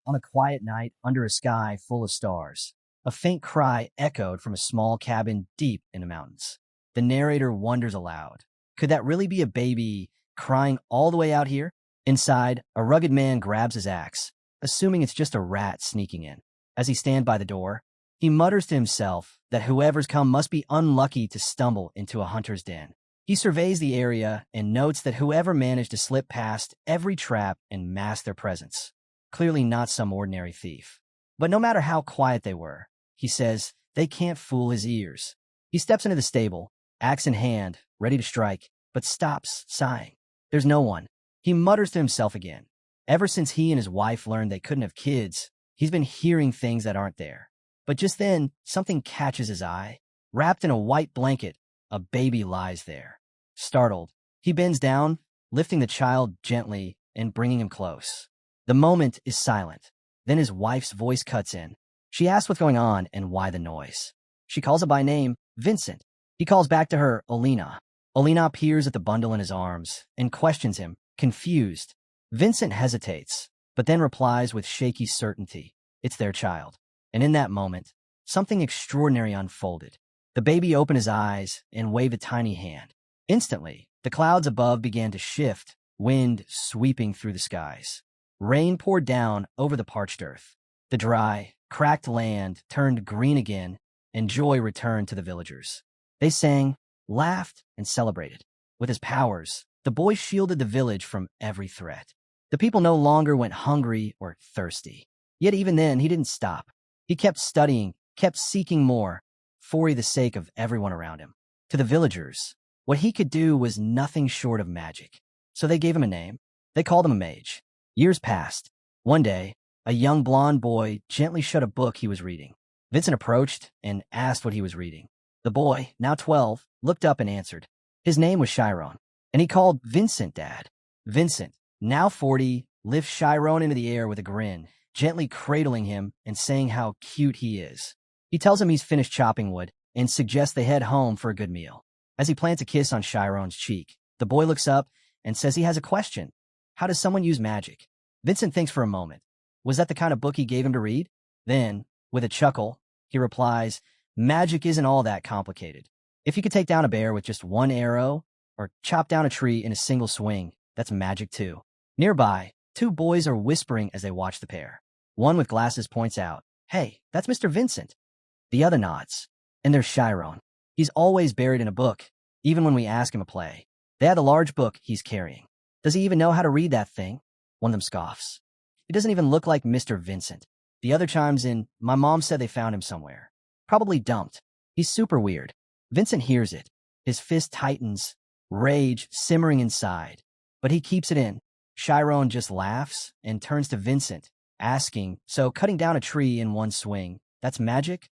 On a quiet night under a sky full of stars, a faint cry echoed from a small cabin deep in the mountains. The narrator wonders aloud, could that really be a baby crying all the way out here? Inside, a rugged man grabs his axe, assuming it's just a rat sneaking in. As he stands by the door, he mutters to himself that whoever's come must be unlucky to stumble into a hunter's den. He surveys the area and notes that whoever managed to slip past every trap and mask their presence. Clearly not some ordinary thief. But no matter how quiet they were, he says, they can't fool his ears. He steps into the stable, axe in hand, ready to strike, but stops, sighing. There's no one. He mutters to himself again. Ever since he and his wife learned they couldn't have kids, he's been hearing things that aren't there. But just then, something catches his eye. Wrapped in a white blanket, a baby lies there. Startled, he bends down, lifting the child gently and bringing him close. The moment is silent. Then his wife's voice cuts in. She asks what's going on and why the noise. She calls him by name, Vincent. He calls back to her, Alina. Alina peers at the bundle in his arms and questions him, confused. Vincent hesitates, but then replies with shaky certainty, it's their child. And in that moment, something extraordinary unfolded. The baby opened his eyes and waved a tiny hand. Instantly, the clouds above began to shift, wind sweeping through the skies. Rain poured down over the parched earth. The dry, cracked land turned green again, and joy returned to the villagers. They sang, laughed, and celebrated. With his powers, the boy shielded the village from every threat. The people no longer went hungry or thirsty. Yet even then, he didn't stop. He kept studying, kept seeking more, for the sake of everyone around him. To the villagers, what he could do was nothing short of magic. So they gave him a name. They called him a mage. Years passed. One day, a young blonde boy gently shut a book he was reading. Vincent approached and asked what he was reading. The boy, now 12, looked up and answered. His name was Chiron, and he called Vincent Dad. Vincent, now 40, lifts Chiron into the air with a grin, gently cradling him and saying how cute he is. He tells him he's finished chopping wood and suggests they head home for a good meal. As he plants a kiss on Chiron's cheek, the boy looks up and says he has a question. How does someone use magic? Vincent thinks for a moment. Was that the kind of book he gave him to read? Then, with a chuckle, he replies, magic isn't all that complicated. If you could take down a bear with just one arrow, or chop down a tree in a single swing, that's magic too. Nearby, two boys are whispering as they watch the pair. One with glasses points out, hey, that's Mr. Vincent. The other nods. And there's Chiron. He's always buried in a book, even when we ask him to play. They had a large book he's carrying. Does he even know how to read that thing? One of them scoffs. It doesn't even look like Mr. Vincent. The other chimes in, my mom said they found him somewhere. Probably dumped. He's super weird. Vincent hears it. His fist tightens, rage simmering inside. But he keeps it in. Chiron just laughs and turns to Vincent, asking, so cutting down a tree in one swing, that's magic?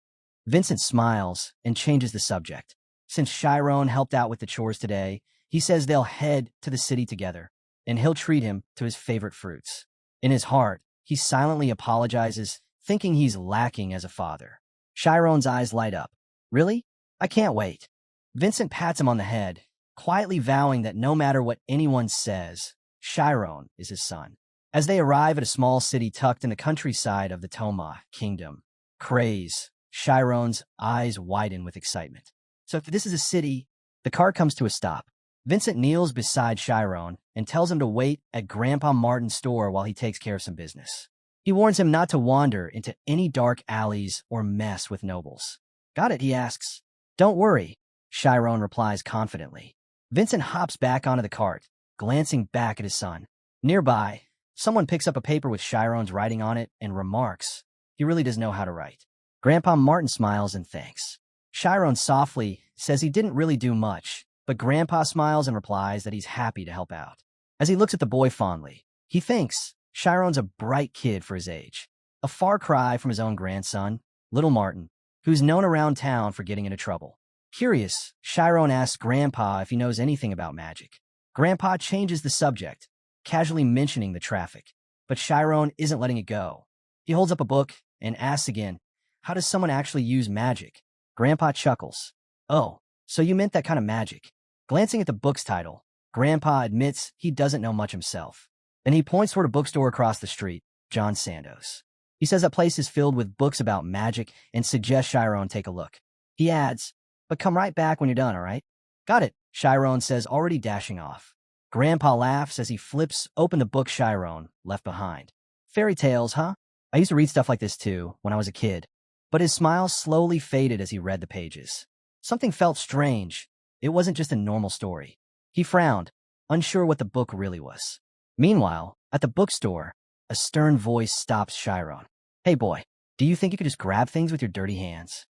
Vincent smiles and changes the subject. Since Chiron helped out with the chores today, he says they'll head to the city together, and he'll treat him to his favorite fruits. In his heart, he silently apologizes, thinking he's lacking as a father. Chiron's eyes light up. Really? I can't wait. Vincent pats him on the head, quietly vowing that no matter what anyone says, Chiron is his son. As they arrive at a small city tucked in the countryside of the Toma kingdom, craze, Chiron's eyes widen with excitement. So if this is a city, the car comes to a stop. Vincent kneels beside Chiron and tells him to wait at Grandpa Martin's store while he takes care of some business. He warns him not to wander into any dark alleys or mess with nobles. Got it, he asks. Don't worry, Chiron replies confidently. Vincent hops back onto the cart, glancing back at his son. Nearby, someone picks up a paper with Chiron's writing on it and remarks, he really does know how to write. Grandpa Martin smiles and thanks. Chiron softly says he didn't really do much, but Grandpa smiles and replies that he's happy to help out. As he looks at the boy fondly, he thinks Chiron's a bright kid for his age, a far cry from his own grandson, little Martin, who's known around town for getting into trouble. Curious, Chiron asks Grandpa if he knows anything about magic. Grandpa changes the subject, casually mentioning the traffic, but Chiron isn't letting it go. He holds up a book and asks again, how does someone actually use magic? Grandpa chuckles. Oh, so you meant that kind of magic. Glancing at the book's title, Grandpa admits he doesn't know much himself. Then he points toward a bookstore across the street. John Sandoz. He says that place is filled with books about magic and suggests Chiron take a look. He adds, but come right back when you're done, all right? Got it, Chiron says, already dashing off. Grandpa laughs as he flips open the book Chiron left behind. Fairy tales, huh? I used to read stuff like this too when I was a kid. But his smile slowly faded as he read the pages. Something felt strange. It wasn't just a normal story. He frowned, unsure what the book really was. Meanwhile, at the bookstore, a stern voice stops Chiron. Hey boy, do you think you could just grab things with your dirty hands?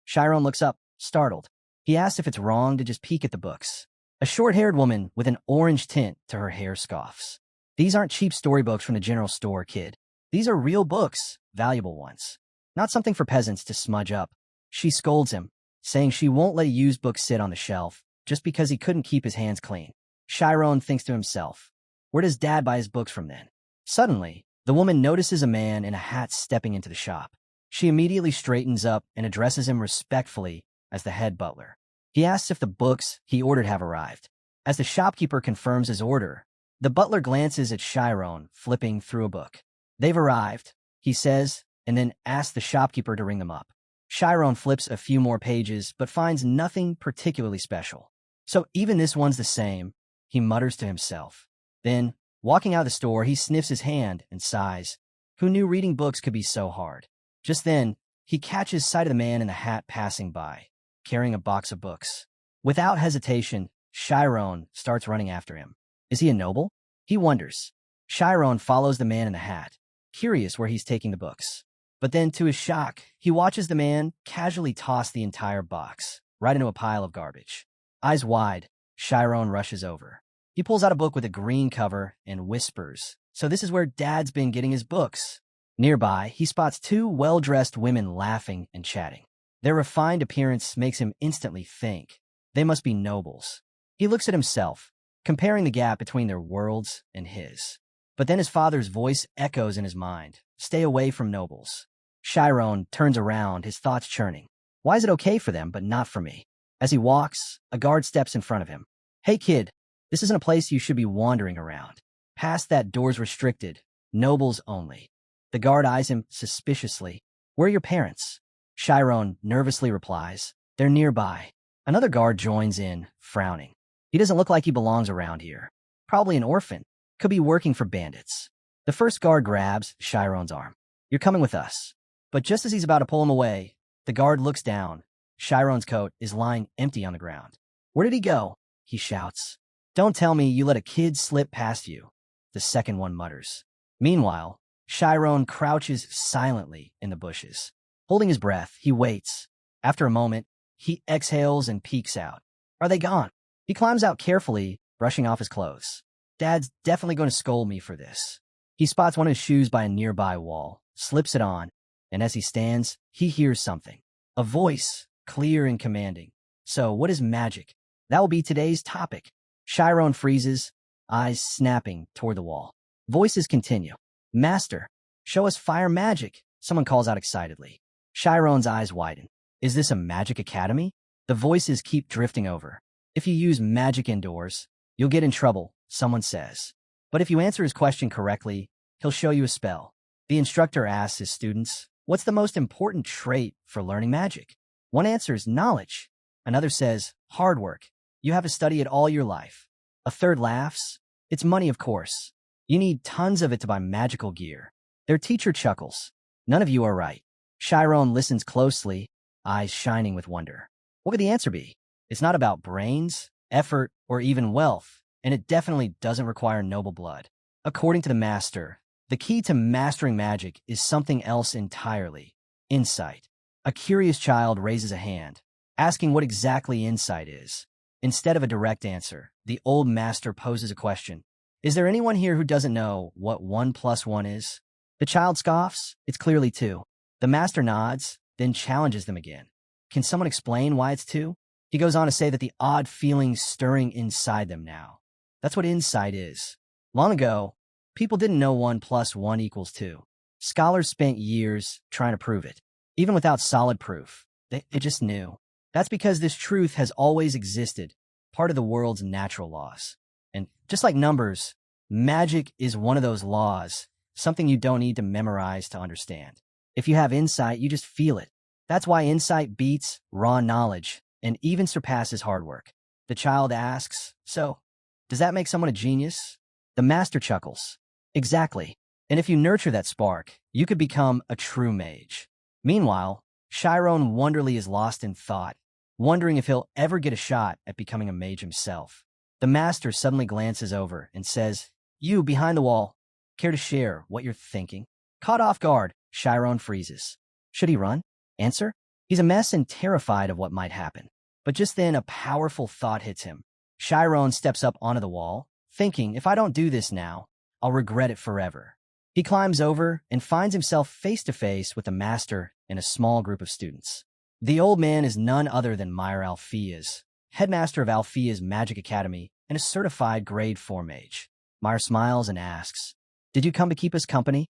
Chiron looks up, startled. He asks if it's wrong to just peek at the books. A short-haired woman with an orange tint to her hair scoffs. These aren't cheap storybooks from the general store, kid. These are real books, valuable ones. Not something for peasants to smudge up. She scolds him, saying she won't let a used book sit on the shelf just because he couldn't keep his hands clean. Chiron thinks to himself, where does Dad buy his books from then? Suddenly, the woman notices a man in a hat stepping into the shop. She immediately straightens up and addresses him respectfully as the head butler. He asks if the books he ordered have arrived. As the shopkeeper confirms his order, the butler glances at Chiron, flipping through a book. They've arrived, he says, and then asks the shopkeeper to ring them up. Chiron flips a few more pages, but finds nothing particularly special. So even this one's the same, he mutters to himself. Then, walking out of the store, he sniffs his hand and sighs. Who knew reading books could be so hard? Just then, he catches sight of the man in the hat passing by, carrying a box of books. Without hesitation, Chiron starts running after him. Is he a noble? He wonders. Chiron follows the man in the hat, curious where he's taking the books. But then, to his shock, he watches the man casually toss the entire box right into a pile of garbage. Eyes wide, Chiron rushes over. He pulls out a book with a green cover and whispers, so this is where Dad's been getting his books. Nearby, he spots two well-dressed women laughing and chatting. Their refined appearance makes him instantly think. They must be nobles. He looks at himself, comparing the gap between their worlds and his. But then his father's voice echoes in his mind. Stay away from nobles. Chiron turns around, his thoughts churning. Why is it okay for them, but not for me? As he walks, a guard steps in front of him. Hey kid, this isn't a place you should be wandering around. Past that door's restricted. Nobles only. The guard eyes him suspiciously. Where are your parents? Chiron nervously replies. They're nearby. Another guard joins in, frowning. He doesn't look like he belongs around here. Probably an orphan. Could be working for bandits. The first guard grabs Chiron's arm. You're coming with us. But just as he's about to pull him away, the guard looks down. Chiron's coat is lying empty on the ground. Where did he go? He shouts. Don't tell me you let a kid slip past you, the second one mutters. Meanwhile, Chiron crouches silently in the bushes. Holding his breath, he waits. After a moment, he exhales and peeks out. Are they gone? He climbs out carefully, brushing off his clothes. Dad's definitely going to scold me for this. He spots one of his shoes by a nearby wall, slips it on, and as he stands, he hears something. A voice, clear and commanding. So, what is magic? That will be today's topic. Chiron freezes, eyes snapping toward the wall. Voices continue. Master, show us fire magic, someone calls out excitedly. Chiron's eyes widen. Is this a magic academy? The voices keep drifting over. If you use magic indoors, you'll get in trouble, someone says. But if you answer his question correctly, he'll show you a spell. The instructor asks his students, what's the most important trait for learning magic? One answers knowledge. Another says, hard work. You have to study it all your life. A third laughs. It's money, of course. You need tons of it to buy magical gear. Their teacher chuckles. None of you are right. Chiron listens closely, eyes shining with wonder. What could the answer be? It's not about brains, effort, or even wealth, and it definitely doesn't require noble blood. According to the master, the key to mastering magic is something else entirely. Insight. A curious child raises a hand, asking what exactly insight is. Instead of a direct answer, the old master poses a question. Is there anyone here who doesn't know what 1 + 1 is? The child scoffs. It's clearly 2. The master nods, then challenges them again. Can someone explain why it's 2? He goes on to say that the odd feelings stirring inside them now. That's what insight is. Long ago, people didn't know 1 + 1 = 2. Scholars spent years trying to prove it. Even without solid proof, they just knew. That's because this truth has always existed, part of the world's natural laws. And just like numbers, magic is one of those laws, something you don't need to memorize to understand. If you have insight, you just feel it. That's why insight beats raw knowledge and even surpasses hard work. The child asks, so, does that make someone a genius? The master chuckles. Exactly. And if you nurture that spark, you could become a true mage. Meanwhile, Chiron wonderly is lost in thought, wondering if he'll ever get a shot at becoming a mage himself. The master suddenly glances over and says, you, behind the wall, care to share what you're thinking? Caught off guard, Chiron freezes. Should he run? Answer? He's a mess and terrified of what might happen. But just then, a powerful thought hits him. Chiron steps up onto the wall, thinking, if I don't do this now, I'll regret it forever. He climbs over and finds himself face to face with the master and a small group of students. The old man is none other than Meyer Alpheus, headmaster of Alpheus Magic Academy and a certified grade 4 mage. Meyer smiles and asks, did you come to keep us company?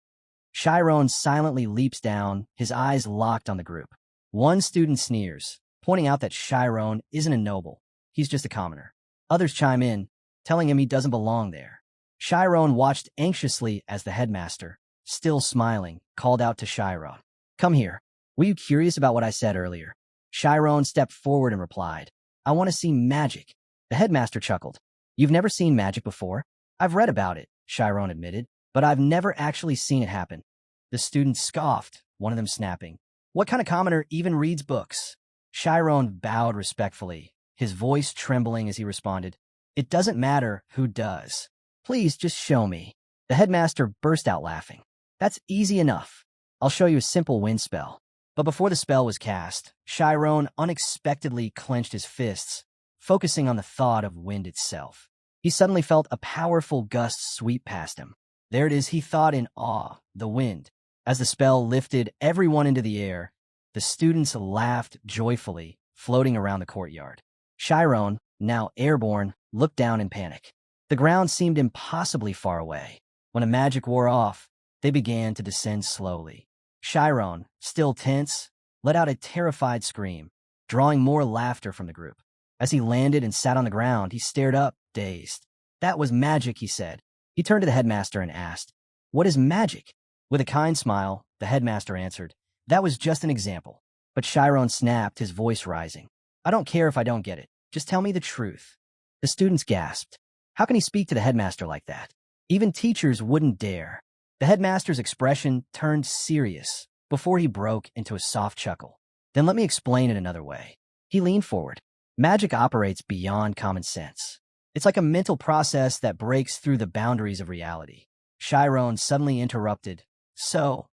Chiron silently leaps down, his eyes locked on the group. One student sneers, pointing out that Chiron isn't a noble, he's just a commoner. Others chime in, telling him he doesn't belong there. Chiron watched anxiously as the headmaster, still smiling, called out to Chiron. Come here. Were you curious about what I said earlier? Chiron stepped forward and replied, I want to see magic. The headmaster chuckled. You've never seen magic before? I've read about it, Chiron admitted, but I've never actually seen it happen. The students scoffed, one of them snapping. What kind of commoner even reads books? Chiron bowed respectfully, his voice trembling as he responded, it doesn't matter who does. Please just show me. The headmaster burst out laughing. That's easy enough. I'll show you a simple wind spell. But before the spell was cast, Chiron unexpectedly clenched his fists, focusing on the thought of wind itself. He suddenly felt a powerful gust sweep past him. There it is, he thought in awe, the wind. As the spell lifted everyone into the air, the students laughed joyfully, floating around the courtyard. Chiron, now airborne, looked down in panic. The ground seemed impossibly far away. When the magic wore off, they began to descend slowly. Chiron, still tense, let out a terrified scream, drawing more laughter from the group. As he landed and sat on the ground, he stared up, dazed. That was magic, he said. He turned to the headmaster and asked, what is magic? With a kind smile, the headmaster answered, that was just an example. But Chiron snapped, his voice rising. I don't care if I don't get it. Just tell me the truth. The students gasped. How can he speak to the headmaster like that? Even teachers wouldn't dare. The headmaster's expression turned serious before he broke into a soft chuckle. Then let me explain it another way. He leaned forward. Magic operates beyond common sense. It's like a mental process that breaks through the boundaries of reality. Chiron suddenly interrupted. So,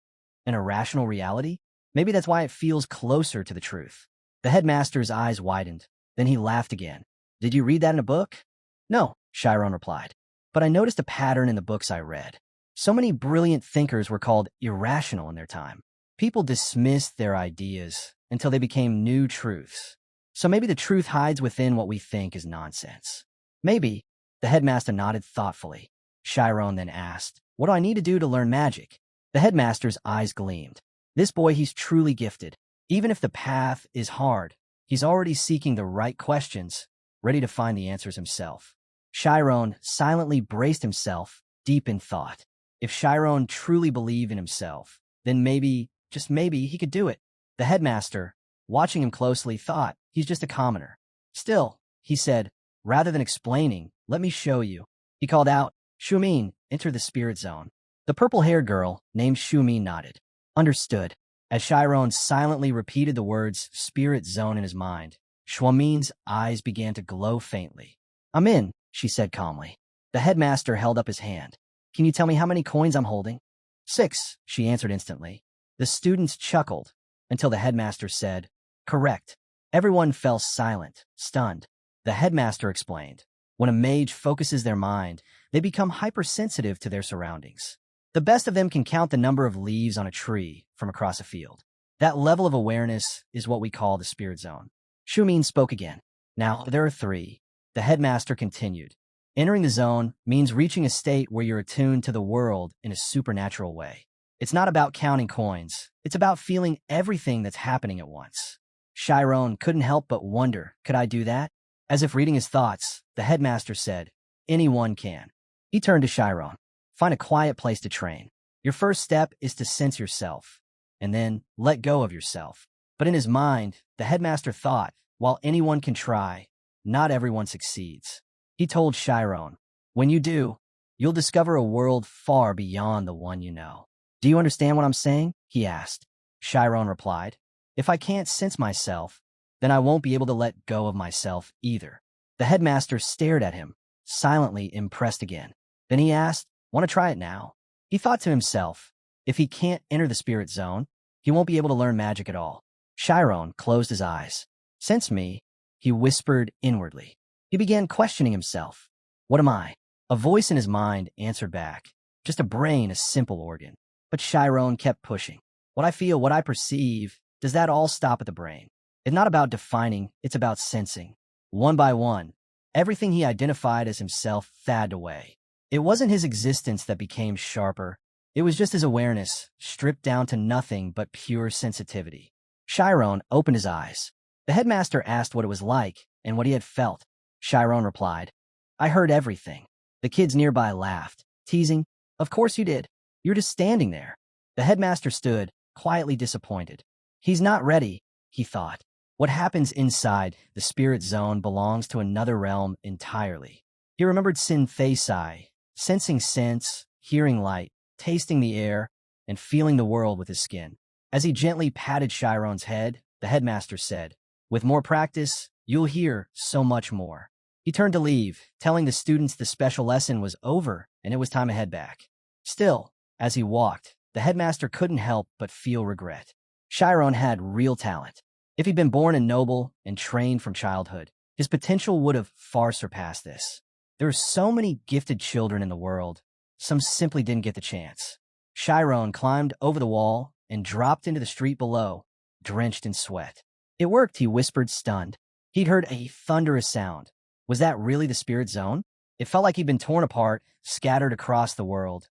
an irrational reality? Maybe that's why it feels closer to the truth. The headmaster's eyes widened. Then he laughed again. Did you read that in a book? No, Chiron replied. But I noticed a pattern in the books I read. So many brilliant thinkers were called irrational in their time. People dismissed their ideas until they became new truths. So maybe the truth hides within what we think is nonsense. Maybe. The headmaster nodded thoughtfully. Chiron then asked, what do I need to do to learn magic? The headmaster's eyes gleamed. This boy, he's truly gifted. Even if the path is hard, he's already seeking the right questions, ready to find the answers himself. Chiron silently braced himself, deep in thought. If Chiron truly believed in himself, then maybe, just maybe, he could do it. The headmaster, watching him closely, thought, he's just a commoner. Still, he said, rather than explaining, let me show you. He called out, Shumin, enter the spirit zone. The purple-haired girl, named Shumin, nodded. Understood. As Chiron silently repeated the words spirit zone in his mind, Shumin's eyes began to glow faintly. I'm in, she said calmly. The headmaster held up his hand. Can you tell me how many coins I'm holding? 6, she answered instantly. The students chuckled until the headmaster said, correct. Everyone fell silent, stunned. The headmaster explained, when a mage focuses their mind, they become hypersensitive to their surroundings. The best of them can count the number of leaves on a tree from across a field. That level of awareness is what we call the spirit zone. Shumin spoke again. Now, there are 3. The headmaster continued. Entering the zone means reaching a state where you're attuned to the world in a supernatural way. It's not about counting coins. It's about feeling everything that's happening at once. Chiron couldn't help but wonder, could I do that? As if reading his thoughts, the headmaster said, anyone can. He turned to Chiron. Find a quiet place to train. Your first step is to sense yourself, and then let go of yourself. But in his mind, the headmaster thought, while anyone can try, not everyone succeeds. He told Chiron, when you do, you'll discover a world far beyond the one you know. Do you understand what I'm saying? He asked. Chiron replied, if I can't sense myself, then I won't be able to let go of myself either. The headmaster stared at him, silently impressed again. Then he asked, want to try it now? He thought to himself, if he can't enter the spirit zone, he won't be able to learn magic at all. Chiron closed his eyes. Sense me, he whispered inwardly. He began questioning himself. What am I? A voice in his mind answered back. Just a brain, a simple organ. But Chiron kept pushing. What I feel, what I perceive, does that all stop at the brain? It's not about defining, it's about sensing. One by one, everything he identified as himself faded away. It wasn't his existence that became sharper. It was just his awareness, stripped down to nothing but pure sensitivity. Chiron opened his eyes. The headmaster asked what it was like and what he had felt. Chiron replied, I heard everything. The kids nearby laughed, teasing, of course you did. You're just standing there. The headmaster stood, quietly disappointed. He's not ready, he thought. What happens inside the spirit zone belongs to another realm entirely. He remembered synthesai, sensing sense, hearing light, tasting the air, and feeling the world with his skin. As he gently patted Chiron's head, the headmaster said, with more practice, you'll hear so much more. He turned to leave, telling the students the special lesson was over and it was time to head back. Still, as he walked, the headmaster couldn't help but feel regret. Chiron had real talent. If he'd been born and noble and trained from childhood, his potential would have far surpassed this. There are so many gifted children in the world. Some simply didn't get the chance. Chiron climbed over the wall and dropped into the street below, drenched in sweat. It worked, he whispered, stunned. He'd heard a thunderous sound. Was that really the spirit zone? It felt like he'd been torn apart, scattered across the world.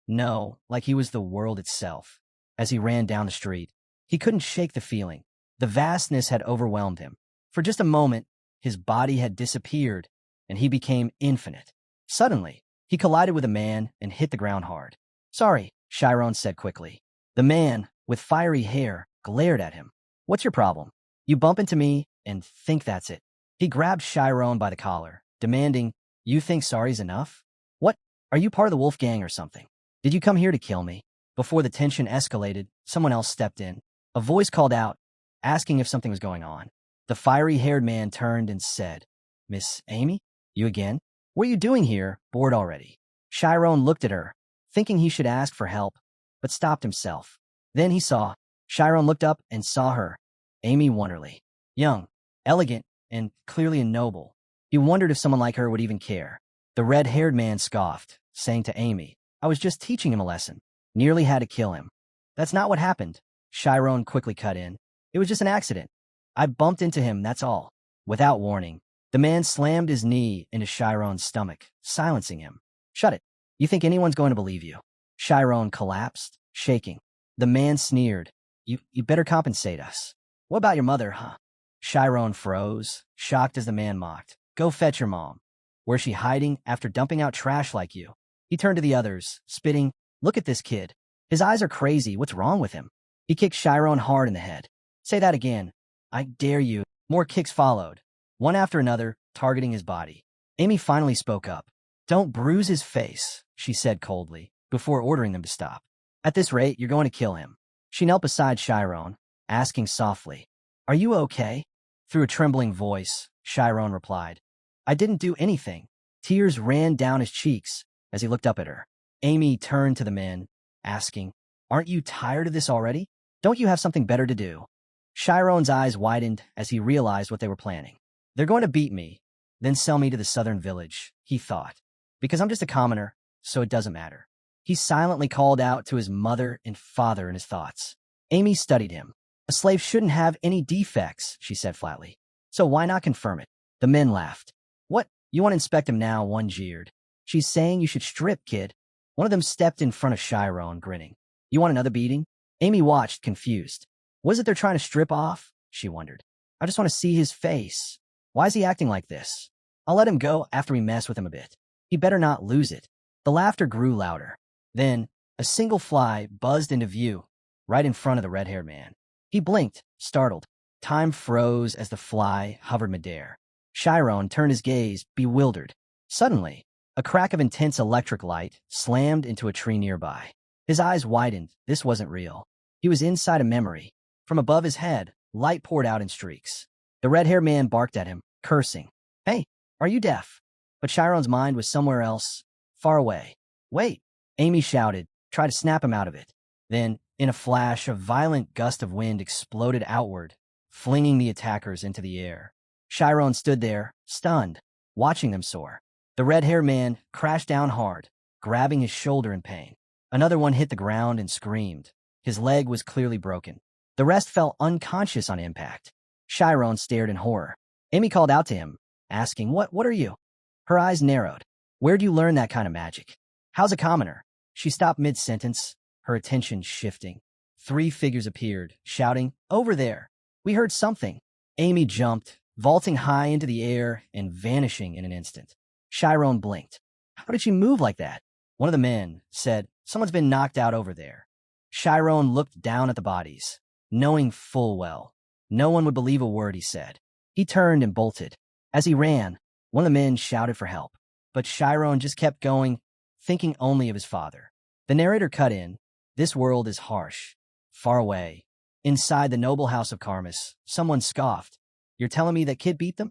No, like he was the world itself. As he ran down the street, he couldn't shake the feeling. The vastness had overwhelmed him. For just a moment, his body had disappeared, and he became infinite. Suddenly, he collided with a man and hit the ground hard. Sorry, Chiron said quickly. The man, with fiery hair, glared at him. What's your problem? You bump into me and think that's it. He grabbed Chiron by the collar, demanding, you think sorry's enough? What? Are you part of the wolf gang or something? Did you come here to kill me? Before the tension escalated, someone else stepped in. A voice called out, asking if something was going on. The fiery-haired man turned and said, Miss Amy? You again? What are you doing here, bored already? Chiron looked at her, thinking he should ask for help, but stopped himself. Then he saw. Chiron looked up and saw her, Amy Wonderly. Young, elegant, and clearly a noble. He wondered if someone like her would even care. The red-haired man scoffed, saying to Amy, I was just teaching him a lesson. Nearly had to kill him. That's not what happened. Chiron quickly cut in. It was just an accident. I bumped into him, that's all. Without warning, the man slammed his knee into Chiron's stomach, silencing him. Shut it. You think anyone's going to believe you? Chiron collapsed, shaking. The man sneered. You better compensate us. What about your mother, huh? Chiron froze, shocked as the man mocked. Go fetch your mom. Where's she hiding after dumping out trash like you? He turned to the others, spitting. Look at this kid. His eyes are crazy. What's wrong with him? He kicked Chiron hard in the head. Say that again. I dare you. More kicks followed, one after another, targeting his body. Amy finally spoke up. Don't bruise his face, she said coldly, before ordering them to stop. At this rate, you're going to kill him. She knelt beside Chiron, asking softly, Are you okay? Through a trembling voice, Chiron replied, I didn't do anything. Tears ran down his cheeks as he looked up at her. Amy turned to the men, asking, Aren't you tired of this already? Don't you have something better to do? Chiron's eyes widened as he realized what they were planning. They're going to beat me, then sell me to the southern village, he thought. Because I'm just a commoner, so it doesn't matter. He silently called out to his mother and father in his thoughts. Amy studied him. A slave shouldn't have any defects, she said flatly. So why not confirm it? The men laughed. What? You want to inspect him now? One jeered. She's saying you should strip, kid. One of them stepped in front of Chiron, grinning. You want another beating? Amy watched, confused. What is it they're trying to strip off? She wondered. I just want to see his face. Why is he acting like this? I'll let him go after we mess with him a bit. He better not lose it. The laughter grew louder. Then, A single fly buzzed into view, right in front of the red-haired man. He blinked, startled. Time froze as the fly hovered midair. Chiron turned his gaze, bewildered. Suddenly, a crack of intense electric light slammed into a tree nearby. His eyes widened. This wasn't real. He was inside a memory. From above his head, light poured out in streaks. The red-haired man barked at him, cursing. Hey, are you deaf? But Chiron's mind was somewhere else, far away. Wait, Amy shouted, tried to snap him out of it. Then, in a flash, a violent gust of wind exploded outward, flinging the attackers into the air. Chiron stood there, stunned, watching them soar. The red-haired man crashed down hard, grabbing his shoulder in pain. Another one hit the ground and screamed. His leg was clearly broken. The rest fell unconscious on impact. Chiron stared in horror. Amy called out to him, asking, What are you? Her eyes narrowed. Where'd you learn that kind of magic? How's a commoner? She stopped mid-sentence, her attention shifting. 3 figures appeared, shouting, Over there! We heard something. Amy jumped, vaulting high into the air and vanishing in an instant. Chiron blinked. How did she move like that? One of the men said, Someone's been knocked out over there. Chiron looked down at the bodies, knowing full well no one would believe a word he said. He turned and bolted. As he ran, one of the men shouted for help, but Chiron just kept going, thinking only of his father. The narrator cut in. This world is harsh, far away. Inside the noble house of Karmas, someone scoffed. You're telling me that kid beat them?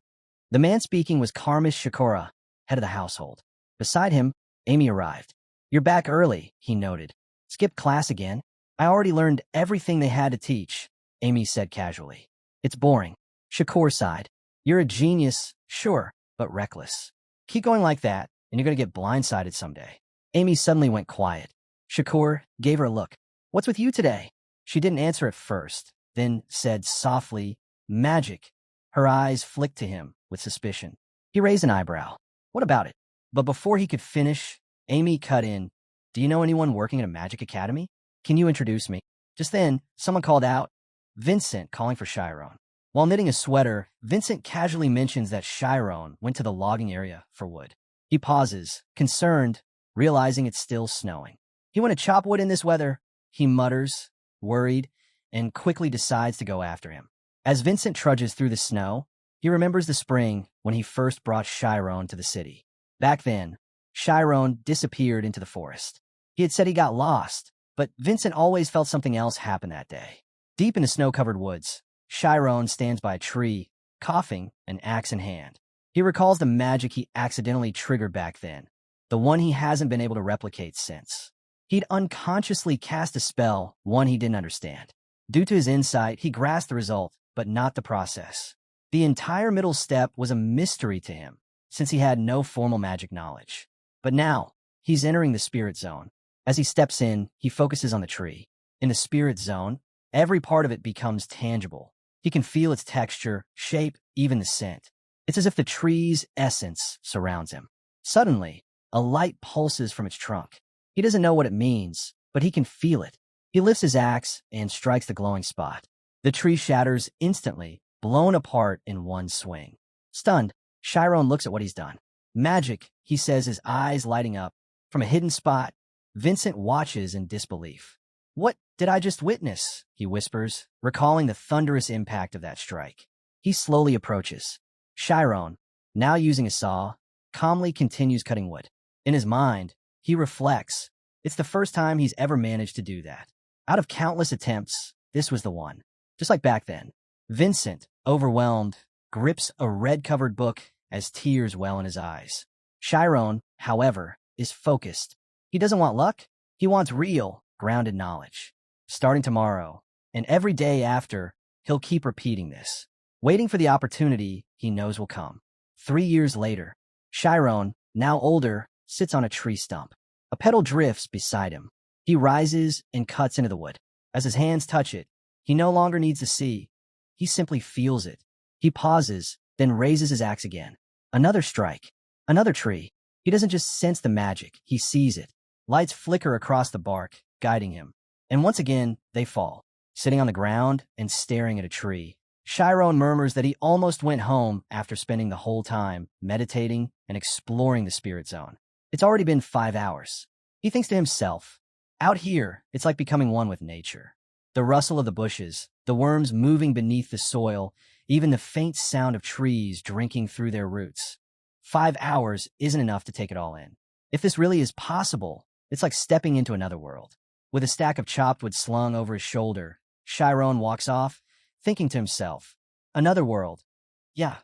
The man speaking was Karmas Shakura, head of the household. Beside him, Amy arrived. You're back early, he noted. Skipped class again? I already learned everything they had to teach, Amy said casually. It's boring. Shakur sighed. You're a genius, sure, but reckless. Keep going like that, and you're going to get blindsided someday. Amy suddenly went quiet. Shakur gave her a look. What's with you today? She didn't answer at first, then said softly, Magic. Her eyes flicked to him with suspicion. He raised an eyebrow. What about it? But before he could finish, Amy cut in. Do you know anyone working at a magic academy? Can you introduce me? Just then, someone called out, Vincent, calling for Chiron. While knitting a sweater, Vincent casually mentions that Chiron went to the logging area for wood. He pauses, concerned, realizing it's still snowing. You want to chop wood in this weather? He mutters, worried, and quickly decides to go after him. As Vincent trudges through the snow, he remembers the spring when he first brought Chiron to the city. Back then, Chiron disappeared into the forest. He had said he got lost, but Vincent always felt something else happened that day. Deep in the snow-covered woods, Chiron stands by a tree, coughing, an axe in hand. He recalls the magic he accidentally triggered back then, the one he hasn't been able to replicate since. He'd unconsciously cast a spell, one he didn't understand. Due to his insight, he grasped the result, but not the process. The entire middle step was a mystery to him, since he had no formal magic knowledge. But now, he's entering the spirit zone. As he steps in, he focuses on the tree. In the spirit zone, every part of it becomes tangible. He can feel its texture, shape, even the scent. It's as if the tree's essence surrounds him. Suddenly, a light pulses from its trunk. He doesn't know what it means, but he can feel it. He lifts his axe and strikes the glowing spot. The tree shatters instantly, blown apart in one swing. Stunned, Chiron looks at what he's done. Magic, he says, his eyes lighting up. From a hidden spot, Vincent watches in disbelief. What did I just witness? He whispers, recalling the thunderous impact of that strike. He slowly approaches. Chiron, now using a saw, calmly continues cutting wood. In his mind, he reflects. It's the first time he's ever managed to do that. Out of countless attempts, this was the one. Just like back then. Vincent, overwhelmed, grips a red-covered book as tears well in his eyes. Chiron, however, is focused. He doesn't want luck. He wants real, grounded knowledge. Starting tomorrow, and every day after, he'll keep repeating this, waiting for the opportunity he knows will come. 3 years later, Chiron, now older, sits on a tree stump. A petal drifts beside him. He rises and cuts into the wood. As his hands touch it, he no longer needs to see. He simply feels it. He pauses, then raises his axe again. Another strike. Another tree. He doesn't just sense the magic, he sees it. Lights flicker across the bark, guiding him. And once again, they fall. Sitting on the ground and staring at a tree, Chiron murmurs that he almost went home after spending the whole time meditating and exploring the spirit zone. It's already been 5 hours. He thinks to himself, Out here, it's like becoming one with nature. The rustle of the bushes, the worms moving beneath the soil, even the faint sound of trees drinking through their roots. 5 hours isn't enough to take it all in. If this really is possible, it's like stepping into another world. With a stack of chopped wood slung over his shoulder, Chiron walks off, thinking to himself, another world. Yeah,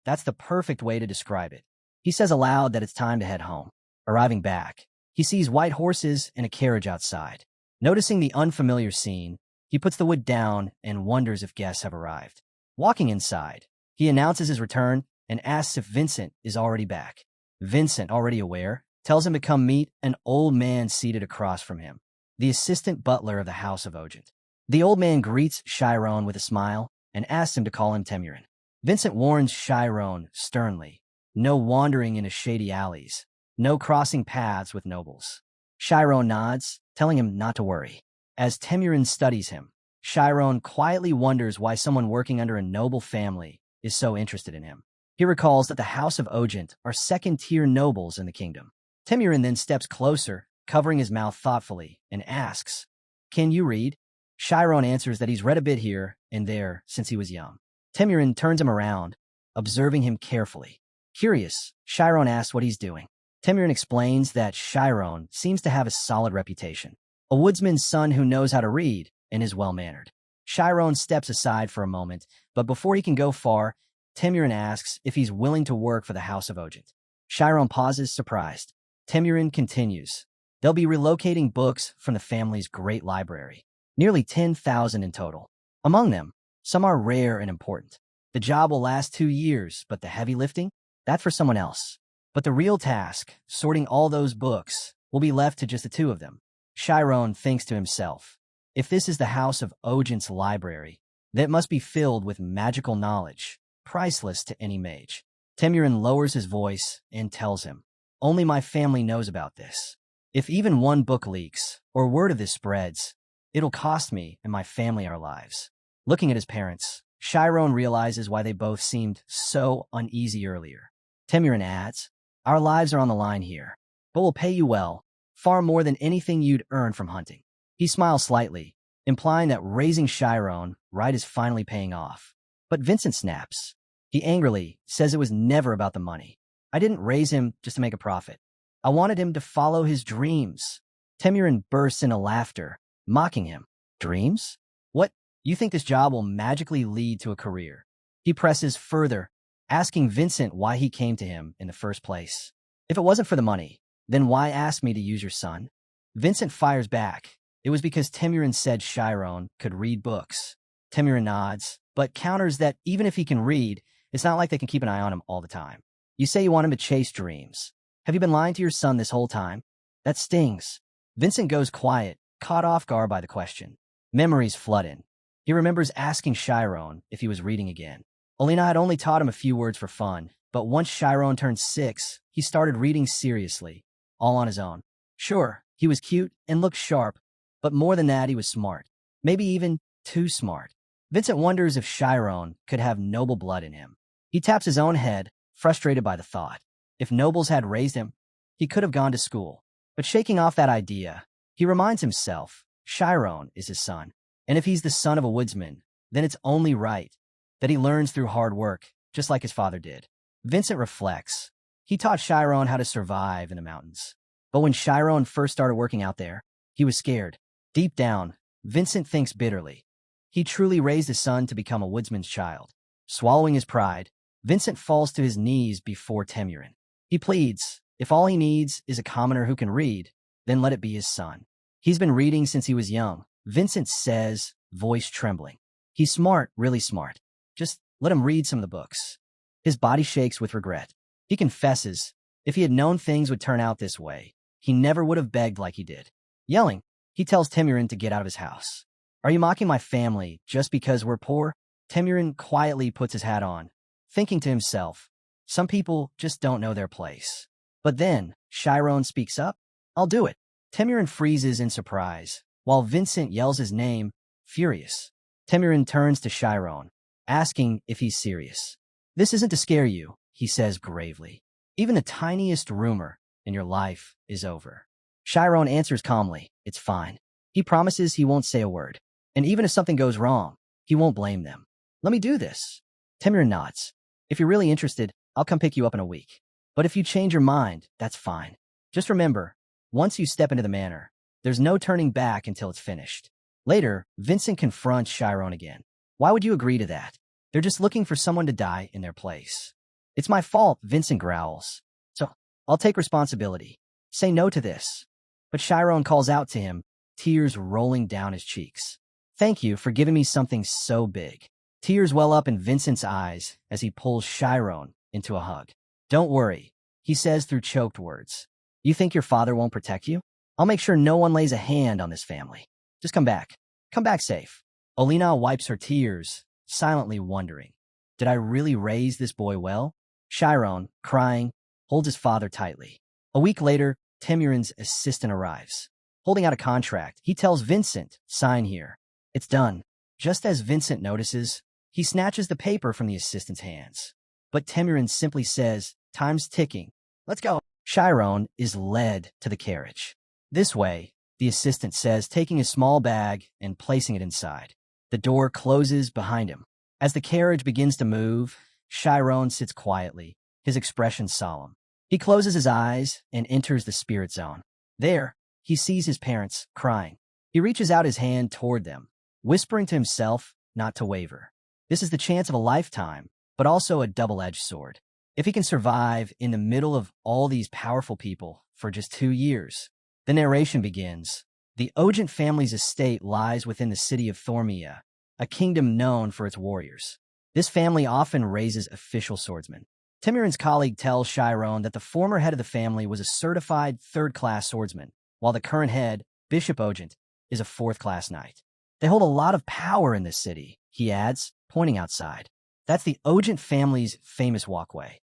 that's the perfect way to describe it. He says aloud that it's time to head home. Arriving back, he sees white horses and a carriage outside. Noticing the unfamiliar scene, he puts the wood down and wonders if guests have arrived. Walking inside, he announces his return and asks if Vincent is already back. Vincent, already aware, tells him to come meet an old man seated across from him, the assistant butler of the House of Ogent. The old man greets Chiron with a smile and asks him to call him Temurin. Vincent warns Chiron sternly, no wandering into shady alleys, no crossing paths with nobles. Chiron nods, telling him not to worry. As Temurin studies him, Chiron quietly wonders why someone working under a noble family is so interested in him. He recalls that the House of Ogent are second-tier nobles in the kingdom. Temurin then steps closer, covering his mouth thoughtfully, and asks, "Can you read?" Chiron answers that he's read a bit here and there since he was young. Temurin turns him around, observing him carefully. Curious, Chiron asks what he's doing. Temurin explains that Chiron seems to have a solid reputation. A woodsman's son who knows how to read and is well-mannered. Chiron steps aside for a moment, but before he can go far, Temurin asks if he's willing to work for the House of Ogent. Chiron pauses, surprised. Temurin continues. They'll be relocating books from the family's great library. Nearly 10,000 in total. Among them, some are rare and important. The job will last 2 years, but the heavy lifting? That's for someone else. But the real task, sorting all those books, will be left to just the two of them. Chiron thinks to himself, if this is the House of Ogent's library, then it must be filled with magical knowledge, priceless to any mage. Temurin lowers his voice and tells him, only my family knows about this. If even one book leaks, or word of this spreads, it'll cost me and my family our lives. Looking at his parents, Chiron realizes why they both seemed so uneasy earlier. Temurin adds, our lives are on the line here, but we'll pay you well, far more than anything you'd earn from hunting. He smiles slightly, implying that raising Chiron right is finally paying off. But Vincent snaps. He angrily says it was never about the money. I didn't raise him just to make a profit. I wanted him to follow his dreams. Temurin bursts into laughter, mocking him. Dreams? What? You think this job will magically lead to a career? He presses further, asking Vincent why he came to him in the first place. If it wasn't for the money, then why ask me to use your son? Vincent fires back. It was because Temurin said Chiron could read books. Temurin nods, but counters that even if he can read, it's not like they can keep an eye on him all the time. You say you want him to chase dreams. Have you been lying to your son this whole time? That stings. Vincent goes quiet, caught off guard by the question. Memories flood in. He remembers asking Chiron if he was reading again. Olena had only taught him a few words for fun, but once Chiron turned 6, he started reading seriously, all on his own. Sure, he was cute and looked sharp, but more than that, he was smart. Maybe even too smart. Vincent wonders if Chiron could have noble blood in him. He taps his own head, frustrated by the thought. If nobles had raised him, he could have gone to school. But shaking off that idea, he reminds himself, Chiron is his son. And if he's the son of a woodsman, then it's only right that he learns through hard work, just like his father did. Vincent reflects. He taught Chiron how to survive in the mountains. But when Chiron first started working out there, he was scared. Deep down, Vincent thinks bitterly. He truly raised his son to become a woodsman's child. Swallowing his pride, Vincent falls to his knees before Temurin. He pleads, if all he needs is a commoner who can read, then let it be his son. He's been reading since he was young, Vincent says, voice trembling. He's smart, really smart. Just let him read some of the books. His body shakes with regret. He confesses, if he had known things would turn out this way, he never would have begged like he did. Yelling, he tells Temurin to get out of his house. Are you mocking my family just because we're poor? Temurin quietly puts his hat on, thinking to himself, some people just don't know their place. But then, Chiron speaks up. I'll do it. Temurin freezes in surprise, while Vincent yells his name, furious. Temurin turns to Chiron, asking if he's serious. This isn't to scare you, he says gravely. Even the tiniest rumor in your life is over. Chiron answers calmly, it's fine. He promises he won't say a word. And even if something goes wrong, he won't blame them. Let me do this. Temirin nods. If you're really interested, I'll come pick you up in a week. But if you change your mind, that's fine. Just remember, once you step into the manor, there's no turning back until it's finished. Later, Vincent confronts Chiron again. Why would you agree to that? They're just looking for someone to die in their place. It's my fault, Vincent growls. So, I'll take responsibility. Say no to this. But Chiron calls out to him, tears rolling down his cheeks. Thank you for giving me something so big. Tears well up in Vincent's eyes as he pulls Chiron into a hug. Don't worry, he says through choked words. You think your father won't protect you? I'll make sure no one lays a hand on this family. Just come back. Come back safe. Olina wipes her tears, silently wondering, did I really raise this boy well? Chiron, crying, holds his father tightly. A week later, Temirin's assistant arrives. Holding out a contract, he tells Vincent, sign here. It's done. Just as Vincent notices, he snatches the paper from the assistant's hands. But Temirin simply says, time's ticking. Let's go. Chiron is led to the carriage. This way, the assistant says, taking a small bag and placing it inside. The door closes behind him. As the carriage begins to move, Chiron sits quietly, his expression solemn. He closes his eyes and enters the spirit zone. There, he sees his parents crying. He reaches out his hand toward them, whispering to himself not to waver. This is the chance of a lifetime, but also a double-edged sword. If he can survive in the middle of all these powerful people for just 2 years, the narration begins. The Ogent family's estate lies within the city of Thormia, a kingdom known for its warriors. This family often raises official swordsmen. Temirin's colleague tells Chiron that the former head of the family was a certified third-class swordsman, while the current head, Bishop Ogent, is a fourth-class knight. They hold a lot of power in this city, he adds, pointing outside. That's the Ogent family's famous walkway.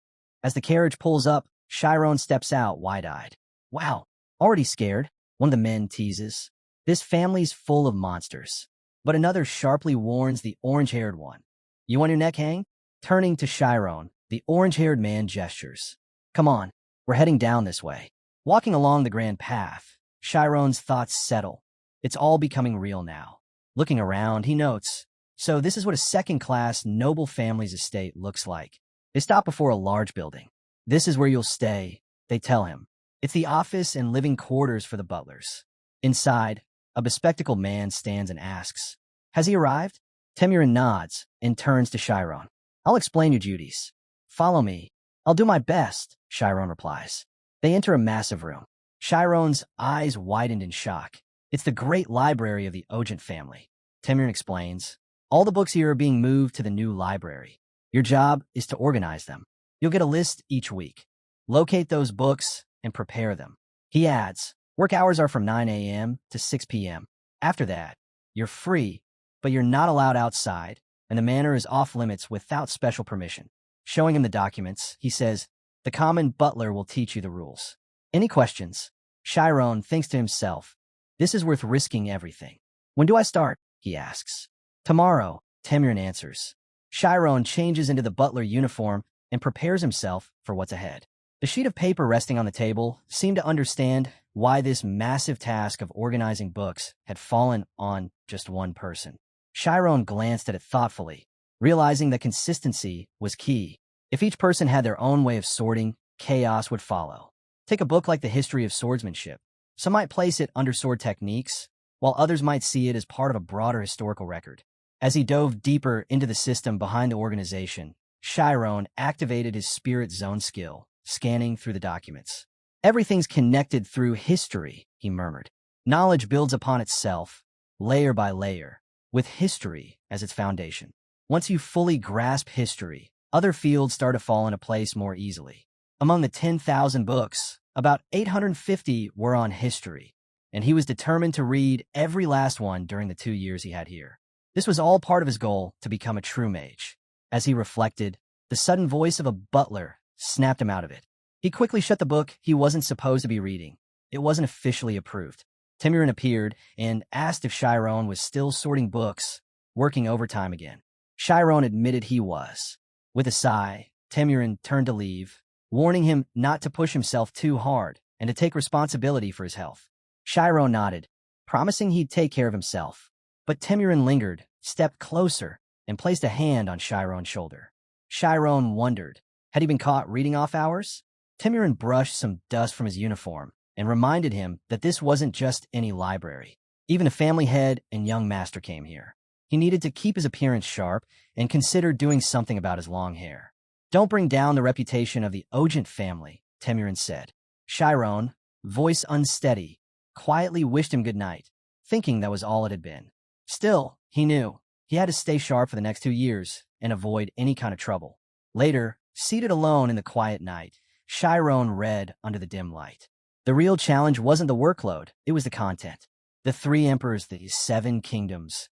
As the carriage pulls up, Chiron steps out wide-eyed. Wow, already scared, one of the men teases. This family's full of monsters. But another sharply warns the orange-haired one. You want your neck hang? Turning to Chiron, the orange-haired man gestures. Come on, we're heading down this way. Walking along the grand path, Chiron's thoughts settle. It's all becoming real now. Looking around, he notes, so this is what a second-class noble family's estate looks like. They stop before a large building. This is where you'll stay, they tell him. It's the office and living quarters for the butlers. Inside, a bespectacled man stands and asks, has he arrived? Temirin nods and turns to Chiron. I'll explain your duties. Follow me. I'll do my best, Chiron replies. They enter a massive room. Chiron's eyes widened in shock. It's the great library of the Ogent family. Temirin explains, all the books here are being moved to the new library. Your job is to organize them. You'll get a list each week. Locate those books and prepare them. He adds, work hours are from 9 a.m. to 6 p.m. After that, you're free, but you're not allowed outside, and the manor is off limits without special permission. Showing him the documents, he says, the common butler will teach you the rules. Any questions? Chiron thinks to himself, this is worth risking everything. When do I start? He asks. Tomorrow, Temirin answers. Chiron changes into the butler uniform and prepares himself for what's ahead. The sheet of paper resting on the table seemed to understand why this massive task of organizing books had fallen on just one person. Chiron glanced at it thoughtfully, realizing that consistency was key. If each person had their own way of sorting, chaos would follow. Take a book like the History of Swordsmanship. Some might place it under sword techniques, while others might see it as part of a broader historical record. As he dove deeper into the system behind the organization, Chiron activated his spirit zone skill, scanning through the documents. Everything's connected through history, he murmured. Knowledge builds upon itself, layer by layer, with history as its foundation. Once you fully grasp history, other fields start to fall into place more easily. Among the 10,000 books, about 850 were on history, and he was determined to read every last one during the 2 years he had here. This was all part of his goal to become a true mage. As he reflected, the sudden voice of a butler snapped him out of it. He quickly shut the book he wasn't supposed to be reading. It wasn't officially approved. Temirin appeared and asked if Chiron was still sorting books, working overtime again. Chiron admitted he was. With a sigh, Temirin turned to leave, warning him not to push himself too hard and to take responsibility for his health. Shiro nodded, promising he'd take care of himself. But Temurin lingered, stepped closer, and placed a hand on Chiron's shoulder. Chiron wondered, had he been caught reading off hours? Temurin brushed some dust from his uniform and reminded him that this wasn't just any library. Even a family head and young master came here. He needed to keep his appearance sharp and considered doing something about his long hair. Don't bring down the reputation of the Ogent family, Temurin said. Chiron, voice unsteady, quietly wished him good night, thinking that was all it had been. Still, he knew he had to stay sharp for the next 2 years and avoid any kind of trouble. Later, seated alone in the quiet night, Chiron read under the dim light. The real challenge wasn't the workload, it was the content. The 3 emperors, the 7 kingdoms.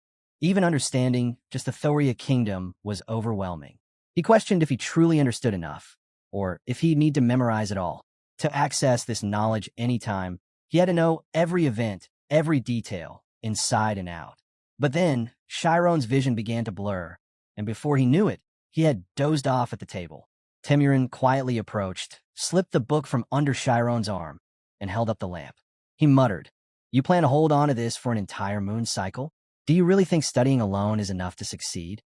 Even understanding just the Thoria kingdom was overwhelming. He questioned if he truly understood enough, or if he'd need to memorize it all. To access this knowledge anytime, he had to know every event, every detail, inside and out. But then, Chiron's vision began to blur, and before he knew it, he had dozed off at the table. Temurin quietly approached, slipped the book from under Chiron's arm, and held up the lamp. He muttered, "You plan to hold on to this for an entire moon cycle? Do you really think studying alone is enough to succeed?"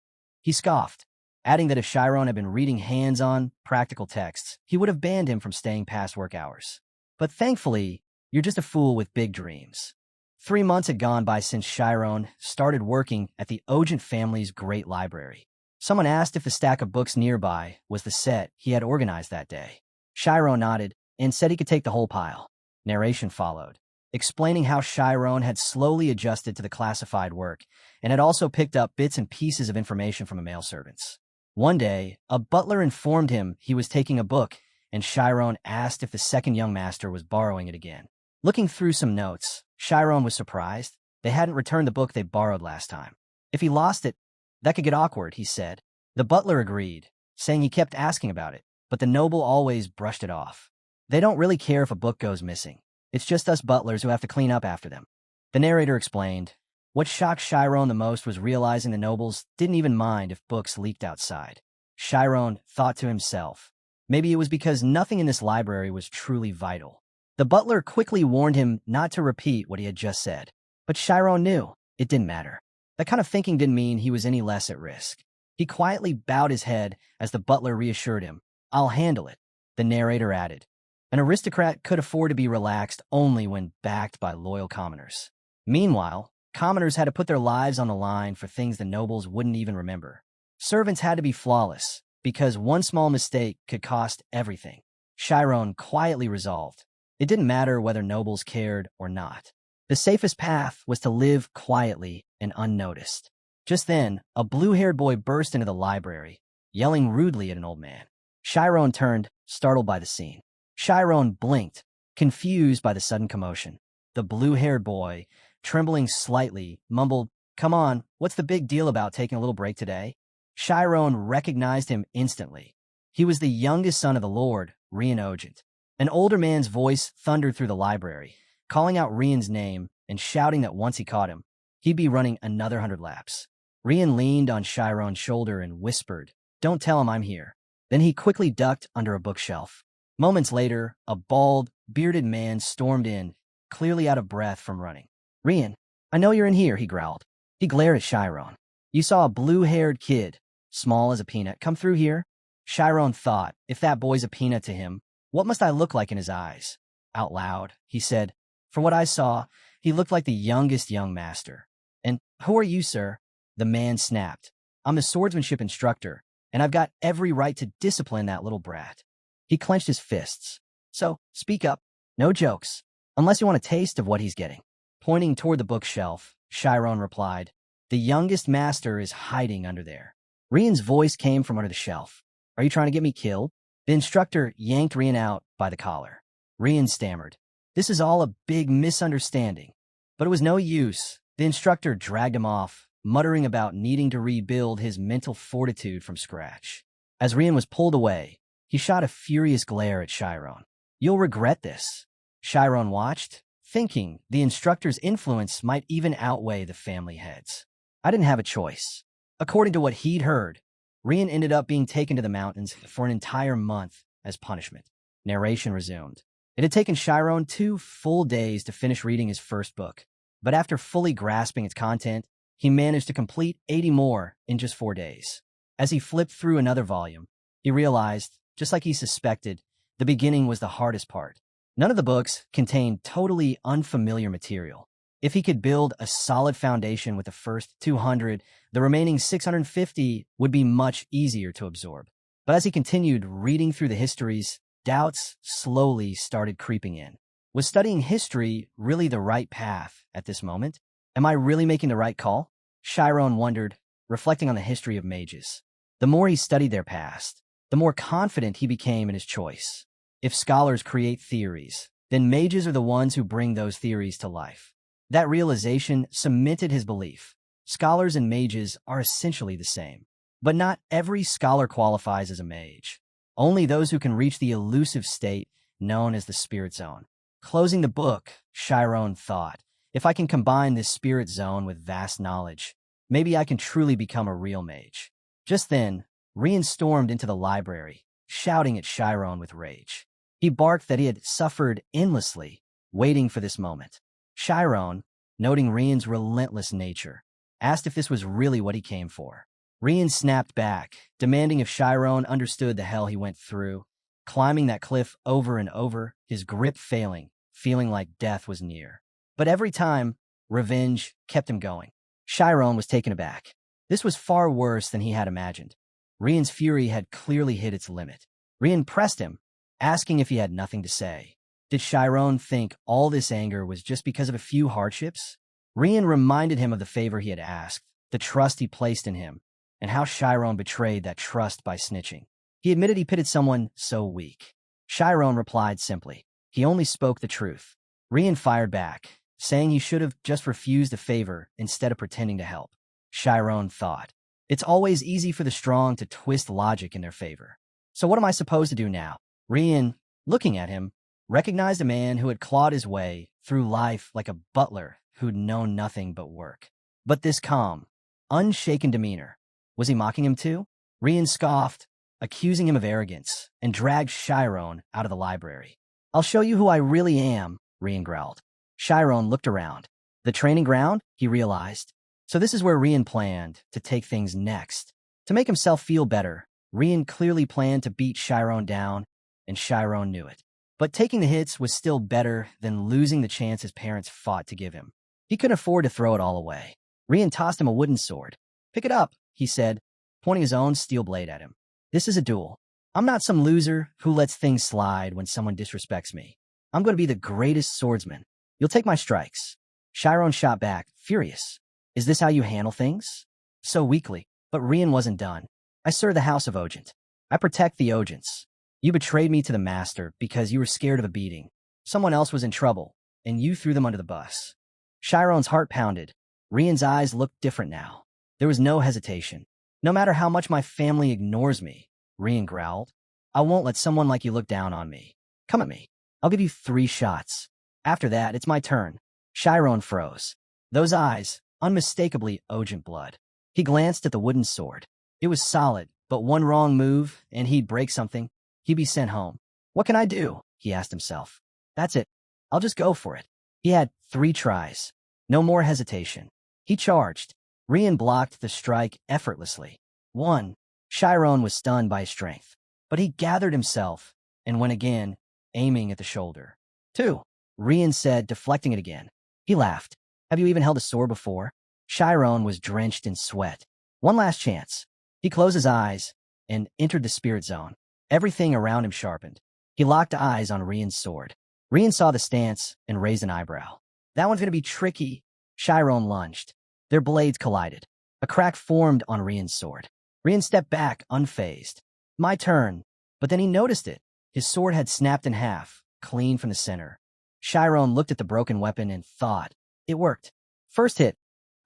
He scoffed, adding that if Chiron had been reading hands-on, practical texts, he would have banned him from staying past work hours. But thankfully, you're just a fool with big dreams. 3 months had gone by since Chiron started working at the Ogent family's great library. Someone asked if the stack of books nearby was the set he had organized that day. Chiron nodded and said he could take the whole pile. Narration followed, explaining how Chiron had slowly adjusted to the classified work and had also picked up bits and pieces of information from male servants. One day, a butler informed him he was taking a book, and Chiron asked if the second young master was borrowing it again. Looking through some notes, Chiron was surprised. They hadn't returned the book they borrowed last time. If he lost it, that could get awkward, he said. The butler agreed, saying he kept asking about it, but the noble always brushed it off. They don't really care if a book goes missing. It's just us butlers who have to clean up after them. The narrator explained. What shocked Chiron the most was realizing the nobles didn't even mind if books leaked outside. Chiron thought to himself, maybe it was because nothing in this library was truly vital. The butler quickly warned him not to repeat what he had just said, but Chiron knew it didn't matter. That kind of thinking didn't mean he was any less at risk. He quietly bowed his head as the butler reassured him, "I'll handle it," the narrator added. An aristocrat could afford to be relaxed only when backed by loyal commoners. Meanwhile, commoners had to put their lives on the line for things the nobles wouldn't even remember. Servants had to be flawless, because one small mistake could cost everything. Chiron quietly resolved. It didn't matter whether nobles cared or not. The safest path was to live quietly and unnoticed. Just then, a blue-haired boy burst into the library, yelling rudely at an old man. Chiron turned, startled by the scene. Chiron blinked, confused by the sudden commotion. The blue-haired boy, trembling slightly, mumbled, "Come on, what's the big deal about taking a little break today?" Chiron recognized him instantly. He was the youngest son of the Lord, Rian Ogent. An older man's voice thundered through the library, calling out Rian's name and shouting that once he caught him, he'd be running another 100 laps. Rian leaned on Chiron's shoulder and whispered, "Don't tell him I'm here." Then he quickly ducked under a bookshelf. Moments later, a bald, bearded man stormed in, clearly out of breath from running. "Rian, I know you're in here," he growled. He glared at Chiron. "You saw a blue-haired kid, small as a peanut, come through here?" Chiron thought, if that boy's a peanut to him, what must I look like in his eyes? Out loud, he said, "From what I saw, he looked like the youngest young master." "And who are you, sir?" The man snapped. "I'm the swordsmanship instructor, and I've got every right to discipline that little brat." He clenched his fists. "So, speak up. No jokes, unless you want a taste of what he's getting." Pointing toward the bookshelf, Chiron replied, "The youngest master is hiding under there." Rian's voice came from under the shelf. "Are you trying to get me killed?" The instructor yanked Rian out by the collar. Rian stammered, "This is all a big misunderstanding." But it was no use. The instructor dragged him off, muttering about needing to rebuild his mental fortitude from scratch. As Rian was pulled away, he shot a furious glare at Chiron. "You'll regret this." Chiron watched, thinking the instructor's influence might even outweigh the family heads. "I didn't have a choice." According to what he'd heard, Rian ended up being taken to the mountains for an entire month as punishment. Narration resumed. It had taken Chiron 2 full days to finish reading his first book, but after fully grasping its content, he managed to complete 80 more in just 4 days. As he flipped through another volume, he realized, just like he suspected, the beginning was the hardest part. None of the books contained totally unfamiliar material. If he could build a solid foundation with the first 200, the remaining 650 would be much easier to absorb. But as he continued reading through the histories, doubts slowly started creeping in. Was studying history really the right path at this moment? Am I really making the right call? Chiron wondered, reflecting on the history of mages. The more he studied their past, the more confident he became in his choice. If scholars create theories, then mages are the ones who bring those theories to life. That realization cemented his belief. Scholars and mages are essentially the same. But not every scholar qualifies as a mage. Only those who can reach the elusive state known as the spirit zone. Closing the book, Chiron thought, if I can combine this spirit zone with vast knowledge, maybe I can truly become a real mage. Just then, Rian stormed into the library, shouting at Chiron with rage. He barked that he had suffered endlessly, waiting for this moment. Chiron, noting Rian's relentless nature, asked if this was really what he came for. Rian snapped back, demanding if Chiron understood the hell he went through, climbing that cliff over and over, his grip failing, feeling like death was near. But every time, revenge kept him going. Chiron was taken aback. This was far worse than he had imagined. Rian's fury had clearly hit its limit. Rian pressed him, asking if he had nothing to say. Did Chiron think all this anger was just because of a few hardships? Rian reminded him of the favor he had asked, the trust he placed in him, and how Chiron betrayed that trust by snitching. He admitted he pitted someone so weak. Chiron replied simply. He only spoke the truth. Rian fired back, saying he should have just refused a favor instead of pretending to help. Chiron thought, it's always easy for the strong to twist logic in their favor. So what am I supposed to do now? Rian, looking at him, recognized a man who had clawed his way through life like a butler who'd known nothing but work. But this calm, unshaken demeanor, was he mocking him too? Rian scoffed, accusing him of arrogance, and dragged Chiron out of the library. I'll show you who I really am, Rian growled. Chiron looked around. The training ground, he realized. So this is where Rian planned to take things next. To make himself feel better, Rian clearly planned to beat Chiron down, and Chiron knew it. But taking the hits was still better than losing the chance his parents fought to give him. He couldn't afford to throw it all away. Rian tossed him a wooden sword. Pick it up, he said, pointing his own steel blade at him. This is a duel. I'm not some loser who lets things slide when someone disrespects me. I'm going to be the greatest swordsman. You'll take my strikes. Chiron shot back, furious. Is this how you handle things? So weakly, but Rian wasn't done. I serve the house of Ogent. I protect the Ogents. You betrayed me to the master because you were scared of a beating. Someone else was in trouble, and you threw them under the bus. Chiron's heart pounded. Rian's eyes looked different now. There was no hesitation. No matter how much my family ignores me, Rian growled, I won't let someone like you look down on me. Come at me. I'll give you 3 shots. After that, it's my turn. Chiron froze. Those eyes, unmistakably Ogent blood. He glanced at the wooden sword. It was solid, but one wrong move, and he'd break something. He'd be sent home. What can I do? He asked himself. That's it. I'll just go for it. He had 3 tries. No more hesitation. He charged. Rian blocked the strike effortlessly. 1. Chiron was stunned by his strength, but he gathered himself and went again, aiming at the shoulder. 2. Rian said, deflecting it again. He laughed. Have you even held a sword before? Chiron was drenched in sweat. One last chance. He closed his eyes and entered the spirit zone. Everything around him sharpened. He locked eyes on Rian's sword. Rian saw the stance and raised an eyebrow. That one's going to be tricky. Chiron lunged. Their blades collided. A crack formed on Rian's sword. Rian stepped back, unfazed. My turn. But then he noticed it. His sword had snapped in half, clean from the center. Chiron looked at the broken weapon and thought, it worked. First hit,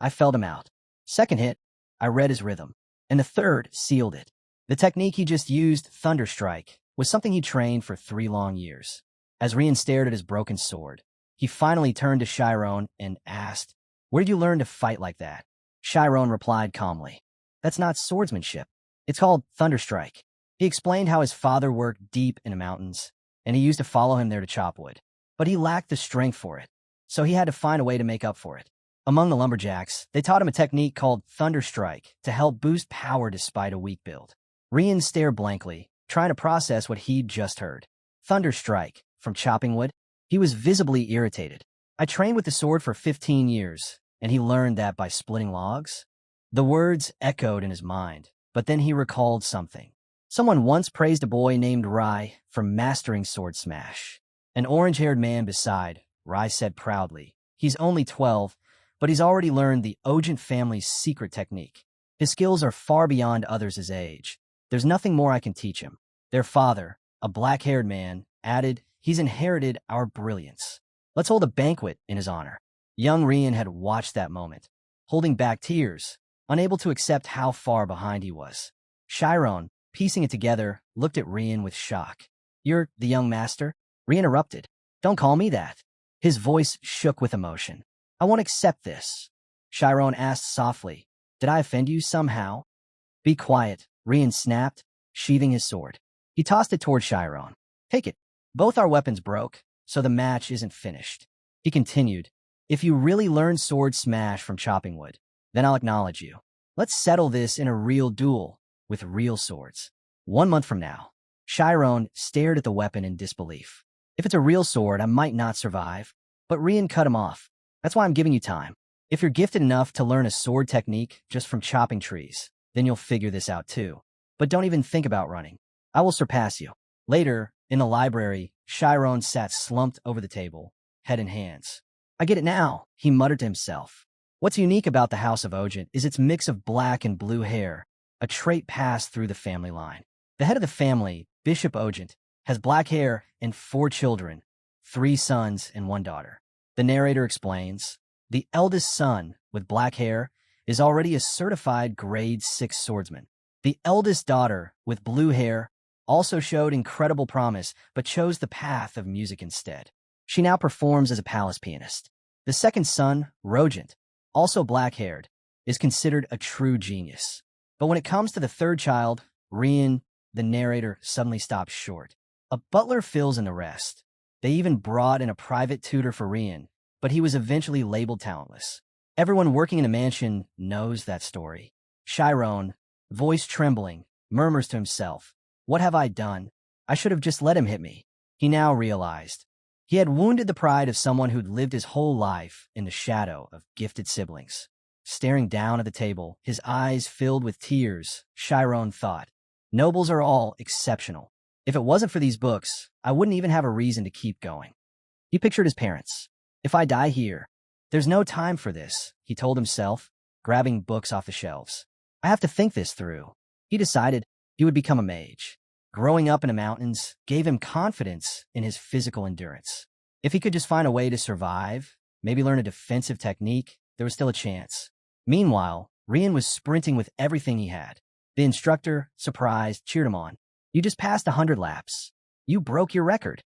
I felled him out. Second hit, I read his rhythm. And the third sealed it. The technique he just used, Thunder Strike, was something he trained for 3 long years. As Rian stared at his broken sword, he finally turned to Chiron and asked, where did you learn to fight like that? Chiron replied calmly, that's not swordsmanship. It's called Thunder Strike. He explained how his father worked deep in the mountains, and he used to follow him there to chop wood. But he lacked the strength for it, so he had to find a way to make up for it. Among the lumberjacks, they taught him a technique called Thunder Strike to help boost power despite a weak build. Rian stared blankly, trying to process what he'd just heard. Thunder Strike, from chopping wood? He was visibly irritated. I trained with the sword for 15 years, and he learned that by splitting logs? The words echoed in his mind, but then he recalled something. Someone once praised a boy named Rai for mastering sword smash. An orange-haired man beside, Rai said proudly. He's only 12, but he's already learned the Ogent family's secret technique. His skills are far beyond others his age. There's nothing more I can teach him. Their father, a black-haired man, added, he's inherited our brilliance. Let's hold a banquet in his honor. Young Rian had watched that moment, holding back tears, unable to accept how far behind he was. Chiron, piecing it together, looked at Rian with shock. You're the young master? Rian interrupted. Don't call me that. His voice shook with emotion. I won't accept this. Chiron asked softly. Did I offend you somehow? Be quiet, Rian snapped, sheathing his sword. He tossed it toward Chiron. Take it. Both our weapons broke, so the match isn't finished. He continued. If you really learn sword smash from chopping wood, then I'll acknowledge you. Let's settle this in a real duel, with real swords. 1 month from now. Chiron stared at the weapon in disbelief. If it's a real sword, I might not survive. But Rian cut him off. That's why I'm giving you time. If you're gifted enough to learn a sword technique just from chopping trees, then you'll figure this out too. But don't even think about running. I will surpass you. Later, in the library, Chiron sat slumped over the table, head in hands. I get it now, he muttered to himself. What's unique about the House of Ogent is its mix of black and blue hair, a trait passed through the family line. The head of the family, Bishop Ogent, has black hair and 4 children, 3 sons and 1 daughter. The narrator explains, the eldest son, with black hair, is already a certified grade 6 swordsman. The eldest daughter, with blue hair, also showed incredible promise but chose the path of music instead. She now performs as a palace pianist. The second son, Ogent, also black-haired, is considered a true genius. But when it comes to the third child, Rian, the narrator suddenly stops short. A butler fills in the rest. They even brought in a private tutor for Rian, but he was eventually labeled talentless. Everyone working in the mansion knows that story. Chiron, voice trembling, murmurs to himself, what have I done? I should have just let him hit me. He now realized. He had wounded the pride of someone who'd lived his whole life in the shadow of gifted siblings. Staring down at the table, his eyes filled with tears, Chiron thought, nobles are all exceptional. If it wasn't for these books, I wouldn't even have a reason to keep going. He pictured his parents. If I die here, there's no time for this, he told himself, grabbing books off the shelves. I have to think this through. He decided he would become a mage. Growing up in the mountains gave him confidence in his physical endurance. If he could just find a way to survive, maybe learn a defensive technique, there was still a chance. Meanwhile, Rian was sprinting with everything he had. The instructor, surprised, cheered him on. You just passed 100 laps. You broke your record.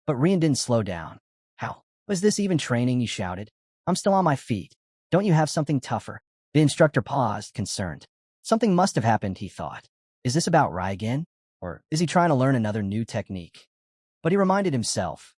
But Rian didn't slow down. How? Was this even training? He shouted. I'm still on my feet. Don't you have something tougher? The instructor paused, concerned. Something must have happened, he thought. Is this about Rai again? Or is he trying to learn another new technique? But he reminded himself.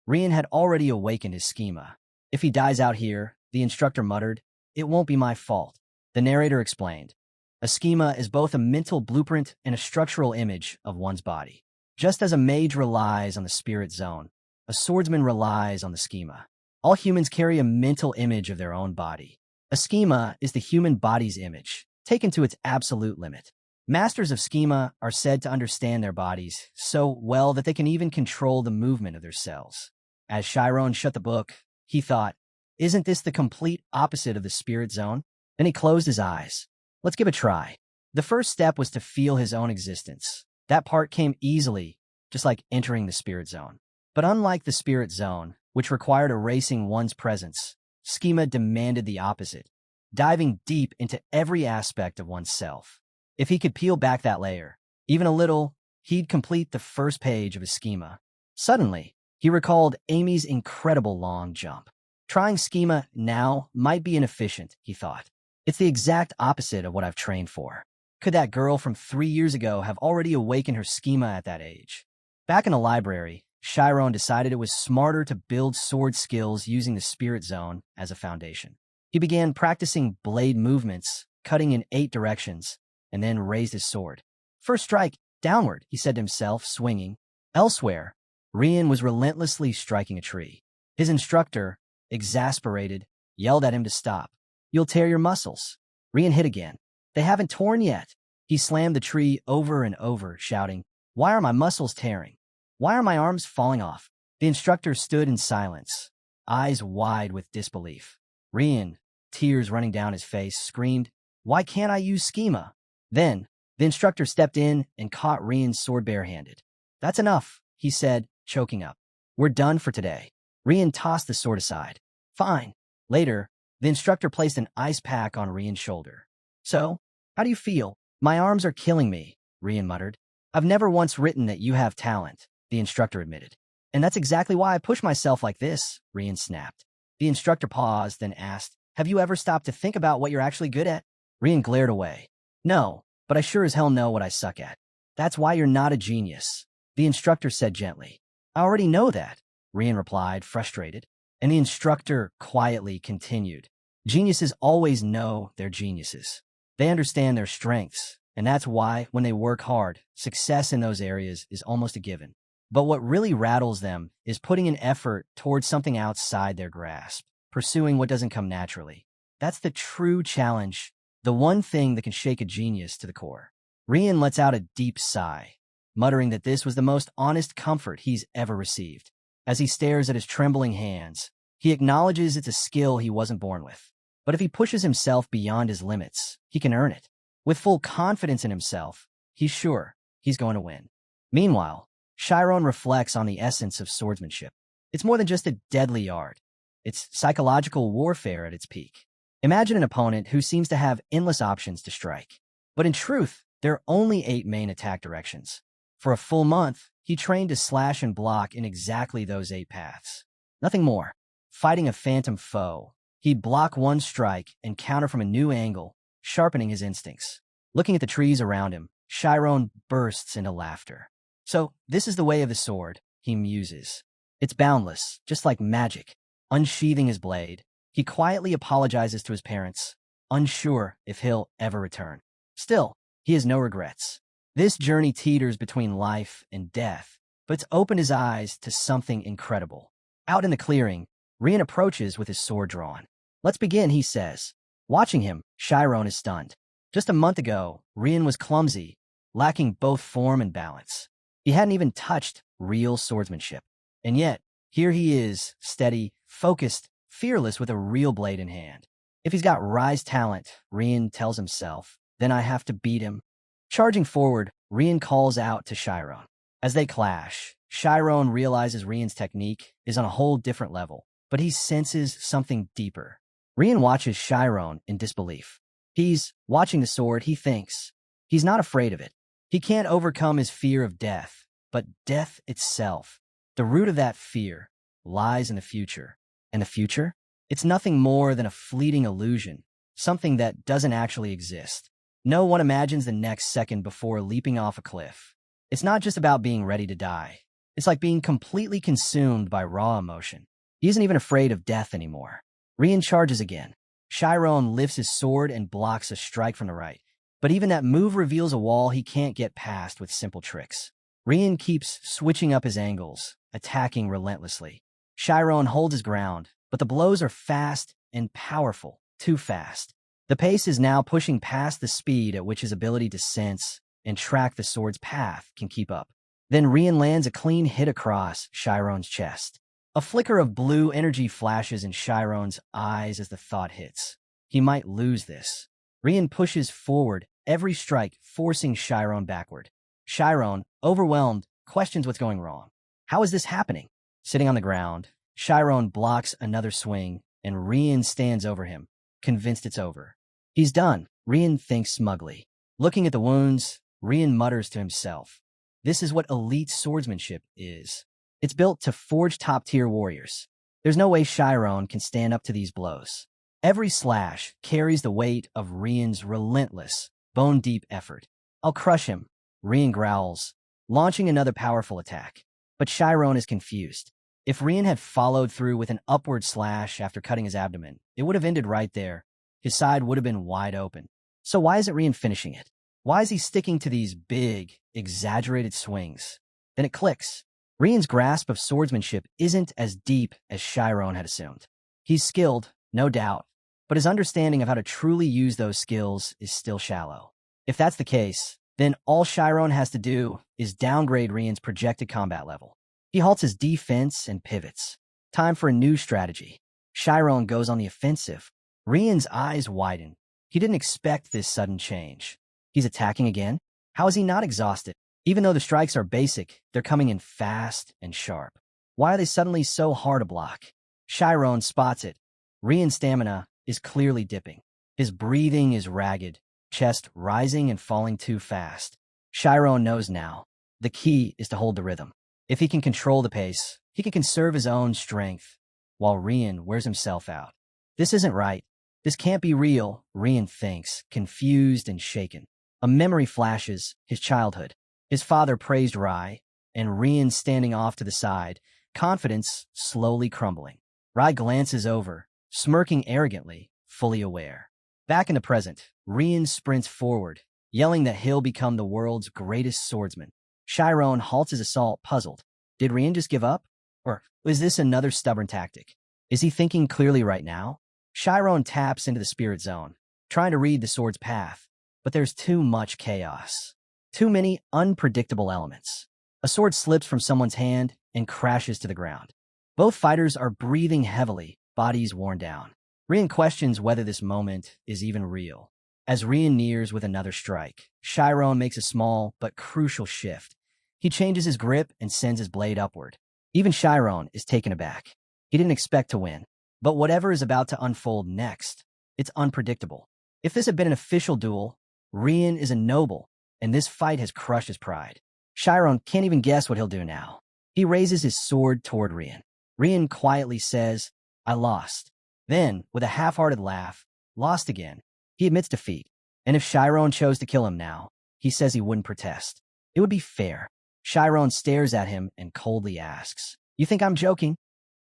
Rian had already awakened his schema. If he dies out here, the instructor muttered, it won't be my fault. The narrator explained. A schema is both a mental blueprint and a structural image of one's body. Just as a mage relies on the spirit zone, a swordsman relies on the schema. All humans carry a mental image of their own body. A schema is the human body's image, taken to its absolute limit. Masters of schema are said to understand their bodies so well that they can even control the movement of their cells. As Chiron shut the book, he thought, isn't this the complete opposite of the spirit zone? Then he closed his eyes. Let's give it a try. The first step was to feel his own existence. That part came easily, just like entering the spirit zone. But unlike the spirit zone, which required erasing one's presence, schema demanded the opposite, diving deep into every aspect of oneself. If he could peel back that layer, even a little, he'd complete the first page of his schema. Suddenly, he recalled Amy's incredible long jump. Trying schema now might be inefficient, he thought. It's the exact opposite of what I've trained for. Could that girl from 3 years ago have already awakened her schema at that age? Back in the library, Chiron decided it was smarter to build sword skills using the spirit zone as a foundation. He began practicing blade movements, cutting in 8 directions, and then raised his sword. First strike, downward, he said to himself, swinging. Elsewhere, Rian was relentlessly striking a tree. His instructor, exasperated, yelled at him to stop. You'll tear your muscles. Rian hit again. They haven't torn yet. He slammed the tree over and over, shouting, Why are my muscles tearing? Why are my arms falling off? The instructor stood in silence, eyes wide with disbelief. Rian, tears running down his face, screamed, Why can't I use schema? Then, the instructor stepped in and caught Rian's sword barehanded. That's enough, he said, choking up. We're done for today. Rian tossed the sword aside. Fine. Later, the instructor placed an ice pack on Rian's shoulder. So, how do you feel? My arms are killing me, Rian muttered. I've never once written that you have talent, the instructor admitted. And that's exactly why I push myself like this, Rian snapped. The instructor paused, then asked, Have you ever stopped to think about what you're actually good at? Rian glared away. No, but I sure as hell know what I suck at. That's why you're not a genius, the instructor said gently. I already know that, Rian replied, frustrated. And the instructor quietly continued. Geniuses always know they're geniuses. They understand their strengths, and that's why, when they work hard, success in those areas is almost a given. But what really rattles them is putting an effort towards something outside their grasp, pursuing what doesn't come naturally. That's the true challenge, the one thing that can shake a genius to the core. Rian lets out a deep sigh, muttering that this was the most honest comfort he's ever received. As he stares at his trembling hands, he acknowledges it's a skill he wasn't born with. But if he pushes himself beyond his limits, he can earn it. With full confidence in himself, he's sure he's going to win. Meanwhile, Chiron reflects on the essence of swordsmanship. It's more than just a deadly art. It's psychological warfare at its peak. Imagine an opponent who seems to have endless options to strike. But in truth, there are only 8 main attack directions. For a full month, he trained to slash and block in exactly those 8 paths. Nothing more. Fighting a phantom foe, he'd block one strike and counter from a new angle, sharpening his instincts. Looking at the trees around him, Chiron bursts into laughter. So, this is the way of the sword, he muses. It's boundless, just like magic. Unsheathing his blade, he quietly apologizes to his parents, unsure if he'll ever return. Still, he has no regrets. This journey teeters between life and death, but it's opened his eyes to something incredible. Out in the clearing, Rian approaches with his sword drawn. Let's begin, he says. Watching him, Chiron is stunned. Just a month ago, Rian was clumsy, lacking both form and balance. He hadn't even touched real swordsmanship. And yet, here he is, steady, focused, fearless with a real blade in hand. If he's got Rise talent, Rian tells himself, then I have to beat him. Charging forward, Rian calls out to Chiron. As they clash, Chiron realizes Rian's technique is on a whole different level, but he senses something deeper. Rian watches Chiron in disbelief. He's watching the sword, he thinks. He's not afraid of it. He can't overcome his fear of death, but death itself. The root of that fear lies in the future. And the future? It's nothing more than a fleeting illusion, something that doesn't actually exist. No one imagines the next second before leaping off a cliff. It's not just about being ready to die. It's like being completely consumed by raw emotion. He isn't even afraid of death anymore. Rian charges again. Chiron lifts his sword and blocks a strike from the right. But even that move reveals a wall he can't get past with simple tricks. Rian keeps switching up his angles, attacking relentlessly. Chiron holds his ground, but the blows are fast and powerful, too fast. The pace is now pushing past the speed at which his ability to sense and track the sword's path can keep up. Then Rian lands a clean hit across Chiron's chest. A flicker of blue energy flashes in Chiron's eyes as the thought hits. He might lose this. Rian pushes forward, every strike forcing Chiron backward. Chiron, overwhelmed, questions what's going wrong. How is this happening? Sitting on the ground, Chiron blocks another swing, and Rian stands over him, convinced it's over. He's done, Rian thinks smugly. Looking at the wounds, Rian mutters to himself. This is what elite swordsmanship is. It's built to forge top-tier warriors. There's no way Chiron can stand up to these blows. Every slash carries the weight of Rian's relentless, bone-deep effort. I'll crush him, Rian growls, launching another powerful attack. But Chiron is confused. If Rian had followed through with an upward slash after cutting his abdomen, it would have ended right there. His side would have been wide open. So why isn't Rian finishing it? Why is he sticking to these big, exaggerated swings? Then it clicks. Rian's grasp of swordsmanship isn't as deep as Chiron had assumed. He's skilled, no doubt, but his understanding of how to truly use those skills is still shallow. If that's the case, then all Chiron has to do is downgrade Rian's projected combat level. He halts his defense and pivots. Time for a new strategy. Chiron goes on the offensive. Rian's eyes widen. He didn't expect this sudden change. He's attacking again? How is he not exhausted? Even though the strikes are basic, they're coming in fast and sharp. Why are they suddenly so hard to block? Chiron spots it. Rian's stamina is clearly dipping. His breathing is ragged, chest rising and falling too fast. Chiron knows now. The key is to hold the rhythm. If he can control the pace, he can conserve his own strength, while Rian wears himself out. This isn't right. This can't be real, Rian thinks, confused and shaken. A memory flashes, his childhood. His father praised Rai, and Rian standing off to the side, confidence slowly crumbling. Rai glances over, smirking arrogantly, fully aware. Back in the present, Rian sprints forward, yelling that he'll become the world's greatest swordsman. Chiron halts his assault, puzzled. Did Rian just give up? Or is this another stubborn tactic? Is he thinking clearly right now? Chiron taps into the spirit zone, trying to read the sword's path, but there's too much chaos. Too many unpredictable elements. A sword slips from someone's hand and crashes to the ground. Both fighters are breathing heavily, bodies worn down. Rian questions whether this moment is even real. As Rian nears with another strike, Chiron makes a small but crucial shift. He changes his grip and sends his blade upward. Even Chiron is taken aback. He didn't expect to win. But whatever is about to unfold next, it's unpredictable. If this had been an official duel, Rian is a noble, and this fight has crushed his pride. Chiron can't even guess what he'll do now. He raises his sword toward Rian. Rian quietly says, "I lost." Then, with a half-hearted laugh, lost again, he admits defeat. And if Chiron chose to kill him now, he says he wouldn't protest. It would be fair. Chiron stares at him and coldly asks, "You think I'm joking?"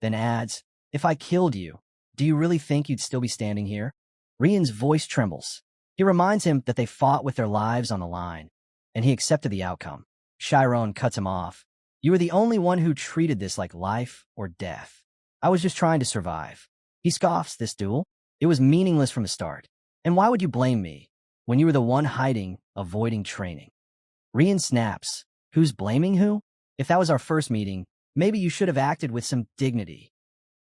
Then adds, "If I killed you, do you really think you'd still be standing here?" Rian's voice trembles. He reminds him that they fought with their lives on the line, and he accepted the outcome. Chiron cuts him off. "You were the only one who treated this like life or death. I was just trying to survive." He scoffs this duel. It was meaningless from the start. And why would you blame me when you were the one hiding, avoiding training? Rian snaps. Who's blaming who? If that was our first meeting, maybe you should have acted with some dignity.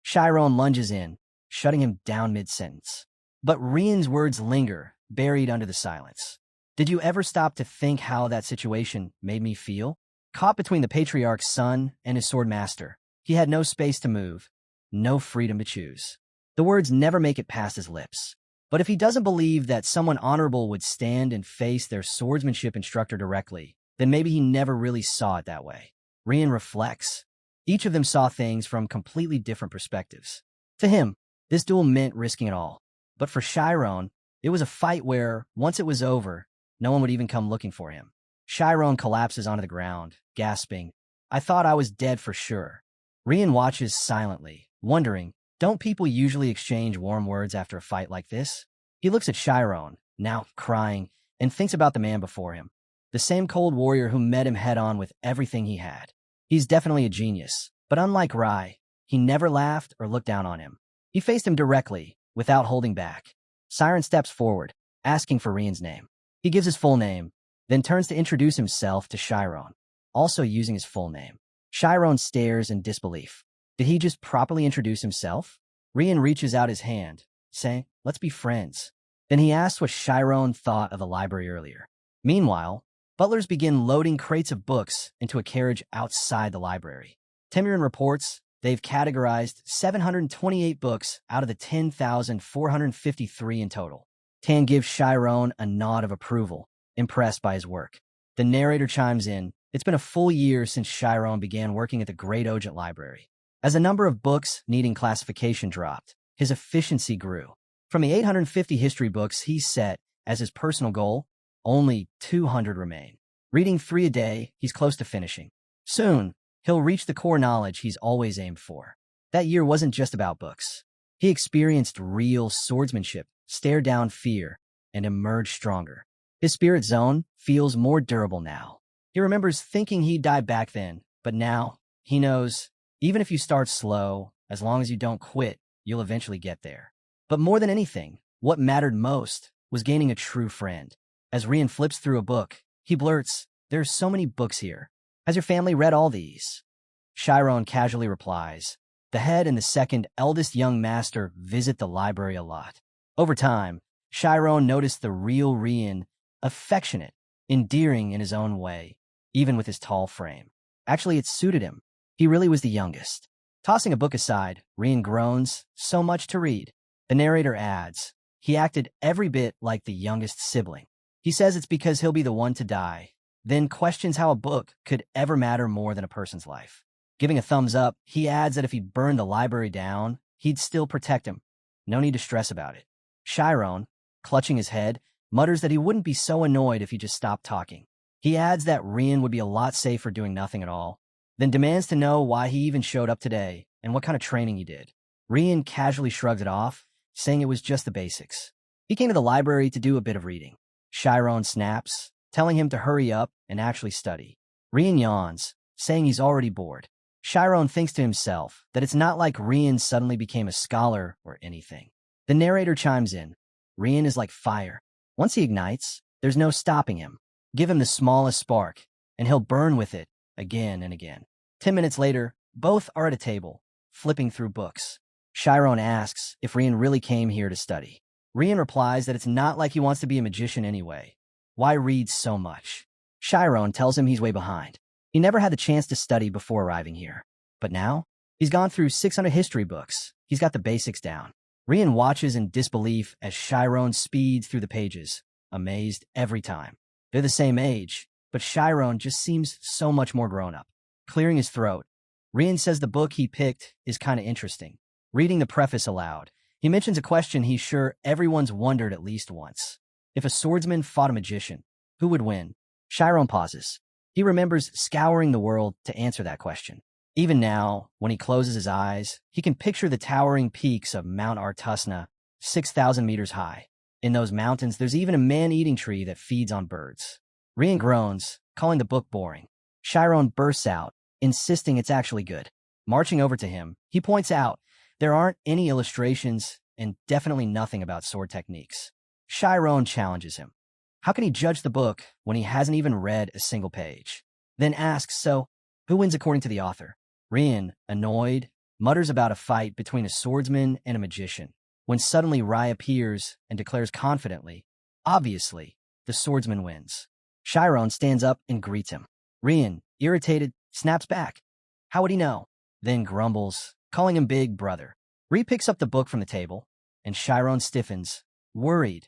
Chiron lunges in, shutting him down mid-sentence. But Rian's words linger, buried under the silence. "Did you ever stop to think how that situation made me feel? Caught between the patriarch's son and his sword master. He had no space to move, no freedom to choose." The words never make it past his lips. But if he doesn't believe that someone honorable would stand and face their swordsmanship instructor directly, then maybe he never really saw it that way. Rian reflects. Each of them saw things from completely different perspectives. To him, this duel meant risking it all. But for Chiron, it was a fight where, once it was over, no one would even come looking for him. Chiron collapses onto the ground, gasping, "I thought I was dead for sure." Rian watches silently, wondering, don't people usually exchange warm words after a fight like this? He looks at Chiron, now crying, and thinks about the man before him. The same cold warrior who met him head-on with everything he had. He's definitely a genius, but unlike Rai, he never laughed or looked down on him. He faced him directly, without holding back. Siren steps forward, asking for Rian's name. He gives his full name, then turns to introduce himself to Chiron, also using his full name. Chiron stares in disbelief. Did he just properly introduce himself? Rian reaches out his hand, saying, "Let's be friends." Then he asks what Chiron thought of the library earlier. Meanwhile, butlers begin loading crates of books into a carriage outside the library. Temiran reports they've categorized 728 books out of the 10,453 in total. Tan gives Chiron a nod of approval, impressed by his work. The narrator chimes in, "It's been a full year since Chiron began working at the Great Ogent Library. As the number of books needing classification dropped, his efficiency grew. From the 850 history books he set as his personal goal, only 200 remain. Reading 3 a day, he's close to finishing. Soon, he'll reach the core knowledge he's always aimed for. That year wasn't just about books. He experienced real swordsmanship, stared down fear, and emerged stronger. His spirit zone feels more durable now. He remembers thinking he'd die back then, but now he knows even if you start slow, as long as you don't quit, you'll eventually get there. But more than anything, what mattered most was gaining a true friend. As Rian flips through a book, he blurts, "There's so many books here. Has your family read all these?" Chiron casually replies, "The head and the second eldest young master visit the library a lot." Over time, Chiron noticed the real Rian, affectionate, endearing in his own way, even with his tall frame. Actually, it suited him. He really was the youngest. Tossing a book aside, Rian groans, "So much to read." The narrator adds, "He acted every bit like the youngest sibling." He says it's because he'll be the one to die, then questions how a book could ever matter more than a person's life. Giving a thumbs up, he adds that if he burned the library down, he'd still protect him. No need to stress about it. Chiron, clutching his head, mutters that he wouldn't be so annoyed if he just stopped talking. He adds that Rian would be a lot safer doing nothing at all, then demands to know why he even showed up today and what kind of training he did. Rian casually shrugs it off, saying it was just the basics. He came to the library to do a bit of reading. Chiron snaps, telling him to hurry up and actually study. Rian yawns, saying he's already bored. Chiron thinks to himself that it's not like Rian suddenly became a scholar or anything. The narrator chimes in. Rian is like fire. Once he ignites, there's no stopping him. Give him the smallest spark, and he'll burn with it again and again. 10 minutes later, both are at a table, flipping through books. Chiron asks if Rian really came here to study. Rian replies that it's not like he wants to be a magician anyway. Why read so much? Chiron tells him he's way behind. He never had the chance to study before arriving here. But now, he's gone through 600 history books. He's got the basics down. Rian watches in disbelief as Chiron speeds through the pages, amazed every time. They're the same age, but Chiron just seems so much more grown up. Clearing his throat, Rian says the book he picked is kind of interesting. Reading the preface aloud, he mentions a question he's sure everyone's wondered at least once. If a swordsman fought a magician, who would win? Chiron pauses. He remembers scouring the world to answer that question. Even now, when he closes his eyes, he can picture the towering peaks of Mount Artusna, 6,000 meters high. In those mountains, there's even a man-eating tree that feeds on birds. Rian groans, calling the book boring. Chiron bursts out, insisting it's actually good. Marching over to him, he points out there aren't any illustrations and definitely nothing about sword techniques. Chiron challenges him. How can he judge the book when he hasn't even read a single page? Then asks, so, who wins according to the author? Rian, annoyed, mutters about a fight between a swordsman and a magician, when suddenly Rai appears and declares confidently, obviously, the swordsman wins. Chiron stands up and greets him. Rian, irritated, snaps back. How would he know? Then grumbles, calling him big brother. Ri picks up the book from the table, and Chiron stiffens, worried.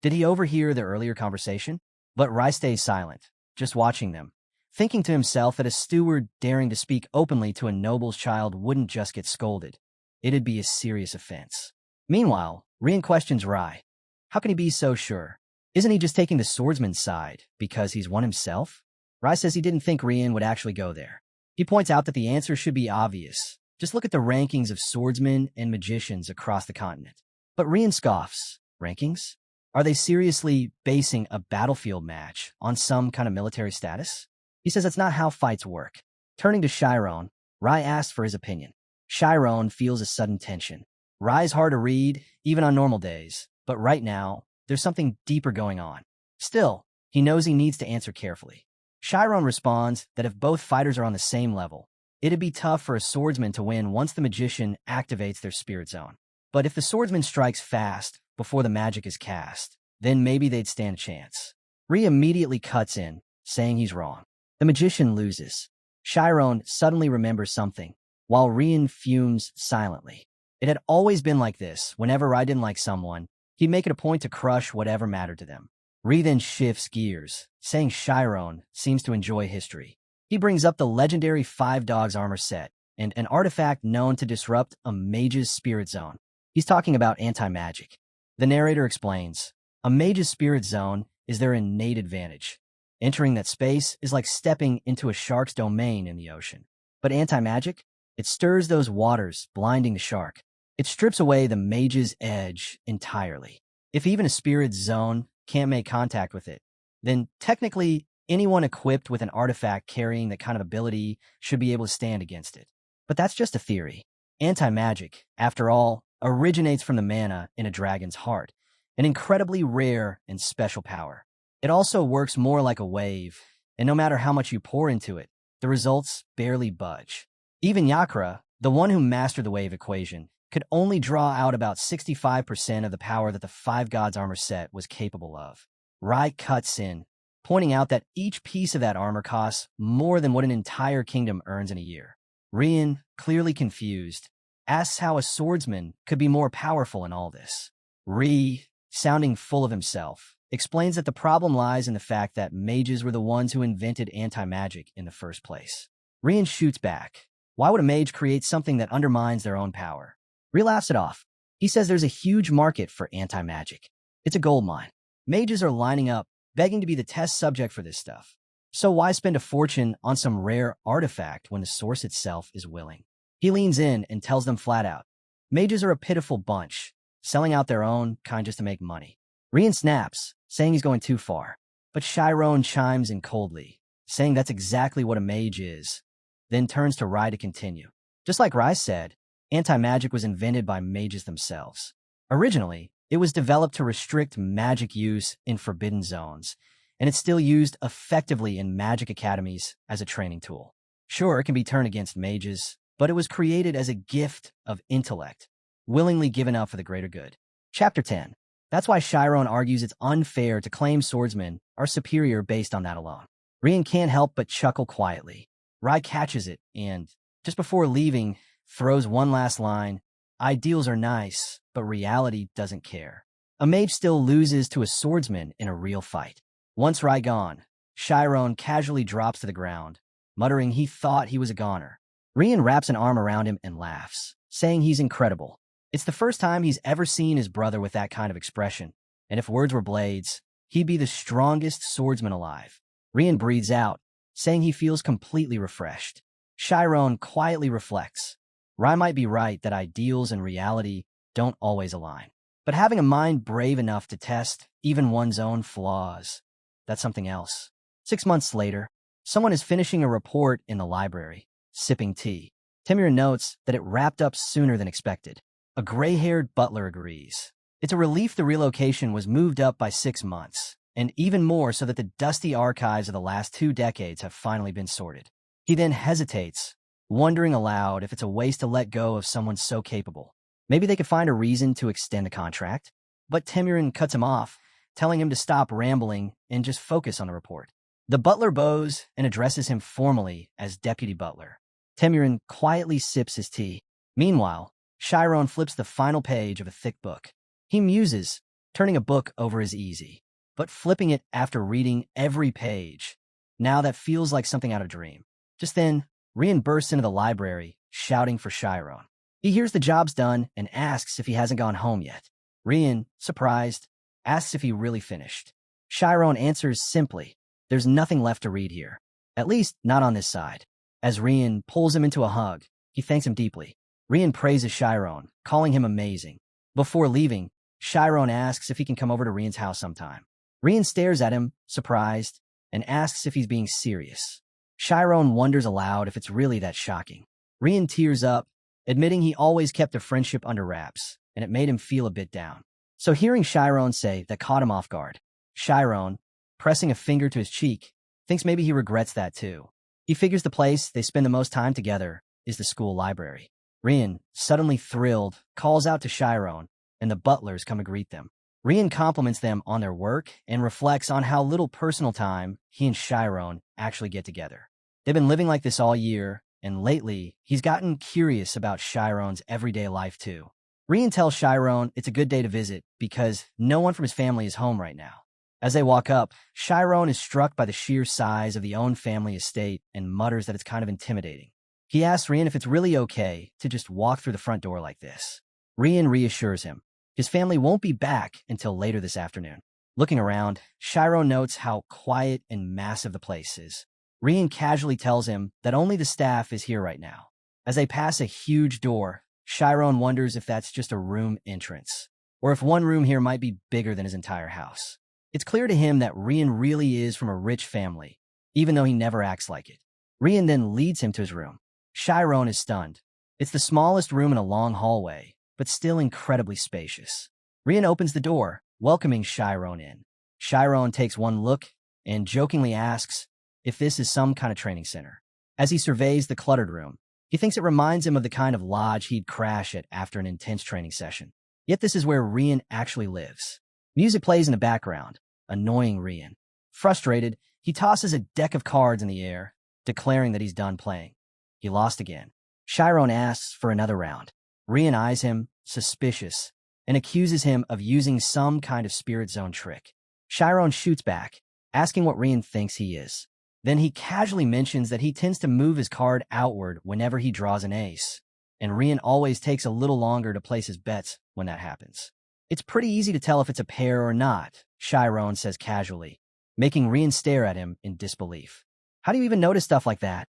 Did he overhear their earlier conversation? But Rai stays silent, just watching them, thinking to himself that a steward daring to speak openly to a noble's child wouldn't just get scolded. It'd be a serious offense. Meanwhile, Rian questions Rai. How can he be so sure? Isn't he just taking the swordsman's side because he's one himself? Rai says he didn't think Rian would actually go there. He points out that the answer should be obvious. Just look at the rankings of swordsmen and magicians across the continent. But Rian scoffs. Rankings? Are they seriously basing a battlefield match on some kind of military status? He says that's not how fights work. Turning to Chiron, Rai asks for his opinion. Chiron feels a sudden tension. Rai's hard to read, even on normal days, but right now, there's something deeper going on. Still, he knows he needs to answer carefully. Chiron responds that if both fighters are on the same level, it'd be tough for a swordsman to win once the magician activates their spirit zone. But if the swordsman strikes fast before the magic is cast, then maybe they'd stand a chance. Ri immediately cuts in, saying he's wrong. The magician loses. Chiron suddenly remembers something, while Rian fumes silently. It had always been like this. Whenever Rai didn't like someone, he'd make it a point to crush whatever mattered to them. Ri then shifts gears, saying Chiron seems to enjoy history. He brings up the legendary 5 Dogs armor set and an artifact known to disrupt a mage's spirit zone. He's talking about anti-magic. The narrator explains, a mage's spirit zone is their innate advantage. Entering that space is like stepping into a shark's domain in the ocean. But anti-magic? It stirs those waters, blinding the shark. It strips away the mage's edge entirely. If even a spirit zone can't make contact with it, then technically anyone equipped with an artifact carrying that kind of ability should be able to stand against it. But that's just a theory. Anti-magic, after all, originates from the mana in a dragon's heart, an incredibly rare and special power. It also works more like a wave, and no matter how much you pour into it, the results barely budge. Even Yakra, the one who mastered the wave equation, could only draw out about 65% of the power that the Five Gods armor set was capable of. Rai cuts in, pointing out that each piece of that armor costs more than what an entire kingdom earns in a year. Rian, clearly confused, asks how a swordsman could be more powerful in all this. Ri, sounding full of himself, explains that the problem lies in the fact that mages were the ones who invented anti-magic in the first place. Rian shoots back. Why would a mage create something that undermines their own power? Ri laughs it off. He says there's a huge market for anti-magic. It's a gold mine. Mages are lining up, begging to be the test subject for this stuff. So why spend a fortune on some rare artifact when the source itself is willing? He leans in and tells them flat out, mages are a pitiful bunch, selling out their own kind just to make money. Rian snaps, saying he's going too far. But Chiron chimes in coldly, saying that's exactly what a mage is, then turns to Rai to continue. Just like Rai said, anti-magic was invented by mages themselves. Originally, it was developed to restrict magic use in forbidden zones, and it's still used effectively in magic academies as a training tool. Sure, it can be turned against mages, but it was created as a gift of intellect, willingly given up for the greater good. Chapter 10. That's why Chiron argues it's unfair to claim swordsmen are superior based on that alone. Rian can't help but chuckle quietly. Rai catches it and, just before leaving, throws one last line, ideals are nice, but reality doesn't care. A mage still loses to a swordsman in a real fight. Once Rai gone, Chiron casually drops to the ground, muttering he thought he was a goner. Rian wraps an arm around him and laughs, saying he's incredible. It's the first time he's ever seen his brother with that kind of expression, and if words were blades, he'd be the strongest swordsman alive. Rian breathes out, saying he feels completely refreshed. Chiron quietly reflects. Rai might be right that ideals and reality don't always align. But having a mind brave enough to test even one's own flaws, that's something else. 6 months later, someone is finishing a report in the library, sipping tea. Timur notes that it wrapped up sooner than expected. A gray-haired butler agrees. It's a relief the relocation was moved up by 6 months, and even more so that the dusty archives of the last 2 decades have finally been sorted. He then hesitates, wondering aloud if it's a waste to let go of someone so capable. Maybe they could find a reason to extend the contract. But Timurin cuts him off, telling him to stop rambling and just focus on the report. The butler bows and addresses him formally as deputy butler. Timurin quietly sips his tea. Meanwhile, Chiron flips the final page of a thick book. He muses, turning a book over is easy, but flipping it after reading every page. Now that feels like something out of a dream. Just then, Rian bursts into the library, shouting for Chiron. He hears the job's done and asks if he hasn't gone home yet. Rian, surprised, asks if he really finished. Chiron answers simply, there's nothing left to read here. At least, not on this side. As Rian pulls him into a hug, he thanks him deeply. Rian praises Chiron, calling him amazing. Before leaving, Chiron asks if he can come over to Rian's house sometime. Rian stares at him, surprised, and asks if he's being serious. Chiron wonders aloud if it's really that shocking. Rian tears up, admitting he always kept the friendship under wraps, and it made him feel a bit down. So hearing Chiron say that caught him off guard. Chiron, pressing a finger to his cheek, thinks maybe he regrets that too. He figures the place they spend the most time together is the school library. Rian, suddenly thrilled, calls out to Chiron, and the butlers come to greet them. Rian compliments them on their work and reflects on how little personal time he and Chiron actually get together. They've been living like this all year, and lately, he's gotten curious about Chiron's everyday life too. Rian tells Chiron it's a good day to visit because no one from his family is home right now. As they walk up, Chiron is struck by the sheer size of the own family estate and mutters that it's kind of intimidating. He asks Rian if it's really okay to just walk through the front door like this. Rian reassures him. His family won't be back until later this afternoon. Looking around, Chiron notes how quiet and massive the place is. Rian casually tells him that only the staff is here right now. As they pass a huge door, Chiron wonders if that's just a room entrance, or if one room here might be bigger than his entire house. It's clear to him that Rian really is from a rich family, even though he never acts like it. Rian then leads him to his room. Chiron is stunned. It's the smallest room in a long hallway, but still incredibly spacious. Rian opens the door, welcoming Chiron in. Chiron takes one look and jokingly asks if this is some kind of training center. As he surveys the cluttered room, he thinks it reminds him of the kind of lodge he'd crash at after an intense training session. Yet this is where Rian actually lives. Music plays in the background, annoying Rian. Frustrated, he tosses a deck of cards in the air, declaring that he's done playing. He lost again. Chiron asks for another round. Rian eyes him, suspicious, and accuses him of using some kind of spirit zone trick. Chiron shoots back, asking what Rian thinks he is. Then he casually mentions that he tends to move his card outward whenever he draws an ace, and Rian always takes a little longer to place his bets when that happens. It's pretty easy to tell if it's a pair or not, Chiron says casually, making Rian stare at him in disbelief. How do you even notice stuff like that?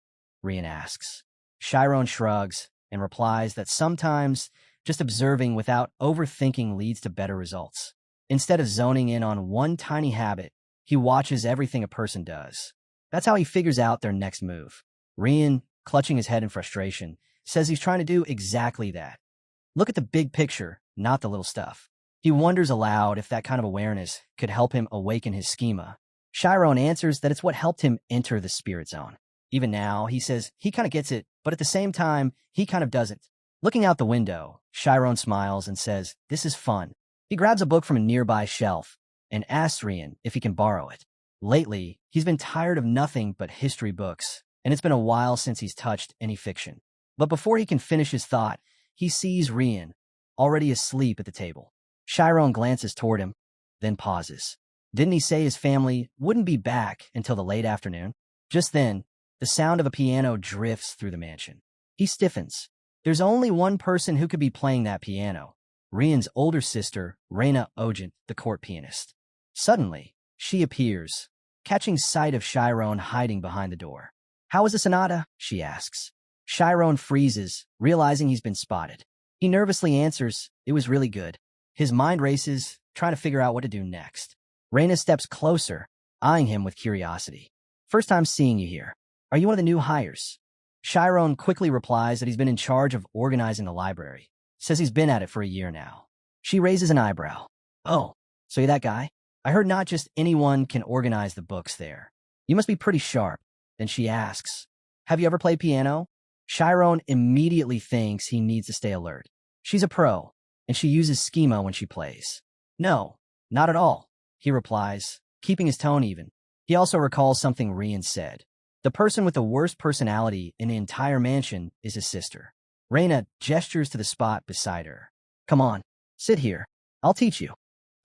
Rian asks. Chiron shrugs and replies that sometimes just observing without overthinking leads to better results. Instead of zoning in on one tiny habit, he watches everything a person does. That's how he figures out their next move. Rian, clutching his head in frustration, says he's trying to do exactly that. Look at the big picture, not the little stuff. He wonders aloud if that kind of awareness could help him awaken his schema. Chiron answers that it's what helped him enter the spirit zone. Even now, he says he kind of gets it, but at the same time, he kind of doesn't. Looking out the window, Chiron smiles and says, "This is fun." He grabs a book from a nearby shelf and asks Rian if he can borrow it. Lately, he's been tired of nothing but history books, and it's been a while since he's touched any fiction. But before he can finish his thought, he sees Rian, already asleep at the table. Chiron glances toward him, then pauses. Didn't he say his family wouldn't be back until the late afternoon? Just then, the sound of a piano drifts through the mansion. He stiffens. There's only one person who could be playing that piano, Rian's older sister, Reina Ogent, the court pianist. Suddenly, she appears, catching sight of Chiron hiding behind the door. "How was the sonata?" she asks. Chiron freezes, realizing he's been spotted. He nervously answers, "It was really good." His mind races, trying to figure out what to do next. Reina steps closer, eyeing him with curiosity. "First time seeing you here. Are you one of the new hires?" Chiron quickly replies that he's been in charge of organizing the library. Says he's been at it for a year now. She raises an eyebrow. "Oh, so you're that guy? I heard not just anyone can organize the books there. You must be pretty sharp." Then she asks, "Have you ever played piano?" Chiron immediately thinks he needs to stay alert. She's a pro, and she uses schema when she plays. "No, not at all," he replies, keeping his tone even. He also recalls something Rian said. The person with the worst personality in the entire mansion is his sister. Reina gestures to the spot beside her. "Come on, sit here. I'll teach you."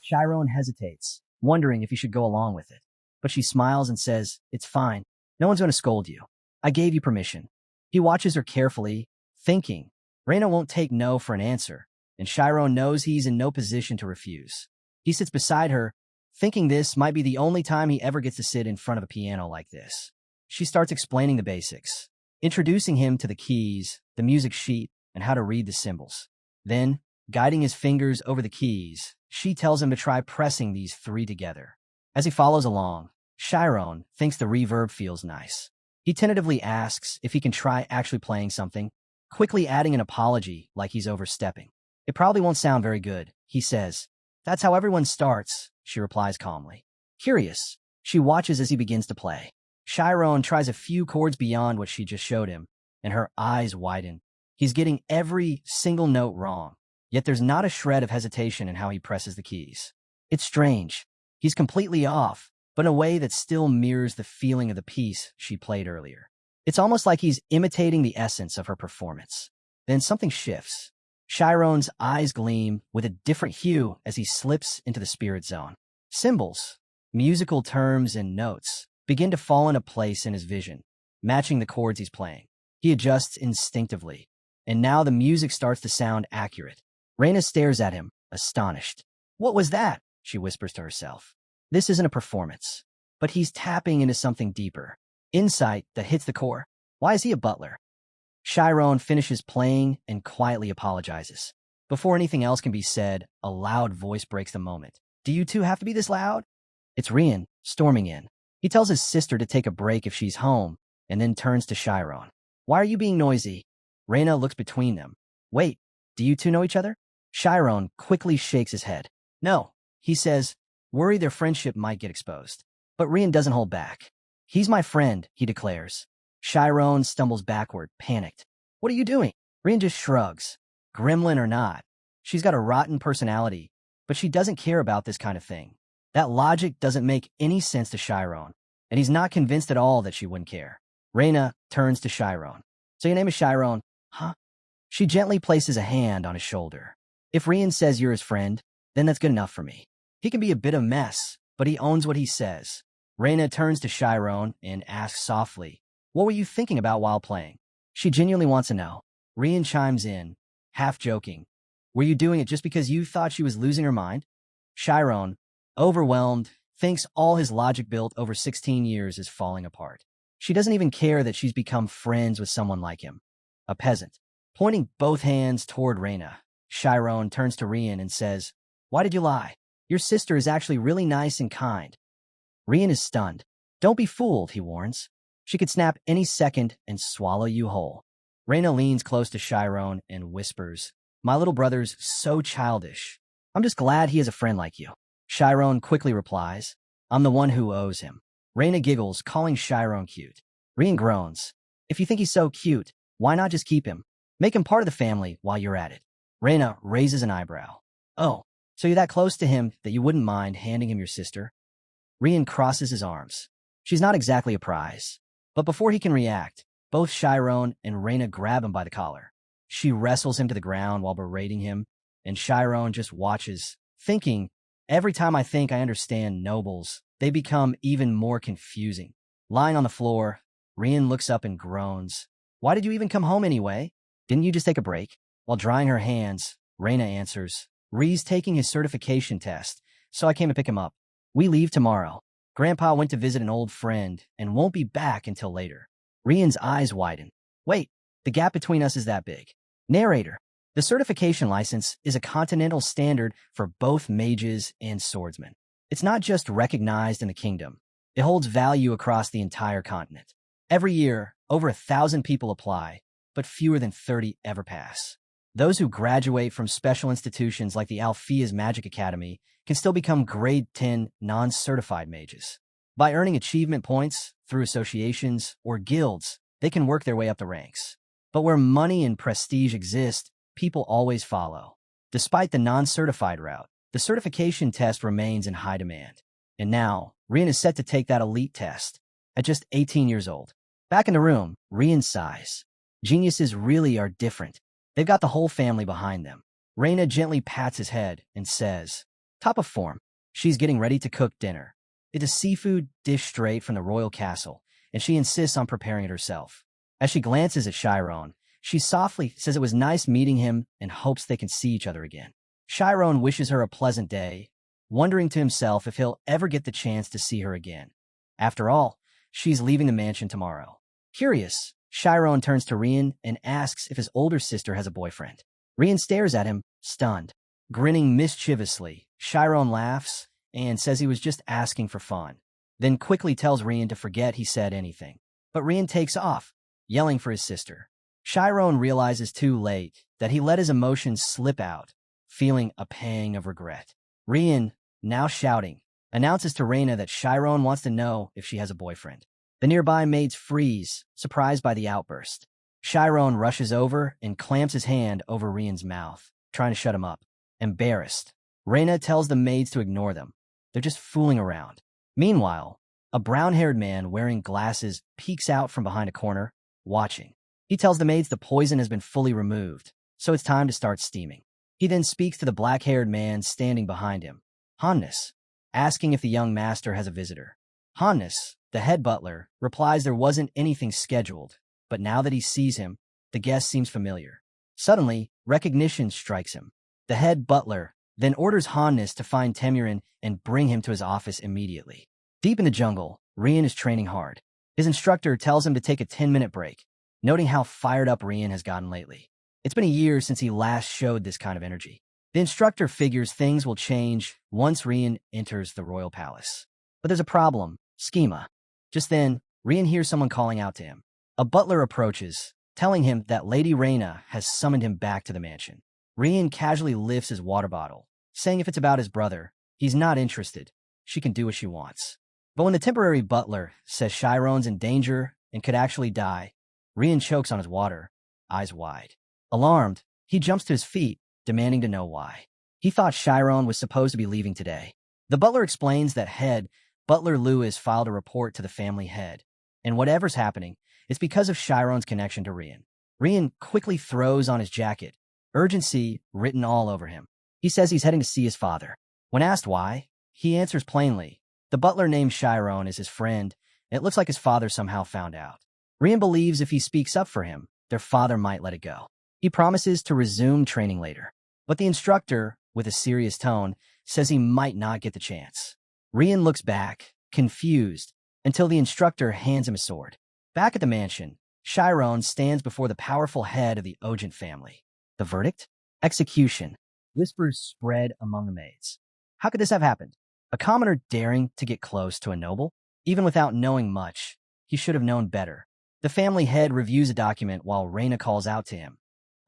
Chiron hesitates, wondering if he should go along with it. But she smiles and says, "It's fine. No one's going to scold you. I gave you permission." He watches her carefully, thinking, Reina won't take no for an answer, and Chiron knows he's in no position to refuse. He sits beside her, thinking this might be the only time he ever gets to sit in front of a piano like this. She starts explaining the basics, introducing him to the keys, the music sheet, and how to read the symbols. Then, guiding his fingers over the keys, she tells him to try pressing these three together. As he follows along, Chiron thinks the reverb feels nice. He tentatively asks if he can try actually playing something, quickly adding an apology like he's overstepping. "It probably won't sound very good," he says. "That's how everyone starts," she replies calmly. Curious, she watches as he begins to play. Chiron tries a few chords beyond what she just showed him, and her eyes widen. He's getting every single note wrong, yet there's not a shred of hesitation in how he presses the keys. It's strange. He's completely off, but in a way that still mirrors the feeling of the piece she played earlier. It's almost like he's imitating the essence of her performance. Then something shifts. Chiron's eyes gleam with a different hue as he slips into the spirit zone. Symbols, musical terms, and notes begin to fall into place in his vision, matching the chords he's playing. He adjusts instinctively, and now the music starts to sound accurate. Reina stares at him, astonished. "What was that?" she whispers to herself. This isn't a performance, but he's tapping into something deeper. Insight that hits the core. Why is he a butler? Chiron finishes playing and quietly apologizes. Before anything else can be said, a loud voice breaks the moment. Do you two have to be this loud? It's Rian, storming in. He tells his sister to take a break if she's home, and then turns to Chiron. Why are you being noisy? Reina looks between them. Wait, do you two know each other? Chiron quickly shakes his head. No, he says, worry their friendship might get exposed. But Rian doesn't hold back. He's my friend, he declares. Chiron stumbles backward, panicked. What are you doing? Rian just shrugs. Gremlin or not, she's got a rotten personality, but she doesn't care about this kind of thing. That logic doesn't make any sense to Chiron, and he's not convinced at all that she wouldn't care. Reina turns to Chiron. So your name is Chiron, huh? She gently places a hand on his shoulder. If Rian says you're his friend, then that's good enough for me. He can be a bit of a mess, but he owns what he says. Reina turns to Chiron and asks softly, what were you thinking about while playing? She genuinely wants to know. Rian chimes in, half joking. Were you doing it just because you thought she was losing her mind? Chiron, overwhelmed, thinks all his logic built over 16 years is falling apart. She doesn't even care that she's become friends with someone like him. A peasant. Pointing both hands toward Reina, Chiron turns to Rian and says, why did you lie? Your sister is actually really nice and kind. Rian is stunned. Don't be fooled, he warns. She could snap any second and swallow you whole. Reina leans close to Chiron and whispers, my little brother's so childish. I'm just glad he has a friend like you. Chiron quickly replies, I'm the one who owes him. Reina giggles, calling Chiron cute. Rian groans. If you think he's so cute, why not just keep him? Make him part of the family while you're at it. Reina raises an eyebrow. Oh, so you're that close to him that you wouldn't mind handing him your sister? Rian crosses his arms. She's not exactly a prize. But before he can react, both Chiron and Reina grab him by the collar. She wrestles him to the ground while berating him, and Chiron just watches, thinking, every time I think I understand nobles, they become even more confusing. Lying on the floor, Rian looks up and groans. Why did you even come home anyway? Didn't you just take a break? While drying her hands, Reina answers, Ree's taking his certification test, so I came to pick him up. We leave tomorrow. Grandpa went to visit an old friend and won't be back until later. Rian's eyes widen. Wait, the gap between us is that big. Narrator. The certification license is a continental standard for both mages and swordsmen. It's not just recognized in the kingdom. It holds value across the entire continent. Every year, over 1,000 people apply, but fewer than 30 ever pass. Those who graduate from special institutions like the Althea's Magic Academy can still become grade 10 non-certified mages. By earning achievement points through associations or guilds, they can work their way up the ranks. But where money and prestige exist, people always follow. Despite the non-certified route, the certification test remains in high demand. And now, Rian is set to take that elite test at just 18 years old. Back in the room, Rian sighs. Geniuses really are different. They've got the whole family behind them. Reina gently pats his head and says, top of form. She's getting ready to cook dinner. It's a seafood dish straight from the royal castle, and she insists on preparing it herself. As she glances at Chiron, she softly says it was nice meeting him and hopes they can see each other again. Chiron wishes her a pleasant day, wondering to himself if he'll ever get the chance to see her again. After all, she's leaving the mansion tomorrow. Curious, Chiron turns to Rian and asks if his older sister has a boyfriend. Rian stares at him, stunned. Grinning mischievously, Chiron laughs and says he was just asking for fun, then quickly tells Rian to forget he said anything. But Rian takes off, yelling for his sister. Chiron realizes too late that he let his emotions slip out, feeling a pang of regret. Rian, now shouting, announces to Reina that Chiron wants to know if she has a boyfriend. The nearby maids freeze, surprised by the outburst. Chiron rushes over and clamps his hand over Rian's mouth, trying to shut him up. Embarrassed, Reina tells the maids to ignore them. They're just fooling around. Meanwhile, a brown-haired man wearing glasses peeks out from behind a corner, watching. He tells the maids the poison has been fully removed, so it's time to start steaming. He then speaks to the black-haired man standing behind him, Hannes, asking if the young master has a visitor. Hannes, the head butler, replies there wasn't anything scheduled, but now that he sees him, the guest seems familiar. Suddenly, recognition strikes him. The head butler then orders Hannes to find Temurin and bring him to his office immediately. Deep in the jungle, Rian is training hard. His instructor tells him to take a 10-minute break, noting how fired up Rian has gotten lately. It's been a year since he last showed this kind of energy. The instructor figures things will change once Rian enters the royal palace. But there's a problem: schema. Just then, Rian hears someone calling out to him. A butler approaches, telling him that Lady Reyna has summoned him back to the mansion. Rian casually lifts his water bottle, saying if it's about his brother, he's not interested. She can do what she wants. But when the temporary butler says Chiron's in danger and could actually die, Rian chokes on his water, eyes wide. Alarmed, he jumps to his feet, demanding to know why. He thought Chiron was supposed to be leaving today. The butler explains that head Butler Lewis filed a report to the family head, and whatever's happening, it's because of Chiron's connection to Rian. Rian quickly throws on his jacket, urgency written all over him. He says he's heading to see his father. When asked why, he answers plainly. The butler named Chiron as his friend, and it looks like his father somehow found out. Rian believes if he speaks up for him, their father might let it go. He promises to resume training later, but the instructor, with a serious tone, says he might not get the chance. Rian looks back, confused, until the instructor hands him a sword. Back at the mansion, Chiron stands before the powerful head of the Ogent family. The verdict? Execution. Whispers spread among the maids. How could this have happened? A commoner daring to get close to a noble? Even without knowing much, he should have known better. The family head reviews a document while Reyna calls out to him,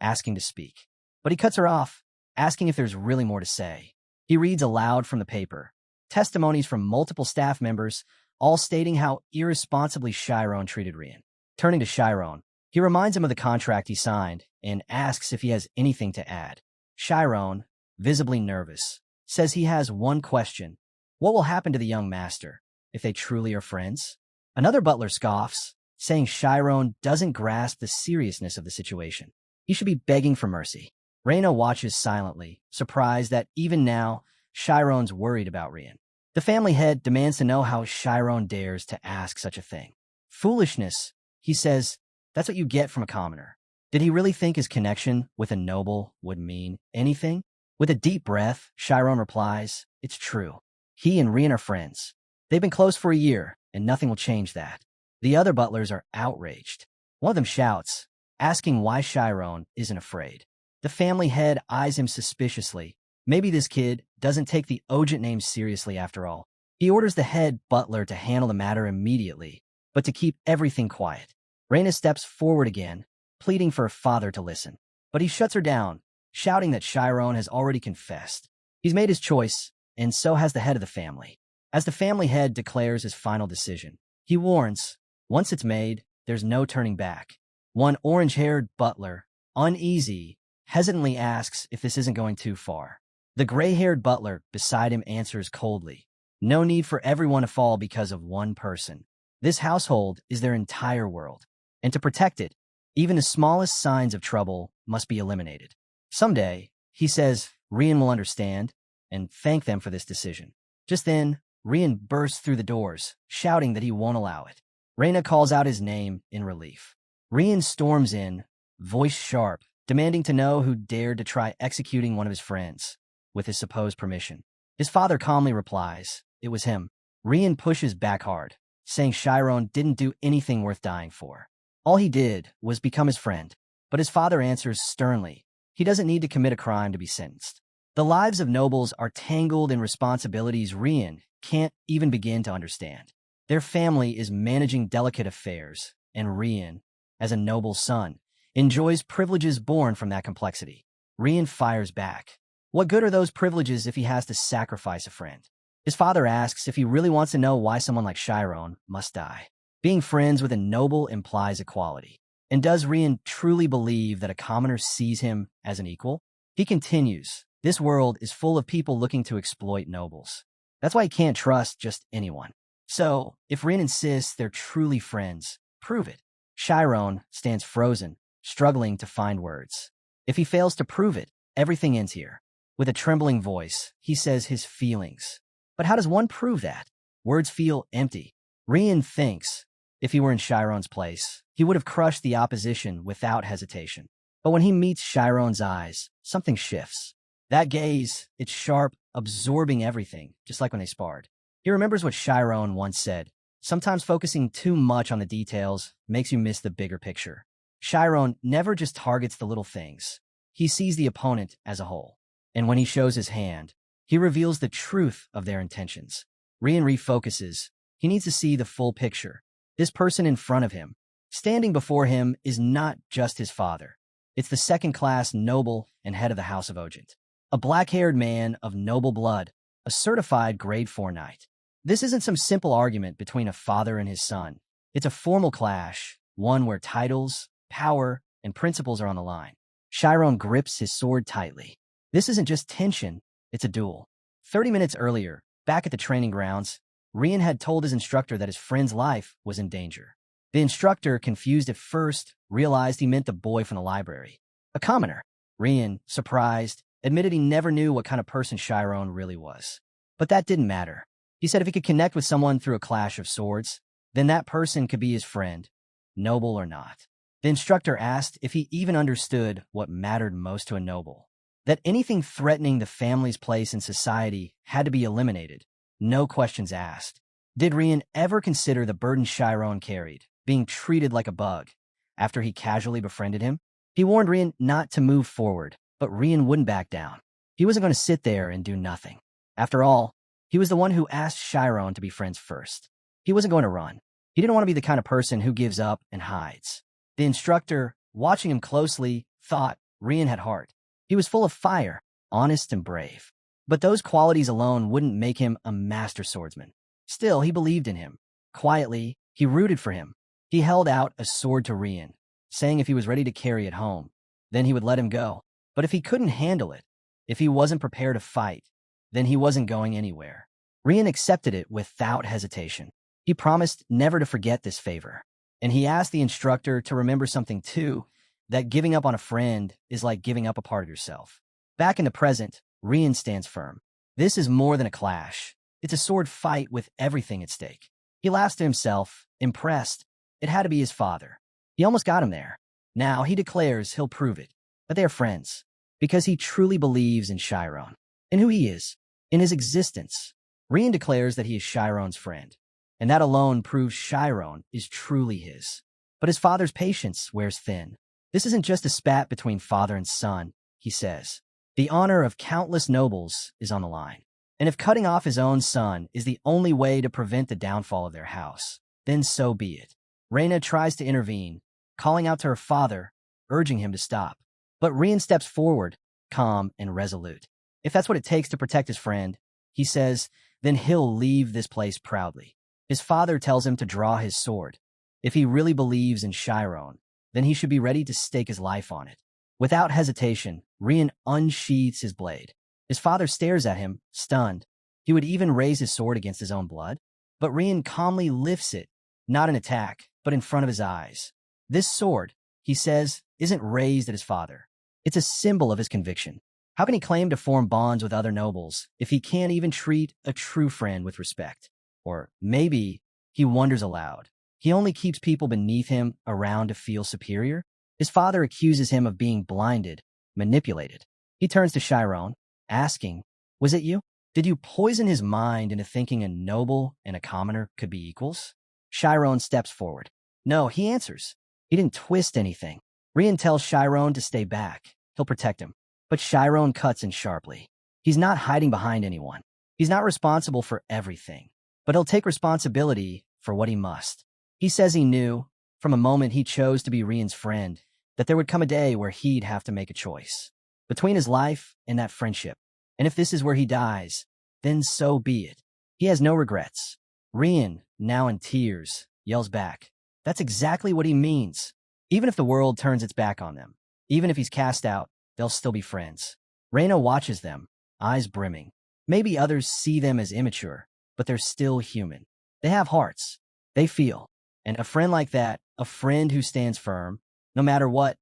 asking to speak. But he cuts her off, asking if there's really more to say. He reads aloud from the paper, testimonies from multiple staff members, all stating how irresponsibly Chiron treated Rian. Turning to Chiron, he reminds him of the contract he signed and asks if he has anything to add. Chiron, visibly nervous, says he has one question. What will happen to the young master if they truly are friends? Another butler scoffs, saying Chiron doesn't grasp the seriousness of the situation. He should be begging for mercy. Reyna watches silently, surprised that even now, Chiron's worried about Rian. The family head demands to know how Chiron dares to ask such a thing. Foolishness, he says. That's what you get from a commoner. Did he really think his connection with a noble would mean anything? With a deep breath, Chiron replies, it's true. He and Rian are friends. They've been close for a year, and nothing will change that. The other butlers are outraged. One of them shouts, asking why Chiron isn't afraid. The family head eyes him suspiciously. Maybe this kid doesn't take the Ogent name seriously after all. He orders the head butler to handle the matter immediately, but to keep everything quiet. Reyna steps forward again, pleading for her father to listen. But he shuts her down, shouting that Chiron has already confessed. He's made his choice, and so has the head of the family. As the family head declares his final decision, he warns, once it's made, there's no turning back. One orange-haired butler, uneasy, hesitantly asks if this isn't going too far. The gray-haired butler beside him answers coldly, no need for everyone to fall because of one person. This household is their entire world, and to protect it, even the smallest signs of trouble must be eliminated. Someday, he says, Rian will understand and thank them for this decision. Just then, Rian bursts through the doors, shouting that he won't allow it. Reyna calls out his name in relief. Rian storms in, voice sharp, demanding to know who dared to try executing one of his friends, with his supposed permission. His father calmly replies, it was him. Rian pushes back hard, saying Chiron didn't do anything worth dying for. All he did was become his friend. But his father answers sternly, he doesn't need to commit a crime to be sentenced. The lives of nobles are tangled in responsibilities Rian can't even begin to understand. Their family is managing delicate affairs, and Rian, as a noble son, enjoys privileges born from that complexity. Rian fires back. What good are those privileges if he has to sacrifice a friend? His father asks if he really wants to know why someone like Chiron must die. Being friends with a noble implies equality. And does Rian truly believe that a commoner sees him as an equal? He continues, this world is full of people looking to exploit nobles. That's why he can't trust just anyone. So, if Rian insists they're truly friends, prove it. Chiron stands frozen, struggling to find words. If he fails to prove it, everything ends here. With a trembling voice, he says his feelings. But how does one prove that? Words feel empty. Rian thinks, if he were in Chiron's place, he would have crushed the opposition without hesitation. But when he meets Chiron's eyes, something shifts. That gaze, it's sharp, absorbing everything, just like when they sparred. He remembers what Chiron once said, Sometimes focusing too much on the details makes you miss the bigger picture. Chiron never just targets the little things. He sees the opponent as a whole. And when he shows his hand, he reveals the truth of their intentions. Rian refocuses. He needs to see the full picture. This person in front of him, standing before him, is not just his father. It's the second-class noble and head of the House of Ogent. A black-haired man of noble blood, a certified grade 4 knight. This isn't some simple argument between a father and his son. It's a formal clash, one where titles, power, and principles are on the line. Chiron grips his sword tightly. This isn't just tension, it's a duel. 30 minutes earlier, back at the training grounds, Rian had told his instructor that his friend's life was in danger. The instructor, confused at first, realized he meant the boy from the library. A commoner. Rian, surprised, admitted he never knew what kind of person Chiron really was. But that didn't matter. He said if he could connect with someone through a clash of swords, then that person could be his friend, noble or not. The instructor asked if he even understood what mattered most to a noble. That anything threatening the family's place in society had to be eliminated. No questions asked. Did Rian ever consider the burden Chiron carried, being treated like a bug, after he casually befriended him? He warned Rian not to move forward, but Rian wouldn't back down. He wasn't going to sit there and do nothing. After all, he was the one who asked Chiron to be friends first. He wasn't going to run. He didn't want to be the kind of person who gives up and hides. The instructor, watching him closely, thought Rian had heart. He was full of fire, honest and brave. But those qualities alone wouldn't make him a master swordsman. Still, he believed in him. Quietly, he rooted for him. He held out a sword to Rian, saying if he was ready to carry it home, then he would let him go. But if he couldn't handle it, if he wasn't prepared to fight, then he wasn't going anywhere. Rian accepted it without hesitation. He promised never to forget this favor. And he asked the instructor to remember something too, that giving up on a friend is like giving up a part of yourself. Back in the present, Rian stands firm. This is more than a clash. It's a sword fight with everything at stake. He laughs to himself, impressed. It had to be his father. He almost got him there. Now he declares he'll prove it. But they are friends, because he truly believes in Chiron, in who he is, in his existence. Rian declares that he is Chiron's friend, and that alone proves Chiron is truly his. But his father's patience wears thin. This isn't just a spat between father and son, he says. The honor of countless nobles is on the line. And if cutting off his own son is the only way to prevent the downfall of their house, then so be it. Reina tries to intervene, calling out to her father, urging him to stop. But Rian steps forward, calm and resolute. If that's what it takes to protect his friend, he says, then he'll leave this place proudly. His father tells him to draw his sword. If he really believes in Chiron, then he should be ready to stake his life on it. Without hesitation, Rian unsheathes his blade. His father stares at him, stunned. He would even raise his sword against his own blood. But Rian calmly lifts it, not in attack, but in front of his eyes. This sword, he says, isn't raised at his father. It's a symbol of his conviction. How can he claim to form bonds with other nobles if he can't even treat a true friend with respect? Or maybe, he wonders aloud, he only keeps people beneath him around to feel superior? His father accuses him of being blinded, manipulated. He turns to Chiron, asking, was it you? Did you poison his mind into thinking a noble and a commoner could be equals? Chiron steps forward. No, he answers. He didn't twist anything. Rian tells Chiron to stay back. He'll protect him. But Chiron cuts in sharply. He's not hiding behind anyone. He's not responsible for everything. But he'll take responsibility for what he must. He says he knew, from a moment he chose to be Rian's friend, that there would come a day where he'd have to make a choice. Between his life and that friendship. And if this is where he dies, then so be it. He has no regrets. Rian, now in tears, yells back. That's exactly what he means. Even if the world turns its back on them, even if he's cast out, they'll still be friends. Reina watches them, eyes brimming. Maybe others see them as immature, but they're still human. They have hearts. They feel. And a friend like that, a friend who stands firm, no matter what,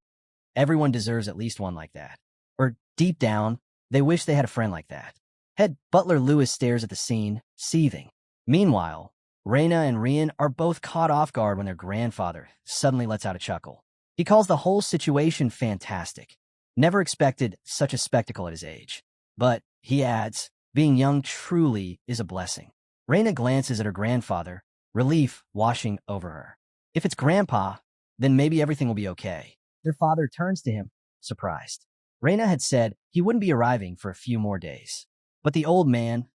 everyone deserves at least one like that. Or deep down, they wish they had a friend like that. Head Butler Lewis stares at the scene, seething. Meanwhile, Reina and Rian are both caught off guard when their grandfather suddenly lets out a chuckle. He calls the whole situation fantastic. Never expected such a spectacle at his age. But, he adds, being young truly is a blessing. Reina glances at her grandfather, relief washing over her. If it's Grandpa, then maybe everything will be okay. Their father turns to him, surprised. Reyna had said he wouldn't be arriving for a few more days. But the old man,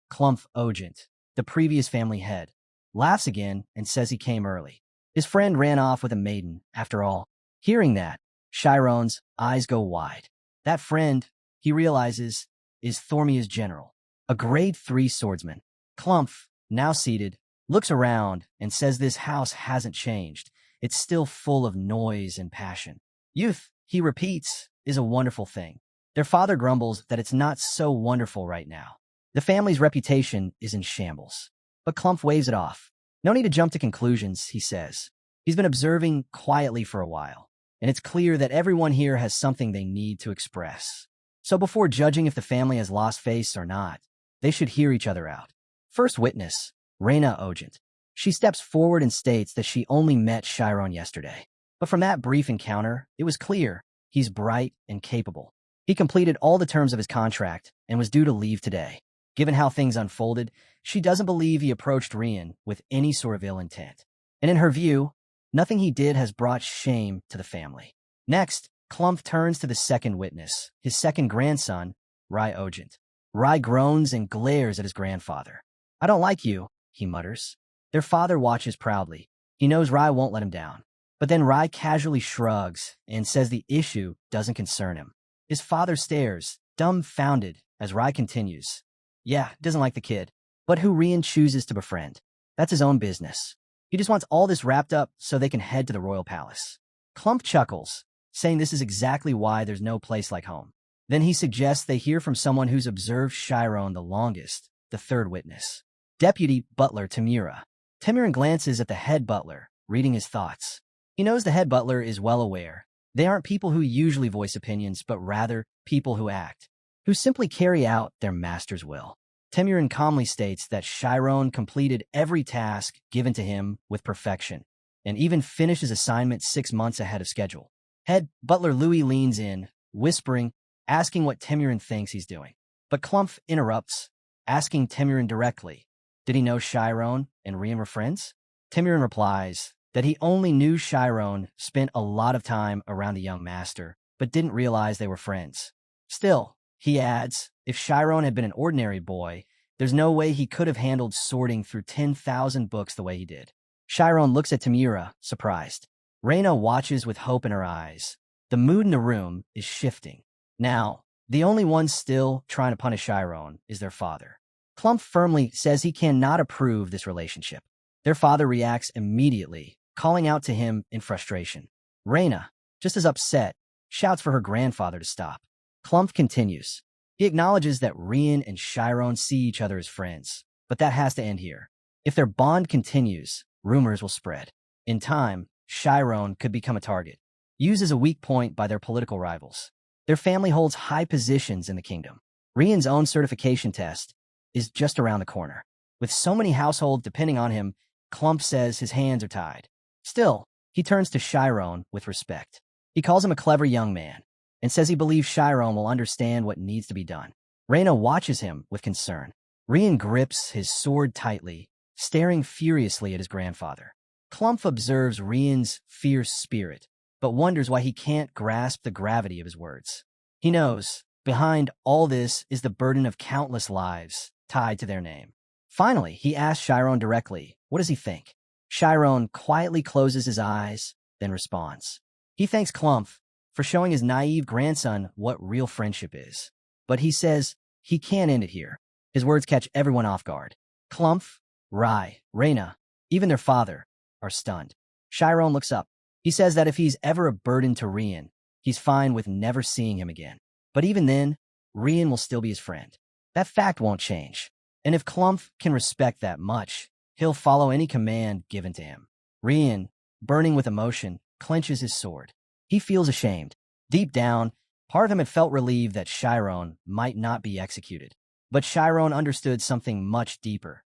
Ogent, the previous family head, laughs again and says he came early. His friend ran off with a maiden, after all. Hearing that, Chiron's eyes go wide. That friend, he realizes, is Thormia's general, a grade 3 swordsman. Clumph, now seated, looks around and says this house hasn't changed. It's still full of noise and passion. Youth, he repeats, is a wonderful thing. Their father grumbles that it's not so wonderful right now. The family's reputation is in shambles. But Clumph waves it off. No need to jump to conclusions, he says. He's been observing quietly for a while, and it's clear that everyone here has something they need to express. So before judging if the family has lost face or not, they should hear each other out. First witness, Reyna Ogent. She steps forward and states that she only met Chiron yesterday. But from that brief encounter, it was clear he's bright and capable. He completed all the terms of his contract and was due to leave today. Given how things unfolded, she doesn't believe he approached Rian with any sort of ill intent. And in her view, nothing he did has brought shame to the family. Next, Clumph turns to the second witness, his second grandson, Rai Ogent. Rai groans and glares at his grandfather. I don't like you, he mutters. Their father watches proudly. He knows Rai won't let him down. But then Rai casually shrugs and says the issue doesn't concern him. His father stares, dumbfounded, as Rai continues. Yeah, doesn't like the kid, but who Rian chooses to befriend. That's his own business. He just wants all this wrapped up so they can head to the royal palace. Clumph chuckles, saying this is exactly why there's no place like home. Then he suggests they hear from someone who's observed Chiron the longest, the third witness. Deputy Butler Tamura. Timiran glances at the head butler, reading his thoughts. He knows the head butler is well aware. They aren't people who usually voice opinions, but rather people who act, who simply carry out their master's will. Timiran calmly states that Chiron completed every task given to him with perfection, and even finished his assignment 6 months ahead of schedule. Head butler Louis leans in, whispering, asking what Timiran thinks he's doing. But Clumph interrupts, asking Timiran directly, did he know Chiron and Rian were friends? Timiran replies that he only knew Chiron spent a lot of time around the young master, but didn't realize they were friends. Still, he adds, if Chiron had been an ordinary boy, there's no way he could have handled sorting through 10,000 books the way he did. Chiron looks at Tamura, surprised. Reyna watches with hope in her eyes. The mood in the room is shifting. Now, the only one still trying to punish Chiron is their father. Clumph firmly says he cannot approve this relationship. Their father reacts immediately, calling out to him in frustration. Reyna, just as upset, shouts for her grandfather to stop. Clumph continues. He acknowledges that Rian and Chiron see each other as friends, but that has to end here. If their bond continues, rumors will spread. In time, Chiron could become a target, used as a weak point by their political rivals. Their family holds high positions in the kingdom. Rian's own certification test is just around the corner. With so many households depending on him, Clumph says his hands are tied. Still, he turns to Chiron with respect. He calls him a clever young man and says he believes Chiron will understand what needs to be done. Reyna watches him with concern. Rian grips his sword tightly, staring furiously at his grandfather. Clumph observes Rian's fierce spirit, but wonders why he can't grasp the gravity of his words. He knows, behind all this is the burden of countless lives tied to their name. Finally, he asks Chiron directly, what does he think? Chiron quietly closes his eyes, then responds. He thanks Clumph for showing his naive grandson what real friendship is. But he says he can't end it here. His words catch everyone off guard. Clumph, Rai, Reyna, even their father, are stunned. Chiron looks up. He says that if he's ever a burden to Rian, he's fine with never seeing him again. But even then, Rian will still be his friend. That fact won't change. And if Clumph can respect that much, he'll follow any command given to him. Rian, burning with emotion, clenches his sword. He feels ashamed. Deep down, part of him had felt relieved that Chiron might not be executed. But Chiron understood something much deeper.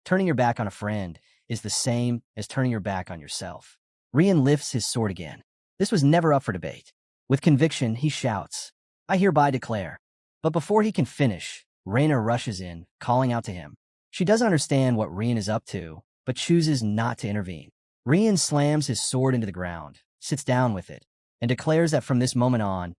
Turning your back on a friend is the same as turning your back on yourself. Rian lifts his sword again. This was never up for debate. With conviction, he shouts, I hereby declare. But before he can finish, Reyna rushes in, calling out to him. She doesn't understand what Rian is up to, but chooses not to intervene. Rian slams his sword into the ground, sits down with it, and declares that from this moment on,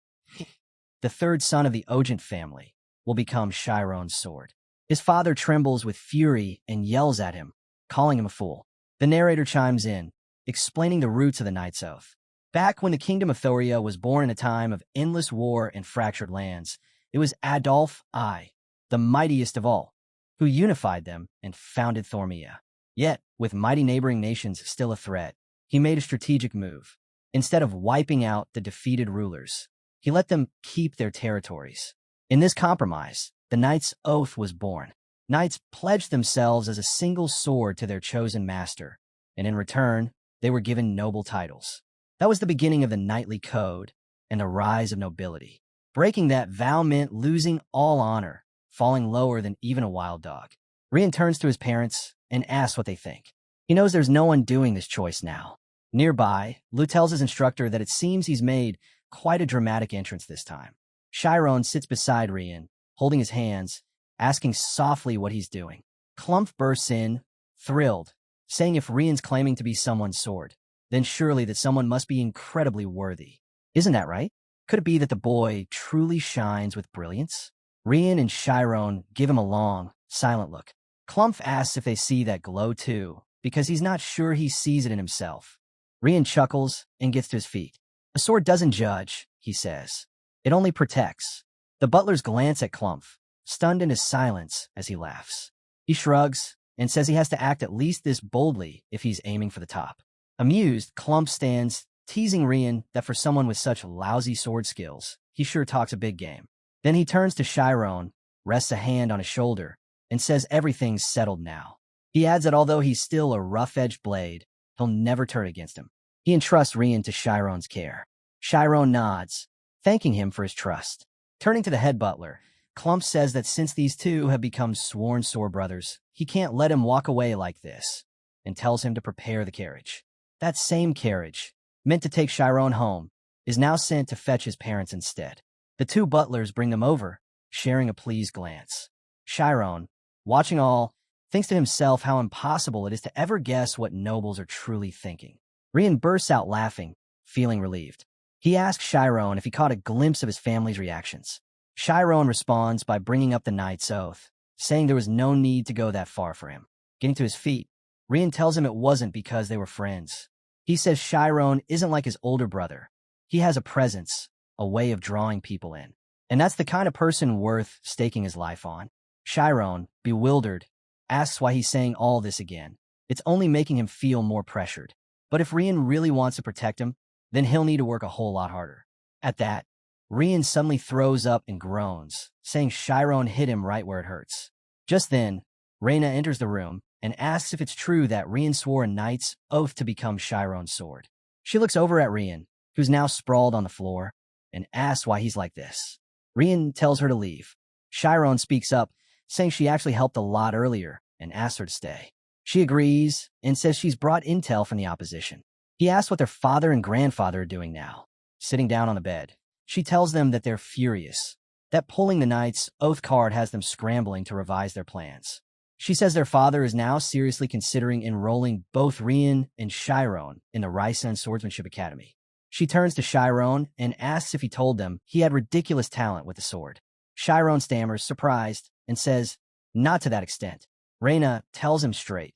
the third son of the Ogent family will become Chiron's sword. His father trembles with fury and yells at him, calling him a fool. The narrator chimes in, explaining the roots of the Knight's Oath. Back when the Kingdom of Thoria was born in a time of endless war and fractured lands, it was Adolf I, the mightiest of all, who unified them and founded Thormia. Yet, with mighty neighboring nations still a threat, he made a strategic move. Instead of wiping out the defeated rulers, he let them keep their territories. In this compromise, the Knight's Oath was born. Knights pledged themselves as a single sword to their chosen master, and in return, they were given noble titles. That was the beginning of the knightly code and the rise of nobility. Breaking that vow meant losing all honor, falling lower than even a wild dog. Rian turns to his parents and asks what they think. He knows there's no one doing this choice now. Nearby, Lu tells his instructor that it seems he's made quite a dramatic entrance this time. Chiron sits beside Rian, holding his hands, asking softly what he's doing. Clump bursts in, thrilled, saying if Rian's claiming to be someone's sword, then surely that someone must be incredibly worthy. Isn't that right? Could it be that the boy truly shines with brilliance? Rian and Chiron give him a long, silent look. Clump asks if they see that glow too, because he's not sure he sees it in himself. Rian chuckles and gets to his feet. A sword doesn't judge, he says. It only protects. The butlers glance at Clump, stunned into silence as he laughs. He shrugs and says he has to act at least this boldly if he's aiming for the top. Amused, Clump stands, teasing Rian that for someone with such lousy sword skills, he sure talks a big game. Then he turns to Chiron, rests a hand on his shoulder, and says everything's settled now. He adds that although he's still a rough-edged blade, he'll never turn against him. He entrusts Rian to Chiron's care. Chiron nods, thanking him for his trust. Turning to the head butler, Clump says that since these two have become sworn sword brothers, he can't let him walk away like this, and tells him to prepare the carriage. That same carriage, meant to take Chiron home, is now sent to fetch his parents instead. The two butlers bring them over, sharing a pleased glance. Chiron, watching all, thinks to himself how impossible it is to ever guess what nobles are truly thinking. Rian bursts out laughing, feeling relieved. He asks Chiron if he caught a glimpse of his family's reactions. Chiron responds by bringing up the Knight's Oath, saying there was no need to go that far for him. Getting to his feet, Rian tells him it wasn't because they were friends. He says Chiron isn't like his older brother. He has a presence, a way of drawing people in. And that's the kind of person worth staking his life on. Chiron, bewildered, asks why he's saying all this again. It's only making him feel more pressured. But if Rian really wants to protect him, then he'll need to work a whole lot harder. At that, Rian suddenly throws up and groans, saying Chiron hit him right where it hurts. Just then, Reyna enters the room and asks if it's true that Rian swore a knight's oath to become Chiron's sword. She looks over at Rian, who's now sprawled on the floor, and asks why he's like this. Rian tells her to leave. Chiron speaks up, saying she actually helped a lot earlier and asks her to stay. She agrees and says she's brought intel from the opposition. He asks what their father and grandfather are doing now. Sitting down on the bed, she tells them that they're furious, that pulling the Knight's Oath card has them scrambling to revise their plans. She says their father is now seriously considering enrolling both Rian and Chiron in the Rian Swordsmanship Academy. She turns to Chiron and asks if he told them he had ridiculous talent with the sword. Chiron stammers, surprised, and says, not to that extent. Reyna tells him straight.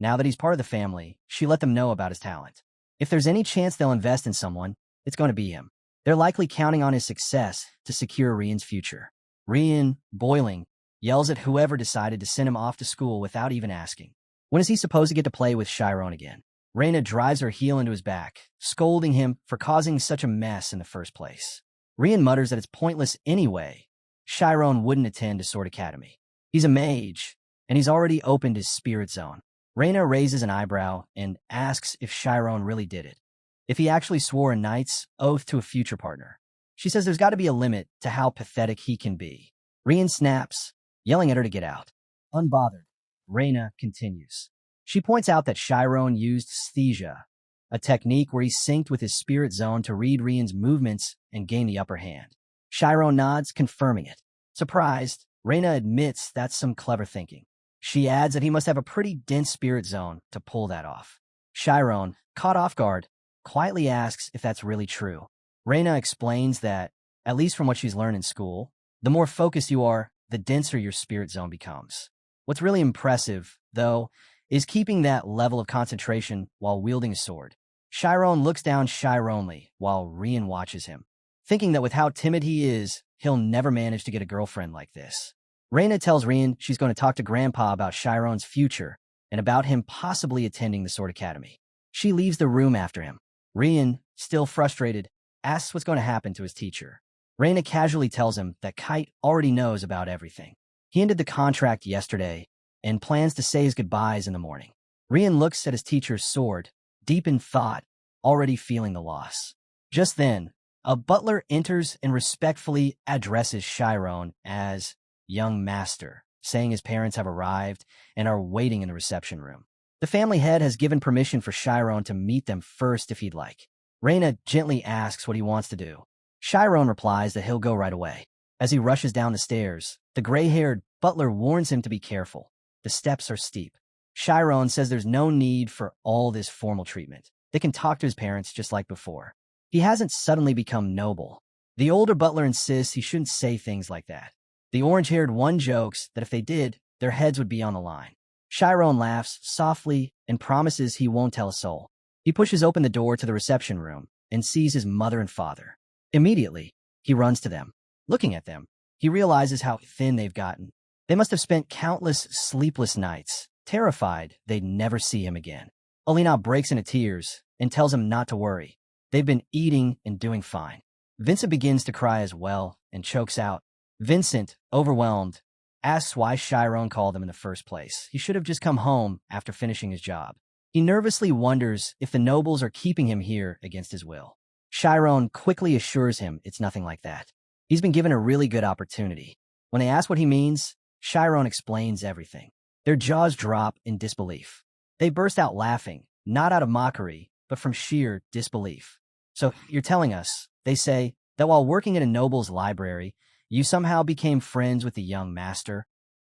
Now that he's part of the family, she let them know about his talent. If there's any chance they'll invest in someone, it's going to be him. They're likely counting on his success to secure Rian's future. Rian, boiling, yells at whoever decided to send him off to school without even asking. When is he supposed to get to play with Chiron again? Reyna drives her heel into his back, scolding him for causing such a mess in the first place. Rian mutters that it's pointless anyway. Chiron wouldn't attend a sword academy. He's a mage, and he's already opened his spirit zone. Reyna raises an eyebrow and asks if Chiron really did it, if he actually swore a knight's oath to a future partner. She says there's got to be a limit to how pathetic he can be. Rian snaps, yelling at her to get out. Unbothered, Reyna continues. She points out that Chiron used sthesia, a technique where he synced with his spirit zone to read Rian's movements and gain the upper hand. Chiron nods, confirming it. Surprised, Reyna admits that's some clever thinking. She adds that he must have a pretty dense spirit zone to pull that off. Chiron, caught off guard, quietly asks if that's really true. Reina explains that, at least from what she's learned in school, the more focused you are, the denser your spirit zone becomes. What's really impressive, though, is keeping that level of concentration while wielding a sword. Chiron looks down Chironly while Rian watches him, thinking that with how timid he is, he'll never manage to get a girlfriend like this. Reina tells Rian she's going to talk to Grandpa about Chiron's future and about him possibly attending the Sword Academy. She leaves the room after him. Rian, still frustrated, asks what's going to happen to his teacher. Reina casually tells him that Kite already knows about everything. He ended the contract yesterday and plans to say his goodbyes in the morning. Rian looks at his teacher's sword, deep in thought, already feeling the loss. Just then, a butler enters and respectfully addresses Chiron as young master, saying his parents have arrived and are waiting in the reception room. The family head has given permission for Chiron to meet them first if he'd like. Reina gently asks what he wants to do. Chiron replies that he'll go right away. As he rushes down the stairs, the gray-haired butler warns him to be careful. The steps are steep. Chiron says there's no need for all this formal treatment. They can talk to his parents just like before. He hasn't suddenly become noble. The older butler insists he shouldn't say things like that. The orange-haired one jokes that if they did, their heads would be on the line. Chiron laughs softly and promises he won't tell a soul. He pushes open the door to the reception room and sees his mother and father. Immediately, he runs to them. Looking at them, he realizes how thin they've gotten. They must have spent countless sleepless nights, terrified they'd never see him again. Olina breaks into tears and tells him not to worry. They've been eating and doing fine. Vincent begins to cry as well and chokes out. Vincent, overwhelmed, asks why Chiron called them in the first place. He should have just come home after finishing his job. He nervously wonders if the nobles are keeping him here against his will. Chiron quickly assures him it's nothing like that. He's been given a really good opportunity. When they ask what he means, Chiron explains everything. Their jaws drop in disbelief. They burst out laughing, not out of mockery, but from sheer disbelief. So you're telling us, they say, that while working at a noble's library, you somehow became friends with the young master,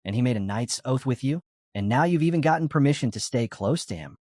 and he made a knight's oath with you, and now you've even gotten permission to stay close to him.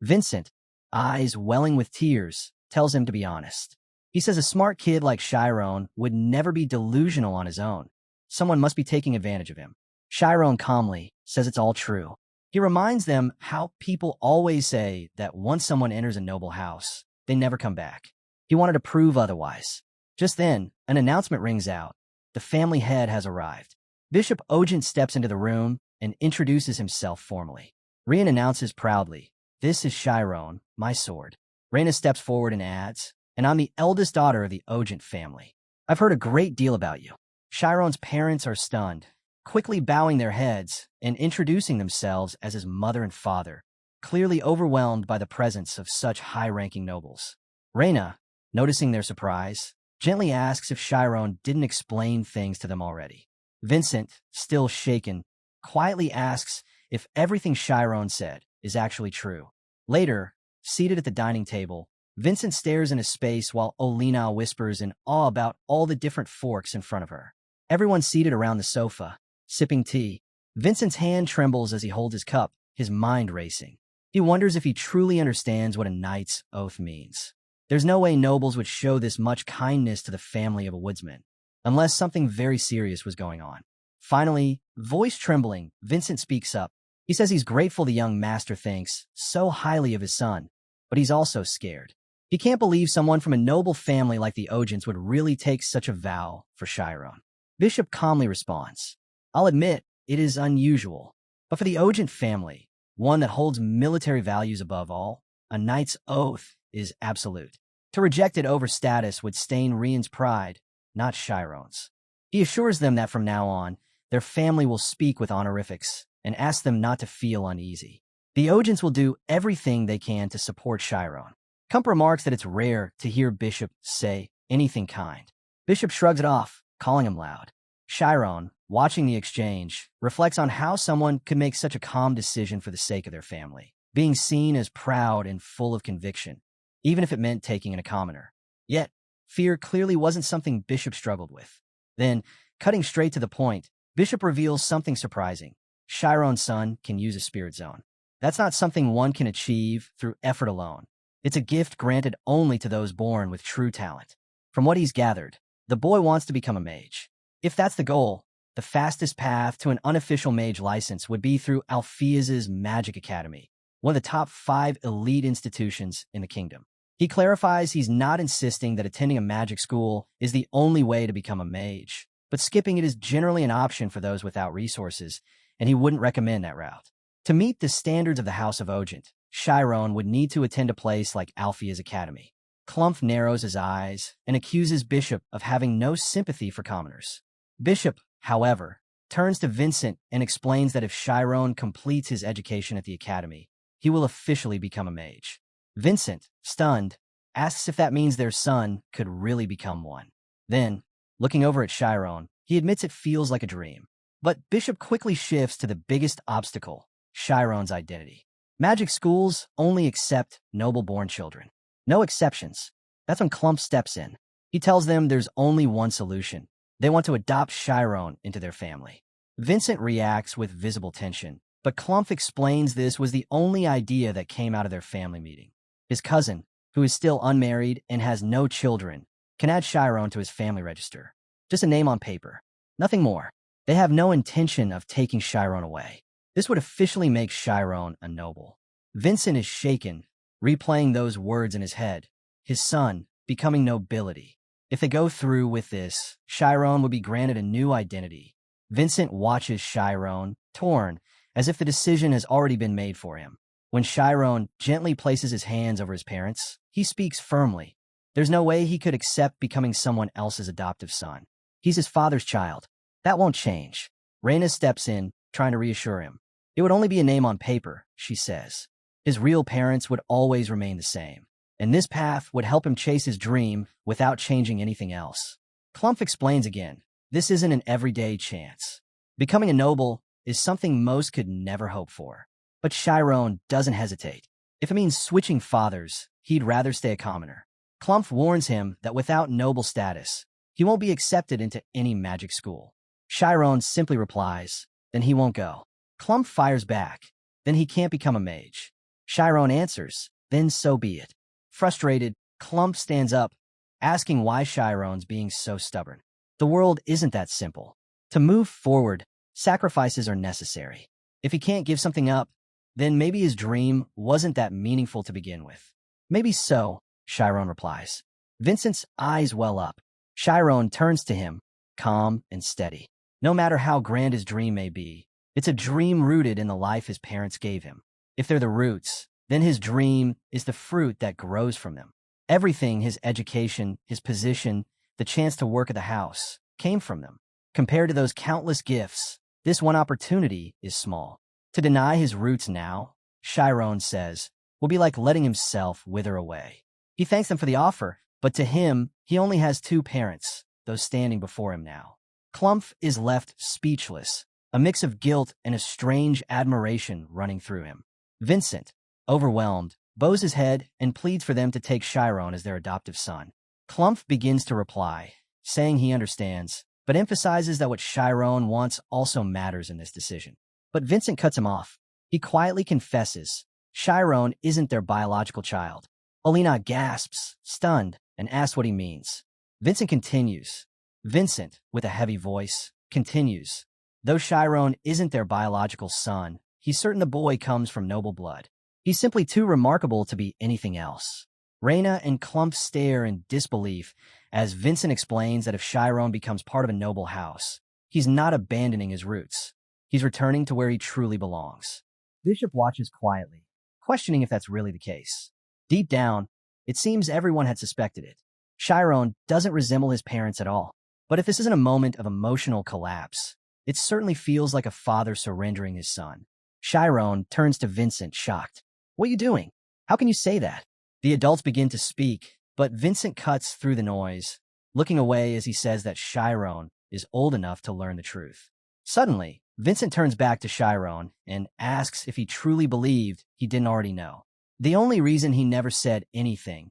Vincent, eyes welling with tears, tells him to be honest. He says a smart kid like Chiron would never be delusional on his own. Someone must be taking advantage of him. Chiron calmly says it's all true. He reminds them how people always say that once someone enters a noble house, they never come back. He wanted to prove otherwise. Just then, an announcement rings out. The family head has arrived. Bishop Ogent steps into the room and introduces himself formally. Rian announces proudly, "This is Chiron, my sword." Reina steps forward and adds, "And I'm the eldest daughter of the Ogent family. I've heard a great deal about you." Chiron's parents are stunned, quickly bowing their heads and introducing themselves as his mother and father, clearly overwhelmed by the presence of such high-ranking nobles. Reina, noticing their surprise, gently asks if Chiron didn't explain things to them already. Vincent, still shaken, quietly asks if everything Chiron said is actually true. Later, seated at the dining table, Vincent stares into space while Olina whispers in awe about all the different forks in front of her. Everyone seated around the sofa, sipping tea. Vincent's hand trembles as he holds his cup, his mind racing. He wonders if he truly understands what a knight's oath means. There's no way nobles would show this much kindness to the family of a woodsman, unless something very serious was going on. Finally, voice trembling, Vincent speaks up. He says he's grateful the young master thinks so highly of his son, but he's also scared. He can't believe someone from a noble family like the Ogents would really take such a vow for Chiron. Bishop calmly responds, "I'll admit, it is unusual, but for the Ogent family, one that holds military values above all, a knight's oath is absolute. To reject it over status would stain Rian's pride, not Chiron's." He assures them that from now on, their family will speak with honorifics and ask them not to feel uneasy. The Ogents will do everything they can to support Chiron. Kump remarks that it's rare to hear Bishop say anything kind. Bishop shrugs it off, calling him loud. Chiron, watching the exchange, reflects on how someone could make such a calm decision for the sake of their family, being seen as proud and full of conviction, even if it meant taking in a commoner. Yet, fear clearly wasn't something Bishop struggled with. Then, cutting straight to the point, Bishop reveals something surprising. Chiron's son can use a spirit zone. That's not something one can achieve through effort alone. It's a gift granted only to those born with true talent. From what he's gathered, the boy wants to become a mage. If that's the goal, the fastest path to an unofficial mage license would be through Alpheus's Magic Academy, one of the top 5 elite institutions in the kingdom. He clarifies he's not insisting that attending a magic school is the only way to become a mage, but skipping it is generally an option for those without resources, and he wouldn't recommend that route. To meet the standards of the House of Ogent, Chiron would need to attend a place like Alpheus Academy. Clump narrows his eyes and accuses Bishop of having no sympathy for commoners. Bishop, however, turns to Vincent and explains that if Chiron completes his education at the academy, he will officially become a mage. Vincent, stunned, asks if that means their son could really become one. Then, looking over at Chiron, he admits it feels like a dream. But Bishop quickly shifts to the biggest obstacle, Chiron's identity. Magic schools only accept noble-born children. No exceptions. That's when Clump steps in. He tells them there's only one solution. They want to adopt Chiron into their family. Vincent reacts with visible tension, but Clump explains this was the only idea that came out of their family meeting. His cousin, who is still unmarried and has no children, can add Chiron to his family register. Just a name on paper. Nothing more. They have no intention of taking Chiron away. This would officially make Chiron a noble. Vincent is shaken, replaying those words in his head. His son, becoming nobility. If they go through with this, Chiron would be granted a new identity. Vincent watches Chiron, torn, as if the decision has already been made for him. When Chiron gently places his hands over his parents, he speaks firmly. There's no way he could accept becoming someone else's adoptive son. He's his father's child. That won't change. Raina steps in, trying to reassure him. It would only be a name on paper, she says. His real parents would always remain the same, and this path would help him chase his dream without changing anything else. Clump explains again, this isn't an everyday chance. Becoming a noble is something most could never hope for. But Chiron doesn't hesitate. If it means switching fathers, he'd rather stay a commoner. Clump warns him that without noble status, he won't be accepted into any magic school. Chiron simply replies, then he won't go. Clump fires back, then he can't become a mage. Chiron answers, then so be it. Frustrated, Clump stands up, asking why Chiron's being so stubborn. The world isn't that simple. To move forward, sacrifices are necessary. If he can't give something up, then maybe his dream wasn't that meaningful to begin with. Maybe so, Chiron replies. Vincent's eyes well up. Chiron turns to him, calm and steady. No matter how grand his dream may be, it's a dream rooted in the life his parents gave him. If they're the roots, then his dream is the fruit that grows from them. Everything, his education, his position, the chance to work at the house, came from them. Compared to those countless gifts, this one opportunity is small. To deny his roots now, Chiron says, will be like letting himself wither away. He thanks them for the offer, but to him, he only has 2 parents, those standing before him now. Clump is left speechless, a mix of guilt and a strange admiration running through him. Vincent, overwhelmed, bows his head and pleads for them to take Chiron as their adoptive son. Clump begins to reply, saying he understands, but emphasizes that what Chiron wants also matters in this decision. But Vincent cuts him off. He quietly confesses, Chiron isn't their biological child. Alina gasps, stunned, and asks what he means. Vincent continues. Vincent, with a heavy voice, continues. Though Chiron isn't their biological son, he's certain the boy comes from noble blood. He's simply too remarkable to be anything else. Raina and Clump stare in disbelief as Vincent explains that if Chiron becomes part of a noble house, he's not abandoning his roots. He's returning to where he truly belongs. Bishop watches quietly, questioning if that's really the case. Deep down, it seems everyone had suspected it. Chiron doesn't resemble his parents at all. But if this isn't a moment of emotional collapse, it certainly feels like a father surrendering his son. Chiron turns to Vincent, shocked. What are you doing? How can you say that? The adults begin to speak, but Vincent cuts through the noise, looking away as he says that Chiron is old enough to learn the truth. Suddenly, Vincent turns back to Chiron and asks if he truly believed he didn't already know. The only reason he never said anything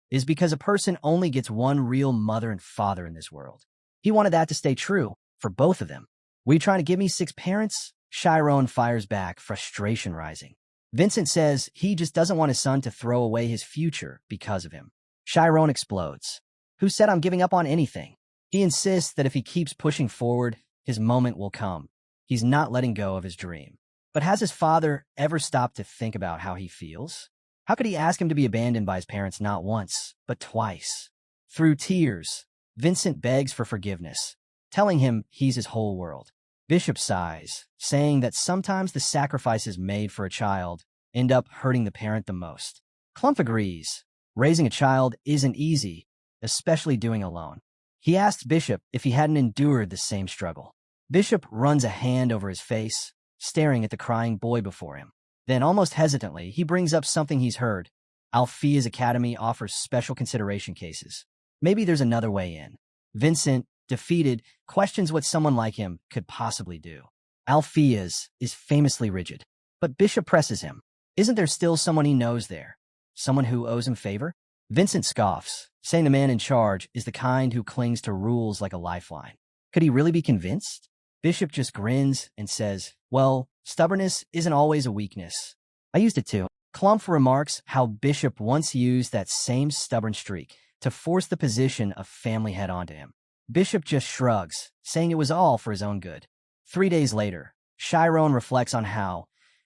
is because a person only gets one real mother and father in this world. He wanted that to stay true for both of them. Were you trying to give me 6 parents? Chiron fires back, frustration rising. Vincent says he just doesn't want his son to throw away his future because of him. Chiron explodes. Who said I'm giving up on anything? He insists that if he keeps pushing forward, his moment will come. He's not letting go of his dream. But has his father ever stopped to think about how he feels? How could he ask him to be abandoned by his parents not once, but twice? Through tears, Vincent begs for forgiveness, telling him he's his whole world. Bishop sighs, saying that sometimes the sacrifices made for a child end up hurting the parent the most. Clump agrees. Raising a child isn't easy, especially doing it alone. He asks Bishop if he hadn't endured the same struggle. Bishop runs a hand over his face, staring at the crying boy before him. Then, almost hesitantly, he brings up something he's heard. Althea's Academy offers special consideration cases. Maybe there's another way in. Vincent, defeated, questions what someone like him could possibly do. Althea's is famously rigid, but Bishop presses him. Isn't there still someone he knows there? Someone who owes him favor? Vincent scoffs, saying the man in charge is the kind who clings to rules like a lifeline. Could he really be convinced? Bishop just grins and says, well, stubbornness isn't always a weakness. I used it too. Clump remarks how Bishop once used that same stubborn streak to force the position of family head onto him. Bishop just shrugs, saying it was all for his own good. 3 days later, Chiron reflects on how,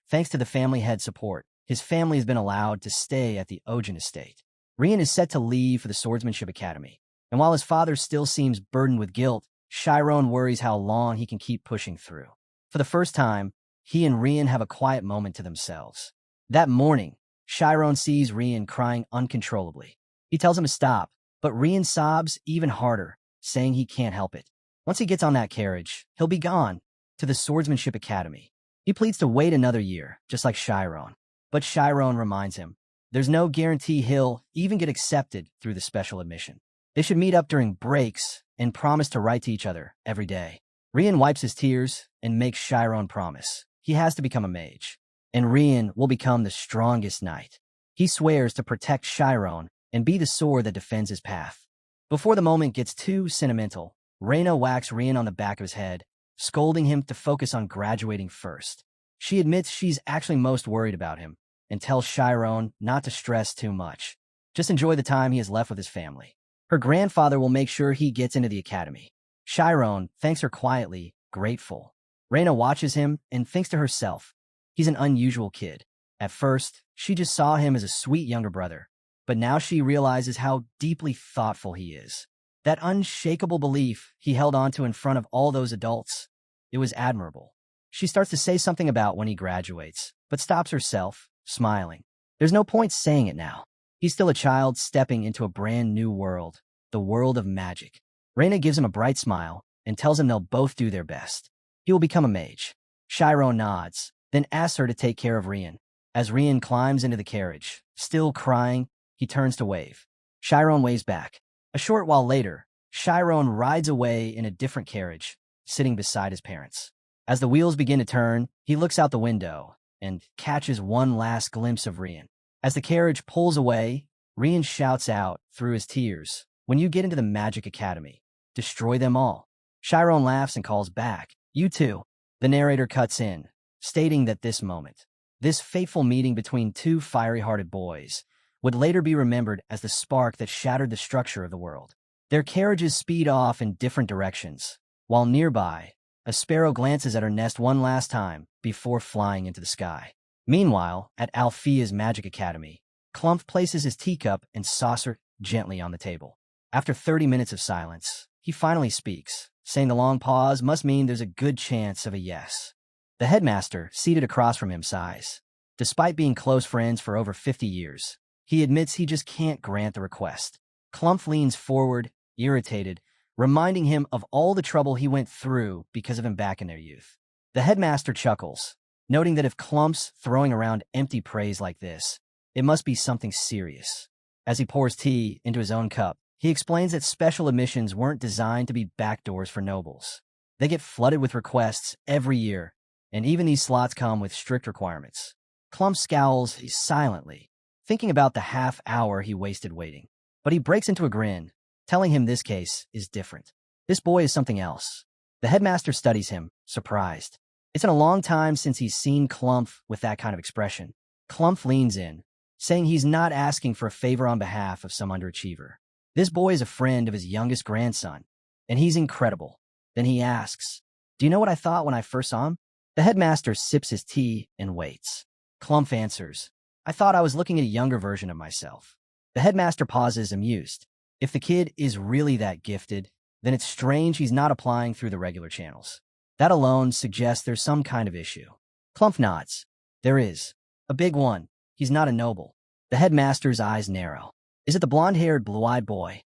thanks to the family head support, his family has been allowed to stay at the Ogent estate. Rian is set to leave for the Swordsmanship Academy, and while his father still seems burdened with guilt, Chiron worries how long he can keep pushing through. For the first time, he and Rian have a quiet moment to themselves. That morning, Chiron sees Rian crying uncontrollably. He tells him to stop, but Rian sobs even harder, saying he can't help it. Once he gets on that carriage, he'll be gone to the Swordsmanship Academy. He pleads to wait another year, just like Chiron. But Chiron reminds him, there's no guarantee he'll even get accepted through the special admission. They should meet up during breaks and promise to write to each other every day. Rian wipes his tears and makes Chiron promise he has to become a mage, and Rian will become the strongest knight. He swears to protect Chiron and be the sword that defends his path. Before the moment gets too sentimental, Reina whacks Rian on the back of his head, scolding him to focus on graduating first. She admits she's actually most worried about him and tells Chiron not to stress too much. Just enjoy the time he has left with his family. Her grandfather will make sure he gets into the academy. Chiron thanks her quietly, grateful. Reina watches him and thinks to herself, he's an unusual kid. At first, she just saw him as a sweet younger brother, but now she realizes how deeply thoughtful he is. That unshakable belief he held onto in front of all those adults, it was admirable. She starts to say something about when he graduates, but stops herself, smiling. There's no point saying it now. He's still a child stepping into a brand new world, the world of magic. Reina gives him a bright smile and tells him they'll both do their best. He will become a mage. Chiron nods, then asks her to take care of Rian. As Rian climbs into the carriage, still crying, he turns to wave. Chiron waves back. A short while later, Chiron rides away in a different carriage, sitting beside his parents. As the wheels begin to turn, he looks out the window and catches one last glimpse of Rian. As the carriage pulls away, Rian shouts out through his tears, when you get into the Magic Academy, destroy them all. Chiron laughs and calls back, you too. The narrator cuts in, stating that this moment, this fateful meeting between two fiery-hearted boys, would later be remembered as the spark that shattered the structure of the world. Their carriages speed off in different directions, while nearby, a sparrow glances at her nest one last time before flying into the sky. Meanwhile, at Althea's Magic Academy, Clump places his teacup and saucer gently on the table. After 30 minutes of silence, he finally speaks, saying the long pause must mean there's a good chance of a yes. The headmaster, seated across from him, sighs. Despite being close friends for over 50 years, he admits he just can't grant the request. Clump leans forward, irritated, reminding him of all the trouble he went through because of him back in their youth. The headmaster chuckles, noting that if Clump's throwing around empty praise like this, it must be something serious. As he pours tea into his own cup, he explains that special admissions weren't designed to be backdoors for nobles. They get flooded with requests every year, and even these slots come with strict requirements. Clump scowls silently, thinking about the half hour he wasted waiting. But he breaks into a grin, telling him this case is different. This boy is something else. The headmaster studies him, surprised. It's been a long time since he's seen Clumph with that kind of expression. Clumph leans in, saying he's not asking for a favor on behalf of some underachiever. This boy is a friend of his youngest grandson, and he's incredible. Then he asks, "Do you know what I thought when I first saw him?" The headmaster sips his tea and waits. Clumph answers, "I thought I was looking at a younger version of myself." The headmaster pauses, amused. If the kid is really that gifted, then it's strange he's not applying through the regular channels. That alone suggests there's some kind of issue. Clumph nods. There is. A big one. He's not a noble. The headmaster's eyes narrow. Is it the blonde-haired, blue-eyed boy?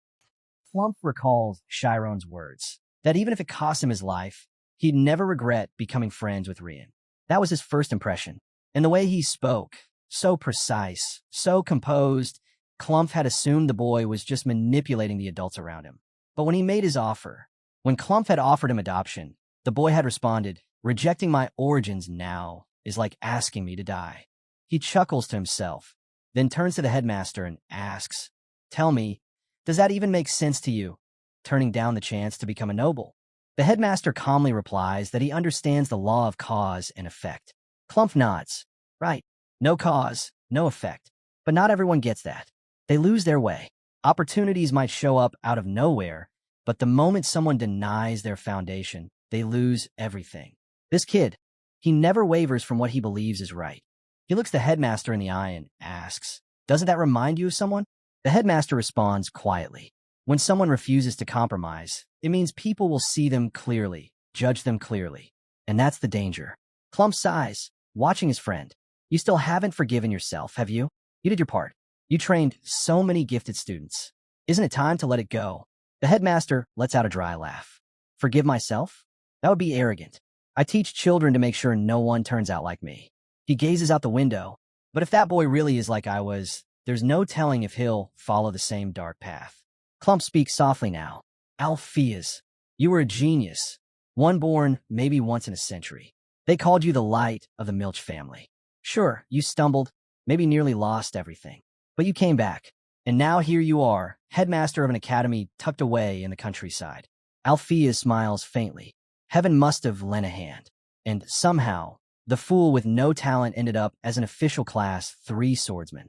Clumph recalls Chiron's words, that even if it cost him his life, he'd never regret becoming friends with Rian. That was his first impression. And the way he spoke, so precise, so composed, Clumph had assumed the boy was just manipulating the adults around him. But when he made his offer, when Clumph had offered him adoption, the boy had responded, "Rejecting my origins now is like asking me to die." He chuckles to himself, then turns to the headmaster and asks, "Tell me, does that even make sense to you, turning down the chance to become a noble?" The headmaster calmly replies that he understands the law of cause and effect. Clumph nods. Right, no cause, no effect. But not everyone gets that. They lose their way. Opportunities might show up out of nowhere, but the moment someone denies their foundation, they lose everything. This kid, he never wavers from what he believes is right. He looks the headmaster in the eye and asks, "Doesn't that remind you of someone?" The headmaster responds quietly. When someone refuses to compromise, it means people will see them clearly, judge them clearly. And that's the danger. Clumph sighs, watching his friend. You still haven't forgiven yourself, have you? You did your part. You trained so many gifted students. Isn't it time to let it go? The headmaster lets out a dry laugh. Forgive myself? That would be arrogant. I teach children to make sure no one turns out like me. He gazes out the window. But if that boy really is like I was, there's no telling if he'll follow the same dark path. Clumph speaks softly now. Alpheus, you were a genius. One born maybe once in a century. They called you the light of the Milch family. Sure, you stumbled, maybe nearly lost everything. But you came back. And now here you are, headmaster of an academy tucked away in the countryside. Alpheus smiles faintly. Heaven must have lent a hand. And somehow, the fool with no talent ended up as an official class 3 swordsman.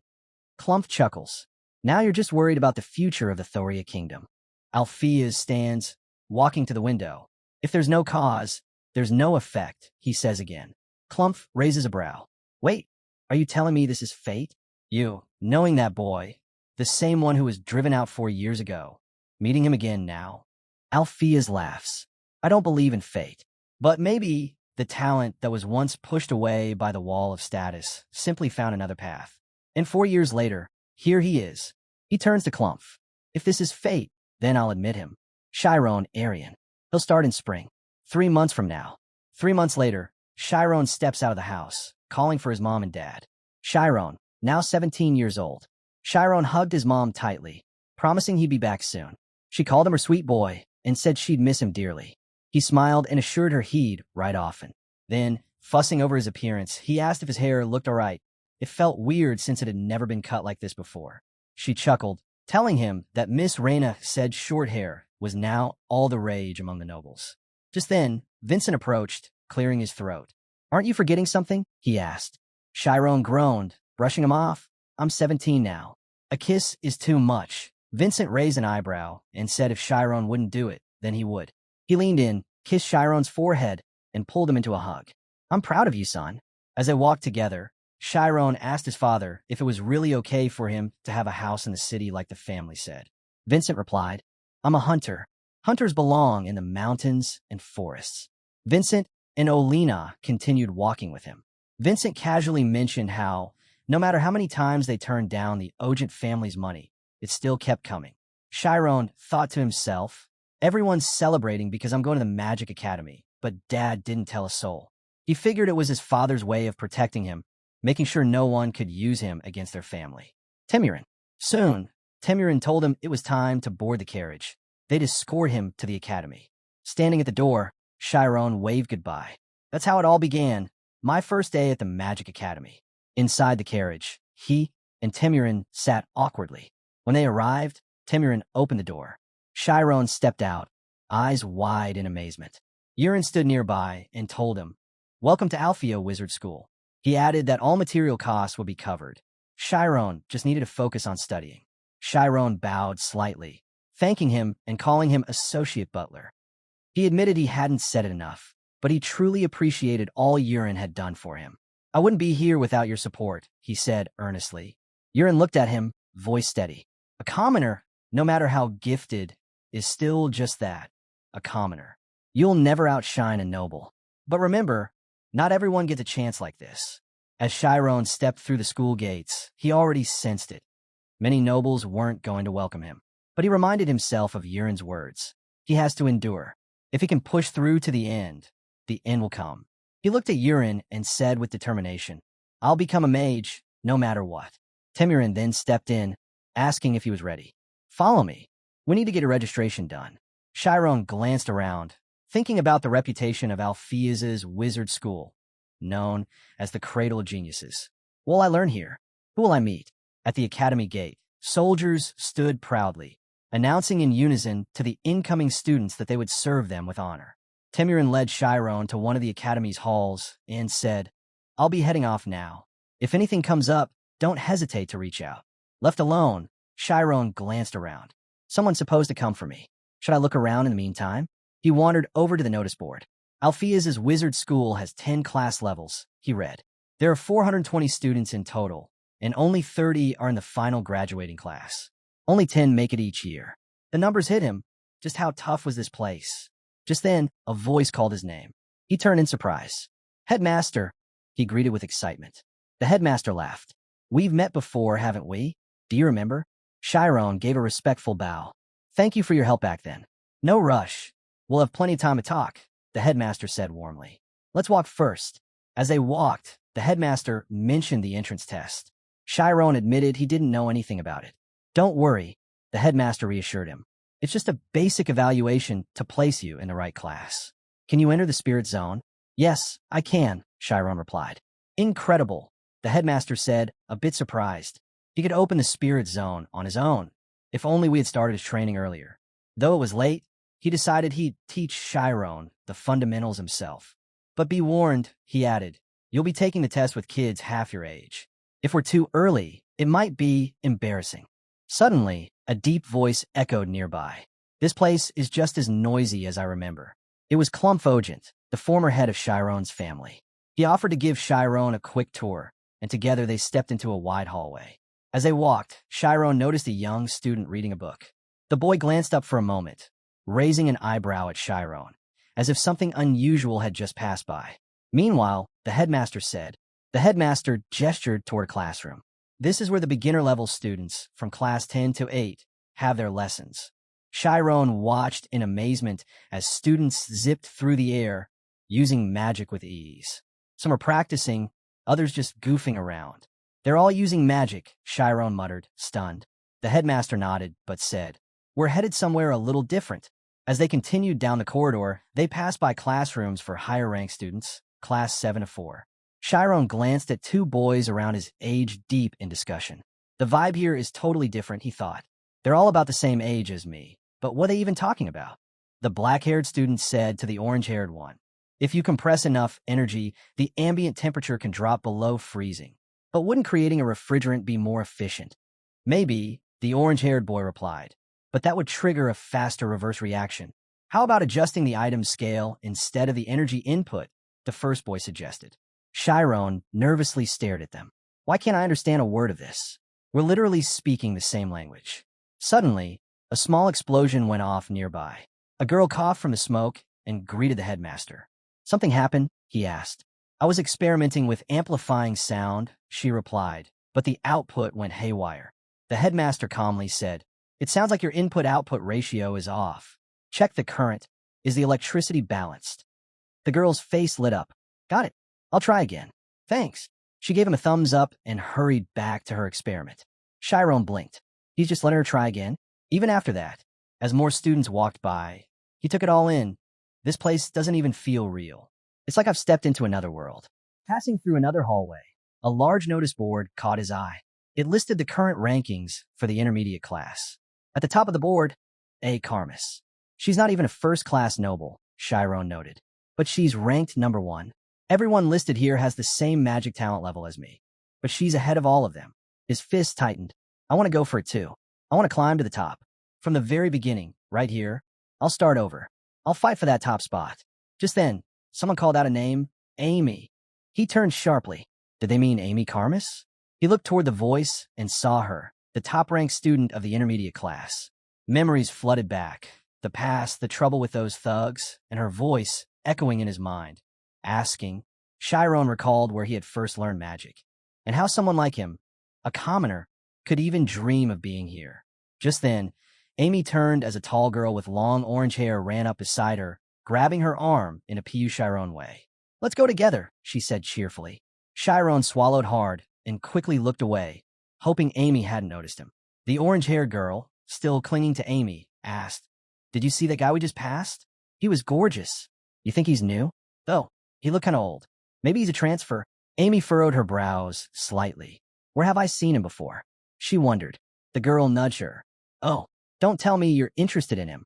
Clumph chuckles. Now you're just worried about the future of the Thoria kingdom. Alpheus stands, walking to the window. If there's no cause, there's no effect, he says again. Clumph raises a brow. Wait, are you telling me this is fate? You, knowing that boy, the same one who was driven out 4 years ago, meeting him again now. Alpheus laughs. I don't believe in fate, but maybe the talent that was once pushed away by the wall of status simply found another path. And 4 years later, here he is. He turns to Clumph. If this is fate, then I'll admit him. Chiron Arian. He'll start in spring. 3 months from now. 3 months later, Chiron steps out of the house, calling for his mom and dad. Chiron, now 17 years old. Chiron hugged his mom tightly, promising he'd be back soon. She called him her sweet boy and said she'd miss him dearly. He smiled and assured her he'd write often. Then, fussing over his appearance, he asked if his hair looked all right. It felt weird since it had never been cut like this before. She chuckled, telling him that Miss Reyna said short hair was now all the rage among the nobles. Just then, Vincent approached, clearing his throat. Aren't you forgetting something? He asked. Chiron groaned, brushing him off. I'm 17 now. A kiss is too much. Vincent raised an eyebrow and said if Chiron wouldn't do it, then he would. He leaned in, kissed Chiron's forehead, and pulled him into a hug. I'm proud of you, son. As they walked together, Chiron asked his father if it was really okay for him to have a house in the city like the family said. Vincent replied, I'm a hunter. Hunters belong in the mountains and forests. Vincent and Olina continued walking with him. Vincent casually mentioned how, no matter how many times they turned down the Ogent family's money, it still kept coming. Chiron thought to himself, everyone's celebrating because I'm going to the Magic Academy, but Dad didn't tell a soul. He figured it was his father's way of protecting him, making sure no one could use him against their family. Temurin. Soon, Temurin told him it was time to board the carriage. They'd escort him to the academy. Standing at the door, Chiron waved goodbye. That's how it all began, my first day at the Magic Academy. Inside the carriage, he and Temurin sat awkwardly. When they arrived, Temurin opened the door. Chiron stepped out, eyes wide in amazement. Urin stood nearby and told him, Welcome to Alfeo Wizard School. He added that all material costs would be covered. Chiron just needed to focus on studying. Chiron bowed slightly, thanking him and calling him Associate Butler. He admitted he hadn't said it enough, but he truly appreciated all Yurin had done for him. I wouldn't be here without your support, he said earnestly. Yurin looked at him, voice steady. A commoner, no matter how gifted, is still just that, a commoner. You'll never outshine a noble. But remember, not everyone gets a chance like this. As Chiron stepped through the school gates, he already sensed it. Many nobles weren't going to welcome him. But he reminded himself of Yurin's words. He has to endure. If he can push through to the end will come. He looked at Yurin and said with determination, I'll become a mage, no matter what. Temurin then stepped in, asking if he was ready. Follow me. We need to get a registration done. Chiron glanced around, thinking about the reputation of Alpheus's wizard school, known as the Cradle of Geniuses. What will I learn here? Who will I meet? At the academy gate, soldiers stood proudly, announcing in unison to the incoming students that they would serve them with honor. Temurin led Chiron to one of the academy's halls and said, I'll be heading off now. If anything comes up, don't hesitate to reach out. Left alone, Chiron glanced around. Someone's supposed to come for me. Should I look around in the meantime? He wandered over to the notice board. Alpheus's wizard school has 10 class levels, he read. There are 420 students in total, and only 30 are in the final graduating class. Only 10 make it each year. The numbers hit him. Just how tough was this place? Just then, a voice called his name. He turned in surprise. Headmaster, he greeted with excitement. The headmaster laughed. We've met before, haven't we? Do you remember? Chiron gave a respectful bow. Thank you for your help back then. No rush. We'll have plenty of time to talk, the headmaster said warmly. Let's walk first. As they walked, the headmaster mentioned the entrance test. Chiron admitted he didn't know anything about it. Don't worry, the headmaster reassured him. It's just a basic evaluation to place you in the right class. Can you enter the spirit zone? Yes, I can, Chiron replied. Incredible, the headmaster said, a bit surprised. He could open the spirit zone on his own. If only we had started his training earlier. Though it was late, he decided he'd teach Chiron the fundamentals himself. But be warned, he added, you'll be taking the test with kids half your age. If we're too early, it might be embarrassing. Suddenly, a deep voice echoed nearby. This place is just as noisy as I remember. It was Ogent, the former head of Chiron's family. He offered to give Chiron a quick tour, and together they stepped into a wide hallway. As they walked, Chiron noticed a young student reading a book. The boy glanced up for a moment, raising an eyebrow at Chiron, as if something unusual had just passed by. Meanwhile, the headmaster said. The headmaster gestured toward a classroom. This is where the beginner-level students, from class 10 to 8, have their lessons. Chiron watched in amazement as students zipped through the air, using magic with ease. Some are practicing, others just goofing around. They're all using magic, Chiron muttered, stunned. The headmaster nodded, but said, We're headed somewhere a little different. As they continued down the corridor, they passed by classrooms for higher-ranked students, class 7 to 4. Chiron glanced at two boys around his age deep in discussion. The vibe here is totally different, he thought. They're all about the same age as me, but what are they even talking about? The black-haired student said to the orange-haired one. If you compress enough energy, the ambient temperature can drop below freezing. But wouldn't creating a refrigerant be more efficient? Maybe, the orange-haired boy replied, but that would trigger a faster reverse reaction. How about adjusting the item's scale instead of the energy input? The first boy suggested. Chiron nervously stared at them. Why can't I understand a word of this? We're literally speaking the same language. Suddenly, a small explosion went off nearby. A girl coughed from the smoke and greeted the headmaster. Something happened? He asked. I was experimenting with amplifying sound, she replied, but the output went haywire. The headmaster calmly said, It sounds like your input-output ratio is off. Check the current. Is the electricity balanced? The girl's face lit up. Got it. I'll try again. Thanks. She gave him a thumbs up and hurried back to her experiment. Chiron blinked. He's just letting her try again. Even after that, as more students walked by, he took it all in. This place doesn't even feel real. It's like I've stepped into another world. Passing through another hallway, a large notice board caught his eye. It listed the current rankings for the intermediate class. At the top of the board, A. Karmas. She's not even a first-class noble, Chiron noted, but she's ranked number 1. Everyone listed here has the same magic talent level as me, but she's ahead of all of them. His fist tightened. I want to go for it too. I want to climb to the top. From the very beginning, right here, I'll start over. I'll fight for that top spot. Just then, someone called out a name, Amy. He turned sharply. Did they mean Amy Karmas? He looked toward the voice and saw her, the top-ranked student of the intermediate class. Memories flooded back. The past, the trouble with those thugs, and her voice echoing in his mind. Asking, Chiron recalled where he had first learned magic, and how someone like him, a commoner, could even dream of being here. Just then, Amy turned as a tall girl with long orange hair ran up beside her, grabbing her arm in a Piyu Chiron way. Let's go together, she said cheerfully. Chiron swallowed hard and quickly looked away, hoping Amy hadn't noticed him. The orange-haired girl, still clinging to Amy, asked, Did you see that guy we just passed? He was gorgeous. You think he's new? Though, he looked kind of old. Maybe he's a transfer. Amy furrowed her brows slightly. Where have I seen him before? She wondered. The girl nudged her. Oh, don't tell me you're interested in him.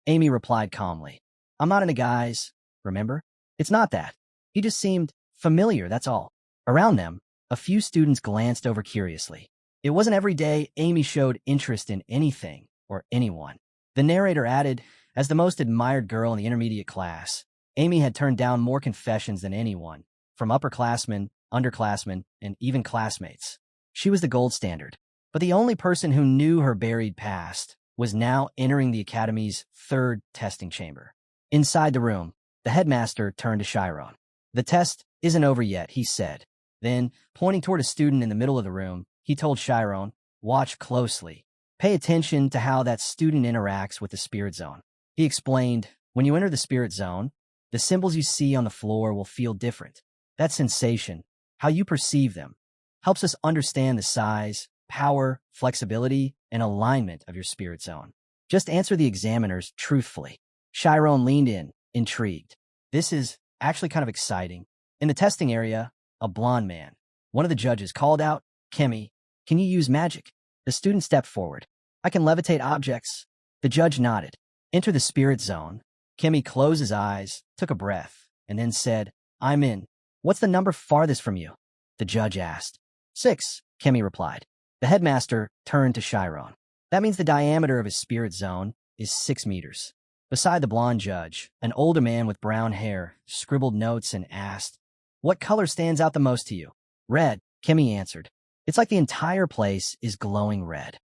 Amy replied calmly. I'm not into guys, remember? It's not that. He just seemed familiar, that's all. Around them, a few students glanced over curiously. It wasn't every day Amy showed interest in anything or anyone. The narrator added, as the most admired girl in the intermediate class, Amy had turned down more confessions than anyone, from upperclassmen, underclassmen, and even classmates. She was the gold standard. But the only person who knew her buried past was now entering the academy's third testing chamber. Inside the room, the headmaster turned to Chiron. The test isn't over yet, he said. Then, pointing toward a student in the middle of the room, he told Chiron, watch closely. Pay attention to how that student interacts with the spirit zone. He explained, when you enter the spirit zone, the symbols you see on the floor will feel different. That sensation, how you perceive them, helps us understand the size, power, flexibility, and alignment of your spirit zone. Just answer the examiners truthfully. Chiron leaned in, intrigued. This is actually kind of exciting. In the testing area, a blonde man, one of the judges, called out, Kemi, can you use magic? The student stepped forward. I can levitate objects. The judge nodded. Enter the spirit zone. Kemi closed his eyes, took a breath, and then said, I'm in. What's the number farthest from you? The judge asked. 6, Kemi replied. The headmaster turned to Chiron. That means the diameter of his spirit zone is 6 meters. Beside the blonde judge, an older man with brown hair scribbled notes and asked, What color stands out the most to you? Red, Kemi answered. It's like the entire place is glowing red.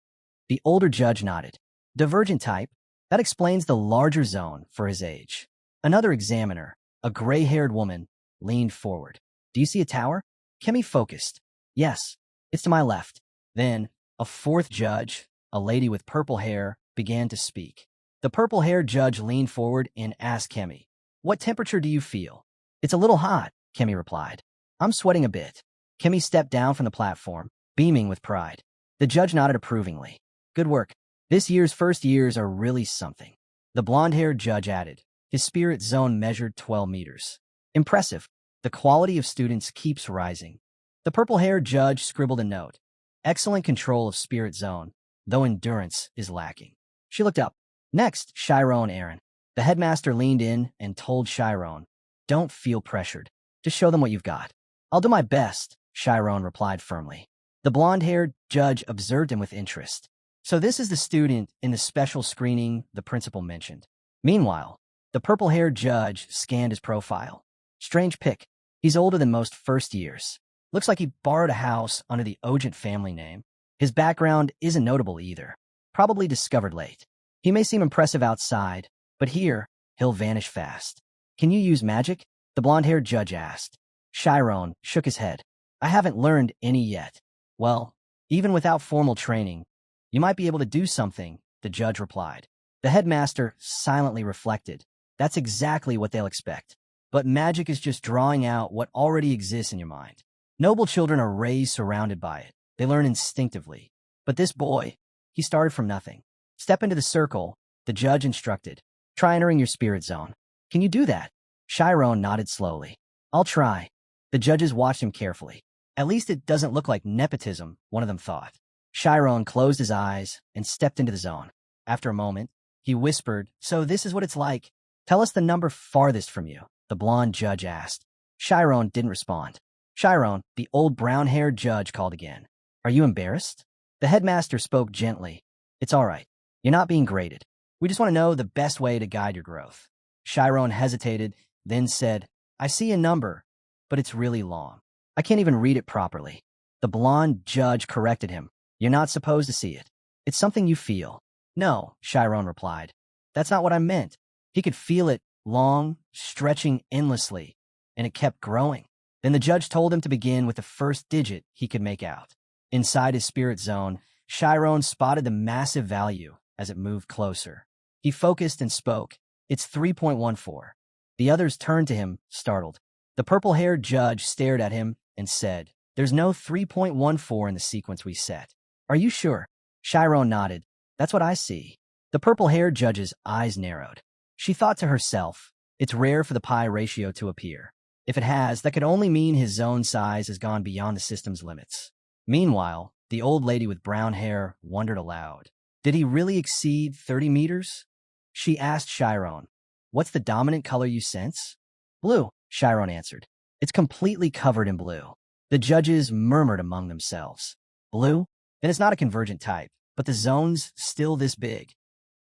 The older judge nodded. Divergent type, that explains the larger zone for his age. Another examiner, a gray-haired woman, leaned forward. Do you see a tower? Kemi focused. Yes, it's to my left. Then, a fourth judge, a lady with purple hair, began to speak. The purple-haired judge leaned forward and asked Kemi, What temperature do you feel? It's a little hot, Kemi replied. I'm sweating a bit. Kemi stepped down from the platform, beaming with pride. The judge nodded approvingly. Good work. This year's first years are really something. The blonde-haired judge added. His spirit zone measured 12 meters. Impressive. The quality of students keeps rising. The purple-haired judge scribbled a note. Excellent control of spirit zone, though endurance is lacking. She looked up. Next, Chiron Aaron. The headmaster leaned in and told Chiron, Don't feel pressured. Just show them what you've got. I'll do my best, Chiron replied firmly. The blonde-haired judge observed him with interest. So this is the student in the special screening the principal mentioned. Meanwhile, the purple-haired judge scanned his profile. Strange pick. He's older than most first years. Looks like he borrowed a house under the Ogent family name. His background isn't notable either. Probably discovered late. He may seem impressive outside, but here, he'll vanish fast. Can you use magic? The blonde-haired judge asked. Chiron shook his head. I haven't learned any yet. Well, even without formal training, you might be able to do something, the judge replied. The headmaster silently reflected. That's exactly what they'll expect. But magic is just drawing out what already exists in your mind. Noble children are raised surrounded by it. They learn instinctively. But this boy, he started from nothing. Step into the circle, the judge instructed. Try entering your spirit zone. Can you do that? Chiron nodded slowly. I'll try. The judges watched him carefully. At least it doesn't look like nepotism, one of them thought. Chiron closed his eyes and stepped into the zone. After a moment, he whispered, So this is what it's like. Tell us the number farthest from you, the blonde judge asked. Chiron didn't respond. Chiron, the old brown-haired judge, called again. Are you embarrassed? The headmaster spoke gently. It's all right. You're not being graded. We just want to know the best way to guide your growth. Chiron hesitated, then said, I see a number, but it's really long. I can't even read it properly. The blonde judge corrected him. You're not supposed to see it. It's something you feel. No, Chiron replied. That's not what I meant. He could feel it, long, stretching endlessly, and it kept growing. Then the judge told him to begin with the first digit he could make out. Inside his spirit zone, Chiron spotted the massive value as it moved closer. He focused and spoke. It's 3.14. The others turned to him, startled. The purple-haired judge stared at him and said, There's no 3.14 in the sequence we set. Are you sure? Chiron nodded. That's what I see. The purple-haired judge's eyes narrowed. She thought to herself, it's rare for the pi ratio to appear. If it has, that could only mean his zone size has gone beyond the system's limits. Meanwhile, the old lady with brown hair wondered aloud. Did he really exceed 30 meters? She asked Chiron, What's the dominant color you sense? Blue, Chiron answered. It's completely covered in blue. The judges murmured among themselves. Blue? Then it's not a convergent type, but the zone's still this big.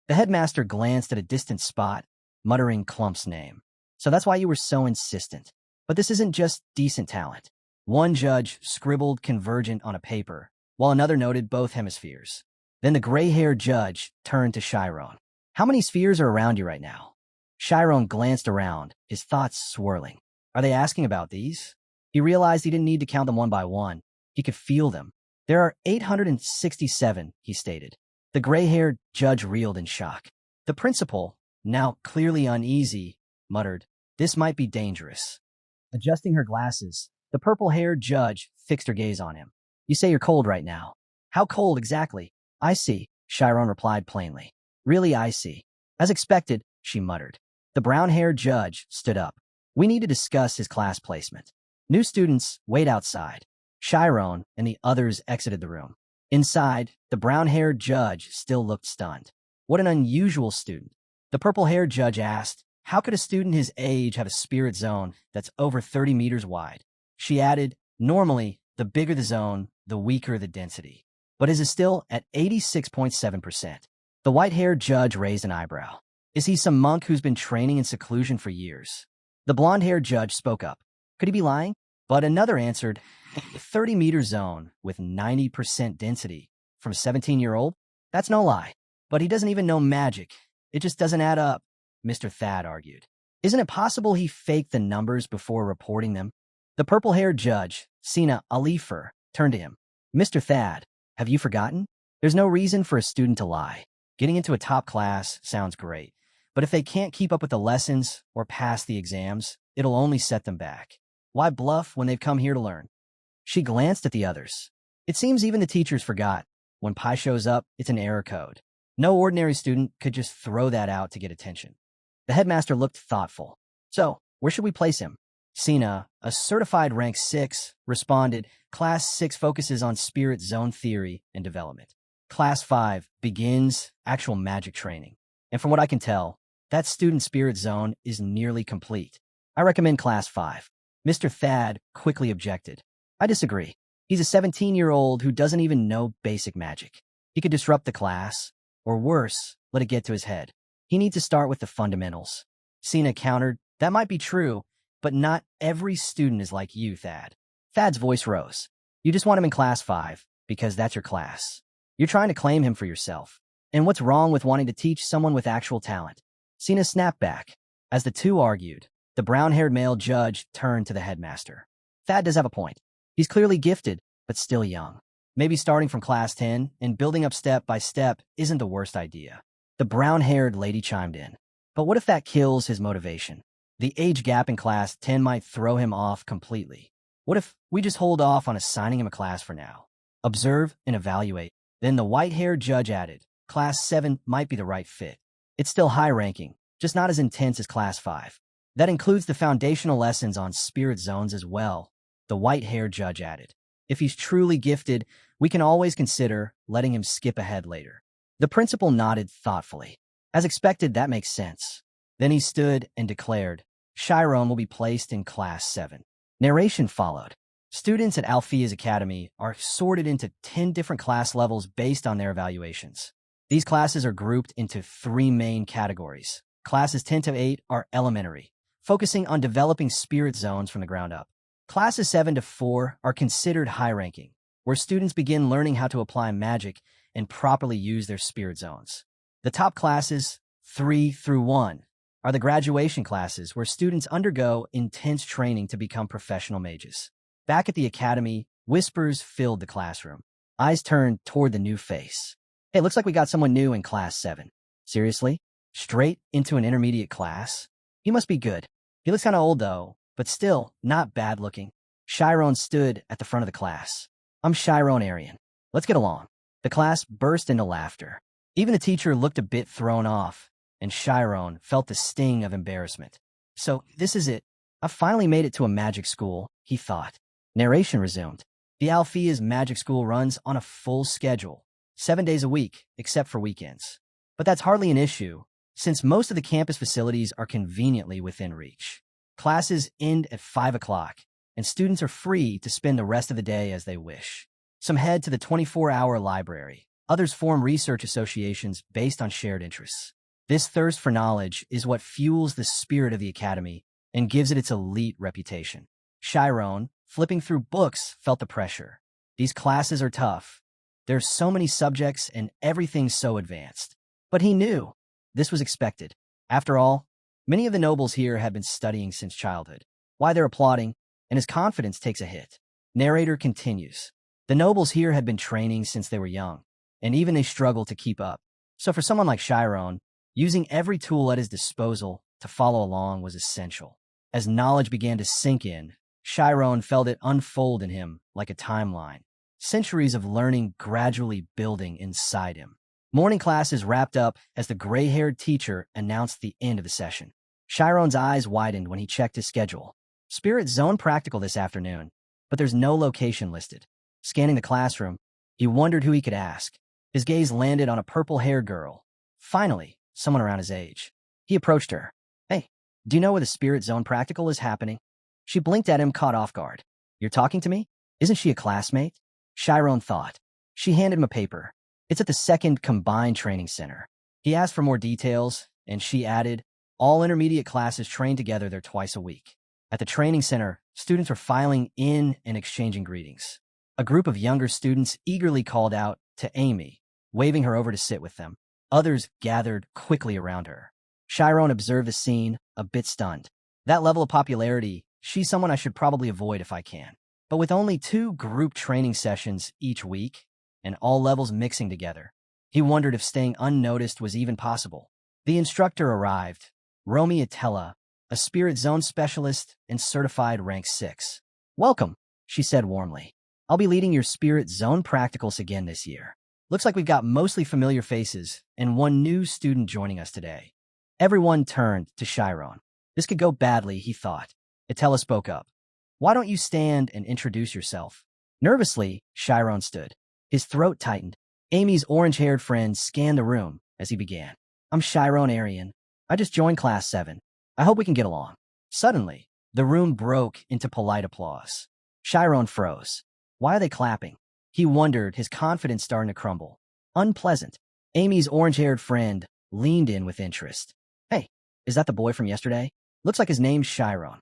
The headmaster glanced at a distant spot, muttering Clump's name. So that's why you were so insistent. But this isn't just decent talent. One judge scribbled convergent on a paper, while another noted both hemispheres. Then the gray-haired judge turned to Chiron. How many spheres are around you right now? Chiron glanced around, his thoughts swirling. Are they asking about these? He realized he didn't need to count them one by one. He could feel them. There are 867, he stated. The gray-haired judge reeled in shock. The principal, now clearly uneasy, muttered, This might be dangerous. Adjusting her glasses, the purple-haired judge fixed her gaze on him. You say you're cold right now. How cold exactly? I see, Chiron replied plainly. Really icy. As expected, she muttered. The brown-haired judge stood up. We need to discuss his class placement. New students, wait outside. Chiron and the others exited the room. Inside, the brown-haired judge still looked stunned. What an unusual student. The purple-haired judge asked, How could a student his age have a spirit zone that's over 30 meters wide? She added, Normally, the bigger the zone, the weaker the density. But his is still at 86.7%. The white-haired judge raised an eyebrow. Is he some monk who's been training in seclusion for years? The blonde-haired judge spoke up. Could he be lying? But another answered, 30-meter zone with 90% density from a 17-year-old? That's no lie. But he doesn't even know magic. It just doesn't add up, Mr. Thad argued. Isn't it possible he faked the numbers before reporting them? The purple-haired judge, Sina Alifer, turned to him. Mr. Thad, have you forgotten? There's no reason for a student to lie. Getting into a top class sounds great, but if they can't keep up with the lessons or pass the exams, it'll only set them back. Why bluff when they've come here to learn? She glanced at the others. It seems even the teachers forgot. When Pi shows up, it's an error code. No ordinary student could just throw that out to get attention. The headmaster looked thoughtful. So, where should we place him? Sina, a certified rank 6, responded, Class 6 focuses on spirit zone theory and development. Class 5 begins actual magic training. And from what I can tell, that student spirit zone is nearly complete. I recommend Class 5. Mr. Thad quickly objected. I disagree. He's a 17-year-old who doesn't even know basic magic. He could disrupt the class, or worse, let it get to his head. He needs to start with the fundamentals. Sina countered, That might be true, but not every student is like you, Thad. Thad's voice rose. You just want him in Class 5, because that's your class. You're trying to claim him for yourself. And what's wrong with wanting to teach someone with actual talent? Sina snapped back. As the two argued, the brown-haired male judge turned to the headmaster. Thad does have a point. He's clearly gifted, but still young. Maybe starting from Class 10 and building up step by step isn't the worst idea. The brown-haired lady chimed in. But what if that kills his motivation? The age gap in Class 10 might throw him off completely. What if we just hold off on assigning him a class for now? Observe and evaluate. Then the white-haired judge added, Class 7 might be the right fit. It's still high-ranking, just not as intense as Class 5. That includes the foundational lessons on spirit zones as well, the white-haired judge added. If he's truly gifted, we can always consider letting him skip ahead later. The principal nodded thoughtfully. As expected, that makes sense. Then he stood and declared, Chiron will be placed in Class 7. Narration followed. Students at Althea's Academy are sorted into 10 different class levels based on their evaluations. These classes are grouped into 3 main categories. Classes 10 to 8 are elementary, focusing on developing spirit zones from the ground up. Classes 7 to 4 are considered high-ranking, where students begin learning how to apply magic and properly use their spirit zones. The top classes, 3 through 1, are the graduation classes where students undergo intense training to become professional mages. Back at the academy, whispers filled the classroom. Eyes turned toward the new face. Hey, looks like we got someone new in Class 7. Seriously? Straight into an intermediate class? He must be good. He looks kind of old, though, but still not bad looking. Chiron stood at the front of the class. I'm Chiron Arian. Let's get along. The class burst into laughter. Even the teacher looked a bit thrown off, and Chiron felt the sting of embarrassment. So, this is it. I finally made it to a magic school, he thought. Narration resumed. The Althea's magic school runs on a full schedule, 7 days a week, except for weekends. But that's hardly an issue, since most of the campus facilities are conveniently within reach. Classes end at 5 o'clock, and students are free to spend the rest of the day as they wish. Some head to the 24-hour library. Others form research associations based on shared interests. This thirst for knowledge is what fuels the spirit of the academy and gives it its elite reputation. Chiron, flipping through books, felt the pressure. These classes are tough. There's so many subjects and everything's so advanced. But he knew this was expected. After all, many of the nobles here had been studying since childhood. Why they're applauding, and his confidence takes a hit. Narrator continues. The nobles here had been training since they were young, and even they struggled to keep up. So for someone like Chiron, using every tool at his disposal to follow along was essential. As knowledge began to sink in, Chiron felt it unfold in him like a timeline, centuries of learning gradually building inside him. Morning classes wrapped up as the gray-haired teacher announced the end of the session. Chiron's eyes widened when he checked his schedule. Spirit Zone practical this afternoon, but there's no location listed. Scanning the classroom, he wondered who he could ask. His gaze landed on a purple-haired girl. Finally, someone around his age. He approached her. Hey, do you know where the Spirit Zone practical is happening? She blinked at him, caught off guard. You're talking to me? Isn't she a classmate? Chiron thought. She handed him a paper. It's at the 2nd Combined Training Center. He asked for more details, and she added, all intermediate classes train together there twice a week. At the training center, students were filing in and exchanging greetings. A group of younger students eagerly called out to Amy, waving her over to sit with them. Others gathered quickly around her. Chiron observed the scene, a bit stunned. That level of popularity, she's someone I should probably avoid if I can. But with only 2 group training sessions each week, and all levels mixing together, he wondered if staying unnoticed was even possible. The instructor arrived, Romy Atella, a Spirit Zone specialist and certified rank 6. Welcome, she said warmly. I'll be leading your Spirit Zone practicals again this year. Looks like we've got mostly familiar faces and one new student joining us today. Everyone turned to Chiron. This could go badly, he thought. Atella spoke up. Why don't you stand and introduce yourself? Nervously, Chiron stood. His throat tightened. Amy's orange-haired friend scanned the room as he began. I'm Chiron Arian. I just joined Class 7. I hope we can get along. Suddenly, the room broke into polite applause. Chiron froze. Why are they clapping? He wondered, his confidence starting to crumble. Unpleasant. Amy's orange-haired friend leaned in with interest. Hey, is that the boy from yesterday? Looks like his name's Chiron.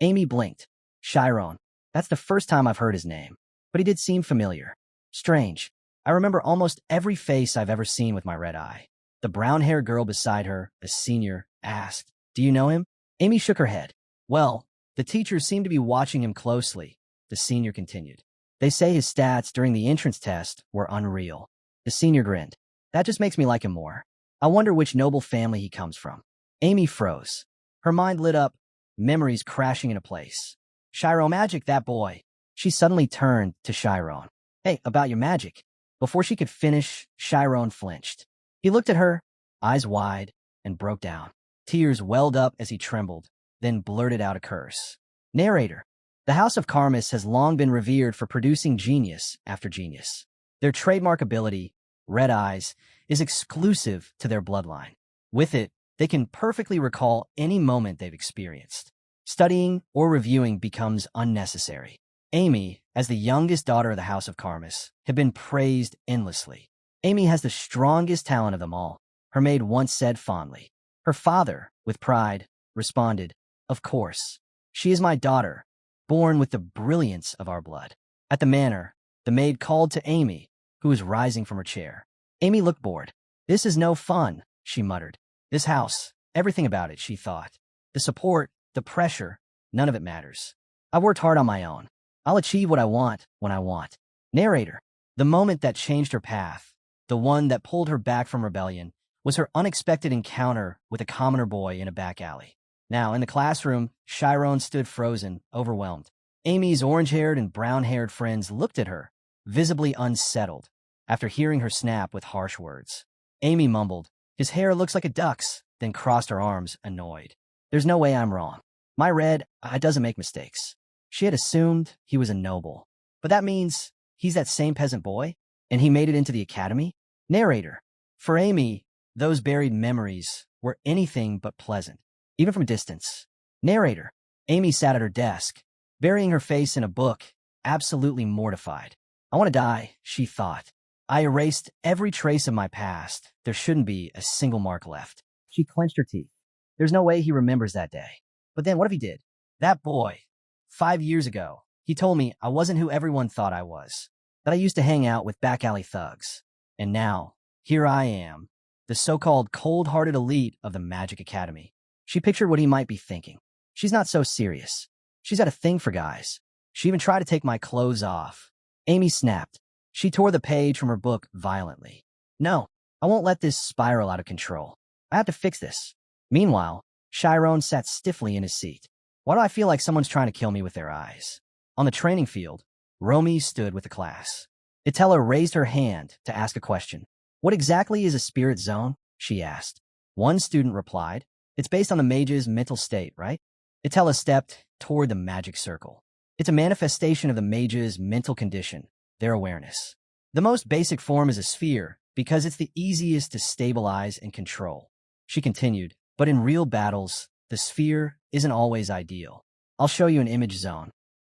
Amy blinked. Chiron. That's the first time I've heard his name. But he did seem familiar. Strange. I remember almost every face I've ever seen with my red eye. The brown-haired girl beside her, a senior, asked, Do you know him? Amy shook her head. Well, the teachers seem to be watching him closely, the senior continued. They say his stats during the entrance test were unreal. The senior grinned. That just makes me like him more. I wonder which noble family he comes from. Amy froze. Her mind lit up, memories crashing into place. Chiron magic, that boy. She suddenly turned to Chiron. Hey, about your magic. Before she could finish, Chiron flinched. He looked at her, eyes wide, and broke down. Tears welled up as he trembled, then blurted out a curse. Narrator. The House of Karmas has long been revered for producing genius after genius. Their trademark ability, red eyes, is exclusive to their bloodline. With it, they can perfectly recall any moment they've experienced. Studying or reviewing becomes unnecessary. Amy, as the youngest daughter of the House of Karmas, had been praised endlessly. Amy has the strongest talent of them all, her maid once said fondly. Her father, with pride, responded, "Of course. She is my daughter, born with the brilliance of our blood." At the manor, the maid called to Amy, who was rising from her chair. Amy looked bored. "This is no fun," she muttered. "This house, everything about it," she thought. "The support, the pressure, none of it matters. I've worked hard on my own. I'll achieve what I want when I want." Narrator. The moment that changed her path, the one that pulled her back from rebellion, was her unexpected encounter with a commoner boy in a back alley. Now, in the classroom, Chiron stood frozen, overwhelmed. Amy's orange-haired and brown-haired friends looked at her, visibly unsettled, after hearing her snap with harsh words. Amy mumbled, "His hair looks like a duck's," then crossed her arms, annoyed. "There's no way I'm wrong. My red, I doesn't make mistakes." She had assumed he was a noble. But that means he's that same peasant boy? And he made it into the academy? Narrator. For Amy, those buried memories were anything but pleasant, even from a distance. Narrator. Amy sat at her desk, burying her face in a book, absolutely mortified. "I want to die," she thought. "I erased every trace of my past. There shouldn't be a single mark left." She clenched her teeth. There's no way he remembers that day. But then what if he did? That boy, 5 years ago, he told me I wasn't who everyone thought I was, that I used to hang out with back alley thugs. And now, here I am, the so-called cold-hearted elite of the Magic Academy. She pictured what he might be thinking. She's not so serious. She's got a thing for guys. She even tried to take my clothes off. Amy snapped. She tore the page from her book violently. "No, I won't let this spiral out of control. I have to fix this." Meanwhile, Chiron sat stiffly in his seat. Why do I feel like someone's trying to kill me with their eyes? On the training field, Romy stood with the class. Itella raised her hand to ask a question. "What exactly is a spirit zone?" she asked. One student replied, "It's based on the mage's mental state, right?" Itella stepped toward the magic circle. "It's a manifestation of the mage's mental condition, their awareness. The most basic form is a sphere because it's the easiest to stabilize and control." She continued, "But in real battles, the sphere isn't always ideal. I'll show you an image zone."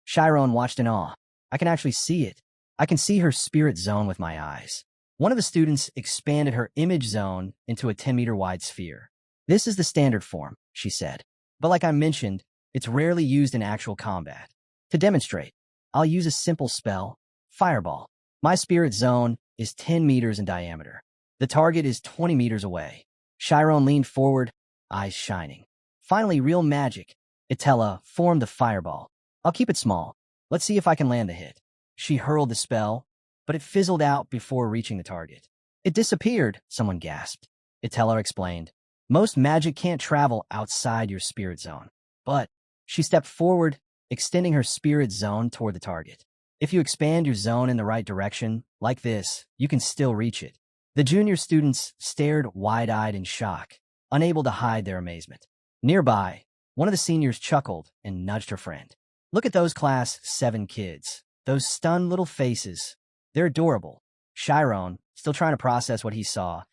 Chiron watched in awe. "I can actually see it. I can see her spirit zone with my eyes." One of the students expanded her image zone into a 10-meter wide sphere. "This is the standard form," she said. "But like I mentioned, it's rarely used in actual combat. To demonstrate, I'll use a simple spell, Fireball. My spirit zone is 10 meters in diameter. The target is 20 meters away." Chiron leaned forward, eyes shining. "Finally, real magic." Itella formed the fireball. "I'll keep it small. Let's see if I can land the hit." She hurled the spell, but it fizzled out before reaching the target. "It disappeared," someone gasped. Itella explained, "Most magic can't travel outside your spirit zone." But she stepped forward, extending her spirit zone toward the target. "If you expand your zone in the right direction, like this, you can still reach it." The junior students stared wide-eyed in shock, unable to hide their amazement. Nearby, one of the seniors chuckled and nudged her friend. "Look at those Class 7 kids. Those stunned little faces. They're adorable." Chiron, still trying to process what he saw,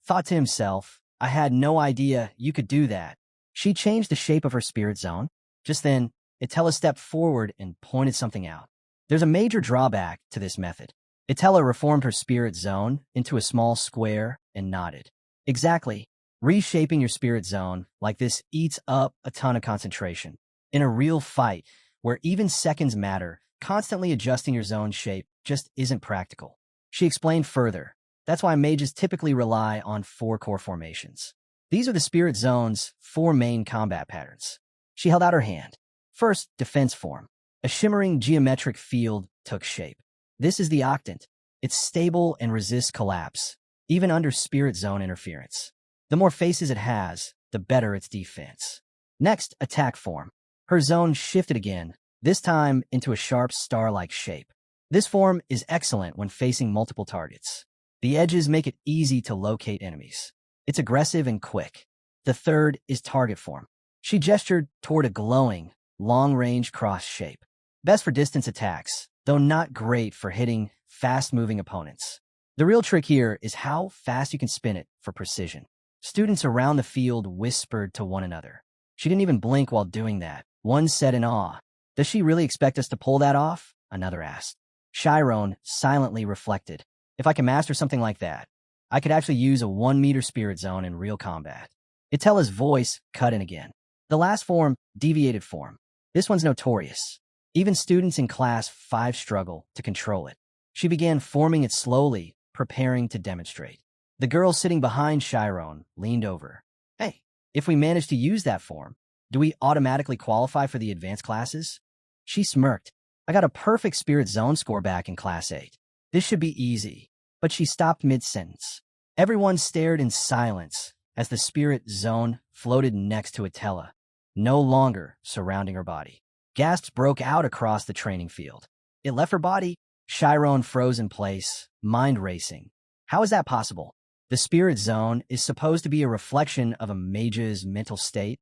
thought to himself, "I had no idea you could do that." She changed the shape of her spirit zone. Just then, Itella stepped forward and pointed something out. "There's a major drawback to this method." Itella reformed her spirit zone into a small square and nodded. "Exactly. Reshaping your spirit zone like this eats up a ton of concentration. In a real fight, where even seconds matter, constantly adjusting your zone shape just isn't practical." She explained further, "That's why mages typically rely on 4 core formations. These are the spirit zone's 4 main combat patterns." She held out her hand. First, defense form. A shimmering geometric field took shape. This is the Ogent. It's stable and resists collapse, even under spirit zone interference. The more faces it has, the better its defense. Next, attack form. Her zone shifted again, this time into a sharp star-like shape. This form is excellent when facing multiple targets. The edges make it easy to locate enemies. It's aggressive and quick. The third is target form. She gestured toward a glowing, long-range cross shape. Best for distance attacks, though not great for hitting fast-moving opponents. The real trick here is how fast you can spin it for precision. Students around the field whispered to one another. She didn't even blink while doing that, One said in awe. Does she really expect us to pull that off? Another asked. Chiron silently reflected. If I can master something like that, I could actually use a 1-meter spirit zone in real combat. Itella's voice cut in again. The last form, deviated form. This one's notorious. Even students in class 5 struggle to control it. She began forming it slowly, preparing to demonstrate. The girl sitting behind Chiron leaned over. Hey, if we manage to use that form, do we automatically qualify for the advanced classes? She smirked. I got a perfect spirit zone score back in class 8. This should be easy. But she stopped mid-sentence. Everyone stared in silence as the spirit zone floated next to Itella, no longer surrounding her body. Gasps broke out across the training field. It left her body. Chiron froze in place, mind racing. How is that possible? The spirit zone is supposed to be a reflection of a mage's mental state,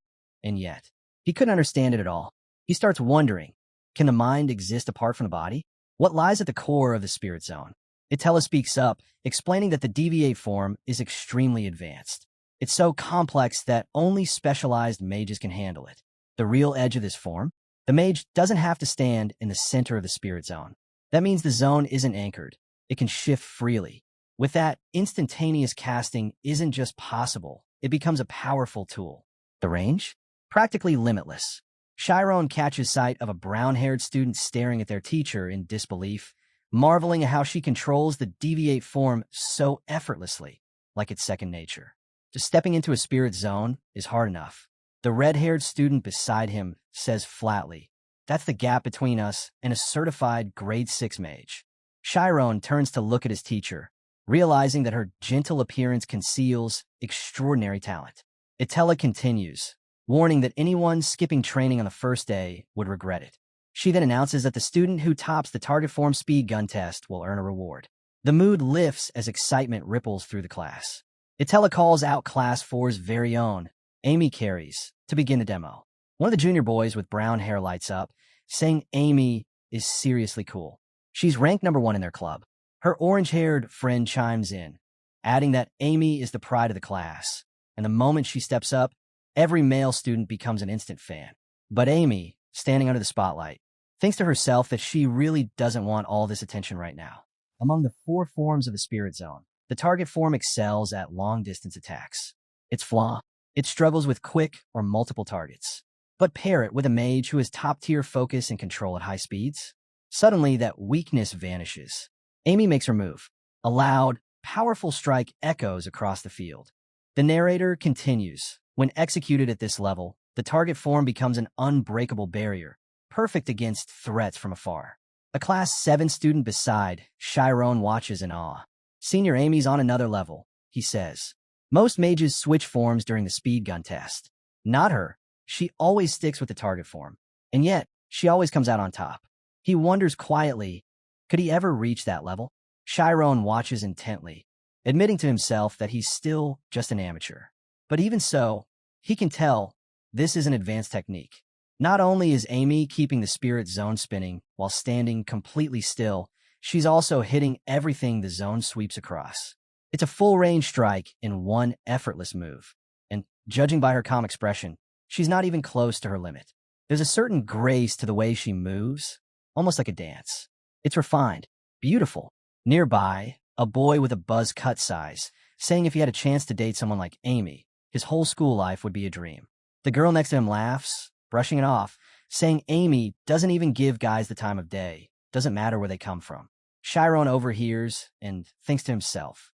and yet, he couldn't understand it at all. He starts wondering, can the mind exist apart from the body? What lies at the core of the spirit zone? Itella speaks up, explaining that the deviate form is extremely advanced. It's so complex that only specialized mages can handle it. The real edge of this form? The mage doesn't have to stand in the center of the spirit zone. That means the zone isn't anchored. It can shift freely. With that, instantaneous casting isn't just possible, it becomes a powerful tool. The range? Practically limitless. Chiron catches sight of a brown-haired student staring at their teacher in disbelief, marveling at how she controls the deviate form so effortlessly, like it's second nature. Just stepping into a spirit zone is hard enough. The red-haired student beside him says flatly, that's the gap between us and a certified grade 6 mage. Chiron turns to look at his teacher, realizing that her gentle appearance conceals extraordinary talent. Itella continues, warning that anyone skipping training on the first day would regret it. She then announces that the student who tops the target form speed gun test will earn a reward. The mood lifts as excitement ripples through the class. Itella calls out Class 4's very own, Amy Carries, to begin the demo. One of the junior boys with brown hair lights up, saying Amy is seriously cool. She's ranked number 1 in their club. Her orange-haired friend chimes in, adding that Amy is the pride of the class, and the moment she steps up, every male student becomes an instant fan. But Amy, standing under the spotlight, thinks to herself that she really doesn't want all this attention right now. Among the 4 forms of the spirit zone, the target form excels at long-distance attacks. Its flaw? It struggles with quick or multiple targets. But pair it with a mage who has top-tier focus and control at high speeds. Suddenly, that weakness vanishes. Amy makes her move. A loud, powerful strike echoes across the field. The narrator continues. When executed at this level, the target form becomes an unbreakable barrier, perfect against threats from afar. A Class 7 student beside Chiron watches in awe. Senior Amy's on another level, he says. Most mages switch forms during the speed gun test. Not her. She always sticks with the target form. And yet, she always comes out on top. He wonders quietly, could he ever reach that level? Chiron watches intently, admitting to himself that he's still just an amateur. But even so, he can tell this is an advanced technique. Not only is Amy keeping the spirit zone spinning while standing completely still, she's also hitting everything the zone sweeps across. It's a full-range strike in one effortless move. And judging by her calm expression, she's not even close to her limit. There's a certain grace to the way she moves, almost like a dance. It's refined, beautiful. Nearby, a boy with a buzz cut size, saying if he had a chance to date someone like Amy, his whole school life would be a dream. The girl next to him laughs, brushing it off, saying Amy doesn't even give guys the time of day, doesn't matter where they come from. Chiron overhears and thinks to himself,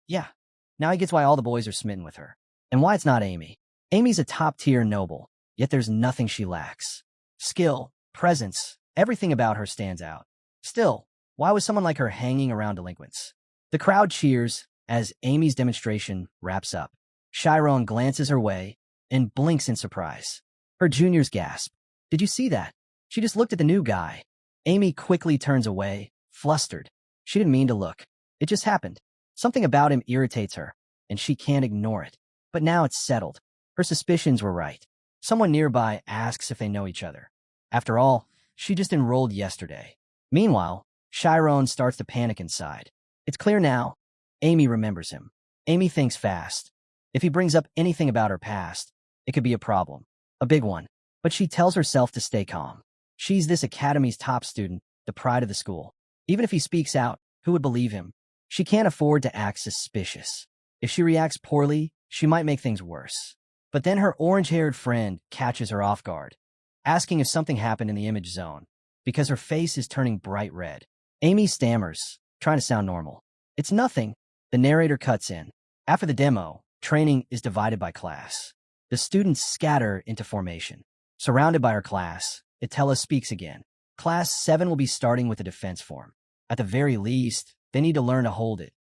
yeah, now he gets why all the boys are smitten with her. And why it's not Amy. Amy's a top-tier noble, yet there's nothing she lacks. Skill, presence, everything about her stands out. Still, why was someone like her hanging around delinquents? The crowd cheers as Amy's demonstration wraps up. Chiron glances her way and blinks in surprise. Her juniors gasp. Did you see that? She just looked at the new guy. Amy quickly turns away, flustered. She didn't mean to look. It just happened. Something about him irritates her, and she can't ignore it. But now it's settled. Her suspicions were right. Someone nearby asks if they know each other. After all, she just enrolled yesterday. Meanwhile, Chiron starts to panic inside. It's clear now. Amy remembers him. Amy thinks fast. If he brings up anything about her past, it could be a problem. A big one. but she tells herself to stay calm. She's this academy's top student, the pride of the school. Even if he speaks out, who would believe him? She can't afford to act suspicious. If she reacts poorly, she might make things worse. But then her orange-haired friend catches her off guard, asking if something happened in the image zone, because her face is turning bright red. Amy stammers, trying to sound normal. It's nothing. The narrator cuts in. After the demo, training is divided by class. The students scatter into formation. Surrounded by her class, Itella speaks again. Class 7 will be starting with a defense form. At the very least, they need to learn to hold it,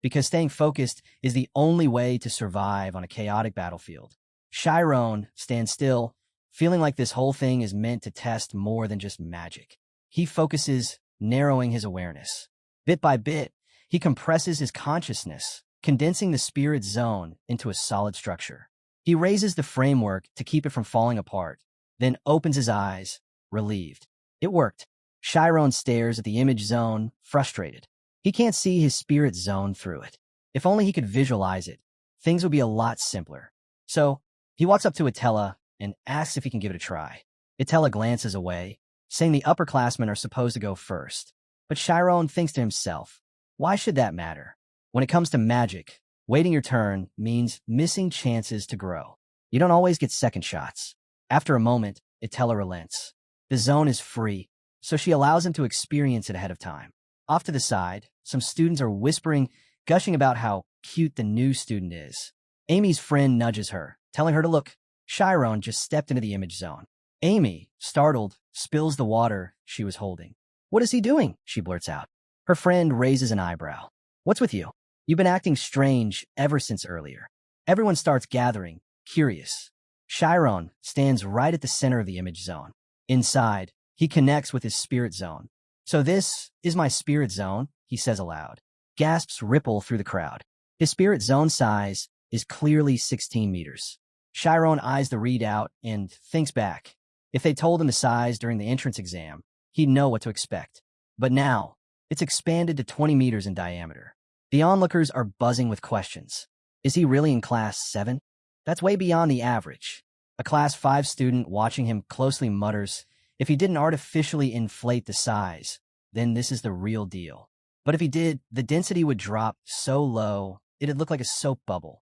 because staying focused is the only way to survive on a chaotic battlefield. Chiron stands still, feeling like this whole thing is meant to test more than just magic. He focuses, narrowing his awareness. Bit by bit, he compresses his consciousness, condensing the spirit zone into a solid structure. He raises the framework to keep it from falling apart, then opens his eyes, relieved. It worked. Chiron stares at the image zone, frustrated. He can't see his spirit zone through it. If only he could visualize it, things would be a lot simpler. So, he walks up to Itella and asks if he can give it a try. Itella glances away, saying the upperclassmen are supposed to go first. But Chiron thinks to himself, why should that matter? When it comes to magic, waiting your turn means missing chances to grow. You don't always get second shots. After a moment, Itella relents. The zone is free, so she allows him to experience it ahead of time. Off to the side, some students are whispering, gushing about how cute the new student is. Amy's friend nudges her, telling her to look. Chiron just stepped into the image zone. Amy, startled, spills the water she was holding. What is he doing? She blurts out. Her friend raises an eyebrow. What's with you? You've been acting strange ever since earlier. Everyone starts gathering, curious. Chiron stands right at the center of the image zone. Inside, he connects with his spirit zone. So this is my spirit zone, he says aloud. Gasps ripple through the crowd. His spirit zone size is clearly 16 meters. Chiron eyes the readout and thinks back. If they told him the size during the entrance exam, he'd know what to expect. But now, it's expanded to 20 meters in diameter. The onlookers are buzzing with questions. Is he really in Class 7? That's way beyond the average. A Class 5 student watching him closely mutters, if he didn't artificially inflate the size, then this is the real deal. But if he did, the density would drop so low, it'd look like a soap bubble.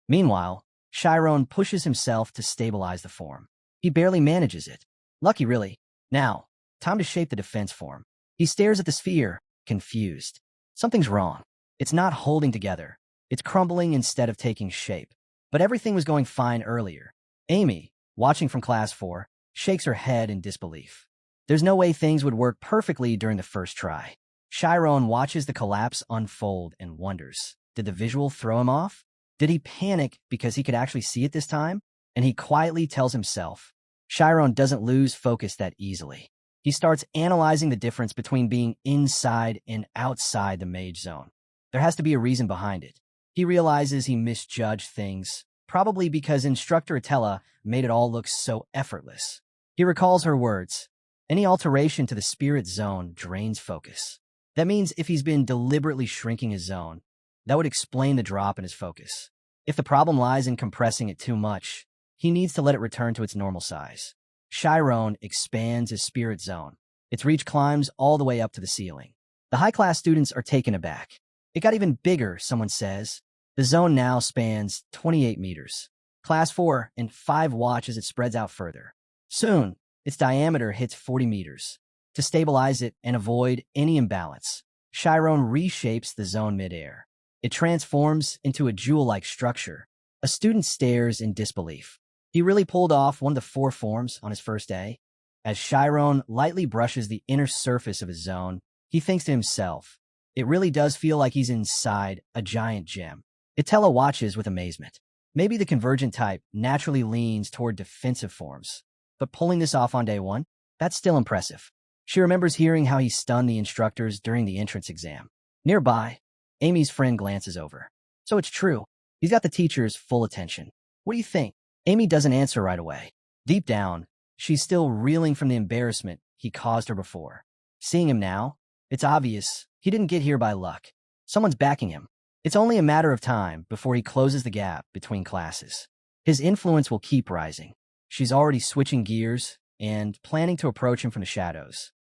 Meanwhile, Chiron pushes himself to stabilize the form. He barely manages it. Lucky, really. Now, time to shape the defense form. He stares at the sphere, confused. Something's wrong. It's not holding together. It's crumbling instead of taking shape. But everything was going fine earlier. Amy, watching from Class 4, shakes her head in disbelief. There's no way things would work perfectly during the first try. Chiron watches the collapse unfold and wonders, did the visual throw him off? Did he panic because he could actually see it this time? And he quietly tells himself, Chiron doesn't lose focus that easily. He starts analyzing the difference between being inside and outside the mage zone. There has to be a reason behind it. He realizes he misjudged things, probably because instructor Itella made it all look so effortless. He recalls her words, any alteration to the spirit zone drains focus. That means if he's been deliberately shrinking his zone, that would explain the drop in his focus. If the problem lies in compressing it too much, he needs to let it return to its normal size. Chiron expands his spirit zone. Its reach climbs all the way up to the ceiling. The high-class students are taken aback. It got even bigger, someone says. The zone now spans 28 meters. Class 4 and 5 watch as it spreads out further. Soon, its diameter hits 40 meters. To stabilize it and avoid any imbalance, Chiron reshapes the zone midair. It transforms into a jewel-like structure. A student stares in disbelief. He really pulled off one of the 4 forms on his first day. As Chiron lightly brushes the inner surface of his zone, he thinks to himself, it really does feel like he's inside a giant gem. Itella watches with amazement. Maybe the convergent type naturally leans toward defensive forms, but pulling this off on day 1, that's still impressive. She remembers hearing how he stunned the instructors during the entrance exam. Nearby, Amy's friend glances over. So it's true. He's got the teacher's full attention. What do you think? Amy doesn't answer right away. Deep down, she's still reeling from the embarrassment he caused her before. Seeing him now, it's obvious he didn't get here by luck. Someone's backing him. It's only a matter of time before he closes the gap between classes. His influence will keep rising. She's already switching gears and planning to approach him from the shadows.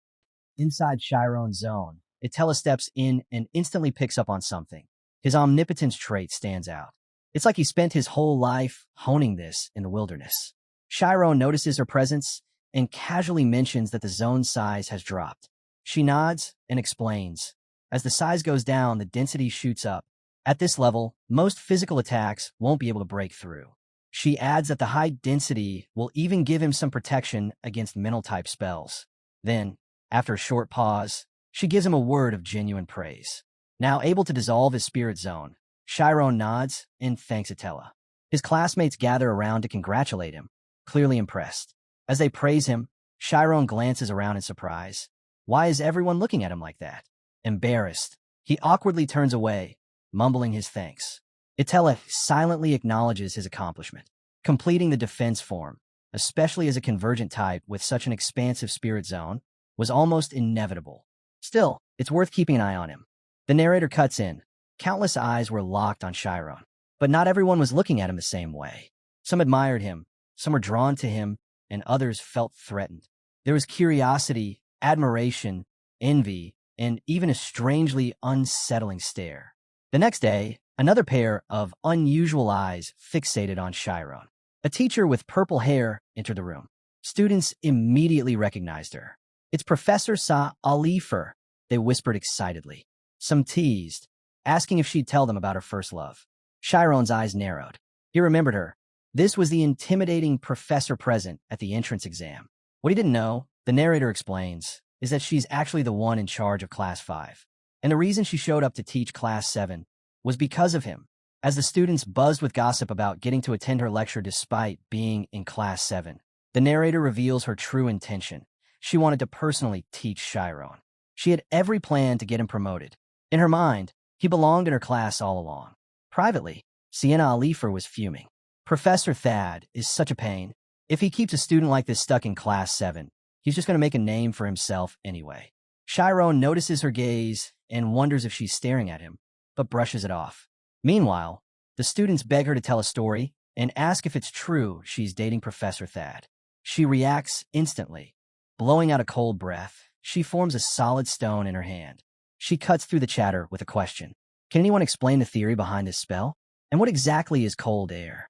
Inside Chiron's zone, Itella steps in and instantly picks up on something. His omnipotence trait stands out. It's like he spent his whole life honing this in the wilderness. Chiron notices her presence and casually mentions that the zone size has dropped. She nods and explains. As the size goes down, the density shoots up. At this level, most physical attacks won't be able to break through. She adds that the high density will even give him some protection against mental-type spells. Then, after a short pause, she gives him a word of genuine praise. Now able to dissolve his spirit zone, Chiron nods and thanks Itella. His classmates gather around to congratulate him, clearly impressed. As they praise him, Chiron glances around in surprise. Why is everyone looking at him like that? Embarrassed, he awkwardly turns away, mumbling his thanks. Itella silently acknowledges his accomplishment. Completing the defense form, especially as a convergent type with such an expansive spirit zone, was almost inevitable. Still, it's worth keeping an eye on him. The narrator cuts in. Countless eyes were locked on Chiron, but not everyone was looking at him the same way. Some admired him, some were drawn to him, and others felt threatened. There was curiosity, admiration, envy, and even a strangely unsettling stare. The next day, another pair of unusual eyes fixated on Chiron. A teacher with purple hair entered the room. Students immediately recognized her. "It's Professor Sa Alifer," they whispered excitedly. Some teased, asking if she'd tell them about her first love. Chiron's eyes narrowed. He remembered her. This was the intimidating professor present at the entrance exam. What he didn't know, the narrator explains, is that she's actually the one in charge of Class 5. And the reason she showed up to teach Class 7 was because of him. As the students buzzed with gossip about getting to attend her lecture despite being in Class 7, the narrator reveals her true intention. She wanted to personally teach Chiron. She had every plan to get him promoted. In her mind, he belonged in her class all along. Privately, Sienna Alifer was fuming. Professor Thad is such a pain. If he keeps a student like this stuck in Class 7, he's just going to make a name for himself anyway. Chiron notices her gaze and wonders if she's staring at him, but brushes it off. Meanwhile, the students beg her to tell a story and ask if it's true she's dating Professor Thad. She reacts instantly. Blowing out a cold breath, she forms a solid stone in her hand. She cuts through the chatter with a question. Can anyone explain the theory behind this spell? And what exactly is cold air?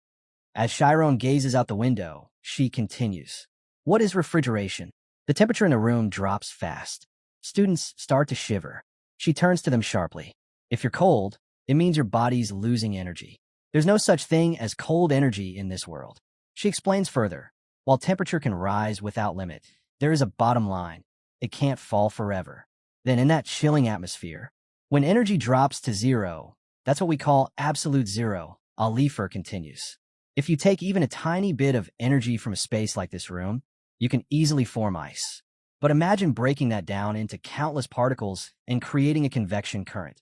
As Chiron gazes out the window, she continues. What is refrigeration? The temperature in the room drops fast. Students start to shiver. She turns to them sharply. If you're cold, it means your body's losing energy. There's no such thing as cold energy in this world. She explains further. While temperature can rise without limit, there is a bottom line. It can't fall forever. Then in that chilling atmosphere, when energy drops to zero, that's what we call absolute zero, Alifer continues. If you take even a tiny bit of energy from a space like this room, you can easily form ice. But imagine breaking that down into countless particles and creating a convection current.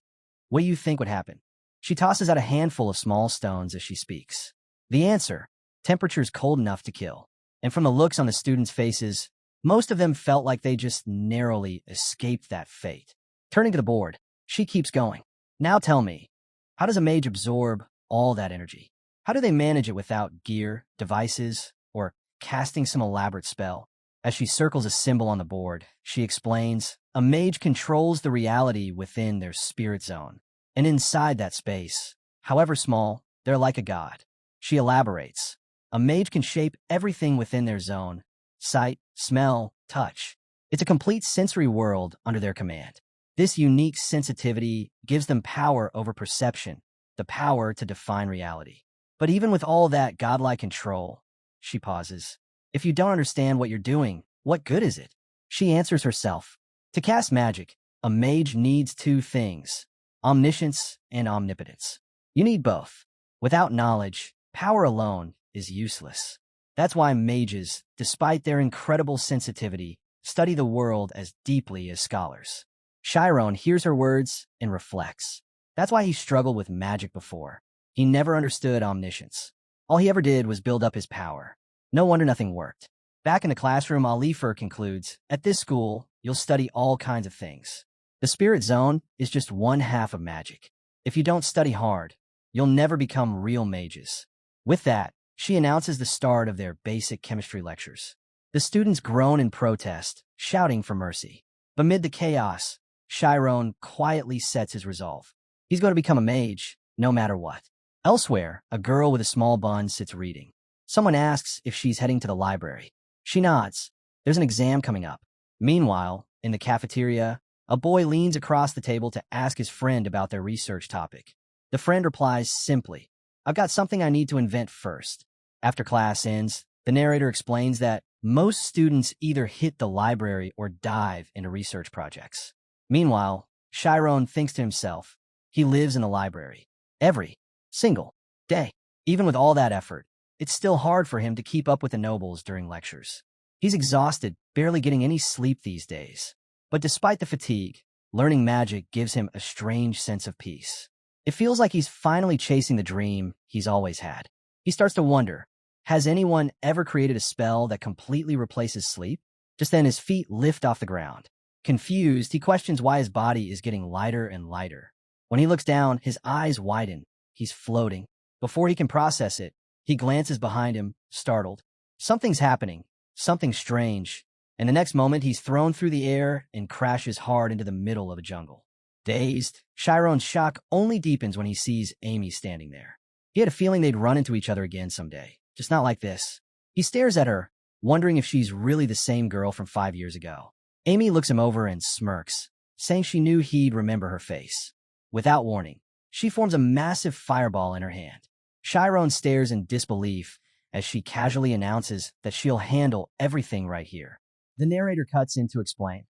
What do you think would happen? She tosses out a handful of small stones as she speaks. The answer, temperature's cold enough to kill. And from the looks on the students' faces, most of them felt like they just narrowly escaped that fate. Turning to the board, she keeps going. Now tell me, how does a mage absorb all that energy? How do they manage it without gear, devices, or casting some elaborate spell? As she circles a symbol on the board, she explains, a mage controls the reality within their spirit zone. And inside that space, however small, they're like a god. She elaborates, a mage can shape everything within their zone. Sight, smell, touch. It's a complete sensory world under their command. This unique sensitivity gives them power over perception, the power to define reality. But even with all that godlike control, she pauses. If you don't understand what you're doing, what good is it? She answers herself. To cast magic, a mage needs two things, omniscience and omnipotence. You need both. Without knowledge, power alone is useless. That's why mages, despite their incredible sensitivity, study the world as deeply as scholars. Chiron hears her words and reflects. That's why he struggled with magic before. He never understood omniscience. All he ever did was build up his power. No wonder nothing worked. Back in the classroom, Alifer concludes, at this school, you'll study all kinds of things. The spirit zone is just one half of magic. If you don't study hard, you'll never become real mages. With that, She announces the start of their basic chemistry lectures. The students groan in protest, shouting for mercy. Amid the chaos, Chiron quietly sets his resolve. He's going to become a mage, no matter what. Elsewhere, a girl with a small bun sits reading. Someone asks if she's heading to the library. She nods. There's an exam coming up. Meanwhile, in the cafeteria, a boy leans across the table to ask his friend about their research topic. The friend replies simply, "I've got something I need to invent first." After class ends, the narrator explains that most students either hit the library or dive into research projects. Meanwhile, Chiron thinks to himself, he lives in a library. Every single day. Even with all that effort, it's still hard for him to keep up with the nobles during lectures. He's exhausted, barely getting any sleep these days. But despite the fatigue, learning magic gives him a strange sense of peace. It feels like he's finally chasing the dream he's always had. He starts to wonder, has anyone ever created a spell that completely replaces sleep? Just then his feet lift off the ground. Confused, he questions why his body is getting lighter and lighter. When he looks down, his eyes widen. He's floating. Before he can process it, he glances behind him, startled. Something's happening, something strange, and the next moment he's thrown through the air and crashes hard into the middle of a jungle. Dazed, Chiron's shock only deepens when he sees Amy standing there. He had a feeling they'd run into each other again someday, just not like this. He stares at her, wondering if she's really the same girl from 5 years ago. Amy looks him over and smirks, saying she knew he'd remember her face. Without warning, she forms a massive fireball in her hand. Chiron stares in disbelief as she casually announces that she'll handle everything right here. The narrator cuts in to explain.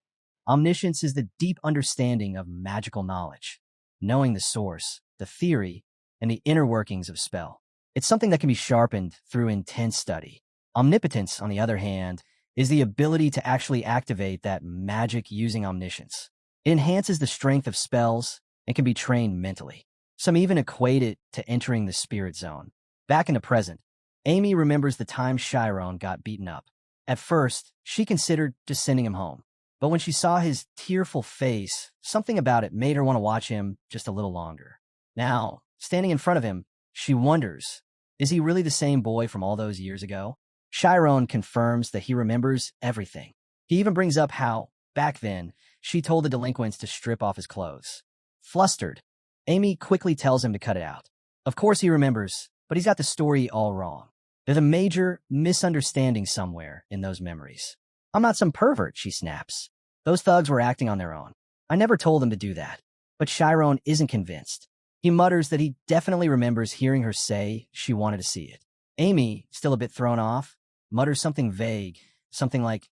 Omniscience is the deep understanding of magical knowledge, knowing the source, the theory, and the inner workings of spell. It's something that can be sharpened through intense study. Omnipotence, on the other hand, is the ability to actually activate that magic using omniscience. It enhances the strength of spells and can be trained mentally. Some even equate it to entering the spirit zone. Back in the present, Amy remembers the time Chiron got beaten up. At first, she considered just sending him home. But when she saw his tearful face, something about it made her want to watch him just a little longer. Now, standing in front of him, she wonders, is he really the same boy from all those years ago? Chiron confirms that he remembers everything. He even brings up how, back then, she told the delinquents to strip off his clothes. Flustered, Amy quickly tells him to cut it out. Of course he remembers, but he's got the story all wrong. There's a major misunderstanding somewhere in those memories. I'm not some pervert, she snaps. Those thugs were acting on their own. I never told them to do that. But Chiron isn't convinced. He mutters that he definitely remembers hearing her say she wanted to see it. Amy, still a bit thrown off, mutters something vague, something like,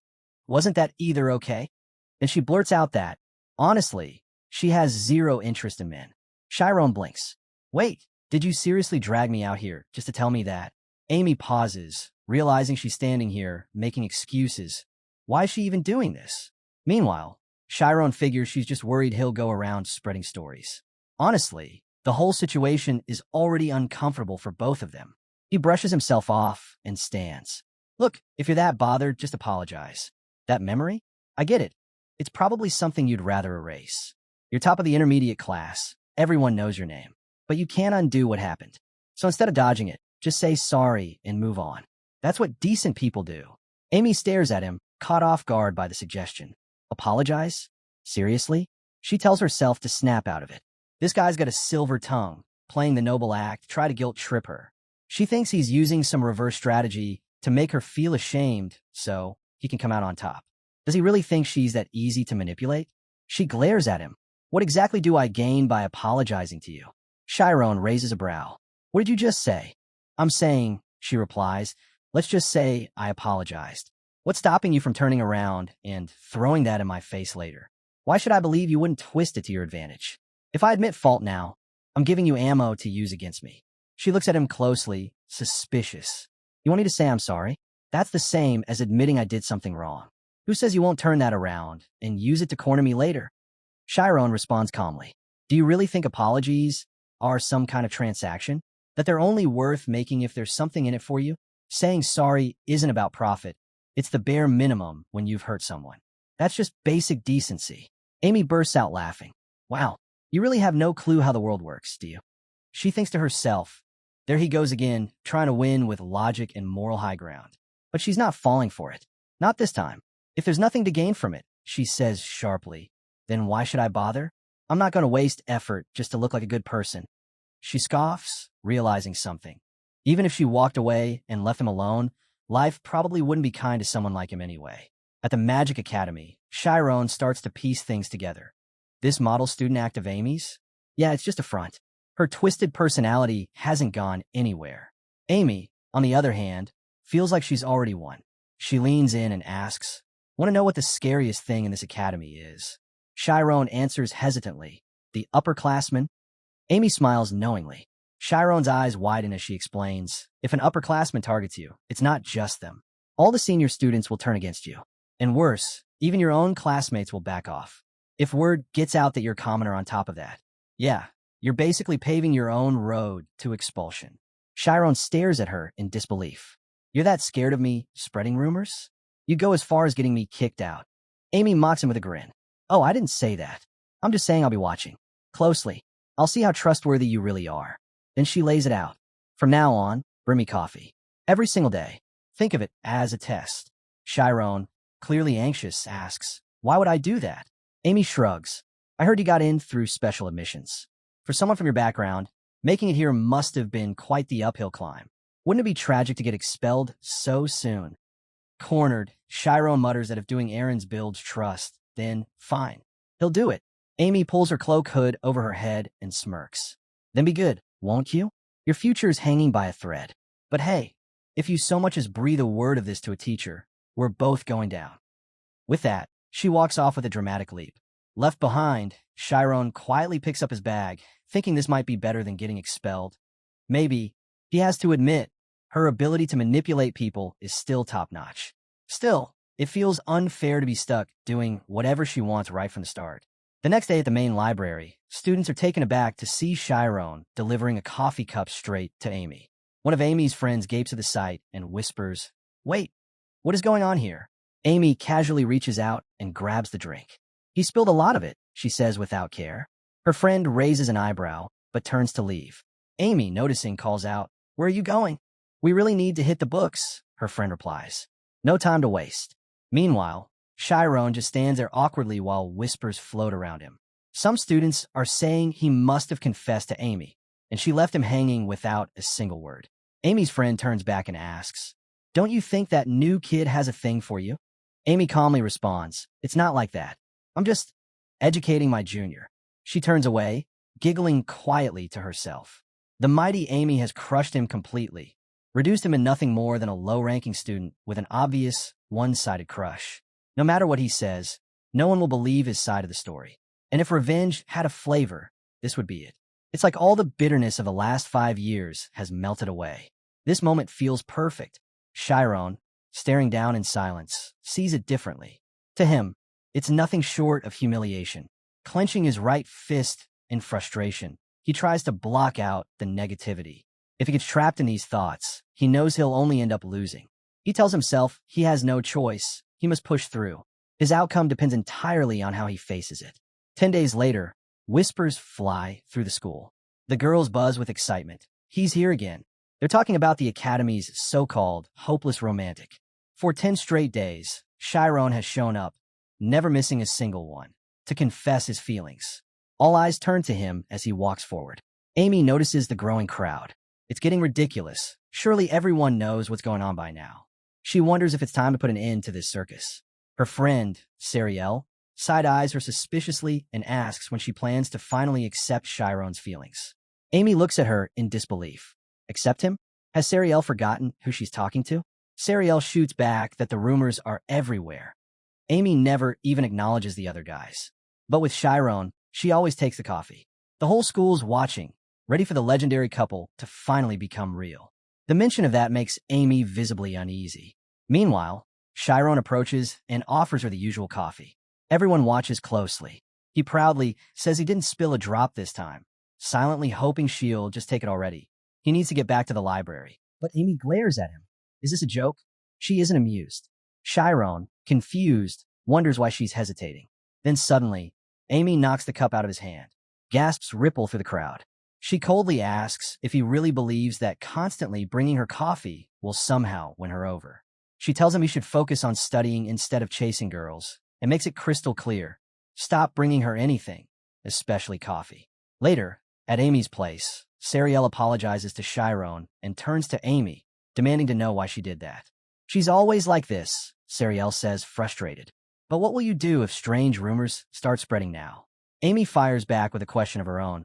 wasn't that either okay? Then she blurts out that, honestly, she has zero interest in men. Chiron blinks. Wait, did you seriously drag me out here just to tell me that? Amy pauses, realizing she's standing here, making excuses. Why is she even doing this? Meanwhile, Chiron figures she's just worried he'll go around spreading stories. Honestly, the whole situation is already uncomfortable for both of them. He brushes himself off and stands. Look, if you're that bothered, just apologize. That memory? I get it. It's probably something you'd rather erase. You're top of the intermediate class. Everyone knows your name. But you can't undo what happened. So instead of dodging it, just say sorry and move on. That's what decent people do. Amy stares at him, caught off guard by the suggestion. Apologize? Seriously? She tells herself to snap out of it. This guy's got a silver tongue, playing the noble act, try to guilt trip her. She thinks he's using some reverse strategy to make her feel ashamed so he can come out on top. Does he really think she's that easy to manipulate? She glares at him. What exactly do I gain by apologizing to you? Chiron raises a brow. What did you just say? I'm saying, she replies, let's just say I apologized. What's stopping you from turning around and throwing that in my face later? Why should I believe you wouldn't twist it to your advantage? If I admit fault now, I'm giving you ammo to use against me. She looks at him closely, suspicious. You want me to say I'm sorry? That's the same as admitting I did something wrong. Who says you won't turn that around and use it to corner me later? Chiron responds calmly. Do you really think apologies are some kind of transaction? That they're only worth making if there's something in it for you? Saying sorry isn't about profit. It's the bare minimum when you've hurt someone. That's just basic decency. Amy bursts out laughing. Wow, you really have no clue how the world works, do you? She thinks to herself, There he goes again, trying to win with logic and moral high ground. But she's not falling for it. Not this time. If there's nothing to gain from it, she says sharply, then why should I bother? I'm not going to waste effort just to look like a good person. She scoffs, realizing something. Even if she walked away and left him alone, life probably wouldn't be kind to someone like him anyway. At the Magic Academy, Chiron starts to piece things together. This model student act of Amy's? Yeah, it's just a front. Her twisted personality hasn't gone anywhere. Amy, on the other hand, feels like she's already won. She leans in and asks, "Want to know what the scariest thing in this academy is?" Chiron answers hesitantly, "The upperclassmen?" Amy smiles knowingly. Chiron's eyes widen as she explains, "If an upperclassman targets you, it's not just them. All the senior students will turn against you. And worse, even your own classmates will back off. If word gets out that you're a commoner on top of that, yeah, you're basically paving your own road to expulsion." Chiron stares at her in disbelief. "You're that scared of me spreading rumors? You go as far as getting me kicked out." Amy mocks him with a grin. "Oh, I didn't say that. I'm just saying I'll be watching closely. I'll see how trustworthy you really are." Then she lays it out. "From now on, bring me coffee. Every single day. Think of it as a test." Chiron, clearly anxious, asks, "Why would I do that?" Amy shrugs. "I heard you got in through special admissions. For someone from your background, making it here must have been quite the uphill climb. Wouldn't it be tragic to get expelled so soon?" Cornered, Chiron mutters that if doing errands builds trust, then fine. He'll do it. Amy pulls her cloak hood over her head and smirks. "Then be good, won't you? Your future's hanging by a thread. But hey, if you so much as breathe a word of this to a teacher, we're both going down." With that, she walks off with a dramatic leap. Left behind, Chiron quietly picks up his bag, thinking this might be better than getting expelled. Maybe, he has to admit, her ability to manipulate people is still top-notch. Still, it feels unfair to be stuck doing whatever she wants right from the start. The next day at the main library, students are taken aback to see Chiron delivering a coffee cup straight to Amy. One of Amy's friends gapes at the sight and whispers, "Wait, what is going on here?" Amy casually reaches out and grabs the drink. "He spilled a lot of it," she says without care. Her friend raises an eyebrow, but turns to leave. Amy, noticing, calls out, "Where are you going?" "We really need to hit the books," her friend replies. "No time to waste." Meanwhile, Chiron just stands there awkwardly while whispers float around him. Some students are saying he must have confessed to Amy, and she left him hanging without a single word. Amy's friend turns back and asks, "Don't you think that new kid has a thing for you?" Amy calmly responds, "It's not like that. I'm just educating my junior." She turns away, giggling quietly to herself. The mighty Amy has crushed him completely, reduced him in nothing more than a low-ranking student with an obvious, one-sided crush. No matter what he says, no one will believe his side of the story. And if revenge had a flavor, this would be it. It's like all the bitterness of the last 5 years has melted away. This moment feels perfect. Chiron, staring down in silence, sees it differently. To him, it's nothing short of humiliation. Clenching his right fist in frustration, he tries to block out the negativity. If he gets trapped in these thoughts, he knows he'll only end up losing. He tells himself he has no choice. He must push through. His outcome depends entirely on how he faces it. 10 days later, whispers fly through the school. The girls buzz with excitement. He's here again. They're talking about the Academy's so-called hopeless romantic. For 10 straight days, Chiron has shown up, never missing a single one, to confess his feelings. All eyes turn to him as he walks forward. Amy notices the growing crowd. It's getting ridiculous. Surely everyone knows what's going on by now. She wonders if it's time to put an end to this circus. Her friend, Sariel, side-eyes her suspiciously and asks when she plans to finally accept Chiron's feelings. Amy looks at her in disbelief. Accept him? Has Sariel forgotten who she's talking to? Sariel shoots back that the rumors are everywhere. Amy never even acknowledges the other guys. But with Chiron, she always takes the coffee. The whole school's watching, ready for the legendary couple to finally become real. The mention of that makes Amy visibly uneasy. Meanwhile, Chiron approaches and offers her the usual coffee. Everyone watches closely. He proudly says he didn't spill a drop this time, silently hoping she'll just take it already. He needs to get back to the library. But Amy glares at him. Is this a joke? She isn't amused. Chiron, confused, wonders why she's hesitating. Then suddenly, Amy knocks the cup out of his hand. Gasps ripple through the crowd. She coldly asks if he really believes that constantly bringing her coffee will somehow win her over. She tells him he should focus on studying instead of chasing girls, and makes it crystal clear. Stop bringing her anything, especially coffee. Later, at Amy's place, Sariel apologizes to Chiron and turns to Amy, demanding to know why she did that. She's always like this, Sariel says, frustrated. But what will you do if strange rumors start spreading now? Amy fires back with a question of her own.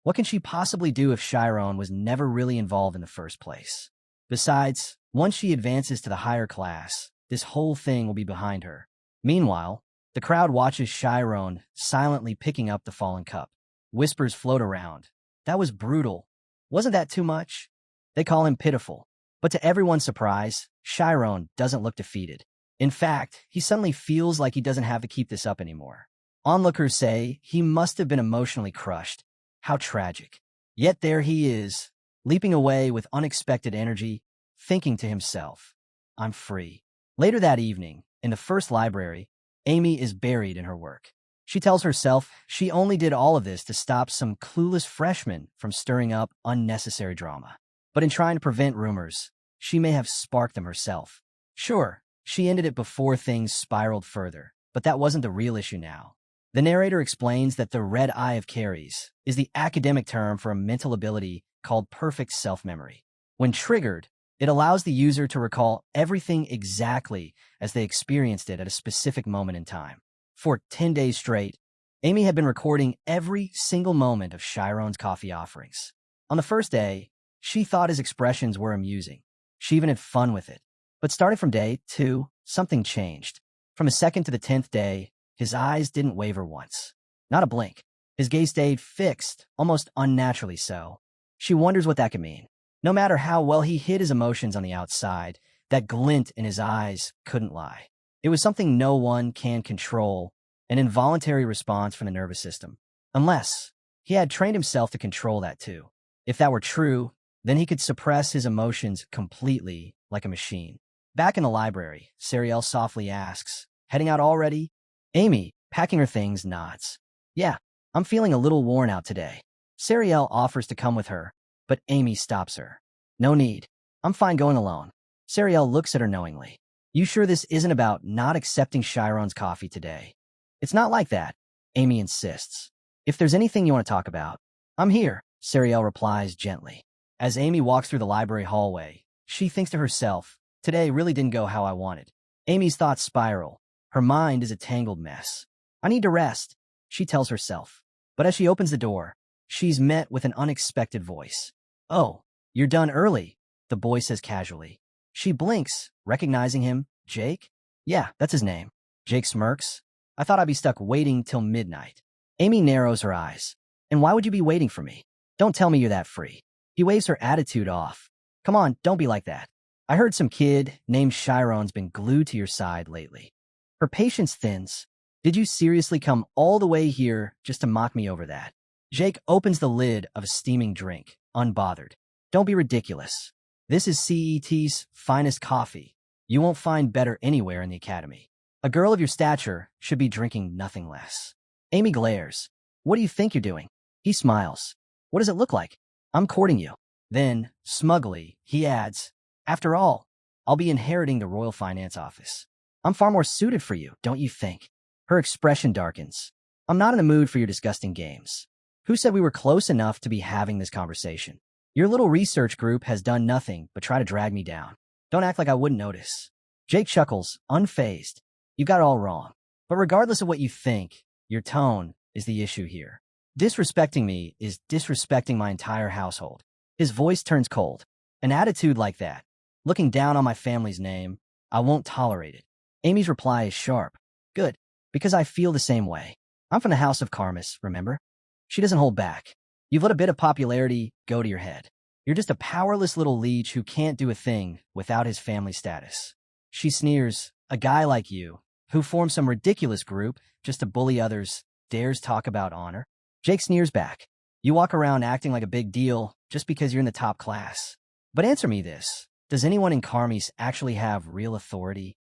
What can she possibly do if Chiron was never really involved in the first place? Besides, once she advances to the higher class, this whole thing will be behind her. Meanwhile, the crowd watches Chiron silently picking up the fallen cup. Whispers float around. That was brutal. Wasn't that too much? They call him pitiful. But to everyone's surprise, Chiron doesn't look defeated. In fact, he suddenly feels like he doesn't have to keep this up anymore. Onlookers say he must have been emotionally crushed. How tragic. Yet there he is, leaping away with unexpected energy, thinking to himself, I'm free. Later that evening, in the first library, Amy is buried in her work. She tells herself she only did all of this to stop some clueless freshman from stirring up unnecessary drama. But in trying to prevent rumors, she may have sparked them herself. Sure, she ended it before things spiraled further, but that wasn't the real issue now. The narrator explains that the red eye of Caries is the academic term for a mental ability called perfect self-memory. When triggered, it allows the user to recall everything exactly as they experienced it at a specific moment in time. For 10 days straight, Amy had been recording every single moment of Chiron's coffee offerings. On the first day, she thought his expressions were amusing. She even had fun with it. But starting from day 2, something changed. From the 2nd to the 10th day, his eyes didn't waver once. Not a blink. His gaze stayed fixed, almost unnaturally so. She wonders what that could mean. No matter how well he hid his emotions on the outside, that glint in his eyes couldn't lie. It was something no one can control, an involuntary response from the nervous system. Unless he had trained himself to control that too. If that were true, then he could suppress his emotions completely like a machine. Back in the library, Sariel softly asks, heading out already? Amy, packing her things, nods. Yeah, I'm feeling a little worn out today. Sariel offers to come with her, but Amy stops her. No need. I'm fine going alone. Sariel looks at her knowingly. You sure this isn't about not accepting Chiron's coffee today? It's not like that, Amy insists. If there's anything you want to talk about, I'm here, Sariel replies gently. As Amy walks through the library hallway, she thinks to herself, today really didn't go how I wanted. Amy's thoughts spiral. Her mind is a tangled mess. I need to rest, she tells herself. But as she opens the door, she's met with an unexpected voice. Oh, you're done early, the boy says casually. She blinks, recognizing him. Jake? Yeah, that's his name. Jake smirks. I thought I'd be stuck waiting till midnight. Amy narrows her eyes. And why would you be waiting for me? Don't tell me you're that free. He waves her attitude off. Come on, don't be like that. I heard some kid named Chiron's been glued to your side lately. Her patience thins. Did you seriously come all the way here just to mock me over that? Jake opens the lid of a steaming drink, unbothered. Don't be ridiculous. This is CET's finest coffee. You won't find better anywhere in the academy. A girl of your stature should be drinking nothing less. Amy glares. What do you think you're doing? He smiles. What does it look like? I'm courting you. Then, smugly, he adds, after all, I'll be inheriting the Royal Finance Office. I'm far more suited for you, don't you think? Her expression darkens. I'm not in the mood for your disgusting games. Who said we were close enough to be having this conversation? Your little research group has done nothing but try to drag me down. Don't act like I wouldn't notice. Jake chuckles, unfazed. You got it all wrong. But regardless of what you think, your tone is the issue here. Disrespecting me is disrespecting my entire household. His voice turns cold. An attitude like that, looking down on my family's name, I won't tolerate it. Amy's reply is sharp. Good, because I feel the same way. I'm from the House of Karmas, remember? She doesn't hold back. You've let a bit of popularity go to your head. You're just a powerless little leech who can't do a thing without his family status. She sneers, a guy like you, who forms some ridiculous group just to bully others, dares talk about honor? Jake sneers back. You walk around acting like a big deal just because you're in the top class. But answer me this. Does anyone in Karmis actually have real authority?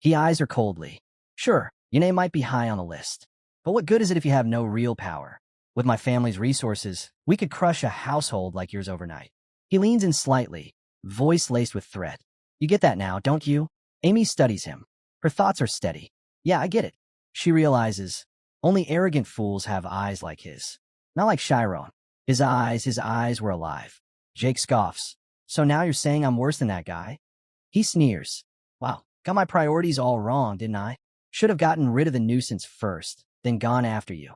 He eyes her coldly. Sure, your name might be high on the list. But what good is it if you have no real power? With my family's resources, we could crush a household like yours overnight. He leans in slightly, voice laced with threat. You get that now, don't you? Amy studies him. Her thoughts are steady. Yeah, I get it. She realizes only arrogant fools have eyes like his. Not like Chiron. His eyes were alive. Jake scoffs. So now you're saying I'm worse than that guy? He sneers. Wow, got my priorities all wrong, didn't I? Should have gotten rid of the nuisance first, then gone after you.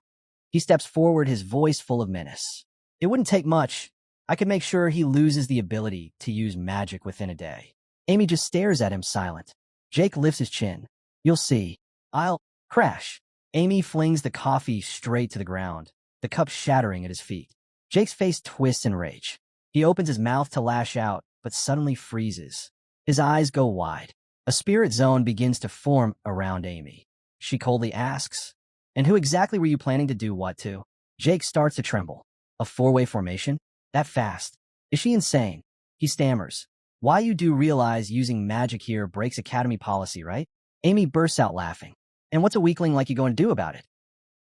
He steps forward, his voice full of menace. It wouldn't take much. I could make sure he loses the ability to use magic within a day. Amy just stares at him silent. Jake lifts his chin. You'll see. I'll crash. Amy flings the coffee straight to the ground, the cup shattering at his feet. Jake's face twists in rage. He opens his mouth to lash out, but suddenly freezes. His eyes go wide. A spirit zone begins to form around Amy. She coldly asks, and who exactly were you planning to do what to? Jake starts to tremble. A four-way formation? That fast? Is she insane? He stammers. Why you do realize using magic here breaks academy policy, right? Amy bursts out laughing. And what's a weakling like you going to do about it?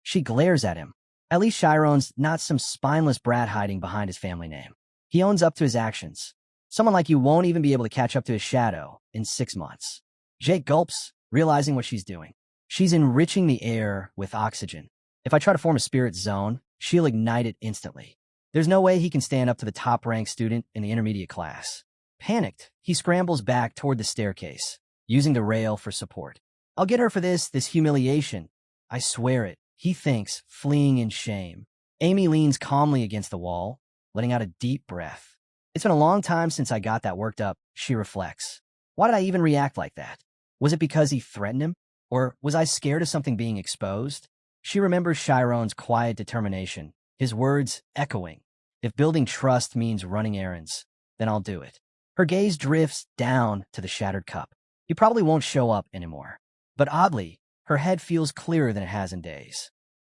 She glares at him. At least Chiron's not some spineless brat hiding behind his family name. He owns up to his actions. Someone like you won't even be able to catch up to his shadow in 6 months. Jake gulps, realizing what she's doing. She's enriching the air with oxygen. If I try to form a spirit zone, she'll ignite it instantly. There's no way he can stand up to the top-ranked student in the intermediate class. Panicked, he scrambles back toward the staircase, using the rail for support. I'll get her for this humiliation. I swear it, he thinks, fleeing in shame. Amy leans calmly against the wall, letting out a deep breath. It's been a long time since I got that worked up, she reflects. Why did I even react like that? Was it because he threatened him? Or was I scared of something being exposed? She remembers Chiron's quiet determination, his words echoing. If building trust means running errands, then I'll do it. Her gaze drifts down to the shattered cup. He probably won't show up anymore. But oddly, her head feels clearer than it has in days.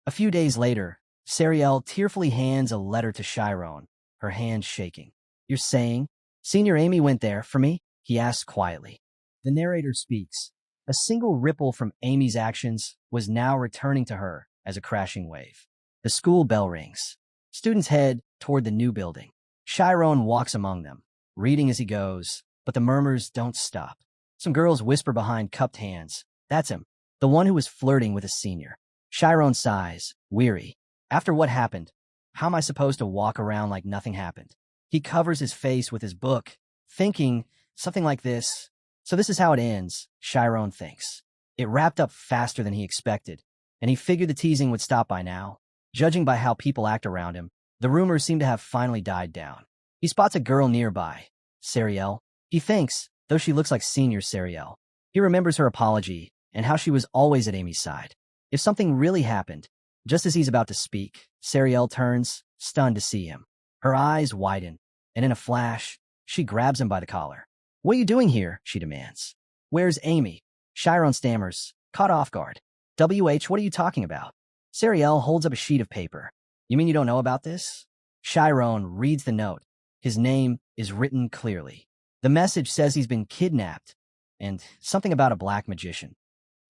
A few days later, Sariel tearfully hands a letter to Chiron, her hand shaking. You're saying, Senior Amy went there for me? He asks quietly. The narrator speaks. A single ripple from Amy's actions was now returning to her as a crashing wave. The school bell rings. Students head toward the new building. Chiron walks among them, reading as he goes, but the murmurs don't stop. Some girls whisper behind cupped hands. That's him, the one who was flirting with a senior. Chiron sighs, weary. After what happened, how am I supposed to walk around like nothing happened? He covers his face with his book, thinking something like this. So this is how it ends, Chiron thinks. It wrapped up faster than he expected, and he figured the teasing would stop by now. Judging by how people act around him, the rumors seem to have finally died down. He spots a girl nearby, Sariel. He thinks, though she looks like senior Sariel. He remembers her apology and how she was always at Amy's side. If something really happened, just as he's about to speak, Sariel turns, stunned to see him. Her eyes widen, and in a flash, she grabs him by the collar. What are you doing here? She demands. Where's Amy? Chiron stammers, caught off guard. WH, what are you talking about? Sariel holds up a sheet of paper. You mean you don't know about this? Chiron reads the note. His name is written clearly. The message says he's been kidnapped, and something about a black magician.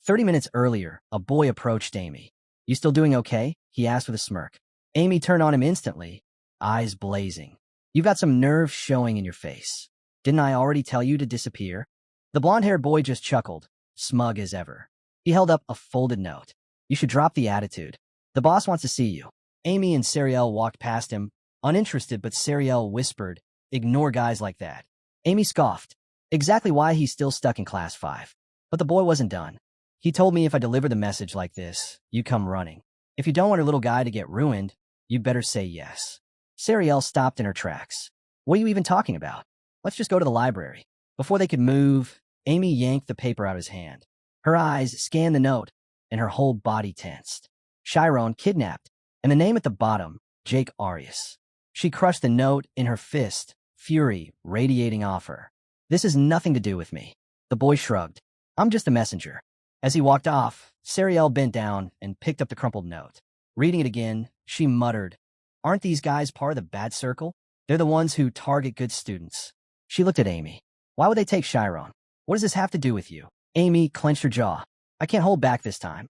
30 minutes earlier, a boy approached Amy. You still doing okay? He asked with a smirk. Amy turned on him instantly, eyes blazing. You've got some nerve showing in your face. Didn't I already tell you to disappear? The blonde-haired boy just chuckled, smug as ever. He held up a folded note. You should drop the attitude. The boss wants to see you. Amy and Sariel walked past him, uninterested, but Sariel whispered, ignore guys like that. Amy scoffed. Exactly why he's still stuck in class 5. But the boy wasn't done. He told me if I deliver the message like this, you come running. If you don't want your little guy to get ruined, you'd better say yes. Sariel stopped in her tracks. What are you even talking about? Let's just go to the library. Before they could move, Amy yanked the paper out of his hand. Her eyes scanned the note, and her whole body tensed. Chiron kidnapped, and the name at the bottom, Jake Arias. She crushed the note in her fist, fury radiating off her. This has nothing to do with me. The boy shrugged. I'm just a messenger. As he walked off, Sariel bent down and picked up the crumpled note. Reading it again, she muttered, aren't these guys part of the bad circle? They're the ones who target good students. She looked at Amy. Why would they take Chiron? What does this have to do with you? Amy clenched her jaw. I can't hold back this time.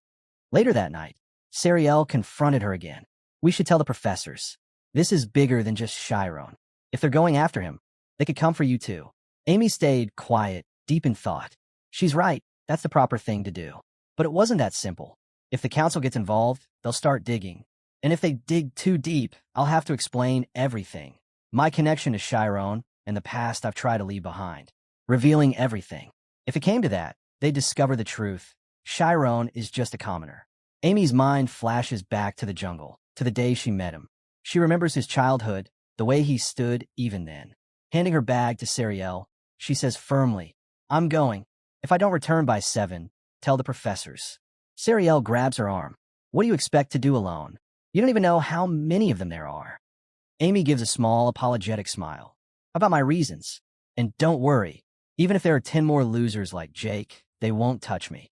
Later that night, Sariel confronted her again. We should tell the professors. This is bigger than just Chiron. If they're going after him, they could come for you too. Amy stayed quiet, deep in thought. She's right, that's the proper thing to do. But it wasn't that simple. If the council gets involved, they'll start digging. And if they dig too deep, I'll have to explain everything. My connection to Chiron and the past I've tried to leave behind. Revealing everything. If it came to that, they'd discover the truth. Chiron is just a commoner. Amy's mind flashes back to the jungle, to the day she met him. She remembers his childhood, the way he stood even then. Handing her bag to Sariel, she says firmly, I'm going. If I don't return by 7, tell the professors. Sariel grabs her arm. What do you expect to do alone? You don't even know how many of them there are. Amy gives a small, apologetic smile. About my reasons. And don't worry, even if there are 10 more losers like Jake, they won't touch me.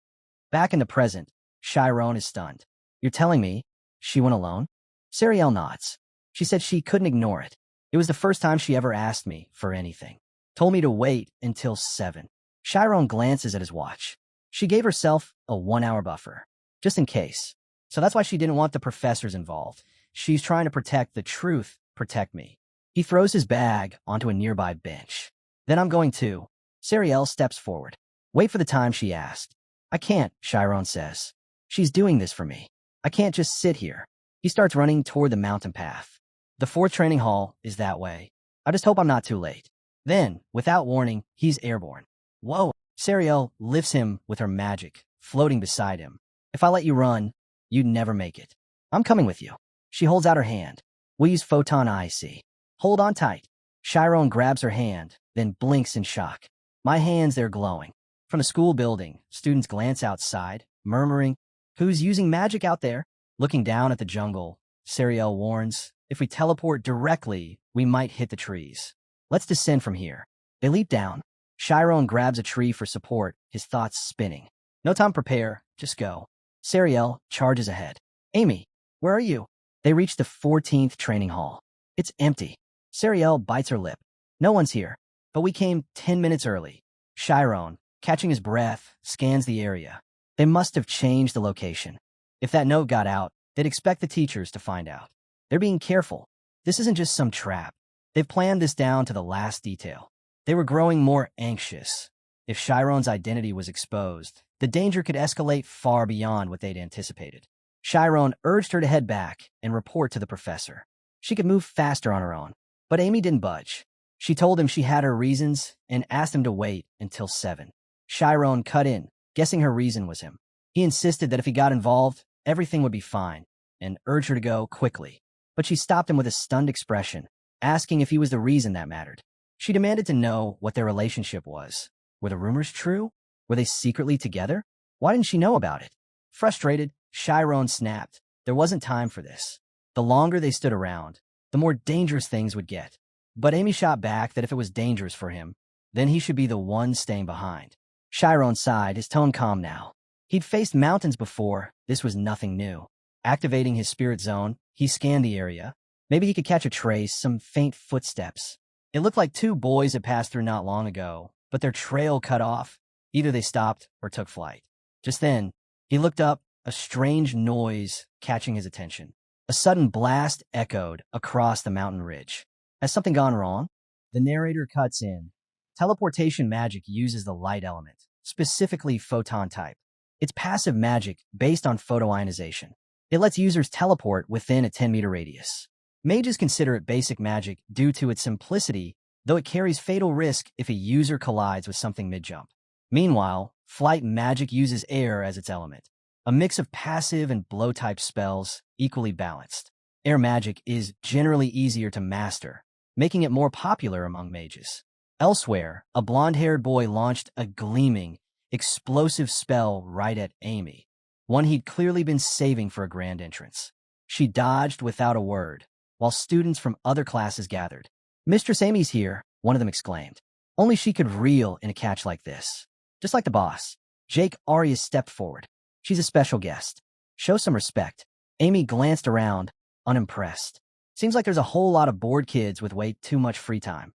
Back in the present, Chiron is stunned. You're telling me she went alone? Sariel nods. She said she couldn't ignore it. It was the first time she ever asked me for anything. Told me to wait until 7. Chiron glances at his watch. She gave herself a 1-hour buffer, just in case. So that's why she didn't want the professors involved. She's trying to protect the truth, protect me. He throws his bag onto a nearby bench. Then I'm going too. Sariel steps forward. Wait for the time she asked. I can't, Chiron says. She's doing this for me. I can't just sit here. He starts running toward the mountain path. The 4th training hall is that way. I just hope I'm not too late. Then, without warning, he's airborne. Whoa! Sariel lifts him with her magic, floating beside him. If I let you run, you'd never make it. I'm coming with you. She holds out her hand. We'll use photon IC. Hold on tight. Chiron grabs her hand, then blinks in shock. My hands, they're glowing. From the school building, students glance outside, murmuring, who's using magic out there? Looking down at the jungle, Sariel warns, if we teleport directly, we might hit the trees. Let's descend from here. They leap down. Chiron grabs a tree for support, his thoughts spinning. No time to prepare, just go. Sariel charges ahead. Amy, where are you? They reach the 14th training hall. It's empty. Sariel bites her lip. No one's here, but we came 10 minutes early. Chiron, catching his breath, scans the area. They must have changed the location. If that note got out, they'd expect the teachers to find out. They're being careful. This isn't just some trap. They've planned this down to the last detail. They were growing more anxious. If Chiron's identity was exposed, the danger could escalate far beyond what they'd anticipated. Chiron urged her to head back and report to the professor. She could move faster on her own, but Amy didn't budge. She told him she had her reasons and asked him to wait until 7. Chiron cut in, guessing her reason was him. He insisted that if he got involved, everything would be fine, and urged her to go quickly. But she stopped him with a stunned expression, asking if he was the reason that mattered. She demanded to know what their relationship was. Were the rumors true? Were they secretly together? Why didn't she know about it? Frustrated, Chiron snapped. There wasn't time for this. The longer they stood around, the more dangerous things would get. But Amy shot back that if it was dangerous for him, then he should be the one staying behind. Chiron sighed, his tone calm now. He'd faced mountains before. This was nothing new. Activating his spirit zone, he scanned the area. Maybe he could catch a trace, some faint footsteps. It looked like 2 boys had passed through not long ago, but their trail cut off. Either they stopped or took flight. Just then, he looked up, a strange noise catching his attention. A sudden blast echoed across the mountain ridge. Has something gone wrong? The narrator cuts in. Teleportation magic uses the light element, specifically photon type. It's passive magic based on photoionization. It lets users teleport within a 10-meter radius. Mages consider it basic magic due to its simplicity, though it carries fatal risk if a user collides with something mid-jump. Meanwhile, flight magic uses air as its element. A mix of passive and blow-type spells, equally balanced. Air magic is generally easier to master, making it more popular among mages. Elsewhere, a blonde-haired boy launched a gleaming, explosive spell right at Amy, one he'd clearly been saving for a grand entrance. She dodged without a word, while students from other classes gathered. Mistress Amy's here, one of them exclaimed. Only she could reel in a catch like this. Just like the boss. Jake Arias stepped forward. She's a special guest. Show some respect. Amy glanced around, unimpressed. Seems like there's a whole lot of bored kids with way too much free time.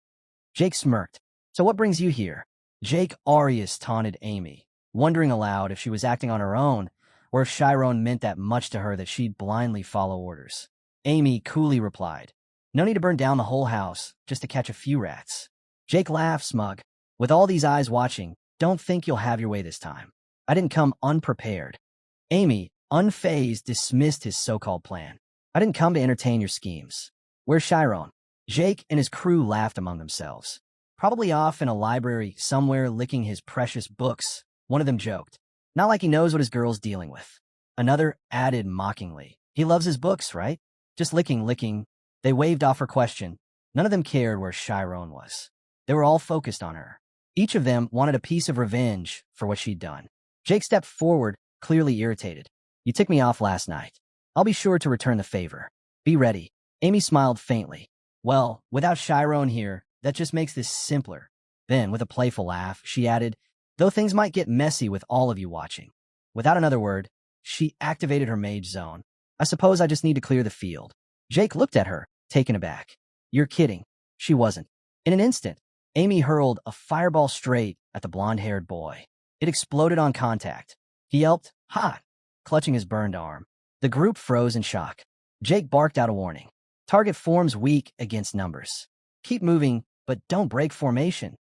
Jake smirked. So what brings you here? Jake Arias taunted Amy, wondering aloud if she was acting on her own, or if Chiron meant that much to her that she'd blindly follow orders. Amy coolly replied. No need to burn down the whole house just to catch a few rats. Jake laughed, smug. With all these eyes watching, don't think you'll have your way this time. I didn't come unprepared. Amy, unfazed, dismissed his so-called plan. I didn't come to entertain your schemes. Where's Chiron? Jake and his crew laughed among themselves. Probably off in a library somewhere licking his precious books, one of them joked. Not like he knows what his girl's dealing with. Another added mockingly. He loves his books, right? Just licking. They waved off her question. None of them cared where Chiron was. They were all focused on her. Each of them wanted a piece of revenge for what she'd done. Jake stepped forward, clearly irritated. You ticked me off last night. I'll be sure to return the favor. Be ready. Amy smiled faintly. Well, without Chiron here, that just makes this simpler. Then, with a playful laugh, she added, though things might get messy with all of you watching. Without another word, she activated her mage zone. I suppose I just need to clear the field. Jake looked at her, taken aback. You're kidding. She wasn't. In an instant, Amy hurled a fireball straight at the blonde-haired boy. It exploded on contact. He yelped, hot, clutching his burned arm. The group froze in shock. Jake barked out a warning. Target form's weak against numbers. Keep moving, but don't break formation.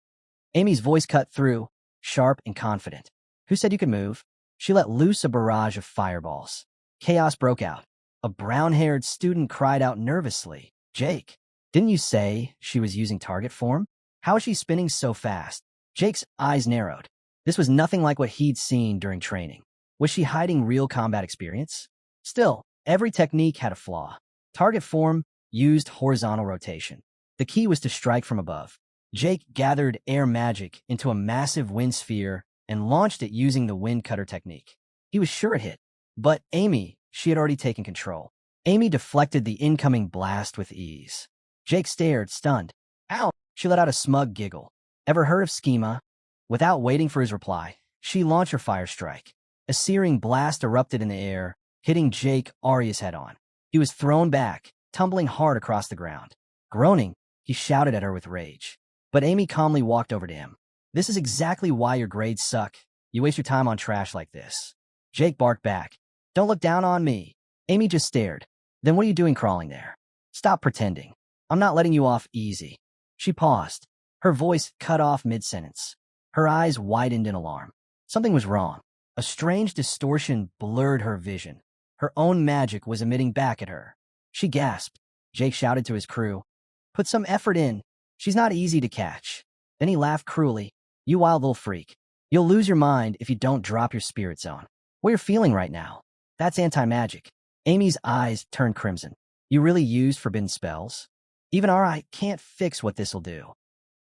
Amy's voice cut through, sharp and confident. Who said you could move? She let loose a barrage of fireballs. Chaos broke out. A brown-haired student cried out nervously. Jake, didn't you say she was using target form? How is she spinning so fast? Jake's eyes narrowed. This was nothing like what he'd seen during training. Was she hiding real combat experience? Still, every technique had a flaw. Target form used horizontal rotation. The key was to strike from above. Jake gathered air magic into a massive wind sphere and launched it using the wind cutter technique. He was sure it hit. But Amy, she had already taken control. Amy deflected the incoming blast with ease. Jake stared, stunned. Ow! She let out a smug giggle. Ever heard of schema? Without waiting for his reply, she launched her fire strike. A searing blast erupted in the air, hitting Jake Arias head-on. He was thrown back, tumbling hard across the ground. Groaning, he shouted at her with rage. But Amy calmly walked over to him. This is exactly why your grades suck. You waste your time on trash like this. Jake barked back. Don't look down on me. Amy just stared. Then what are you doing crawling there? Stop pretending. I'm not letting you off easy. She paused. Her voice cut off mid-sentence. Her eyes widened in alarm. Something was wrong. A strange distortion blurred her vision. Her own magic was emitting back at her. She gasped. Jake shouted to his crew. Put some effort in. She's not easy to catch. Then he laughed cruelly. You wild little freak. You'll lose your mind if you don't drop your spirit zone. What you're feeling right now. That's anti-magic. Amy's eyes turned crimson. You really used forbidden spells? Even our eye can't fix what this'll do.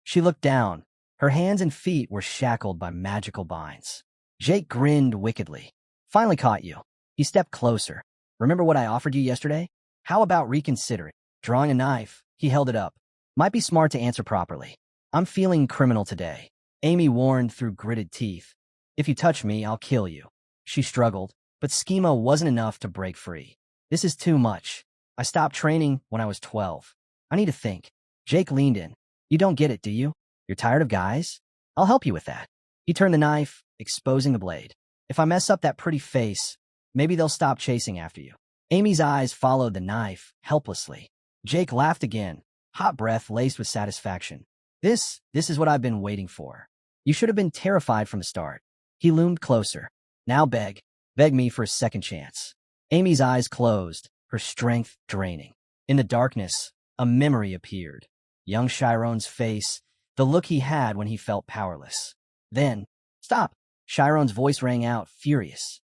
She looked down. Her hands and feet were shackled by magical binds. Jake grinned wickedly. Finally caught you. He stepped closer. Remember what I offered you yesterday? How about reconsider it? Drawing a knife, he held it up. Might be smart to answer properly. I'm feeling criminal today. Amy warned through gritted teeth. If you touch me, I'll kill you. She struggled, but schema wasn't enough to break free. This is too much. I stopped training when I was 12. I need to think. Jake leaned in. You don't get it, do you? You're tired of guys? I'll help you with that. He turned the knife, exposing the blade. If I mess up that pretty face, maybe they'll stop chasing after you. Amy's eyes followed the knife, helplessly. Jake laughed again, hot breath laced with satisfaction. This is what I've been waiting for. You should have been terrified from the start. He loomed closer. Now beg me for a second chance. Amy's eyes closed, her strength draining. In the darkness, a memory appeared. Young Chiron's face, the look he had when he felt powerless. Then, stop! Chiron's voice rang out, furious.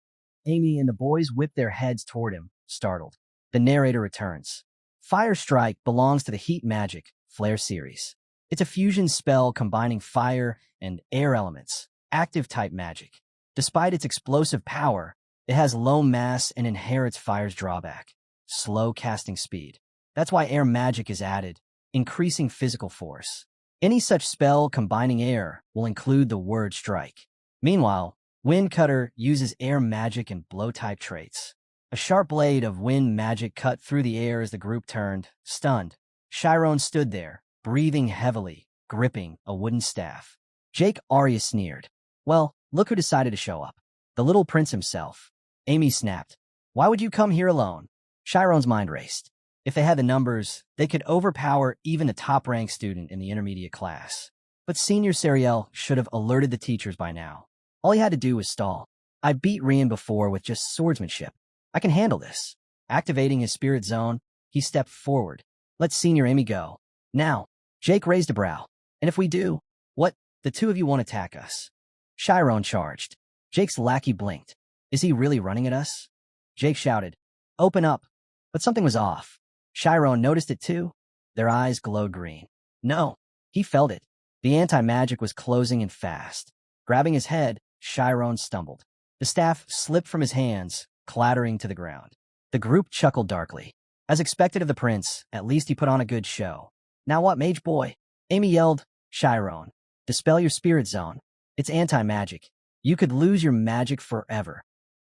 Amy and the boys whipped their heads toward him, startled. The narrator returns. Fire Strike belongs to the Heat Magic Flare series. It's a fusion spell combining fire and air elements, active-type magic. Despite its explosive power, it has low mass and inherits fire's drawback, slow casting speed. That's why air magic is added, increasing physical force. Any such spell combining air will include the word strike. Meanwhile, Wind Cutter uses air magic and blow-type traits. A sharp blade of wind magic cut through the air as the group turned, stunned. Chiron stood there, breathing heavily, gripping a wooden staff. Jake Arias sneered. Well, look who decided to show up. The little prince himself. Amy snapped. Why would you come here alone? Chiron's mind raced. If they had the numbers, they could overpower even a top-ranked student in the intermediate class. But Senior Serial should have alerted the teachers by now. All he had to do was stall. I beat Rian before with just swordsmanship. I can handle this. Activating his spirit zone, he stepped forward. Let Senior Amy go. Now, Jake raised a brow. And if we do, what? The two of you won't attack us. Chiron charged. Jake's lackey blinked. Is he really running at us? Jake shouted, open up. But something was off. Chiron noticed it too. Their eyes glowed green. No, he felt it. The anti-magic was closing in fast. Grabbing his head, Chiron stumbled. The staff slipped from his hands, clattering to the ground. The group chuckled darkly. As expected of the prince, at least he put on a good show. Now what, mage boy? Amy yelled, Chiron, dispel your spirit zone. It's anti-magic. You could lose your magic forever.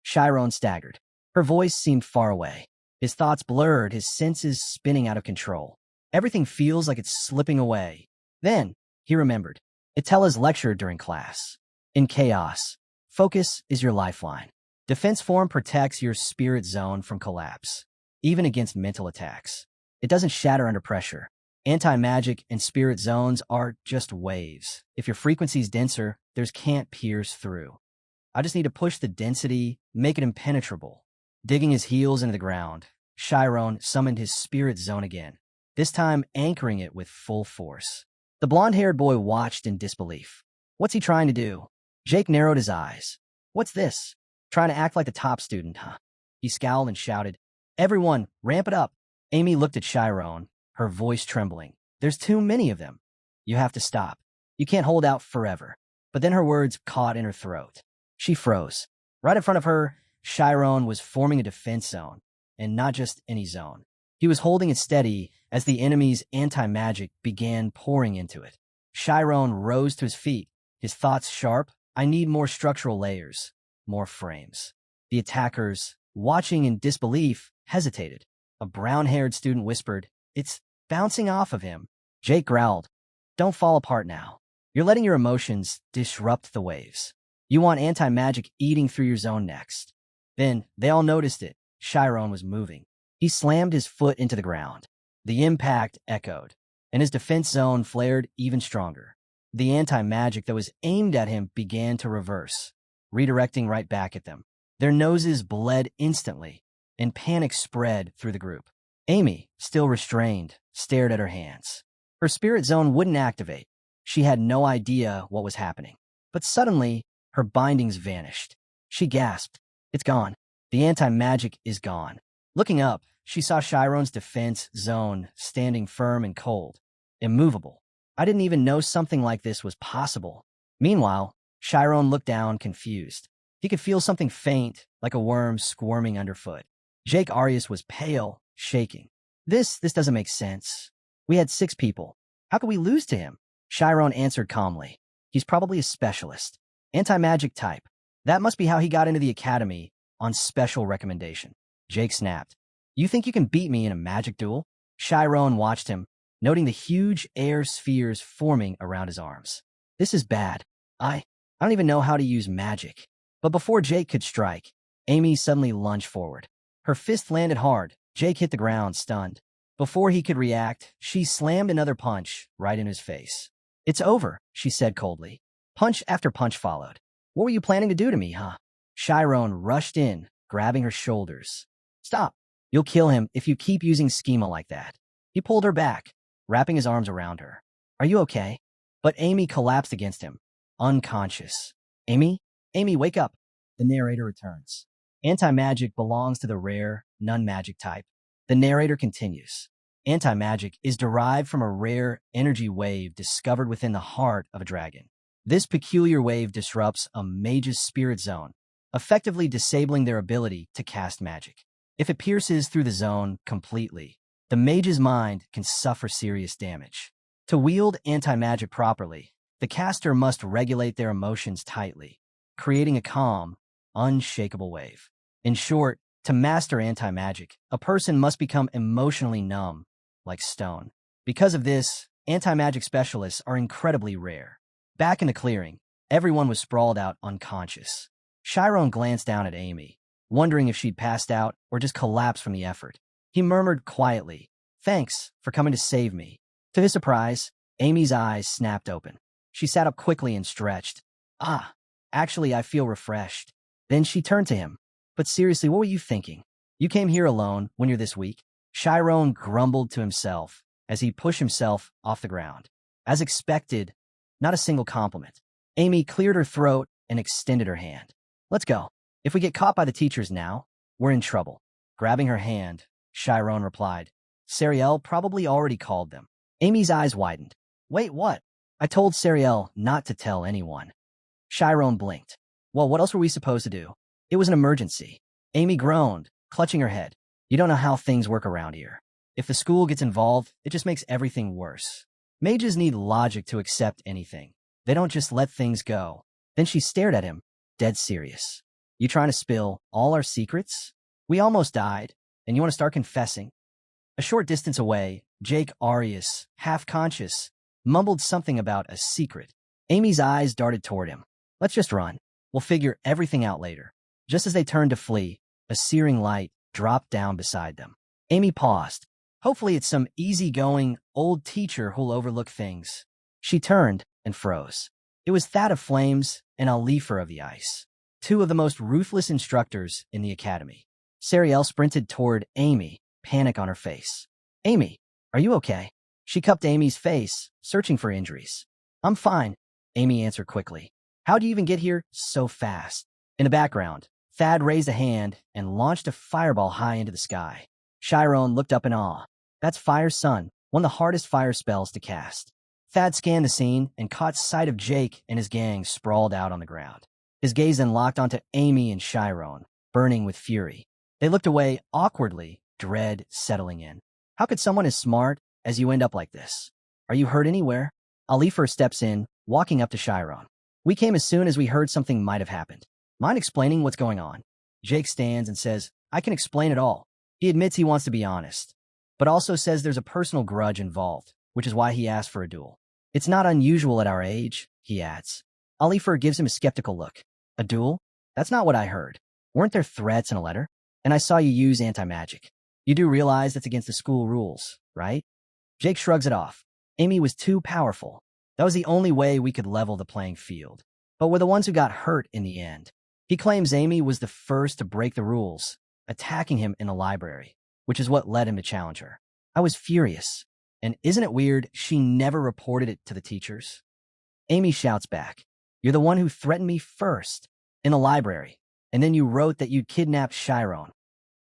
Chiron staggered. Her voice seemed far away. His thoughts blurred, his senses spinning out of control. Everything feels like it's slipping away. Then, he remembered. Itella's lectured during class. In chaos, focus is your lifeline. Defense form protects your spirit zone from collapse, even against mental attacks. It doesn't shatter under pressure. Anti-magic and spirit zones are just waves. If your frequency's denser, theirs can't pierce through. I just need to push the density, make it impenetrable. Digging his heels into the ground, Chiron summoned his spirit zone again, this time anchoring it with full force. The blonde-haired boy watched in disbelief. What's he trying to do? Jake narrowed his eyes. What's this? Trying to act like the top student, huh? He scowled and shouted, everyone, ramp it up. Amy looked at Chiron, her voice trembling. There's too many of them. You have to stop. You can't hold out forever. But then her words caught in her throat. She froze. Right in front of her, Chiron was forming a defense zone, and not just any zone. He was holding it steady as the enemy's anti-magic began pouring into it. Chiron rose to his feet, his thoughts sharp. I need more structural layers, more frames. The attackers, watching in disbelief, hesitated. A brown-haired student whispered, it's bouncing off of him. Jake growled, don't fall apart now. You're letting your emotions disrupt the waves. You want anti-magic eating through your zone next. Then, they all noticed it. Chiron was moving. He slammed his foot into the ground. The impact echoed, and his defense zone flared even stronger. The anti-magic that was aimed at him began to reverse, redirecting right back at them. Their noses bled instantly, and panic spread through the group. Amy, still restrained, stared at her hands. Her spirit zone wouldn't activate. She had no idea what was happening. But suddenly, her bindings vanished. She gasped. It's gone. The anti-magic is gone. Looking up, she saw Chiron's defense zone standing firm and cold, immovable. I didn't even know something like this was possible. Meanwhile, Chiron looked down, confused. He could feel something faint, like a worm squirming underfoot. Jake Arias was pale, shaking. This doesn't make sense. We had 6 people. How could we lose to him? Chiron answered calmly. He's probably a specialist. Anti-magic type. That must be how he got into the academy on special recommendation. Jake snapped. You think you can beat me in a magic duel? Chiron watched him, noting the huge air spheres forming around his arms. This is bad. I don't even know how to use magic. But before Jake could strike, Amy suddenly lunged forward. Her fist landed hard. Jake hit the ground, stunned. Before he could react, she slammed another punch right in his face. It's over, she said coldly. Punch after punch followed. What were you planning to do to me, huh? Chiron rushed in, grabbing her shoulders. Stop. You'll kill him if you keep using schema like that. He pulled her back, wrapping his arms around her. Are you okay? But Amy collapsed against him, unconscious. Amy? Amy, wake up. The narrator returns. Anti-magic belongs to the rare, non-magic type. The narrator continues. Anti-magic is derived from a rare energy wave discovered within the heart of a dragon. This peculiar wave disrupts a mage's spirit zone, effectively disabling their ability to cast magic. If it pierces through the zone completely, the mage's mind can suffer serious damage. To wield anti-magic properly, the caster must regulate their emotions tightly, creating a calm, unshakable wave. In short, to master anti-magic, a person must become emotionally numb, like stone. Because of this, anti-magic specialists are incredibly rare. Back in the clearing, everyone was sprawled out unconscious. Chiron glanced down at Amy, wondering if she'd passed out or just collapsed from the effort. He murmured quietly, "Thanks for coming to save me." To his surprise, Amy's eyes snapped open. She sat up quickly and stretched. "Ah, actually, I feel refreshed." Then she turned to him. "But seriously, what were you thinking? You came here alone when you're this weak?" Chiron grumbled to himself as he pushed himself off the ground. As expected, not a single compliment. Amy cleared her throat and extended her hand. "Let's go. If we get caught by the teachers now, we're in trouble." Grabbing her hand, Chiron replied, "Sariel probably already called them." Amy's eyes widened. "Wait, what?" "I told Sariel not to tell anyone." Chiron blinked. "Well, what else were we supposed to do?" "It was an emergency." Amy groaned, clutching her head. "You don't know how things work around here. If the school gets involved, it just makes everything worse. Mages need logic to accept anything. They don't just let things go." Then she stared at him, dead serious. "You trying to spill all our secrets? We almost died, and you want to start confessing?" A short distance away, Jake Arias, half-conscious, mumbled something about a secret. Amy's eyes darted toward him. "Let's just run. We'll figure everything out later." Just as they turned to flee, a searing light dropped down beside them. Amy paused. Hopefully it's some easygoing old teacher who'll overlook things. She turned and froze. It was Thad of Flames and Alifer of the Ice, two of the most ruthless instructors in the academy. Sariel sprinted toward Amy, panic on her face. "Amy, are you okay?" She cupped Amy's face, searching for injuries. "I'm fine," Amy answered quickly. "How'd you even get here so fast?" In the background, Thad raised a hand and launched a fireball high into the sky. Chiron looked up in awe. "That's Fire Sun, one of the hardest fire spells to cast." Thad scanned the scene and caught sight of Jake and his gang sprawled out on the ground. His gaze then locked onto Amy and Chiron, burning with fury. They looked away awkwardly, dread settling in. "How could someone as smart as you end up like this? Are you hurt anywhere?" Alifer steps in, walking up to Chiron. "We came as soon as we heard something might have happened. Mind explaining what's going on?" Jake stands and says, "I can explain it all." He admits he wants to be honest, but also says there's a personal grudge involved, which is why he asked for a duel. "It's not unusual at our age," he adds. Alifer gives him a skeptical look. "A duel? That's not what I heard. Weren't there threats in a letter? And I saw you use anti-magic. You do realize that's against the school rules, right?" Jake shrugs it off. "Amy was too powerful. That was the only way we could level the playing field. But we're the ones who got hurt in the end." He claims Amy was the first to break the rules, attacking him in the library, which is what led him to challenge her. "I was furious. And isn't it weird she never reported it to the teachers?" Amy shouts back, "You're the one who threatened me first, in the library, and then you wrote that you'd kidnapped Chiron."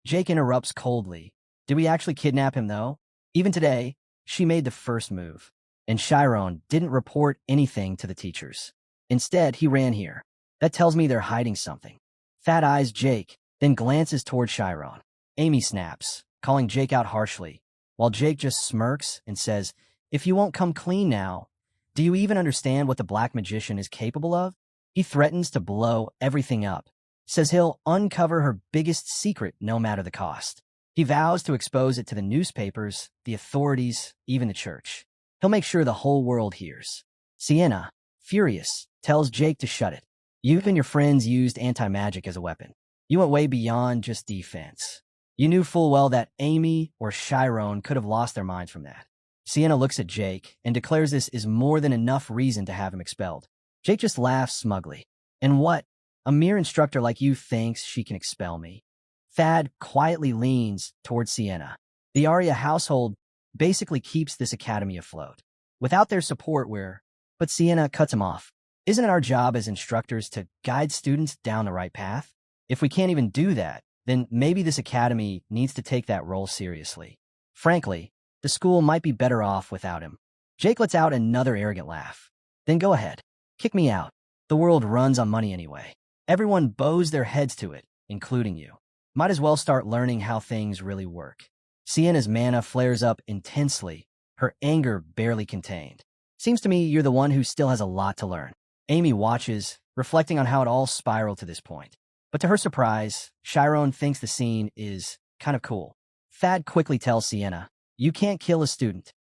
Jake interrupts coldly. "Did we actually kidnap him, though? Even today, she made the first move, and Chiron didn't report anything to the teachers. Instead, he ran here. That tells me they're hiding something." Thad eyes Jake, then glances toward Chiron. Amy snaps, calling Jake out harshly, while Jake just smirks and says, "If you won't come clean now, do you even understand what the Black Magician is capable of?" He threatens to blow everything up, says he'll uncover her biggest secret no matter the cost. He vows to expose it to the newspapers, the authorities, even the church. He'll make sure the whole world hears. Sienna, furious, tells Jake to shut it. "You and your friends used anti-magic as a weapon. You went way beyond just defense. You knew full well that Amy or Chiron could have lost their minds from that." Sienna looks at Jake and declares this is more than enough reason to have him expelled. Jake just laughs smugly. "And what? A mere instructor like you thinks she can expel me?" Thad quietly leans towards Sienna. The Arya household basically keeps this academy afloat. Without their support, But Sienna cuts him off. "Isn't it our job as instructors to guide students down the right path? If we can't even do that, then maybe this academy needs to take that role seriously. Frankly, the school might be better off without him." Jake lets out another arrogant laugh. "Then go ahead. Kick me out. The world runs on money anyway. Everyone bows their heads to it, including you. Might as well start learning how things really work." Sienna's mana flares up intensely, her anger barely contained. "Seems to me you're the one who still has a lot to learn." Amy watches, reflecting on how it all spiraled to this point. But to her surprise, Chiron thinks the scene is kind of cool. Thad quickly tells Sienna, "You can't kill a student."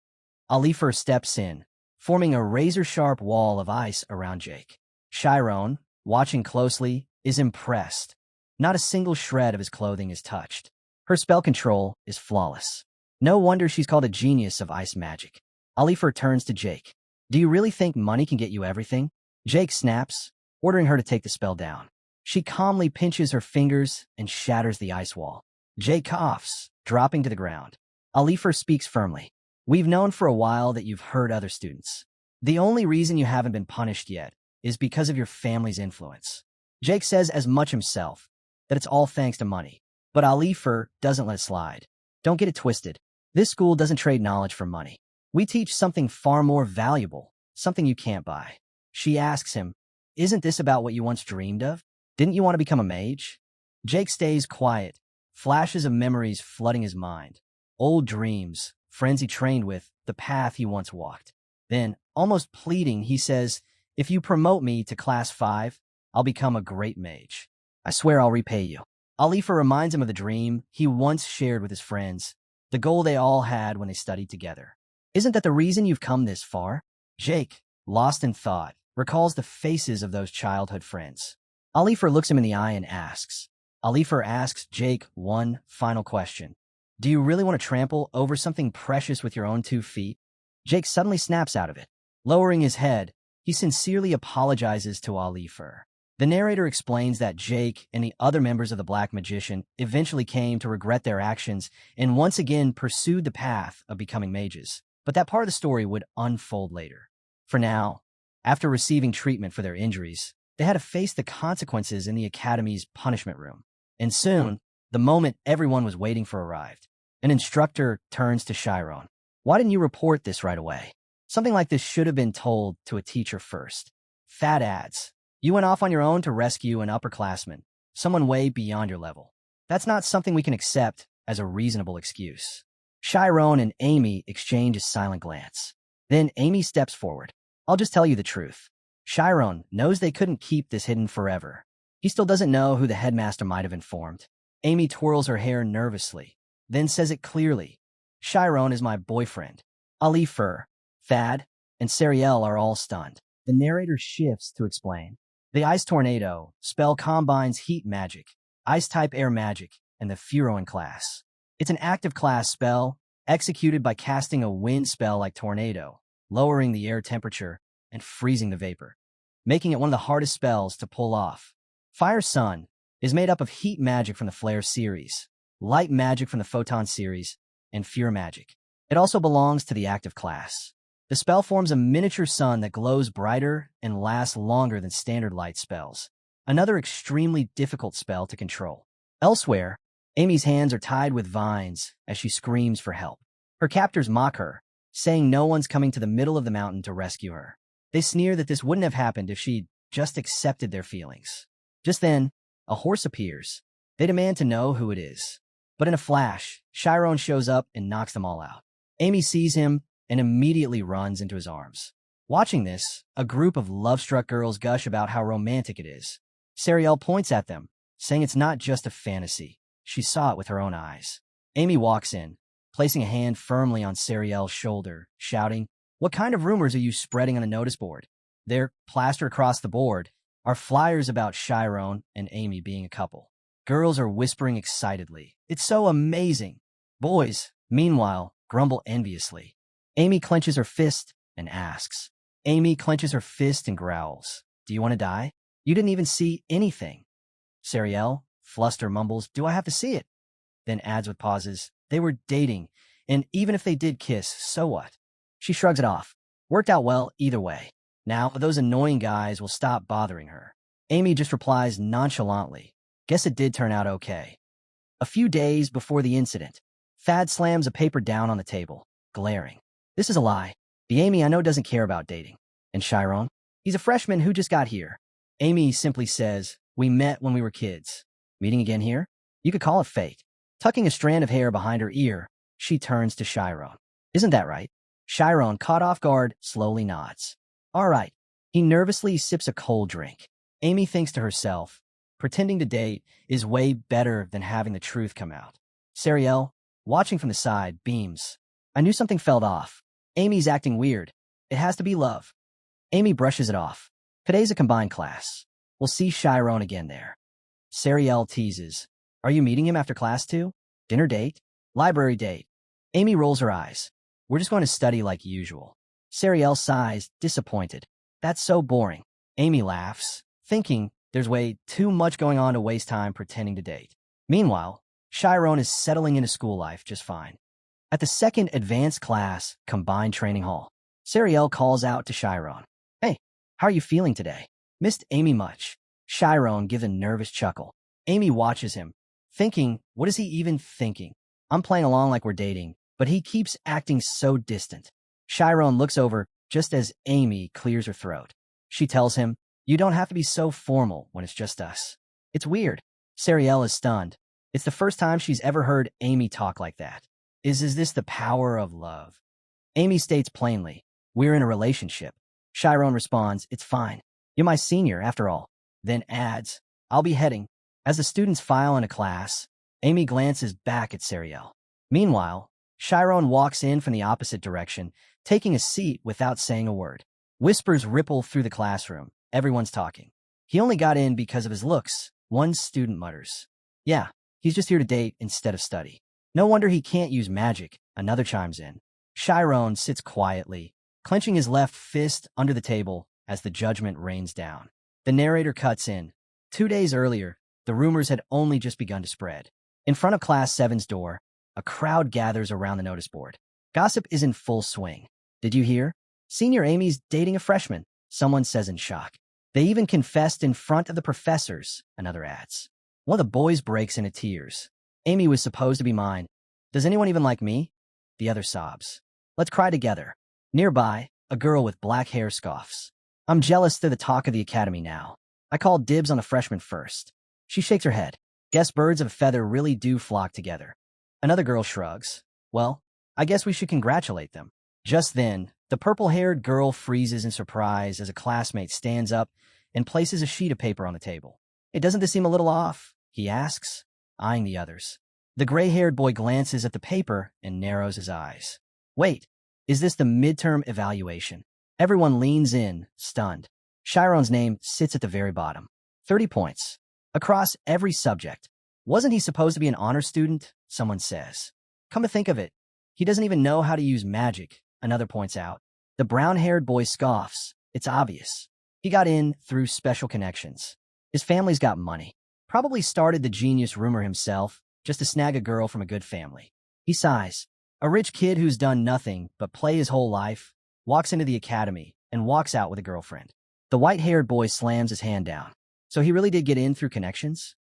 Alifer steps in, forming a razor-sharp wall of ice around Jake. Chiron, watching closely, is impressed. Not a single shred of his clothing is touched. Her spell control is flawless. No wonder she's called a genius of ice magic. Alifer turns to Jake. Do you really think money can get you everything? Jake snaps, ordering her to take the spell down. She calmly pinches her fingers and shatters the ice wall. Jake coughs, dropping to the ground. Alifer speaks firmly. We've known for a while that you've hurt other students. The only reason you haven't been punished yet is because of your family's influence. Jake says as much himself, that it's all thanks to money. But Alifer doesn't let it slide. Don't get it twisted. This school doesn't trade knowledge for money. We teach something far more valuable, something you can't buy. She asks him, isn't this about what you once dreamed of? Didn't you want to become a mage? Jake stays quiet, flashes of memories flooding his mind. Old dreams, friends he trained with, the path he once walked. Then, almost pleading, he says, if you promote me to class 5, I'll become a great mage. I swear I'll repay you. Alifer reminds him of the dream he once shared with his friends, the goal they all had when they studied together. Isn't that the reason you've come this far? Jake, lost in thought, recalls the faces of those childhood friends. Alifer looks him in the eye and asks. Alifer asks Jake one final question. Do you really want to trample over something precious with your own 2 feet? Jake suddenly snaps out of it. Lowering his head, he sincerely apologizes to Alifer. The narrator explains that Jake and the other members of the Black Magician eventually came to regret their actions and once again pursued the path of becoming mages. But that part of the story would unfold later. For now, after receiving treatment for their injuries, they had to face the consequences in the Academy's punishment room. And soon, the moment everyone was waiting for arrived. An instructor turns to Chiron. Why didn't you report this right away? Something like this should have been told to a teacher first. Fat adds. You went off on your own to rescue an upperclassman, someone way beyond your level. That's not something we can accept as a reasonable excuse. Chiron and Amy exchange a silent glance. Then Amy steps forward. I'll just tell you the truth. Chiron knows they couldn't keep this hidden forever. He still doesn't know who the headmaster might have informed. Amy twirls her hair nervously, then says it clearly. Chiron is my boyfriend. Alifer, Thad, and Sariel are all stunned. The narrator shifts to explain. The Ice Tornado spell combines heat magic, ice-type air magic, and the Furon class. It's an active class spell, executed by casting a wind spell like Tornado, lowering the air temperature and freezing the vapor, making it one of the hardest spells to pull off. Fire Sun is made up of heat magic from the Flare series, light magic from the Photon series, and Fear magic. It also belongs to the active class. The spell forms a miniature sun that glows brighter and lasts longer than standard light spells, another extremely difficult spell to control. Elsewhere, Amy's hands are tied with vines as she screams for help. Her captors mock her, saying no one's coming to the middle of the mountain to rescue her. They sneer that this wouldn't have happened if she'd just accepted their feelings. Just then, a horse appears. They demand to know who it is. But in a flash, Chiron shows up and knocks them all out. Amy sees him and immediately runs into his arms. Watching this, a group of love-struck girls gush about how romantic it is. Sariel points at them, saying it's not just a fantasy. She saw it with her own eyes. Amy walks in, placing a hand firmly on Sariel's shoulder, shouting, "What kind of rumors are you spreading on the notice board?" There, plastered across the board, are flyers about Chiron and Amy being a couple. Girls are whispering excitedly. It's so amazing. Boys, meanwhile, grumble enviously. Amy clenches her fist and asks. Amy clenches her fist and growls. Do you want to die? You didn't even see anything. Sariel, fluster, mumbles, do I have to see it? Then adds with pauses, they were dating, and even if they did kiss, so what? She shrugs it off. Worked out well either way. Now, those annoying guys will stop bothering her. Amy just replies nonchalantly. Guess it did turn out okay. A few days before the incident, Thad slams a paper down on the table, glaring. This is a lie. The Amy I know doesn't care about dating. And Chiron? He's a freshman who just got here. Amy simply says, we met when we were kids. Meeting again here? You could call it fate. Tucking a strand of hair behind her ear, she turns to Chiron. Isn't that right? Chiron, caught off guard, slowly nods. All right. He nervously sips a cold drink. Amy thinks to herself, pretending to date is way better than having the truth come out. Sariel, watching from the side, beams. I knew something felt off. Amy's acting weird. It has to be love. Amy brushes it off. Today's a combined class. We'll see Chiron again there. Sariel teases. Are you meeting him after class too? Dinner date? Library date? Amy rolls her eyes. We're just going to study like usual. Sariel sighs, disappointed. That's so boring. Amy laughs, thinking there's way too much going on to waste time pretending to date. Meanwhile, Chiron is settling into school life just fine. At the second advanced class, combined training hall, Sariel calls out to Chiron. Hey, how are you feeling today? Missed Amy much? Chiron gives a nervous chuckle. Amy watches him, thinking, what is he even thinking? I'm playing along like we're dating, but he keeps acting so distant. Chiron looks over just as Amy clears her throat. She tells him, you don't have to be so formal when it's just us. It's weird. Sariel is stunned. It's the first time she's ever heard Amy talk like that. Is this the power of love? Amy states plainly, we're in a relationship. Chiron responds, it's fine. You're my senior, after all. Then adds, I'll be heading. As the students file into class, Amy glances back at Sariel. Meanwhile, Chiron walks in from the opposite direction, taking a seat without saying a word. Whispers ripple through the classroom. Everyone's talking. He only got in because of his looks, one student mutters. Yeah, he's just here to date instead of study. No wonder he can't use magic, another chimes in. Chiron sits quietly, clenching his left fist under the table as the judgment rains down. The narrator cuts in. 2 days earlier, the rumors had only just begun to spread. In front of Class 7's door, a crowd gathers around the notice board. Gossip is in full swing. Did you hear? Senior Amy's dating a freshman, someone says in shock. They even confessed in front of the professors, another adds. One of the boys breaks into tears. Amy was supposed to be mine. Does anyone even like me? The other sobs. Let's cry together. Nearby, a girl with black hair scoffs. I'm jealous they're the talk of the academy now. I called dibs on the freshman first. She shakes her head. Guess birds of a feather really do flock together. Another girl shrugs. Well, I guess we should congratulate them. Just then, the purple-haired girl freezes in surprise as a classmate stands up and places a sheet of paper on the table. Hey, doesn't this seem a little off? He asks, eyeing the others. The gray-haired boy glances at the paper and narrows his eyes. Wait, is this the midterm evaluation? Everyone leans in, stunned. Chiron's name sits at the very bottom. 30 points. Across every subject. Wasn't he supposed to be an honor student? Someone says. Come to think of it, he doesn't even know how to use magic, another points out. The brown-haired boy scoffs. It's obvious. He got in through special connections. His family's got money. Probably started the genius rumor himself, just to snag a girl from a good family. He sighs. A rich kid who's done nothing but play his whole life, walks into the academy, and walks out with a girlfriend. The white-haired boy slams his hand down. So he really did get in through connections?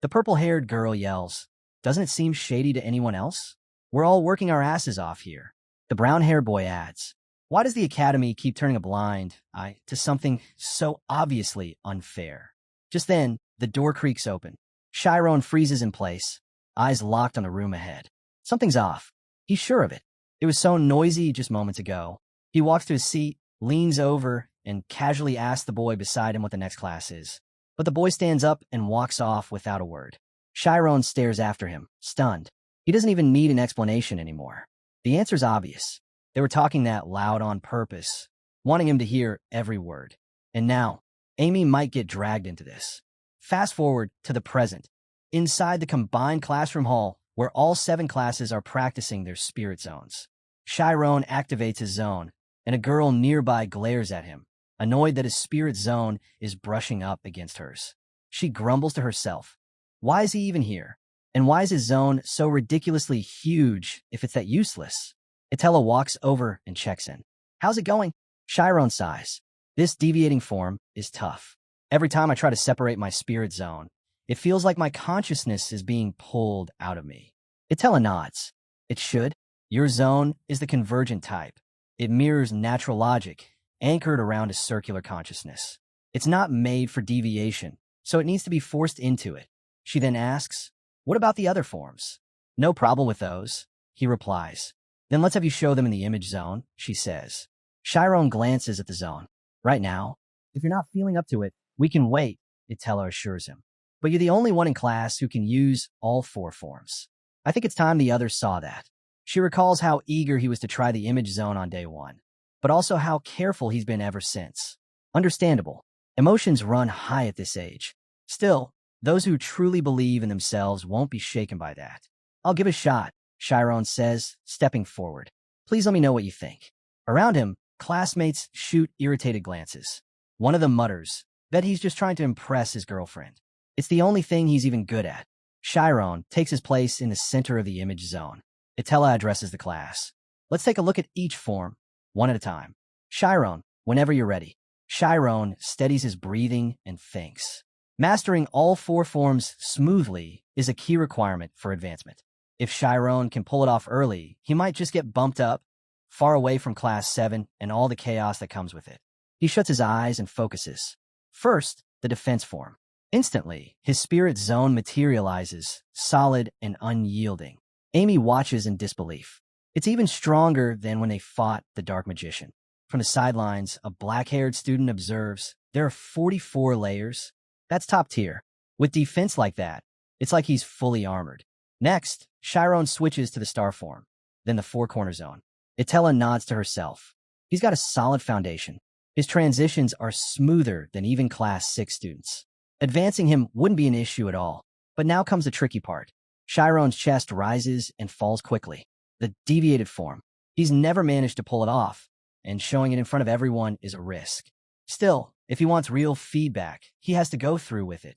The purple-haired girl yells. Doesn't it seem shady to anyone else? We're all working our asses off here. The brown-haired boy adds. Why does the academy keep turning a blind eye to something so obviously unfair? Just then, the door creaks open. Chiron freezes in place, eyes locked on the room ahead. Something's off. He's sure of it. It was so noisy just moments ago. He walks to his seat, leans over, and casually asks the boy beside him what the next class is. But the boy stands up and walks off without a word. Chiron stares after him, stunned. He doesn't even need an explanation anymore. The answer's obvious. They were talking that loud on purpose, wanting him to hear every word. And now, Amy might get dragged into this. Fast forward to the present, inside the combined classroom hall where all 7 classes are practicing their spirit zones. Chiron activates his zone, and a girl nearby glares at him, annoyed that his spirit zone is brushing up against hers. She grumbles to herself. Why is he even here? And why is his zone so ridiculously huge if it's that useless? Itella walks over and checks in. How's it going? Chiron sighs. This deviating form is tough. Every time I try to separate my spirit zone, it feels like my consciousness is being pulled out of me. Itella nods. It should. Your zone is the convergent type. It mirrors natural logic, anchored around a circular consciousness. It's not made for deviation, so it needs to be forced into it. She then asks, what about the other forms? No problem with those, he replies. Then let's have you show them in the image zone, she says. Chiron glances at the zone. Right now, if you're not feeling up to it, we can wait, Itella assures him. But you're the only one in class who can use all 4 forms. I think it's time the others saw that. She recalls how eager he was to try the image zone on day 1, but also how careful he's been ever since. Understandable. Emotions run high at this age. Still, those who truly believe in themselves won't be shaken by that. I'll give it a shot, Chiron says, stepping forward. Please let me know what you think. Around him, classmates shoot irritated glances. One of them mutters, bet he's just trying to impress his girlfriend. It's the only thing he's even good at. Chiron takes his place in the center of the image zone. Itella addresses the class. Let's take a look at each form, one at a time. Chiron, whenever you're ready. Chiron steadies his breathing and thinks. Mastering all 4 forms smoothly is a key requirement for advancement. If Chiron can pull it off early, he might just get bumped up, far away from Class 7 and all the chaos that comes with it. He shuts his eyes and focuses. First, the defense form. Instantly, his spirit zone materializes, solid and unyielding. Amy watches in disbelief. It's even stronger than when they fought the Dark Magician. From the sidelines, a black-haired student observes, there are 44 layers. That's top tier. With defense like that, it's like he's fully armored. Next, Chiron switches to the star form, then the 4-corner zone. Itella nods to herself. He's got a solid foundation. His transitions are smoother than even Class 6 students. Advancing him wouldn't be an issue at all. But now comes the tricky part. Chiron's chest rises and falls quickly. The deviated form. He's never managed to pull it off, and showing it in front of everyone is a risk. Still, if he wants real feedback, he has to go through with it.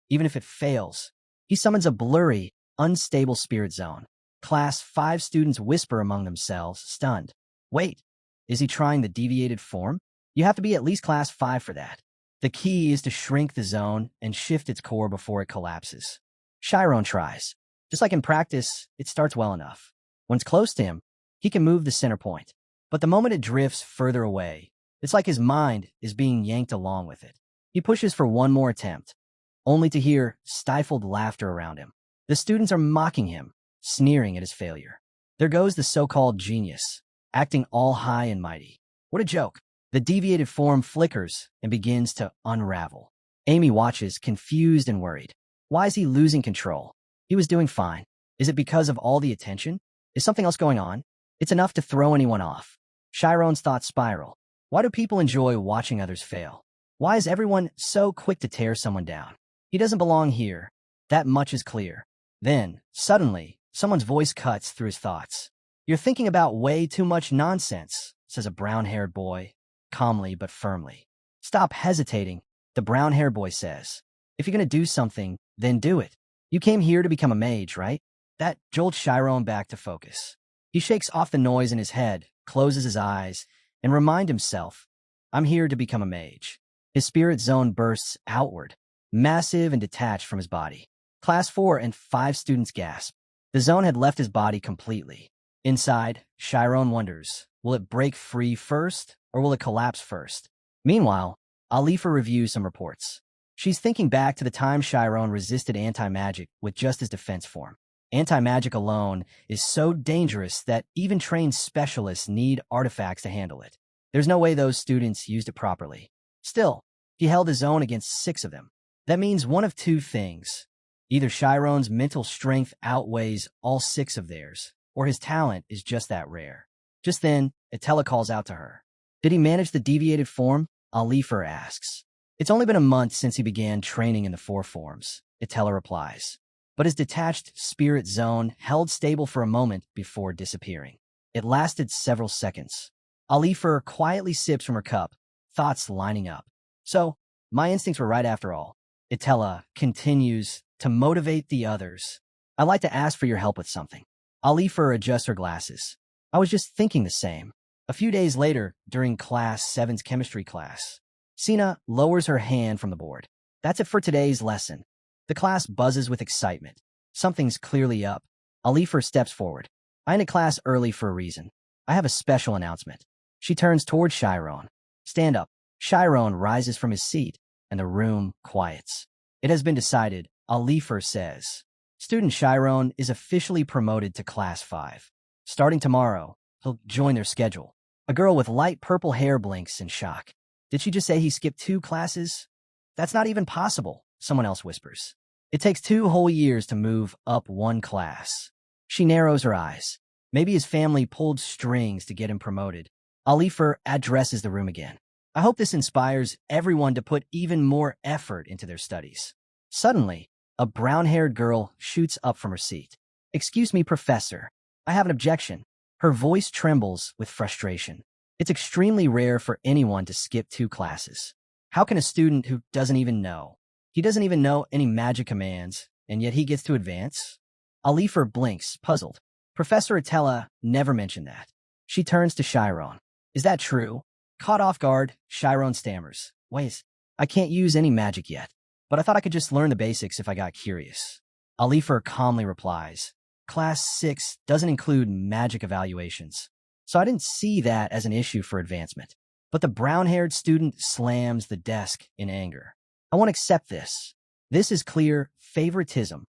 Even if it fails, he summons a blurry, unstable spirit zone. Class 5 students whisper among themselves, stunned. Wait, is he trying the deviated form? You have to be at least Class 5 for that. The key is to shrink the zone and shift its core before it collapses. Chiron tries. Just like in practice, it starts well enough. When it's close to him, he can move the center point. But the moment it drifts further away, it's like his mind is being yanked along with it. He pushes for one more attempt, only to hear stifled laughter around him. The students are mocking him, sneering at his failure. There goes the so-called genius, acting all high and mighty. What a joke. The deviated form flickers and begins to unravel. Amy watches, confused and worried. Why is he losing control? He was doing fine. Is it because of all the attention? Is something else going on? It's enough to throw anyone off. Chiron's thoughts spiral. Why do people enjoy watching others fail? Why is everyone so quick to tear someone down? He doesn't belong here. That much is clear. Then, suddenly, someone's voice cuts through his thoughts. You're thinking about way too much nonsense, says a brown-haired boy, calmly but firmly. Stop hesitating, the brown-haired boy says. If you're going to do something, then do it. You came here to become a mage, right? That jolts Chiron back to focus. He shakes off the noise in his head, closes his eyes, and reminds himself, I'm here to become a mage. His spirit zone bursts outward, massive and detached from his body. Class 4 and 5 students gasp. The zone had left his body completely. Inside, Chiron wonders, will it break free first, or will it collapse first? Meanwhile, Alifa reviews some reports. She's thinking back to the time Chiron resisted anti-magic with just his defense form. Anti-magic alone is so dangerous that even trained specialists need artifacts to handle it. There's no way those students used it properly. Still, he held his own against 6 of them. That means one of 2 things. Either Chiron's mental strength outweighs all 6 of theirs, or his talent is just that rare. Just then, Itella calls out to her. Did he manage the deviated form? Alifa asks. It's only been a month since he began training in the 4 forms, Itella replies. But his detached spirit zone held stable for a moment before disappearing. It lasted several seconds. Alifa quietly sips from her cup, thoughts lining up. So, my instincts were right after all. Itella continues to motivate the others. I'd like to ask for your help with something. Alifa adjusts her glasses. I was just thinking the same. A few days later, during Class 7's chemistry class, Sina lowers her hand from the board. That's it for today's lesson. The class buzzes with excitement. Something's clearly up. Alifa steps forward. I ended class early for a reason. I have a special announcement. She turns toward Chiron. Stand up. Chiron rises from his seat, and the room quiets. It has been decided, Alifa says. Student Chiron is officially promoted to Class 5. Starting tomorrow, he'll join their schedule. A girl with light purple hair blinks in shock. Did she just say he skipped 2 classes? That's not even possible, someone else whispers. It takes 2 whole years to move up 1 class. She narrows her eyes. Maybe his family pulled strings to get him promoted. Alifa addresses the room again. I hope this inspires everyone to put even more effort into their studies. Suddenly, a brown-haired girl shoots up from her seat. Excuse me, professor. I have an objection. Her voice trembles with frustration. It's extremely rare for anyone to skip 2 classes. How can a student who doesn't even know? He doesn't even know any magic commands, and yet he gets to advance? Alifer blinks, puzzled. Professor Atella never mentioned that. She turns to Chiron. Is that true? Caught off guard, Chiron stammers. Wait, I can't use any magic yet, but I thought I could just learn the basics if I got curious. Alifer calmly replies, Class 6 doesn't include magic evaluations, so I didn't see that as an issue for advancement. But the brown-haired student slams the desk in anger. I won't accept this. This is clear favoritism.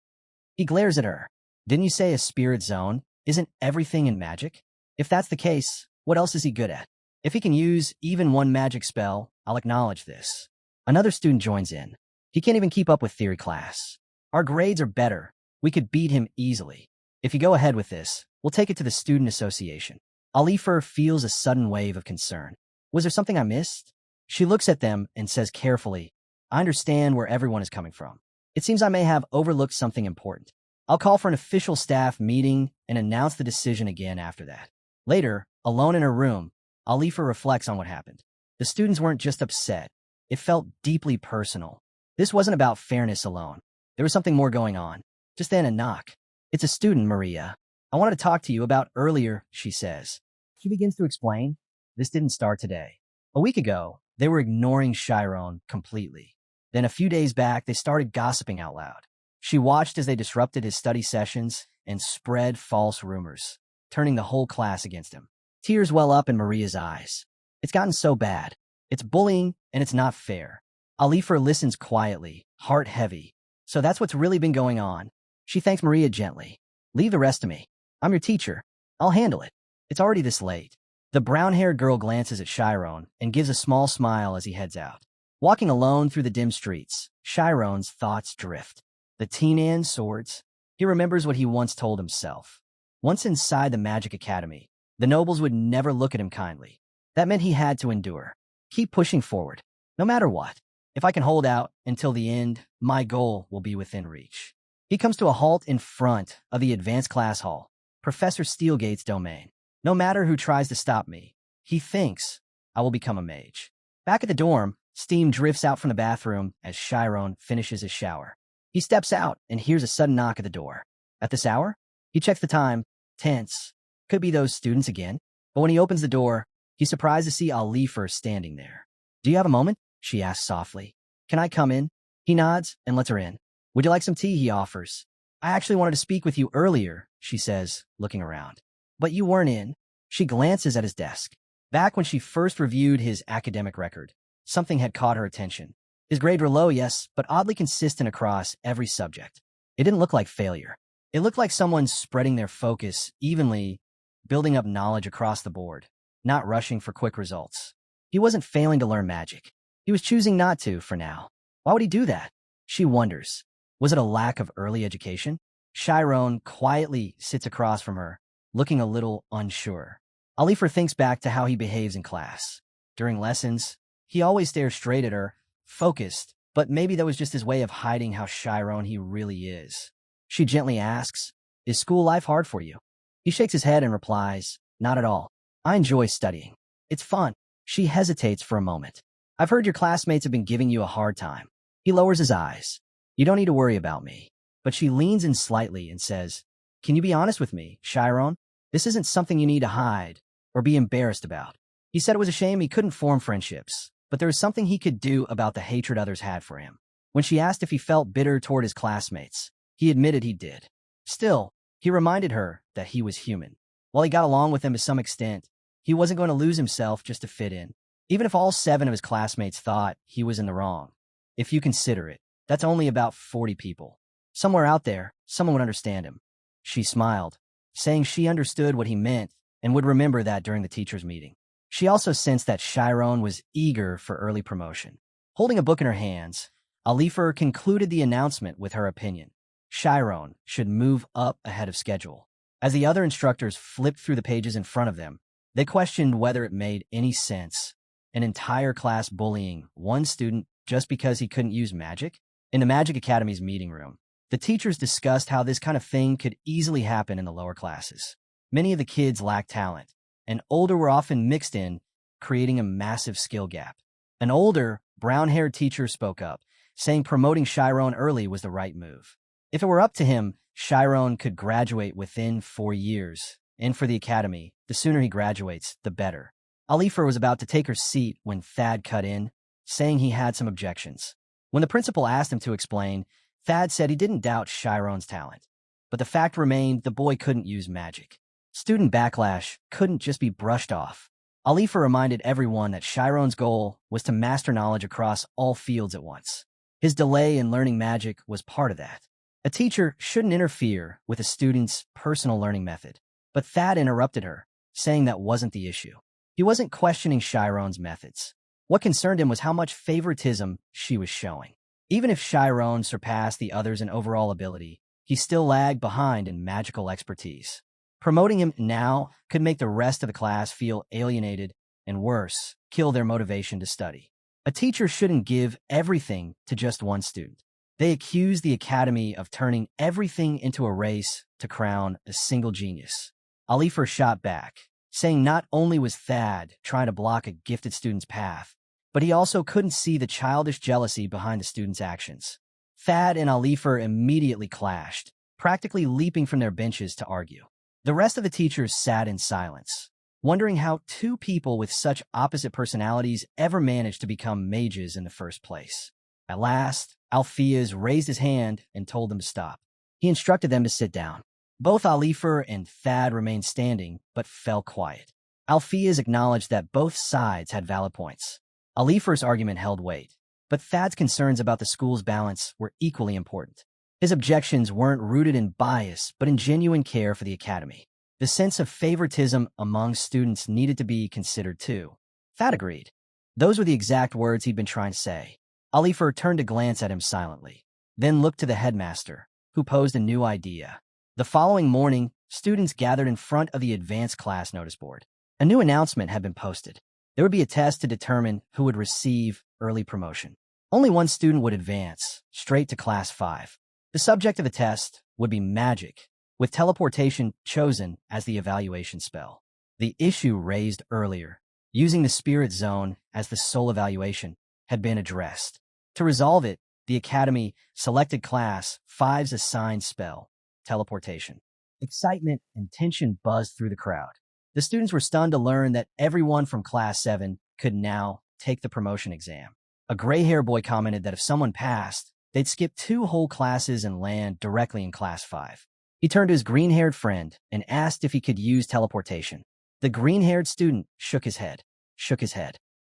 He glares at her. Didn't you say a spirit zone isn't everything in magic? If that's the case, what else is he good at? If he can use even one magic spell, I'll acknowledge this. Another student joins in. He can't even keep up with theory class. Our grades are better. We could beat him easily. If you go ahead with this, we'll take it to the student association. Alifer feels a sudden wave of concern. Was there something I missed? She looks at them and says carefully, I understand where everyone is coming from. It seems I may have overlooked something important. I'll call for an official staff meeting and announce the decision again after that. Later, alone in her room, Alifer reflects on what happened. The students weren't just upset. It felt deeply personal. This wasn't about fairness alone. There was something more going on. Just then a knock. It's a student, Maria. I wanted to talk to you about earlier, she says. She begins to explain. This didn't start today. A week ago, they were ignoring Chiron completely. Then a few days back, they started gossiping out loud. She watched as they disrupted his study sessions and spread false rumors, turning the whole class against him. Tears well up in Maria's eyes. It's gotten so bad. It's bullying, and it's not fair. Alifer listens quietly, heart heavy. So that's what's really been going on. She thanks Maria gently. Leave the rest to me. I'm your teacher. I'll handle it. It's already this late. The brown-haired girl glances at Chiron and gives a small smile as he heads out. Walking alone through the dim streets, Chiron's thoughts drift. The Teenan swords. He remembers what he once told himself. Once inside the Magic Academy, the nobles would never look at him kindly. That meant he had to endure. Keep pushing forward, no matter what. If I can hold out until the end, my goal will be within reach. He comes to a halt in front of the advanced class hall, Professor Steelgate's domain. No matter who tries to stop me, he thinks I will become a mage. Back at the dorm, steam drifts out from the bathroom as Chiron finishes his shower. He steps out and hears a sudden knock at the door. At this hour? He checks the time, tense. Could be those students again. But when he opens the door, he's surprised to see Alifer standing there. Do you have a moment? She asks softly. Can I come in? He nods and lets her in. Would you like some tea? He offers. I actually wanted to speak with you earlier, she says, looking around. But you weren't in. She glances at his desk. Back when she first reviewed his academic record, something had caught her attention. His grades were low, yes, but oddly consistent across every subject. It didn't look like failure. It looked like someone spreading their focus evenly, building up knowledge across the board, not rushing for quick results. He wasn't failing to learn magic. He was choosing not to, for now. Why would he do that? She wonders. Was it a lack of early education? Chiron quietly sits across from her, looking a little unsure. Alifer thinks back to how he behaves in class. During lessons, he always stares straight at her, focused, but maybe that was just his way of hiding how Chiron he really is. She gently asks, Is school life hard for you? He shakes his head and replies, Not at all. I enjoy studying. It's fun. She hesitates for a moment. I've heard your classmates have been giving you a hard time. He lowers his eyes. You don't need to worry about me. But she leans in slightly and says, Can you be honest with me, Chiron? This isn't something you need to hide or be embarrassed about. He said it was a shame he couldn't form friendships, but there was something he could do about the hatred others had for him. When she asked if he felt bitter toward his classmates, he admitted he did. Still, he reminded her that he was human. While he got along with them to some extent, he wasn't going to lose himself just to fit in. Even if all 7 of his classmates thought he was in the wrong. If you consider it, that's only about 40 people. Somewhere out there, someone would understand him. She smiled, saying she understood what he meant and would remember that during the teacher's meeting. She also sensed that Chiron was eager for early promotion. Holding a book in her hands, Alifer concluded the announcement with her opinion. Chiron should move up ahead of schedule. As the other instructors flipped through the pages in front of them, they questioned whether it made any sense. An entire class bullying one student just because he couldn't use magic? In the Magic Academy's meeting room, The teachers discussed how this kind of thing could easily happen in the lower classes. Many of the kids lacked talent, and older were often mixed in, creating a massive skill gap. An older, brown-haired teacher spoke up, saying promoting Chiron early was the right move. If it were up to him, Chiron could graduate within 4 years, and for the academy, the sooner he graduates, the better. Alifer was about to take her seat when Thad cut in, saying he had some objections. When the principal asked him to explain, Thad said he didn't doubt Chiron's talent, but the fact remained the boy couldn't use magic. Student backlash couldn't just be brushed off. Alifer reminded everyone that Chiron's goal was to master knowledge across all fields at once. His delay in learning magic was part of that. A teacher shouldn't interfere with a student's personal learning method, but Thad interrupted her, saying that wasn't the issue. He wasn't questioning Chiron's methods. What concerned him was how much favoritism she was showing. Even if Chiron surpassed the others in overall ability, he still lagged behind in magical expertise. Promoting him now could make the rest of the class feel alienated and, worse, kill their motivation to study. A teacher shouldn't give everything to just one student. They accused the academy of turning everything into a race to crown a single genius. Alifer shot back, saying not only was Thad trying to block a gifted student's path, but he also couldn't see the childish jealousy behind the student's actions. Thad and Alifer immediately clashed, practically leaping from their benches to argue. The rest of the teachers sat in silence, wondering how two people with such opposite personalities ever managed to become mages in the first place. At last, Alpheus raised his hand and told them to stop. He instructed them to sit down. Both Alifer and Thad remained standing, but fell quiet. Alpheus acknowledged that both sides had valid points. Alifer's argument held weight, but Thad's concerns about the school's balance were equally important. His objections weren't rooted in bias, but in genuine care for the academy. The sense of favoritism among students needed to be considered too. Thad agreed. Those were the exact words he'd been trying to say. Alifer turned to glance at him silently, then looked to the headmaster, who posed a new idea. The following morning, students gathered in front of the advanced class notice board. A new announcement had been posted. There would be a test to determine who would receive early promotion. Only one student would advance, straight to Class 5. The subject of the test would be magic, with teleportation chosen as the evaluation spell. The issue raised earlier, using the spirit zone as the sole evaluation, had been addressed. To resolve it, the academy selected Class 5's assigned spell, teleportation. Excitement and tension buzzed through the crowd. The students were stunned to learn that everyone from Class 7 could now take the promotion exam. A gray-haired boy commented that if someone passed, they'd skip 2 whole classes and land directly in Class 5. He turned to his green-haired friend and asked if he could use teleportation. The green-haired student shook his head.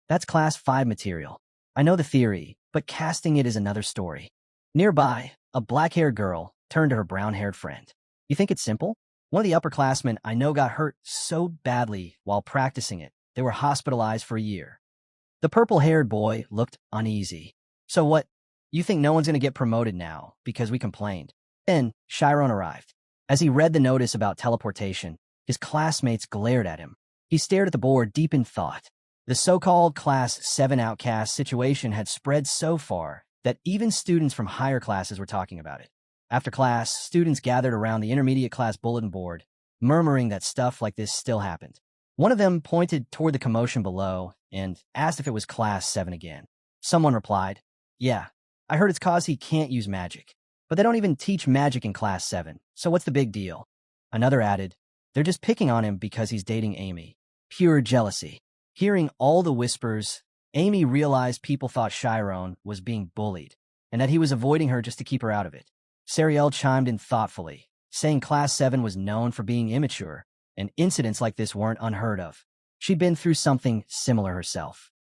That's Class 5 material. I know the theory, but casting it is another story. Nearby, a black-haired girl turned to her brown-haired friend. You think it's simple? One of the upperclassmen I know got hurt so badly while practicing it, they were hospitalized for a year. The purple-haired boy looked uneasy. So what? You think no one's going to get promoted now because we complained? Then Chiron arrived. As he read the notice about teleportation, his classmates glared at him. He stared at the board deep in thought. The so-called Class 7 outcast situation had spread so far that even students from higher classes were talking about it. After class, students gathered around the intermediate class bulletin board, murmuring that stuff like this still happened. One of them pointed toward the commotion below and asked if it was Class 7 again. Someone replied, "Yeah, I heard it's 'cause he can't use magic. But they don't even teach magic in Class 7, so what's the big deal?" Another added, "They're just picking on him because he's dating Amy. Pure jealousy." Hearing all the whispers, Amy realized people thought Chiron was being bullied, and that he was avoiding her just to keep her out of it. Sariel chimed in thoughtfully, saying Class 7 was known for being immature, and incidents like this weren't unheard of. She'd been through something similar herself.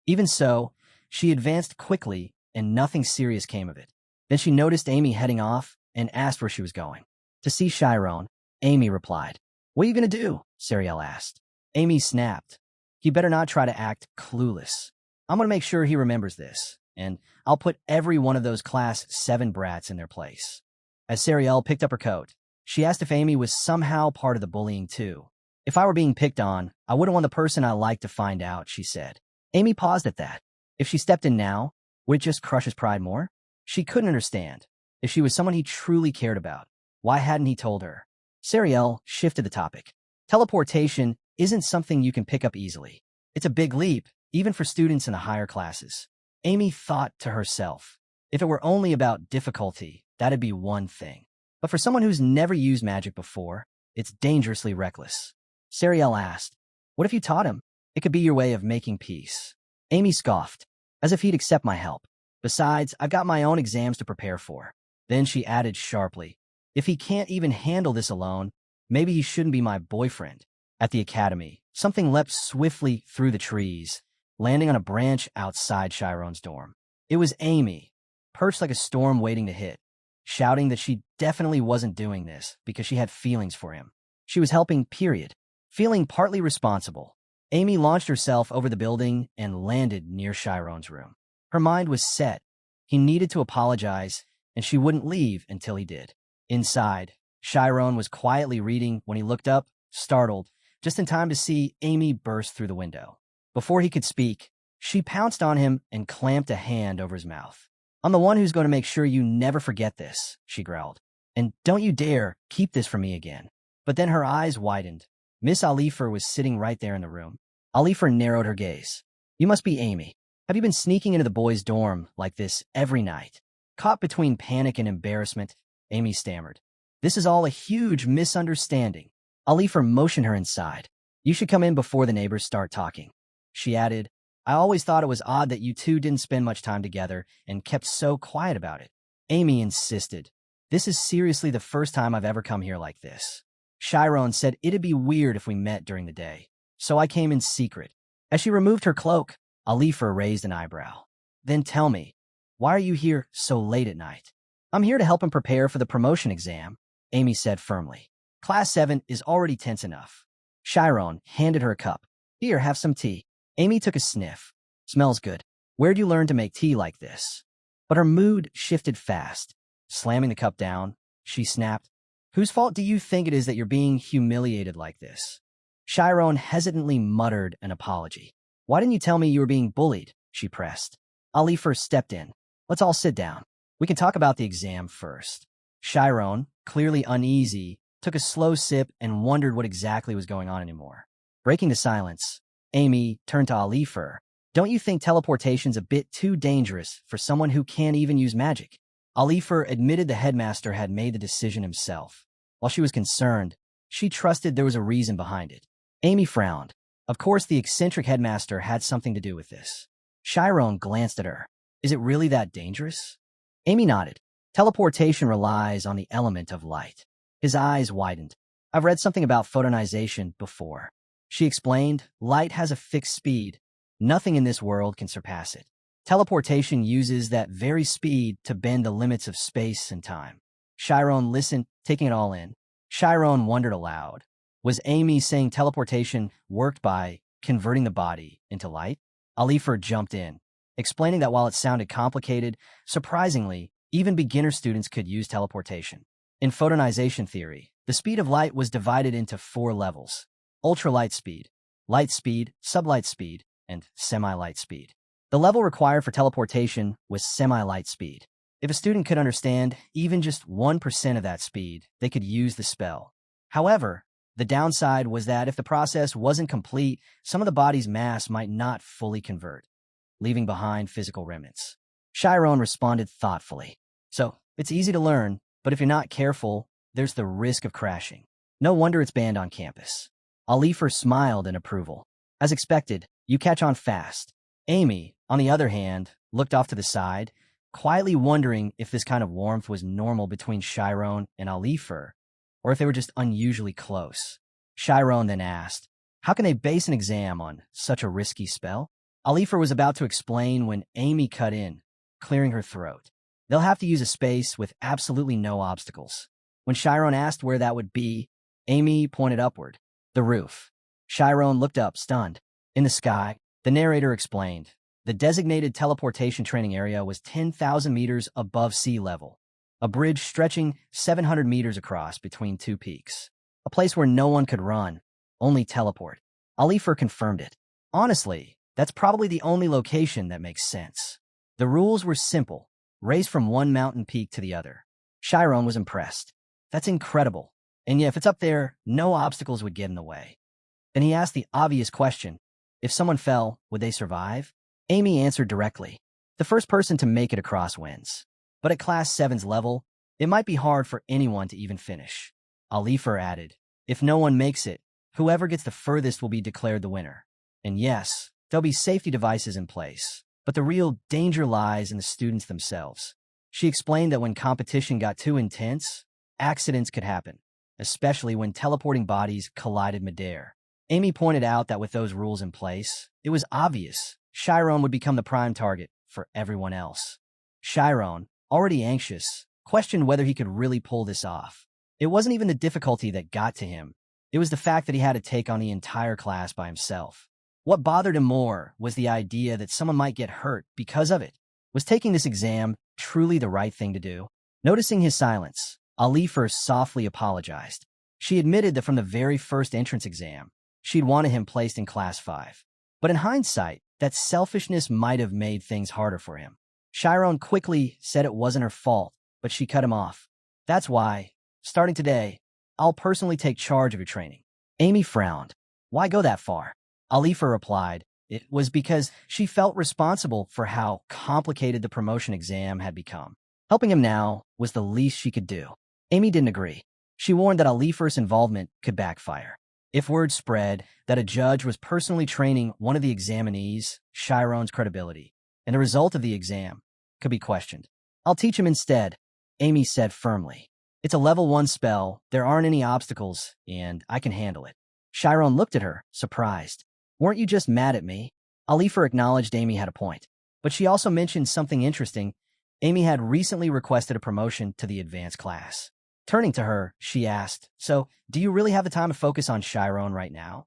Even so, she advanced quickly, and nothing serious came of it. Then she noticed Amy heading off and asked where she was going. To see Chiron, Amy replied. "What are you going to do?" Sariel asked. Amy snapped. "He better not try to act clueless. I'm going to make sure he remembers this, and I'll put every one of those Class 7 brats in their place." As Sariel picked up her coat, she asked if Amy was somehow part of the bullying too. "If I were being picked on, I wouldn't want the person I like to find out," she said. Amy paused at that. If she stepped in now, would it just crush his pride more? She couldn't understand. If she was someone he truly cared about, why hadn't he told her? Sariel shifted the topic. Teleportation isn't something you can pick up easily. It's a big leap, even for students in the higher classes. Amy thought to herself, if it were only about difficulty, that'd be one thing. But for someone who's never used magic before, it's dangerously reckless. Sariel asked, what if you taught him? It could be your way of making peace. Amy scoffed, as if he'd accept my help. Besides, I've got my own exams to prepare for. Then she added sharply, if he can't even handle this alone, maybe he shouldn't be my boyfriend. At the academy, something leapt swiftly through the trees, landing on a branch outside Chiron's dorm. It was Amy, perched like a storm waiting to hit, shouting that she definitely wasn't doing this because she had feelings for him. She was helping, period. Feeling partly responsible, Amy launched herself over the building and landed near Chiron's room. Her mind was set. He needed to apologize, and she wouldn't leave until he did. Inside, Chiron was quietly reading when he looked up, startled, just in time to see Amy burst through the window. Before he could speak, she pounced on him and clamped a hand over his mouth. I'm the one who's going to make sure you never forget this, she growled. And don't you dare keep this from me again. But then her eyes widened. Miss Alifer was sitting right there in the room. Alifer narrowed her gaze. You must be Amy. Have you been sneaking into the boys' dorm like this every night? Caught between panic and embarrassment, Amy stammered. This is all a huge misunderstanding. Alifer motioned her inside. You should come in before the neighbors start talking. She added, I always thought it was odd that you two didn't spend much time together and kept so quiet about it. Amy insisted. This is seriously the first time I've ever come here like this. Chiron said it'd be weird if we met during the day, so I came in secret. As she removed her cloak, Alifer raised an eyebrow. Then tell me, why are you here so late at night? I'm here to help him prepare for the promotion exam, Amy said firmly. Class 7 is already tense enough. Chiron handed her a cup. Here, have some tea. Amy took a sniff. Smells good. Where'd you learn to make tea like this? But her mood shifted fast. Slamming the cup down, she snapped, Whose fault do you think it is that you're being humiliated like this? Chiron hesitantly muttered an apology. Why didn't you tell me you were being bullied? She pressed. Alifer stepped in. Let's all sit down. We can talk about the exam first. Chiron, clearly uneasy, took a slow sip and wondered what exactly was going on anymore. Breaking the silence, Amy turned to Alifer. Don't you think teleportation's a bit too dangerous for someone who can't even use magic? Alifer admitted the headmaster had made the decision himself. While she was concerned, she trusted there was a reason behind it. Amy frowned. Of course, the eccentric headmaster had something to do with this. Chiron glanced at her. Is it really that dangerous? Amy nodded. Teleportation relies on the element of light. His eyes widened. I've read something about photonization before. She explained, light has a fixed speed. Nothing in this world can surpass it. Teleportation uses that very speed to bend the limits of space and time. Chiron listened, taking it all in. Chiron wondered aloud. Was Amy saying teleportation worked by converting the body into light? Alifer jumped in, explaining that while it sounded complicated, surprisingly, even beginner students could use teleportation. In photonization theory, the speed of light was divided into 4 levels: ultralight speed, sublight speed, and semi-light speed. The level required for teleportation was semi-light speed. If a student could understand even just 1% of that speed, they could use the spell. However, the downside was that if the process wasn't complete, some of the body's mass might not fully convert, leaving behind physical remnants. Chiron responded thoughtfully. So, it's easy to learn, but if you're not careful, there's the risk of crashing. No wonder it's banned on campus. Alifer smiled in approval. As expected, you catch on fast. Amy, on the other hand, looked off to the side, quietly wondering if this kind of warmth was normal between Chiron and Alifer, or if they were just unusually close. Chiron then asked, how can they base an exam on such a risky spell? Alifer was about to explain when Amy cut in, clearing her throat. They'll have to use a space with absolutely no obstacles. When Chiron asked where that would be, Amy pointed upward. The roof. Chiron looked up, stunned. In the sky, the narrator explained, the designated teleportation training area was 10,000 meters above sea level, a bridge stretching 700 meters across between 2 peaks, a place where no one could run, only teleport. Alifer confirmed it. Honestly, that's probably the only location that makes sense. The rules were simple. Race from one mountain peak to the other. Chiron was impressed. That's incredible. And yeah, if it's up there, no obstacles would get in the way. Then he asked the obvious question. If someone fell, would they survive? Amy answered directly. The first person to make it across wins. But at Class 7's level, it might be hard for anyone to even finish. Alifer added, if no one makes it, whoever gets the furthest will be declared the winner. And yes, there'll be safety devices in place, but the real danger lies in the students themselves. She explained that when competition got too intense, accidents could happen, especially when teleporting bodies collided midair. Amy pointed out that with those rules in place, it was obvious Chiron would become the prime target for everyone else. Chiron, already anxious, questioned whether he could really pull this off. It wasn't even the difficulty that got to him. It was the fact that he had to take on the entire class by himself. What bothered him more was the idea that someone might get hurt because of it. Was taking this exam truly the right thing to do? Noticing his silence, Alifer softly apologized. She admitted that from the very first entrance exam, she'd wanted him placed in Class 5. But in hindsight, that selfishness might have made things harder for him. Chiron quickly said it wasn't her fault, but she cut him off. That's why, starting today, I'll personally take charge of your training. Amy frowned. Why go that far? Alifer replied, it was because she felt responsible for how complicated the promotion exam had become. Helping him now was the least she could do. Amy didn't agree. She warned that Alifer's involvement could backfire. If word spread that a judge was personally training one of the examinees, Chiron's credibility, and the result of the exam could be questioned. I'll teach him instead, Amy said firmly. It's a level 1 spell, there aren't any obstacles, and I can handle it. Chiron looked at her, surprised. Weren't you just mad at me? Alifer acknowledged Amy had a point, but she also mentioned something interesting. Amy had recently requested a promotion to the advanced class. Turning to her, she asked, so, do you really have the time to focus on Chiron right now?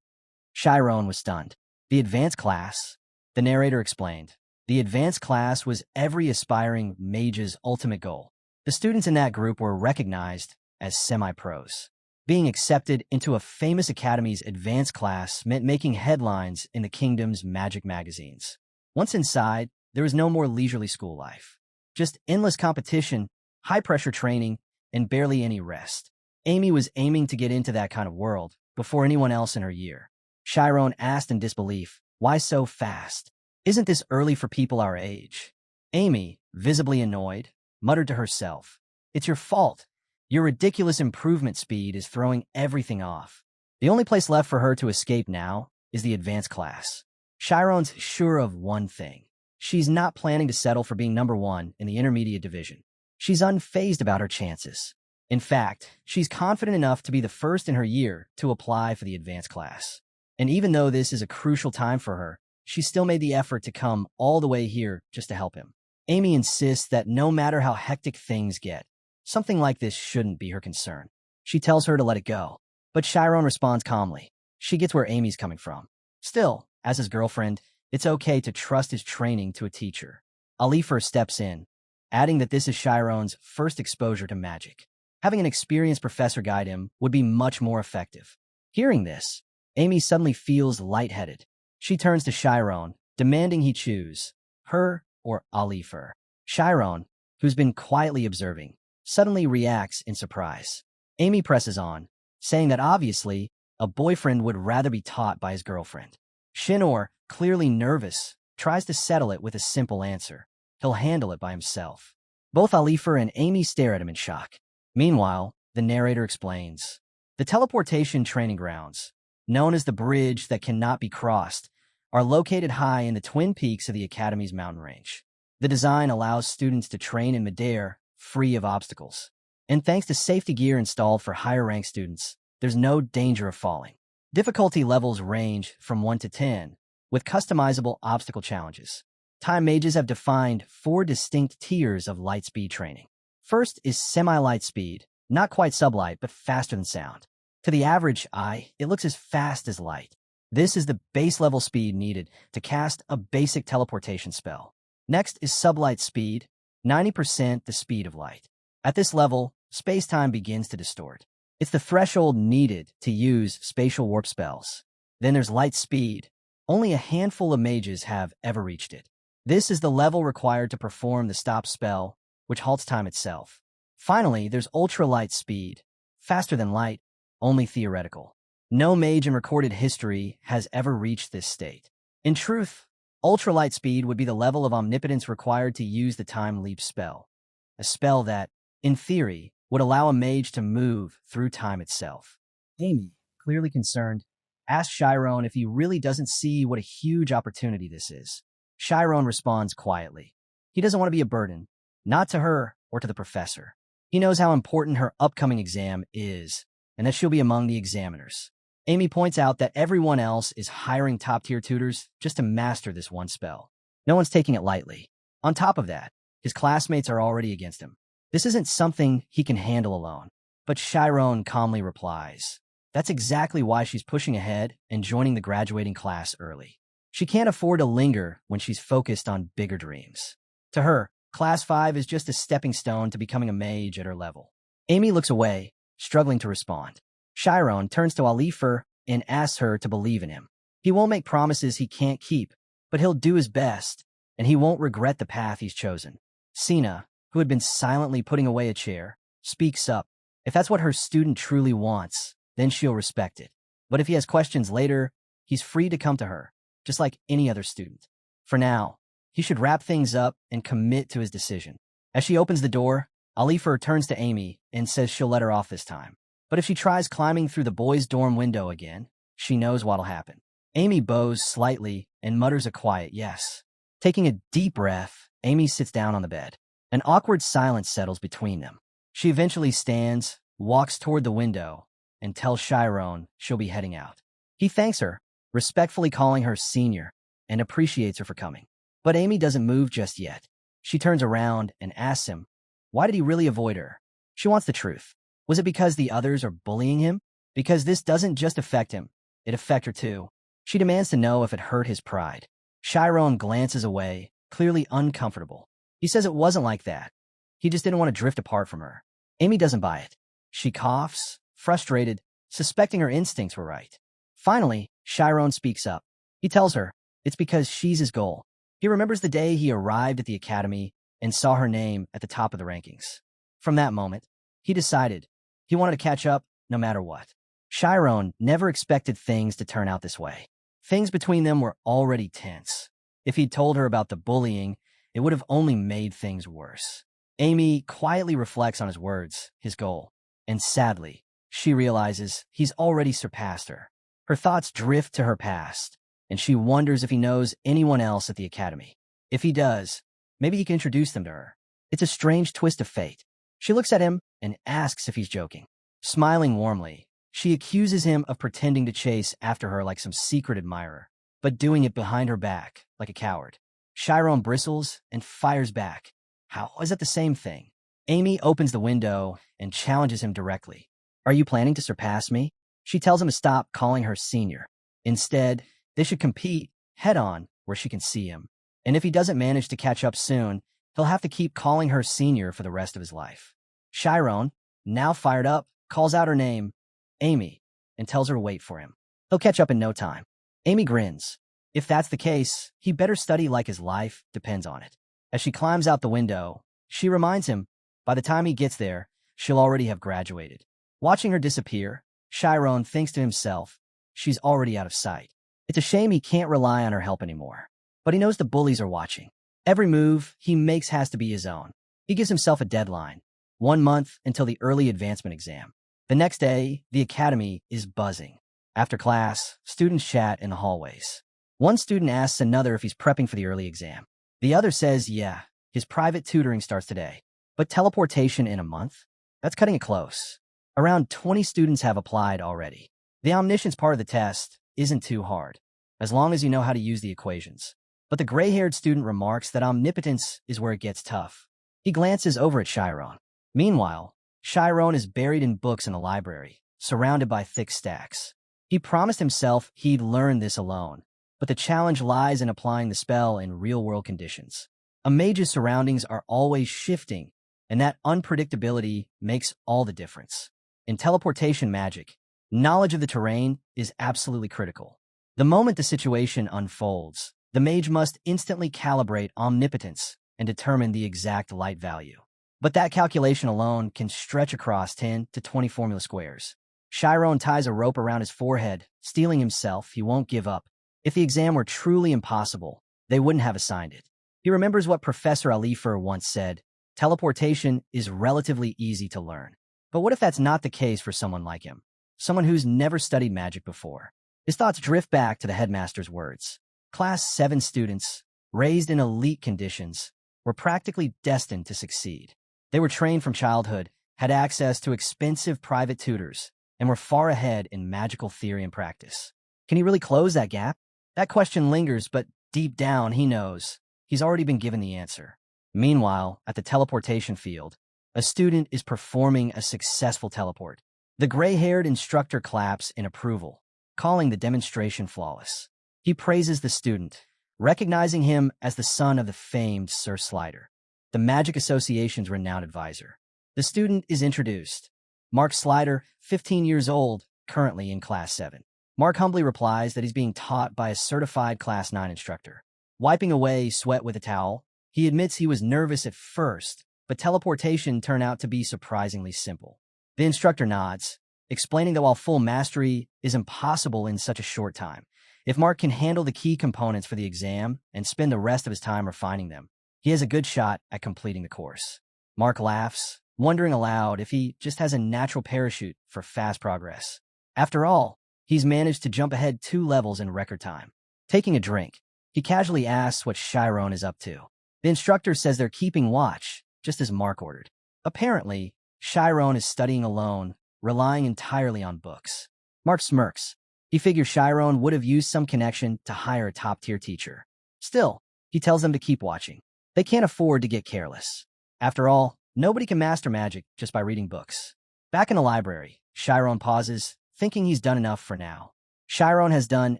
Chiron was stunned. The advanced class? The narrator explained. The advanced class was every aspiring mage's ultimate goal. The students in that group were recognized as semi-pros. Being accepted into a famous academy's advanced class meant making headlines in the kingdom's magic magazines. Once inside, there was no more leisurely school life. Just endless competition, high-pressure training, and barely any rest. Amy was aiming to get into that kind of world before anyone else in her year. Chiron asked in disbelief, why so fast? Isn't this early for people our age? Amy, visibly annoyed, muttered to herself, it's your fault. Your ridiculous improvement speed is throwing everything off. The only place left for her to escape now is the advanced class. Chiron's sure of one thing. She's not planning to settle for being number 1 in the intermediate division. She's unfazed about her chances. In fact, she's confident enough to be the first in her year to apply for the advanced class. And even though this is a crucial time for her, she still made the effort to come all the way here just to help him. Amy insists that no matter how hectic things get, something like this shouldn't be her concern. She tells her to let it go. But Chiron responds calmly. She gets where Amy's coming from. Still, as his girlfriend, it's okay to trust his training to a teacher. Alifer steps in, adding that this is Chiron's first exposure to magic. Having an experienced professor guide him would be much more effective. Hearing this, Amy suddenly feels lightheaded. She turns to Chiron, demanding he choose her or Alifer. Chiron, who's been quietly observing, suddenly reacts in surprise. Amy presses on, saying that obviously, a boyfriend would rather be taught by his girlfriend. Shinor, clearly nervous, tries to settle it with a simple answer. He'll handle it by himself. Both Alifer and Amy stare at him in shock. Meanwhile, the narrator explains. The teleportation training grounds, known as the bridge that cannot be crossed, are located high in the twin peaks of the Academy's mountain range. The design allows students to train in midair, free of obstacles. And thanks to safety gear installed for higher-ranked students, there's no danger of falling. Difficulty levels range from 1 to 10, with customizable obstacle challenges. Time mages have defined 4 distinct tiers of light speed training. First is semi-light speed, not quite sublight, but faster than sound. To the average eye, it looks as fast as light. This is the base level speed needed to cast a basic teleportation spell. Next is sublight speed, 90% the speed of light. At this level, space-time begins to distort. It's the threshold needed to use spatial warp spells. Then there's light speed. Only a handful of mages have ever reached it. This is the level required to perform the stop spell, which halts time itself. Finally, there's ultra-light speed. Faster than light, only theoretical. No mage in recorded history has ever reached this state. In truth, ultralight speed would be the level of omnipotence required to use the time leap spell. A spell that, in theory, would allow a mage to move through time itself. Amy, clearly concerned, asks Chiron if he really doesn't see what a huge opportunity this is. Chiron responds quietly. He doesn't want to be a burden, not to her or to the professor. He knows how important her upcoming exam is, and that she'll be among the examiners. Amy points out that everyone else is hiring top-tier tutors just to master this one spell. No one's taking it lightly. On top of that, his classmates are already against him. This isn't something he can handle alone. But Chiron calmly replies, that's exactly why she's pushing ahead and joining the graduating class early. She can't afford to linger when she's focused on bigger dreams. To her, Class 5 is just a stepping stone to becoming a mage at her level. Amy looks away, struggling to respond. Chiron turns to Alifer and asks her to believe in him. He won't make promises he can't keep, but he'll do his best, and he won't regret the path he's chosen. Sina, who had been silently putting away a chair, speaks up. If that's what her student truly wants, then she'll respect it. But if he has questions later, he's free to come to her, just like any other student. For now, he should wrap things up and commit to his decision. As she opens the door, Alifer turns to Amy and says she'll let her off this time. But if she tries climbing through the boys' dorm window again, she knows what'll happen. Amy bows slightly and mutters a quiet yes. Taking a deep breath, Amy sits down on the bed. An awkward silence settles between them. She eventually stands, walks toward the window, and tells Chiron she'll be heading out. He thanks her, respectfully calling her senior, and appreciates her for coming. But Amy doesn't move just yet. She turns around and asks him, why did he really avoid her? She wants the truth. Was it because the others are bullying him? Because this doesn't just affect him, it affects her too. She demands to know if it hurt his pride. Chiron glances away, clearly uncomfortable. He says it wasn't like that. He just didn't want to drift apart from her. Amy doesn't buy it. She coughs, frustrated, suspecting her instincts were right. Finally, Chiron speaks up. He tells her it's because she's his goal. He remembers the day he arrived at the academy and saw her name at the top of the rankings. From that moment, he decided he wanted to catch up no matter what. Chiron never expected things to turn out this way. Things between them were already tense. If he'd told her about the bullying, it would have only made things worse. Amy quietly reflects on his words, his goal, and sadly, she realizes he's already surpassed her. Her thoughts drift to her past, and she wonders if he knows anyone else at the academy. If he does, maybe he can introduce them to her. It's a strange twist of fate. She looks at him and asks if he's joking. Smiling warmly, she accuses him of pretending to chase after her like some secret admirer, but doing it behind her back like a coward. Chiron bristles and fires back. How is that the same thing? Amy opens the window and challenges him directly. Are you planning to surpass me? She tells him to stop calling her senior. Instead, they should compete head-on where she can see him. And if he doesn't manage to catch up soon, he'll have to keep calling her senior for the rest of his life. Chiron, now fired up, calls out her name, Amy, and tells her to wait for him. He'll catch up in no time. Amy grins. If that's the case, he better study like his life depends on it. As she climbs out the window, she reminds him, by the time he gets there, she'll already have graduated. Watching her disappear, Chiron thinks to himself, she's already out of sight. It's a shame he can't rely on her help anymore. But he knows the bullies are watching. Every move he makes has to be his own. He gives himself a deadline, 1 month until the early advancement exam. The next day, the academy is buzzing. After class, students chat in the hallways. One student asks another if he's prepping for the early exam. The other says, yeah, his private tutoring starts today. But teleportation in a month? That's cutting it close. Around 20 students have applied already. The omniscience part of the test isn't too hard, as long as you know how to use the equations. But the gray-haired student remarks that omnipotence is where it gets tough. He glances over at Chiron. Meanwhile, Chiron is buried in books in the library, surrounded by thick stacks. He promised himself he'd learn this alone, but the challenge lies in applying the spell in real-world conditions. A mage's surroundings are always shifting, and that unpredictability makes all the difference. In teleportation magic, knowledge of the terrain is absolutely critical. The moment the situation unfolds, the mage must instantly calibrate omnipotence and determine the exact light value. But that calculation alone can stretch across 10 to 20 formula squares. Chiron ties a rope around his forehead, steeling himself he won't give up. If the exam were truly impossible, they wouldn't have assigned it. He remembers what Professor Alifer once said, teleportation is relatively easy to learn. But what if that's not the case for someone like him? Someone who's never studied magic before. His thoughts drift back to the headmaster's words. Class 7 students, raised in elite conditions, were practically destined to succeed. They were trained from childhood, had access to expensive private tutors, and were far ahead in magical theory and practice. Can he really close that gap? That question lingers, but deep down he knows he's already been given the answer. Meanwhile, at the teleportation field, a student is performing a successful teleport. The gray-haired instructor claps in approval, calling the demonstration flawless. He praises the student, recognizing him as the son of the famed Sir Slider, the Magic Association's renowned advisor. The student is introduced. Mark Slider, 15 years old, currently in Class 7. Mark humbly replies that he's being taught by a certified Class 9 instructor. Wiping away sweat with a towel, he admits he was nervous at first, but teleportation turned out to be surprisingly simple. The instructor nods, explaining that while full mastery is impossible in such a short time, if Mark can handle the key components for the exam and spend the rest of his time refining them, he has a good shot at completing the course. Mark laughs, wondering aloud if he just has a natural parachute for fast progress. After all, he's managed to jump ahead 2 levels in record time. Taking a drink, he casually asks what Chiron is up to. The instructor says they're keeping watch, just as Mark ordered. Apparently, Chiron is studying alone, relying entirely on books. Mark smirks. He figures Chiron would have used some connection to hire a top-tier teacher. Still, he tells them to keep watching. They can't afford to get careless. After all, nobody can master magic just by reading books. Back in the library, Chiron pauses, thinking he's done enough for now. Chiron has done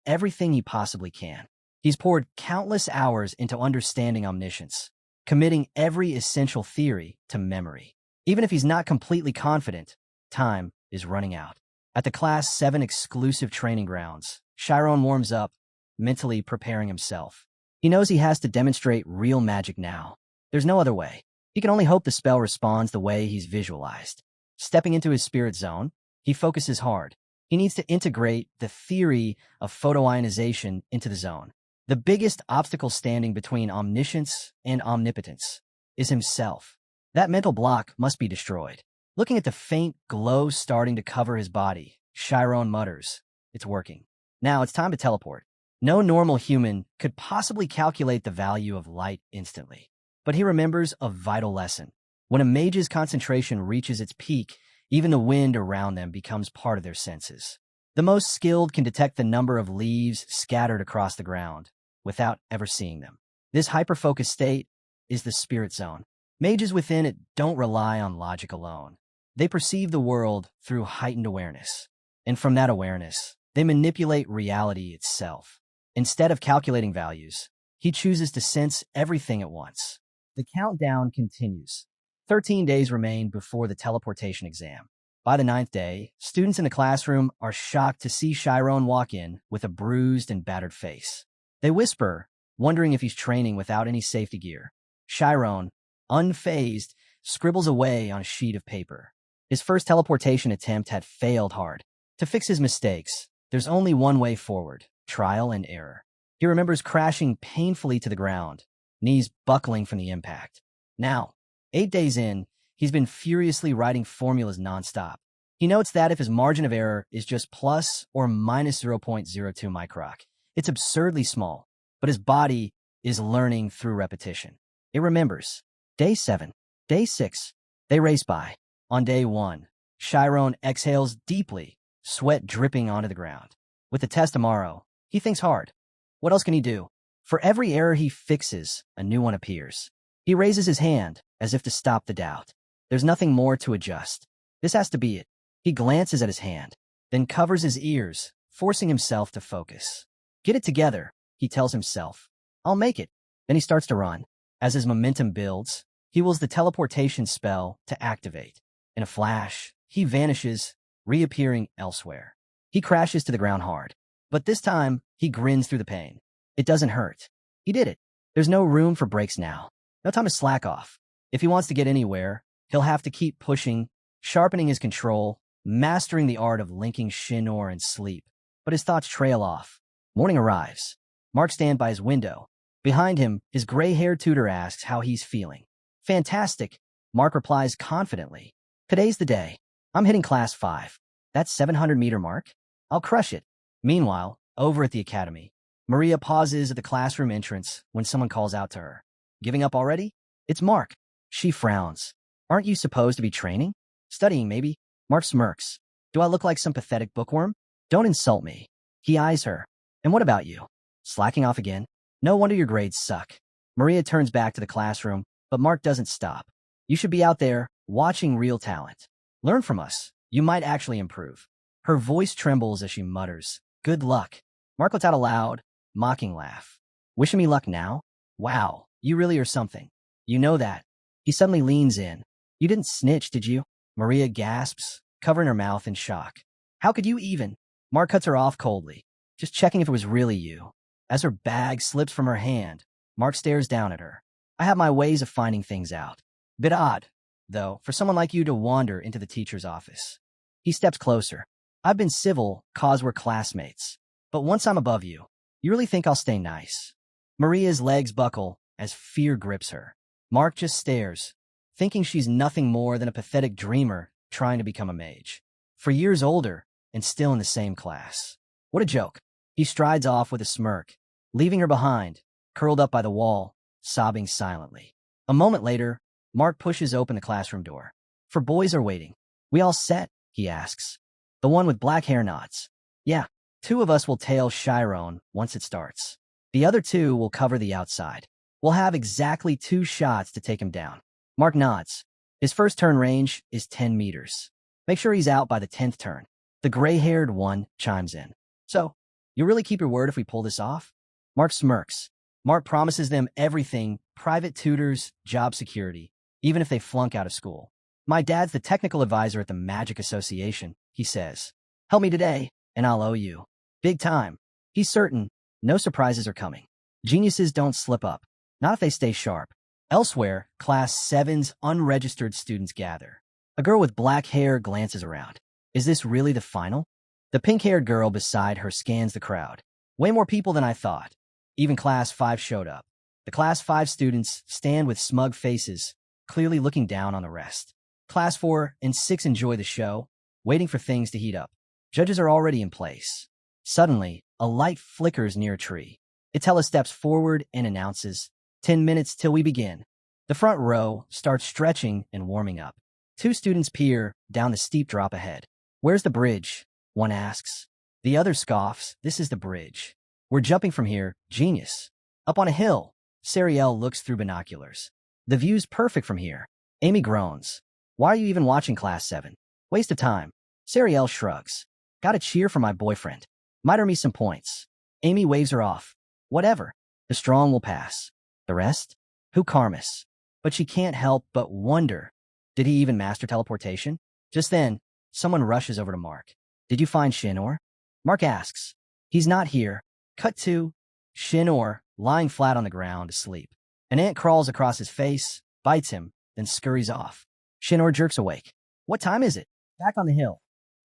everything he possibly can. He's poured countless hours into understanding omniscience, committing every essential theory to memory. Even if he's not completely confident, time is running out. At the Class 7 exclusive training grounds, Chiron warms up, mentally preparing himself. He knows he has to demonstrate real magic now. There's no other way. He can only hope the spell responds the way he's visualized. Stepping into his spirit zone, he focuses hard. He needs to integrate the theory of photoionization into the zone. The biggest obstacle standing between omniscience and omnipotence is himself. That mental block must be destroyed. Looking at the faint glow starting to cover his body, Chiron mutters, "It's working. Now it's time to teleport." No normal human could possibly calculate the value of light instantly. But he remembers a vital lesson. When a mage's concentration reaches its peak, even the wind around them becomes part of their senses. The most skilled can detect the number of leaves scattered across the ground without ever seeing them. This hyper-focused state is the spirit zone. Mages within it don't rely on logic alone. They perceive the world through heightened awareness. And from that awareness, they manipulate reality itself. Instead of calculating values, he chooses to sense everything at once. The countdown continues. 13 days remain before the teleportation exam. By the 9th day, students in the classroom are shocked to see Chiron walk in with a bruised and battered face. They whisper, wondering if he's training without any safety gear. Chiron, unfazed, scribbles away on a sheet of paper. His first teleportation attempt had failed hard. To fix his mistakes, there's only one way forward: trial and error. He remembers crashing painfully to the ground, knees buckling from the impact. Now, 8 days in, he's been furiously writing formulas nonstop. He notes that if his margin of error is just plus or minus 0.02 microc, it's absurdly small, but his body is learning through repetition. It remembers. Day 7, day 6, they race by. On day 1, Chiron exhales deeply, sweat dripping onto the ground. With the test tomorrow, he thinks hard. What else can he do? For every error he fixes, a new one appears. He raises his hand, as if to stop the doubt. There's nothing more to adjust. This has to be it. He glances at his hand, then covers his ears, forcing himself to focus. Get it together, he tells himself. I'll make it. Then he starts to run. As his momentum builds, he wills the teleportation spell to activate. In a flash, he vanishes, reappearing elsewhere. He crashes to the ground hard. But this time, he grins through the pain. It doesn't hurt. He did it. There's no room for breaks now. No time to slack off. If he wants to get anywhere, He'll have to keep pushing, sharpening his control, mastering the art of linking Shinor and sleep. But his thoughts trail off. Morning arrives. Mark stands by his window. Behind him, his gray-haired tutor asks how he's feeling. Fantastic, Mark replies confidently. Today's the day. I'm hitting class 5. That 700-meter mark? I'll crush it. Meanwhile, over at the academy, Maria pauses at the classroom entrance when someone calls out to her. Giving up already? It's Mark. She frowns. Aren't you supposed to be training? Studying, maybe? Mark smirks. Do I look like some pathetic bookworm? Don't insult me. He eyes her. And what about you? Slacking off again? No wonder your grades suck. Maria turns back to the classroom, but Mark doesn't stop. You should be out there, watching real talent. Learn from us. You might actually improve. Her voice trembles as she mutters, good luck. Mark lets out a loud, mocking laugh. Wishing me luck now? Wow, you really are something. You know that. He suddenly leans in. You didn't snitch, did you? Maria gasps, covering her mouth in shock. How could you even? Mark cuts her off coldly, just checking if it was really you. As her bag slips from her hand, Mark stares down at her. I have my ways of finding things out. Bit odd, though, for someone like you to wander into the teacher's office. He steps closer. I've been civil, cause we're classmates. But once I'm above you, you really think I'll stay nice? Maria's legs buckle as fear grips her. Mark just stares, thinking she's nothing more than a pathetic dreamer trying to become a mage. For years older and still in the same class. What a joke. He strides off with a smirk, leaving her behind, curled up by the wall, sobbing silently. A moment later, Mark pushes open the classroom door. 4 boys are waiting. We all set? He asks. The one with black hair nods. Yeah, 2 of us will tail Chiron once it starts. The other 2 will cover the outside. We'll have exactly 2 shots to take him down. Mark nods. His first turn range is 10 meters. Make sure he's out by the 10th turn. The gray-haired one chimes in. So, you really keep your word if we pull this off? Mark smirks. Mark promises them everything, private tutors, job security, even if they flunk out of school. My dad's the technical advisor at the Magic Association, he says. Help me today, and I'll owe you. Big time. He's certain no surprises are coming. Geniuses don't slip up, not if they stay sharp. Elsewhere, Class 7's unregistered students gather. A girl with black hair glances around. Is this really the final? The pink-haired girl beside her scans the crowd. Way more people than I thought. Even Class 5 showed up. The Class 5 students stand with smug faces, clearly looking down on the rest. Class 4 and 6 enjoy the show, waiting for things to heat up. Judges are already in place. Suddenly, a light flickers near a tree. Itella steps forward and announces, 10 minutes till we begin. The front row starts stretching and warming up. 2 students peer down the steep drop ahead. Where's the bridge? One asks. The other scoffs, this is the bridge. We're jumping from here, genius. Up on a hill, Sariel looks through binoculars. The view's perfect from here. Amy groans. Why are you even watching Class 7? Waste of time. Sariel shrugs. Gotta cheer for my boyfriend. Might earn me some points. Amy waves her off. Whatever. The strong will pass. The rest? Who karmas? But she can't help but wonder. Did he even master teleportation? Just then, someone rushes over to Mark. Did you find Shinor? Mark asks. He's not here. Cut to Shinor, lying flat on the ground, asleep. An ant crawls across his face, bites him, then scurries off. Shinor jerks awake. What time is it? Back on the hill.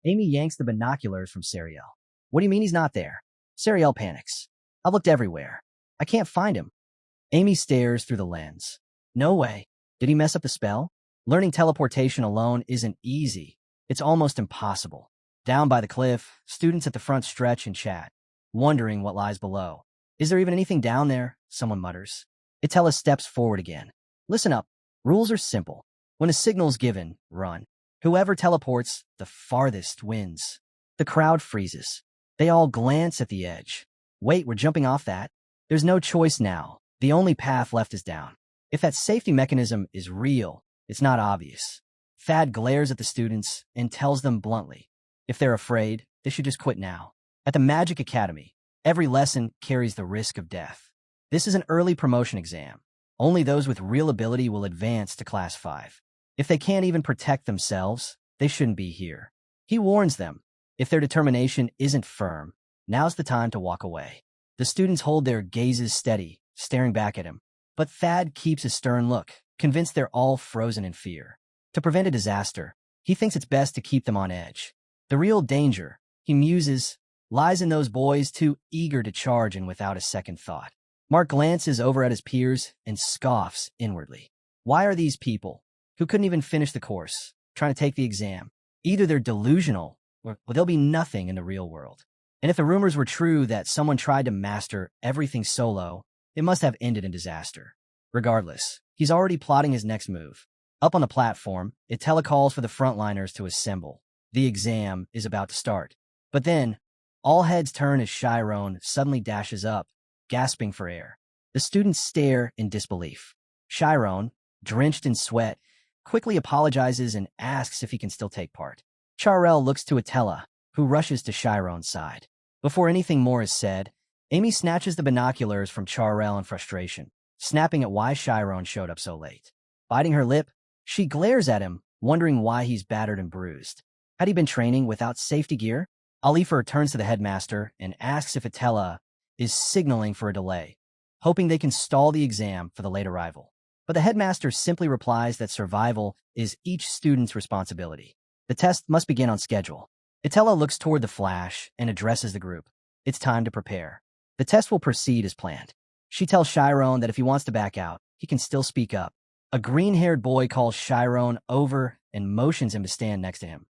Amy yanks the binoculars from Sariel. What do you mean he's not there? Sariel panics. I've looked everywhere. I can't find him. Amy stares through the lens. No way. Did he mess up the spell? Learning teleportation alone isn't easy. It's almost impossible. Down by the cliff, students at the front stretch and chat, wondering what lies below. Is there even anything down there? Someone mutters. Itella steps forward again. Listen up. Rules are simple. When a signal's given, run. Whoever teleports the farthest wins. The crowd freezes. They all glance at the edge. Wait, we're jumping off that? There's no choice now. The only path left is down. If that safety mechanism is real, it's not obvious. Thad glares at the students and tells them bluntly, if they're afraid, they should just quit now. At the Magic Academy, every lesson carries the risk of death. This is an early promotion exam. Only those with real ability will advance to Class 5. If they can't even protect themselves, they shouldn't be here. He warns them, if their determination isn't firm, now's the time to walk away. The students hold their gazes steady, staring back at him. But Thad keeps a stern look, convinced they're all frozen in fear. To prevent a disaster, he thinks it's best to keep them on edge. The real danger, he muses, lies in those boys too eager to charge in without a second thought. Mark glances over at his peers and scoffs inwardly. Why are these people, who couldn't even finish the course, trying to take the exam? Either they're delusional, or they'll be nothing in the real world. And if the rumors were true that someone tried to master everything solo, it must have ended in disaster. Regardless, he's already plotting his next move. Up on the platform, it telecalls for the frontliners to assemble. The exam is about to start. But then, all heads turn as Chiron suddenly dashes up, gasping for air. The students stare in disbelief. Chiron, drenched in sweat, quickly apologizes and asks if he can still take part. Charel looks to Attila, who rushes to Chiron's side. Before anything more is said, Amy snatches the binoculars from Charel in frustration, snapping at why Chiron showed up so late. Biting her lip, she glares at him, wondering why he's battered and bruised. Had he been training without safety gear? Alifer turns to the headmaster and asks if Attila is signaling for a delay, hoping they can stall the exam for the late arrival. But the headmaster simply replies that survival is each student's responsibility. The test must begin on schedule. Attila looks toward the flash and addresses the group. It's time to prepare. The test will proceed as planned. She tells Chiron that if he wants to back out, he can still speak up. A green-haired boy calls Chiron over and motions him to stand next to him.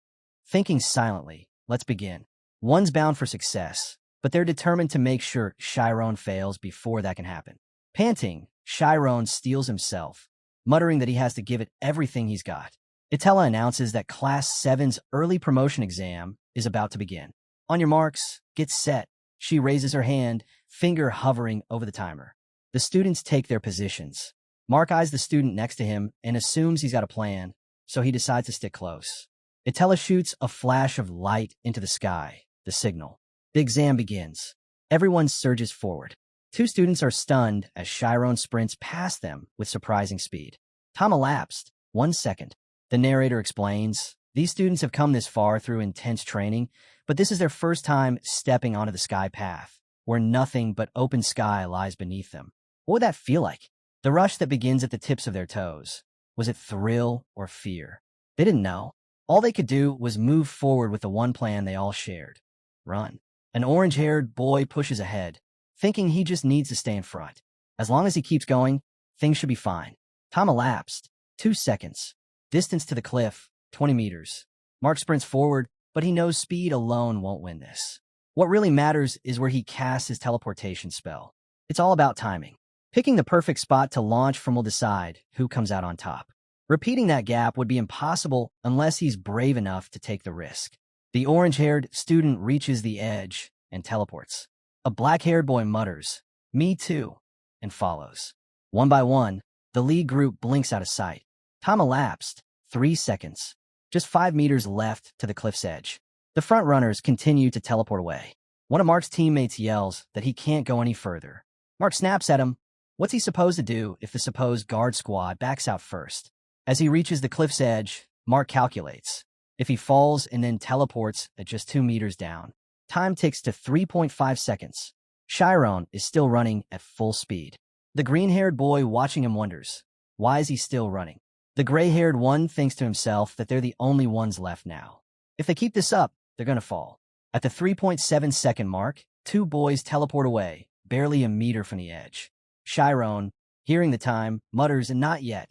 Thinking silently, let's begin. One's bound for success, but they're determined to make sure Chiron fails before that can happen. Panting, Chiron steels himself, muttering that he has to give it everything he's got. Attila announces that Class 7's early promotion exam is about to begin. On your marks, get set. She raises her hand, finger hovering over the timer. The students take their positions. Mark eyes the student next to him and assumes he's got a plan, so he decides to stick close. Attila shoots a flash of light into the sky, the signal. The exam begins. Everyone surges forward. Two students are stunned as Chiron sprints past them with surprising speed. Time elapsed, 1 second. The narrator explains, these students have come this far through intense training, but this is their first time stepping onto the sky path, where nothing but open sky lies beneath them. What would that feel like? The rush that begins at the tips of their toes. Was it thrill or fear? They didn't know. All they could do was move forward with the one plan they all shared. Run. An orange-haired boy pushes ahead, thinking he just needs to stay in front. As long as he keeps going, things should be fine. Time elapsed. 2 seconds. Distance to the cliff, 20 meters. Mark sprints forward, but he knows speed alone won't win this. What really matters is where he casts his teleportation spell. It's all about timing. Picking the perfect spot to launch from will decide who comes out on top. Repeating that gap would be impossible unless he's brave enough to take the risk. The orange-haired student reaches the edge and teleports. A black-haired boy mutters, "Me too," and follows. One by one, the lead group blinks out of sight. Time elapsed, 3 seconds. Just 5 meters left to the cliff's edge. The front runners continue to teleport away. One of Mark's teammates yells that he can't go any further. Mark snaps at him. What's he supposed to do if the supposed guard squad backs out first? As he reaches the cliff's edge, Mark calculates. If he falls and then teleports at just 2 meters down, time ticks to 3.5 seconds. Chiron is still running at full speed. The green-haired boy watching him wonders, why is he still running? The gray-haired one thinks to himself that they're the only ones left now. If they keep this up, they're going to fall. At the 3.7-second mark, 2 boys teleport away, barely a meter from the edge. Chiron, hearing the time, mutters and not yet.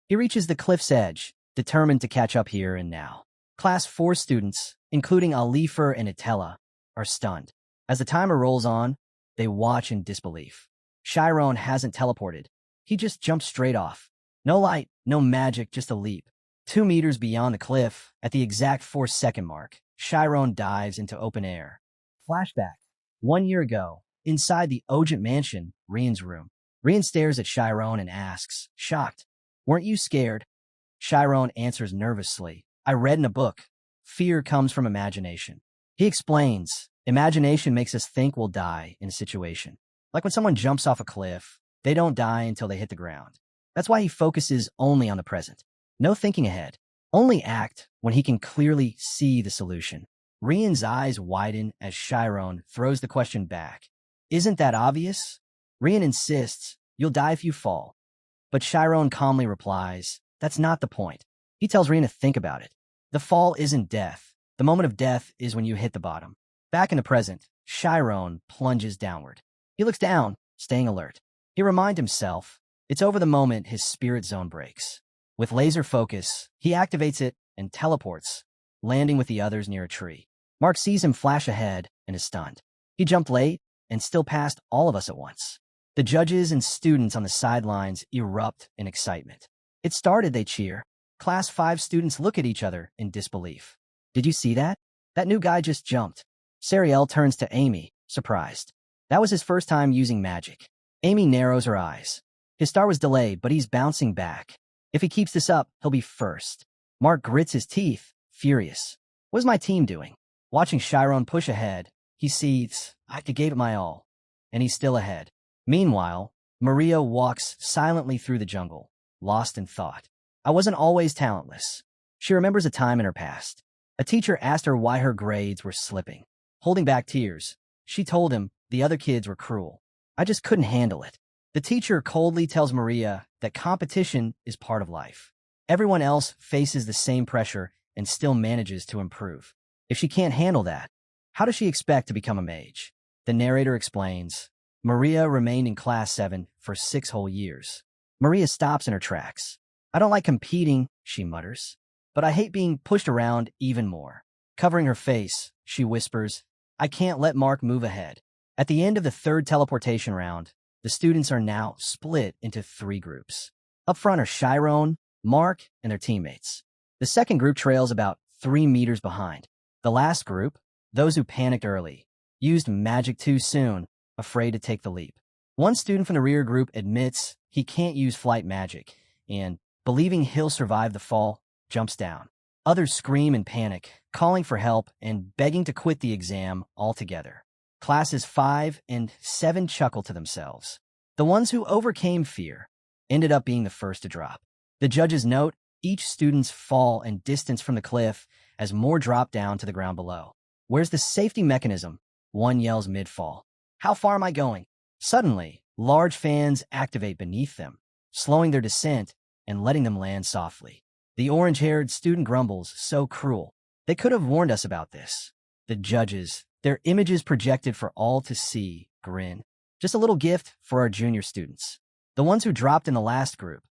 He reaches the cliff's edge, determined to catch up here and now. Class 4 students, including Alifer and Attila, are stunned. As the timer rolls on, they watch in disbelief. Chiron hasn't teleported. He just jumped straight off. No light, no magic, just a leap. 2 meters beyond the cliff, at the exact 4-second mark, Chiron dives into open air. Flashback. 1 year ago, inside the Ogent mansion, Rian's room. Rian stares at Chiron and asks, shocked, "Weren't you scared?" Chiron answers nervously, "I read in a book. Fear comes from imagination." He explains, imagination makes us think we'll die in a situation. Like when someone jumps off a cliff, they don't die until they hit the ground. That's why he focuses only on the present. No thinking ahead. Only act when he can clearly see the solution. Rian's eyes widen as Chiron throws the question back. Isn't that obvious? Rian insists, you'll die if you fall. But Chiron calmly replies, that's not the point. He tells Rian to think about it. The fall isn't death. The moment of death is when you hit the bottom. Back in the present, Chiron plunges downward. He looks down, staying alert. He reminds himself, it's over the moment his spirit zone breaks. With laser focus, he activates it and teleports, landing with the others near a tree. Mark sees him flash ahead and is stunned. He jumped late and still passed all of us at once. The judges and students on the sidelines erupt in excitement. It started, they cheer. Class 5 students look at each other in disbelief. Did you see that? That new guy just jumped. Sariel turns to Amy, surprised. That was his first time using magic. Amy narrows her eyes. His star was delayed, but he's bouncing back. If he keeps this up, he'll be first. Mark grits his teeth, furious. What's my team doing? Watching Chiron push ahead, he sees, I gave it my all. And he's still ahead. Meanwhile, Maria walks silently through the jungle, lost in thought. I wasn't always talentless. She remembers a time in her past. A teacher asked her why her grades were slipping. Holding back tears, she told him the other kids were cruel. I just couldn't handle it. The teacher coldly tells Maria that competition is part of life. Everyone else faces the same pressure and still manages to improve. If she can't handle that, how does she expect to become a mage? The narrator explains, Maria remained in class 7 for 6 whole years. Maria stops in her tracks. I don't like competing, she mutters, but I hate being pushed around even more. Covering her face, she whispers, I can't let Mark move ahead. At the end of the third teleportation round, the students are now split into 3 groups. Up front are Chiron, Mark, and their teammates. The second group trails about 3 meters behind. The last group, those who panicked early, used magic too soon, afraid to take the leap. One student from the rear group admits he can't use flight magic and, believing he'll survive the fall, jumps down. Others scream in panic, calling for help and begging to quit the exam altogether. Classes 5 and 7 chuckle to themselves. The ones who overcame fear ended up being the first to drop. The judges note each student's fall and distance from the cliff as more drop down to the ground below. Where's the safety mechanism? One yells mid-fall. How far am I going? Suddenly, large fans activate beneath them, slowing their descent and letting them land softly. The orange-haired student grumbles, so cruel. They could have warned us about this. The judges, their images projected for all to see, grin. Just a little gift for our junior students. The ones who dropped in the last group,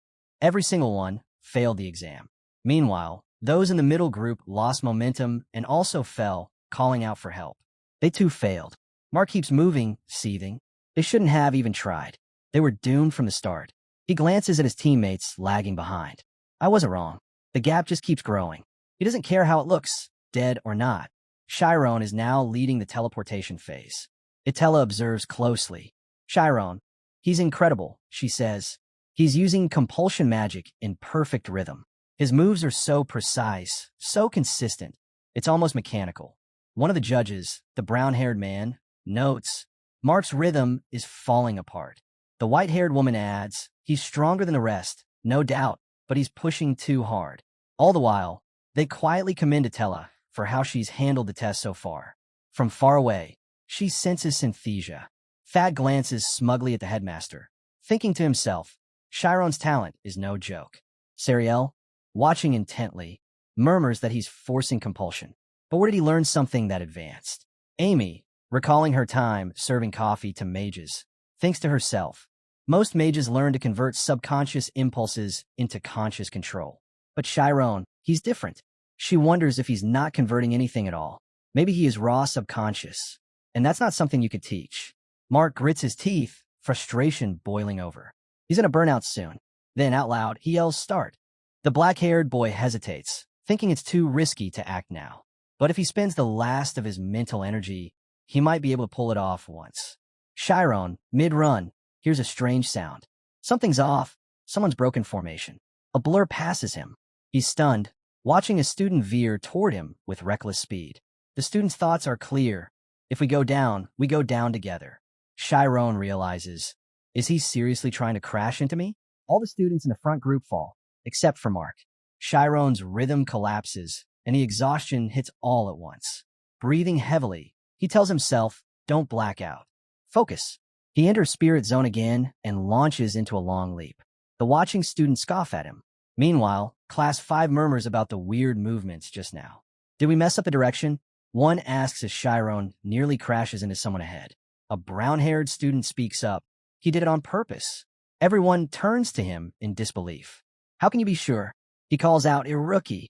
every single one, failed the exam. Meanwhile, those in the middle group lost momentum and also fell, calling out for help. They too failed. Mark keeps moving, seething. They shouldn't have even tried. They were doomed from the start. He glances at his teammates lagging behind. I wasn't wrong. The gap just keeps growing. He doesn't care how it looks, dead or not. Chiron is now leading the teleportation phase. Itella observes closely. Chiron, he's incredible, she says. He's using compulsion magic in perfect rhythm. His moves are so precise, so consistent. It's almost mechanical. One of the judges, the brown-haired man, notes, Mark's rhythm is falling apart. The white-haired woman adds, he's stronger than the rest, no doubt, but he's pushing too hard. All the while, they quietly commend Itella for how she's handled the test so far. From far away, she senses synesthesia. Thad glances smugly at the headmaster, thinking to himself, Chiron's talent is no joke. Sariel, watching intently, murmurs that he's forcing compulsion. But where did he learn something that advanced? Amy, recalling her time serving coffee to mages, thinks to herself, most mages learn to convert subconscious impulses into conscious control. But Chiron, he's different. She wonders if he's not converting anything at all. Maybe he is raw subconscious. And that's not something you could teach. Mark grits his teeth, frustration boiling over. He's gonna burn out soon. Then, out loud, he yells, start. The black-haired boy hesitates, thinking it's too risky to act now. But if he spends the last of his mental energy, he might be able to pull it off once. Chiron, mid-run, hears a strange sound. Something's off. Someone's broken formation. A blur passes him. He's stunned, watching a student veer toward him with reckless speed. The student's thoughts are clear. If we go down together. Chiron realizes, is he seriously trying to crash into me? All the students in the front group fall, except for Mark. Chiron's rhythm collapses, and the exhaustion hits all at once. Breathing heavily, he tells himself, don't black out. Focus. He enters spirit zone again and launches into a long leap. The watching students scoff at him. Meanwhile, Class 5 murmurs about the weird movements just now. Did we mess up the direction? One asks as Chiron nearly crashes into someone ahead. A brown-haired student speaks up. He did it on purpose. Everyone turns to him in disbelief. How can you be sure? He calls out, Iruki.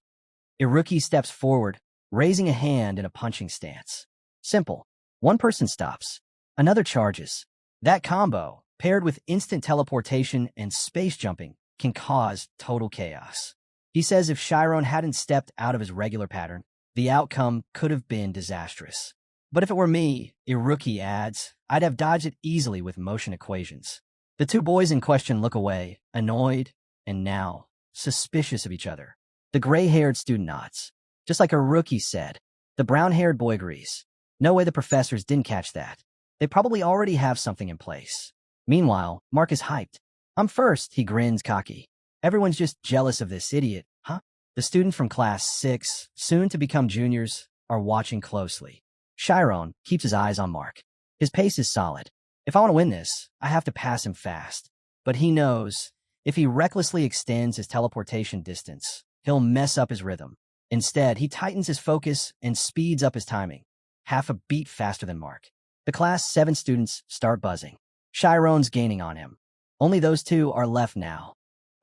Iruki steps forward, raising a hand in a punching stance. Simple. One person stops. Another charges. That combo, paired with instant teleportation and space jumping, can cause total chaos. He says if Chiron hadn't stepped out of his regular pattern, the outcome could have been disastrous. But if it were me, Iruki adds, I'd have dodged it easily with motion equations. The two boys in question look away, annoyed, and now suspicious of each other. The gray-haired student nods. Just like Iruki said, the brown-haired boy agrees. No way the professors didn't catch that. They probably already have something in place. Meanwhile, Mark is hyped. I'm first, he grins cocky. Everyone's just jealous of this idiot, huh? The students from class 6, soon to become juniors, are watching closely. Chiron keeps his eyes on Mark. His pace is solid. If I want to win this, I have to pass him fast. But he knows, if he recklessly extends his teleportation distance, he'll mess up his rhythm. Instead, he tightens his focus and speeds up his timing, half a beat faster than Mark. The class 7 students start buzzing. Chiron's gaining on him. Only those two are left now.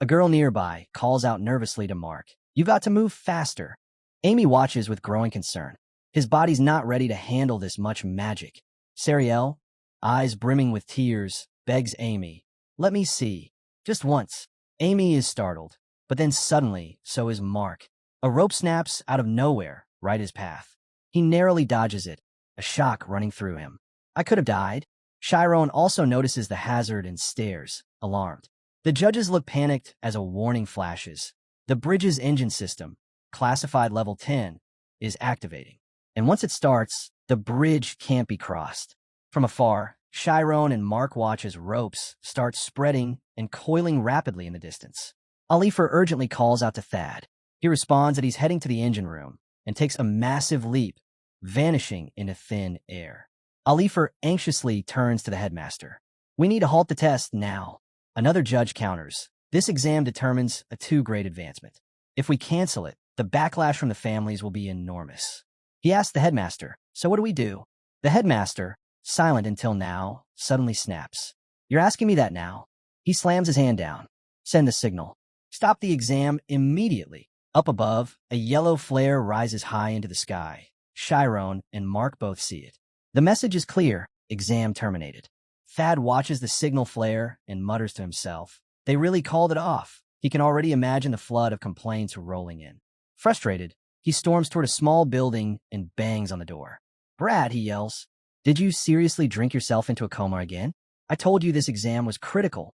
A girl nearby calls out nervously to Mark, "You've got to move faster." Amy watches with growing concern. His body's not ready to handle this much magic. Sariel, eyes brimming with tears, begs Amy, "Let me see. Just once." Amy is startled, but then suddenly, so is Mark. A rope snaps out of nowhere, right his path. He narrowly dodges it, a shock running through him. I could have died. Chiron also notices the hazard and stares, alarmed. The judges look panicked as a warning flashes. The bridge's engine system, classified level 10, is activating. And once it starts, the bridge can't be crossed. From afar, Chiron and Mark watch as ropes start spreading and coiling rapidly in the distance. Alifer urgently calls out to Thad. He responds that he's heading to the engine room and takes a massive leap, vanishing into thin air. Alifer anxiously turns to the headmaster. "We need to halt the test now." Another judge counters. This exam determines a 2-grade advancement. If we cancel it, the backlash from the families will be enormous. He asks the headmaster, "So what do we do?" The headmaster, silent until now, suddenly snaps. "You're asking me that now?" He slams his hand down. "Send the signal. Stop the exam immediately." Up above, a yellow flare rises high into the sky. Chiron and Mark both see it. The message is clear: exam terminated. Thad watches the signal flare and mutters to himself. They really called it off. He can already imagine the flood of complaints rolling in. Frustrated, he storms toward a small building and bangs on the door. "Brad," he yells, "did you seriously drink yourself into a coma again? I told you this exam was critical."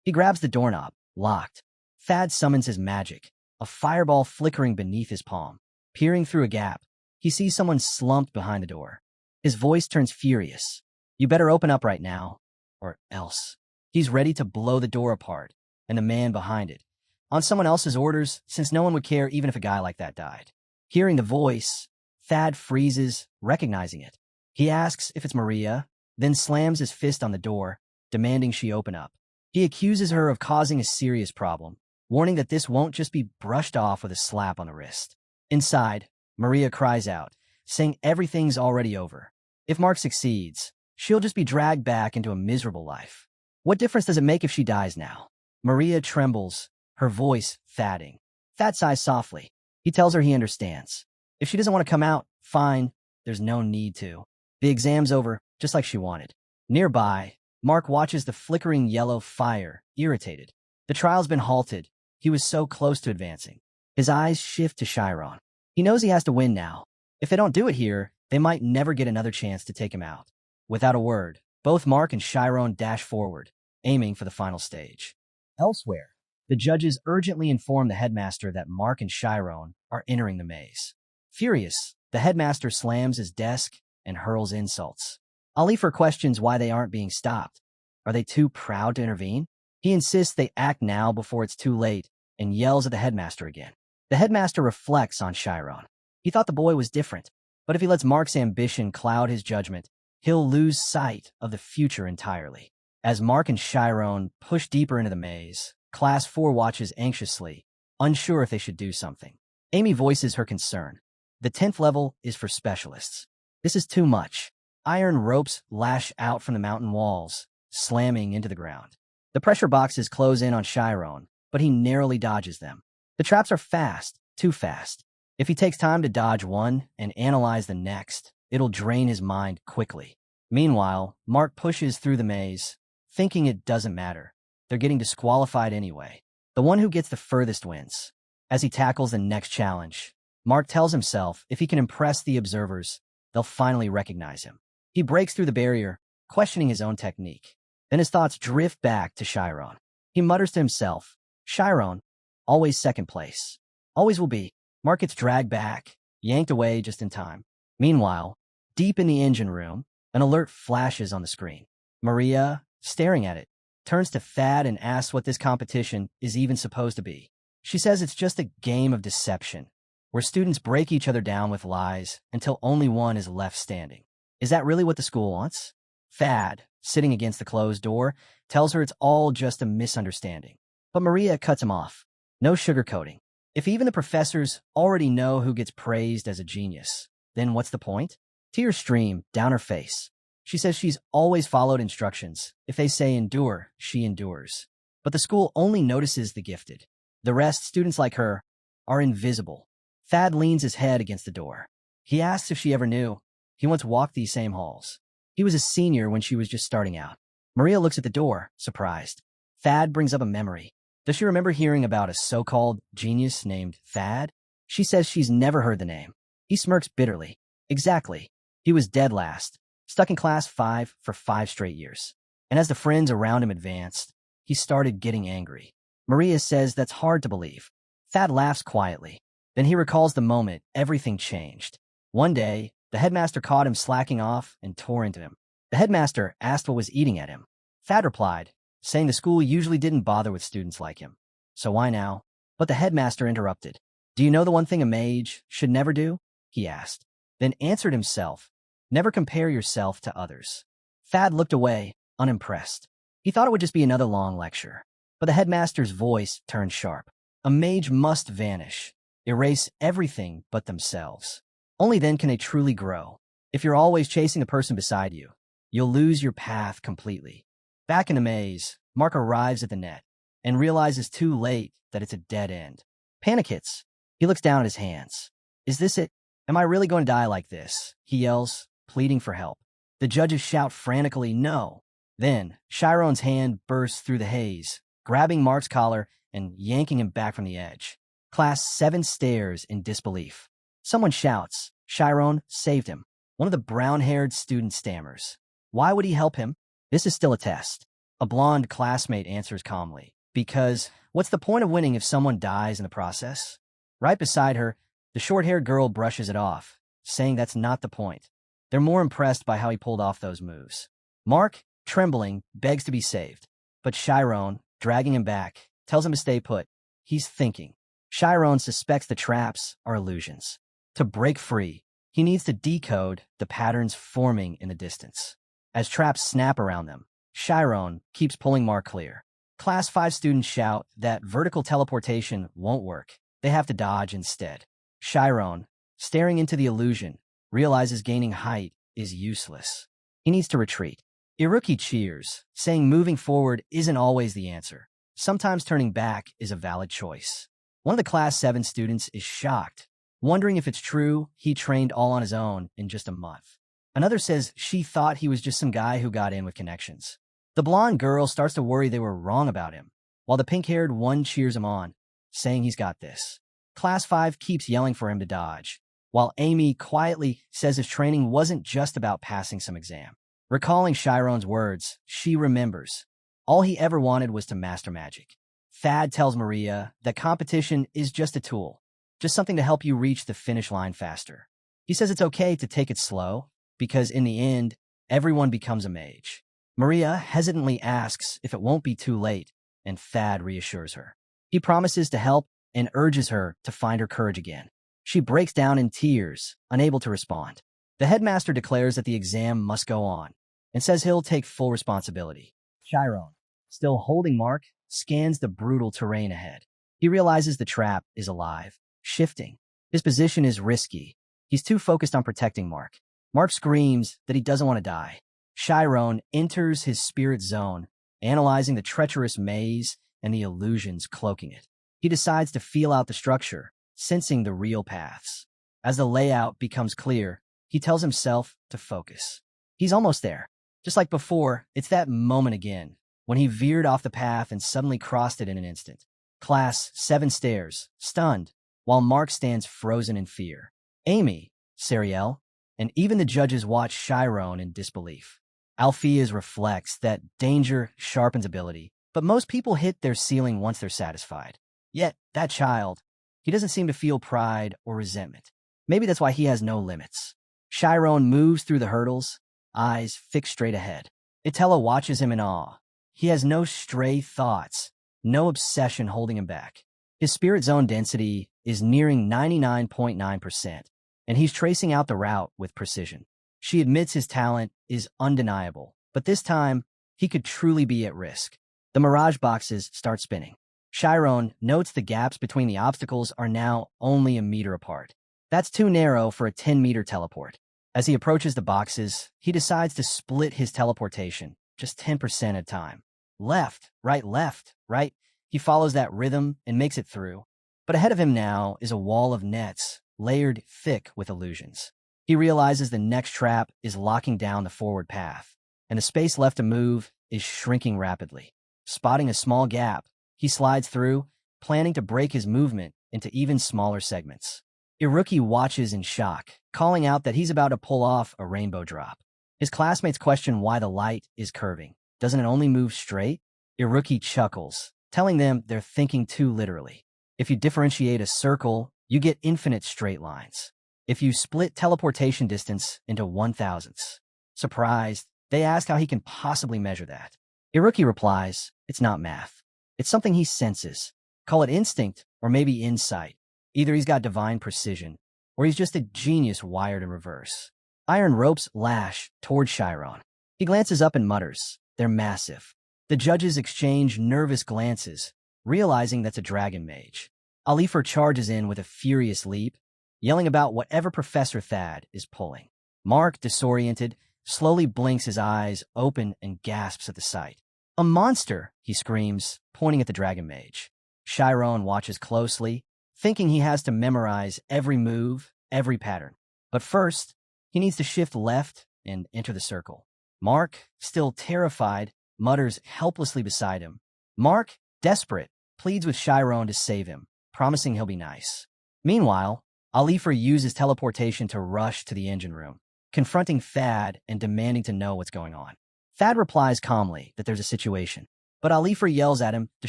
He grabs the doorknob, locked. Thad summons his magic, a fireball flickering beneath his palm. Peering through a gap, he sees someone slumped behind the door. His voice turns furious. "You better open up right now, or else." He's ready to blow the door apart, and the man behind it, on someone else's orders, since no one would care even if a guy like that died. Hearing the voice, Thad freezes, recognizing it. He asks if it's Maria, then slams his fist on the door, demanding she open up. He accuses her of causing a serious problem, warning that this won't just be brushed off with a slap on the wrist. Inside, Maria cries out, saying everything's already over. If Mark succeeds, she'll just be dragged back into a miserable life. What difference does it make if she dies now? Maria trembles, her voice thatting. Thad sighs softly. He tells her he understands. If she doesn't want to come out, fine, there's no need to. The exam's over, just like she wanted. Nearby, Mark watches the flickering yellow fire, irritated. The trial's been halted. He was so close to advancing. His eyes shift to Chiron. He knows he has to win now. If they don't do it here, they might never get another chance to take him out. Without a word, both Mark and Chiron dash forward, aiming for the final stage. Elsewhere, the judges urgently inform the headmaster that Mark and Chiron are entering the maze. Furious, the headmaster slams his desk and hurls insults. Alifer questions why they aren't being stopped. Are they too proud to intervene? He insists they act now before it's too late and yells at the headmaster again. The headmaster reflects on Chiron. He thought the boy was different, but if he lets Mark's ambition cloud his judgment, he'll lose sight of the future entirely. As Mark and Chiron push deeper into the maze, Class 4 watches anxiously, unsure if they should do something. Amy voices her concern. The 10th level is for specialists. This is too much. Iron ropes lash out from the mountain walls, slamming into the ground. The pressure boxes close in on Chiron, but he narrowly dodges them. The traps are fast, too fast. If he takes time to dodge one and analyze the next, it'll drain his mind quickly. Meanwhile, Mark pushes through the maze, thinking it doesn't matter. They're getting disqualified anyway. The one who gets the furthest wins. As he tackles the next challenge, Mark tells himself if he can impress the observers, they'll finally recognize him. He breaks through the barrier, questioning his own technique. Then his thoughts drift back to Chiron. He mutters to himself, Chiron, always second place. Always will be. Mark gets dragged back, yanked away just in time. Meanwhile, deep in the engine room, an alert flashes on the screen. Maria, staring at it, turns to Thad and asks what this competition is even supposed to be. She says it's just a game of deception, where students break each other down with lies until only one is left standing. Is that really what the school wants? Thad, sitting against the closed door, tells her it's all just a misunderstanding. But Maria cuts him off. No sugarcoating. If even the professors already know who gets praised as a genius, then what's the point? Tears stream down her face. She says she's always followed instructions. If they say endure, she endures. But the school only notices the gifted. The rest, students like her, are invisible. Thad leans his head against the door. He asks if she ever knew. He once walked these same halls. He was a senior when she was just starting out. Maria looks at the door, surprised. Thad brings up a memory. Does she remember hearing about a so-called genius named Thad? She says she's never heard the name. He smirks bitterly. Exactly. He was dead last, stuck in class 5 for 5 straight years. And as the friends around him advanced, he started getting angry. Maria says that's hard to believe. Thad laughs quietly. Then he recalls the moment everything changed. One day, the headmaster caught him slacking off and tore into him. The headmaster asked what was eating at him. Thad replied, saying the school usually didn't bother with students like him. So why now? But the headmaster interrupted. Do you know the one thing a mage should never do? He asked. Then answered himself, never compare yourself to others. Thad looked away, unimpressed. He thought it would just be another long lecture. But the headmaster's voice turned sharp. A mage must vanish, erase everything but themselves. Only then can they truly grow. If you're always chasing the person beside you, you'll lose your path completely. Back in the maze, Mark arrives at the net and realizes too late that it's a dead end. Panic hits. He looks down at his hands. Is this it? Am I really going to die like this? He yells, pleading for help. The judges shout frantically, no. Then, Chiron's hand bursts through the haze, grabbing Mark's collar and yanking him back from the edge. Class 7 stares in disbelief. Someone shouts, Chiron saved him. One of the brown-haired students stammers. Why would he help him? This is still a test. A blonde classmate answers calmly. Because, what's the point of winning if someone dies in the process? Right beside her, the short-haired girl brushes it off, saying that's not the point. They're more impressed by how he pulled off those moves. Mark, trembling, begs to be saved. But Chiron, dragging him back, tells him to stay put. He's thinking. Chiron suspects the traps are illusions. To break free, he needs to decode the patterns forming in the distance. As traps snap around them, Chiron keeps pulling Mark clear. Class 5 students shout that vertical teleportation won't work. They have to dodge instead. Chiron, staring into the illusion, realizes gaining height is useless. He needs to retreat. Iruki cheers, saying moving forward isn't always the answer. Sometimes turning back is a valid choice. One of the Class 7 students is shocked, wondering if it's true he trained all on his own in just a month. Another says she thought he was just some guy who got in with connections. The blonde girl starts to worry they were wrong about him, while the pink-haired one cheers him on, saying he's got this. Class 5 keeps yelling for him to dodge, while Amy quietly says his training wasn't just about passing some exam. Recalling Chiron's words, she remembers. All he ever wanted was to master magic. Thad tells Maria that competition is just a tool, just something to help you reach the finish line faster. He says it's okay to take it slow, because in the end, everyone becomes a mage. Maria hesitantly asks if it won't be too late, and Thad reassures her. He promises to help and urges her to find her courage again. She breaks down in tears, unable to respond. The headmaster declares that the exam must go on, and says he'll take full responsibility. Chiron, still holding Mark, scans the brutal terrain ahead. He realizes the trap is alive, shifting. His position is risky. He's too focused on protecting Mark. Mark screams that he doesn't want to die. Chiron enters his spirit zone, analyzing the treacherous maze and the illusions cloaking it. He decides to feel out the structure, sensing the real paths. As the layout becomes clear, he tells himself to focus. He's almost there. Just like before, it's that moment again, when he veered off the path and suddenly crossed it in an instant. Class 7 stares, stunned, while Mark stands frozen in fear. Amy, Sariel, and even the judges watch Chiron in disbelief. Alpheus reflects that danger sharpens ability, but most people hit their ceiling once they're satisfied. Yet, that child, he doesn't seem to feel pride or resentment. Maybe that's why he has no limits. Chiron moves through the hurdles, eyes fixed straight ahead. Itella watches him in awe. He has no stray thoughts, no obsession holding him back. His spirit zone density is nearing 99.9%, and he's tracing out the route with precision. She admits his talent is undeniable, but this time, he could truly be at risk. The mirage boxes start spinning. Chiron notes the gaps between the obstacles are now only a meter apart. That's too narrow for a 10-meter teleport. As he approaches the boxes, he decides to split his teleportation, just 10% at a time. Left, right. He follows that rhythm and makes it through. But ahead of him now is a wall of nets, layered thick with illusions. He realizes the next trap is locking down the forward path, and the space left to move is shrinking rapidly. Spotting a small gap, he slides through, planning to break his movement into even smaller segments. Iruki watches in shock, calling out that he's about to pull off a rainbow drop. His classmates question why the light is curving. Doesn't it only move straight? Iruki chuckles, telling them they're thinking too literally. If you differentiate a circle, you get infinite straight lines. If you split teleportation distance into 1/1000ths. Surprised, they ask how he can possibly measure that. Iruki replies, it's not math. It's something he senses. Call it instinct or maybe insight. Either he's got divine precision, or he's just a genius wired in reverse. Iron ropes lash toward Chiron. He glances up and mutters, they're massive. The judges exchange nervous glances, realizing that's a dragon mage. Alifer charges in with a furious leap, yelling about whatever Professor Thad is pulling. Mark, disoriented, slowly blinks his eyes open and gasps at the sight. A monster, he screams, pointing at the dragon mage. Chiron watches closely, thinking he has to memorize every move, every pattern. But first, he needs to shift left and enter the circle. Mark, still terrified, mutters helplessly beside him. Mark, desperate, pleads with Chiron to save him, promising he'll be nice. Meanwhile, Alifer uses teleportation to rush to the engine room, confronting Thad and demanding to know what's going on. Thad replies calmly that there's a situation, but Alifer yells at him to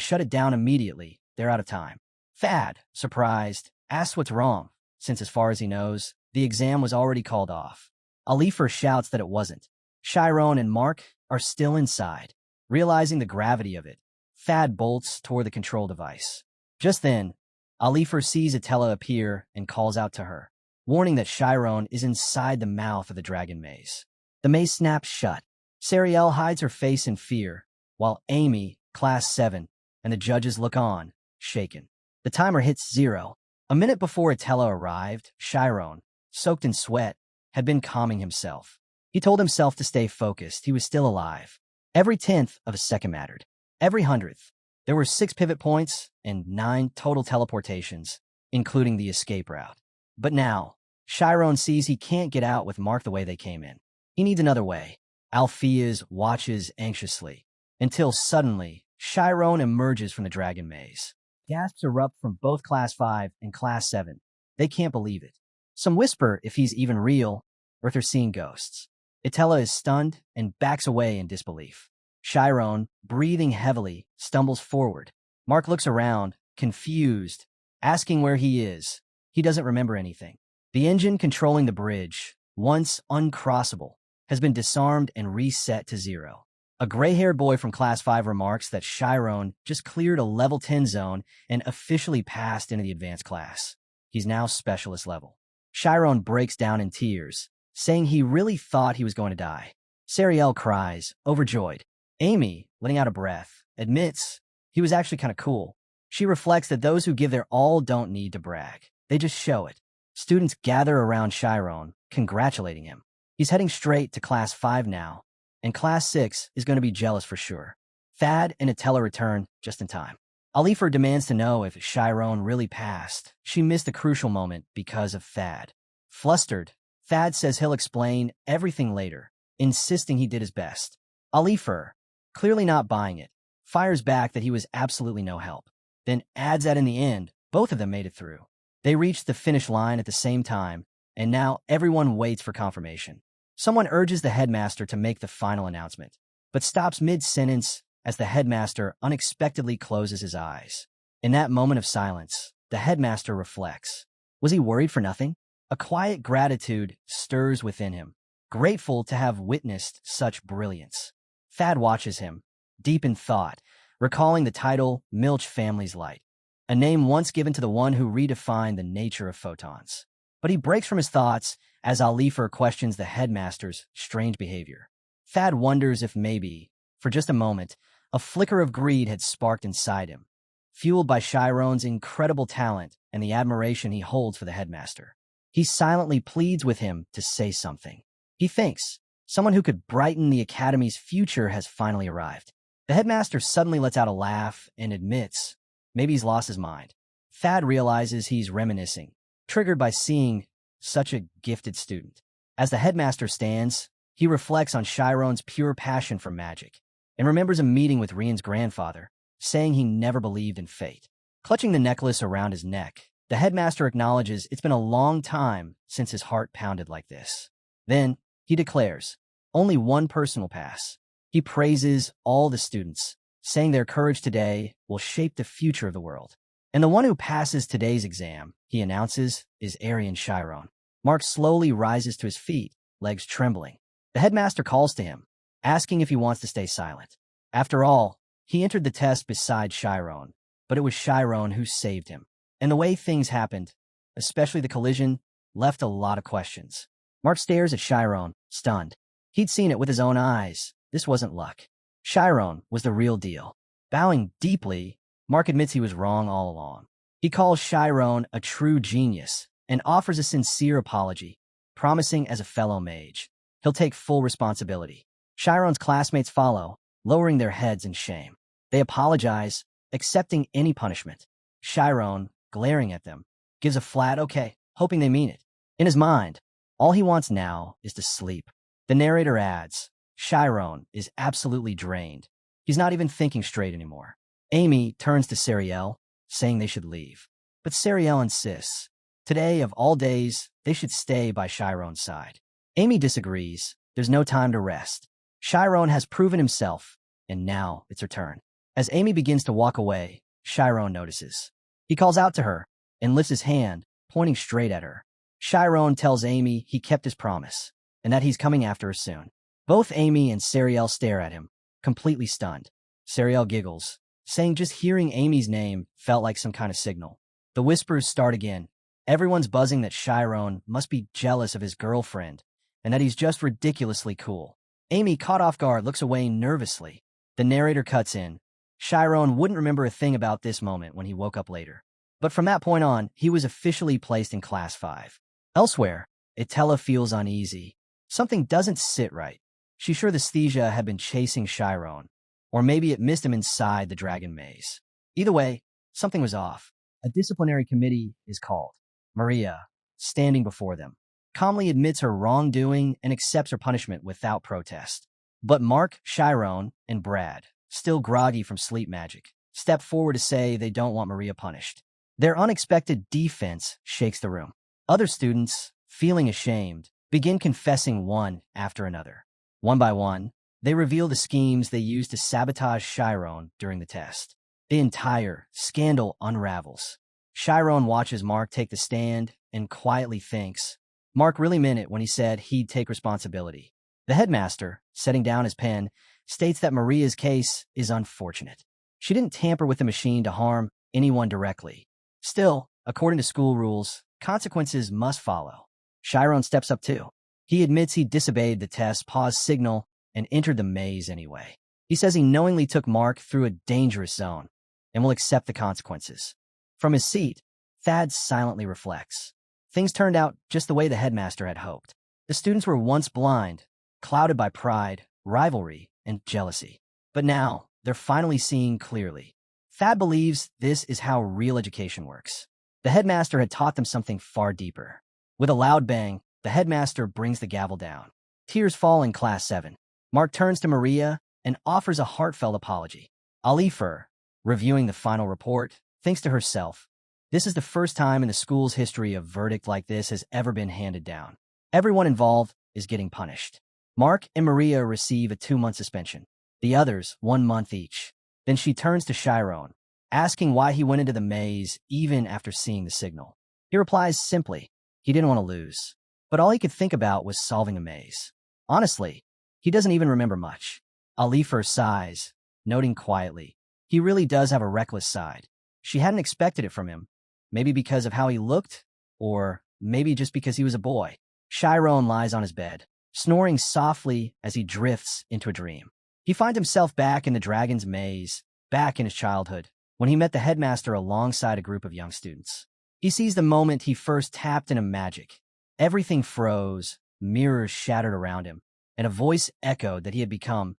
shut it down immediately. They're out of time. Thad, surprised, asks what's wrong, since as far as he knows, the exam was already called off. Alifer shouts that it wasn't. Chiron and Mark are still inside. Realizing the gravity of it, Thad bolts toward the control device. Just then, Alifer sees Itella appear and calls out to her, warning that Chiron is inside the mouth of the dragon maze. The maze snaps shut. Sariel hides her face in fear, while Amy, Class 7, and the judges look on, shaken. The timer hits 0. A minute before Itella arrived, Chiron, soaked in sweat, had been calming himself. He told himself to stay focused. He was still alive. Every 10th of a second mattered. Every 100th. There were 6 pivot points and 9 total teleportations, including the escape route. But now, Chiron sees he can't get out with Mark the way they came in. He needs another way. Alpheus watches anxiously, until suddenly, Chiron emerges from the dragon maze. Gasps erupt from both Class 5 and Class 7. They can't believe it. Some whisper if he's even real, or if they're seeing ghosts. Itella is stunned and backs away in disbelief. Chiron, breathing heavily, stumbles forward. Mark looks around, confused, asking where he is. He doesn't remember anything. The engine controlling the bridge, once uncrossable, has been disarmed and reset to 0. A gray-haired boy from Class 5 remarks that Chiron just cleared a level 10 zone and officially passed into the advanced class. He's now specialist level. Chiron breaks down in tears, saying he really thought he was going to die. Sariel cries, overjoyed. Amy, letting out a breath, admits he was actually kind of cool. She reflects that those who give their all don't need to brag. They just show it. Students gather around Chiron, congratulating him. He's heading straight to Class 5 now, and Class 6 is going to be jealous for sure. Thad and Attila return just in time. Alifer demands to know if Chiron really passed. She missed the crucial moment because of Thad. Flustered, Thad says he'll explain everything later, insisting he did his best. Alifer, clearly not buying it, fires back that he was absolutely no help, then adds that in the end, both of them made it through. They reached the finish line at the same time, and now everyone waits for confirmation. Someone urges the headmaster to make the final announcement, but stops mid-sentence as the headmaster unexpectedly closes his eyes. In that moment of silence, the headmaster reflects. Was he worried for nothing? A quiet gratitude stirs within him, grateful to have witnessed such brilliance. Thad watches him, deep in thought, recalling the title Milch Family's Light, a name once given to the one who redefined the nature of photons. But he breaks from his thoughts as Alifer questions the headmaster's strange behavior. Thad wonders if maybe, for just a moment, a flicker of greed had sparked inside him, fueled by Chiron's incredible talent and the admiration he holds for the headmaster. He silently pleads with him to say something. He thinks someone who could brighten the academy's future has finally arrived. The headmaster suddenly lets out a laugh and admits maybe he's lost his mind. Thad realizes he's reminiscing, triggered by seeing such a gifted student. As the headmaster stands, he reflects on Chiron's pure passion for magic and remembers a meeting with Rian's grandfather, saying he never believed in fate. Clutching the necklace around his neck, the headmaster acknowledges it's been a long time since his heart pounded like this. Then, he declares, only one person will pass. He praises all the students, saying their courage today will shape the future of the world. And the one who passes today's exam, he announces, is Arian Chiron. Mark slowly rises to his feet, legs trembling. The headmaster calls to him, asking if he wants to stay silent. After all, he entered the test beside Chiron, but it was Chiron who saved him. And the way things happened, especially the collision, left a lot of questions. Mark stares at Chiron, stunned. He'd seen it with his own eyes. This wasn't luck. Chiron was the real deal. Bowing deeply, Mark admits he was wrong all along. He calls Chiron a true genius and offers a sincere apology, promising as a fellow mage, he'll take full responsibility. Chiron's classmates follow, lowering their heads in shame. They apologize, accepting any punishment. Chiron, glaring at them, gives a flat okay, hoping they mean it. In his mind, all he wants now is to sleep. The narrator adds, Chiron is absolutely drained. He's not even thinking straight anymore. Amy turns to Sariel, saying they should leave. But Sariel insists. Today, of all days, they should stay by Chiron's side. Amy disagrees. There's no time to rest. Chiron has proven himself, and now it's her turn. As Amy begins to walk away, Chiron notices. He calls out to her and lifts his hand, pointing straight at her. Chiron tells Amy he kept his promise, and that he's coming after her soon. Both Amy and Sariel stare at him, completely stunned. Sariel giggles, saying just hearing Amy's name felt like some kind of signal. The whispers start again. Everyone's buzzing that Chiron must be jealous of his girlfriend, and that he's just ridiculously cool. Amy, caught off guard, looks away nervously. The narrator cuts in. Chiron wouldn't remember a thing about this moment when he woke up later. But from that point on, he was officially placed in Class 5. Elsewhere, Attila feels uneasy. Something doesn't sit right. She's sure the Sthesia had been chasing Chiron, or maybe it missed him inside the dragon maze. Either way, something was off. A disciplinary committee is called. Maria, standing before them, calmly admits her wrongdoing and accepts her punishment without protest. But Mark, Chiron, and Brad, still groggy from sleep magic, step forward to say they don't want Maria punished. Their unexpected defense shakes the room. Other students, feeling ashamed, begin confessing one after another. One by one, they reveal the schemes they used to sabotage Chiron during the test. The entire scandal unravels. Chiron watches Mark take the stand and quietly thinks, Mark really meant it when he said he'd take responsibility. The headmaster, setting down his pen, states that Maria's case is unfortunate. She didn't tamper with the machine to harm anyone directly. Still, according to school rules, consequences must follow. Chiron steps up too. He admits he disobeyed the test pause signal and entered the maze anyway. He says he knowingly took Mark through a dangerous zone. and will accept the consequences. From his seat, Thad silently reflects. Things turned out just the way the headmaster had hoped. The students were once blind, clouded by pride, rivalry, and jealousy. But now, they're finally seeing clearly. Thad believes this is how real education works. The headmaster had taught them something far deeper. With a loud bang, the headmaster brings the gavel down. Tears fall in Class 7. Mark turns to Maria and offers a heartfelt apology. Alifer, reviewing the final report, thinks to herself, this is the first time in the school's history a verdict like this has ever been handed down. Everyone involved is getting punished. Mark and Maria receive a 2-month suspension. The others, 1 month each. Then she turns to Chiron, asking why he went into the maze even after seeing the signal. He replies simply, he didn't want to lose. But all he could think about was solving a maze. Honestly, he doesn't even remember much. Alifer sighs, noting quietly, he really does have a reckless side. She hadn't expected it from him. Maybe because of how he looked, or maybe just because he was a boy. Chiron lies on his bed, snoring softly as he drifts into a dream. He finds himself back in the dragon's maze, back in his childhood, when he met the headmaster alongside a group of young students. He sees the moment he first tapped into magic. Everything froze, mirrors shattered around him, and a voice echoed that he had become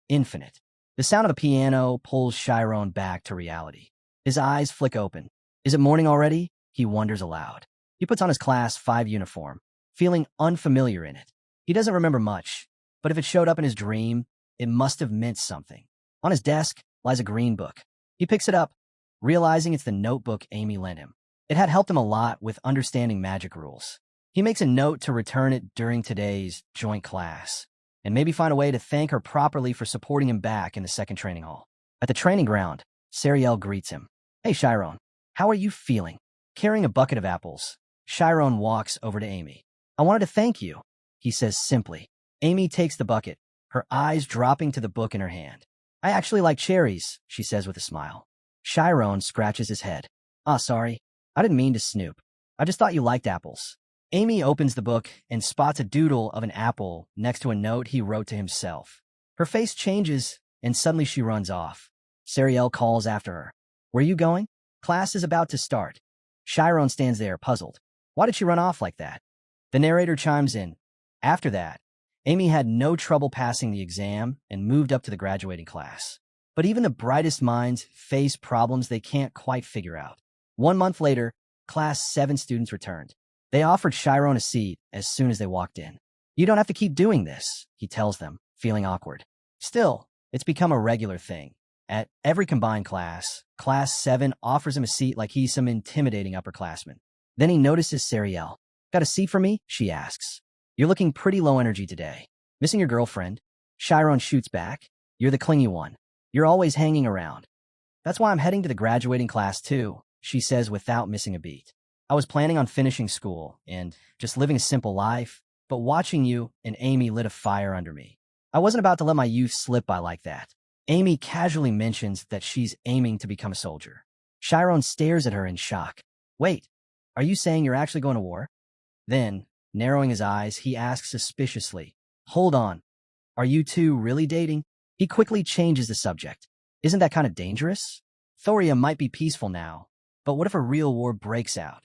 infinite. The sound of the piano pulls Chiron back to reality. His eyes flick open. Is it morning already? He wonders aloud. He puts on his Class 5 uniform, feeling unfamiliar in it. He doesn't remember much, but if it showed up in his dream, it must have meant something. On his desk lies a green book. He picks it up, realizing it's the notebook Amy lent him. It had helped him a lot with understanding magic rules. He makes a note to return it during today's joint class, and maybe find a way to thank her properly for supporting him back in the second training hall. At the training ground, Sariel greets him. Hey, Chiron. How are you feeling? Carrying a bucket of apples, Chiron walks over to Amy. I wanted to thank you, he says simply. Amy takes the bucket, her eyes dropping to the book in her hand. I actually like cherries, she says with a smile. Chiron scratches his head. Sorry. I didn't mean to snoop. I just thought you liked apples. Amy opens the book and spots a doodle of an apple next to a note he wrote to himself. Her face changes, and suddenly she runs off. Sariel calls after her. Where are you going? Class is about to start. Chiron stands there, puzzled. Why did she run off like that? The narrator chimes in. After that, Amy had no trouble passing the exam and moved up to the graduating class. But even the brightest minds face problems they can't quite figure out. 1 month later, Class 7 students returned. They offered Chiron a seat as soon as they walked in. You don't have to keep doing this, he tells them, feeling awkward. Still, it's become a regular thing. At every combined class, Class 7 offers him a seat like he's some intimidating upperclassman. Then he notices Sariel. Got a seat for me? She asks. You're looking pretty low energy today. Missing your girlfriend? Chiron shoots back. You're the clingy one. You're always hanging around. That's why I'm heading to the graduating class too, she says without missing a beat. I was planning on finishing school and just living a simple life, but watching you and Amy lit a fire under me. I wasn't about to let my youth slip by like that. Amy casually mentions that she's aiming to become a soldier. Chiron stares at her in shock. Wait, are you saying you're actually going to war? Then, narrowing his eyes, he asks suspiciously, Hold on, are you two really dating? He quickly changes the subject. Isn't that kind of dangerous? Thoria might be peaceful now, but what if a real war breaks out?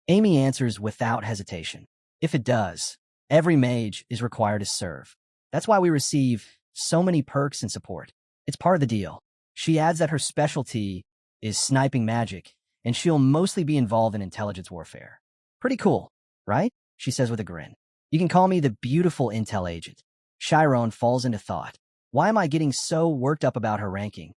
Amy answers without hesitation. If it does, every mage is required to serve. That's why we receive so many perks and support. It's part of the deal. She adds that her specialty is sniping magic, and she'll mostly be involved in intelligence warfare. Pretty cool, right? She says with a grin. You can call me the beautiful intel agent. Chiron falls into thought. Why am I getting so worked up about her ranking?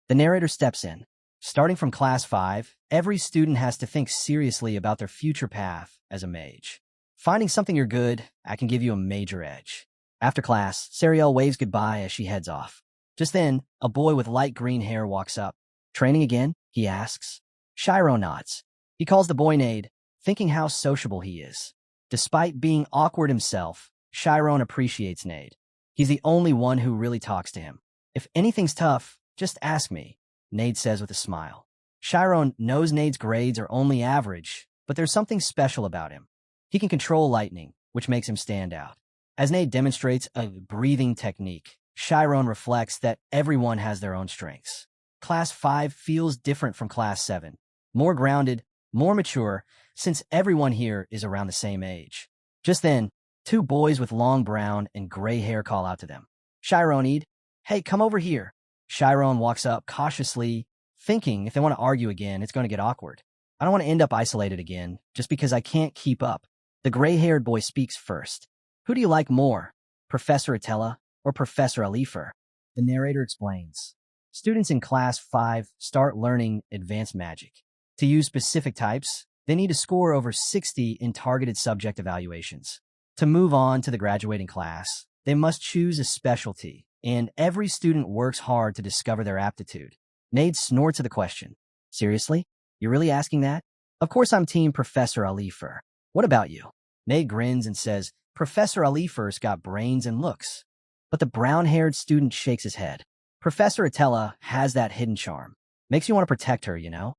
The narrator steps in. Starting from Class 5, every student has to think seriously about their future path as a mage. Finding something you're good at can give you a major edge. After class, Sariel waves goodbye as she heads off. Just then, a boy with light green hair walks up. Training again? He asks. Chiron nods. He calls the boy Nade, thinking how sociable he is. Despite being awkward himself, Chiron appreciates Nade. He's the only one who really talks to him. If anything's tough, just ask me, Nade says with a smile. Chiron knows Nade's grades are only average, but there's something special about him. He can control lightning, which makes him stand out. As Nade demonstrates a breathing technique, Chiron reflects that everyone has their own strengths. Class 5 feels different from Class 7. More grounded, more mature, since everyone here is around the same age. Just then, two boys with long brown and gray hair call out to them. Chiron, hey, come over here. Chiron walks up cautiously, thinking if they want to argue again, it's going to get awkward. I don't want to end up isolated again, just because I can't keep up. The gray-haired boy speaks first. Who do you like more, Professor Attila or Professor Alifer? The narrator explains. Students in Class 5 start learning advanced magic. To use specific types, they need to score over 60 in targeted subject evaluations. To move on to the graduating class, they must choose a specialty, and every student works hard to discover their aptitude. Nade snorts at the question. Seriously? You're really asking that? Of course I'm Team Professor Alifer. What about you? Nade grins and says, Professor Alifer's got brains and looks. But the brown-haired student shakes his head. Professor Attila has that hidden charm. Makes you want to protect her, you know?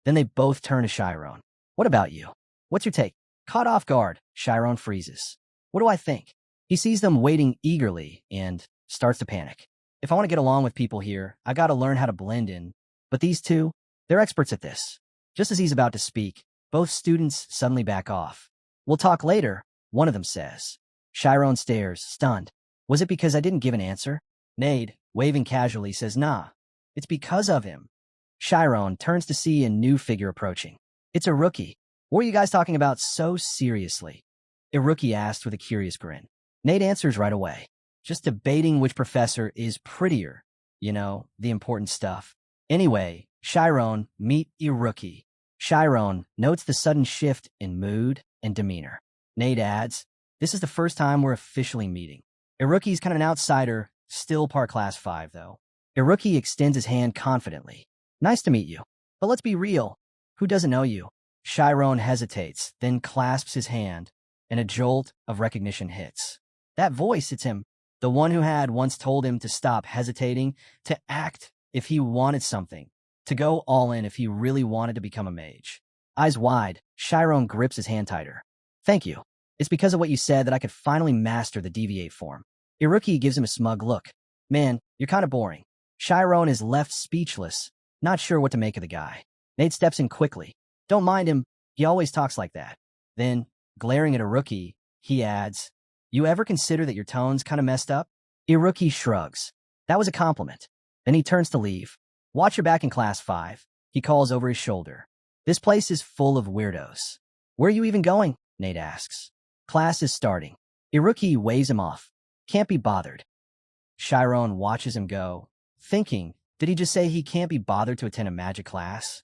Then they both turn to Chiron. What about you? What's your take? Caught off guard, Chiron freezes. What do I think? He sees them waiting eagerly and starts to panic. If I want to get along with people here, I gotta learn how to blend in. But these two, they're experts at this. Just as he's about to speak, both students suddenly back off. We'll talk later, one of them says. Chiron stares, stunned. Was it because I didn't give an answer? Nade, waving casually, says, nah, it's because of him. Chiron turns to see a new figure approaching. It's a rookie. What are you guys talking about so seriously? A rookie asked with a curious grin. Nade answers right away. Just debating which professor is prettier. You know, the important stuff. Anyway, Chiron, meet a rookie. Chiron notes the sudden shift in mood and demeanor. Nade adds, this is the first time we're officially meeting. A rookie's kind of an outsider, still part Class 5, though. A rookie extends his hand confidently. Nice to meet you. But let's be real. Who doesn't know you? Chiron hesitates, then clasps his hand, and a jolt of recognition hits. That voice, it's him. The one who had once told him to stop hesitating, to act if he wanted something, to go all in if he really wanted to become a mage. Eyes wide, Chiron grips his hand tighter. Thank you. It's because of what you said that I could finally master the deviate form. Iruki gives him a smug look. Man, you're kind of boring. Chiron is left speechless, not sure what to make of the guy. Nate steps in quickly. Don't mind him, he always talks like that. Then, glaring at Iruki, he adds, you ever consider that your tone's kind of messed up? Iruki shrugs. That was a compliment. Then he turns to leave. Watch your back in Class 5, he calls over his shoulder. This place is full of weirdos. Where are you even going? Nate asks. Class is starting. Iruki waves him off. Can't be bothered. Chiron watches him go, thinking, did he just say he can't be bothered to attend a magic class?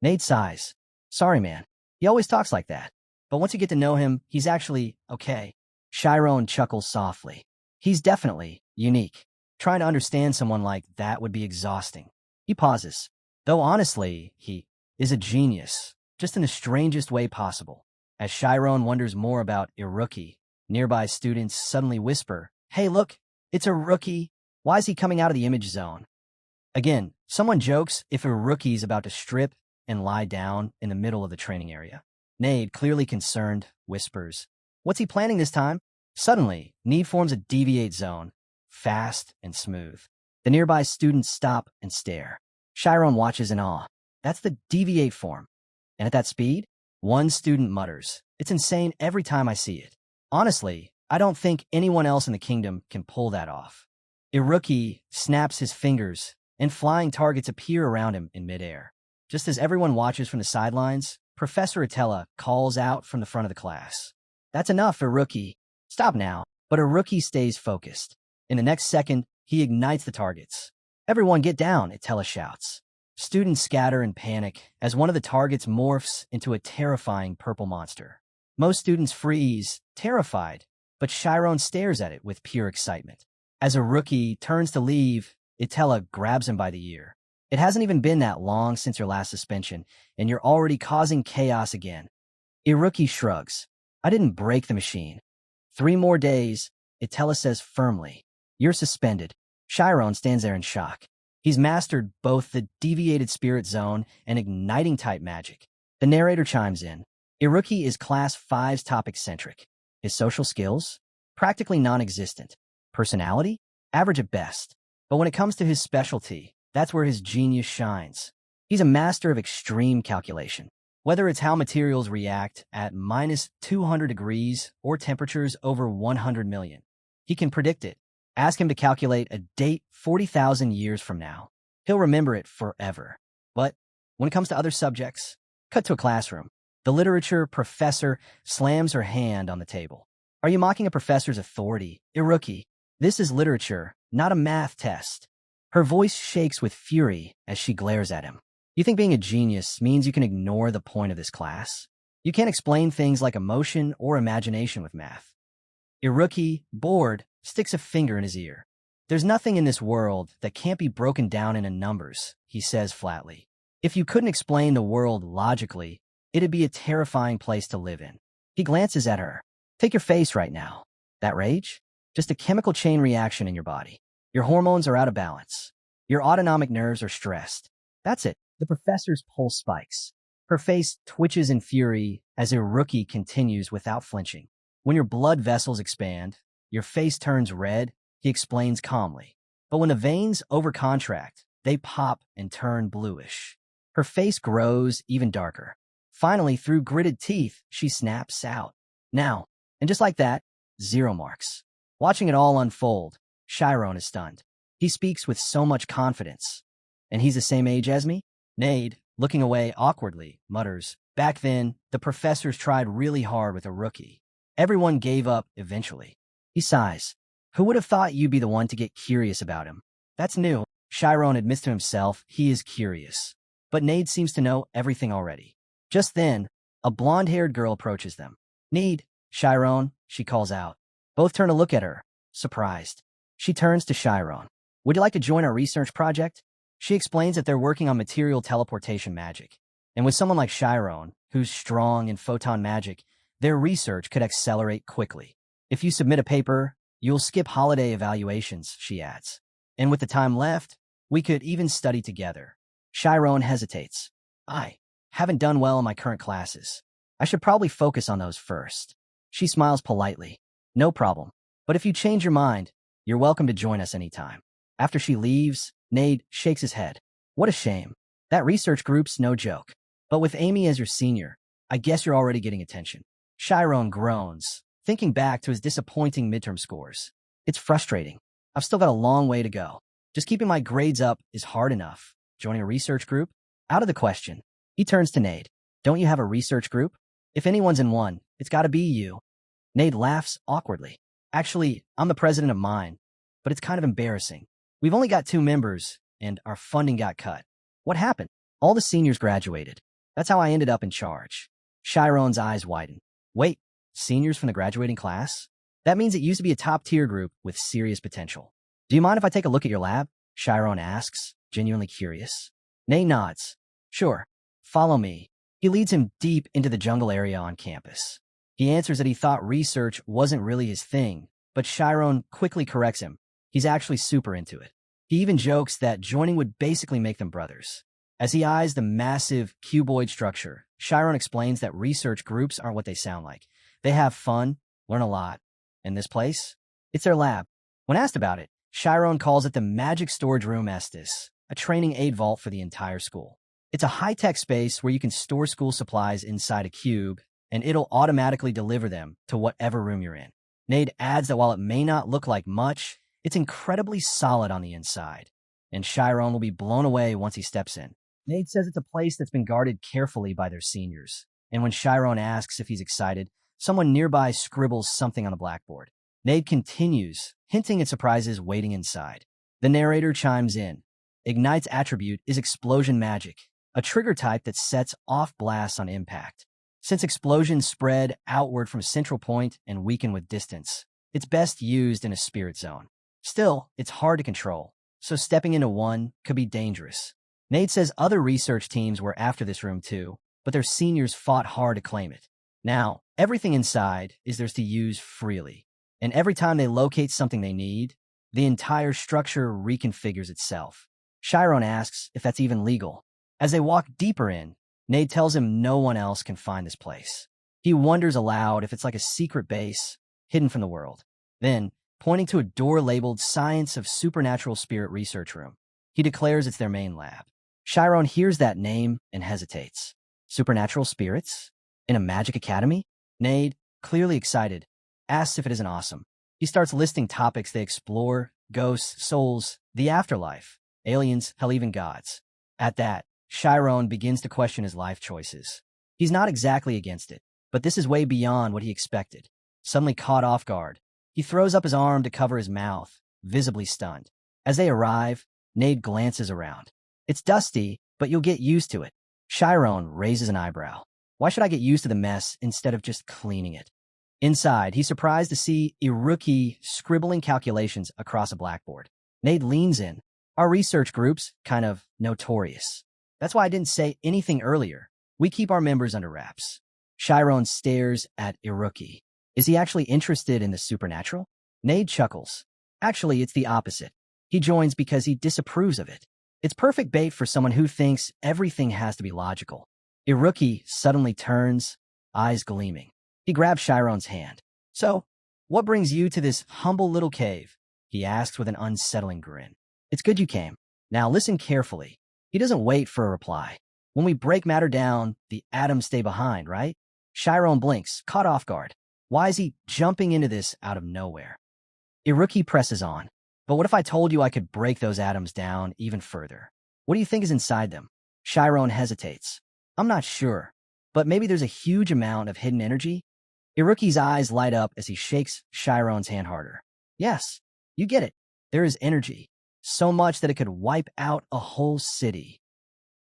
Nate sighs. Sorry, man. He always talks like that. But once you get to know him, he's actually okay. Chiron chuckles softly. He's definitely unique. Trying to understand someone like that would be exhausting. He pauses. Though honestly, he is a genius, just in the strangest way possible. As Chiron wonders more about Iruki, nearby students suddenly whisper, hey look, it's a rookie. Why is he coming out of the image zone? Again, someone jokes if a rookie's about to strip and lie down in the middle of the training area. Nade, clearly concerned, whispers, what's he planning this time? Suddenly, Nade forms a deviate zone, fast and smooth. The nearby students stop and stare. Chiron watches in awe. That's the deviate form. And at that speed, one student mutters, it's insane every time I see it. Honestly, I don't think anyone else in the kingdom can pull that off. Iruki snaps his fingers, and flying targets appear around him in midair. Just as everyone watches from the sidelines, Professor Attila calls out from the front of the class. That's enough, Iruki. Stop now. But Iruki stays focused. In the next second, he ignites the targets. Everyone get down, Attila shouts. Students scatter in panic as one of the targets morphs into a terrifying purple monster. Most students freeze, terrified, but Chiron stares at it with pure excitement. As Iruki turns to leave, Attila grabs him by the ear. It hasn't even been that long since your last suspension, and you're already causing chaos again. Iruki shrugs. I didn't break the machine. 3 more days, Attila says firmly. You're suspended. Chiron stands there in shock. He's mastered both the deviated spirit zone and igniting type magic. The narrator chimes in. Iruki is Class 5's top eccentric. His social skills? Practically non-existent. Personality? Average at best. But when it comes to his specialty, That's where his genius shines. He's a master of extreme calculation. Whether it's how materials react at minus 200 degrees or temperatures over 100 million, he can predict it. Ask him to calculate a date 40,000 years from now. He'll remember it forever. But when it comes to other subjects, cut to a classroom. The literature professor slams her hand on the table. Are you mocking a professor's authority? Rookie, this is literature, not a math test. Her voice shakes with fury as she glares at him. You think being a genius means you can ignore the point of this class? You can't explain things like emotion or imagination with math. Rookie, bored, sticks a finger in his ear. There's nothing in this world that can't be broken down into numbers, he says flatly. If you couldn't explain the world logically, it'd be a terrifying place to live in. He glances at her. Take your face right now. That rage? Just a chemical chain reaction in your body. Your hormones are out of balance. Your autonomic nerves are stressed. That's it. The professor's pulse spikes. Her face twitches in fury as Rookie continues without flinching. When your blood vessels expand, your face turns red, he explains calmly. But when the veins overcontract, they pop and turn bluish. Her face grows even darker. Finally, through gritted teeth, she snaps out. Now, and just like that, 0 marks. Watching it all unfold, Chiron is stunned. He speaks with so much confidence. And he's the same age as me? Nade, looking away awkwardly, mutters, back then, the professors tried really hard with a rookie. Everyone gave up eventually. He sighs. Who would have thought you'd be the one to get curious about him? That's new. Chiron admits to himself he is curious. But Nade seems to know everything already. Just then, a blonde-haired girl approaches them. Nade, Chiron, she calls out. Both turn to look at her, surprised. She turns to Chiron. Would you like to join our research project? She explains that they're working on material teleportation magic. And with someone like Chiron, who's strong in photon magic, their research could accelerate quickly. If you submit a paper, you'll skip holiday evaluations, she adds. And with the time left, we could even study together. Chiron hesitates. I haven't done well in my current classes. I should probably focus on those first. She smiles politely. No problem. But if you change your mind, you're welcome to join us anytime. After she leaves, Nade shakes his head. What a shame. That research group's no joke. But with Amy as your senior, I guess you're already getting attention. Chiron groans, thinking back to his disappointing midterm scores. It's frustrating. I've still got a long way to go. Just keeping my grades up is hard enough. Joining a research group? Out of the question. He turns to Nade. Don't you have a research group? If anyone's in one, it's gotta be you. Nade laughs awkwardly. Actually, I'm the president of mine, but it's kind of embarrassing. We've only got 2 members, and our funding got cut. What happened? All the seniors graduated. That's how I ended up in charge. Chiron's eyes widen. Wait, seniors from the graduating class? That means it used to be a top-tier group with serious potential. Do you mind if I take a look at your lab? Chiron asks, genuinely curious. Nade nods. Sure. Follow me. He leads him deep into the jungle area on campus. He answers that he thought research wasn't really his thing, but Chiron quickly corrects him. He's actually super into it. He even jokes that joining would basically make them brothers. As he eyes the massive cuboid structure, Chiron explains that research groups aren't what they sound like. They have fun, learn a lot. And this place? It's their lab. When asked about it, Chiron calls it the Magic Storage Room Estes, a training aid vault for the entire school. It's a high-tech space where you can store school supplies inside a cube, and it'll automatically deliver them to whatever room you're in. Nade adds that while it may not look like much, it's incredibly solid on the inside, and Chiron will be blown away once he steps in. Nade says it's a place that's been guarded carefully by their seniors, and when Chiron asks if he's excited, someone nearby scribbles something on the blackboard. Nade continues, hinting at surprises waiting inside. The narrator chimes in. Ignite's attribute is explosion magic, a trigger type that sets off blasts on impact. Since explosions spread outward from a central point and weaken with distance, it's best used in a spirit zone. Still, it's hard to control, so stepping into one could be dangerous. Nade says other research teams were after this room too, but their seniors fought hard to claim it. Now, everything inside is theirs to use freely, and every time they locate something they need, the entire structure reconfigures itself. Chiron asks if that's even legal. As they walk deeper in, Nade tells him no one else can find this place. He wonders aloud if it's like a secret base, hidden from the world. Then, pointing to a door labeled Science of Supernatural Spirit Research Room. He declares it's their main lab. Chiron hears that name and hesitates. Supernatural spirits? In a magic academy? Nade, clearly excited, asks if it isn't awesome. He starts listing topics they explore: ghosts, souls, the afterlife, aliens, hell, even gods. At that, Chiron begins to question his life choices. He's not exactly against it, but this is way beyond what he expected. Suddenly caught off guard, he throws up his arm to cover his mouth, visibly stunned. As they arrive, Nade glances around. It's dusty, but you'll get used to it. Chiron raises an eyebrow. Why should I get used to the mess instead of just cleaning it? Inside, he's surprised to see Iruki scribbling calculations across a blackboard. Nade leans in. Our research group's kind of notorious. That's why I didn't say anything earlier. We keep our members under wraps. Chiron stares at Iruki. Is he actually interested in the supernatural? Nade chuckles. Actually, it's the opposite. He joins because he disapproves of it. It's perfect bait for someone who thinks everything has to be logical. Iruki suddenly turns, eyes gleaming. He grabs Chiron's hand. So, what brings you to this humble little cave? He asks with an unsettling grin. It's good you came. Now listen carefully. He doesn't wait for a reply. When we break matter down, the atoms stay behind, right? Chiron blinks, caught off guard. Why is he jumping into this out of nowhere? Iruki presses on. But what if I told you I could break those atoms down even further? What do you think is inside them? Chiron hesitates. I'm not sure, but maybe there's a huge amount of hidden energy. Iruki's eyes light up as he shakes Chiron's hand harder. Yes, you get it. There is energy. So much that it could wipe out a whole city.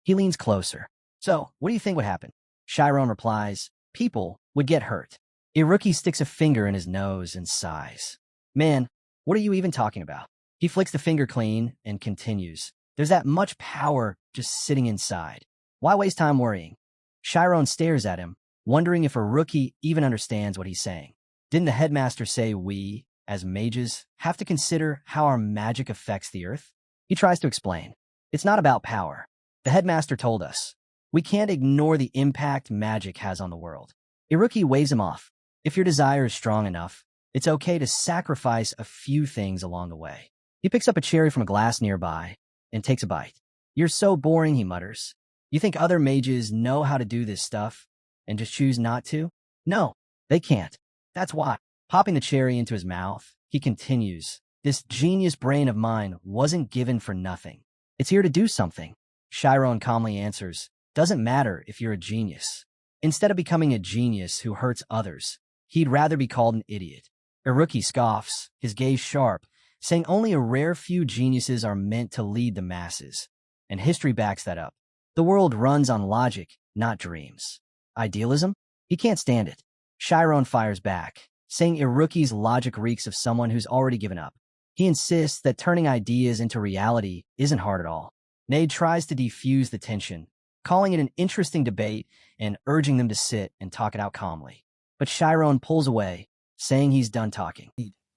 He leans closer. So, what do you think would happen? Chiron replies, people would get hurt. Iruki sticks a finger in his nose and sighs. Man, what are you even talking about? He flicks the finger clean and continues. There's that much power just sitting inside. Why waste time worrying? Chiron stares at him, wondering if Iruki even understands what he's saying. Didn't the headmaster say we, as mages, have to consider how our magic affects the earth? He tries to explain. It's not about power. The headmaster told us. We can't ignore the impact magic has on the world. Iruki waves him off. If your desire is strong enough, it's okay to sacrifice a few things along the way. He picks up a cherry from a glass nearby and takes a bite. You're so boring, he mutters. You think other mages know how to do this stuff and just choose not to? No, they can't. That's why. Popping the cherry into his mouth, he continues. This genius brain of mine wasn't given for nothing. It's here to do something. Chiron calmly answers, doesn't matter if you're a genius. Instead of becoming a genius who hurts others, he'd rather be called an idiot. Iruki scoffs, his gaze sharp, saying only a rare few geniuses are meant to lead the masses. And history backs that up. The world runs on logic, not dreams. Idealism? He can't stand it. Chiron fires back, saying Iruki's logic reeks of someone who's already given up. He insists that turning ideas into reality isn't hard at all. Nade tries to defuse the tension, calling it an interesting debate and urging them to sit and talk it out calmly. But Chiron pulls away, saying he's done talking.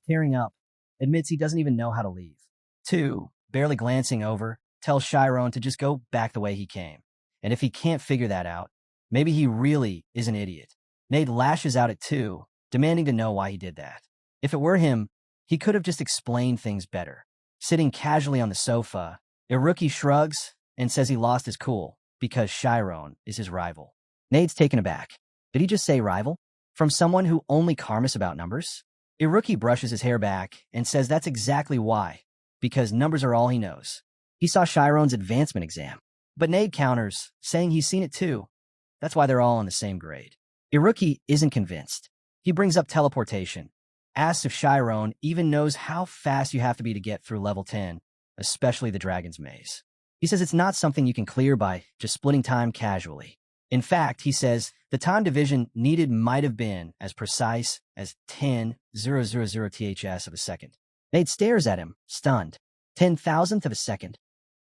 Tearing up, admits he doesn't even know how to leave. 2, barely glancing over, tells Chiron to just go back the way he came. And if he can't figure that out, maybe he really is an idiot. Nade lashes out at 2, demanding to know why he did that. If it were him, he could have just explained things better. Sitting casually on the sofa, Iruki shrugs and says he lost his cool because Chiron is his rival. Nade's taken aback. Did he just say rival? From someone who only karmas about numbers? Iruki brushes his hair back and says that's exactly why, because numbers are all he knows. He saw Chiron's advancement exam. But Nade counters, saying he's seen it too. That's why they're all on the same grade. Iruki isn't convinced. He brings up teleportation, asks if Chiron even knows how fast you have to be to get through level 10, especially the Dragon's Maze. He says it's not something you can clear by just splitting time casually. In fact, he says the time division needed might have been as precise as 10,000 ths of a second. Nade stares at him, stunned. 10,000th of a second.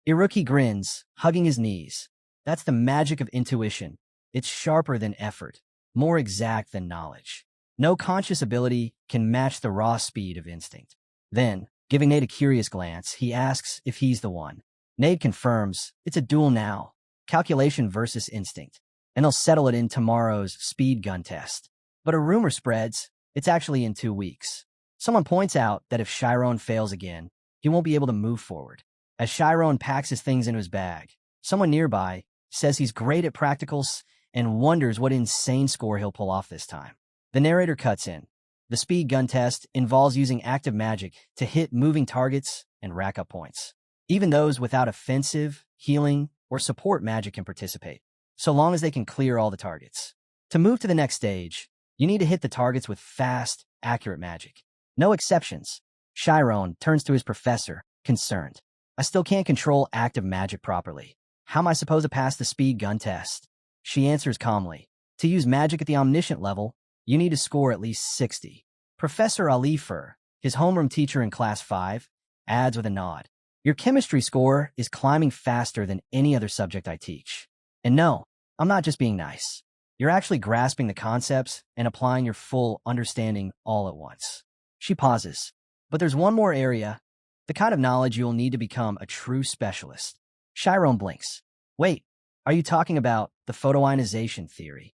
Iruki grins, hugging his knees. That's the magic of intuition. It's sharper than effort, more exact than knowledge. No conscious ability can match the raw speed of instinct. Then, giving Nade a curious glance, he asks if he's the one. Nade confirms it's a duel now, calculation versus instinct, and they'll settle it in tomorrow's speed gun test. But a rumor spreads, it's actually in 2 weeks. Someone points out that if Chiron fails again, he won't be able to move forward. As Chiron packs his things into his bag, someone nearby says he's great at practicals and wonders what insane score he'll pull off this time. The narrator cuts in. The speed gun test involves using active magic to hit moving targets and rack up points. Even those without offensive, healing, or support magic can participate, so long as they can clear all the targets. To move to the next stage, you need to hit the targets with fast, accurate magic. No exceptions. Chiron turns to his professor, concerned. I still can't control active magic properly. How am I supposed to pass the speed gun test? She answers calmly. To use magic at the omniscient level, you need to score at least 60. Professor Alifer, his homeroom teacher in Class 5, adds with a nod. Your chemistry score is climbing faster than any other subject I teach. And no, I'm not just being nice. You're actually grasping the concepts and applying your full understanding all at once. She pauses. But there's one more area, the kind of knowledge you'll need to become a true specialist. Chiron blinks. Wait, are you talking about the photoionization theory?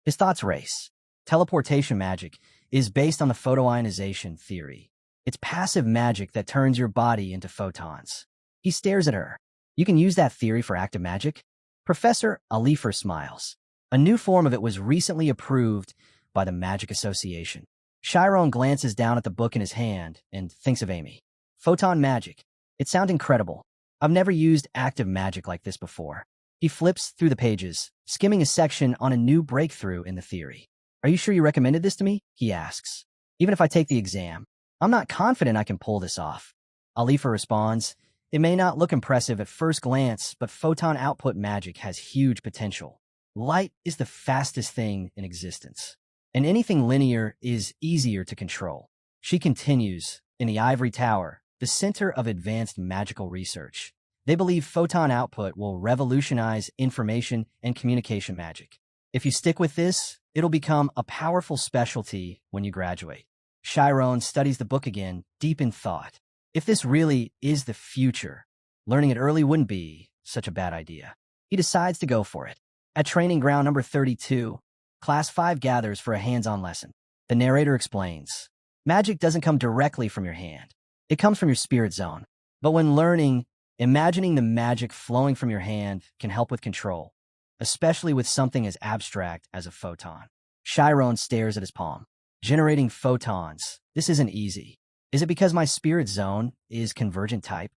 His thoughts race. Teleportation magic is based on the photoionization theory. It's passive magic that turns your body into photons. He stares at her. You can use that theory for active magic? Professor Alifer smiles. A new form of it was recently approved by the Magic Association. Chiron glances down at the book in his hand and thinks of Amy. Photon magic. It sounds incredible. I've never used active magic like this before. He flips through the pages, skimming a section on a new breakthrough in the theory. Are you sure you recommended this to me? He asks. Even if I take the exam, I'm not confident I can pull this off. Alifer responds, it may not look impressive at first glance, but photon output magic has huge potential. Light is the fastest thing in existence, and anything linear is easier to control. She continues, in the Ivory Tower, the center of advanced magical research. They believe photon output will revolutionize information and communication magic. If you stick with this, it'll become a powerful specialty when you graduate. Chiron studies the book again, deep in thought. If this really is the future, learning it early wouldn't be such a bad idea. He decides to go for it. At training ground number 32, Class 5 gathers for a hands-on lesson. The narrator explains, magic doesn't come directly from your hand. It comes from your spirit zone. But when learning, imagining the magic flowing from your hand can help with control, especially with something as abstract as a photon. Chiron stares at his palm. Generating photons. This isn't easy. Is it because my spirit zone is convergent type?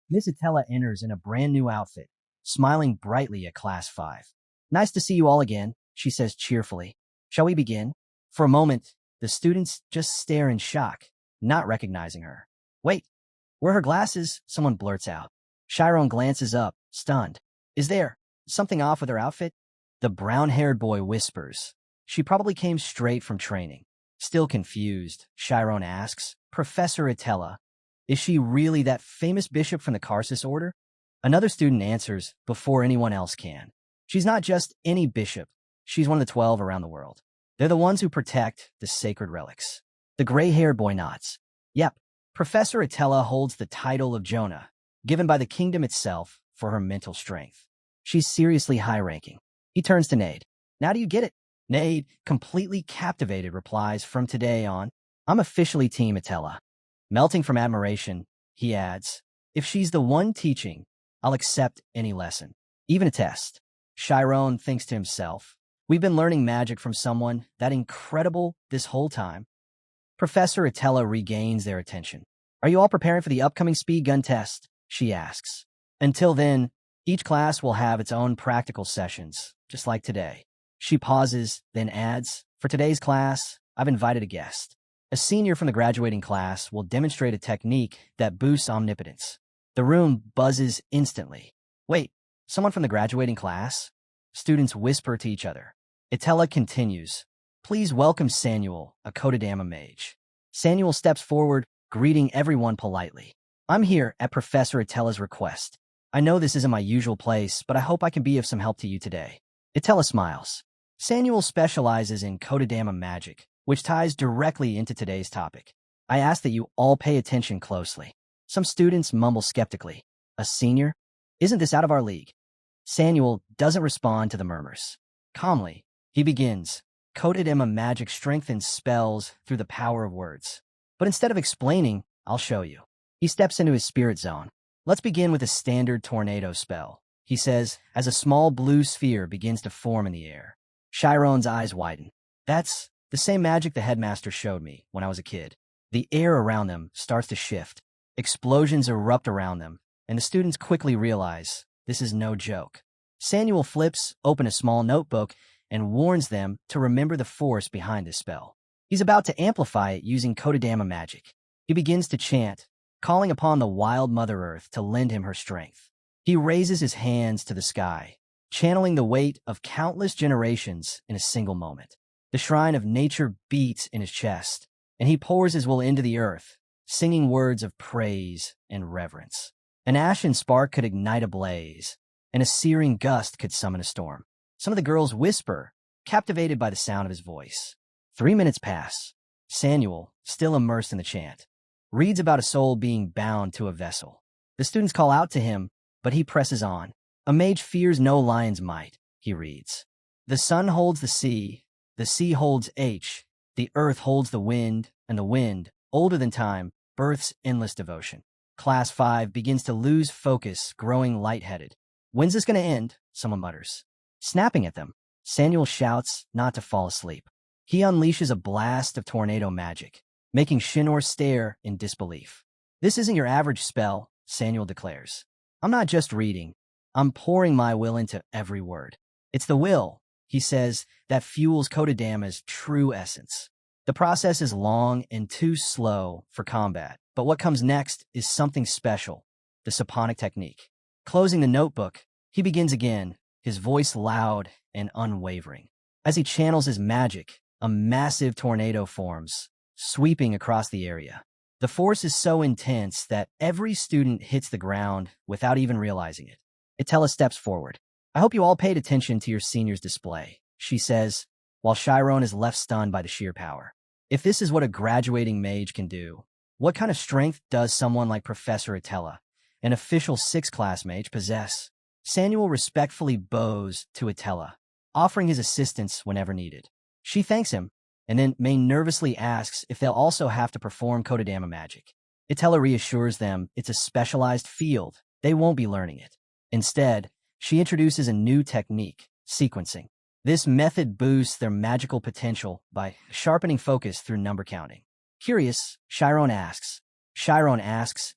Miss Atella enters in a brand new outfit, smiling brightly at Class 5. Nice to see you all again, she says cheerfully. Shall we begin? For a moment, the students just stare in shock, not recognizing her. Wait, where are her glasses? Someone blurts out. Chiron glances up, stunned. Is there something off with her outfit? The brown-haired boy whispers. She probably came straight from training. Still confused, Chiron asks, Professor Atella, is she really that famous bishop from the Karsus order? Another student answers before anyone else can. She's not just any bishop. She's one of the 12 around the world. They're the ones who protect the sacred relics. The gray-haired boy nods. Yep, Professor Atella holds the title of Jonah, given by the kingdom itself for her mental strength. She's seriously high-ranking. He turns to Nade. Now do you get it? Nade, completely captivated, replies, from today on, I'm officially Team Atella. Melting from admiration, he adds, if she's the one teaching, I'll accept any lesson, even a test. Chiron thinks to himself, we've been learning magic from someone that incredible this whole time. Professor Atella regains their attention. Are you all preparing for the upcoming speed gun test? She asks. Until then, each class will have its own practical sessions, just like today. She pauses, then adds, for today's class, I've invited a guest. A senior from the graduating class will demonstrate a technique that boosts omnipotence. The room buzzes instantly. Wait, someone from the graduating class? Students whisper to each other. Atella continues. Please welcome Samuel, a Kodadama mage. Samuel steps forward, greeting everyone politely. I'm here at Professor Atella's request. I know this isn't my usual place, but I hope I can be of some help to you today. Atella smiles. Samuel specializes in Kodadama magic, which ties directly into today's topic. I ask that you all pay attention closely. Some students mumble skeptically. A senior? Isn't this out of our league? Samuel doesn't respond to the murmurs. Calmly, he begins. Kodadama magic strengthens spells through the power of words. But instead of explaining, I'll show you. He steps into his spirit zone. Let's begin with a standard tornado spell, he says, as a small blue sphere begins to form in the air. Chiron's eyes widen. That's the same magic the headmaster showed me when I was a kid. The air around them starts to shift. Explosions erupt around them, and the students quickly realize this is no joke. Samuel flips open a small notebook and warns them to remember the force behind this spell. He's about to amplify it using Kodadama magic. He begins to chant, calling upon the wild Mother Earth to lend him her strength. He raises his hands to the sky, channeling the weight of countless generations in a single moment. The shrine of nature beats in his chest, and he pours his will into the earth, singing words of praise and reverence. An ashen spark could ignite a blaze, and a searing gust could summon a storm. Some of the girls whisper, captivated by the sound of his voice. 3 minutes pass. Samuel, still immersed in the chant, reads about a soul being bound to a vessel. The students call out to him, but he presses on. A mage fears no lion's might, he reads. The sun holds the sea holds H, the earth holds the wind, and the wind, older than time, births endless devotion. Class 5 begins to lose focus, growing lightheaded. When's this going to end? Someone mutters. Snapping at them, Samuel shouts not to fall asleep. He unleashes a blast of tornado magic, making Shinor stare in disbelief. This isn't your average spell, Samuel declares. I'm not just reading. I'm pouring my will into every word. It's the will, he says, that fuels Kodadama's true essence. The process is long and too slow for combat, but what comes next is something special, the Saponic technique. Closing the notebook, he begins again, his voice loud and unwavering. As he channels his magic, a massive tornado forms, sweeping across the area. The force is so intense that every student hits the ground without even realizing it. Itella steps forward. I hope you all paid attention to your senior's display, she says, while Chiron is left stunned by the sheer power. If this is what a graduating mage can do, what kind of strength does someone like Professor Itella, an official 6th class mage, possess? Samuel respectfully bows to Itella, offering his assistance whenever needed. She thanks him, and then May nervously asks if they'll also have to perform Kodadama magic. Itella reassures them it's a specialized field, they won't be learning it. Instead, she introduces a new technique, sequencing. This method boosts their magical potential by sharpening focus through number counting. Curious, Chiron asks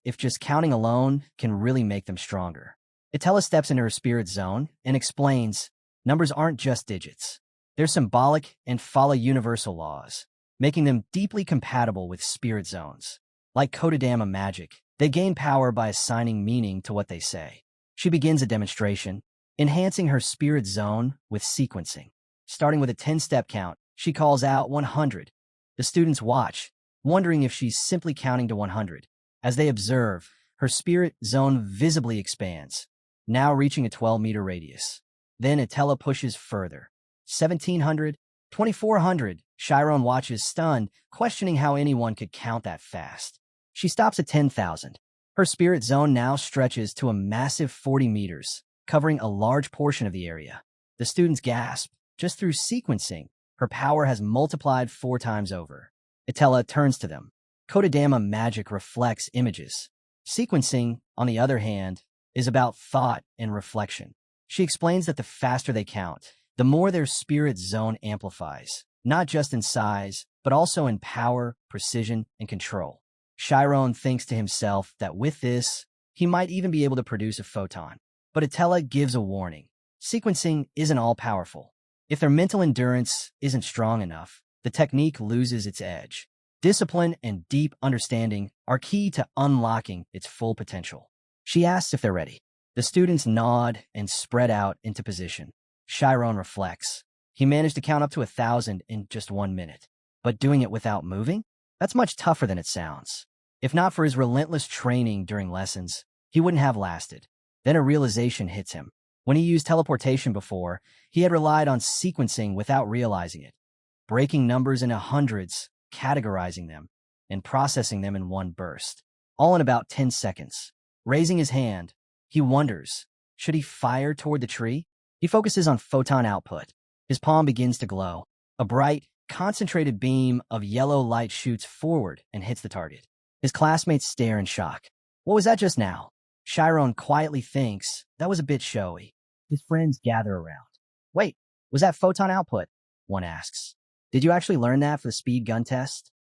if just counting alone can really make them stronger. Itella steps into her spirit zone and explains, numbers aren't just digits. They're symbolic and follow universal laws, making them deeply compatible with spirit zones. Like Kodadama magic, they gain power by assigning meaning to what they say. She begins a demonstration, enhancing her spirit zone with sequencing. Starting with a 10-step count, she calls out 100. The students watch, wondering if she's simply counting to 100. As they observe, her spirit zone visibly expands, now reaching a 12-meter radius. Then Itella pushes further. 1,700, 2,400. Chiron watches stunned, questioning how anyone could count that fast. She stops at 10,000. Her spirit zone now stretches to a massive 40 meters, covering a large portion of the area. The students gasp. Just through sequencing, her power has multiplied 4 times over. Itella turns to them. Kodadama magic reflects images. Sequencing, on the other hand, is about thought and reflection. She explains that the faster they count, the more their spirit zone amplifies, not just in size, but also in power, precision, and control. Chiron thinks to himself that with this, he might even be able to produce a photon. But Itella gives a warning. Sequencing isn't all-powerful. If their mental endurance isn't strong enough, the technique loses its edge. Discipline and deep understanding are key to unlocking its full potential. She asks if they're ready. The students nod and spread out into position. Chiron reflects. He managed to count up to 1,000 in just 1 minute. But doing it without moving? That's much tougher than it sounds. If not for his relentless training during lessons, he wouldn't have lasted. Then a realization hits him. When he used teleportation before, he had relied on sequencing without realizing it, breaking numbers into hundreds, categorizing them, and processing them in one burst, all in about 10 seconds. Raising his hand, he wonders, should he fire toward the tree? He focuses on photon output. His palm begins to glow. A bright, concentrated beam of yellow light shoots forward and hits the target. His classmates stare in shock. What was that just now? Chiron quietly thinks that was a bit showy. His friends gather around. Wait, was that photon output? One asks. Did you actually learn that for the speed gun test?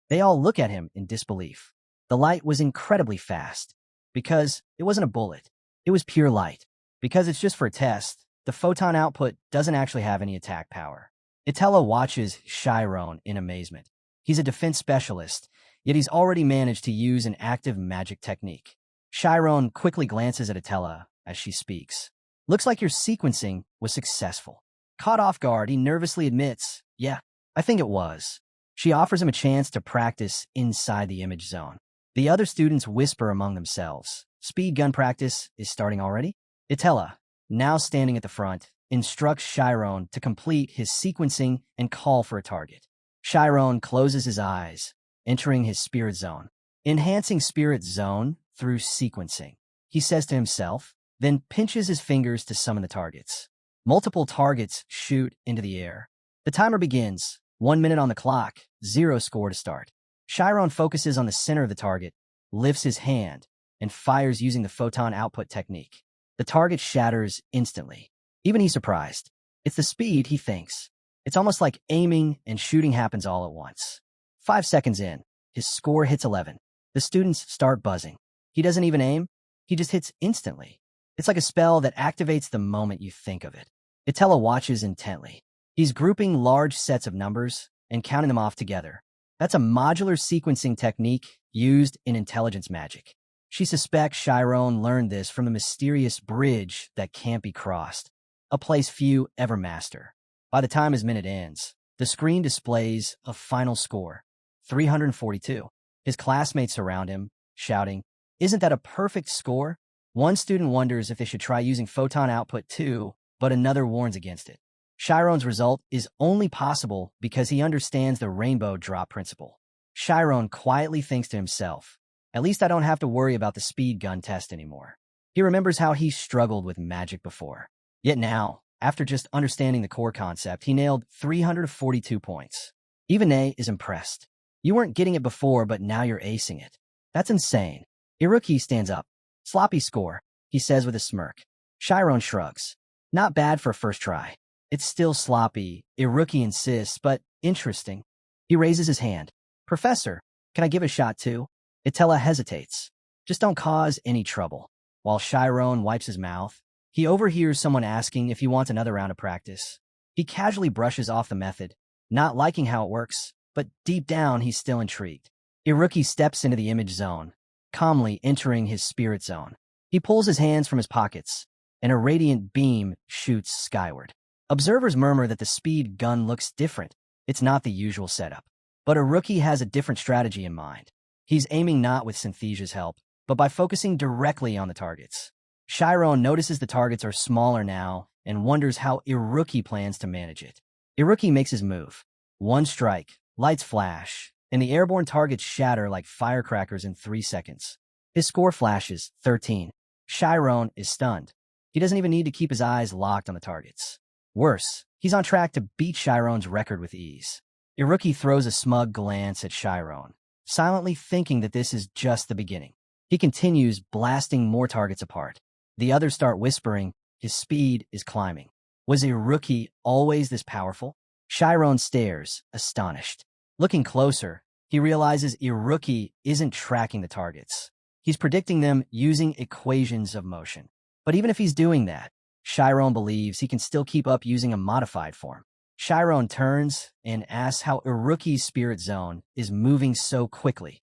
They all look at him in disbelief. The light was incredibly fast. Because it wasn't a bullet. It was pure light. Because it's just for a test, the photon output doesn't actually have any attack power. Itella watches Chiron in amazement. He's a defense specialist, yet he's already managed to use an active magic technique. Chiron quickly glances at Itella as she speaks. Looks like your sequencing was successful. Caught off guard, he nervously admits, yeah, I think it was. She offers him a chance to practice inside the image zone. The other students whisper among themselves. Speed gun practice is starting already? Itella, now standing at the front, instructs Chiron to complete his sequencing and call for a target. Chiron closes his eyes, entering his spirit zone. Enhancing spirit zone through sequencing, he says to himself, then pinches his fingers to summon the targets. Multiple targets shoot into the air. The timer begins. 1 minute on the clock, 0 score to start. Chiron focuses on the center of the target, lifts his hand, and fires using the photon output technique. The target shatters instantly. Even he's surprised. It's the speed, he thinks. It's almost like aiming and shooting happens all at once. 5 seconds in, his score hits 11. The students start buzzing. He doesn't even aim. He just hits instantly. It's like a spell that activates the moment you think of it. Itella watches intently. He's grouping large sets of numbers and counting them off together. That's a modular sequencing technique used in intelligence magic. She suspects Chiron learned this from a mysterious bridge that can't be crossed, a place few ever master. By the time his minute ends, the screen displays a final score, 342. His classmates surround him, shouting, "Isn't that a perfect score?" One student wonders if they should try using photon output too, but another warns against it. Chiron's result is only possible because he understands the rainbow drop principle. Chiron quietly thinks to himself, at least I don't have to worry about the speed gun test anymore. He remembers how he struggled with magic before. Yet now, after just understanding the core concept, he nailed 342 points. Even A is impressed. You weren't getting it before, but now you're acing it. That's insane. Iruki stands up. Sloppy score, he says with a smirk. Chiron shrugs. Not bad for a first try. It's still sloppy, Iruki insists, but interesting. He raises his hand. Professor, can I give a shot too? Itella hesitates. Just don't cause any trouble. While Chiron wipes his mouth, he overhears someone asking if he wants another round of practice. He casually brushes off the method, not liking how it works, but deep down he's still intrigued. Iruki steps into the image zone, calmly entering his spirit zone. He pulls his hands from his pockets, and a radiant beam shoots skyward. Observers murmur that the speed gun looks different. It's not the usual setup. But Iruki has a different strategy in mind. He's aiming not with Synthesia's help, but by focusing directly on the targets. Chiron notices the targets are smaller now and wonders how Iruki plans to manage it. Iruki makes his move. One strike, lights flash, and the airborne targets shatter like firecrackers in 3 seconds. His score flashes, 13. Chiron is stunned. He doesn't even need to keep his eyes locked on the targets. Worse, he's on track to beat Chiron's record with ease. Iruki throws a smug glance at Chiron, silently thinking that this is just the beginning. He continues blasting more targets apart. The others start whispering, his speed is climbing. Was Iruki always this powerful? Chiron stares, astonished. Looking closer, he realizes Iruki isn't tracking the targets. He's predicting them using equations of motion. But even if he's doing that, Chiron believes he can still keep up using a modified form. Chiron turns and asks how Iruki's spirit zone is moving so quickly.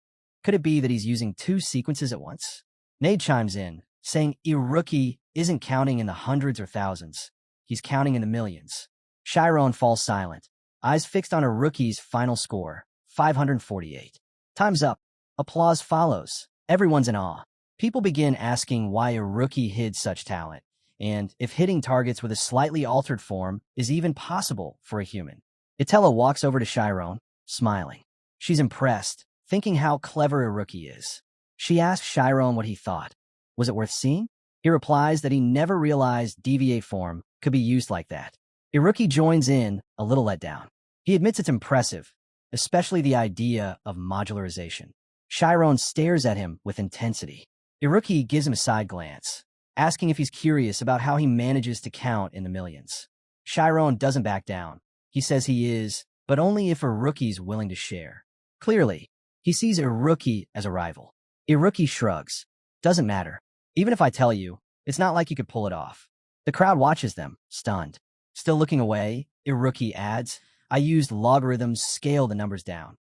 Could it be that he's using 2 sequences at once? Mage chimes in, saying Iruki isn't counting in the hundreds or thousands. He's counting in the millions. Chiron falls silent, eyes fixed on Iruki's final score, 548. Time's up. Applause follows. Everyone's in awe. People begin asking why Iruki hid such talent, and if hitting targets with a slightly altered form is even possible for a human. Itella walks over to Chiron, smiling. She's impressed, thinking how clever Iruki is. She asks Chiron what he thought. Was it worth seeing? He replies that he never realized deviate form could be used like that. Iruki joins in, a little let down. He admits it's impressive, especially the idea of modularization. Chiron stares at him with intensity. Iruki gives him a side glance, asking if he's curious about how he manages to count in the millions. Chiron doesn't back down. He says he is, but only if Iruki's willing to share. Clearly, he sees Iruki as a rival. Iruki shrugs. Doesn't matter. Even if I tell you, it's not like you could pull it off. The crowd watches them, stunned. Still looking away, Iruki adds, I used logarithms, scale the numbers down.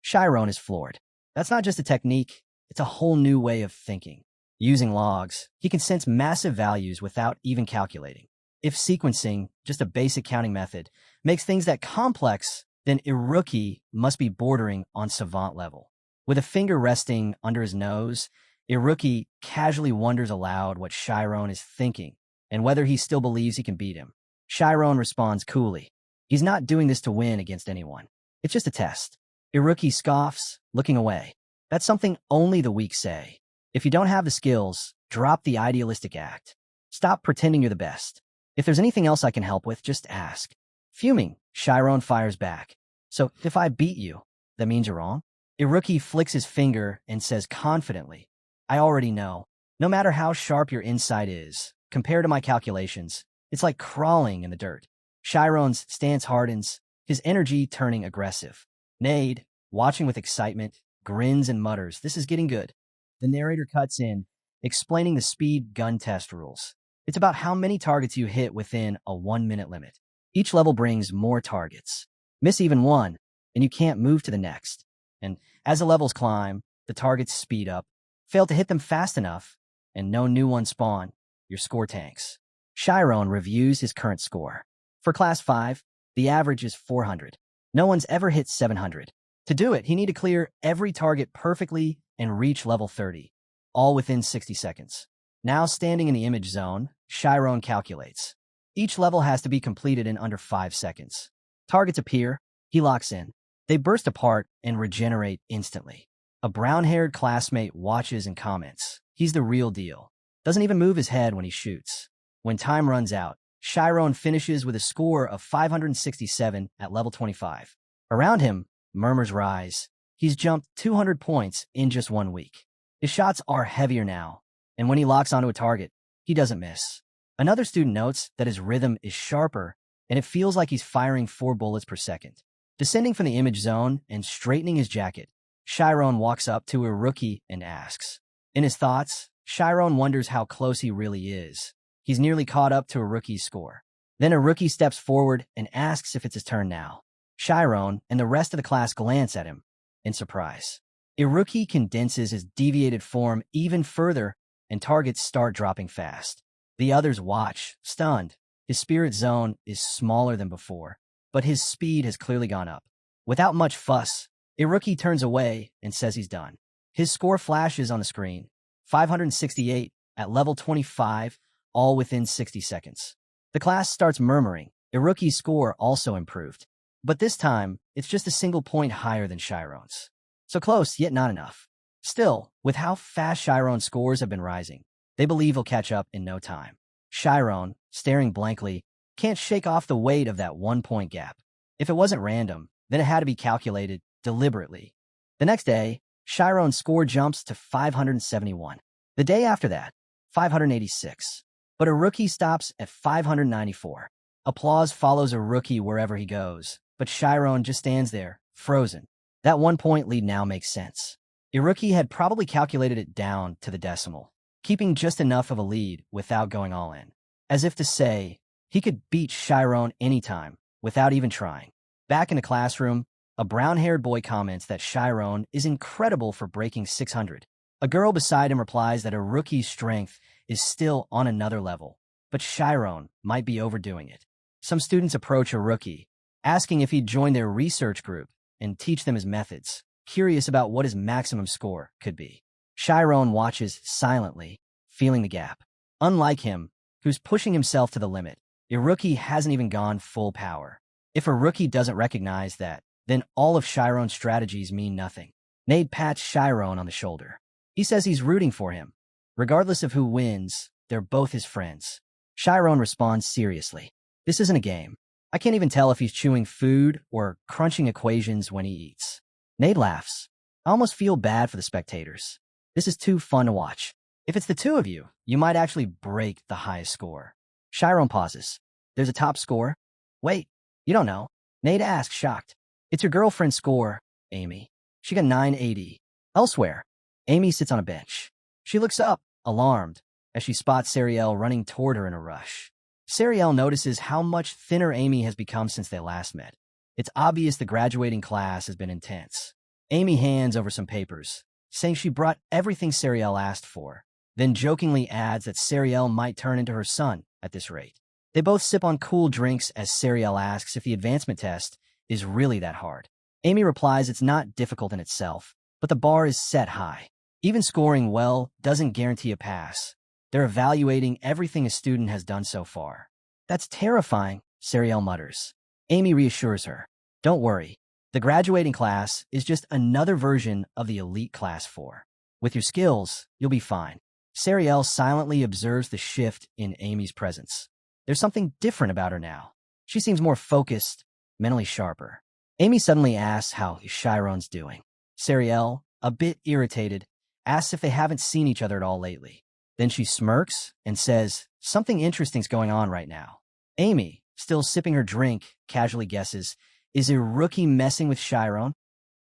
Chiron is floored. That's not just a technique, it's a whole new way of thinking. Using logs, he can sense massive values without even calculating. If sequencing, just a basic counting method, makes things that complex, then Iruki must be bordering on savant level. With a finger resting under his nose, Iruki casually wonders aloud what Chiron is thinking and whether he still believes he can beat him. Chiron responds coolly. He's not doing this to win against anyone. It's just a test. Iruki scoffs, looking away. That's something only the weak say. If you don't have the skills, drop the idealistic act. Stop pretending you're the best. If there's anything else I can help with, just ask. Fuming, Chiron fires back. So, if I beat you, that means you're wrong? Iruki flicks his finger and says confidently, I already know. No matter how sharp your insight is, compared to my calculations, it's like crawling in the dirt. Chiron's stance hardens, his energy turning aggressive. Nade, watching with excitement, grins and mutters, this is getting good. The narrator cuts in, explaining the speed gun test rules. It's about how many targets you hit within a 1-minute limit. Each level brings more targets. Miss even one, and you can't move to the next. And as the levels climb, the targets speed up. Fail to hit them fast enough, and no new ones spawn. Your score tanks. Chiron reviews his current score. For Class 5, the average is 400. No one's ever hit 700. To do it, he need to clear every target perfectly and reach level 30, all within 60 seconds. Now standing in the image zone, Chiron calculates. Each level has to be completed in under 5 seconds. Targets appear, he locks in. They burst apart and regenerate instantly. A brown-haired classmate watches and comments. He's the real deal. Doesn't even move his head when he shoots. When time runs out, Chiron finishes with a score of 567 at level 25. Around him, murmurs rise. He's jumped 200 points in just 1 week. His shots are heavier now, and when he locks onto a target, he doesn't miss. Another student notes that his rhythm is sharper, and it feels like he's firing 4 bullets per second. Descending from the image zone and straightening his jacket, Chiron walks up to Iruki and asks. In his thoughts, Chiron wonders how close he really is. He's nearly caught up to Iruki's score. Then Iruki steps forward and asks if it's his turn now. Chiron and the rest of the class glance at him in surprise. Iruki condenses his deviated form even further, and targets start dropping fast. The others watch, stunned. His spirit zone is smaller than before, but his speed has clearly gone up. Without much fuss, Iruki turns away and says he's done. His score flashes on the screen. 568 at level 25, all within 60 seconds. The class starts murmuring. Iruki's score also improved. But this time, it's just a single point higher than Chiron's. So close, yet not enough. Still, with how fast Chiron's scores have been rising, they believe he'll catch up in no time. Chiron, staring blankly, can't shake off the weight of that 1-point gap. If it wasn't random, then it had to be calculated deliberately. The next day, Chiron's score jumps to 571. The day after that, 586. But Iruki stops at 594. Applause follows Iruki wherever he goes, but Chiron just stands there, frozen. That 1-point lead now makes sense. Iruki had probably calculated it down to the decimal, keeping just enough of a lead without going all in. As if to say, he could beat Chiron anytime, without even trying. Back in the classroom, a brown-haired boy comments that Chiron is incredible for breaking 600. A girl beside him replies that Iruki's strength is still on another level, but Chiron might be overdoing it. Some students approach Iruki, asking if he'd join their research group and teach them his methods, curious about what his maximum score could be. Chiron watches silently, feeling the gap. Unlike him, who's pushing himself to the limit, Iruki hasn't even gone full power. If Iruki doesn't recognize that, then all of Chiron's strategies mean nothing. Nade pats Chiron on the shoulder. He says he's rooting for him. Regardless of who wins, they're both his friends. Chiron responds seriously. This isn't a game. I can't even tell if he's chewing food or crunching equations when he eats. Nade laughs. I almost feel bad for the spectators. This is too fun to watch. If it's the two of you, you might actually break the highest score. Chiron pauses. There's a top score? Wait, you don't know. Nate asks, shocked. It's your girlfriend's score, Amy. She got 980. Elsewhere, Amy sits on a bench. She looks up, alarmed, as she spots Sariel running toward her in a rush. Sariel notices how much thinner Amy has become since they last met. It's obvious the graduating class has been intense. Amy hands over some papers, saying she brought everything Sariel asked for, then jokingly adds that Sariel might turn into her son at this rate. They both sip on cool drinks as Sariel asks if the advancement test is really that hard. Amy replies it's not difficult in itself, but the bar is set high. Even scoring well doesn't guarantee a pass. They're evaluating everything a student has done so far. That's terrifying, Sariel mutters. Amy reassures her. Don't worry. The graduating class is just another version of the elite class 4. With your skills, you'll be fine. Sariel silently observes the shift in Amy's presence. There's something different about her now. She seems more focused, mentally sharper. Amy suddenly asks how Chiron's doing. Sariel, a bit irritated, asks if they haven't seen each other at all lately. Then she smirks and says, something interesting's going on right now. Amy, still sipping her drink, casually guesses, is a rookie messing with Chiron?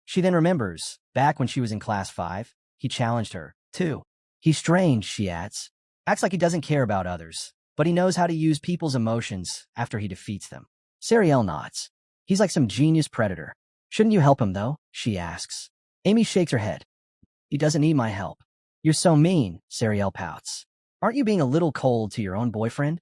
She then remembers, back when she was in class 5, he challenged her, too. He's strange, she adds. Acts like he doesn't care about others, but he knows how to use people's emotions after he defeats them. Sariel nods. He's like some genius predator. Shouldn't you help him, though? She asks. Amy shakes her head. He doesn't need my help. You're so mean, Sariel pouts. Aren't you being a little cold to your own boyfriend?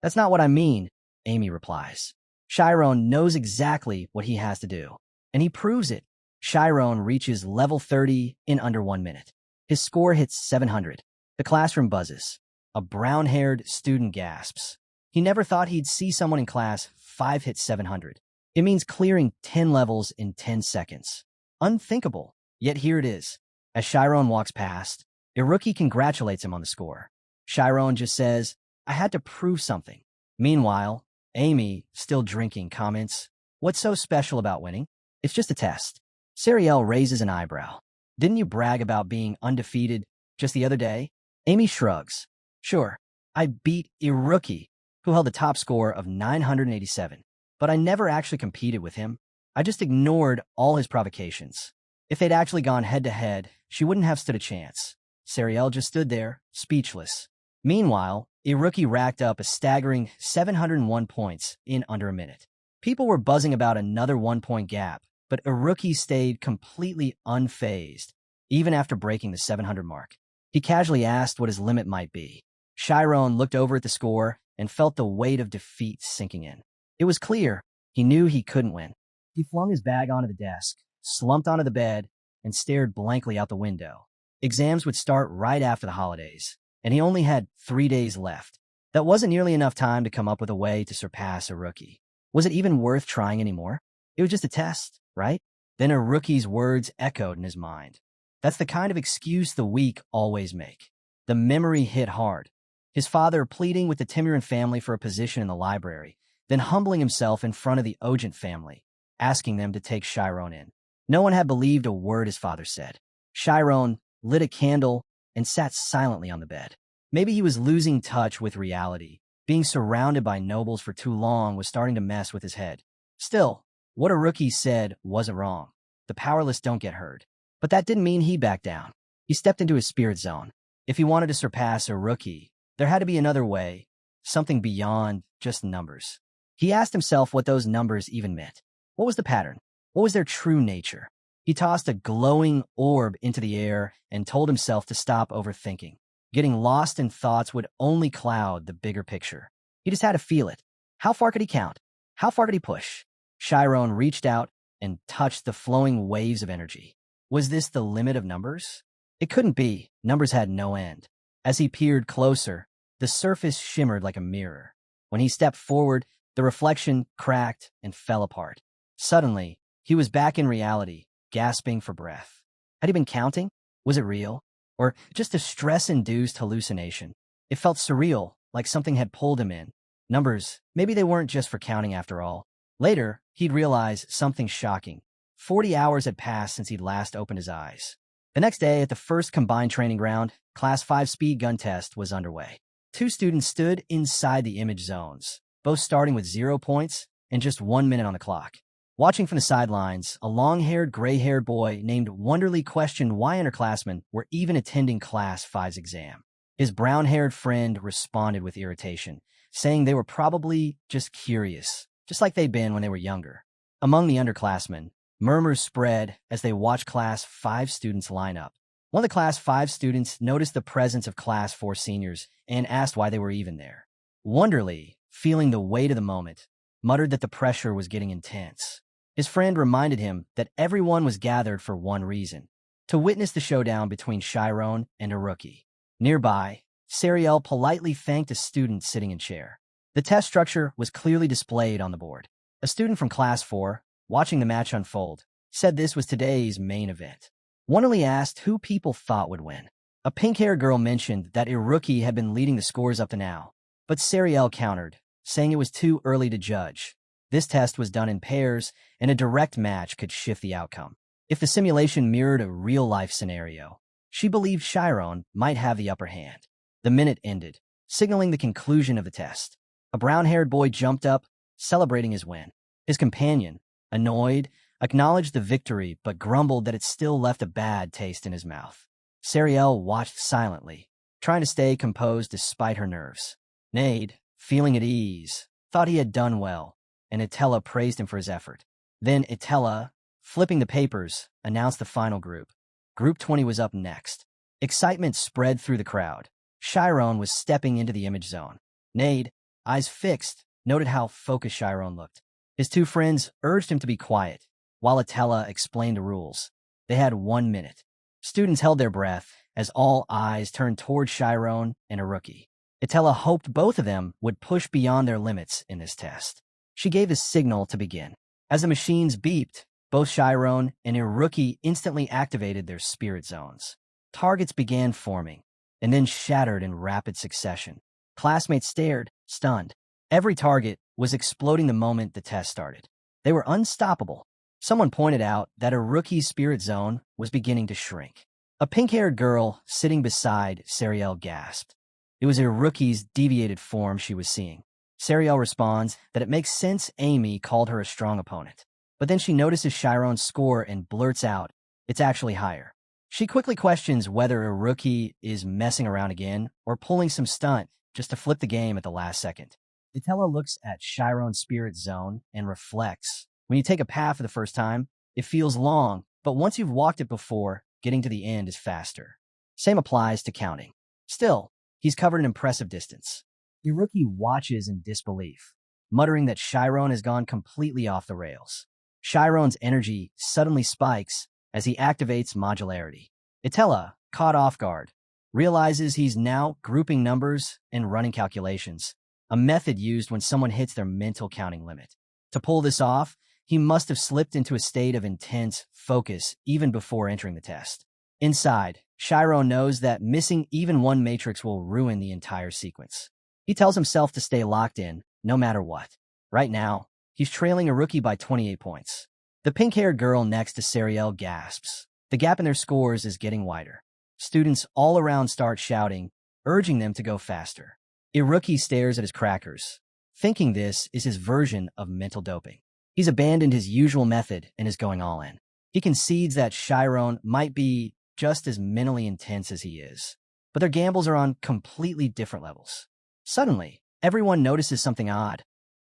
That's not what I mean, Amy replies. Chiron knows exactly what he has to do, and he proves it. Chiron reaches level 30 in under 1 minute. His score hits 700. The classroom buzzes. A brown-haired student gasps. He never thought he'd see someone in class 5 hit 700. It means clearing 10 levels in 10 seconds. Unthinkable, yet here it is. As Chiron walks past, a rookie congratulates him on the score. Chiron just says, I had to prove something. Meanwhile, Amy, still drinking, comments, what's so special about winning? It's just a test. Sariel raises an eyebrow. Didn't you brag about being undefeated just the other day? Amy shrugs. Sure, I beat a rookie who held the top score of 987, but I never actually competed with him. I just ignored all his provocations. If they'd actually gone head-to-head, she wouldn't have stood a chance. Sariel just stood there, speechless. Meanwhile, a rookie racked up a staggering 701 points in under a minute. People were buzzing about another 1-point gap, but a rookie stayed completely unfazed, even after breaking the 700 mark. He casually asked what his limit might be. Chiron looked over at the score and felt the weight of defeat sinking in. It was clear he knew he couldn't win. He flung his bag onto the desk, slumped onto the bed, and stared blankly out the window. Exams would start right after the holidays, and he only had 3 days left. That wasn't nearly enough time to come up with a way to surpass a rookie. Was it even worth trying anymore? It was just a test, right? Then a rookie's words echoed in his mind. That's the kind of excuse the weak always make. The memory hit hard. His father pleading with the Timurin family for a position in the library, then humbling himself in front of the Ogent family, asking them to take Chiron in. No one had believed a word his father said. Chiron lit a candle and sat silently on the bed. Maybe he was losing touch with reality. Being surrounded by nobles for too long was starting to mess with his head. Still, what a rookie said wasn't wrong. The powerless don't get hurt. But that didn't mean he backed down. He stepped into his spirit zone. If he wanted to surpass a rookie, there had to be another way, something beyond just numbers. He asked himself what those numbers even meant. What was the pattern? What was their true nature? He tossed a glowing orb into the air and told himself to stop overthinking. Getting lost in thoughts would only cloud the bigger picture. He just had to feel it. How far could he count? How far could he push? Chiron reached out and touched the flowing waves of energy. Was this the limit of numbers? It couldn't be. Numbers had no end. As he peered closer, the surface shimmered like a mirror. When he stepped forward, the reflection cracked and fell apart. Suddenly, he was back in reality, gasping for breath. Had he been counting? Was it real? Or just a stress-induced hallucination? It felt surreal, like something had pulled him in. Numbers, maybe they weren't just for counting after all. Later, he'd realize something shocking. 40 hours had passed since he'd last opened his eyes. The next day, at the first combined training ground, Class 5 speed gun test was underway. Two students stood inside the image zones, both starting with 0 points and just 1 minute on the clock. Watching from the sidelines, a long-haired, gray-haired boy named Wonderly questioned why underclassmen were even attending Class 5's exam. His brown-haired friend responded with irritation, saying they were probably just curious, just like they'd been when they were younger. Among the underclassmen, murmurs spread as they watched Class 5 students line up. One of the Class 5 students noticed the presence of Class 4 seniors and asked why they were even there. Wonderly, feeling the weight of the moment, muttered that the pressure was getting intense. His friend reminded him that everyone was gathered for one reason: to witness the showdown between Chiron and a rookie. Nearby, Sariel politely thanked a student sitting in chair. The test structure was clearly displayed on the board. A student from Class 4, watching the match unfold, said this was today's main event. Wonderly asked who people thought would win. A pink-haired girl mentioned that a rookie had been leading the scores up to now, but Sariel countered, saying it was too early to judge. This test was done in pairs, and a direct match could shift the outcome. If the simulation mirrored a real-life scenario, she believed Chiron might have the upper hand. The minute ended, signaling the conclusion of the test. A brown-haired boy jumped up, celebrating his win. His companion, annoyed, acknowledged the victory but grumbled that it still left a bad taste in his mouth. Sariel watched silently, trying to stay composed despite her nerves. Nade, feeling at ease, thought he had done well, and Itella praised him for his effort. Then Itella, flipping the papers, announced the final group. Group 20 was up next. Excitement spread through the crowd. Chiron was stepping into the image zone. Nade, eyes fixed, noted how focused Chiron looked. His two friends urged him to be quiet, while Itella explained the rules. They had 1 minute. Students held their breath as all eyes turned toward Chiron and a rookie. Itella hoped both of them would push beyond their limits in this test. She gave a signal to begin. As the machines beeped, both Chiron and a rookie instantly activated their spirit zones. Targets began forming, and then shattered in rapid succession. Classmates stared, stunned. Every target was exploding the moment the test started. They were unstoppable. Someone pointed out that a rookie's spirit zone was beginning to shrink. A pink-haired girl sitting beside Sariel gasped. It was a rookie's deviated form she was seeing. Sariel responds that it makes sense Amy called her a strong opponent. But then she notices Chiron's score and blurts out, it's actually higher. She quickly questions whether a rookie is messing around again or pulling some stunt just to flip the game at the last second. Itella looks at Chiron's spirit zone and reflects. When you take a path for the first time, it feels long, but once you've walked it before, getting to the end is faster. Same applies to counting. Still, he's covered an impressive distance. The rookie watches in disbelief, muttering that Chiron has gone completely off the rails. Chiron's energy suddenly spikes as he activates modularity. Itella, caught off guard, realizes he's now grouping numbers and running calculations, a method used when someone hits their mental counting limit. To pull this off, he must have slipped into a state of intense focus even before entering the test. Inside, Chiron knows that missing even one matrix will ruin the entire sequence. He tells himself to stay locked in, no matter what. Right now, he's trailing a rookie by 28 points. The pink-haired girl next to Sariel gasps. The gap in their scores is getting wider. Students all around start shouting, urging them to go faster. A rookie stares at his crackers, thinking this is his version of mental doping. He's abandoned his usual method and is going all in. He concedes that Chiron might be just as mentally intense as he is, but their gambles are on completely different levels. Suddenly, everyone notices something odd.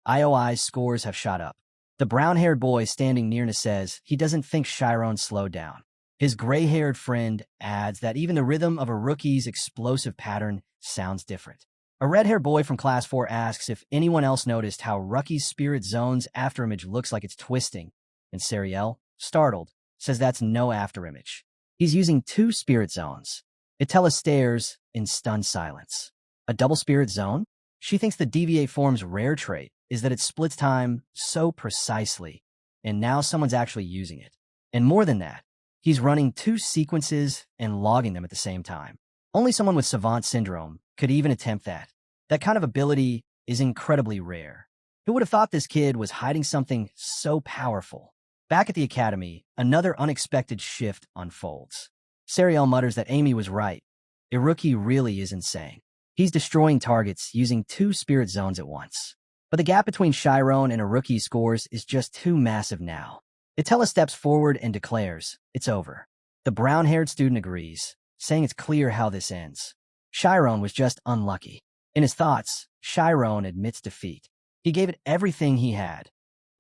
IOI's scores have shot up. The brown-haired boy standing near says he doesn't think Chiron slowed down. His gray-haired friend adds that even the rhythm of a rookie's explosive pattern sounds different. A red-haired boy from Class 4 asks if anyone else noticed how rookie's spirit zone's afterimage looks like it's twisting, and Sariel, startled, says that's no afterimage. He's using 2 spirit zones. Itella stares in stunned silence. A double spirit zone? She thinks the deviate form's rare trait is that it splits time so precisely, and now someone's actually using it. And more than that, he's running 2 sequences and logging them at the same time. Only someone with savant syndrome could even attempt that. That kind of ability is incredibly rare. Who would have thought this kid was hiding something so powerful? Back at the academy, another unexpected shift unfolds. Sariel mutters that Amy was right. Iruki really is insane. He's destroying targets using 2 spirit zones at once. But the gap between Chiron and Iruki's scores is just too massive now. Itella steps forward and declares, it's over. The brown-haired student agrees, saying it's clear how this ends. Chiron was just unlucky. In his thoughts, Chiron admits defeat. He gave it everything he had.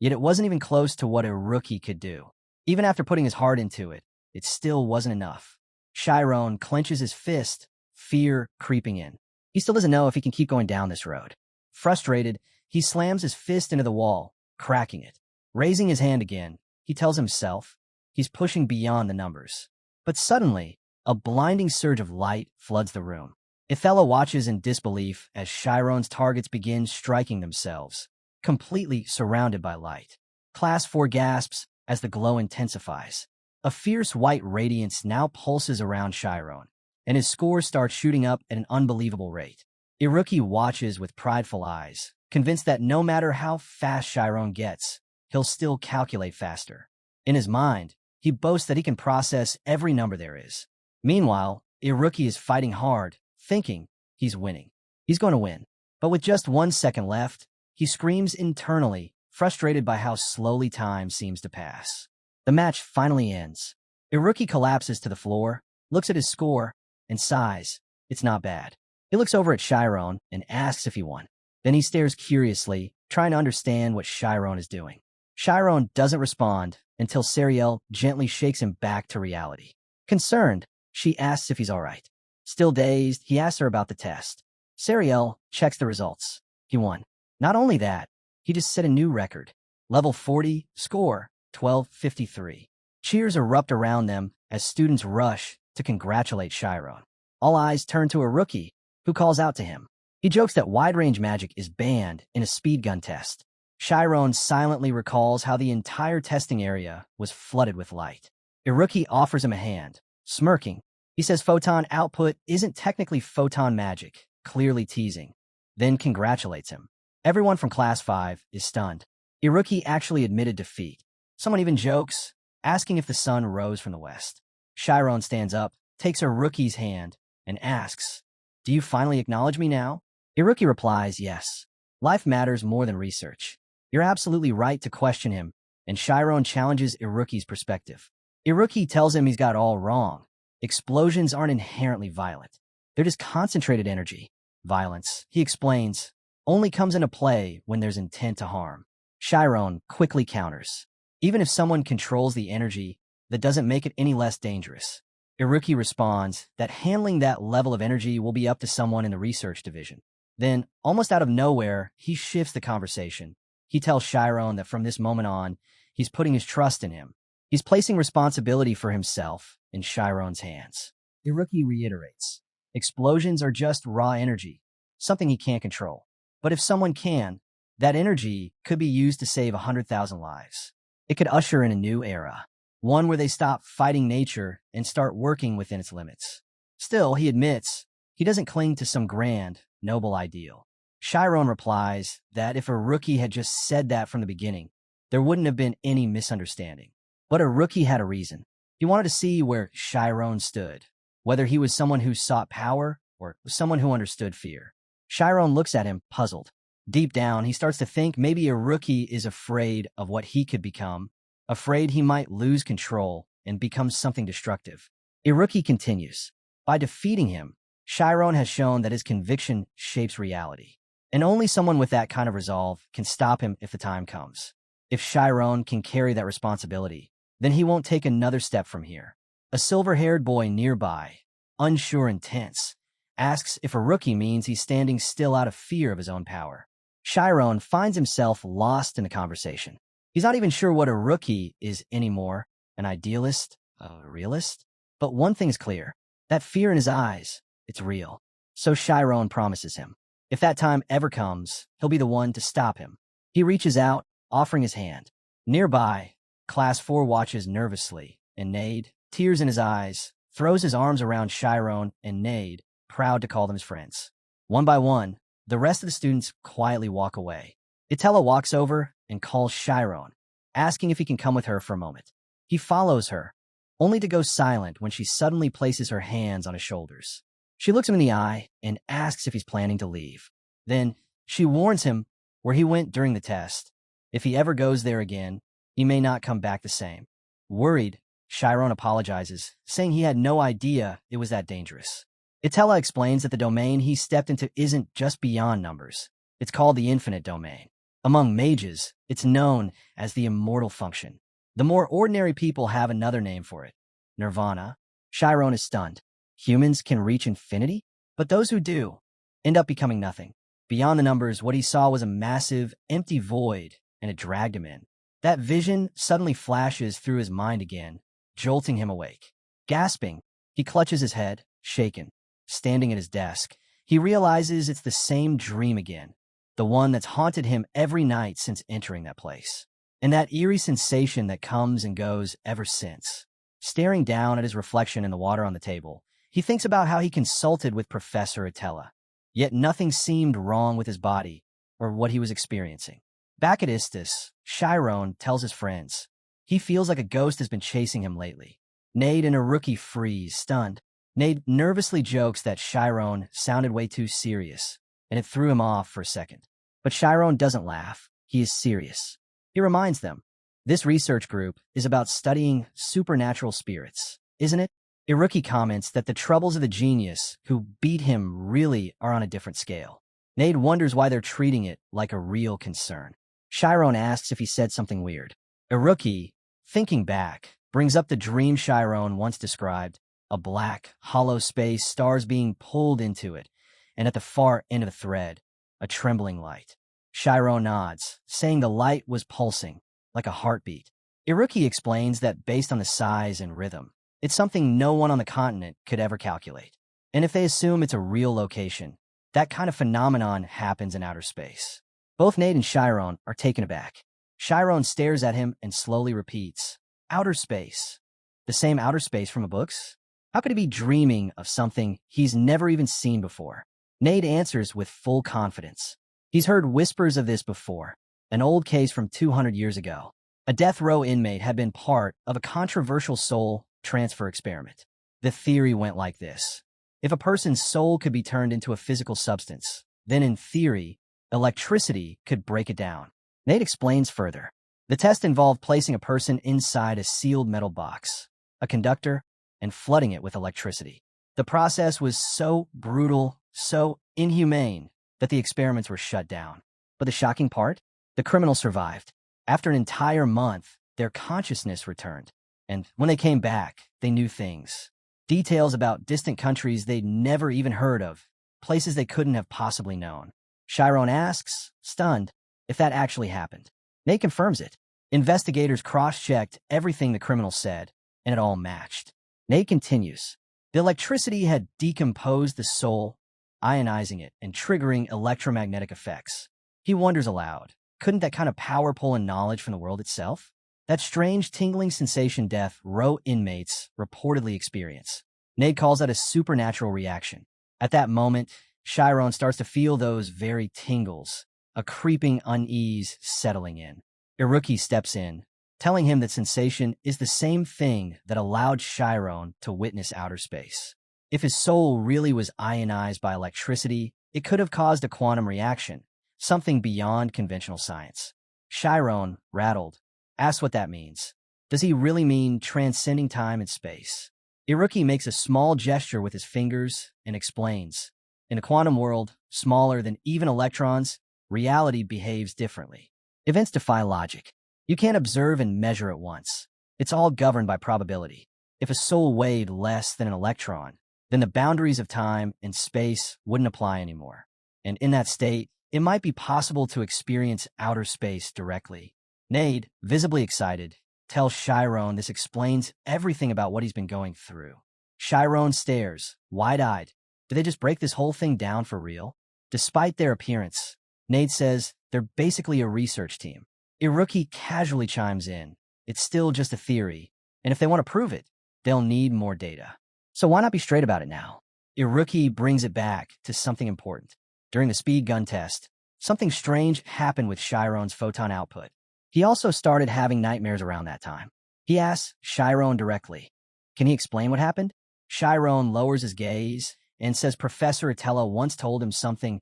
Yet it wasn't even close to what Iruki could do. Even after putting his heart into it, it still wasn't enough. Chiron clenches his fist, fear creeping in. He still doesn't know if he can keep going down this road. Frustrated, he slams his fist into the wall, cracking it. Raising his hand again, he tells himself he's pushing beyond the numbers. But suddenly, a blinding surge of light floods the room. Itella watches in disbelief as Chiron's targets begin striking themselves, completely surrounded by light. Class 4 gasps as the glow intensifies. A fierce white radiance now pulses around Chiron, and his scores start shooting up at an unbelievable rate. Iruki watches with prideful eyes, convinced that no matter how fast Chiron gets, he'll still calculate faster. In his mind, he boasts that he can process every number there is. Meanwhile, Iruki is fighting hard, thinking he's winning. He's going to win. But with just 1 second left, he screams internally, frustrated by how slowly time seems to pass. The match finally ends. Iruki collapses to the floor, looks at his score, and sighs. It's not bad. He looks over at Chiron and asks if he won. Then he stares curiously, trying to understand what Chiron is doing. Chiron doesn't respond until Sariel gently shakes him back to reality. Concerned, she asks if he's all right. Still dazed, he asks her about the test. Sariel checks the results. He won. Not only that, he just set a new record. Level 40, score 1253. Cheers erupt around them as students rush to congratulate Chiron. All eyes turn to Iruki, who calls out to him. He jokes that wide-range magic is banned in a speed gun test. Chiron silently recalls how the entire testing area was flooded with light. Iruki offers him a hand, smirking. He says photon output isn't technically photon magic, clearly teasing, then congratulates him. Everyone from Class 5 is stunned. Iruki actually admitted defeat. Someone even jokes, asking if the sun rose from the west. Chiron stands up, takes Iruki's hand, and asks, do you finally acknowledge me now? Iruki replies, yes. Life matters more than research. You're absolutely right to question him, and Chiron challenges Iruki's perspective. Iruki tells him he's got it all wrong. Explosions aren't inherently violent. They're just concentrated energy. Violence, he explains, only comes into play when there's intent to harm. Chiron quickly counters. Even if someone controls the energy, that doesn't make it any less dangerous. Iruki responds that handling that level of energy will be up to someone in the research division. Then, almost out of nowhere, he shifts the conversation. He tells Chiron that from this moment on, he's putting his trust in him. He's placing responsibility for himself in Chiron's hands. Iruki reiterates, explosions are just raw energy, something he can't control. But if someone can, that energy could be used to save 100,000 lives. It could usher in a new era, one where they stop fighting nature and start working within its limits. Still, he admits, he doesn't cling to some grand, noble ideal. Chiron replies that if Iruki had just said that from the beginning, there wouldn't have been any misunderstanding. But Iruki had a reason. He wanted to see where Chiron stood, whether he was someone who sought power or someone who understood fear. Chiron looks at him, puzzled. Deep down, he starts to think maybe Iruki is afraid of what he could become, afraid he might lose control and become something destructive. Iruki continues. By defeating him, Chiron has shown that his conviction shapes reality. And only someone with that kind of resolve can stop him if the time comes. If Chiron can carry that responsibility, then he won't take another step from here. A silver-haired boy nearby, unsure and tense, asks if Iruki means he's standing still out of fear of his own power. Chiron finds himself lost in the conversation. He's not even sure what Iruki is anymore, an idealist, a realist. But one thing is clear, that fear in his eyes, it's real. So Chiron promises him. If that time ever comes, he'll be the one to stop him. He reaches out, offering his hand. Nearby, Class 4 watches nervously, and Nade, tears in his eyes, throws his arms around Chiron and Nade, proud to call them his friends. One by one, the rest of the students quietly walk away. Itella walks over and calls Chiron, asking if he can come with her for a moment. He follows her, only to go silent when she suddenly places her hands on his shoulders. She looks him in the eye and asks if he's planning to leave. Then she warns him where he went during the test. If he ever goes there again, he may not come back the same. Worried, Chiron apologizes, saying he had no idea it was that dangerous. Itella explains that the domain he stepped into isn't just beyond numbers. It's called the infinite domain. Among mages, it's known as the immortal function. The more ordinary people have another name for it, nirvana. Chiron is stunned. Humans can reach infinity, but those who do end up becoming nothing. Beyond the numbers, what he saw was a massive, empty void, and it dragged him in. That vision suddenly flashes through his mind again, jolting him awake. Gasping, he clutches his head, shaken. Standing at his desk, he realizes it's the same dream again, the one that's haunted him every night since entering that place. And that eerie sensation that comes and goes ever since. Staring down at his reflection in the water on the table, he thinks about how he consulted with Professor Itella. Yet nothing seemed wrong with his body or what he was experiencing. Back at Istis, Chiron tells his friends. He feels like a ghost has been chasing him lately. Nade and Iruki freeze, stunned. Nade nervously jokes that Chiron sounded way too serious, and it threw him off for a second. But Chiron doesn't laugh. He is serious. He reminds them, this research group is about studying supernatural spirits, isn't it? Iruki comments that the troubles of the genius who beat him really are on a different scale. Nade wonders why they're treating it like a real concern. Chiron asks if he said something weird. Iruki, thinking back, brings up the dream Chiron once described, a black, hollow space, stars being pulled into it, and at the far end of the thread, a trembling light. Chiron nods, saying the light was pulsing, like a heartbeat. Iruki explains that based on the size and rhythm, it's something no one on the continent could ever calculate. And if they assume it's a real location, that kind of phenomenon happens in outer space. Both Nade and Chiron are taken aback. Chiron stares at him and slowly repeats, outer space. The same outer space from the books? How could he be dreaming of something he's never even seen before? Nade answers with full confidence. He's heard whispers of this before, an old case from 200 years ago. A death row inmate had been part of a controversial soul transfer experiment. The theory went like this. If a person's soul could be turned into a physical substance, then in theory, electricity could break it down. Nade explains further. The test involved placing a person inside a sealed metal box, a conductor, and flooding it with electricity. The process was so brutal, so inhumane, that the experiments were shut down. But the shocking part? The criminals survived. After an entire month, their consciousness returned. And when they came back, they knew things. Details about distant countries they'd never even heard of, places they couldn't have possibly known. Chiron asks, stunned, if that actually happened. Nate confirms it. Investigators cross-checked everything the criminals said, and it all matched. Nate continues. The electricity had decomposed the soul, ionizing it and triggering electromagnetic effects. He wonders aloud, couldn't that kind of power pull in knowledge from the world itself? That strange tingling sensation death row inmates reportedly experience. Nate calls that a supernatural reaction. At that moment, Chiron starts to feel those very tingles, a creeping unease settling in. Iruki steps in, telling him that sensation is the same thing that allowed Chiron to witness outer space. If his soul really was ionized by electricity, it could have caused a quantum reaction, something beyond conventional science. Chiron, rattled, asks what that means. Does he really mean transcending time and space? Iruki makes a small gesture with his fingers and explains. In a quantum world, smaller than even electrons, reality behaves differently. Events defy logic. You can't observe and measure at once. It's all governed by probability. If a soul weighed less than an electron, then the boundaries of time and space wouldn't apply anymore. And in that state, it might be possible to experience outer space directly. Nade, visibly excited, tells Chiron this explains everything about what he's been going through. Chiron stares, wide-eyed. Did they just break this whole thing down for real? Despite their appearance, Nade says they're basically a research team. Iruki casually chimes in. It's still just a theory, and if they want to prove it, they'll need more data. So why not be straight about it now? Iruki brings it back to something important. During the speed gun test, something strange happened with Chiron's photon output. He also started having nightmares around that time. He asks Chiron directly, Can he explain what happened? Chiron lowers his gaze and says Professor Atella once told him something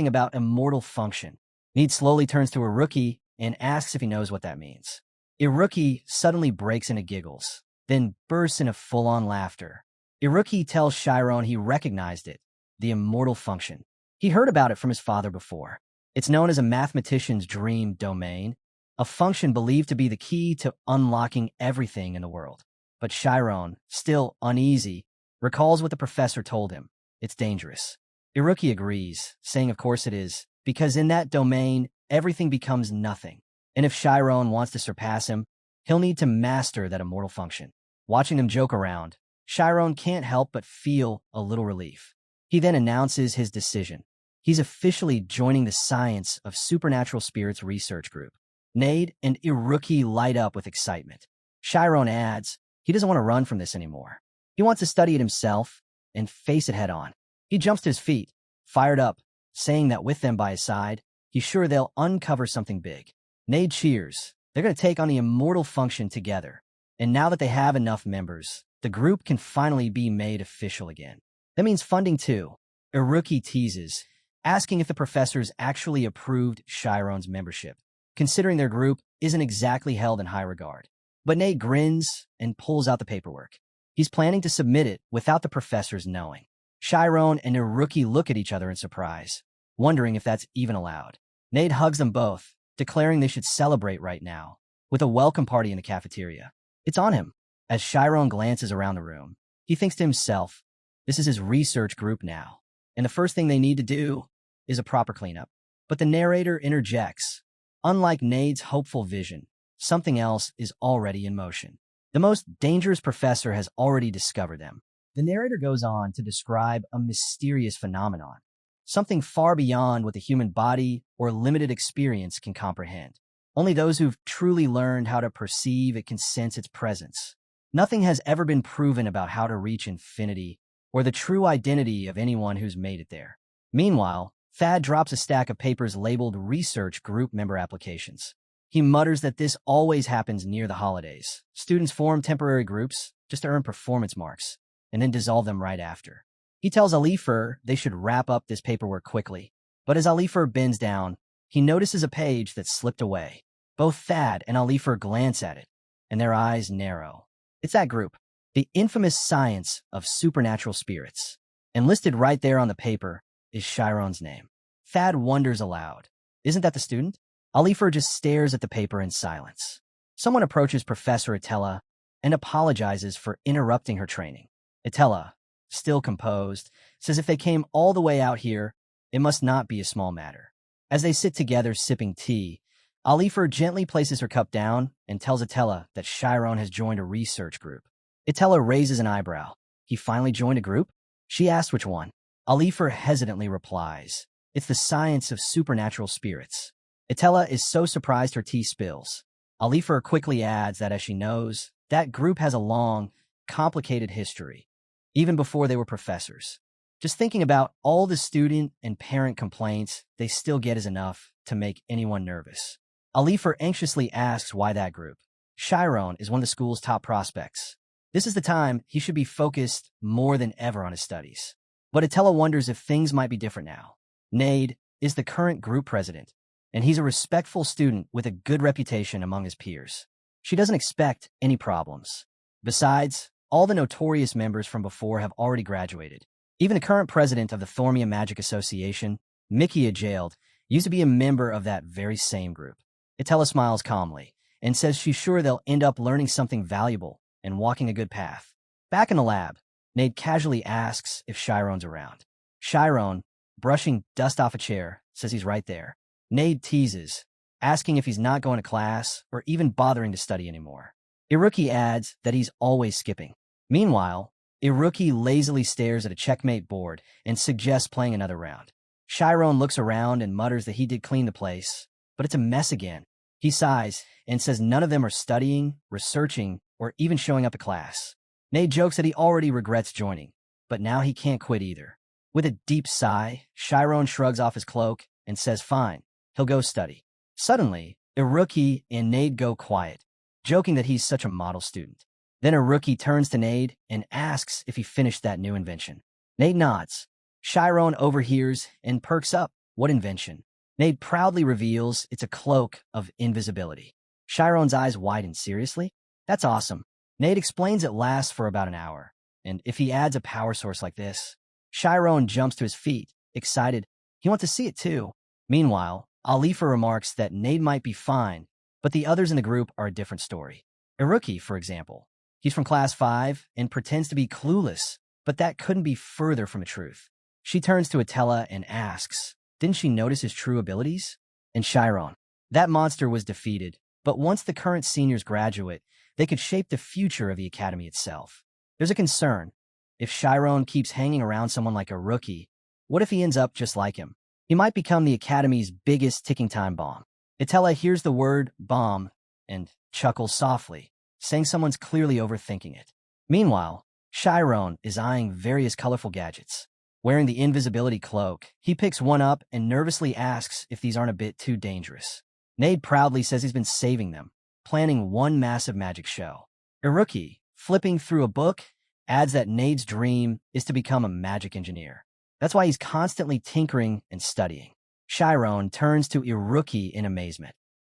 about immortal function. Need slowly turns to a rookie and asks if he knows what that means. Iruki suddenly breaks into giggles, then bursts into full-on laughter. Iruki tells Chiron he recognized it, the immortal function. He heard about it from his father before. It's known as a mathematician's dream domain, a function believed to be the key to unlocking everything in the world. But Chiron, still uneasy, recalls what the professor told him. It's dangerous. Iruki agrees, saying of course it is, because in that domain, everything becomes nothing. And if Chiron wants to surpass him, he'll need to master that immortal function. Watching them joke around, Chiron can't help but feel a little relief. He then announces his decision. He's officially joining the Science of Supernatural Spirits Research Group. Nade and Iruki light up with excitement. Chiron adds he doesn't want to run from this anymore. He wants to study it himself and face it head on. He jumps to his feet, fired up, saying that with them by his side, he's sure they'll uncover something big. Nade cheers. They're going to take on the immortal function together. And now that they have enough members, the group can finally be made official again. That means funding too. Iruki teases, asking if the professors actually approved Chiron's membership, considering their group isn't exactly held in high regard. But Nade grins and pulls out the paperwork. He's planning to submit it without the professors knowing. Chiron and Iruki look at each other in surprise, wondering if that's even allowed. Nade hugs them both, declaring they should celebrate right now, with a welcome party in the cafeteria. It's on him. As Chiron glances around the room, he thinks to himself, this is his research group now, and the first thing they need to do is a proper cleanup. But the narrator interjects. Unlike Nade's hopeful vision, something else is already in motion. The most dangerous professor has already discovered them. The narrator goes on to describe a mysterious phenomenon, something far beyond what the human body or limited experience can comprehend. Only those who've truly learned how to perceive it can sense its presence. Nothing has ever been proven about how to reach infinity or the true identity of anyone who's made it there. Meanwhile, Thad drops a stack of papers labeled Research Group Member Applications. He mutters that this always happens near the holidays. Students form temporary groups just to earn performance marks, and then dissolve them right after. He tells Alifer they should wrap up this paperwork quickly. But as Alifer bends down, he notices a page that's slipped away. Both Thad and Alifer glance at it, and their eyes narrow. It's that group, the infamous Science of Supernatural Spirits. And listed right there on the paper is Chiron's name. Thad wonders aloud. Isn't that the student? Alifer just stares at the paper in silence. Someone approaches Professor Atella and apologizes for interrupting her training. Atella, still composed, says if they came all the way out here, it must not be a small matter. As they sit together sipping tea, Alifer gently places her cup down and tells Atella that Chiron has joined a research group. Atella raises an eyebrow. He finally joined a group? She asks which one. Alifer hesitantly replies, it's the Science of Supernatural Spirits. Atella is so surprised her tea spills. Alifer quickly adds that as she knows, that group has a long, complicated history, even before they were professors. Just thinking about all the student and parent complaints they still get is enough to make anyone nervous. Alifer anxiously asks why that group. Chiron is one of the school's top prospects. This is the time he should be focused more than ever on his studies. But Atella wonders if things might be different now. Nade is the current group president, and he's a respectful student with a good reputation among his peers. She doesn't expect any problems. Besides, all the notorious members from before have already graduated. Even the current president of the Thormia Magic Association, Mikia Jailed, used to be a member of that very same group. Atella smiles calmly and says she's sure they'll end up learning something valuable and walking a good path. Back in the lab, Nade casually asks if Chiron's around. Chiron, brushing dust off a chair, says he's right there. Nade teases, asking if he's not going to class or even bothering to study anymore. Iruki adds that he's always skipping. Meanwhile, Iruki lazily stares at a checkmate board and suggests playing another round. Chiron looks around and mutters that he did clean the place, but it's a mess again. He sighs and says none of them are studying, researching, or even showing up to class. Nade jokes that he already regrets joining, but now he can't quit either. With a deep sigh, Chiron shrugs off his cloak and says fine, he'll go study. Suddenly, Iruki and Nade go quiet, joking that he's such a model student. Then a rookie turns to Nade and asks if he finished that new invention. Nade nods. Chiron overhears and perks up. What invention? Nade proudly reveals it's a cloak of invisibility. Chiron's eyes widen. Seriously? That's awesome. Nade explains it lasts for about an hour, and if he adds a power source like this, Chiron jumps to his feet, excited. He wants to see it too. Meanwhile, Alifa remarks that Nade might be fine, but the others in the group are a different story. A rookie, for example. He's from class 5 and pretends to be clueless, but that couldn't be further from the truth. She turns to Atella and asks, didn't she notice his true abilities? And Chiron. That monster was defeated, but once the current seniors graduate, they could shape the future of the academy itself. There's a concern. If Chiron keeps hanging around someone like a rookie, what if he ends up just like him? He might become the academy's biggest ticking time bomb. Atella hears the word bomb and chuckles softly, saying someone's clearly overthinking it. Meanwhile, Chiron is eyeing various colorful gadgets. Wearing the invisibility cloak, he picks one up and nervously asks if these aren't a bit too dangerous. Nade proudly says he's been saving them, planning one massive magic show. Iruki, flipping through a book, adds that Nade's dream is to become a magic engineer. That's why he's constantly tinkering and studying. Chiron turns to Iruki in amazement.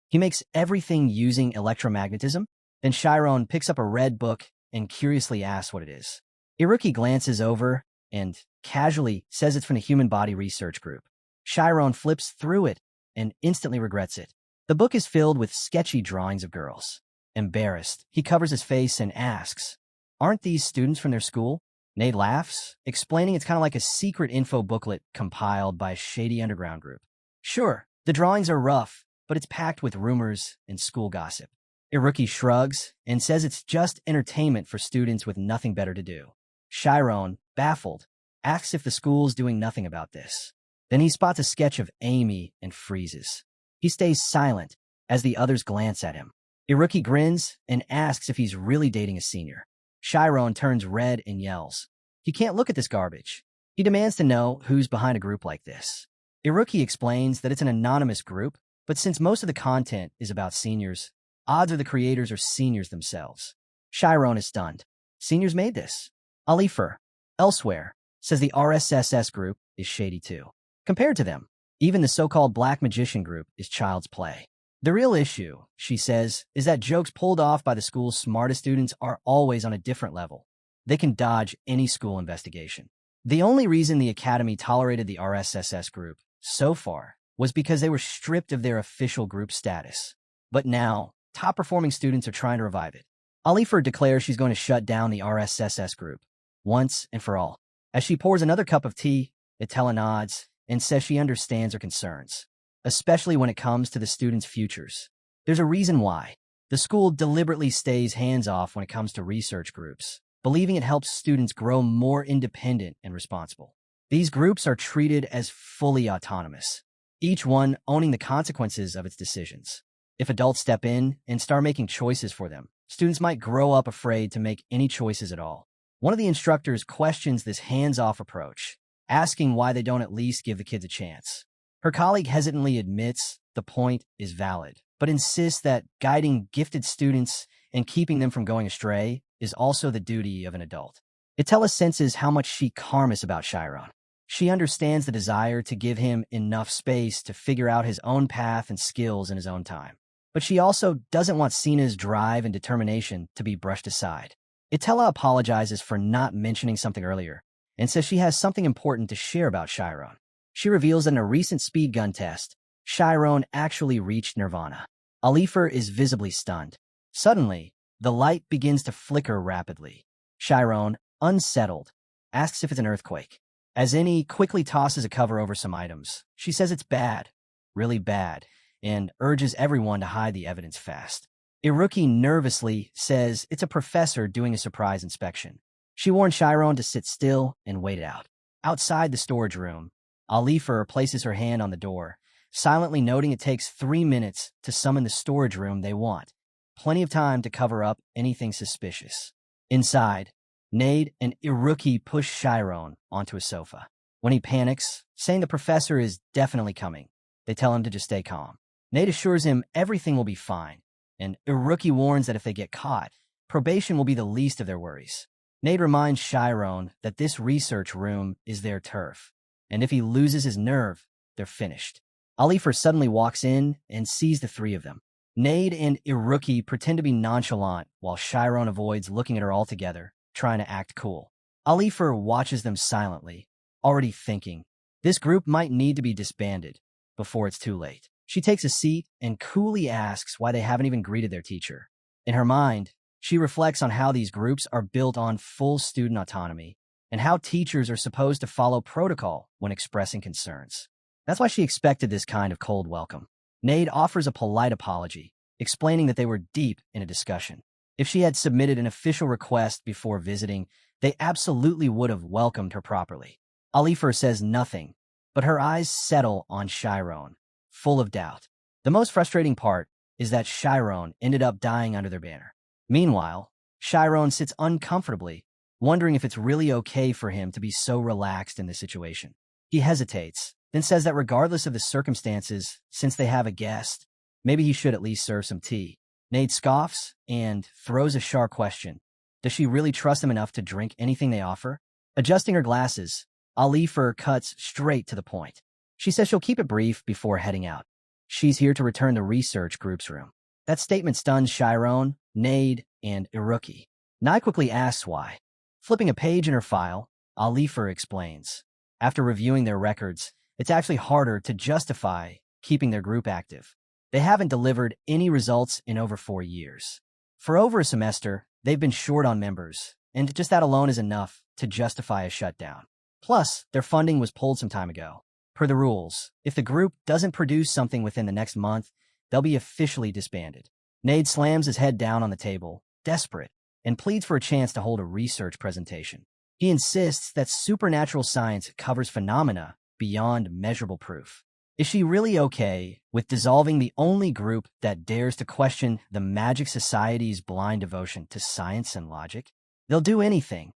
He makes everything using electromagnetism. Then Chiron picks up a red book and curiously asks what it is. Iruki glances over and casually says it's from the Human Body Research Group. Chiron flips through it and instantly regrets it. The book is filled with sketchy drawings of girls. Embarrassed, he covers his face and asks, aren't these students from their school? Nade laughs, explaining it's kind of like a secret info booklet compiled by a shady underground group. Sure, the drawings are rough, but it's packed with rumors and school gossip. Iruki shrugs and says it's just entertainment for students with nothing better to do. Chiron, baffled, asks if the school's doing nothing about this. Then he spots a sketch of Amy and freezes. He stays silent as the others glance at him. Iruki grins and asks if he's really dating a senior. Chiron turns red and yells. He can't look at this garbage. He demands to know who's behind a group like this. Iruki explains that it's an anonymous group, but since most of the content is about seniors, odds are the creators are seniors themselves. Chiron is stunned. Seniors made this. Alifer, elsewhere, says the RSSS group is shady too. Compared to them, even the so-called Black Magician group is child's play. The real issue, she says, is that jokes pulled off by the school's smartest students are always on a different level. They can dodge any school investigation. The only reason the Academy tolerated the RSSS group, so far, was because they were stripped of their official group status. But now, top-performing students are trying to revive it. Alifer declares she's going to shut down the RSSS group, once and for all. As she pours another cup of tea, Atella nods and says she understands her concerns, especially when it comes to the students' futures. There's a reason why. The school deliberately stays hands-off when it comes to research groups, believing it helps students grow more independent and responsible. These groups are treated as fully autonomous, each one owning the consequences of its decisions. If adults step in and start making choices for them, students might grow up afraid to make any choices at all. One of the instructors questions this hands-off approach, asking why they don't at least give the kids a chance. Her colleague hesitantly admits the point is valid, but insists that guiding gifted students and keeping them from going astray is also the duty of an adult. Atella senses how much she karmas about Chiron. She understands the desire to give him enough space to figure out his own path and skills in his own time. But she also doesn't want Sina's drive and determination to be brushed aside. Atella apologizes for not mentioning something earlier and says she has something important to share about Chiron. She reveals that in a recent speed gun test, Chiron actually reached Nirvana. Alifer is visibly stunned. Suddenly, the light begins to flicker rapidly. Chiron, unsettled, asks if it's an earthquake. As Innie quickly tosses a cover over some items, she says it's bad, really bad, and urges everyone to hide the evidence fast. Iruki nervously says it's a professor doing a surprise inspection. She warns Chiron to sit still and wait it out. Outside the storage room, Alifer places her hand on the door, silently noting it takes 3 minutes to summon the storage room they want. Plenty of time to cover up anything suspicious. Inside, Nade and Iruki push Chiron onto a sofa. When he panics, saying the professor is definitely coming, they tell him to just stay calm. Nade assures him everything will be fine, and Iruki warns that if they get caught, Probation will be the least of their worries. Nate reminds Chiron that this research room is their turf, and if he loses his nerve, they're finished. Alifer suddenly walks in and sees the three of them. Nade and Iruki pretend to be nonchalant while Chiron avoids looking at her altogether, trying to act cool. Alifer watches them silently, already thinking, this group might need to be disbanded before it's too late. She takes a seat and coolly asks why they haven't even greeted their teacher. In her mind, she reflects on how these groups are built on full student autonomy and how teachers are supposed to follow protocol when expressing concerns. That's why she expected this kind of cold welcome. Nade offers a polite apology, explaining that they were deep in a discussion. If she had submitted an official request before visiting, they absolutely would have welcomed her properly. Alifer says nothing, but her eyes settle on Chiron, full of doubt. The most frustrating part is that Chiron ended up dying under their banner. Meanwhile, Chiron sits uncomfortably, wondering if it's really okay for him to be so relaxed in this situation. He hesitates, then says that regardless of the circumstances, since they have a guest, maybe he should at least serve some tea. Nade scoffs and throws a sharp question. Does she really trust him enough to drink anything they offer? Adjusting her glasses, Alifer cuts straight to the point. She says she'll keep it brief before heading out. She's here to return the research group's room. That statement stuns Chiron, Nade, and Iruki. Nai quickly asks why. Flipping a page in her file, Alifer explains. After reviewing their records, it's actually harder to justify keeping their group active. They haven't delivered any results in over 4 years. For over a semester, they've been short on members, and just that alone is enough to justify a shutdown. Plus, their funding was pulled some time ago. Per the rules, if the group doesn't produce something within the next month, they'll be officially disbanded. Nade slams his head down on the table, desperate, and pleads for a chance to hold a research presentation. He insists that supernatural science covers phenomena beyond measurable proof. Is she really okay with dissolving the only group that dares to question the Magic Society's blind devotion to science and logic? They'll do anything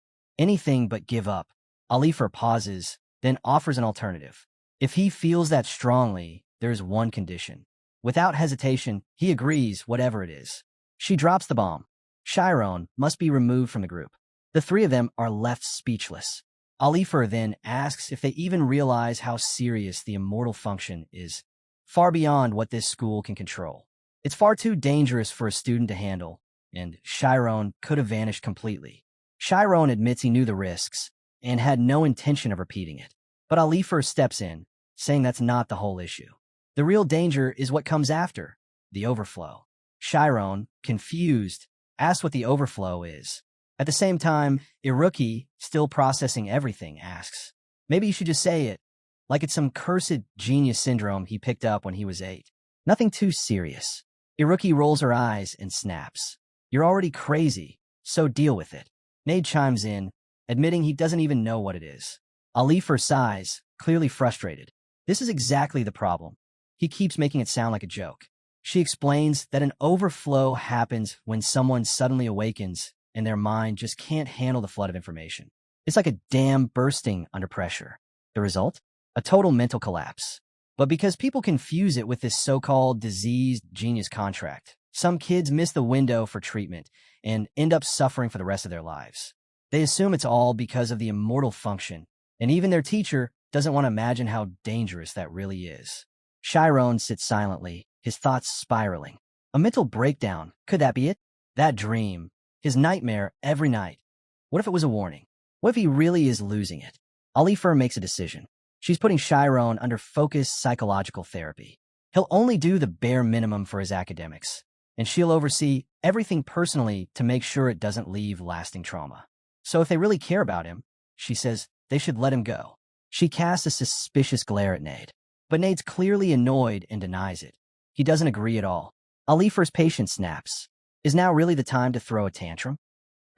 but give up. Alifer pauses, then offers an alternative. If he feels that strongly, there's one condition. Without hesitation, he agrees whatever it is. She drops the bomb. Chiron must be removed from the group. The three of them are left speechless. Alifer then asks if they even realize how serious the immortal function is, far beyond what this school can control. It's far too dangerous for a student to handle, and Chiron could have vanished completely. Chiron admits he knew the risks and had no intention of repeating it. But Alifer steps in, saying that's not the whole issue. The real danger is what comes after, the overflow. Chiron, confused, asks what the overflow is. At the same time, Iruki, still processing everything, asks, maybe you should just say it, like it's some cursed genius syndrome he picked up when he was 8. Nothing too serious. Iruki rolls her eyes and snaps. You're already crazy, so deal with it. Nade chimes in, admitting he doesn't even know what it is. Alifer sighs, clearly frustrated. This is exactly the problem. He keeps making it sound like a joke. She explains that an overflow happens when someone suddenly awakens and their mind just can't handle the flood of information. It's like a dam bursting under pressure. The result? A total mental collapse. But because people confuse it with this so-called diseased genius contract, some kids miss the window for treatment and end up suffering for the rest of their lives. They assume it's all because of the immortal function, and even their teacher doesn't want to imagine how dangerous that really is. Chiron sits silently, his thoughts spiraling. A mental breakdown, could that be it? That dream, his nightmare every night. What if it was a warning? What if he really is losing it? Alifer makes a decision. She's putting Chiron under focused psychological therapy. He'll only do the bare minimum for his academics, and she'll oversee everything personally to make sure it doesn't leave lasting trauma. So if they really care about him, she says they should let him go. She casts a suspicious glare at Nade, but Nade's clearly annoyed and denies it. He doesn't agree at all. Alifer's patience snaps. Is now really the time to throw a tantrum?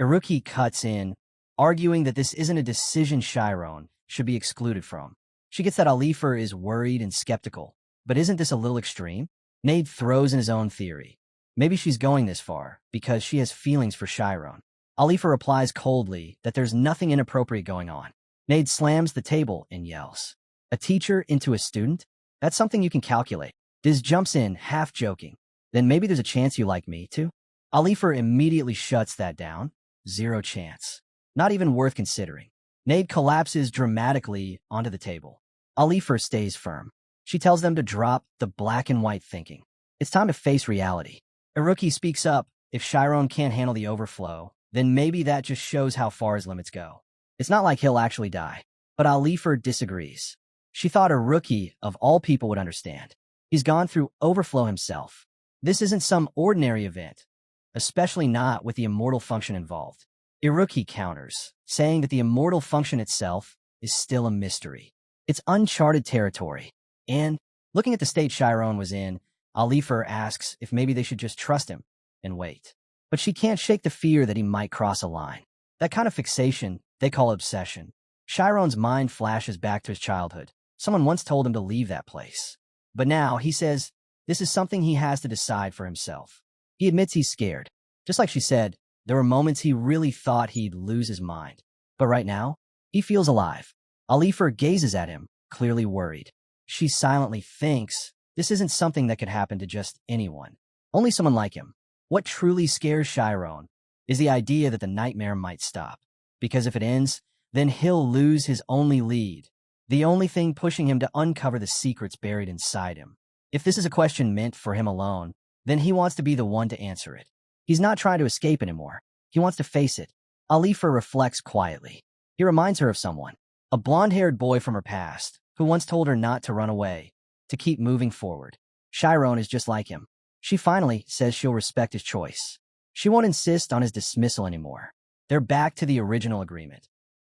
Iruki cuts in, arguing that this isn't a decision Chiron should be excluded from. She gets that Alifer is worried and skeptical, but isn't this a little extreme? Nade throws in his own theory. Maybe she's going this far because she has feelings for Chiron. Alifer replies coldly that there's nothing inappropriate going on. Nade slams the table and yells. A teacher into a student? That's something you can calculate. Diz jumps in, half joking. Then maybe there's a chance you like me, too? Alifer immediately shuts that down. Zero chance. Not even worth considering. Nade collapses dramatically onto the table. Alifer stays firm. She tells them to drop the black and white thinking. It's time to face reality. Iruki speaks up. If Chiron can't handle the overflow, then maybe that just shows how far his limits go. It's not like he'll actually die. But Alifer disagrees. She thought Iruki, of all people, would understand. He's gone through overflow himself. This isn't some ordinary event, especially not with the immortal function involved. Iruki counters, saying that the immortal function itself is still a mystery. It's uncharted territory. And, looking at the state Chiron was in, Alifer asks if maybe they should just trust him and wait. But she can't shake the fear that he might cross a line. That kind of fixation they call obsession. Chiron's mind flashes back to his childhood. Someone once told him to leave that place. But now, he says, this is something he has to decide for himself. He admits he's scared. Just like she said, there were moments he really thought he'd lose his mind. But right now, he feels alive. Alifer gazes at him, clearly worried. She silently thinks this isn't something that could happen to just anyone. Only someone like him. What truly scares Chiron is the idea that the nightmare might stop. Because if it ends, then he'll lose his only lead. The only thing pushing him to uncover the secrets buried inside him. If this is a question meant for him alone, then he wants to be the one to answer it. He's not trying to escape anymore. He wants to face it. Alifer reflects quietly. He reminds her of someone, a blonde-haired boy from her past, who once told her not to run away, to keep moving forward. Chiron is just like him. She finally says she'll respect his choice. She won't insist on his dismissal anymore. They're back to the original agreement.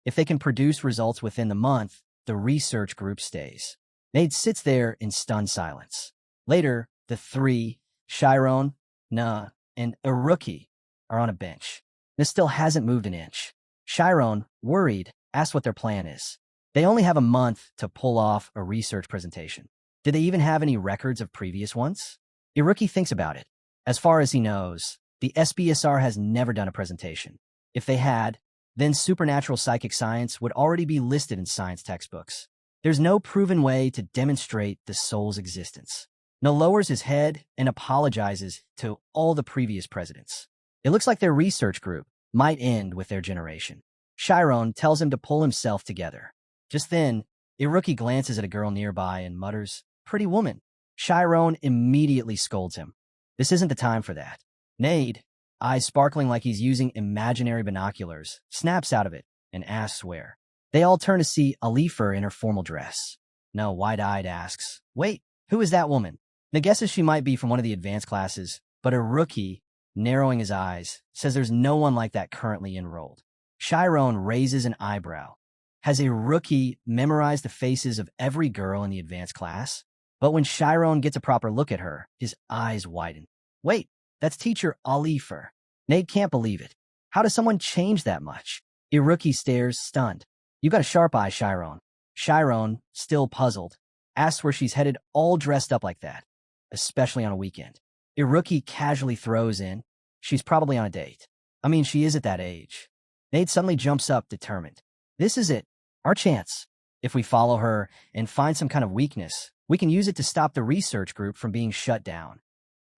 If they can produce results within the month, the research group stays. Nade sits there in stunned silence. Later, the three, Chiron, Na, and Iruki, are on a bench. This still hasn't moved an inch. Chiron, worried, asks what their plan is. They only have a month to pull off a research presentation. Did they even have any records of previous ones? Iruki thinks about it. As far as he knows, the SBSR has never done a presentation. If they had, then supernatural psychic science would already be listed in science textbooks. There's no proven way to demonstrate the soul's existence. No lowers his head and apologizes to all the previous presidents. It looks like their research group might end with their generation. Chiron tells him to pull himself together. Just then, Iruki glances at a girl nearby and mutters, "Pretty woman." Chiron immediately scolds him. This isn't the time for that. Nade, eyes sparkling like he's using imaginary binoculars, snaps out of it and asks where. They all turn to see Alifer in her formal dress. No, wide-eyed asks, "Wait, who is that woman?" Nade guesses she might be from one of the advanced classes, but Iruki, narrowing his eyes, says there's no one like that currently enrolled. Chiron raises an eyebrow. Has Iruki memorized the faces of every girl in the advanced class? But when Chiron gets a proper look at her, his eyes widen. Wait, that's teacher Alifer. Nade can't believe it. How does someone change that much? Iruki stares, stunned. You got a sharp eye, Chiron. Chiron, still puzzled, asks where she's headed all dressed up like that, especially on a weekend. Iruki casually throws in, she's probably on a date. I mean, she is at that age. Nade suddenly jumps up, determined. This is it. Our chance. If we follow her and find some kind of weakness, we can use it to stop the research group from being shut down.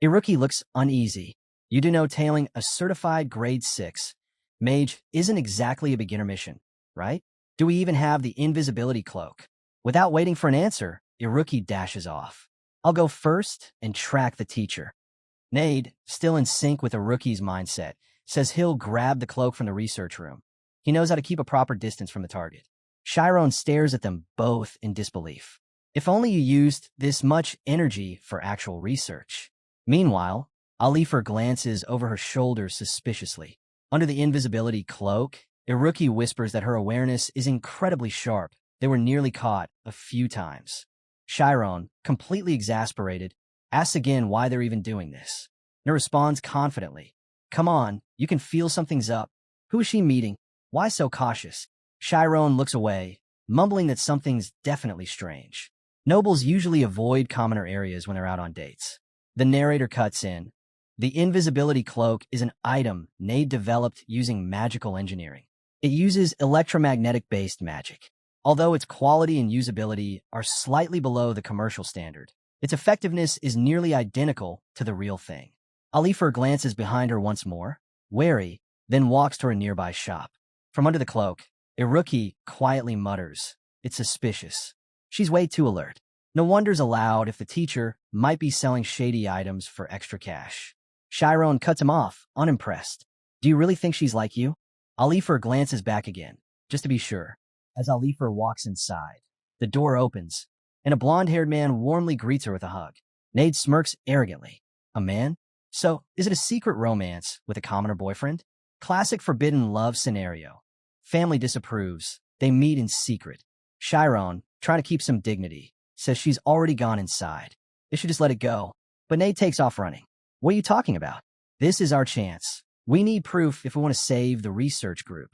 Iruki looks uneasy. You do know tailing a certified grade 6 mage isn't exactly a beginner mission, right? Do we even have the invisibility cloak? Without waiting for an answer, Iruki dashes off. I'll go first and track the teacher. Nade, still in sync with Iruki's mindset, says he'll grab the cloak from the research room. He knows how to keep a proper distance from the target. Chiron stares at them both in disbelief. If only you used this much energy for actual research. Meanwhile, Alifer glances over her shoulder suspiciously. Under the invisibility cloak, Iruki whispers that her awareness is incredibly sharp. They were nearly caught a few times. Chiron, completely exasperated, asks again why they're even doing this. And responds confidently. Come on, you can feel something's up. Who is she meeting? Why so cautious? Chiron looks away, mumbling that something's definitely strange. Nobles usually avoid commoner areas when they're out on dates. The narrator cuts in. The invisibility cloak is an item Nade developed using magical engineering. It uses electromagnetic-based magic. Although its quality and usability are slightly below the commercial standard, its effectiveness is nearly identical to the real thing. Alifer glances behind her once more, wary, then walks to a nearby shop. From under the cloak, Iruki quietly mutters, "It's suspicious." She's way too alert. No wonders allowed if the teacher might be selling shady items for extra cash. Chiron cuts him off, unimpressed. "Do you really think she's like you?" Alifer glances back again, just to be sure. As Alifer walks inside, the door opens, and a blonde-haired man warmly greets her with a hug. Nade smirks arrogantly. A man? So, is it a secret romance with a commoner boyfriend? Classic forbidden love scenario. Family disapproves. They meet in secret. Chiron, trying to keep some dignity, says she's already gone inside. They should just let it go. But Nade takes off running. "What are you talking about? This is our chance. We need proof if we want to save the research group."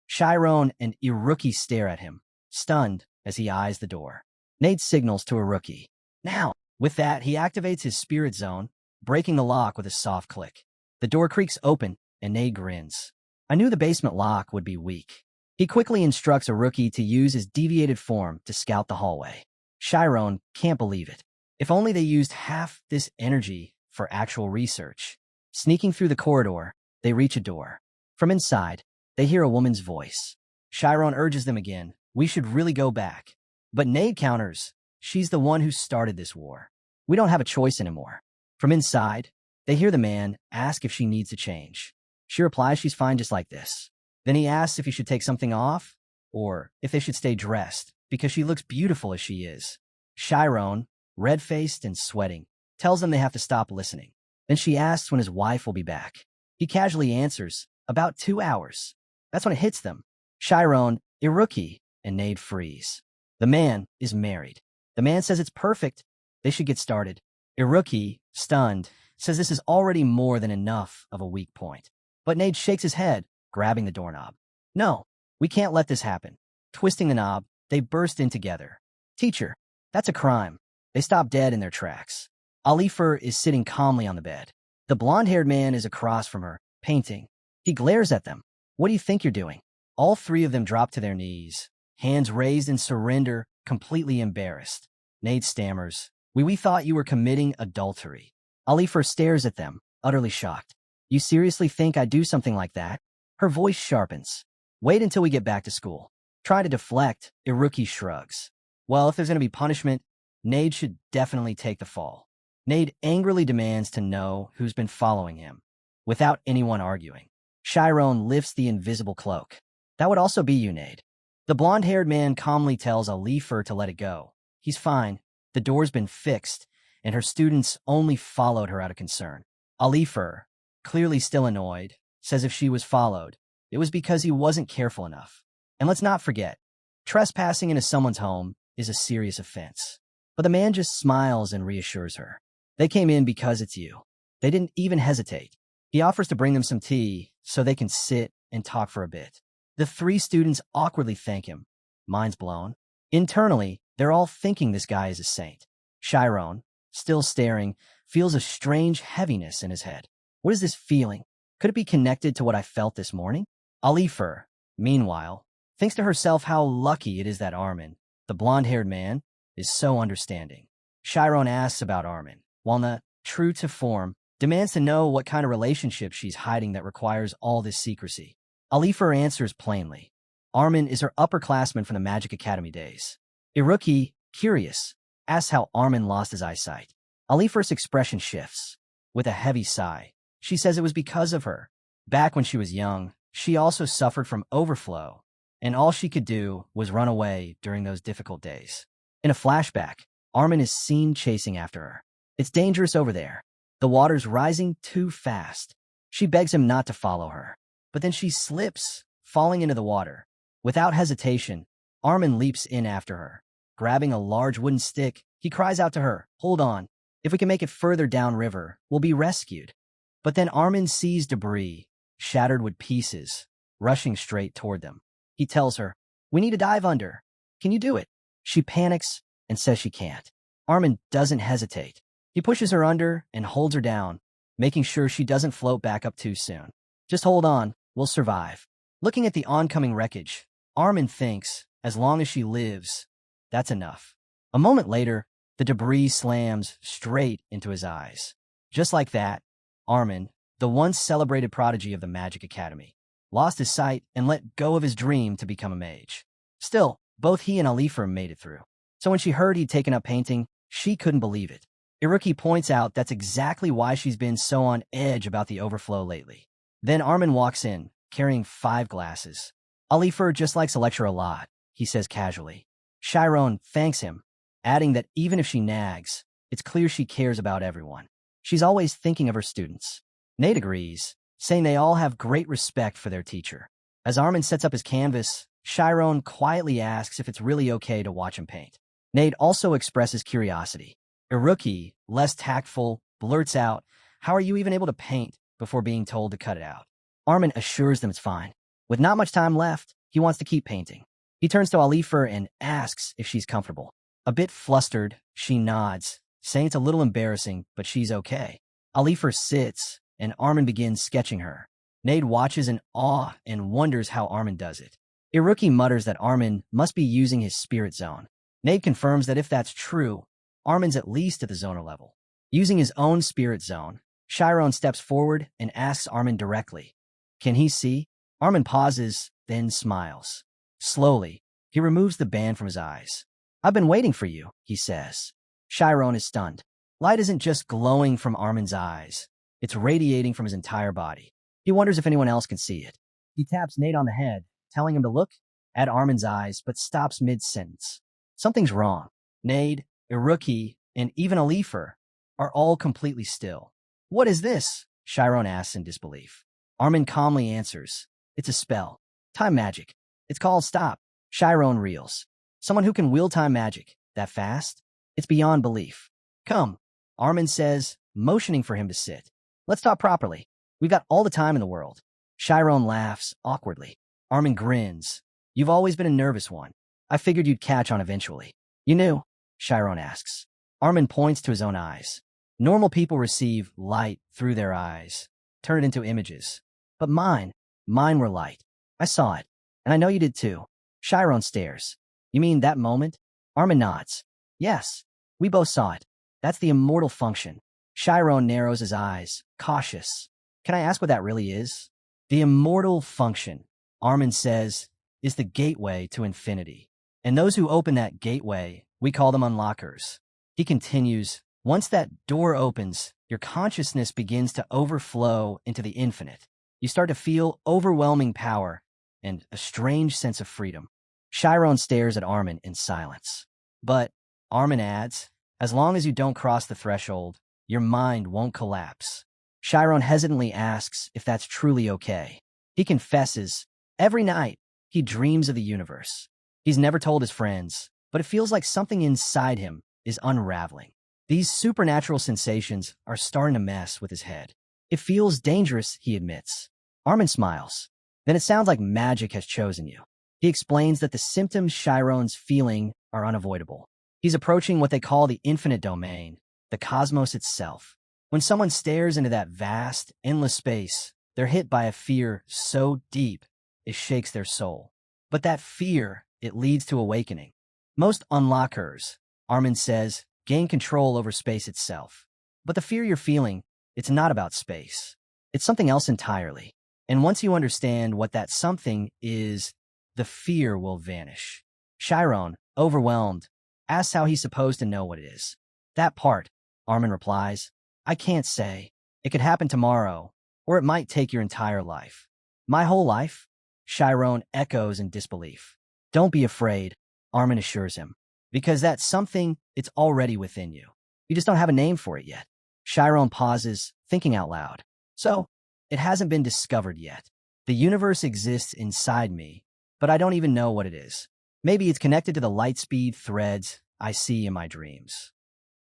Chiron and Iruki stare at him, stunned as he eyes the door. Nade signals to Iruki. "Now!" With that, he activates his spirit zone, breaking the lock with a soft click. The door creaks open, and Nade grins. I knew the basement lock would be weak. He quickly instructs Iruki to use his deviated form to scout the hallway. Chiron can't believe it. If only they used half this energy for actual research. Sneaking through the corridor, they reach a door. From inside, they hear a woman's voice. Chiron urges them again, "We should really go back." But Nade counters, "She's the one who started this war. We don't have a choice anymore." From inside, they hear the man ask if she needs to change. She replies she's fine just like this. Then he asks if he should take something off, or if they should stay dressed, because she looks beautiful as she is. Chiron, red-faced and sweating, tells them they have to stop listening. Then she asks when his wife will be back. He casually answers, "About 2 hours." That's when it hits them. Chiron, Iruki, and Nade freeze. The man is married. The man says it's perfect. They should get started. Iruki, stunned, says this is already more than enough of a weak point. But Nade shakes his head, grabbing the doorknob. "No, we can't let this happen." Twisting the knob, they burst in together. "Teacher, that's a crime." They stop dead in their tracks. Alifer is sitting calmly on the bed. The blonde-haired man is across from her, painting. He glares at them. "What do you think you're doing?" All three of them drop to their knees, hands raised in surrender, completely embarrassed. Nade stammers, We thought you were committing adultery." Alifer stares at them, utterly shocked. "You seriously think I'd do something like that?" Her voice sharpens. "Wait until we get back to school." Try to deflect, Iruki shrugs. "Well, if there's going to be punishment, Nade should definitely take the fall." Nade angrily demands to know who's been following him, without anyone arguing. Chiron lifts the invisible cloak. "That would also be you, Nade." The blonde-haired man calmly tells Alifer to let it go. He's fine. The door's been fixed, and her students only followed her out of concern. Alifer, clearly still annoyed, says if she was followed, it was because he wasn't careful enough. And let's not forget, trespassing into someone's home is a serious offense. But the man just smiles and reassures her. They came in because it's you. They didn't even hesitate. He offers to bring them some tea so they can sit and talk for a bit. The three students awkwardly thank him. Minds blown. Internally, they're all thinking this guy is a saint. Chiron, still staring, feels a strange heaviness in his head. What is this feeling? Could it be connected to what I felt this morning? Alifer, meanwhile, thinks to herself how lucky it is that Armin, the blonde-haired man, is so understanding. Chiron asks about Armin. Walnut, true to form, demands to know what kind of relationship she's hiding that requires all this secrecy. Alifer answers plainly. Armin is her upperclassman from the Magic Academy days. Iruki, curious, asks how Armin lost his eyesight. Alifer's expression shifts. With a heavy sigh, she says it was because of her. Back when she was young, she also suffered from overflow, and all she could do was run away during those difficult days. In a flashback, Armin is seen chasing after her. It's dangerous over there. The water's rising too fast. She begs him not to follow her, but then she slips, falling into the water. Without hesitation, Armin leaps in after her. Grabbing a large wooden stick, he cries out to her, "Hold on. If we can make it further downriver, we'll be rescued." But then Armin sees debris, shattered wood pieces, rushing straight toward them. He tells her, "We need to dive under. Can you do it?" She panics and says she can't. Armin doesn't hesitate. He pushes her under and holds her down, making sure she doesn't float back up too soon. "Just hold on. We'll survive." Looking at the oncoming wreckage, Armin thinks, as long as she lives, that's enough. A moment later, the debris slams straight into his eyes. Just like that, Armin, the once celebrated prodigy of the Magic Academy, lost his sight and let go of his dream to become a mage. Still, both he and Alifer made it through. So when she heard he'd taken up painting, she couldn't believe it. Iruki points out that's exactly why she's been so on edge about the overflow lately. Then Armin walks in, carrying 5 glasses. Alifer just likes a lecture a lot, he says casually. Chiron thanks him, adding that even if she nags, it's clear she cares about everyone. She's always thinking of her students. Nate agrees, saying they all have great respect for their teacher. As Armin sets up his canvas, Chiron quietly asks if it's really okay to watch him paint. Nate also expresses curiosity. Iruki, less tactful, blurts out, "How are you even able to paint?" before being told to cut it out. Armin assures them it's fine. With not much time left, he wants to keep painting. He turns to Alifer and asks if she's comfortable. A bit flustered, she nods, saying it's a little embarrassing, but she's okay. Alifer sits, and Armin begins sketching her. Nade watches in awe and wonders how Armin does it. Iruki mutters that Armin must be using his spirit zone. Nade confirms that if that's true, Armin's at least at the zoner level. Using his own spirit zone, Chiron steps forward and asks Armin directly, "Can he see?" Armin pauses, then smiles. Slowly, he removes the band from his eyes. "I've been waiting for you," he says. Chiron is stunned. Light isn't just glowing from Armin's eyes. It's radiating from his entire body. He wonders if anyone else can see it. He taps Nate on the head, telling him to look at Armin's eyes, but stops mid-sentence. Something's wrong. Nade, Iruki, and even Alifer are all completely still. "What is this?" Chiron asks in disbelief. Armin calmly answers, "It's a spell. Time magic. It's called Stop." Chiron reels. "Someone who can wield time magic that fast? It's beyond belief." "Come," Armin says, motioning for him to sit. "Let's talk properly. We've got all the time in the world." Chiron laughs awkwardly. Armin grins. "You've always been a nervous one. I figured you'd catch on eventually." "You knew?" Chiron asks. Armin points to his own eyes. Normal people receive light through their eyes, turn it into images. But mine were light. I saw it, and I know you did too. Chiron stares. "You mean that moment?" Armin nods. "Yes, we both saw it. That's the immortal function." Chiron narrows his eyes, cautious. "Can I ask what that really is?" "The immortal function," Armin says, "is the gateway to infinity. And those who open that gateway, we call them unlockers." He continues, "Once that door opens, your consciousness begins to overflow into the infinite. You start to feel overwhelming power and a strange sense of freedom." Chiron stares at Armin in silence. "But," Armin adds, "as long as you don't cross the threshold, your mind won't collapse." Chiron hesitantly asks if that's truly okay. He confesses, every night, he dreams of the universe. He's never told his friends, but it feels like something inside him is unraveling. These supernatural sensations are starting to mess with his head. "It feels dangerous," he admits. Armin smiles. "Then it sounds like magic has chosen you." He explains that the symptoms Chiron's feeling are unavoidable. He's approaching what they call the infinite domain, the cosmos itself. When someone stares into that vast, endless space, they're hit by a fear so deep it shakes their soul. But that fear, it leads to awakening. Most unlockers, Armin says, gain control over space itself. But the fear you're feeling, it's not about space. It's something else entirely. And once you understand what that something is, the fear will vanish. Chiron, overwhelmed, asks how he's supposed to know what it is. "That part," Armin replies, "I can't say. It could happen tomorrow, or it might take your entire life." "My whole life?" Chiron echoes in disbelief. "Don't be afraid," Armin assures him, "because that's something, it's already within you. You just don't have a name for it yet." Chiron pauses, thinking out loud. "So, it hasn't been discovered yet. The universe exists inside me, but I don't even know what it is. Maybe it's connected to the light speed threads I see in my dreams."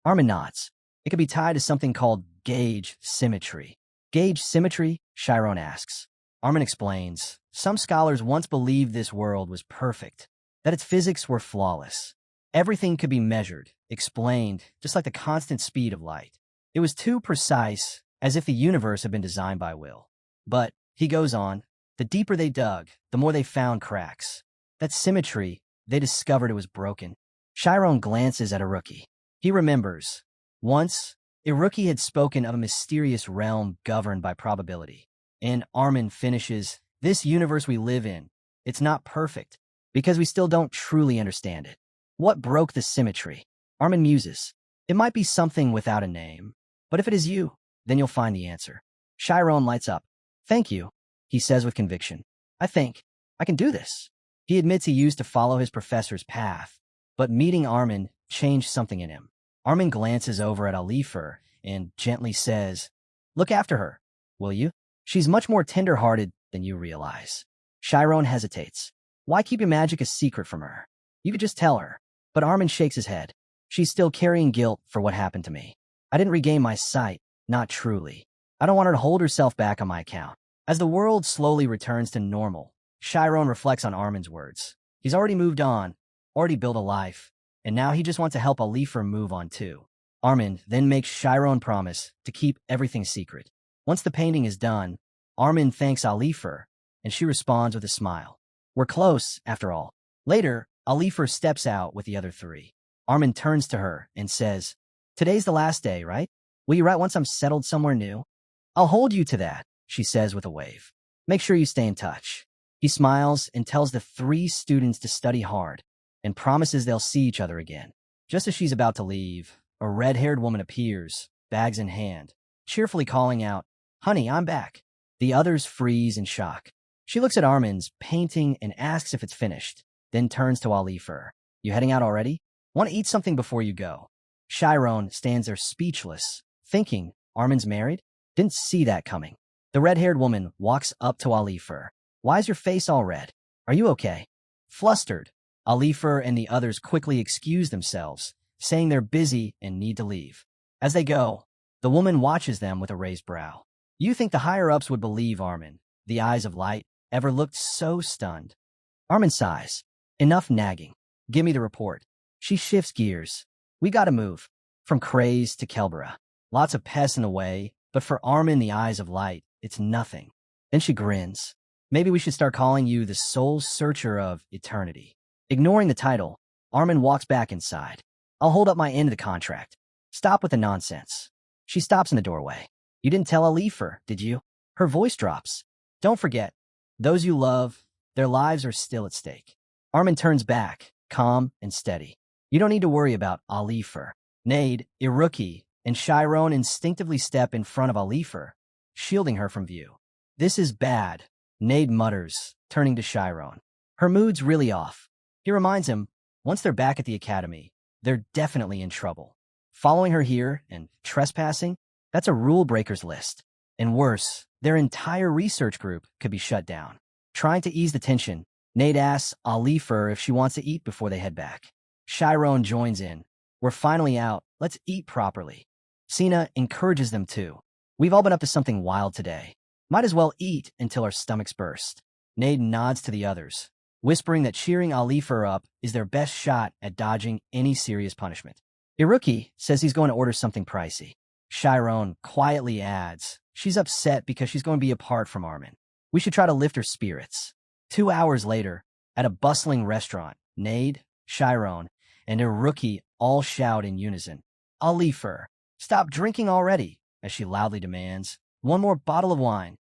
Armin nods. "It could be tied to something called gauge symmetry." "Gauge symmetry?" Chiron asks. Armin explains, "Some scholars once believed this world was perfect, that its physics were flawless. Everything could be measured, explained, just like the constant speed of light. It was too precise, as if the universe had been designed by will. But," he goes on, "the deeper they dug, the more they found cracks. That symmetry, they discovered it was broken." Chiron glances at Iruki. He remembers. Once, Iruki had spoken of a mysterious realm governed by probability. And Armin finishes, this universe we live in, it's not perfect, because we still don't truly understand it. What broke the symmetry? Armin muses, it might be something without a name, but if it is you, then you'll find the answer. Chiron lights up. Thank you, he says with conviction. I think I can do this. He admits he used to follow his professor's path, but meeting Armin changed something in him. Armin glances over at Alifer and gently says, look after her, will you? She's much more tender-hearted than you realize. Chiron hesitates. Why keep your magic a secret from her? You could just tell her. But Armin shakes his head. She's still carrying guilt for what happened to me. I didn't regain my sight, not truly. I don't want her to hold herself back on my account. As the world slowly returns to normal, Chiron reflects on Armin's words. He's already moved on, already built a life, and now he just wants to help Alifer move on too. Armin then makes Chiron promise to keep everything secret. Once the painting is done, Armin thanks Alifer, and she responds with a smile. We're close, after all. Later, Alifer steps out with the other three. Armin turns to her and says, today's the last day, right? Will you write once I'm settled somewhere new? I'll hold you to that, she says with a wave. Make sure you stay in touch. He smiles and tells the three students to study hard and promises they'll see each other again. Just as she's about to leave, a red-haired woman appears, bags in hand, cheerfully calling out, honey, I'm back. The others freeze in shock. She looks at Armin's painting and asks if it's finished, then turns to Alifer. You heading out already? Want to eat something before you go? Chiron stands there speechless, thinking, Armin's married? Didn't see that coming. The red-haired woman walks up to Alifer. Why's your face all red? Are you okay? Flustered, Alifer and the others quickly excuse themselves, saying they're busy and need to leave. As they go, the woman watches them with a raised brow. You think the higher-ups would believe Armin, the eyes of light, ever looked so stunned. Armin sighs. Enough nagging. Give me the report. She shifts gears. We gotta move. From Craze to Kelbera. Lots of pests in the way, but for Armin, the eyes of light, it's nothing. Then she grins. Maybe we should start calling you the soul searcher of eternity. Ignoring the title, Armin walks back inside. I'll hold up my end of the contract. Stop with the nonsense. She stops in the doorway. You didn't tell Alifer, did you? Her voice drops. Don't forget, those you love, their lives are still at stake. Armin turns back, calm and steady. You don't need to worry about Alifer. Nade, Iruki, and Chiron instinctively step in front of Alifer, shielding her from view. This is bad, Nade mutters, turning to Chiron. Her mood's really off. He reminds him, once they're back at the academy, they're definitely in trouble. Following her here and trespassing, that's a rule breakers list. And worse, their entire research group could be shut down. Trying to ease the tension, Nade asks Alifer if she wants to eat before they head back. Chiron joins in. We're finally out. Let's eat properly. Sina encourages them too. We've all been up to something wild today. Might as well eat until our stomachs burst. Nade nods to the others, whispering that cheering Alifer up is their best shot at dodging any serious punishment. Iruki says he's going to order something pricey. Chiron quietly adds, she's upset because she's going to be apart from Armin. We should try to lift her spirits. 2 hours later, at a bustling restaurant, Nade, Chiron, and Iruki all shout in unison, Alifer, stop drinking already, as she loudly demands, one more bottle of wine.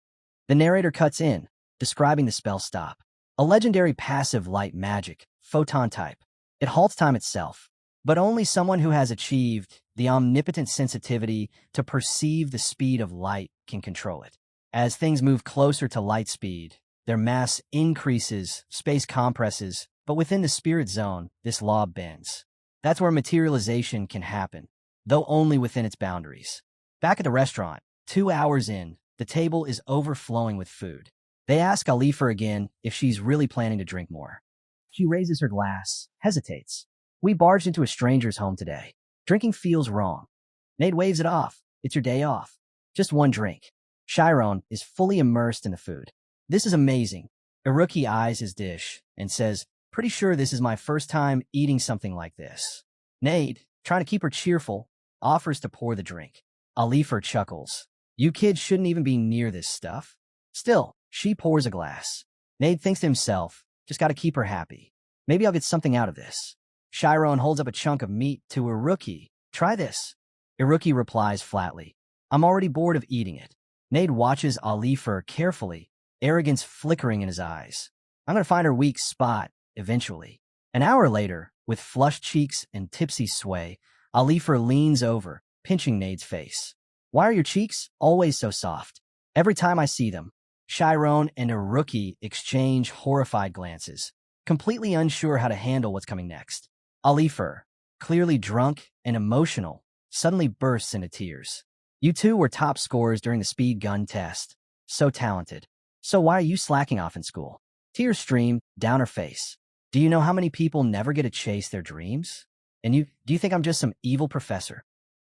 The narrator cuts in, describing the spell stop. A legendary passive light magic, photon type. It halts time itself, but only someone who has achieved the omnipotent sensitivity to perceive the speed of light can control it. As things move closer to light speed, their mass increases, space compresses, but within the spirit zone, this law bends. That's where materialization can happen, though only within its boundaries. Back at the restaurant, 2 hours in, the table is overflowing with food. They ask Alifer again if she's really planning to drink more. She raises her glass, hesitates. We barged into a stranger's home today. Drinking feels wrong. Nade waves it off. It's your day off. Just one drink. Chiron is fully immersed in the food. This is amazing. Iruki eyes his dish and says, pretty sure this is my first time eating something like this. Nade, trying to keep her cheerful, offers to pour the drink. Alifer chuckles. You kids shouldn't even be near this stuff. Still, she pours a glass. Nade thinks to himself, just gotta keep her happy. Maybe I'll get something out of this. Chiron holds up a chunk of meat to Iruki. Try this. Iruki replies flatly, I'm already bored of eating it. Nade watches Alifer carefully, arrogance flickering in his eyes. I'm gonna find her weak spot, eventually. An hour later, with flushed cheeks and tipsy sway, Alifer leans over, pinching Nade's face. Why are your cheeks always so soft? Every time I see them. Chiron and Iruki exchange horrified glances, completely unsure how to handle what's coming next. Alifer, clearly drunk and emotional, suddenly bursts into tears. You two were top scorers during the speed gun test. So talented. So why are you slacking off in school? Tears stream down her face. Do you know how many people never get to chase their dreams? And do you think I'm just some evil professor?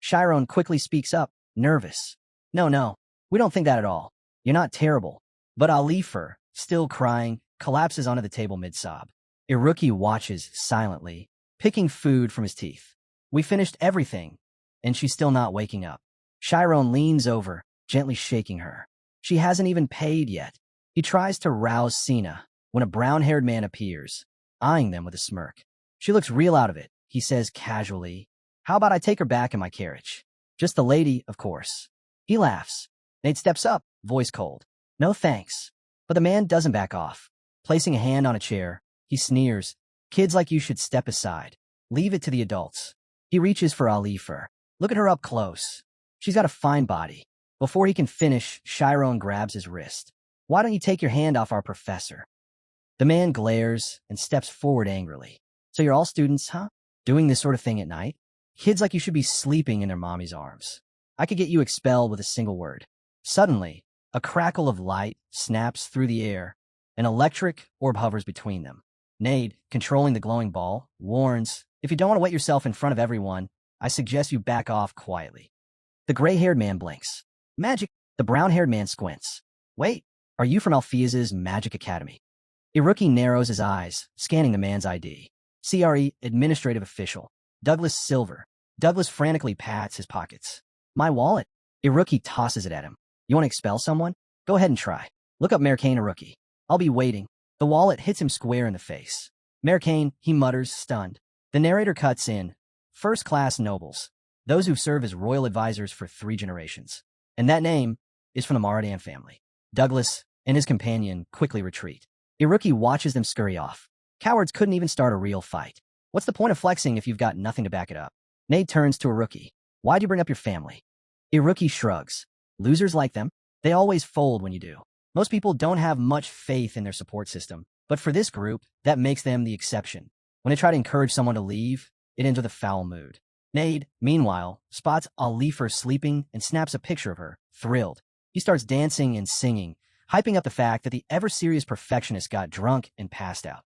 Chiron quickly speaks up, nervous. No, we don't think that at all. You're not terrible. But Alifer, still crying, collapses onto the table mid-sob. Iruki watches silently, picking food from his teeth. We finished everything, and she's still not waking up. Chiron leans over, gently shaking her. She hasn't even paid yet. He tries to rouse Sina when a brown-haired man appears, eyeing them with a smirk. She looks real out of it, he says casually. How about I take her back in my carriage? Just the lady, of course. He laughs. Nate steps up, voice cold. No thanks. But the man doesn't back off. Placing a hand on a chair, he sneers. Kids like you should step aside. Leave it to the adults. He reaches for Alifer. Look at her up close. She's got a fine body. Before he can finish, Chiron grabs his wrist. Why don't you take your hand off our professor? The man glares and steps forward angrily. So you're all students, huh? Doing this sort of thing at night? Kids like you should be sleeping in their mommy's arms. I could get you expelled with a single word. Suddenly, a crackle of light snaps through the air. An electric orb hovers between them. Nade, controlling the glowing ball, warns, if you don't want to wet yourself in front of everyone, I suggest you back off quietly. The gray-haired man blinks. Magic. The brown-haired man squints. Wait, are you from Alpheus's Magic Academy? Iruki narrows his eyes, scanning the man's ID. CRE Administrative Official. Douglas Silver. Douglas frantically pats his pockets. My wallet. Iruki tosses it at him. You want to expel someone? Go ahead and try. Look up Mercane Iruki. I'll be waiting. The wallet hits him square in the face. Mercane, he mutters, stunned. The narrator cuts in. First-class nobles. Those who serve as royal advisors for 3 generations. And that name is from the Maradan family. Douglas and his companion quickly retreat. Iruki watches them scurry off. Cowards couldn't even start a real fight. What's the point of flexing if you've got nothing to back it up? Nate turns to Iruki. Why'd you bring up your family? Iruki shrugs. Losers like them, they always fold when you do. Most people don't have much faith in their support system, but for this group, that makes them the exception. When they try to encourage someone to leave, it ends with a foul mood. Nade, meanwhile, spots Alifer sleeping and snaps a picture of her, thrilled. He starts dancing and singing, hyping up the fact that the ever-serious perfectionist got drunk and passed out.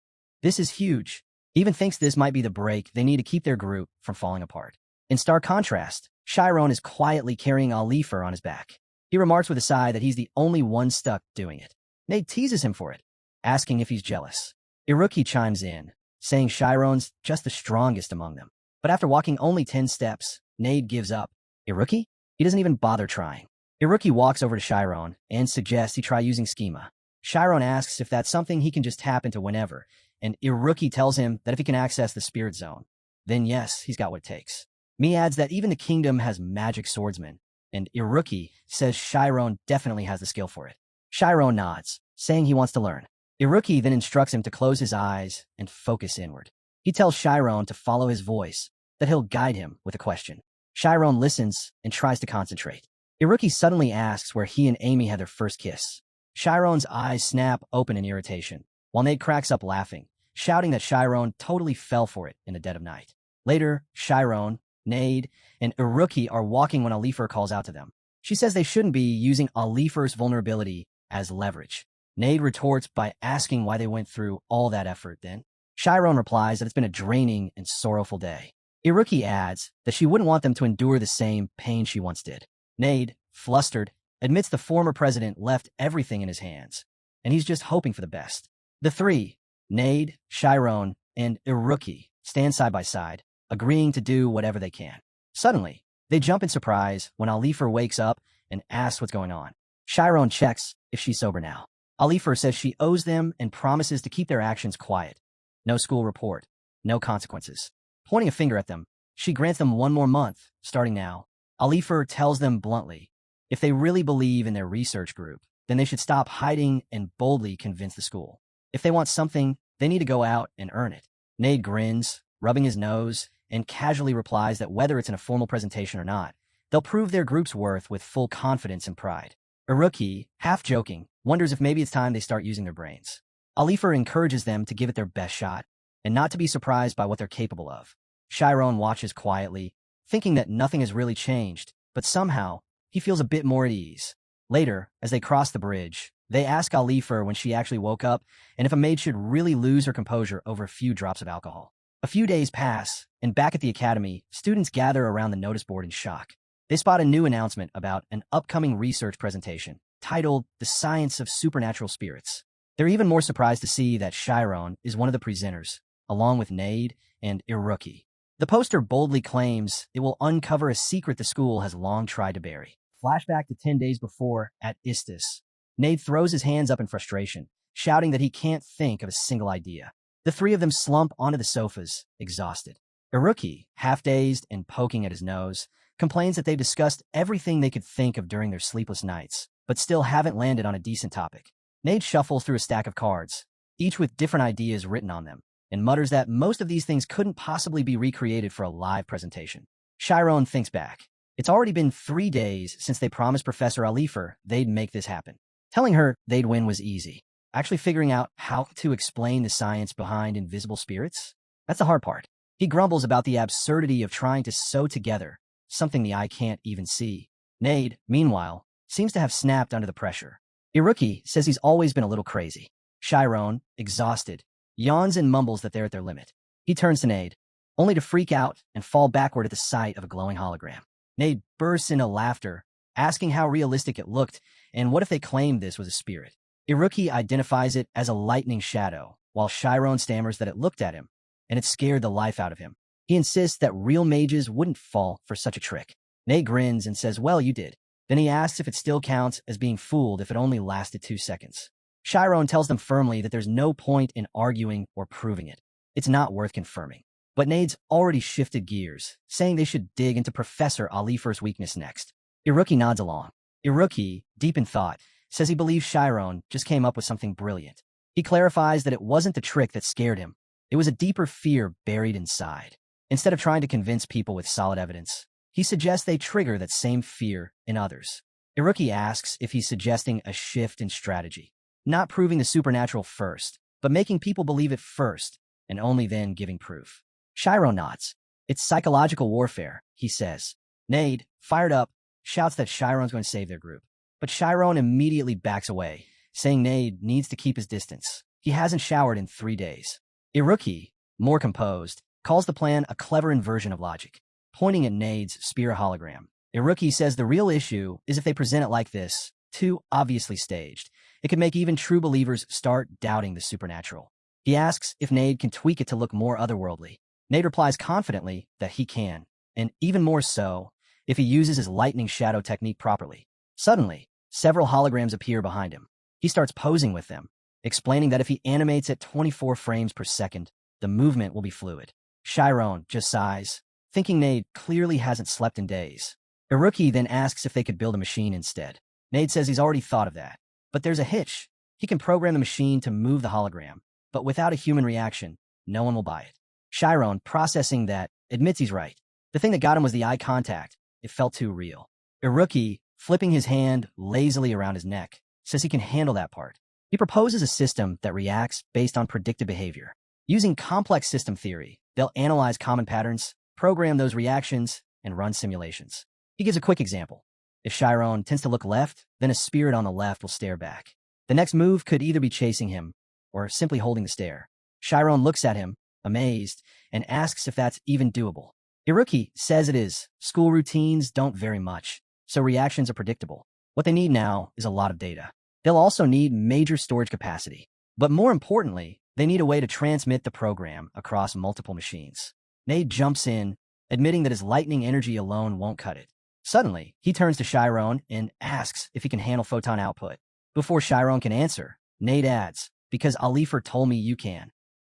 This is huge. He even thinks this might be the break they need to keep their group from falling apart. In stark contrast, Chiron is quietly carrying Alifer on his back. He remarks with a sigh that he's the only one stuck doing it. Nade teases him for it, asking if he's jealous. Iruki chimes in, saying Chiron's just the strongest among them. But after walking only 10 steps, Nade gives up. Iruki? He doesn't even bother trying. Iruki walks over to Chiron and suggests he try using schema. Chiron asks if that's something he can just tap into whenever, and Iruki tells him that if he can access the spirit zone, then yes, he's got what it takes. Mi adds that even the kingdom has magic swordsmen, and Iruki says Chiron definitely has the skill for it. Chiron nods, saying he wants to learn. Iruki then instructs him to close his eyes and focus inward. He tells Chiron to follow his voice, that he'll guide him with a question. Chiron listens and tries to concentrate. Iruki suddenly asks where he and Amy had their first kiss. Chiron's eyes snap open in irritation, while Nate cracks up laughing, shouting that Chiron totally fell for it in the dead of night. Later, Chiron, Nade, and Iruki are walking when Alifer calls out to them. She says they shouldn't be using Alifer's vulnerability as leverage. Nade retorts by asking why they went through all that effort then. Chiron replies that it's been a draining and sorrowful day. Iruki adds that she wouldn't want them to endure the same pain she once did. Nade, flustered, admits the former president left everything in his hands, and he's just hoping for the best. The three, Nade, Chiron, and Iruki, stand side by side, agreeing to do whatever they can. Suddenly, they jump in surprise when Alifer wakes up and asks what's going on. Chiron checks if she's sober now. Alifer says she owes them and promises to keep their actions quiet. No school report, no consequences. Pointing a finger at them, she grants them 1 more month, starting now. Alifer tells them bluntly, if they really believe in their research group, then they should stop hiding and boldly convince the school. If they want something, they need to go out and earn it. Nade grins, rubbing his nose, and casually replies that whether it's in a formal presentation or not, they'll prove their group's worth with full confidence and pride. Iruki, half joking, wonders if maybe it's time they start using their brains. Alifer encourages them to give it their best shot, and not to be surprised by what they're capable of. Chiron watches quietly, thinking that nothing has really changed, but somehow, he feels a bit more at ease. Later, as they cross the bridge, they ask Alifer when she actually woke up and if a maid should really lose her composure over a few drops of alcohol. A few days pass, and back at the academy, students gather around the notice board in shock. They spot a new announcement about an upcoming research presentation titled The Science of Supernatural Spirits. They're even more surprised to see that Chiron is one of the presenters, along with Nade and Iruki. The poster boldly claims it will uncover a secret the school has long tried to bury. Flashback to 10 days before at Istis. Nade throws his hands up in frustration, shouting that he can't think of a single idea. The three of them slump onto the sofas, exhausted. Iruki, half-dazed and poking at his nose, complains that they've discussed everything they could think of during their sleepless nights, but still haven't landed on a decent topic. Nade shuffles through a stack of cards, each with different ideas written on them, and mutters that most of these things couldn't possibly be recreated for a live presentation. Chiron thinks back. It's already been 3 days since they promised Professor Alifer they'd make this happen. Telling her they'd win was easy. Actually figuring out how to explain the science behind invisible spirits? That's the hard part. He grumbles about the absurdity of trying to sew together something the eye can't even see. Nade, meanwhile, seems to have snapped under the pressure. Iruki says he's always been a little crazy. Chiron, exhausted, yawns and mumbles that they're at their limit. He turns to Nade, only to freak out and fall backward at the sight of a glowing hologram. Nade bursts into laughter, asking how realistic it looked and what if they claimed this was a spirit. Iruki identifies it as a lightning shadow, while Chiron stammers that it looked at him, and it scared the life out of him. He insists that real mages wouldn't fall for such a trick. Nade grins and says, well, you did. Then he asks if it still counts as being fooled if it only lasted 2 seconds. Chiron tells them firmly that there's no point in arguing or proving it. It's not worth confirming. But Nade's already shifted gears, saying they should dig into Professor Alifer's weakness next. Iruki nods along. Iruki, deep in thought, says he believes Chiron just came up with something brilliant. He clarifies that it wasn't the trick that scared him. It was a deeper fear buried inside. Instead of trying to convince people with solid evidence, he suggests they trigger that same fear in others. Iruki asks if he's suggesting a shift in strategy. Not proving the supernatural first, but making people believe it first, and only then giving proof. Chiron nods. It's psychological warfare, he says. Nade, fired up, shouts that Chiron's going to save their group. But Chiron immediately backs away, saying Nade needs to keep his distance. He hasn't showered in 3 days. Iruki, more composed, calls the plan a clever inversion of logic, pointing at Nade's spear hologram. Iruki says the real issue is if they present it like this, too obviously staged. It could make even true believers start doubting the supernatural. He asks if Nade can tweak it to look more otherworldly. Nade replies confidently that he can, and even more so if he uses his lightning shadow technique properly. Suddenly, several holograms appear behind him. He starts posing with them, explaining that if he animates at 24 frames per second, the movement will be fluid. Chiron just sighs, thinking Nade clearly hasn't slept in days. Iruki then asks if they could build a machine instead. Nade says he's already thought of that. But there's a hitch. He can program the machine to move the hologram, but without a human reaction, no one will buy it. Chiron, processing that, admits he's right. The thing that got him was the eye contact. It felt too real. Iruki, flipping his hand lazily around his neck, says he can handle that part. He proposes a system that reacts based on predicted behavior. Using complex system theory, they'll analyze common patterns, program those reactions, and run simulations. He gives a quick example. If Chiron tends to look left, then a spirit on the left will stare back. The next move could either be chasing him or simply holding the stare. Chiron looks at him, amazed, and asks if that's even doable. Iruki says it is. School routines don't vary much, so reactions are predictable. What they need now is a lot of data. They'll also need major storage capacity. But more importantly, they need a way to transmit the program across multiple machines. Nade jumps in, admitting that his lightning energy alone won't cut it. Suddenly, he turns to Chiron and asks if he can handle photon output. Before Chiron can answer, Nade adds, because Alifer told me you can.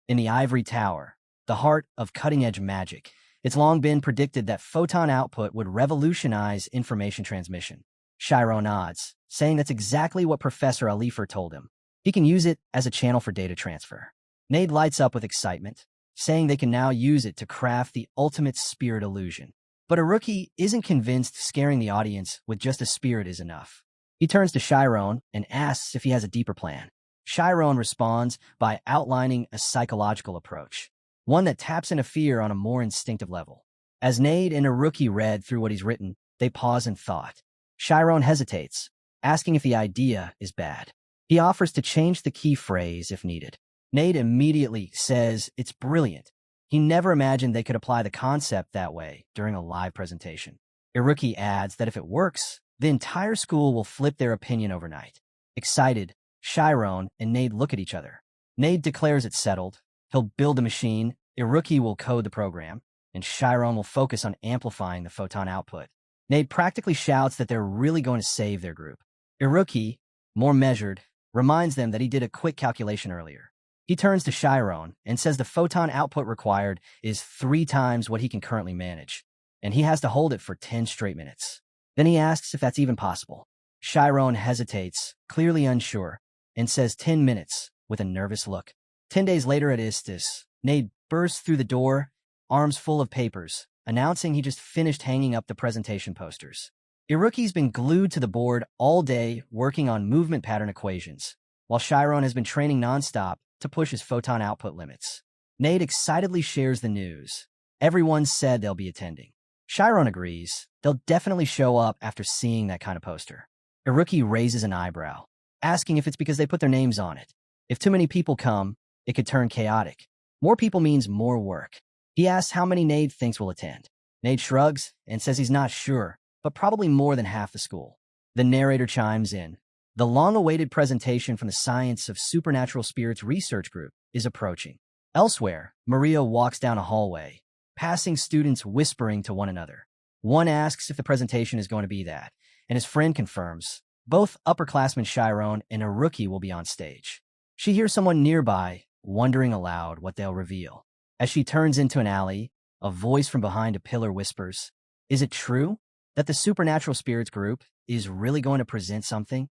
In the ivory tower, the heart of cutting-edge magic, It's long been predicted that photon output would revolutionize information transmission. Shiro nods, saying that's exactly what Professor Alifer told him. He can use it as a channel for data transfer. Nade lights up with excitement, saying they can now use it to craft the ultimate spirit illusion. But a rookie isn't convinced scaring the audience with just a spirit is enough. He turns to Chiron and asks if he has a deeper plan. Chiron responds by outlining a psychological approach, one that taps into fear on a more instinctive level. As Nade and a rookie read through what he's written, they pause in thought. Chiron hesitates, asking if the idea is bad. He offers to change the key phrase if needed. Nade immediately says it's brilliant. He never imagined they could apply the concept that way during a live presentation. Iruki adds that if it works, the entire school will flip their opinion overnight. Excited, Chiron and Nade look at each other. Nade declares it's settled. He'll build the machine, Iruki will code the program, and Chiron will focus on amplifying the photon output. Nade practically shouts that they're really going to save their group. Iruki, more measured, reminds them that he did a quick calculation earlier. He turns to Chiron and says the photon output required is 3 times what he can currently manage, and he has to hold it for 10 straight minutes. Then he asks if that's even possible. Chiron hesitates, clearly unsure, and says 10 minutes with a nervous look. 10 days later at Istis, Nade bursts through the door, arms full of papers, announcing he just finished hanging up the presentation posters. Iruki's been glued to the board all day working on movement pattern equations, while Chiron has been training nonstop to push his photon output limits. Nade excitedly shares the news. Everyone said they'll be attending. Chiron agrees. They'll definitely show up after seeing that kind of poster. Iruki raises an eyebrow, asking if it's because they put their names on it. If too many people come, it could turn chaotic. More people means more work. He asks how many Nade thinks will attend. Nade shrugs and says he's not sure, but probably more than half the school. The narrator chimes in. The long-awaited presentation from the Science of Supernatural Spirits Research Group is approaching. Elsewhere, Maria walks down a hallway, passing students whispering to one another. One asks if the presentation is going to be that, and his friend confirms. Both upperclassmen Chiron and a rookie will be on stage. She hears someone nearby, wondering aloud what they'll reveal. As she turns into an alley, a voice from behind a pillar whispers, "Is it true that the Supernatural Spirits Group is really going to present something?"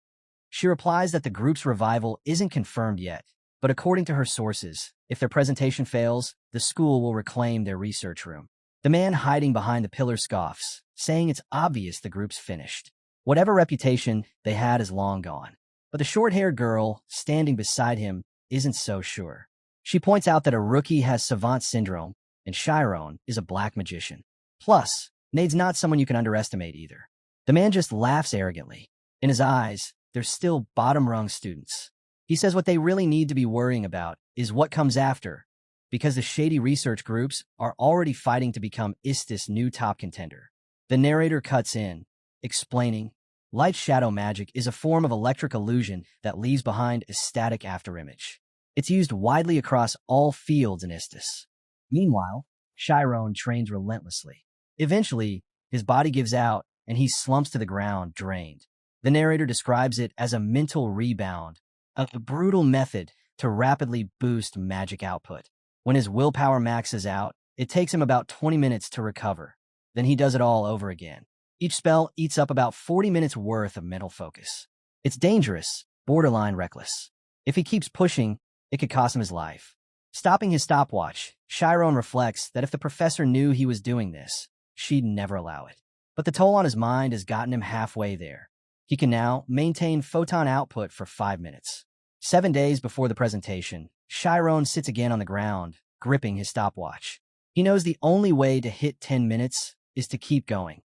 She replies that the group's revival isn't confirmed yet, but according to her sources, if their presentation fails, the school will reclaim their research room. The man hiding behind the pillar scoffs, saying it's obvious the group's finished. Whatever reputation they had is long gone. But the short-haired girl standing beside him isn't so sure. She points out that a rookie has savant syndrome, and Chiron is a black magician. Plus, Nade's not someone you can underestimate either. The man just laughs arrogantly. In his eyes, they're still bottom-rung students. He says what they really need to be worrying about is what comes after, because the shady research groups are already fighting to become Istis' new top contender. The narrator cuts in, explaining, light shadow magic is a form of electric illusion that leaves behind a static afterimage. It's used widely across all fields in Istis. Meanwhile, Chiron trains relentlessly. Eventually, his body gives out and he slumps to the ground, drained. The narrator describes it as a mental rebound, a brutal method to rapidly boost magic output. When his willpower maxes out, it takes him about 20 minutes to recover. Then he does it all over again. Each spell eats up about 40 minutes worth of mental focus. It's dangerous, borderline reckless. If he keeps pushing, it could cost him his life. Stopping his stopwatch, Chiron reflects that if the professor knew he was doing this, she'd never allow it. But the toll on his mind has gotten him halfway there. He can now maintain photon output for 5 minutes. 7 days before the presentation, Chiron sits again on the ground, gripping his stopwatch. He knows the only way to hit 10 minutes is to keep going,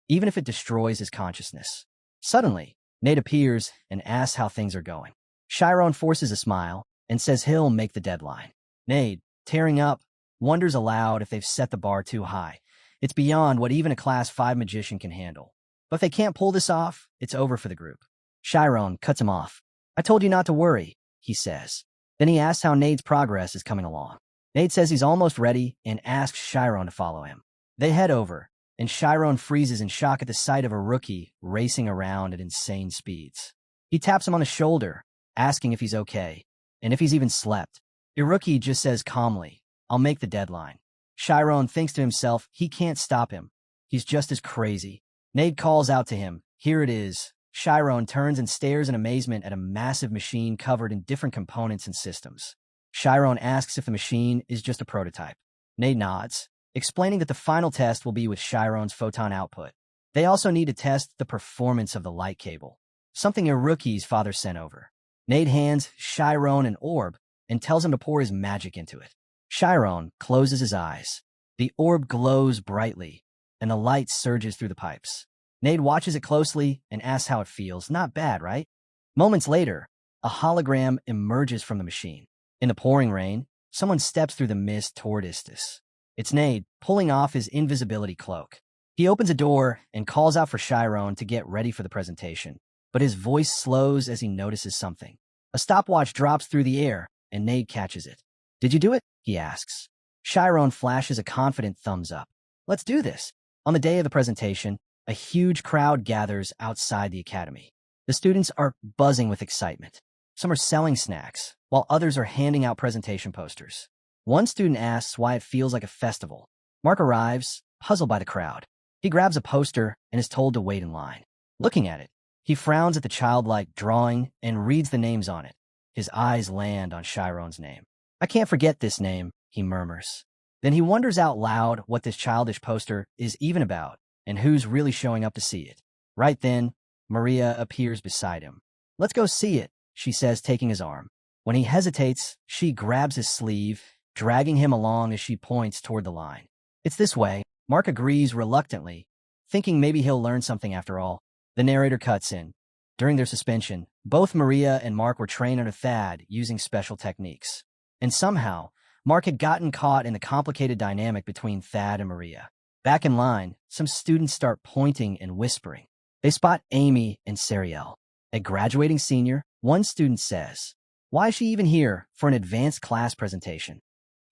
even if it destroys his consciousness. Suddenly, Nate appears and asks how things are going. Chiron forces a smile and says he'll make the deadline. Nate, tearing up, wonders aloud if they've set the bar too high. It's beyond what even a Class 5 magician can handle. But if they can't pull this off, it's over for the group. Chiron cuts him off. "I told you not to worry," he says. Then he asks how Nade's progress is coming along. Nade says he's almost ready and asks Chiron to follow him. They head over, and Chiron freezes in shock at the sight of a rookie racing around at insane speeds. He taps him on the shoulder, asking if he's okay, and if he's even slept. Iruki just says calmly, "I'll make the deadline." Chiron thinks to himself he can't stop him. He's just as crazy. Nade calls out to him. Here it is. Chiron turns and stares in amazement at a massive machine covered in different components and systems. Chiron asks if the machine is just a prototype. Nade nods, explaining that the final test will be with Chiron's photon output. They also need to test the performance of the light cable, something Iruki's father sent over. Nade hands Chiron an orb and tells him to pour his magic into it. Chiron closes his eyes. The orb glows brightly, and the light surges through the pipes. Nade watches it closely and asks how it feels. Not bad, right? Moments later, a hologram emerges from the machine. In the pouring rain, someone steps through the mist toward Istis. It's Nade, pulling off his invisibility cloak. He opens a door and calls out for Chiron to get ready for the presentation, but his voice slows as he notices something. A stopwatch drops through the air, and Nade catches it. Did you do it? He asks. Chiron flashes a confident thumbs up. Let's do this. On the day of the presentation, a huge crowd gathers outside the academy. The students are buzzing with excitement. Some are selling snacks, while others are handing out presentation posters. One student asks why it feels like a festival. Mark arrives, puzzled by the crowd. He grabs a poster and is told to wait in line. Looking at it, he frowns at the childlike drawing and reads the names on it. His eyes land on Chiron's name. I can't forget this name, he murmurs. Then he wonders out loud what this childish poster is even about and who's really showing up to see it. Right then, Maria appears beside him. Let's go see it, she says, taking his arm. When he hesitates, she grabs his sleeve, dragging him along as she points toward the line. It's this way. Mark agrees reluctantly, thinking maybe he'll learn something after all. The narrator cuts in. During their suspension, both Maria and Mark were trained under Thad using special techniques. And somehow, Mark had gotten caught in the complicated dynamic between Thad and Maria. Back in line, some students start pointing and whispering. They spot Amy and Sariel. A graduating senior, one student says, "Why is she even here for an advanced class presentation?"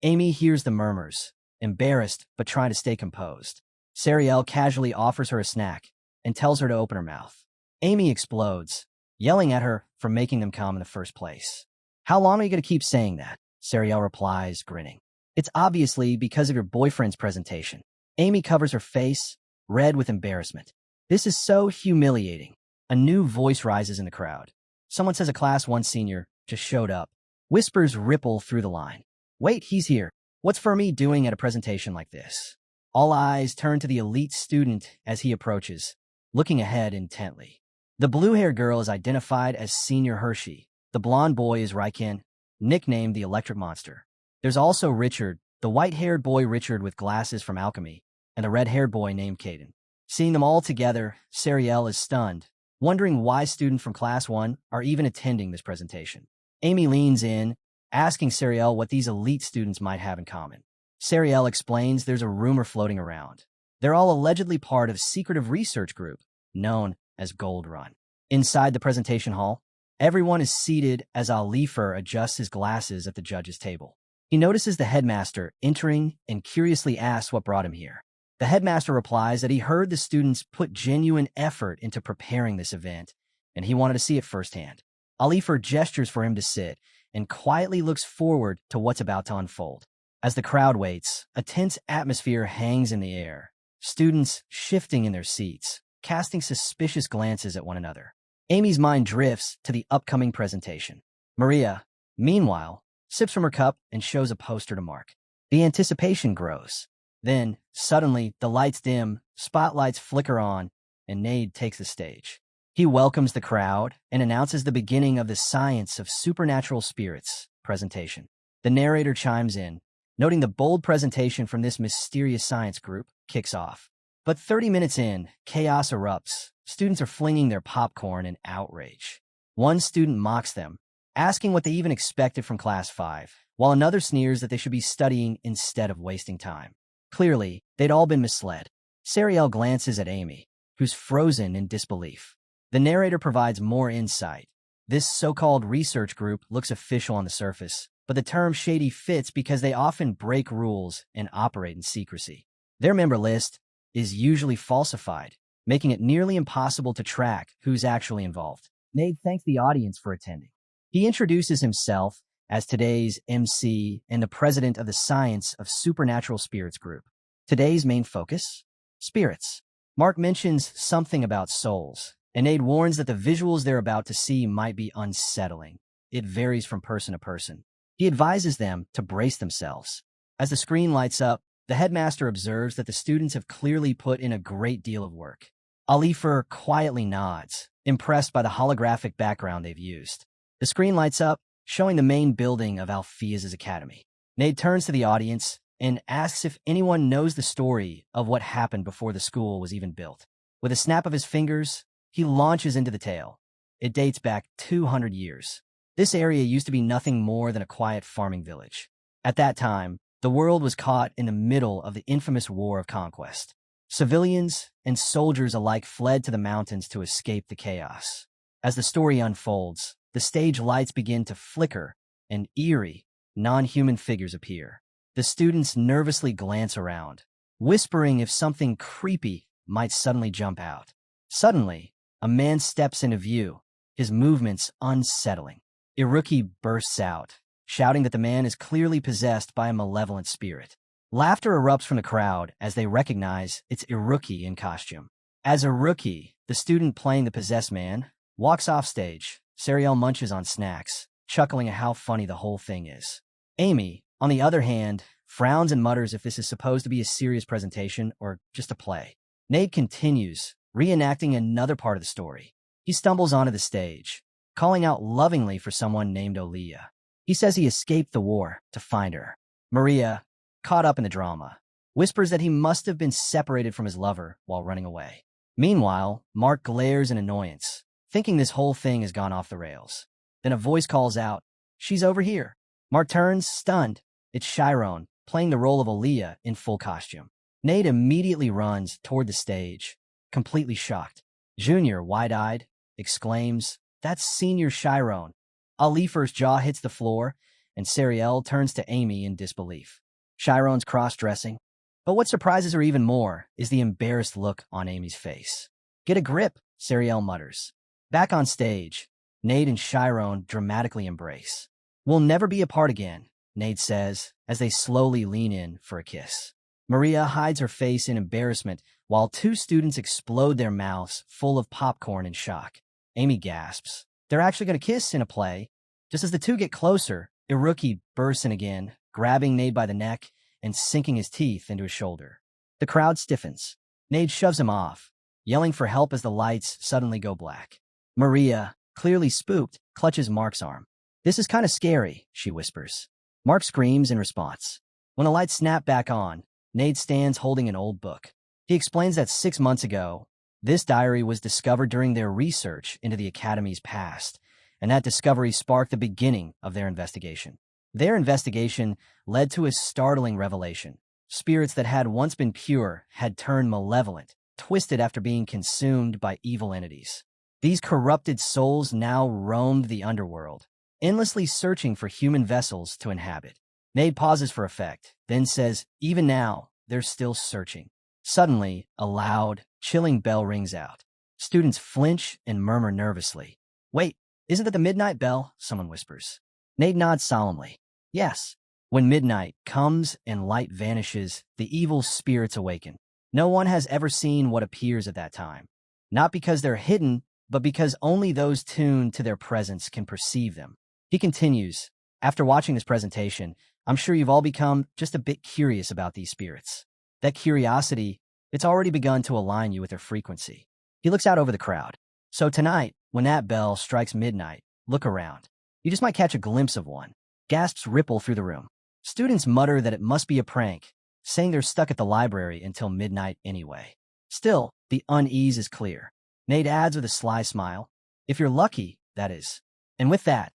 Amy hears the murmurs, embarrassed but trying to stay composed. Sariel casually offers her a snack and tells her to open her mouth. Amy explodes, yelling at her for making them come in the first place. "How long are you going to keep saying that?" Sariel replies, grinning. "It's obviously because of your boyfriend's presentation." Amy covers her face, red with embarrassment. "This is so humiliating." A new voice rises in the crowd. Someone says a Class 1 senior just showed up. Whispers ripple through the line. "Wait, he's here. What's Fermi doing at a presentation like this?" All eyes turn to the elite student as he approaches, looking ahead intently. The blue-haired girl is identified as Senior Hershey. The blonde boy is Rian, nicknamed the Electric Monster. There's also Richard, the white-haired boy Richard with glasses from Alchemy, and the red-haired boy named Caden. Seeing them all together, Sariel is stunned, wondering why students from Class 1 are even attending this presentation. Amy leans in, asking Sariel what these elite students might have in common. Sariel explains there's a rumor floating around. They're all allegedly part of a secretive research group known as Gold Run. Inside the presentation hall, everyone is seated as Alifer adjusts his glasses at the judge's table. He notices the headmaster entering and curiously asks what brought him here. The headmaster replies that he heard the students put genuine effort into preparing this event, and he wanted to see it firsthand. Alifer gestures for him to sit and quietly looks forward to what's about to unfold. As the crowd waits, a tense atmosphere hangs in the air, students shifting in their seats, casting suspicious glances at one another. Amy's mind drifts to the upcoming presentation. Maria, meanwhile, sips from her cup and shows a poster to Mark. The anticipation grows. Then, suddenly, the lights dim, spotlights flicker on, and Nade takes the stage. He welcomes the crowd and announces the beginning of the Science of Supernatural Spirits presentation. The narrator chimes in, noting the bold presentation from this mysterious science group kicks off. But 30 minutes in, chaos erupts. Students are flinging their popcorn in outrage. One student mocks them, asking what they even expected from Class 5, while another sneers that they should be studying instead of wasting time. Clearly, they'd all been misled. Sariel glances at Amy, who's frozen in disbelief. The narrator provides more insight. This so-called research group looks official on the surface, but the term shady fits because they often break rules and operate in secrecy. Their member list is usually falsified, making it nearly impossible to track who's actually involved. Nade thanks the audience for attending. He introduces himself as today's MC and the president of the Science of Supernatural Spirits group. Today's main focus? Spirits. Mark mentions something about souls, and Aid warns that the visuals they're about to see might be unsettling. It varies from person to person. He advises them to brace themselves. As the screen lights up, the headmaster observes that the students have clearly put in a great deal of work. Alifer quietly nods, impressed by the holographic background they've used. The screen lights up, showing the main building of Alphea's academy. Nate turns to the audience and asks if anyone knows the story of what happened before the school was even built. With a snap of his fingers, he launches into the tale. It dates back 200 years. This area used to be nothing more than a quiet farming village. At that time, the world was caught in the middle of the infamous War of Conquest. Civilians and soldiers alike fled to the mountains to escape the chaos. As the story unfolds, the stage lights begin to flicker and eerie, non-human figures appear. The students nervously glance around, whispering if something creepy might suddenly jump out. Suddenly, a man steps into view, his movements unsettling. Iruki bursts out, shouting that the man is clearly possessed by a malevolent spirit. Laughter erupts from the crowd as they recognize it's Iruki in costume. As Iruki, the student playing the possessed man, walks off stage, Sariel munches on snacks, chuckling at how funny the whole thing is. Amy, on the other hand, frowns and mutters if this is supposed to be a serious presentation or just a play. Nate continues, reenacting another part of the story. He stumbles onto the stage, calling out lovingly for someone named Olia. He says he escaped the war to find her. Maria, caught up in the drama, whispers that he must have been separated from his lover while running away. Meanwhile, Mark glares in annoyance, thinking this whole thing has gone off the rails. Then a voice calls out, "She's over here." Mark turns, stunned. It's Chiron, playing the role of Olia in full costume. Nate immediately runs toward the stage, completely shocked. Junior, wide-eyed, exclaims, "That's Senior Chiron." Alifer's jaw hits the floor, and Sariel turns to Amy in disbelief. Chiron's cross-dressing. But what surprises her even more is the embarrassed look on Amy's face. "Get a grip," Sariel mutters. Back on stage, Nate and Chiron dramatically embrace. "We'll never be apart again," Nate says, as they slowly lean in for a kiss. Maria hides her face in embarrassment while two students explode their mouths full of popcorn in shock. Amy gasps. They're actually going to kiss in a play. Just as the two get closer, Iruki bursts in again, grabbing Nate by the neck and sinking his teeth into his shoulder. The crowd stiffens. Nate shoves him off, yelling for help as the lights suddenly go black. Maria, clearly spooked, clutches Mark's arm. "This is kind of scary," she whispers. Mark screams in response. When the lights snap back on, Nate stands holding an old book. He explains that 6 months ago, this diary was discovered during their research into the Academy's past, and that discovery sparked the beginning of their investigation. Their investigation led to a startling revelation. Spirits that had once been pure had turned malevolent, twisted after being consumed by evil entities. These corrupted souls now roamed the underworld, endlessly searching for human vessels to inhabit. Nate pauses for effect, then says, "Even now, they're still searching." Suddenly, a loud, chilling bell rings out. Students flinch and murmur nervously. "Wait, isn't that the midnight bell?" someone whispers. Nate nods solemnly. "Yes." When midnight comes and light vanishes, the evil spirits awaken. No one has ever seen what appears at that time. Not because they're hidden, but because only those tuned to their presence can perceive them. He continues, "After watching this presentation, I'm sure you've all become just a bit curious about these spirits. That curiosity, it's already begun to align you with their frequency." He looks out over the crowd. "So tonight, when that bell strikes midnight, look around. You just might catch a glimpse of one." Gasps ripple through the room. Students mutter that it must be a prank, saying they're stuck at the library until midnight anyway. Still, the unease is clear. Nate adds with a sly smile, "If you're lucky, that is." And with that,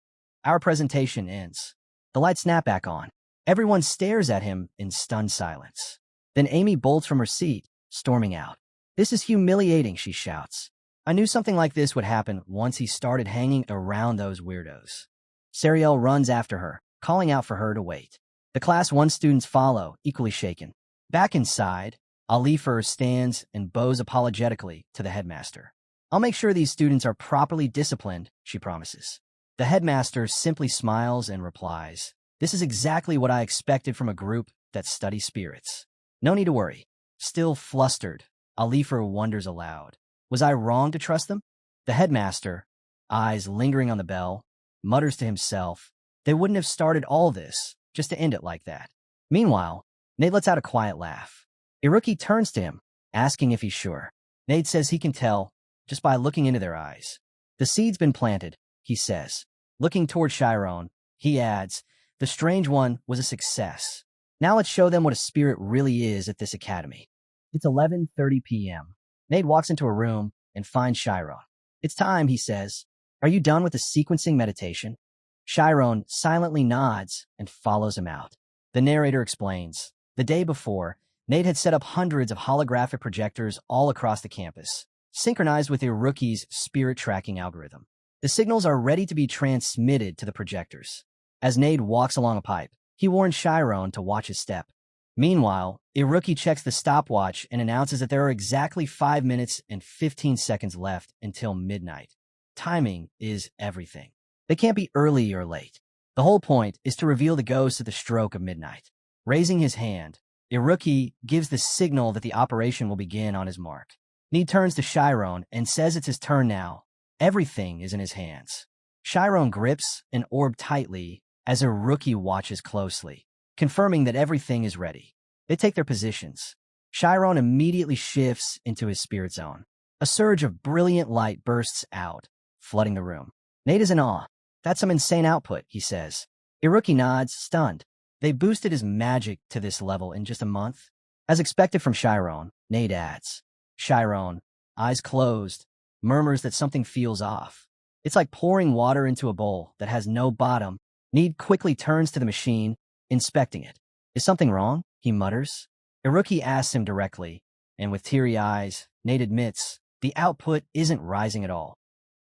our presentation ends. The lights snap back on. Everyone stares at him in stunned silence. Then Amy bolts from her seat, storming out. "This is humiliating," she shouts. "I knew something like this would happen once he started hanging around those weirdos." Sariel runs after her, calling out for her to wait. The Class 1 students follow, equally shaken. Back inside, Alifer stands and bows apologetically to the headmaster. "I'll make sure these students are properly disciplined," she promises. The headmaster simply smiles and replies, "This is exactly what I expected from a group that study spirits. No need to worry." Still flustered, Alifer wonders aloud, "Was I wrong to trust them?" The headmaster, eyes lingering on the bell, mutters to himself, "They wouldn't have started all this just to end it like that." Meanwhile, Nade lets out a quiet laugh. Iruki turns to him, asking if he's sure. Nade says he can tell just by looking into their eyes. "The seed's been planted," he says. Looking toward Chiron, he adds, "The strange one was a success. Now let's show them what a spirit really is at this academy." It's 11:30 p.m. Nade walks into a room and finds Chiron. "It's time," he says. "Are you done with the sequencing meditation?" Chiron silently nods and follows him out. The narrator explains, the day before, Nade had set up hundreds of holographic projectors all across the campus, synchronized with Iruki's spirit tracking algorithm. The signals are ready to be transmitted to the projectors. As Nade walks along a pipe, he warns Chiron to watch his step. Meanwhile, Iruki checks the stopwatch and announces that there are exactly 5 minutes and 15 seconds left until midnight. Timing is everything. They can't be early or late. The whole point is to reveal the ghost at the stroke of midnight. Raising his hand, Iruki gives the signal that the operation will begin on his mark. Nade turns to Chiron and says it's his turn now. Everything is in his hands. Chiron grips an orb tightly as Iruki watches closely, confirming that everything is ready. They take their positions. Chiron immediately shifts into his spirit zone. A surge of brilliant light bursts out, flooding the room. Nade is in awe. "That's some insane output," he says. Iruki nods, stunned. They boosted his magic to this level in just a month. As expected from Chiron, Nade adds. Chiron, eyes closed, murmurs that something feels off. It's like pouring water into a bowl that has no bottom. Nade quickly turns to the machine, inspecting it. "Is something wrong?" he mutters. Iruki asks him directly, and with teary eyes, Nade admits, "The output isn't rising at all."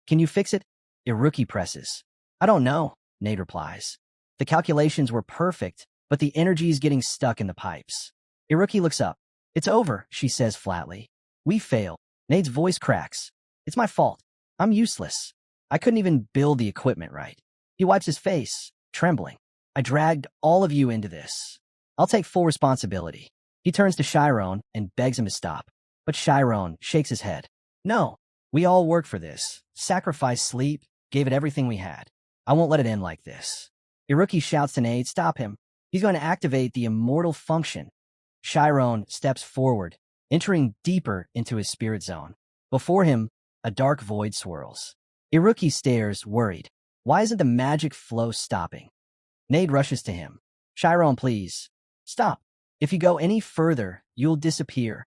"Can you fix it?" Iruki presses. "I don't know," Nade replies. "The calculations were perfect, but the energy is getting stuck in the pipes." Iruki looks up. "It's over," she says flatly. "We failed." Nade's voice cracks. "It's my fault. I'm useless. I couldn't even build the equipment right." He wipes his face, trembling. "I dragged all of you into this. I'll take full responsibility." He turns to Chiron and begs him to stop. But Chiron shakes his head. "No, we all worked for this. Sacrificed sleep, gave it everything we had. I won't let it end like this." Iruki shouts to Nade, "Stop him. He's going to activate the immortal function." Chiron steps forward, entering deeper into his spirit zone. Before him, a dark void swirls. Iruki stares, worried. Why isn't the magic flow stopping? Nade rushes to him. "Chiron, please. Stop. If you go any further, you'll disappear."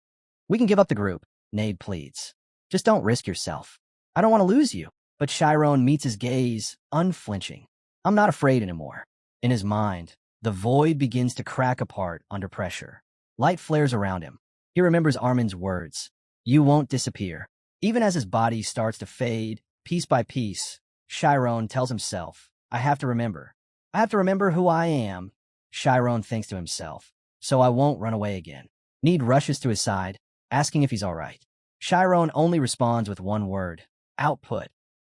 "We can give up the group," Nade pleads. "Just don't risk yourself. I don't want to lose you." But Chiron meets his gaze, unflinching. "I'm not afraid anymore." In his mind, the void begins to crack apart under pressure. Light flares around him. He remembers Armin's words. "You won't disappear." Even as his body starts to fade, piece by piece, Chiron tells himself, "I have to remember. I have to remember who I am." Chiron thinks to himself, "So I won't run away again." Nade rushes to his side, asking if he's all right. Chiron only responds with one word, "Output."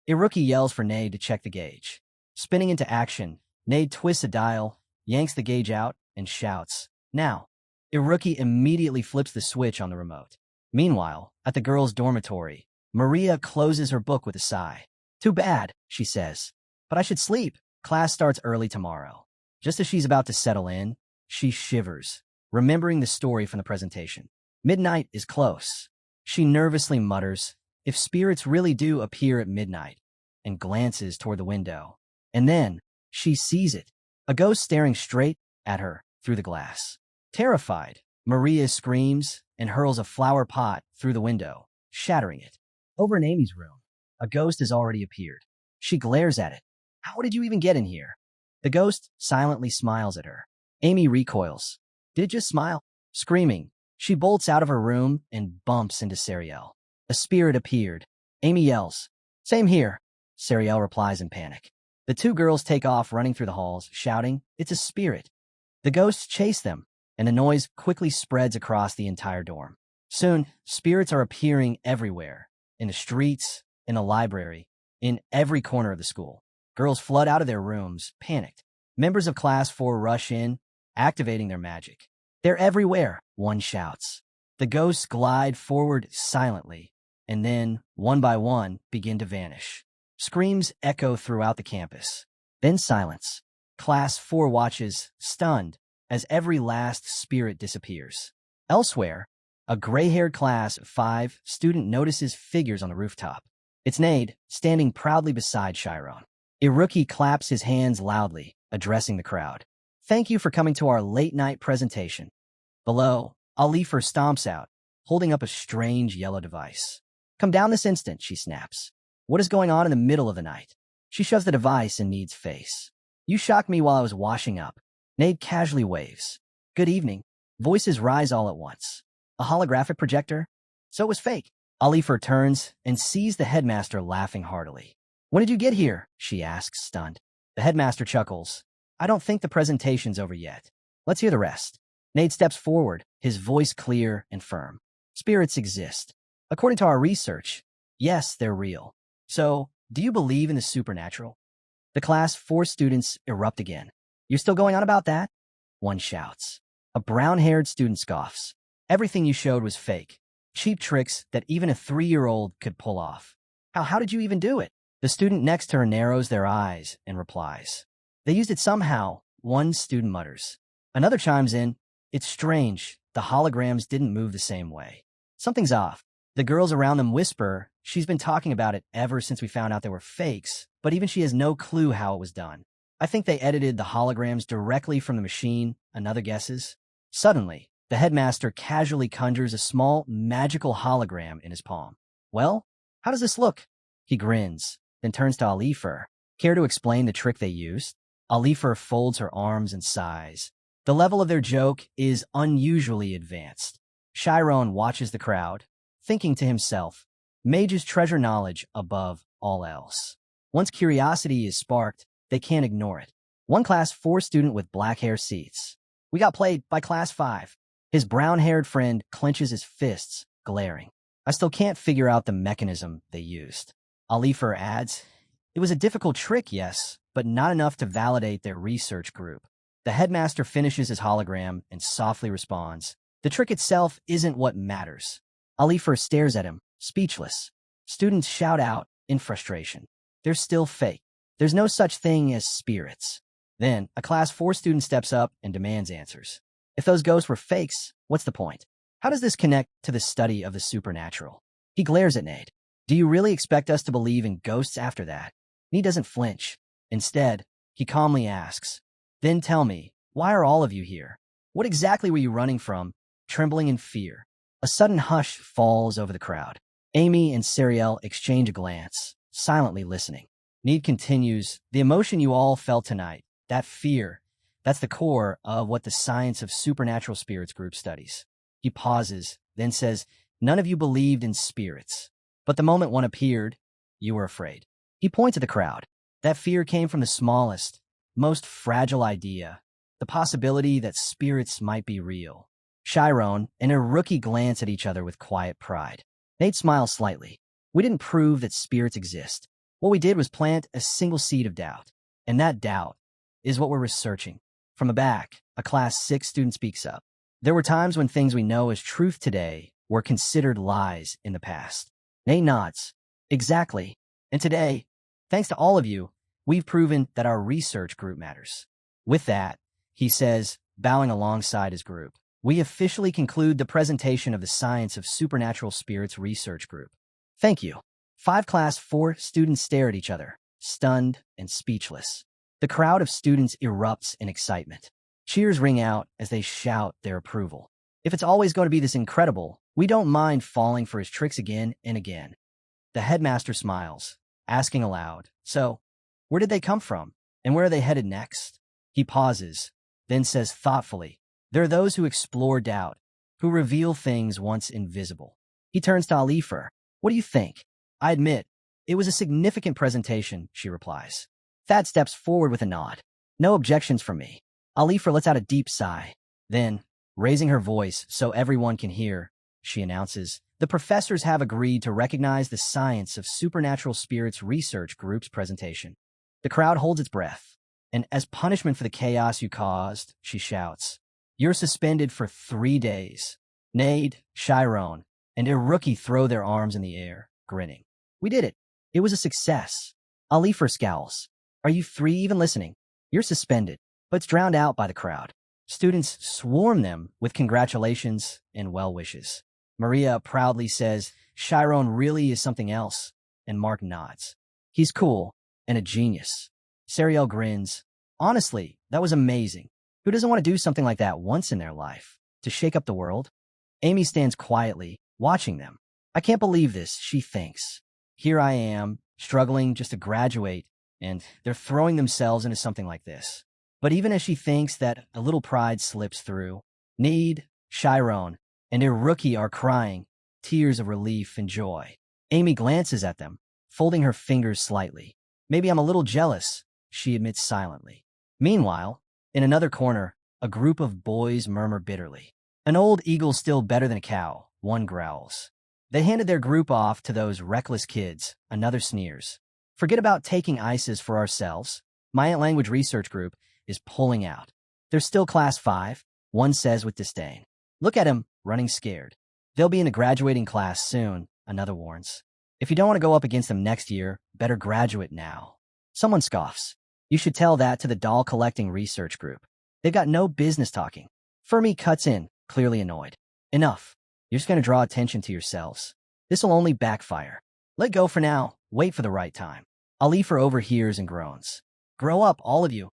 Iruki yells for Nade to check the gauge. Spinning into action, Nade twists a dial, yanks the gauge out, and shouts, "Now." Iruki immediately flips the switch on the remote. Meanwhile, at the girls' dormitory, Maria closes her book with a sigh. "Too bad," she says. "But I should sleep. Class starts early tomorrow." Just as she's about to settle in, she shivers, remembering the story from the presentation. Midnight is close. She nervously mutters, "If spirits really do appear at midnight," and glances toward the window. And then, she sees it, a ghost staring straight at her through the glass. Terrified, Maria screams and hurls a flower pot through the window, shattering it. Over in Amy's room, a ghost has already appeared. She glares at it. "How did you even get in here?" The ghost silently smiles at her. Amy recoils. "Did it just smile?" Screaming, she bolts out of her room and bumps into Sariel. A spirit appeared. Amy yells, "Same here." Sariel replies in panic. The two girls take off running through the halls, shouting, "It's a spirit." The ghosts chase them, and the noise quickly spreads across the entire dorm. Soon, spirits are appearing everywhere, in the streets, in the library, in every corner of the school. Girls flood out of their rooms, panicked. Members of Class 4 rush in, activating their magic. They're everywhere, one shouts. The ghosts glide forward silently, and then, one by one, begin to vanish. Screams echo throughout the campus. Then silence. Class 4 watches, stunned, as every last spirit disappears. Elsewhere, a gray-haired Class 5 student notices figures on the rooftop. It's Nade, standing proudly beside Chiron. Iruki claps his hands loudly, addressing the crowd. Thank you for coming to our late-night presentation. Below, Alifer stomps out, holding up a strange yellow device. Come down this instant, she snaps. What is going on in the middle of the night? She shoves the device in Nede's face. You shocked me while I was washing up. Nade casually waves. Good evening. Voices rise all at once. A holographic projector? So it was fake. Alifer turns and sees the headmaster laughing heartily. When did you get here? She asks, stunned. The headmaster chuckles. I don't think the presentation's over yet. Let's hear the rest. Nade steps forward, his voice clear and firm. Spirits exist. According to our research, yes, they're real. So, do you believe in the supernatural? The Class 4 students erupt again. You're still going on about that? One shouts. A brown-haired student scoffs. Everything you showed was fake. Cheap tricks that even a 3-year-old could pull off. How did you even do it? The student next to her narrows their eyes and replies. They used it somehow, one student mutters. Another chimes in. It's strange. The holograms didn't move the same way. Something's off. The girls around them whisper. She's been talking about it ever since we found out they were fakes, but even she has no clue how it was done. I think they edited the holograms directly from the machine, another guesses. Suddenly, the headmaster casually conjures a small, magical hologram in his palm. Well, how does this look? He grins, then turns to Alifer. Care to explain the trick they used? Alifer folds her arms and sighs. The level of their joke is unusually advanced. Chiron watches the crowd, thinking to himself, mages treasure knowledge above all else. Once curiosity is sparked, they can't ignore it. One Class 4 student with black hair seats. We got played by Class 5. His brown-haired friend clenches his fists, glaring. I still can't figure out the mechanism they used. Alifer adds, it was a difficult trick, yes, but not enough to validate their research group. The headmaster finishes his hologram and softly responds, the trick itself isn't what matters. Alifer stares at him, speechless. Students shout out in frustration. They're still fake. There's no such thing as spirits. Then, a Class 4 student steps up and demands answers. If those ghosts were fakes, what's the point? How does this connect to the study of the supernatural? He glares at Nade. Do you really expect us to believe in ghosts after that? Nade doesn't flinch. Instead, he calmly asks, then tell me, why are all of you here? What exactly were you running from, trembling in fear? A sudden hush falls over the crowd. Amy and Sariel exchange a glance, silently listening. Nade continues, the emotion you all felt tonight, that fear, that's the core of what the science of supernatural spirits group studies. He pauses, then says, none of you believed in spirits. But the moment one appeared, you were afraid. He points at the crowd. That fear came from the smallest, most fragile idea, the possibility that spirits might be real. Chiron and Iruki glance at each other with quiet pride. Nade smiles slightly. We didn't prove that spirits exist. What we did was plant a single seed of doubt. And that doubt is what we're researching. From the back, a Class 6 student speaks up. There were times when things we know as truth today were considered lies in the past. Nade nods. Exactly. And today, thanks to all of you, we've proven that our research group matters. With that, he says, bowing alongside his group, we officially conclude the presentation of the Science of Supernatural Spirits Research Group. Thank you. 5 Class 4 students stare at each other, stunned and speechless. The crowd of students erupts in excitement. Cheers ring out as they shout their approval. If it's always going to be this incredible, we don't mind falling for his tricks again and again. The headmaster smiles, asking aloud, so, where did they come from, and where are they headed next? He pauses, then says thoughtfully, there are those who explore doubt, who reveal things once invisible. He turns to Alifer. What do you think? I admit, it was a significant presentation, she replies. Thad steps forward with a nod. No objections from me. Alifer lets out a deep sigh. Then, raising her voice so everyone can hear, she announces, the professors have agreed to recognize the Science of Supernatural Spirits Research Group's presentation. The crowd holds its breath, and as punishment for the chaos you caused, she shouts, "You're suspended for 3 days." Nade, Chiron, and Iruki throw their arms in the air, grinning. "We did it. It was a success." Alifer scowls. "Are you 3 even listening? You're suspended," but it's drowned out by the crowd. Students swarm them with congratulations and well wishes. Maria proudly says, "Chiron really is something else," and Mark nods. "He's cool and a genius." Sariel grins. "Honestly, that was amazing. Who doesn't want to do something like that once in their life? To shake up the world?" Amy stands quietly, watching them. "I can't believe this," she thinks. "Here I am, struggling just to graduate, and they're throwing themselves into something like this." But even as she thinks that, a little pride slips through. Need, Chiron, and Iruki are crying, tears of relief and joy. Amy glances at them, folding her fingers slightly. "Maybe I'm a little jealous," she admits silently. Meanwhile, in another corner, a group of boys murmur bitterly. "An old eagle's still better than a cow," one growls. They handed their group off to those reckless kids, another sneers. "Forget about taking ICEs for ourselves. My language research group is pulling out. They're still class 5, one says with disdain. Look at him, running scared. They'll be in a graduating class soon, another warns. If you don't want to go up against them next year, better graduate now." Someone scoffs. "You should tell that to the doll collecting research group. They've got no business talking." Fermi cuts in, clearly annoyed. "Enough. You're just going to draw attention to yourselves. This'll only backfire. Let go for now. Wait for the right time." Alifer overhears and groans. "Grow up, all of you."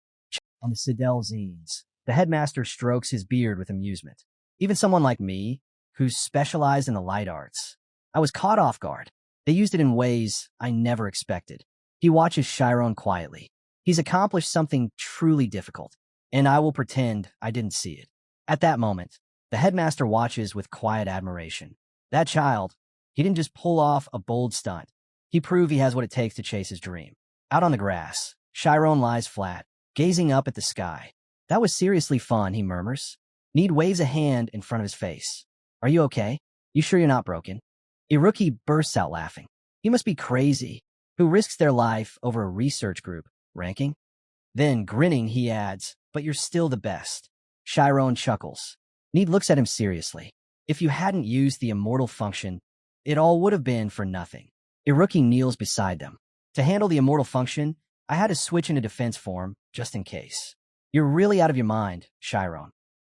On the Sidel zines, the headmaster strokes his beard with amusement. "Even someone like me, who's specialized in the light arts. I was caught off guard. They used it in ways I never expected." He watches Chiron quietly. He's accomplished something truly difficult, and I will pretend I didn't see it. At that moment, the headmaster watches with quiet admiration. That child, he didn't just pull off a bold stunt. He proved he has what it takes to chase his dream. Out on the grass, Chiron lies flat, gazing up at the sky. "That was seriously fun," he murmurs. Need waves a hand in front of his face. "Are you okay? You sure you're not broken?" Iruki bursts out laughing. "You must be crazy. Who risks their life over a research group ranking?" Then, grinning, he adds, "But you're still the best." Chiron chuckles. Need looks at him seriously. "If you hadn't used the immortal function, it all would have been for nothing." Iruki kneels beside them. "To handle the immortal function, I had to switch into defense form, just in case." "You're really out of your mind, Chiron."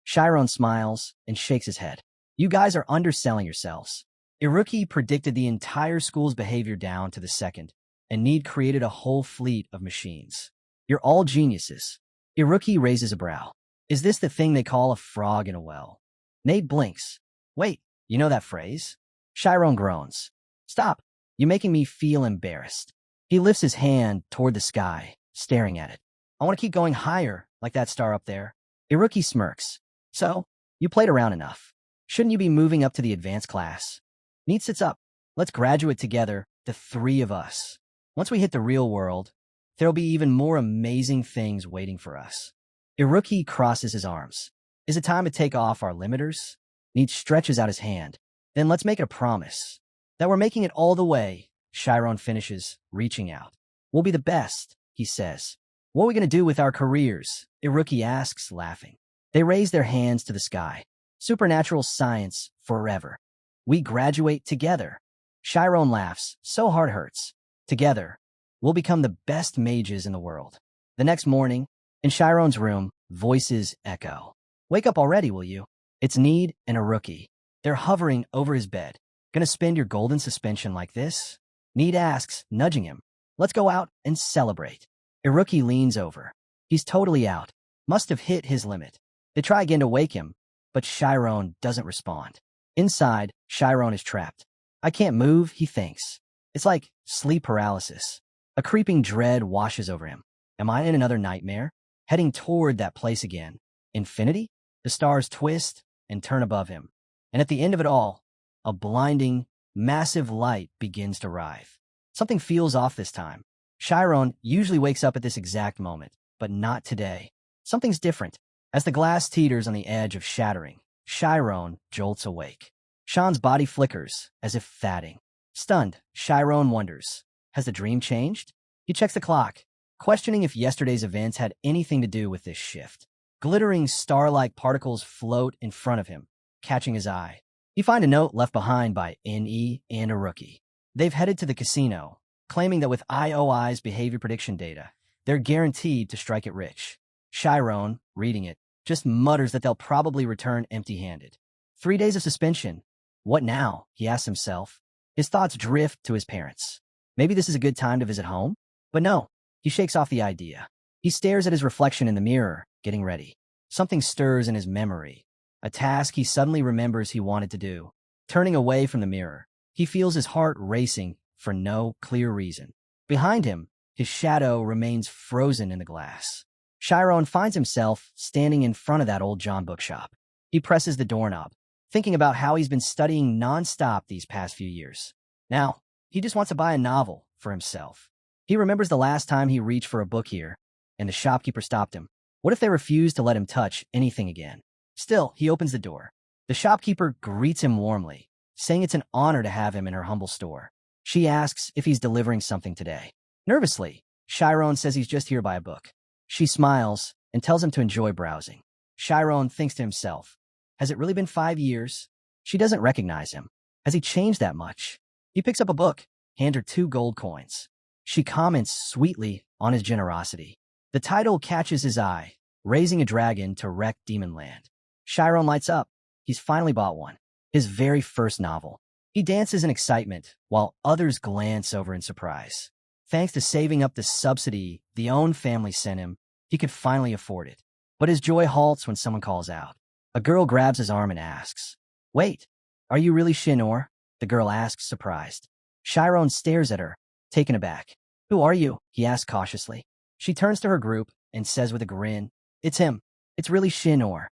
Chiron smiles and shakes his head. "You guys are underselling yourselves." Iruki predicted the entire school's behavior down to the second, and Need created a whole fleet of machines. "You're all geniuses." Iruki raises a brow. "Is this the thing they call a frog in a well?" Nate blinks. "Wait, you know that phrase?" Chiron groans. "Stop. You're making me feel embarrassed." He lifts his hand toward the sky, staring at it. "I want to keep going higher, like that star up there." Iruki smirks. "So, you played around enough. Shouldn't you be moving up to the advanced class?" Neat sits up. "Let's graduate together, the 3 of us. Once we hit the real world, there'll be even more amazing things waiting for us." Iruki crosses his arms. "Is it time to take off our limiters?" Neat stretches out his hand. "Then let's make a promise. That we're making it all the way," Chiron finishes, reaching out. "We'll be the best," he says. "What are we going to do with our careers?" Iruki asks, laughing. They raise their hands to the sky. "Supernatural science forever. We graduate together." Chiron laughs, so heart hurts. "Together, we'll become the best mages in the world." The next morning, in Chiron's room, voices echo. "Wake up already, will you?" It's Need and Iruki. They're hovering over his bed. "Gonna spend your golden suspension like this?" Need asks, nudging him. "Let's go out and celebrate." Iruki leans over. He's totally out. Must have hit his limit. They try again to wake him, but Chiron doesn't respond. Inside, Chiron is trapped. "I can't move," he thinks. It's like sleep paralysis. A creeping dread washes over him. Am I in another nightmare? Heading toward that place again. Infinity? The stars twist and turn above him. And at the end of it all, a blinding, massive light begins to writhe. Something feels off this time. Chiron usually wakes up at this exact moment, but not today. Something's different. As the glass teeters on the edge of shattering, Chiron jolts awake. Sean's body flickers, as if fatting. Stunned, Chiron wonders, has the dream changed? He checks the clock. questioning if yesterday's events had anything to do with this shift. Glittering star-like particles float in front of him, catching his eye. You find a note left behind by NE and a rookie. They've headed to the casino, claiming that with IOI's behavior prediction data, they're guaranteed to strike it rich. Chiron, reading it, just mutters that they'll probably return empty-handed. 3 days of suspension. What now? He asks himself. His thoughts drift to his parents. Maybe this is a good time to visit home? But no, he shakes off the idea. He stares at his reflection in the mirror, getting ready. Something stirs in his memory. A task he suddenly remembers he wanted to do. Turning away from the mirror, he feels his heart racing for no clear reason. Behind him, his shadow remains frozen in the glass. Chiron finds himself standing in front of that old John bookshop. He presses the doorknob, thinking about how he's been studying nonstop these past few years. Now, he just wants to buy a novel for himself. He remembers the last time he reached for a book here, and the shopkeeper stopped him. What if they refused to let him touch anything again? Still, he opens the door. The shopkeeper greets him warmly, saying it's an honor to have him in her humble store. She asks if he's delivering something today. Nervously, Chiron says he's just here by a book. She smiles and tells him to enjoy browsing. Chiron thinks to himself, has it really been 5 years? She doesn't recognize him. Has he changed that much? He picks up a book, hand her 2 gold coins. She comments sweetly on his generosity. The title catches his eye, Raising a Dragon to Wreck Demon Land. Chiron lights up. He's finally bought one. His very first novel. He dances in excitement, while others glance over in surprise. Thanks to saving up the subsidy the own family sent him, he could finally afford it. But his joy halts when someone calls out. A girl grabs his arm and asks, "Wait, are you really Shinor?" The girl asks, surprised. Chiron stares at her, taken aback. "Who are you?" he asks cautiously. She turns to her group and says with a grin, "It's him. It's really Shinor."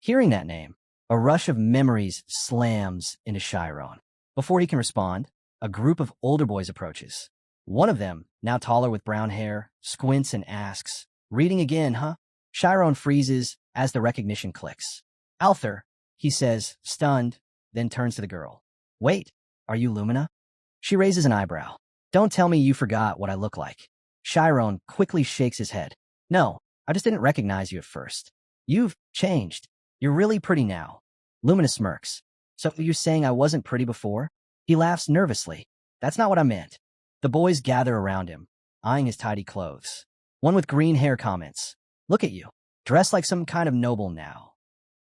Hearing that name, a rush of memories slams into Chiron. Before he can respond, a group of older boys approaches. One of them, now taller with brown hair, squints and asks, "Reading again, huh?" Chiron freezes as the recognition clicks. "Althor," he says, stunned, then turns to the girl. "Wait, are you Lumina?" She raises an eyebrow. "Don't tell me you forgot what I look like." Chiron quickly shakes his head. "No, I just didn't recognize you at first. You've changed. You're really pretty now." Lumina smirks. "So you're saying I wasn't pretty before?" He laughs nervously. "That's not what I meant." The boys gather around him, eyeing his tidy clothes. One with green hair comments, "Look at you, dressed like some kind of noble now."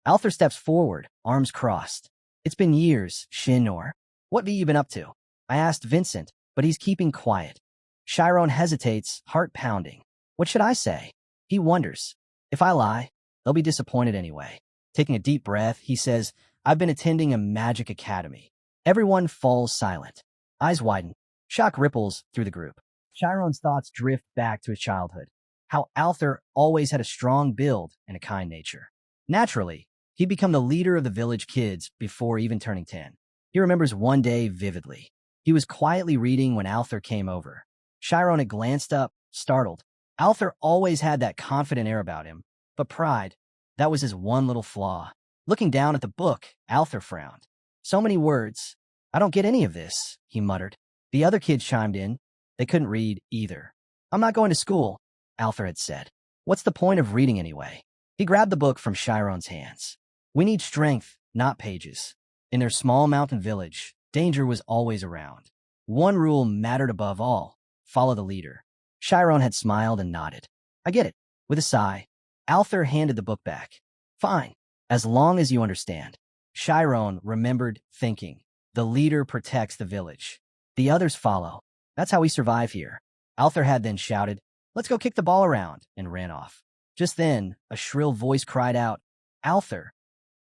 Althor steps forward, arms crossed. "It's been years, Shinor. What have you been up to?" I asked Vincent, but he's keeping quiet. Chiron hesitates, heart pounding. What should I say? He wonders. If I lie, they'll be disappointed anyway. Taking a deep breath, he says, "I've been attending a magic academy." Everyone falls silent. Eyes widen. Shock ripples through the group. Chiron's thoughts drift back to his childhood. How Althor always had a strong build and a kind nature. Naturally, he'd become the leader of the village kids before even turning 10. He remembers one day vividly. He was quietly reading when Althor came over. Chiron had glanced up, startled. Althor always had that confident air about him, but pride, that was his one little flaw. Looking down at the book, Althor frowned. "So many words. I don't get any of this," he muttered. The other kids chimed in. They couldn't read either. "I'm not going to school," Althor had said. "What's the point of reading anyway?" He grabbed the book from Chiron's hands. We need strength, not pages. In their small mountain village, danger was always around. One rule mattered above all: follow the leader. Chiron had smiled and nodded. "I get it." With a sigh, Althor handed the book back. "Fine, as long as you understand." Chiron remembered thinking, the leader protects the village. The others follow. That's how we survive here. Althor had then shouted, "Let's go kick the ball around," and ran off. Just then, a shrill voice cried out, "Althor!"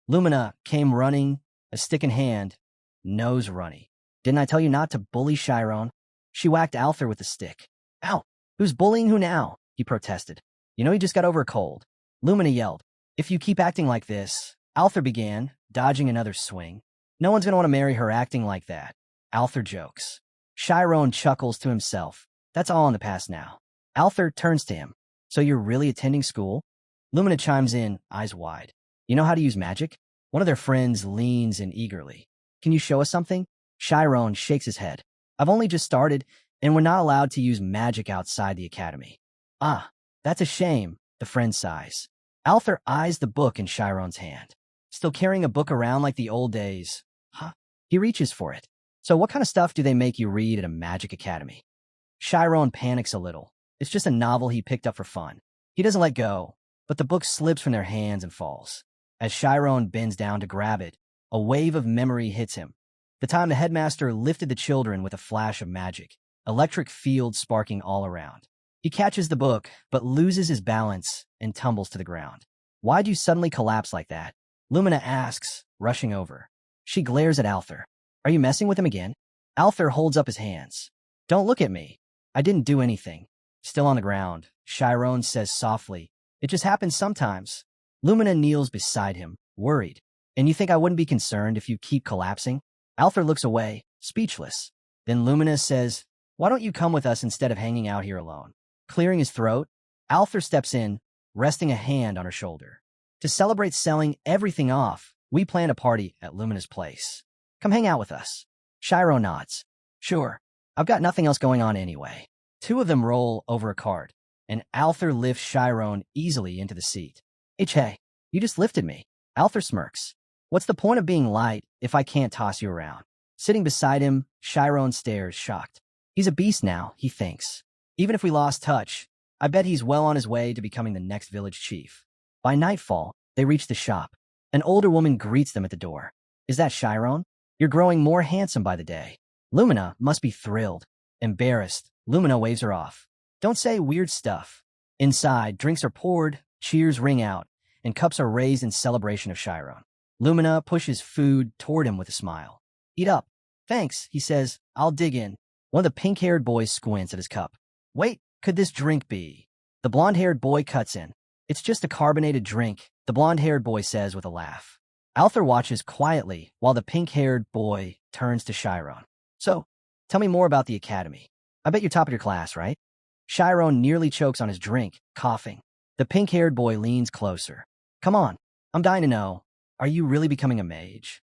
Lumina came running, a stick in hand, nose runny. "Didn't I tell you not to bully Chiron?" She whacked Althor with the stick. "Ow! Who's bullying who now?" he protested. "You know he just got over a cold." Lumina yelled. "If you keep acting like this," Althor began, dodging another swing. "No one's going to want to marry her acting like that." Althor jokes. Chiron chuckles to himself. That's all in the past now. Althor turns to him. "So you're really attending school?" Lumina chimes in, eyes wide. "You know how to use magic?" One of their friends leans in eagerly. "Can you show us something?" Chiron shakes his head. "I've only just started, and we're not allowed to use magic outside the academy." Ah, that's a shame, the friend sighs. Althor eyes the book in Chiron's hand. Still carrying a book around like the old days. Huh? He reaches for it. So what kind of stuff do they make you read at a magic academy? Chiron panics a little. It's just a novel he picked up for fun. He doesn't let go, but the book slips from their hands and falls. As Chiron bends down to grab it, a wave of memory hits him. The time the headmaster lifted the children with a flash of magic, electric fields sparking all around. He catches the book, but loses his balance and tumbles to the ground. Why'd you suddenly collapse like that? Lumina asks, rushing over. She glares at Althor. Are you messing with him again? Althor holds up his hands. Don't look at me. I didn't do anything. Still on the ground, Chiron says softly, it just happens sometimes. Lumina kneels beside him, worried. And you think I wouldn't be concerned if you keep collapsing? Althor looks away, speechless. Then Lumina says, why don't you come with us instead of hanging out here alone? Clearing his throat, Althor steps in, resting a hand on her shoulder. To celebrate selling everything off, we plan a party at Lumina's place. Come hang out with us. Chiron nods. Sure, I've got nothing else going on anyway. Two of them roll over a cart, and Althor lifts Chiron easily into the seat. Hey, you just lifted me. Althor smirks. What's the point of being light if I can't toss you around? Sitting beside him, Chiron stares, shocked. He's a beast now, he thinks. Even if we lost touch, I bet he's well on his way to becoming the next village chief. By nightfall, they reach the shop. An older woman greets them at the door. Is that Chiron? You're growing more handsome by the day. Lumina must be thrilled. Embarrassed, Lumina waves her off. Don't say weird stuff. Inside, drinks are poured, cheers ring out, and cups are raised in celebration of Chiron. Lumina pushes food toward him with a smile. Eat up. Thanks, he says. I'll dig in. One of the pink-haired boys squints at his cup. Wait, could this drink be? The blonde-haired boy cuts in. It's just a carbonated drink, the blonde-haired boy says with a laugh. Althor watches quietly while the pink-haired boy turns to Chiron. So, tell me more about the academy. I bet you're top of your class, right? Chiron nearly chokes on his drink, coughing. The pink-haired boy leans closer. Come on, I'm dying to know. Are you really becoming a mage?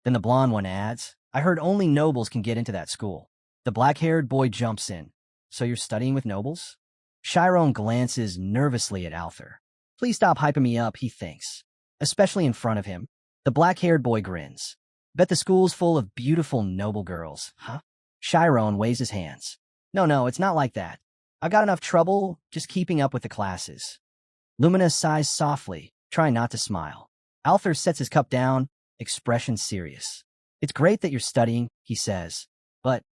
Then the blonde one adds, I heard only nobles can get into that school. The black-haired boy jumps in. So you're studying with nobles? Chiron glances nervously at Althor. Please stop hyping me up, he thinks. Especially in front of him. The black-haired boy grins. Bet the school's full of beautiful noble girls, huh? Chiron waves his hands. No, it's not like that. I've got enough trouble just keeping up with the classes. Lumina sighs softly, trying not to smile. Althor sets his cup down, expression serious. It's great that you're studying, he says. But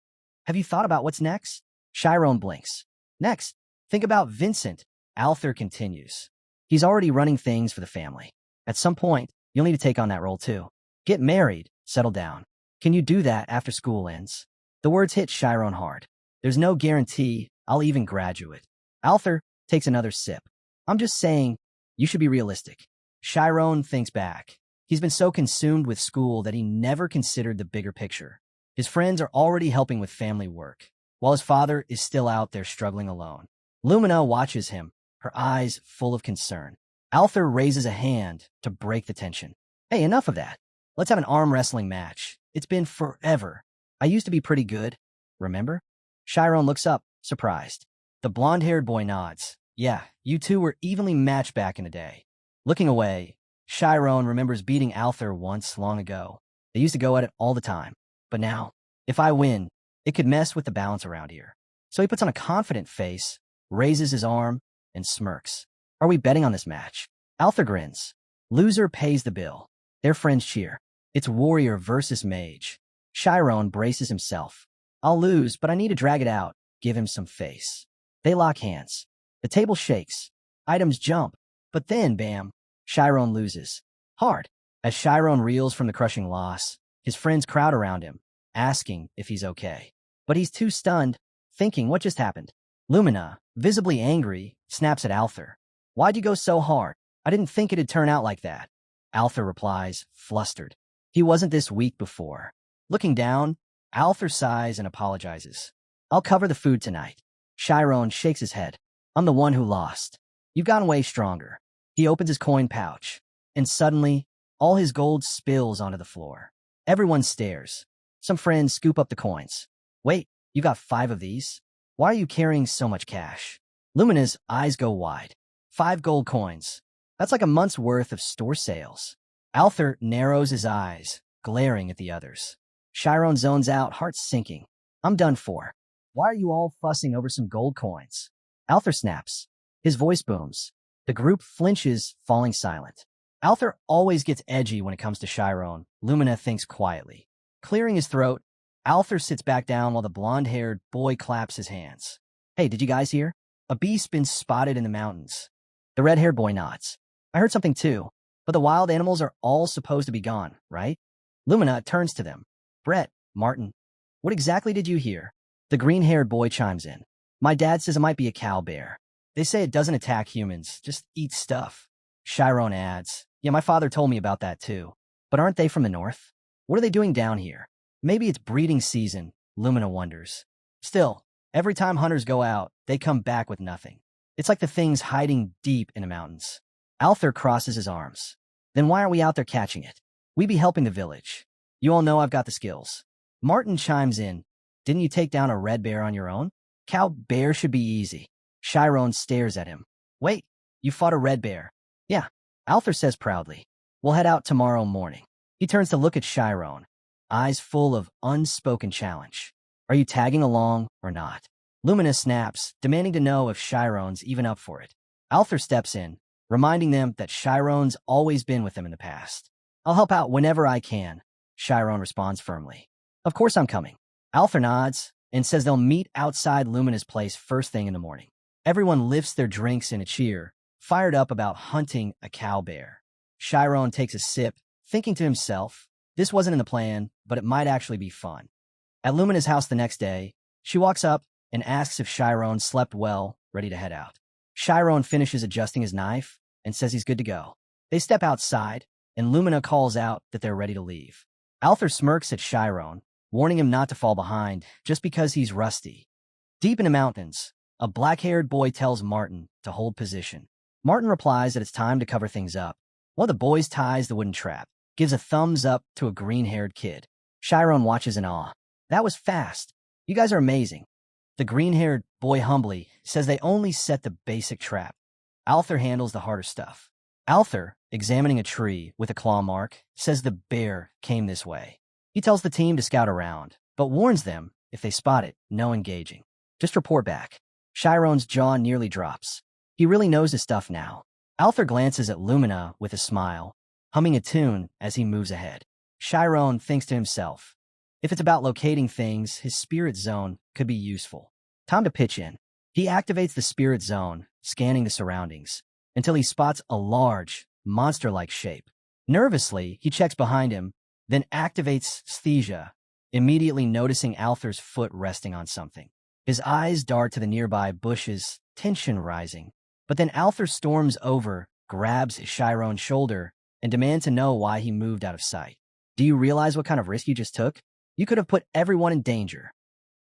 have you thought about what's next? Chiron blinks. Next, think about Vincent, Althor continues. He's already running things for the family. At some point, you'll need to take on that role too. Get married, settle down. Can you do that after school ends? The words hit Chiron hard. There's no guarantee I'll even graduate. Althor takes another sip. I'm just saying, you should be realistic. Chiron thinks back. He's been so consumed with school that he never considered the bigger picture. His friends are already helping with family work, while his father is still out there struggling alone. Lumina watches him, her eyes full of concern. Althor raises a hand to break the tension. Hey, enough of that. Let's have an arm wrestling match. It's been forever. I used to be pretty good. Remember? Chiron looks up, surprised. The blonde-haired boy nods. Yeah, you two were evenly matched back in the day. Looking away, Chiron remembers beating Althor once long ago. They used to go at it all the time. But now, if I win, it could mess with the balance around here. So he puts on a confident face, raises his arm, and smirks. Are we betting on this match? Althor grins. Loser pays the bill. Their friends cheer. It's warrior versus mage. Chiron braces himself. I'll lose, but I need to drag it out. Give him some face. They lock hands. The table shakes. Items jump. But then, bam, Chiron loses. Hard. As Chiron reels from the crushing loss, his friends crowd around him, asking if he's okay. But he's too stunned, thinking what just happened. Lumina, visibly angry, snaps at Althor. Why'd you go so hard? I didn't think it'd turn out like that. Althor replies, flustered. He wasn't this weak before. Looking down, Althor sighs and apologizes. I'll cover the food tonight. Chiron shakes his head. I'm the one who lost. You've gotten way stronger. He opens his coin pouch, and suddenly, all his gold spills onto the floor. Everyone stares. Some friends scoop up the coins. Wait, you got 5 of these? Why are you carrying so much cash? Lumina's eyes go wide. 5 gold coins. That's like a month's worth of store sales. Althor narrows his eyes, glaring at the others. Chiron zones out, heart sinking. I'm done for. Why are you all fussing over some gold coins? Althor snaps. His voice booms. The group flinches, falling silent. Althor always gets edgy when it comes to Chiron, Lumina thinks quietly. Clearing his throat, Althor sits back down while the blonde-haired boy claps his hands. Hey, did you guys hear? A beast's been spotted in the mountains. The red-haired boy nods. I heard something too, but the wild animals are all supposed to be gone, right? Lumina turns to them. Brett, Martin, what exactly did you hear? The green-haired boy chimes in. My dad says it might be a cow bear. They say it doesn't attack humans, just eats stuff. Chiron adds, yeah, my father told me about that too. But aren't they from the north? What are they doing down here? Maybe it's breeding season, Lumina wonders. Still, every time hunters go out, they come back with nothing. It's like the thing's hiding deep in the mountains. Althor crosses his arms. Then why aren't we out there catching it? We be helping the village. You all know I've got the skills. Martin chimes in. Didn't you take down a red bear on your own? Cow bear should be easy. Chiron stares at him. Wait, you fought a red bear? Yeah, Althor says proudly. We'll head out tomorrow morning. He turns to look at Chiron, eyes full of unspoken challenge. Are you tagging along or not? Lumina snaps, demanding to know if Chiron's even up for it. Althor steps in, reminding them that Chiron's always been with them in the past. I'll help out whenever I can, Chiron responds firmly. Of course I'm coming. Althor nods and says they'll meet outside Lumina's place first thing in the morning. Everyone lifts their drinks in a cheer, fired up about hunting a cow bear. Chiron takes a sip, thinking to himself, this wasn't in the plan, but it might actually be fun. At Lumina's house the next day, she walks up and asks if Chiron slept well, ready to head out. Chiron finishes adjusting his knife and says he's good to go. They step outside, and Lumina calls out that they're ready to leave. Althor smirks at Chiron, warning him not to fall behind just because he's rusty. Deep in the mountains, a black-haired boy tells Martin to hold position. Martin replies that it's time to cover things up. One of the boys ties the wooden trap, gives a thumbs up to a green-haired kid. Chiron watches in awe. That was fast. You guys are amazing. The green-haired boy humbly says they only set the basic trap. Althor handles the harder stuff. Althor, examining a tree with a claw mark, says the bear came this way. He tells the team to scout around, but warns them, if they spot it, no engaging. Just report back. Chiron's jaw nearly drops. He really knows his stuff now. Althor glances at Lumina with a smile, humming a tune as he moves ahead. Chiron thinks to himself, if it's about locating things, his spirit zone could be useful. Time to pitch in. He activates the spirit zone, scanning the surroundings, until he spots a large, monster-like shape. Nervously, he checks behind him, then activates Sthesia, immediately noticing Althor's foot resting on something. His eyes dart to the nearby bushes, tension rising. But then Althor storms over, grabs Chiron's shoulder, and demands to know why he moved out of sight. Do you realize what kind of risk you just took? You could have put everyone in danger.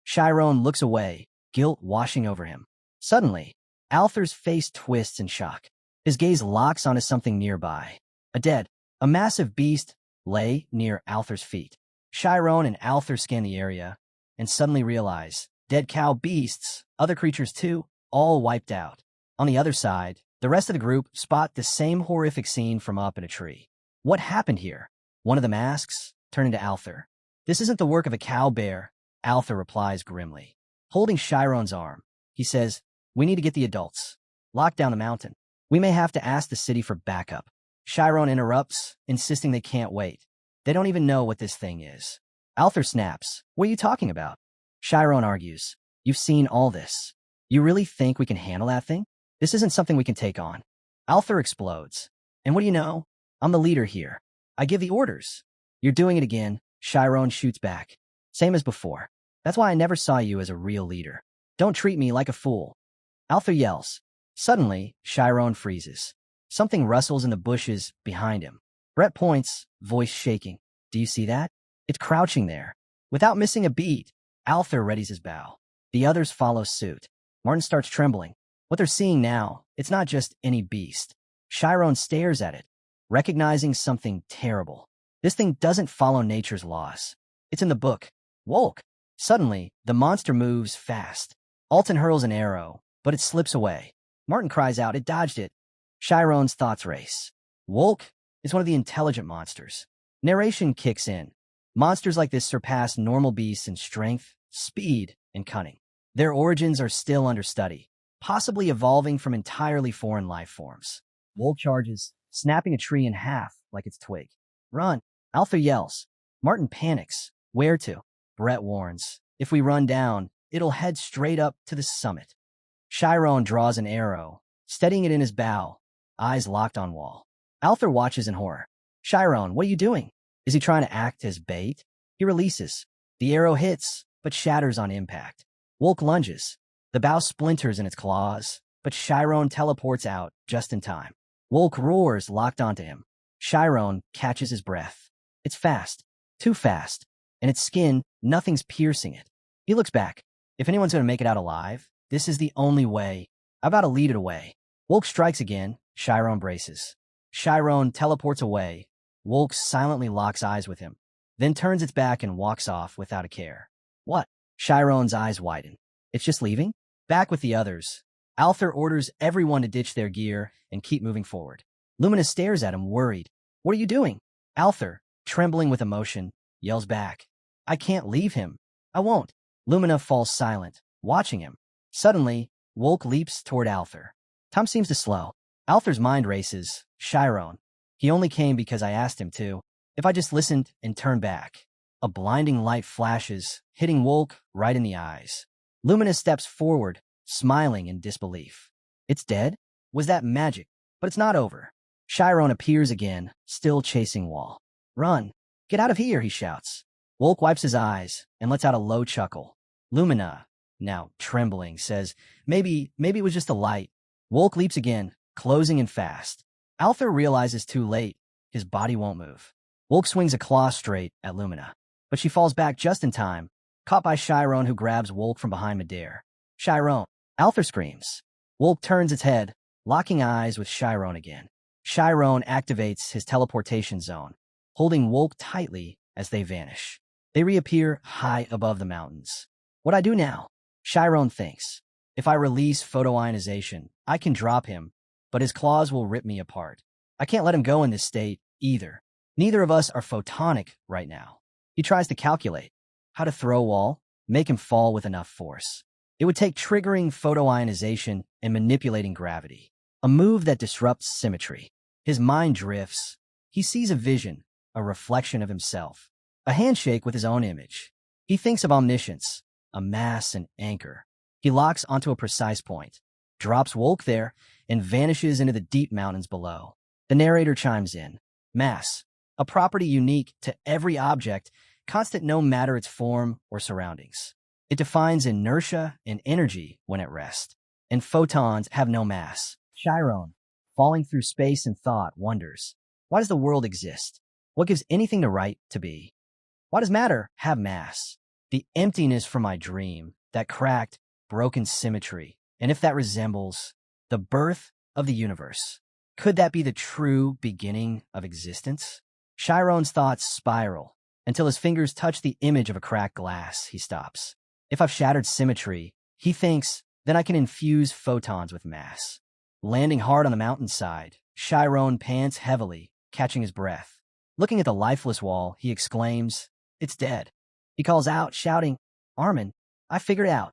Chiron looks away, guilt washing over him. Suddenly, Althor's face twists in shock. His gaze locks onto something nearby. A massive beast lay near Althor's feet. Chiron and Althor scan the area, and suddenly realize, dead cow beasts, other creatures too, all wiped out. On the other side, the rest of the group spot the same horrific scene from up in a tree. What happened here? One of them asks, turning to Althor. This isn't the work of a cow bear, Althor replies grimly. Holding Chiron's arm, he says, we need to get the adults. Lock down the mountain. We may have to ask the city for backup. Chiron interrupts, insisting they can't wait. They don't even know what this thing is. Althor snaps. What are you talking about? Chiron argues. You've seen all this. You really think we can handle that thing? This isn't something we can take on. Althor explodes. And what do you know? I'm the leader here. I give the orders. You're doing it again, Chiron shoots back. Same as before. That's why I never saw you as a real leader. Don't treat me like a fool. Althor yells. Suddenly, Chiron freezes. Something rustles in the bushes behind him. Brett points, voice shaking. Do you see that? It's crouching there. Without missing a beat, Althor readies his bow. The others follow suit. Martin starts trembling. What they're seeing now, it's not just any beast. Chiron stares at it, recognizing something terrible. This thing doesn't follow nature's laws. It's in the book. Wolk. Suddenly, the monster moves fast. Alton hurls an arrow, but it slips away. Martin cries out, it dodged it. Chiron's thoughts race. Wolk is one of the intelligent monsters. Narration kicks in. Monsters like this surpass normal beasts in strength, speed, and cunning. Their origins are still under study, possibly evolving from entirely foreign life forms. Wolk charges, snapping a tree in half like its twig. Run! Alpha yells. Martin panics. Where to? Brett warns. If we run down, it'll head straight up to the summit. Chiron draws an arrow, steadying it in his bow, eyes locked on Wall. Alpha watches in horror. Chiron, what are you doing? Is he trying to act as bait? He releases. The arrow hits, but shatters on impact. Wolk lunges. The bow splinters in its claws, but Chiron teleports out just in time. Wolk roars, locked onto him. Chiron catches his breath. It's fast. Too fast. And its skin, nothing's piercing it. He looks back. If anyone's going to make it out alive, this is the only way. I've got to lead it away. Wolk strikes again. Chiron braces. Chiron teleports away. Wolk silently locks eyes with him, then turns its back and walks off without a care. What? Chiron's eyes widen. It's just leaving? Back with the others. Althor orders everyone to ditch their gear and keep moving forward. Lumina stares at him, worried. What are you doing? Althor, trembling with emotion, yells back. I can't leave him. I won't. Lumina falls silent, watching him. Suddenly, Wolk leaps toward Althor. Time seems to slow. Althor's mind races. Chiron. He only came because I asked him to. If I just listened and turned back. A blinding light flashes, hitting Wolk right in the eyes. Lumina steps forward, smiling in disbelief. It's dead? Was that magic? But it's not over. Chiron appears again, still chasing Wall. Run! Get out of here, he shouts. Wolk wipes his eyes and lets out a low chuckle. Lumina, now trembling, says, Maybe it was just a light. Wolk leaps again, closing in fast. Althor realizes too late. His body won't move. Wolk swings a claw straight at Lumina, but she falls back just in time, caught by Chiron, who grabs Wolk from behind midair. Chiron! Althor screams. Wolk turns its head, locking eyes with Chiron again. Chiron activates his teleportation zone, holding Wolk tightly as they vanish. They reappear high above the mountains. What I do now? Chiron thinks. If I release photoionization, I can drop him, but his claws will rip me apart. I can't let him go in this state, either. Neither of us are photonic right now. He tries to calculate how to throw Wall, make him fall with enough force. It would take triggering photoionization and manipulating gravity, a move that disrupts symmetry. His mind drifts. He sees a vision, a reflection of himself, a handshake with his own image. He thinks of omniscience, a mass and anchor. He locks onto a precise point, drops Wolk there, and vanishes into the deep mountains below. The narrator chimes in. Mass, a property unique to every object, constant no matter its form or surroundings. It defines inertia and energy when at rest. And photons have no mass. Chiron, falling through space and thought, wonders, why does the world exist? What gives anything the right to be? Why does matter have mass? The emptiness from my dream, that cracked, broken symmetry, and if that resembles the birth of the universe, could that be the true beginning of existence? Chiron's thoughts spiral until his fingers touch the image of a cracked glass. He stops. If I've shattered symmetry, he thinks, then I can infuse photons with mass. Landing hard on the mountainside, Chiron pants heavily, catching his breath. Looking at the lifeless Wall, he exclaims, It's dead. He calls out, shouting, Armin, I figured it out.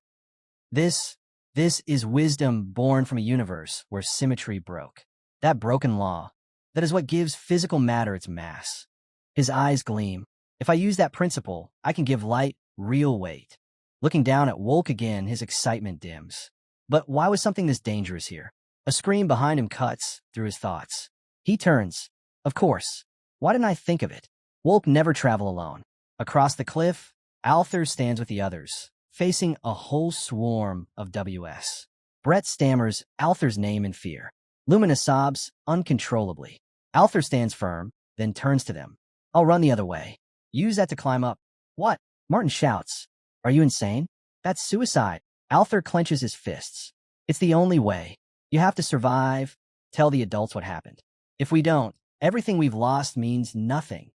This is wisdom born from a universe where symmetry broke. That broken law, that is what gives physical matter its mass. His eyes gleam. If I use that principle, I can give light real weight. Looking down at Wolk again, his excitement dims. But why was something this dangerous here? A scream behind him cuts through his thoughts. He turns. Of course. Why didn't I think of it? Wolk never travel alone. Across the cliff, Althor stands with the others, facing a whole swarm of WS. Brett stammers Althor's name in fear. Lumina sobs uncontrollably. Althor stands firm, then turns to them. I'll run the other way. Use that to climb up. What? Martin shouts. Are you insane? That's suicide. Althor clenches his fists. It's the only way. You have to survive. Tell the adults what happened. If we don't, everything we've lost means nothing.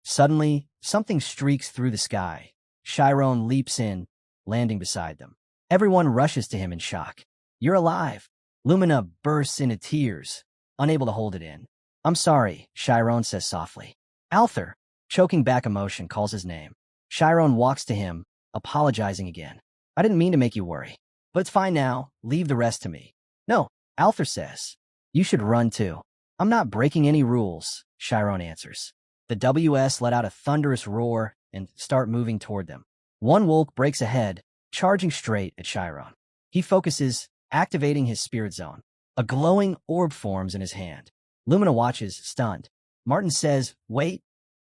Suddenly, something streaks through the sky. Chiron leaps in, landing beside them. Everyone rushes to him in shock. You're alive. Lumina bursts into tears, unable to hold it in. I'm sorry, Chiron says softly. Althor, choking back emotion, calls his name. Chiron walks to him, apologizing again. I didn't mean to make you worry. But it's fine now. Leave the rest to me. No, Althor says. You should run too. I'm not breaking any rules, Chiron answers. The WS let out a thunderous roar and start moving toward them. One Wolk breaks ahead, charging straight at Chiron. He focuses, activating his spirit zone. A glowing orb forms in his hand. Lumina watches, stunned. Martin says, wait.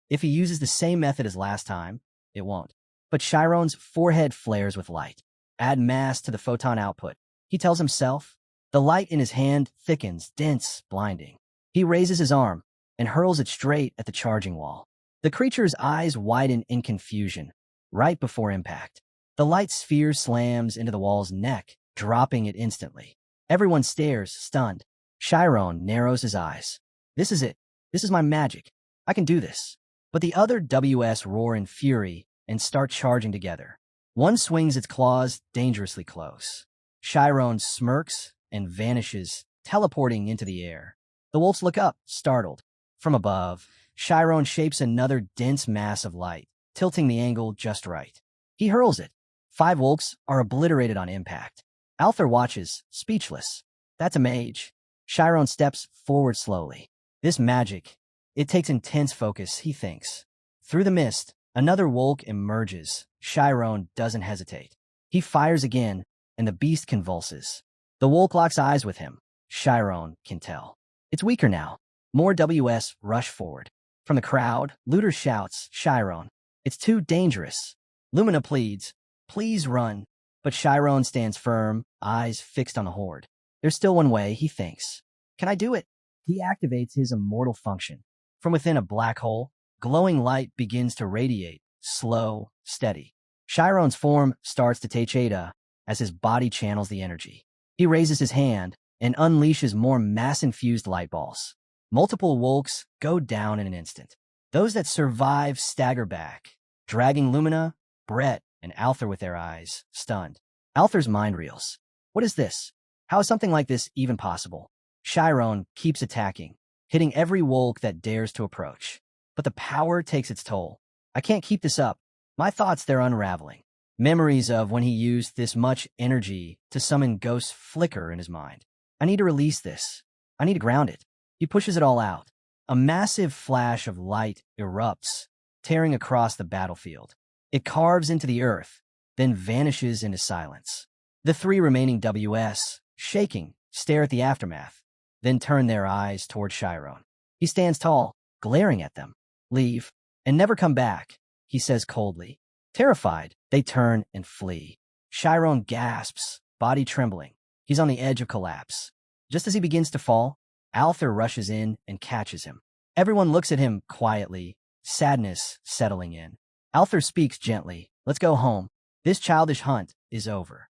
If he uses the same method as last time, it won't. But Chiron's forehead flares with light. Add mass to the photon output. He tells himself. The light in his hand thickens, dense, blinding. He raises his arm and hurls it straight at the charging wall. The creature's eyes widen in confusion, right before impact. The light sphere slams into the wall's neck, dropping it instantly. Everyone stares, stunned. Chiron narrows his eyes. This is it. This is my magic. I can do this. But the other WS roar in fury and start charging together. One swings its claws dangerously close. Chiron smirks and vanishes, teleporting into the air. The wolves look up, startled. From above, Chiron shapes another dense mass of light, tilting the angle just right. He hurls it. 5 wolves are obliterated on impact. Althor watches, speechless. That's a mage. Chiron steps forward slowly. This magic, it takes intense focus, he thinks. Through the mist, another Wolk emerges. Chiron doesn't hesitate. He fires again, and the beast convulses. The Wolk locks eyes with him. Chiron can tell. It's weaker now. More WS rush forward. From the crowd, Looter shouts, Chiron, it's too dangerous. Lumina pleads, please run. But Chiron stands firm, eyes fixed on the horde. There's still one way, he thinks. Can I do it? He activates his immortal function. From within a black hole, glowing light begins to radiate, slow, steady. Chiron's form starts to take Ada as his body channels the energy. He raises his hand and unleashes more mass-infused light balls. Multiple Wolks go down in an instant. Those that survive stagger back, dragging Lumina, Brett, and Althor with their eyes, stunned. Althor's mind reels. What is this? How is something like this even possible? Chiron keeps attacking, hitting every Wolk that dares to approach. But the power takes its toll. I can't keep this up. My thoughts, they're unraveling. Memories of when he used this much energy to summon ghosts flicker in his mind. I need to release this. I need to ground it. He pushes it all out. A massive flash of light erupts, tearing across the battlefield. It carves into the earth, then vanishes into silence. The 3 remaining WS, shaking, stare at the aftermath, then turn their eyes toward Chiron. He stands tall, glaring at them. Leave, and never come back, he says coldly. Terrified, they turn and flee. Chiron gasps, body trembling. He's on the edge of collapse. Just as he begins to fall, Althor rushes in and catches him. Everyone looks at him quietly, sadness settling in. Althor speaks gently. Let's go home. This childish hunt is over.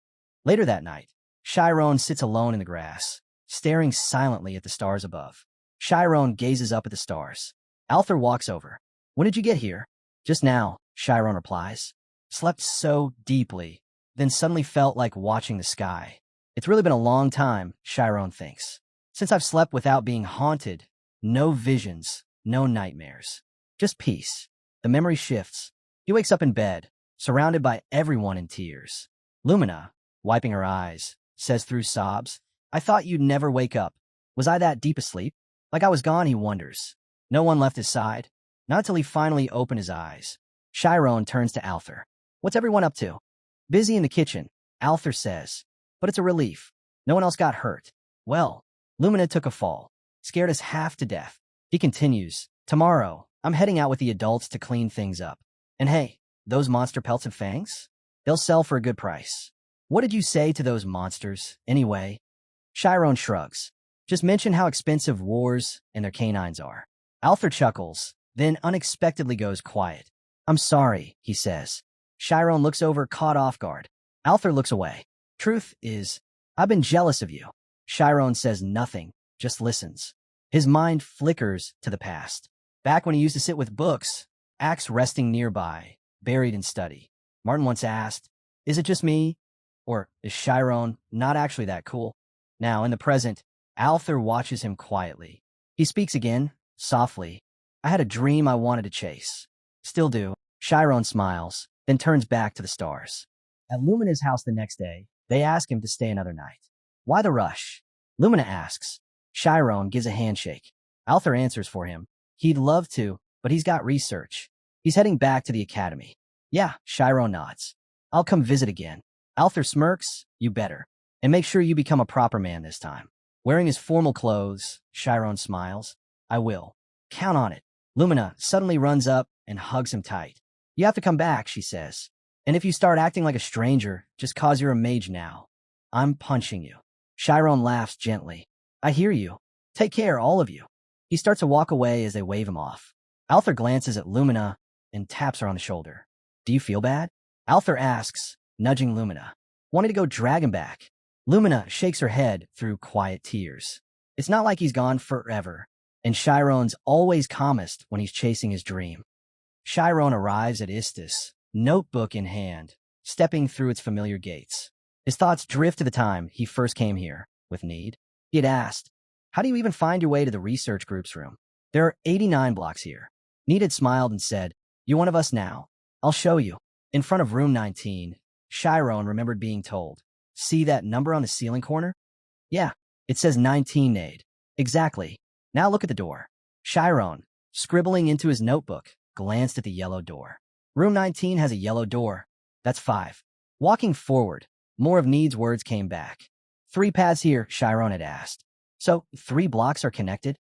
Later that night, Chiron sits alone in the grass, staring silently at the stars above. Chiron gazes up at the stars. Althor walks over. When did you get here? Just now, Chiron replies. Slept so deeply, then suddenly felt like watching the sky. It's really been a long time, Chiron thinks. Since I've slept without being haunted, no visions, no nightmares. Just peace. The memory shifts. He wakes up in bed, surrounded by everyone in tears. Lumina, wiping her eyes, says through sobs, I thought you'd never wake up. Was I that deep asleep? Like I was gone, he wonders. No one left his side. Not until he finally opened his eyes. Chiron turns to Althor. What's everyone up to? Busy in the kitchen, Althor says. But it's a relief. No one else got hurt. Well, Lumina took a fall. Scared us half to death. He continues. Tomorrow, I'm heading out with the adults to clean things up. And hey, those monster pelts and fangs? They'll sell for a good price. What did you say to those monsters, anyway? Chiron shrugs. Just mention how expensive wars and their canines are. Althor chuckles, then unexpectedly goes quiet. I'm sorry, he says. Chiron looks over, caught off guard. Althor looks away. Truth is, I've been jealous of you. Chiron says nothing, just listens. His mind flickers to the past. Back when he used to sit with books, axe resting nearby, buried in study. Martin once asked, is it just me? Or is Chiron not actually that cool? Now, in the present, Althor watches him quietly. He speaks again, softly. I had a dream I wanted to chase. Still do. Chiron smiles, then turns back to the stars. At Lumina's house the next day, they ask him to stay another night. Why the rush? Lumina asks. Chiron gives a handshake. Althor answers for him. He'd love to, but he's got research. He's heading back to the academy. Yeah, Chiron nods. I'll come visit again. Althor smirks. You better. And make sure you become a proper man this time. Wearing his formal clothes, Chiron smiles. I will. Count on it. Lumina suddenly runs up and hugs him tight. You have to come back, she says. And if you start acting like a stranger, just cause you're a mage now. I'm punching you. Chiron laughs gently. I hear you. Take care, all of you. He starts to walk away as they wave him off. Althor glances at Lumina and taps her on the shoulder. Do you feel bad? Althor asks, nudging Lumina. Wanted to go drag him back. Lumina shakes her head through quiet tears. It's not like he's gone forever, and Chiron's always calmest when he's chasing his dream. Chiron arrives at Istis, notebook in hand, stepping through its familiar gates. His thoughts drift to the time he first came here, with Need. He had asked, how do you even find your way to the research group's room? There are 89 blocks here. Need had smiled and said, you're one of us now. I'll show you. In front of room 19, Chiron remembered being told, see that number on the ceiling corner? Yeah, it says 19, Nade. Exactly. Now look at the door. Chiron, scribbling into his notebook, glanced at the yellow door. Room 19 has a yellow door. That's 5. Walking forward, more of Need's words came back. 3 paths here, Chiron had asked. So, 3 blocks are connected?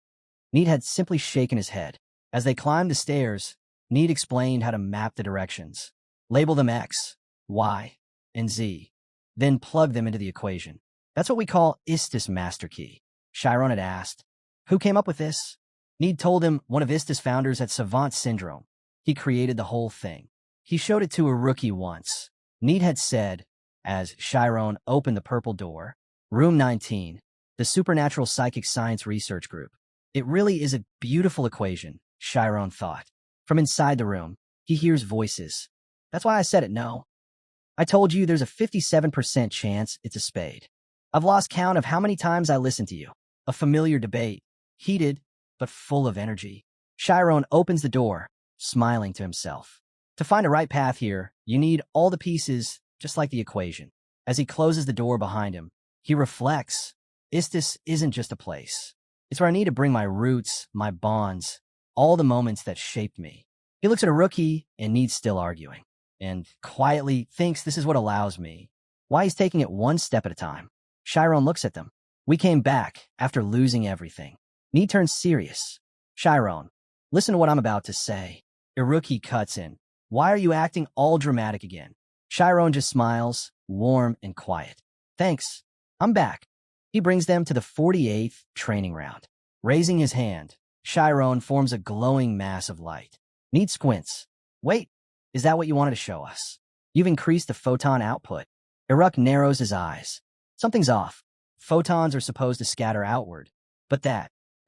Need had simply shaken his head. As they climbed the stairs, Need explained how to map the directions. Label them X, Y, and Z. Then plug them into the equation. That's what we call Istis Master Key. Chiron had asked, who came up with this? Need told him one of Istis founders had Savant Syndrome. He created the whole thing. He showed it to a rookie once. Need had said, as Chiron opened the purple door, room 19, the Supernatural Psychic Science Research Group. It really is a beautiful equation, Chiron thought. From inside the room, he hears voices. That's why I said it, no. I told you there's a 57% chance it's a spade. I've lost count of how many times I listened to you. A familiar debate, heated, but full of energy. Chiron opens the door, smiling to himself. To find a right path here, you need all the pieces, just like the equation. As he closes the door behind him, he reflects. Istis isn't just a place. It's where I need to bring my roots, my bonds, all the moments that shaped me. He looks at a rookie and Need's still arguing, and quietly thinks this is what allows me. Why he's taking it one step at a time. Chiron looks at them. We came back after losing everything. Need turns serious. Chiron, listen to what I'm about to say. Iruki cuts in. Why are you acting all dramatic again? Chiron just smiles, warm and quiet. Thanks. I'm back. He brings them to the 48th training round. Raising his hand, Chiron forms a glowing mass of light. Need squints. Wait, is that what you wanted to show us? You've increased the photon output. Iruk narrows his eyes. Something's off. Photons are supposed to scatter outward. But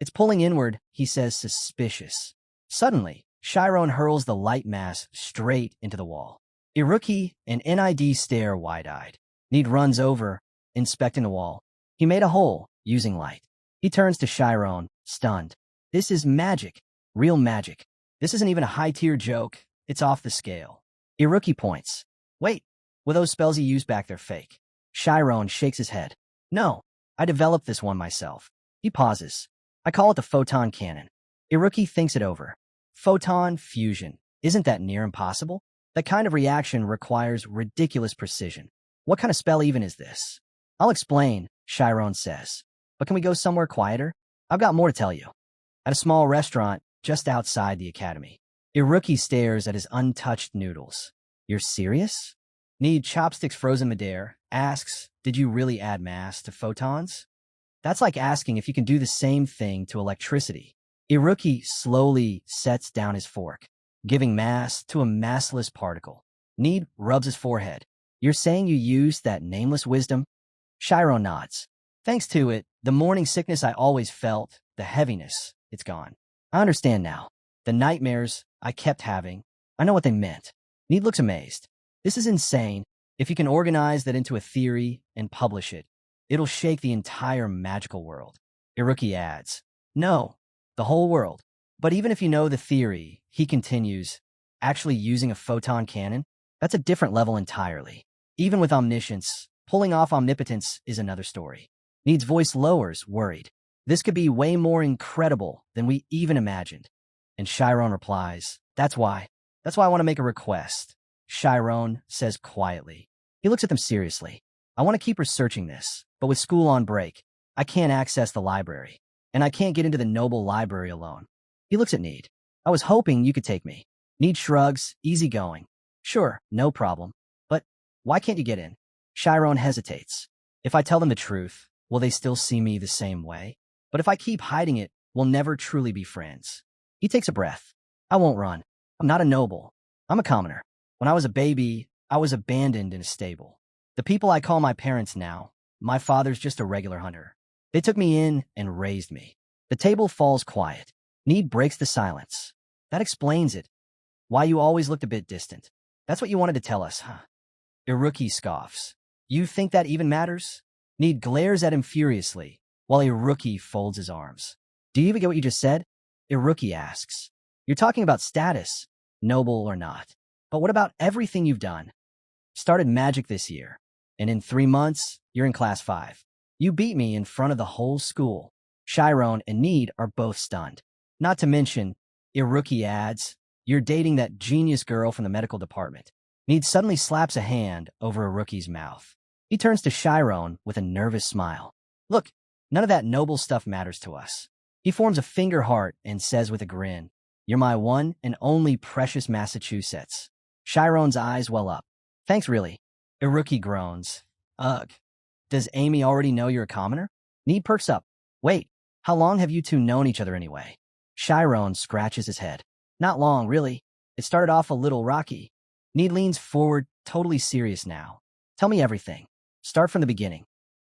it's pulling inward, he says, suspicious. Suddenly, Chiron hurls the light mass straight into the wall. Iruki and NID stare wide-eyed. Need runs over, inspecting the wall. He made a hole, using light. He turns to Chiron, stunned. This is magic. Real magic. This isn't even a high-tier joke. It's off the scale. Iruki points. Wait, were those spells you used back there fake? Chiron shakes his head. No, I developed this one myself. He pauses. I call it the photon cannon. Iruki thinks it over. Photon fusion. Isn't that near impossible? That kind of reaction requires ridiculous precision. What kind of spell even is this? I'll explain, Chiron says. But can we go somewhere quieter? I've got more to tell you. At a small restaurant just outside the academy, Iruki stares at his untouched noodles. You're serious? Need chopsticks frozen midair, asks, did you really add mass to photons? That's like asking if you can do the same thing to electricity. Iruki slowly sets down his fork, giving mass to a massless particle. Need rubs his forehead. You're saying you used that nameless wisdom? Chiron nods. Thanks to it, the morning sickness I always felt, the heaviness, it's gone. I understand now. The nightmares I kept having, I know what they meant. Need looks amazed. This is insane. If you can organize that into a theory and publish it, it'll shake the entire magical world. Iruki adds, no, the whole world. But even if you know the theory, he continues, actually using a photon cannon, that's a different level entirely. Even with omniscience, pulling off omnipotence is another story. Need's voice lowers, worried. This could be way more incredible than we even imagined. And Chiron replies, That's why I want to make a request. Chiron says quietly. He looks at them seriously. I want to keep researching this, but with school on break, I can't access the library, and I can't get into the noble library alone. He looks at Need. I was hoping you could take me. Need shrugs, easygoing. Sure, no problem. But why can't you get in? Chiron hesitates. If I tell them the truth, will they still see me the same way? But if I keep hiding it, we'll never truly be friends. He takes a breath. I won't run. I'm not a noble. I'm a commoner. When I was a baby, I was abandoned in a stable. The people I call my parents now, my father's just a regular hunter. They took me in and raised me. The table falls quiet. Need breaks the silence. That explains it. Why you always looked a bit distant. That's what you wanted to tell us, huh? Iruki scoffs. You think that even matters? Need glares at him furiously, while Iruki folds his arms. Do you even get what you just said? Iruki asks. You're talking about status, noble or not. But what about everything you've done? Started magic this year, and in 3 months, you're in class 5. You beat me in front of the whole school. Chiron and Need are both stunned. Not to mention, Iruki adds, you're dating that genius girl from the medical department. Need suddenly slaps a hand over Iruki's mouth. He turns to Chiron with a nervous smile. Look, none of that noble stuff matters to us. He forms a finger heart and says with a grin, You're my one and only precious Massachusetts. Chiron's eyes well up. Thanks, really. Iruki groans. Ugh. Does Amy already know you're a commoner? Need perks up. Wait, how long have you two known each other anyway? Chiron scratches his head. Not long, really. It started off a little rocky. Need leans forward, totally serious now. Tell me everything. Start from the beginning.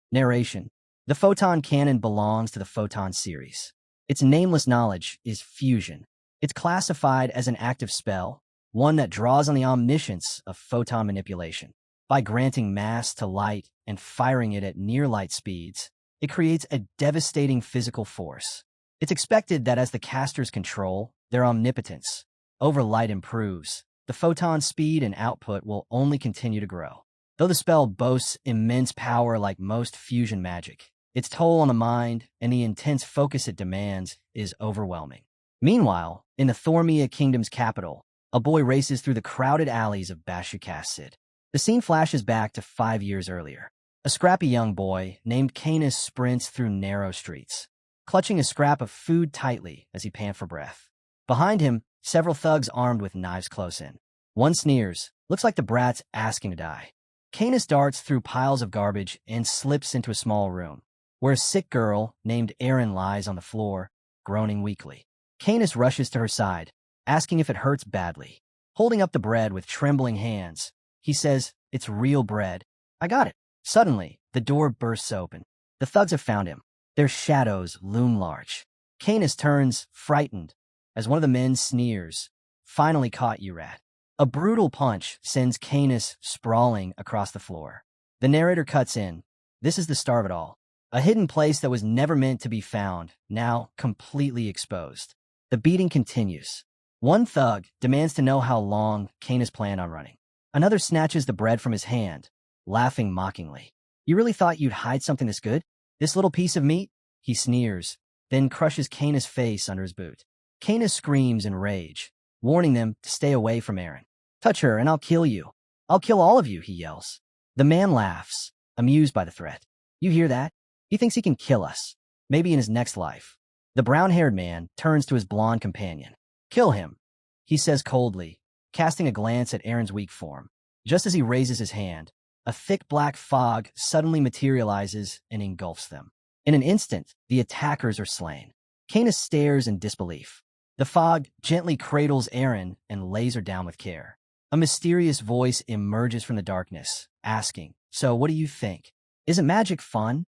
Narration. The photon cannon belongs to the photon series. Its nameless knowledge is fusion. It's classified as an active spell, one that draws on the omniscience of photon manipulation. By granting mass to light and firing it at near light speeds, it creates a devastating physical force. It's expected that as the casters control their omnipotence, over light improves, the photon speed and output will only continue to grow. Though the spell boasts immense power like most fusion magic, its toll on the mind and the intense focus it demands is overwhelming. Meanwhile, in the Thormia Kingdom's capital, a boy races through the crowded alleys of Bashukassid. The scene flashes back to 5 years earlier. A scrappy young boy named Canis sprints through narrow streets, clutching a scrap of food tightly as he pants for breath. Behind him, several thugs armed with knives close in. One sneers, looks like the brat's asking to die. Canis darts through piles of garbage and slips into a small room, where a sick girl named Erin lies on the floor, groaning weakly. Canis rushes to her side, asking if it hurts badly. Holding up the bread with trembling hands, he says, It's real bread. I got it. Suddenly, the door bursts open. The thugs have found him. Their shadows loom large. Canis turns, frightened, as one of the men sneers, Finally caught you, rat. A brutal punch sends Canis sprawling across the floor. The narrator cuts in. This is the start of it all. A hidden place that was never meant to be found, now completely exposed. The beating continues. One thug demands to know how long Canis planned on running. Another snatches the bread from his hand, laughing mockingly. You really thought you'd hide something this good? This little piece of meat? He sneers, then crushes Canis' face under his boot. Canis screams in rage, warning them to stay away from Erin. Touch her and I'll kill you. I'll kill all of you, he yells. The man laughs, amused by the threat. You hear that? He thinks he can kill us, maybe in his next life. The brown-haired man turns to his blonde companion. Kill him, he says coldly, casting a glance at Erin's weak form. Just as he raises his hand, a thick black fog suddenly materializes and engulfs them. In an instant, the attackers are slain. Canis stares in disbelief. The fog gently cradles Erin and lays her down with care. A mysterious voice emerges from the darkness, asking, So what do you think? Isn't magic fun?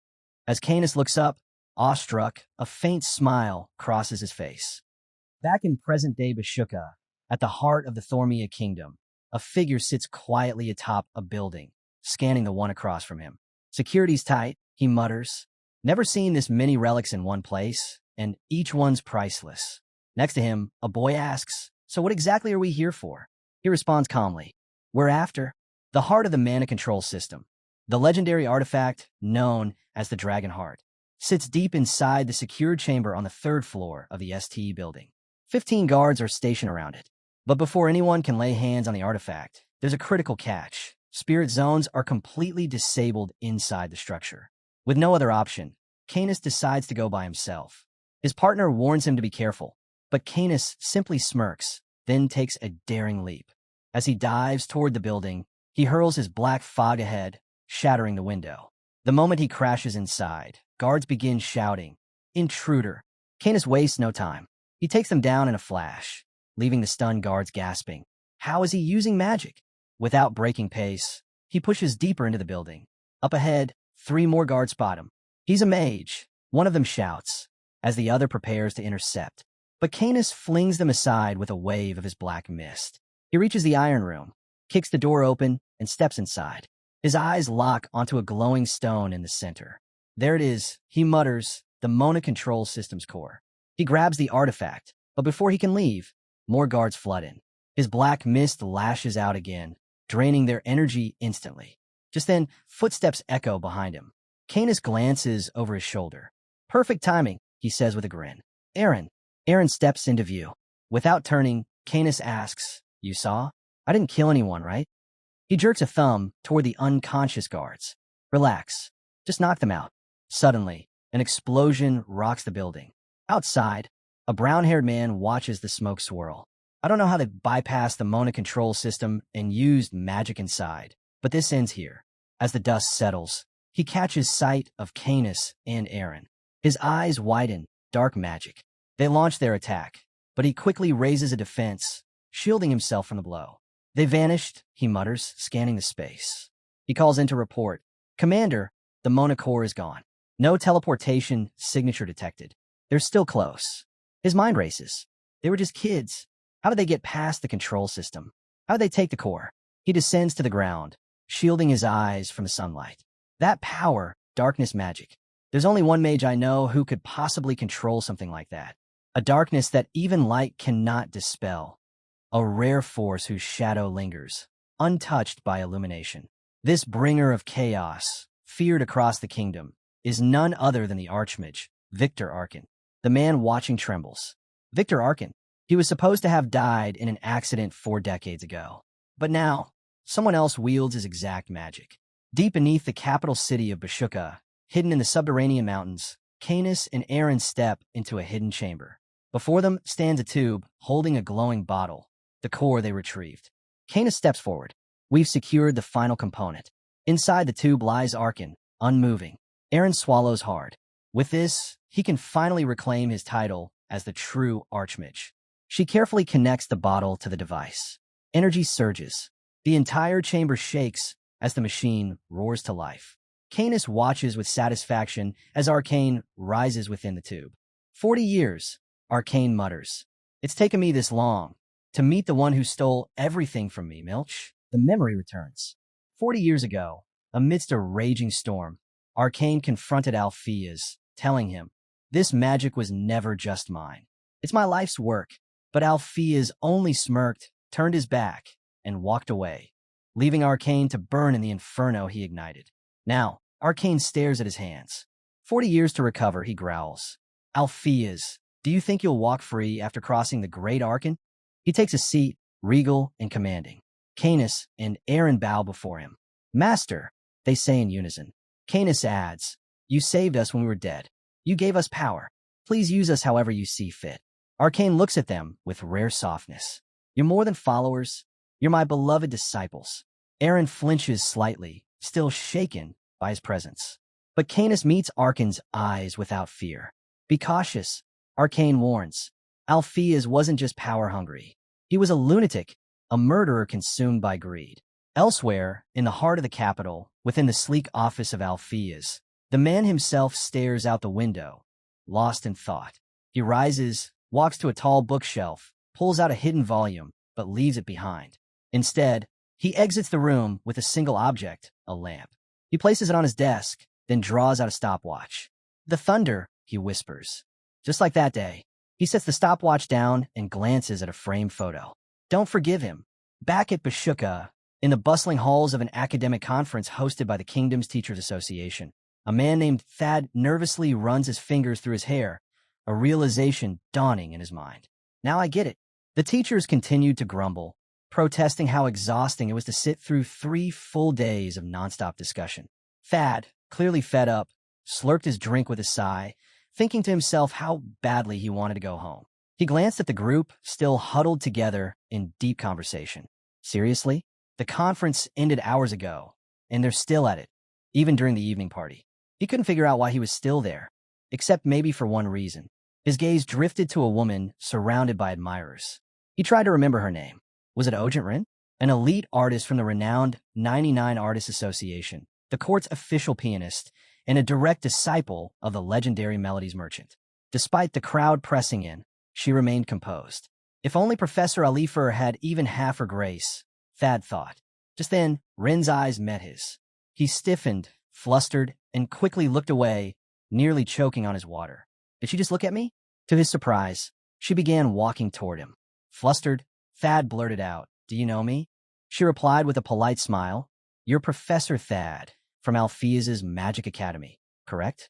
As Canis looks up, awestruck, a faint smile crosses his face. Back in present-day Bashuka, at the heart of the Thormia Kingdom, a figure sits quietly atop a building, scanning the one across from him. Security's tight, he mutters. Never seen this many relics in one place, and each one's priceless. Next to him, a boy asks, "So what exactly are we here for?" He responds calmly, "We're after the heart of the mana control system. The legendary artifact, known as the Dragon Heart, sits deep inside the secured chamber on the third floor of the STE building. 15 guards are stationed around it. But before anyone can lay hands on the artifact, there's a critical catch. Spirit zones are completely disabled inside the structure. With no other option, Canis decides to go by himself. His partner warns him to be careful, but Canis simply smirks, then takes a daring leap. As he dives toward the building, he hurls his black fog ahead, shattering the window. The moment he crashes inside, guards begin shouting, "Intruder!" Canis wastes no time. He takes them down in a flash, leaving the stunned guards gasping. How is he using magic? Without breaking pace, he pushes deeper into the building. Up ahead, 3 more guards spot him. "He's a mage," one of them shouts, as the other prepares to intercept. But Canis flings them aside with a wave of his black mist. He reaches the iron room, kicks the door open, and steps inside. His eyes lock onto a glowing stone in the center. There it is, he mutters, the Mona control system's core. He grabs the artifact, but before he can leave, more guards flood in. His black mist lashes out again, draining their energy instantly. Just then, footsteps echo behind him. Canis glances over his shoulder. "Perfect timing," he says with a grin. "Aaron." Aaron steps into view. Without turning, Canis asks, "You saw? I didn't kill anyone, right?" He jerks a thumb toward the unconscious guards. "Relax. Just knock them out." Suddenly, an explosion rocks the building. Outside, a brown-haired man watches the smoke swirl. I don't know how they bypassed the Mona control system and used magic inside, but this ends here. As the dust settles, he catches sight of Canis and Aaron. His eyes widen, dark magic. They launch their attack, but he quickly raises a defense, shielding himself from the blow. "They vanished," he mutters, scanning the space. He calls in to report, "Commander, the Mona core is gone. No teleportation signature detected. They're still close." His mind races. They were just kids. How did they get past the control system? How did they take the core? He descends to the ground, shielding his eyes from the sunlight. That power, darkness magic. There's only one mage I know who could possibly control something like that. A darkness that even light cannot dispel. A rare force whose shadow lingers, untouched by illumination. This bringer of chaos, feared across the kingdom, is none other than the Archmage, Victor Arkan. The man watching trembles. Victor Arkan. He was supposed to have died in an accident 4 decades ago. But now, someone else wields his exact magic. Deep beneath the capital city of Bashuka, hidden in the subterranean mountains, Canis and Aaron step into a hidden chamber. Before them stands a tube holding a glowing bottle, the core they retrieved. Canis steps forward. "We've secured the final component." Inside the tube lies Arkan, unmoving. Aaron swallows hard. With this, he can finally reclaim his title as the true Archmage. She carefully connects the bottle to the device. Energy surges. The entire chamber shakes as the machine roars to life. Canis watches with satisfaction as Arcane rises within the tube. 40 years, Arcane mutters. "It's taken me this long to meet the one who stole everything from me, Milch." The memory returns. 40 years ago, amidst a raging storm, Arcane confronted Alpheus, telling him, "This magic was never just mine. It's my life's work." But Alpheus only smirked, turned his back, and walked away, leaving Arcane to burn in the inferno he ignited. Now, Arcane stares at his hands. 40 years to recover, he growls. "Alpheus, do you think you'll walk free after crossing the Great Arkan?" He takes a seat, regal and commanding. Canis and Aaron bow before him. "Master," they say in unison. Canis adds, "You saved us when we were dead. You gave us power. Please use us however you see fit." Arcane looks at them with rare softness. "You're more than followers. You're my beloved disciples." Aaron flinches slightly, still shaken by his presence. But Canis meets Arkan's eyes without fear. "Be cautious," Arcane warns. Alpheus wasn't just power-hungry. He was a lunatic, a murderer consumed by greed. Elsewhere, in the heart of the capital, within the sleek office of Alpheus, the man himself stares out the window, lost in thought. He rises, walks to a tall bookshelf, pulls out a hidden volume, but leaves it behind. Instead, He exits the room with a single object, a lamp. He places it on his desk, then draws out a stopwatch. The thunder, he whispers. Just like that day, he sets the stopwatch down and glances at a framed photo. Don't forgive him. Back at Bashuka, in the bustling halls of an academic conference hosted by the Kingdom's Teachers Association, a man named Thad nervously runs his fingers through his hair, a realization dawning in his mind. Now I get it. The teachers continued to grumble, protesting how exhausting it was to sit through 3 full days of nonstop discussion. Thad, clearly fed up, slurped his drink with a sigh, thinking to himself how badly he wanted to go home. He glanced at the group, still huddled together in deep conversation. Seriously? The conference ended hours ago, and they're still at it, even during the evening party. He couldn't figure out why he was still there, except maybe for one reason. His gaze drifted to a woman surrounded by admirers. He tried to remember her name. Was it Ogent, an elite artist from the renowned 99 Artists Association, the court's official pianist, and a direct disciple of the legendary Melodies Merchant? Despite the crowd pressing in, she remained composed. If only Professor Alifer had even half her grace, Thad thought. Just then, Rin's eyes met his. He stiffened, flustered, and quickly looked away, nearly choking on his water. Did she just look at me? To his surprise, she began walking toward him. Flustered, Thad blurted out, "Do you know me?" She replied with a polite smile, "You're Professor Thad, from Alpheus's Magic Academy, correct?"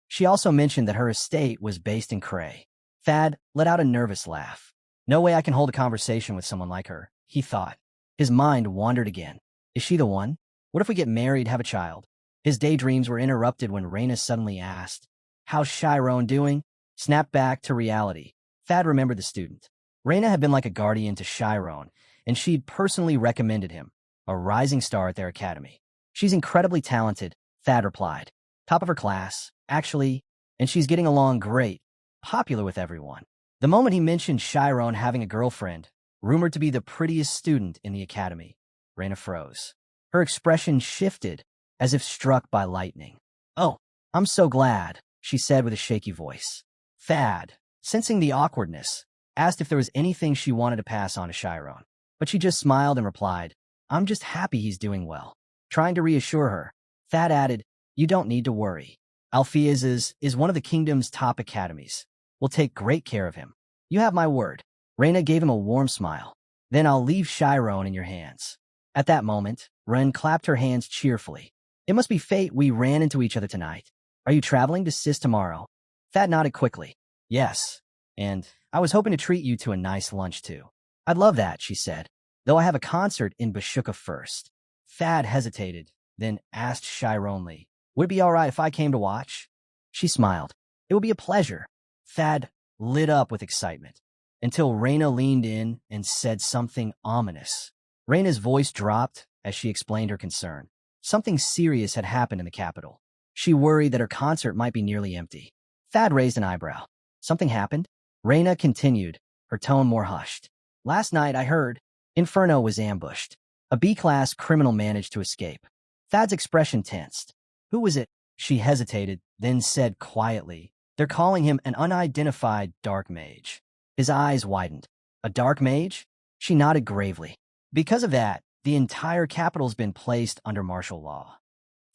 She also mentioned that her estate was based in Cray. Thad let out a nervous laugh. No way I can hold a conversation with someone like her, he thought. His mind wandered again. Is she the one? What if we get married, have a child? His daydreams were interrupted when Raina suddenly asked, "How's Chiron doing?" Snapped back to reality. Thad remembered the student. Raina had been like a guardian to Chiron, and she'd personally recommended him, a rising star at their academy. She's incredibly talented, Thad replied. Top of her class, actually, and she's getting along great, popular with everyone. The moment he mentioned Chiron having a girlfriend, rumored to be the prettiest student in the academy, Raina froze. Her expression shifted, as if struck by lightning. "Oh, I'm so glad," she said with a shaky voice. Thad, sensing the awkwardness, asked if there was anything she wanted to pass on to Chiron, but she just smiled and replied, "I'm just happy he's doing well." Trying to reassure her, Thad added, "You don't need to worry. Alpheus's is one of the kingdom's top academies. We'll take great care of him. You have my word." Raina gave him a warm smile. "Then I'll leave Chiron in your hands." At that moment, Ren clapped her hands cheerfully. "It must be fate we ran into each other tonight. Are you traveling to Sis tomorrow?" Thad nodded quickly. "Yes, and I was hoping to treat you to a nice lunch too." "I'd love that," she said, "though I have a concert in Bashuka first." Thad hesitated, then asked Chironly, "Would it be all right if I came to watch?" She smiled. "It would be a pleasure." Thad lit up with excitement, until Raina leaned in and said something ominous. Raina's voice dropped as she explained her concern. Something serious had happened in the capital. She worried that her concert might be nearly empty. Thad raised an eyebrow. "Something happened?" Raina continued, her tone more hushed. "Last night I heard Inferno was ambushed. A B-class criminal managed to escape." Thad's expression tensed. "Who was it?" She hesitated, then said quietly, "They're calling him an unidentified dark mage." His eyes widened. "A dark mage?" She nodded gravely. "Because of that, the entire capital's been placed under martial law."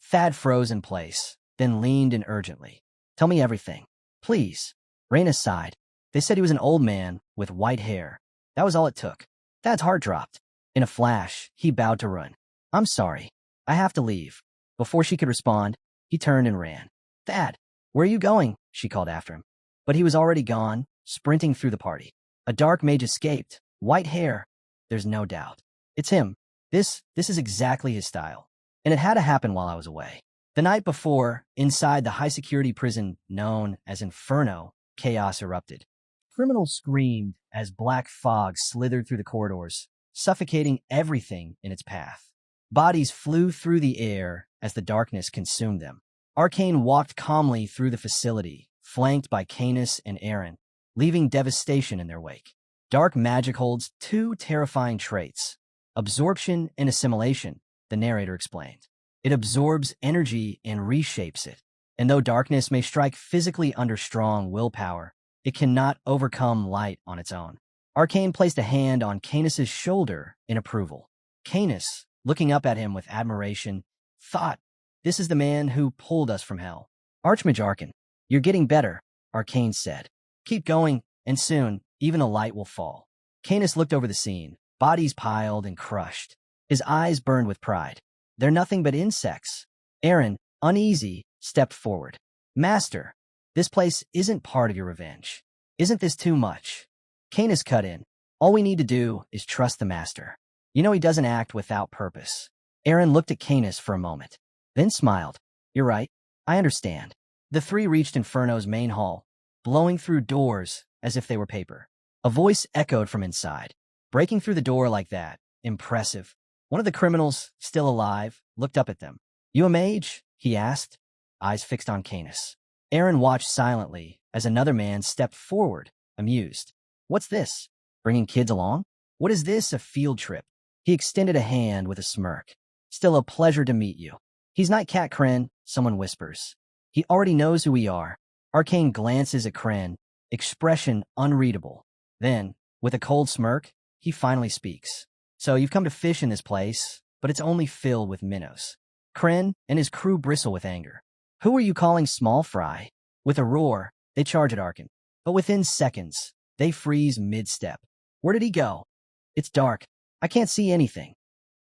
Thad froze in place, then leaned in urgently. "Tell me everything, please." Raina sighed. "They said he was an old man with white hair. That was all it took." Thad's heart dropped. In a flash, he bowed to Run. "I'm sorry. I have to leave." Before she could respond, he turned and ran. "Thad, where are you going?" she called after him. But he was already gone, sprinting through the party. A dark mage escaped. White hair. There's no doubt. It's him. This is exactly his style. And it had to happen while I was away. The night before, inside the high-security prison known as Inferno, chaos erupted. Criminals screamed as black fog slithered through the corridors, suffocating everything in its path. Bodies flew through the air as the darkness consumed them. Arcane walked calmly through the facility, flanked by Canis and Aaron, leaving devastation in their wake. Dark magic holds 2 terrifying traits: absorption and assimilation, the narrator explained. It absorbs energy and reshapes it. And though darkness may strike physically under strong willpower, it cannot overcome light on its own. Arcane placed a hand on Canis's shoulder in approval. Canis, looking up at him with admiration, thought, "This is the man who pulled us from hell." "Archmage Arkan, you're getting better," Arcane said. "Keep going, and soon, even the light will fall." Canis looked over the scene, bodies piled and crushed. His eyes burned with pride. "They're nothing but insects." Aaron, uneasy, stepped forward. "Master, this place isn't part of your revenge. Isn't this too much?" Canis cut in. "All we need to do is trust the master. You know he doesn't act without purpose." Aaron looked at Canis for a moment, then smiled. "You're right. I understand." The three reached Inferno's main hall, blowing through doors as if they were paper. A voice echoed from inside. "Breaking through the door like that. Impressive." One of the criminals, still alive, looked up at them. "You a mage?" he asked, eyes fixed on Canis. Aaron watched silently as another man stepped forward, amused. "What's this? Bringing kids along? What is this, a field trip?" He extended a hand with a smirk. "Still a pleasure to meet you." "He's Nightcat Kren," someone whispers. "He already knows who we are." Arcane glances at Kren, expression unreadable. Then, with a cold smirk, he finally speaks. "So you've come to fish in this place, but it's only filled with minnows." Kren and his crew bristle with anger. "Who are you calling small fry?" With a roar, they charge at Arkan. But within seconds, they freeze mid-step. "Where did he go?" "It's dark. I can't see anything."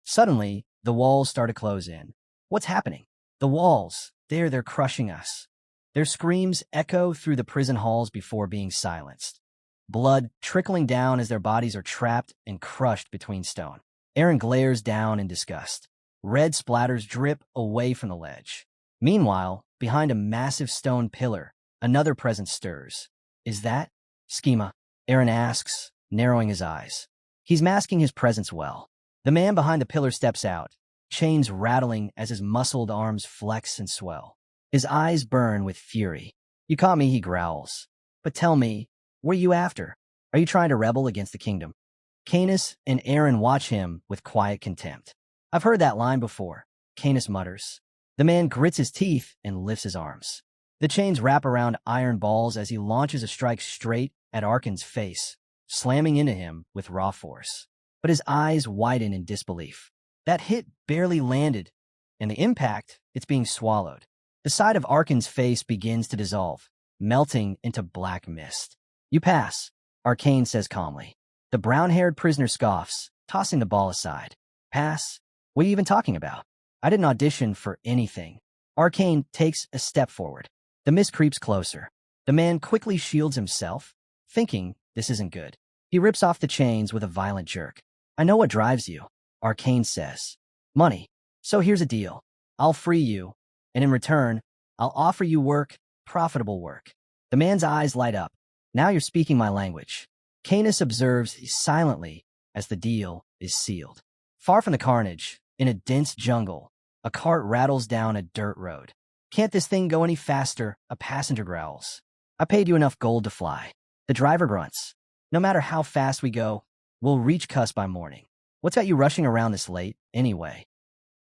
Suddenly, the walls start to close in. "What's happening?" "The walls. They're crushing us." Their screams echo through the prison halls before being silenced. Blood trickling down as their bodies are trapped and crushed between stone. Aaron glares down in disgust. Red splatters drip away from the ledge. Meanwhile, behind a massive stone pillar, another presence stirs. "Is that Schema?" Aaron asks, narrowing his eyes. He's masking his presence well. The man behind the pillar steps out, chains rattling as his muscled arms flex and swell. His eyes burn with fury. "You caught me," he growls. "But tell me, what are you after? Are you trying to rebel against the kingdom?" Canis and Aaron watch him with quiet contempt. "I've heard that line before," Canis mutters. The man grits his teeth and lifts his arms. The chains wrap around iron balls as he launches a strike straight at Arkan's face, slamming into him with raw force. But his eyes widen in disbelief. That hit barely landed, and the impact, it's being swallowed. The side of Arkan's face begins to dissolve, melting into black mist. "You pass," Arcane says calmly. The brown-haired prisoner scoffs, tossing the ball aside. "Pass? What are you even talking about? I didn't audition for anything." Arcane takes a step forward. The mist creeps closer. The man quickly shields himself, thinking this isn't good. He rips off the chains with a violent jerk. "I know what drives you," Arcane says. "Money. So here's a deal. I'll free you, and in return, I'll offer you work, profitable work." The man's eyes light up. "Now you're speaking my language." Canis observes silently as the deal is sealed. Far from the carnage, in a dense jungle, a cart rattles down a dirt road. "Can't this thing go any faster?" a passenger growls. "I paid you enough gold to fly." The driver grunts. "No matter how fast we go, we'll reach Cuss by morning. What's got you rushing around this late, anyway?"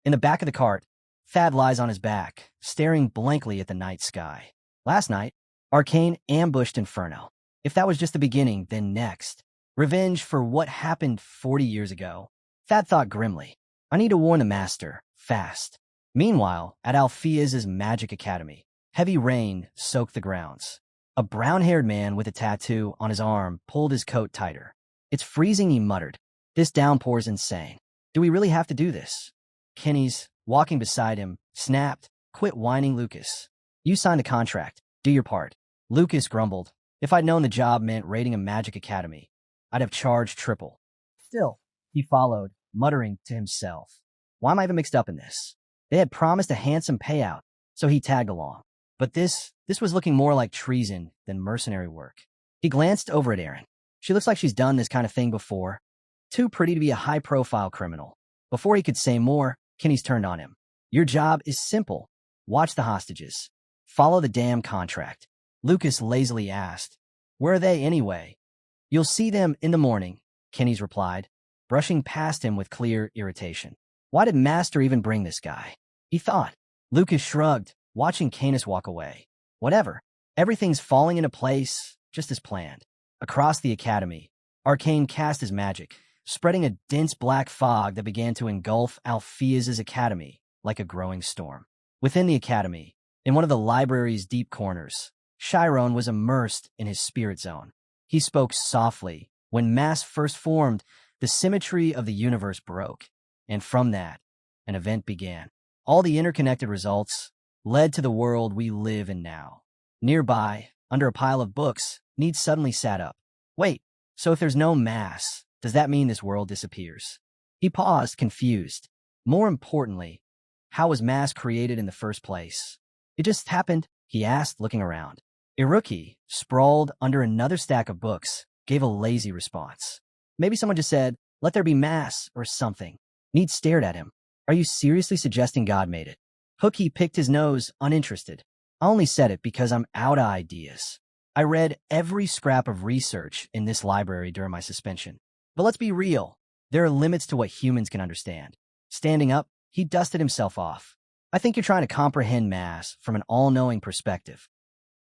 In the back of the cart, Thad lies on his back, staring blankly at the night sky. Last night, Arcane ambushed Inferno. If that was just the beginning, then next. Revenge for what happened 40 years ago. Thad thought grimly. "I need to warn the master, fast." Meanwhile, at Alphea's magic academy, heavy rain soaked the grounds. A brown-haired man with a tattoo on his arm pulled his coat tighter. "It's freezing," he muttered. "This downpour's insane. Do we really have to do this?" Kenny's, walking beside him, snapped, "Quit whining, Lucas. You signed a contract. Do your part." Lucas grumbled. "If I'd known the job meant raiding a magic academy, I'd have charged triple." Still, he followed, muttering to himself. "Why am I even mixed up in this?" They had promised a handsome payout, so he tagged along. But this was looking more like treason than mercenary work. He glanced over at Aaron. She looks like she's done this kind of thing before. Too pretty to be a high-profile criminal. Before he could say more, Kenny's turned on him. "Your job is simple. Watch the hostages. Follow the damn contract." Lucas lazily asked, "Where are they anyway?" "You'll see them in the morning," Kenny's replied, brushing past him with clear irritation. Why did Master even bring this guy? He thought. Lucas shrugged, watching Canis walk away. Whatever. Everything's falling into place, just as planned. Across the academy, Arcane cast his magic, spreading a dense black fog that began to engulf Alpheus's academy like a growing storm. Within the academy, in one of the library's deep corners, Chiron was immersed in his spirit zone. He spoke softly. When mass first formed, the symmetry of the universe broke, and from that, an event began. All the interconnected results led to the world we live in now. Nearby, under a pile of books, Need suddenly sat up. Wait, so if there's no mass, does that mean this world disappears? He paused, confused. More importantly, how was mass created in the first place? It just happened, he asked, looking around. Iruki, sprawled under another stack of books, gave a lazy response. Maybe someone just said, "Let there be mass," or something. Need stared at him. Are you seriously suggesting God made it? Hooky picked his nose, uninterested. I only said it because I'm out of ideas. I read every scrap of research in this library during my suspension. But let's be real. There are limits to what humans can understand. Standing up, he dusted himself off. I think you're trying to comprehend mass from an all-knowing perspective.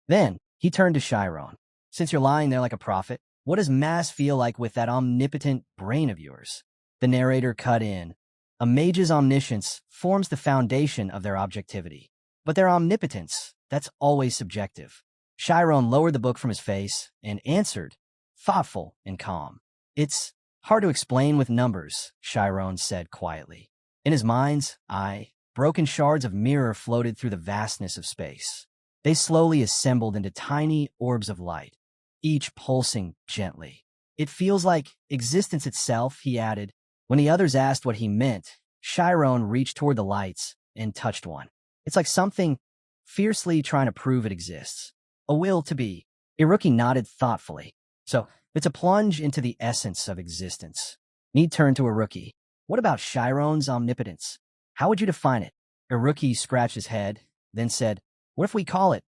Then, he turned to Chiron. Since you're lying there like a prophet, what does mass feel like with that omnipotent brain of yours? The narrator cut in. A mage's omniscience forms the foundation of their objectivity. But their omnipotence, that's always subjective. Chiron lowered the book from his face and answered, thoughtful and calm. It's hard to explain with numbers, Chiron said quietly. In his mind's eye, broken shards of mirror floated through the vastness of space. They slowly assembled into tiny orbs of light, each pulsing gently. It feels like existence itself, he added. When the others asked what he meant, Chiron reached toward the lights and touched one. It's like something fiercely trying to prove it exists. A will to be. Iruki nodded thoughtfully. So, it's a plunge into the essence of existence. Need turned to Iruki. What about Chiron's omnipotence? How would you define it? Iruki scratched his head, then said, what if we call it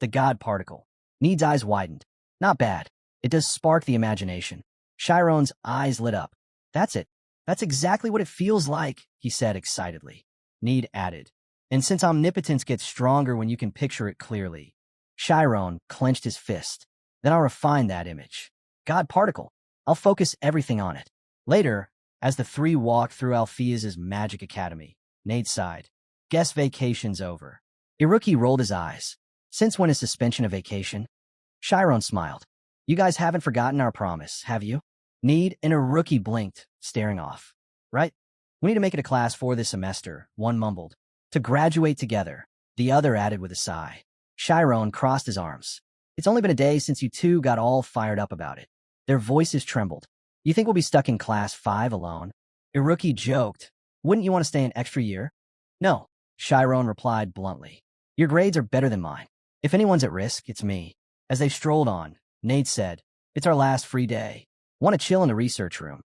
the God particle? Need's eyes widened. Not bad. It does spark the imagination. Chiron's eyes lit up. That's it. That's exactly what it feels like, he said excitedly. Need added. And since omnipotence gets stronger when you can picture it clearly. Chiron clenched his fist. Then I'll refine that image. God particle. I'll focus everything on it. Later, as the three walked through Alpheus's magic academy, Nate sighed. Guess vacation's over. Iruki rolled his eyes. Since when is suspension a vacation? Chiron smiled. You guys haven't forgotten our promise, have you? Need and Iruki blinked, staring off. Right? We need to make it a class for this semester, one mumbled. To graduate together, the other added with a sigh. Chiron crossed his arms. It's only been a day since you two got all fired up about it. Their voices trembled. You think we'll be stuck in class 5 alone? Iruki joked. Wouldn't you want to stay an extra year? No, Chiron replied bluntly. Your grades are better than mine. If anyone's at risk, it's me. As they strolled on, Nate said, it's our last free day. Want to chill in the research room?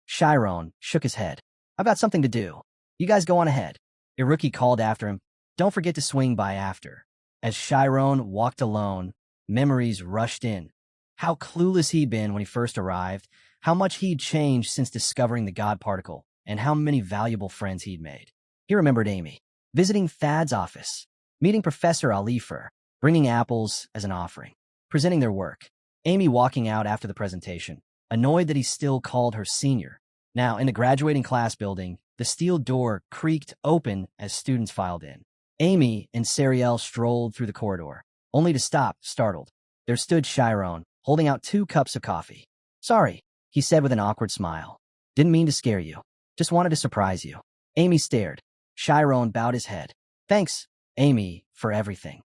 Chiron shook his head. I've got something to do. You guys go on ahead. Iruki called after him. Don't forget to swing by after. As Chiron walked alone, memories rushed in. How clueless he'd been when he first arrived, how much he'd changed since discovering the God particle, and how many valuable friends he'd made. He remembered Amy, visiting Thad's office, meeting Professor Alifer, bringing apples as an offering, presenting their work. Amy walking out after the presentation, annoyed that he still called her senior. Now, in the graduating class building, the steel door creaked open as students filed in. Amy and Sariel strolled through the corridor, only to stop, startled. There stood Chiron, holding out 2 cups of coffee. Sorry, he said with an awkward smile. Didn't mean to scare you. Just wanted to surprise you. Amy stared. Chiron bowed his head. Thanks, Amy, for everything.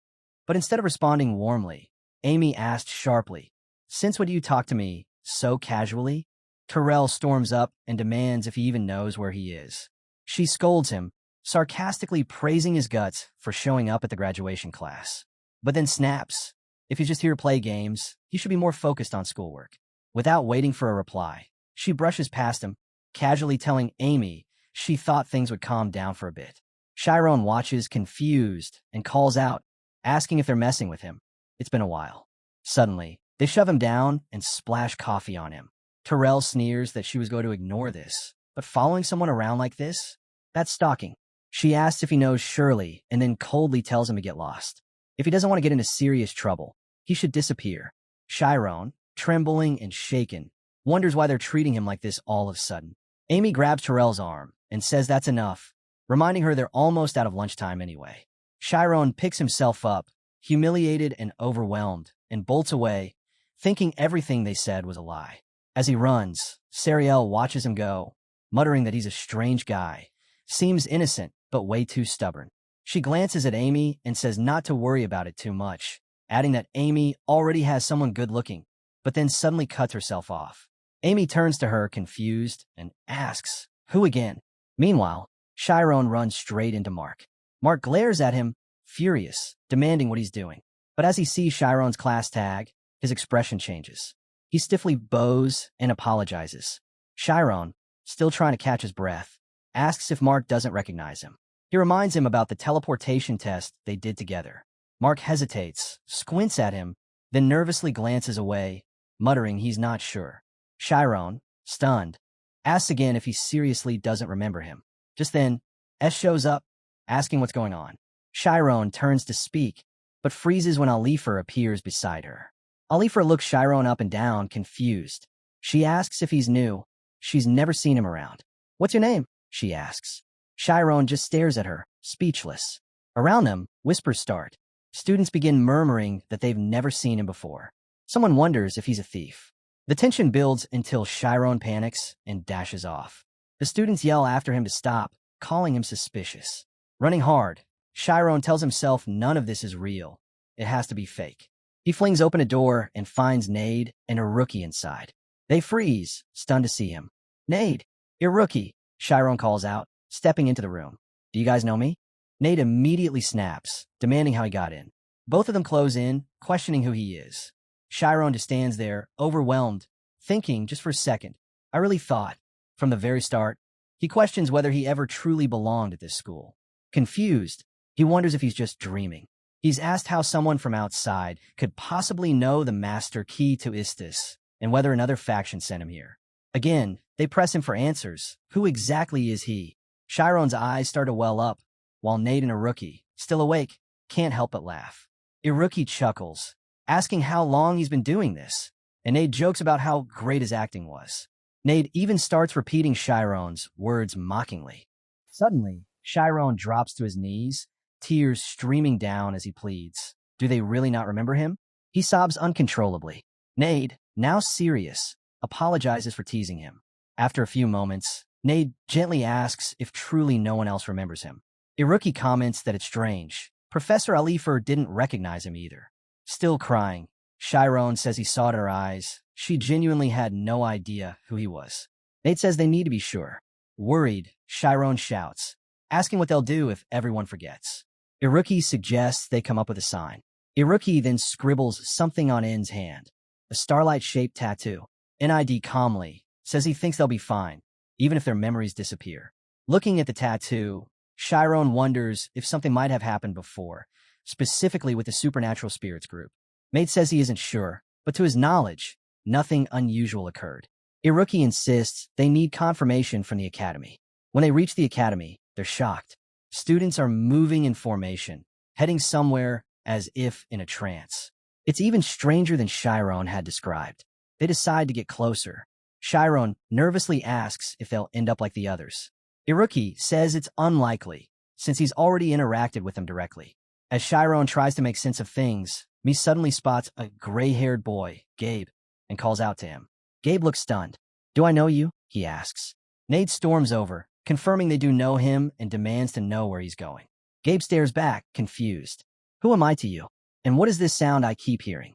But instead of responding warmly, Amy asked sharply, since when do you talk to me so casually? Terrell storms up and demands if he even knows where he is. She scolds him, sarcastically praising his guts for showing up at the graduation class. But then snaps. If he's just here to play games, he should be more focused on schoolwork. Without waiting for a reply, she brushes past him, casually telling Amy she thought things would calm down for a bit. Chiron watches, confused, and calls out, asking if they're messing with him. It's been a while. Suddenly, they shove him down and splash coffee on him. Terrell sneers that she was going to ignore this, but following someone around like this? That's stalking. She asks if he knows Shirley and then coldly tells him to get lost. If he doesn't want to get into serious trouble, he should disappear. Chiron, trembling and shaken, wonders why they're treating him like this all of a sudden. Amy grabs Terrell's arm and says that's enough, reminding her they're almost out of lunchtime anyway. Chiron picks himself up, humiliated and overwhelmed, and bolts away, thinking everything they said was a lie. As he runs, Sariel watches him go, muttering that he's a strange guy. Seems innocent, but way too stubborn. She glances at Amy and says not to worry about it too much, adding that Amy already has someone good-looking, but then suddenly cuts herself off. Amy turns to her, confused, and asks, "Who again?" Meanwhile, Chiron runs straight into Mark. Mark glares at him, furious, demanding what he's doing. But as he sees Chiron's class tag, his expression changes. He stiffly bows and apologizes. Chiron, still trying to catch his breath, asks if Mark doesn't recognize him. He reminds him about the teleportation test they did together. Mark hesitates, squints at him, then nervously glances away, muttering he's not sure. Chiron, stunned, asks again if he seriously doesn't remember him. Just then, S shows up, asking what's going on. Chiron turns to speak, but freezes when Alifer appears beside her. Alifer looks Chiron up and down, confused. She asks if he's new. She's never seen him around. "What's your name?" she asks. Chiron just stares at her, speechless. Around them, whispers start. Students begin murmuring that they've never seen him before. Someone wonders if he's a thief. The tension builds until Chiron panics and dashes off. The students yell after him to stop, calling him suspicious. Running hard, Chiron tells himself none of this is real. It has to be fake. He flings open a door and finds Nade and a rookie inside. They freeze, stunned to see him. "Nade, you're rookie," Chiron calls out, stepping into the room. "Do you guys know me?" Nade immediately snaps, demanding how he got in. Both of them close in, questioning who he is. Chiron just stands there, overwhelmed, thinking just for a second, "I really thought." From the very start, he questions whether he ever truly belonged at this school. Confused, he wonders if he's just dreaming. He's asked how someone from outside could possibly know the master key to Istis, and whether another faction sent him here. Again, they press him for answers. Who exactly is he? Chiron's eyes start to well up, while Nade and Iruki, still awake, can't help but laugh. Iruki chuckles, asking how long he's been doing this, and Nade jokes about how great his acting was. Nade even starts repeating Chiron's words mockingly. Suddenly, Chiron drops to his knees, tears streaming down as he pleads. Do they really not remember him? He sobs uncontrollably. Nade, now serious, apologizes for teasing him. After a few moments, Nade gently asks if truly no one else remembers him. Iruki comments that it's strange. Professor Alifer didn't recognize him either. Still crying, Chiron says he saw it in her eyes. She genuinely had no idea who he was. Nade says they need to be sure. Worried, Chiron shouts, asking what they'll do if everyone forgets. Iruki suggests they come up with a sign. Iruki then scribbles something on N's hand, a starlight-shaped tattoo. NID calmly says he thinks they'll be fine, even if their memories disappear. Looking at the tattoo, Chiron wonders if something might have happened before, specifically with the Supernatural Spirits group. Mage says he isn't sure, but to his knowledge, nothing unusual occurred. Iruki insists they need confirmation from the academy. When they reach the academy, they're shocked. Students are moving in formation, heading somewhere as if in a trance. It's even stranger than Chiron had described. They decide to get closer. Chiron nervously asks if they'll end up like the others. Iruki says it's unlikely, since he's already interacted with them directly. As Chiron tries to make sense of things, Mee suddenly spots a gray-haired boy, Gabe, and calls out to him. Gabe looks stunned. "Do I know you?" he asks. Nade storms over, confirming they do know him and demands to know where he's going. Gabe stares back, confused. "Who am I to you? And what is this sound I keep hearing?"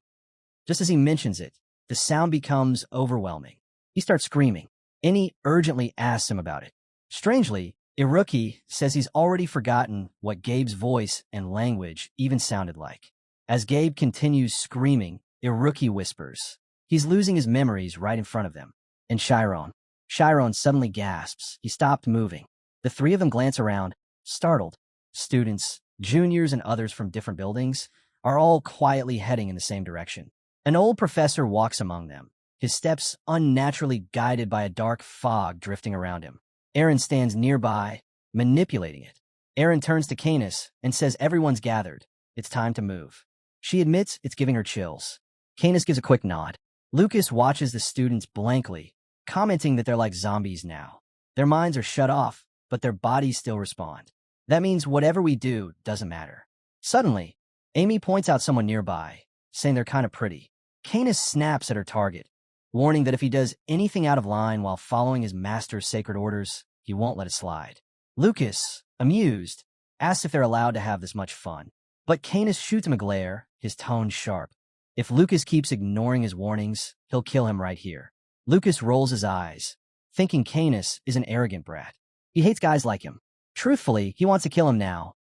Just as he mentions it, the sound becomes overwhelming. He starts screaming. Eni urgently asks him about it. Strangely, Iruki says he's already forgotten what Gabe's voice and language even sounded like. As Gabe continues screaming, Iruki whispers. He's losing his memories right in front of them. And Chiron. Chiron suddenly gasps. He stopped moving. The three of them glance around, startled. Students, juniors, and others from different buildings are all quietly heading in the same direction. An old professor walks among them, his steps unnaturally guided by a dark fog drifting around him. Aaron stands nearby, manipulating it. Aaron turns to Canis and says everyone's gathered. It's time to move. She admits it's giving her chills. Canis gives a quick nod. Lucas watches the students blankly, commenting that they're like zombies now. Their minds are shut off, but their bodies still respond. That means whatever we do doesn't matter. Suddenly, Amy points out someone nearby, saying they're kind of pretty. Canis snaps at her target, warning that if he does anything out of line while following his master's sacred orders, he won't let it slide. Lucas, amused, asks if they're allowed to have this much fun. But Canis shoots him a glare, his tone sharp. If Lucas keeps ignoring his warnings, he'll kill him right here. Lucas rolls his eyes, thinking Canis is an arrogant brat. He hates guys like him. Truthfully, he wants to kill him now,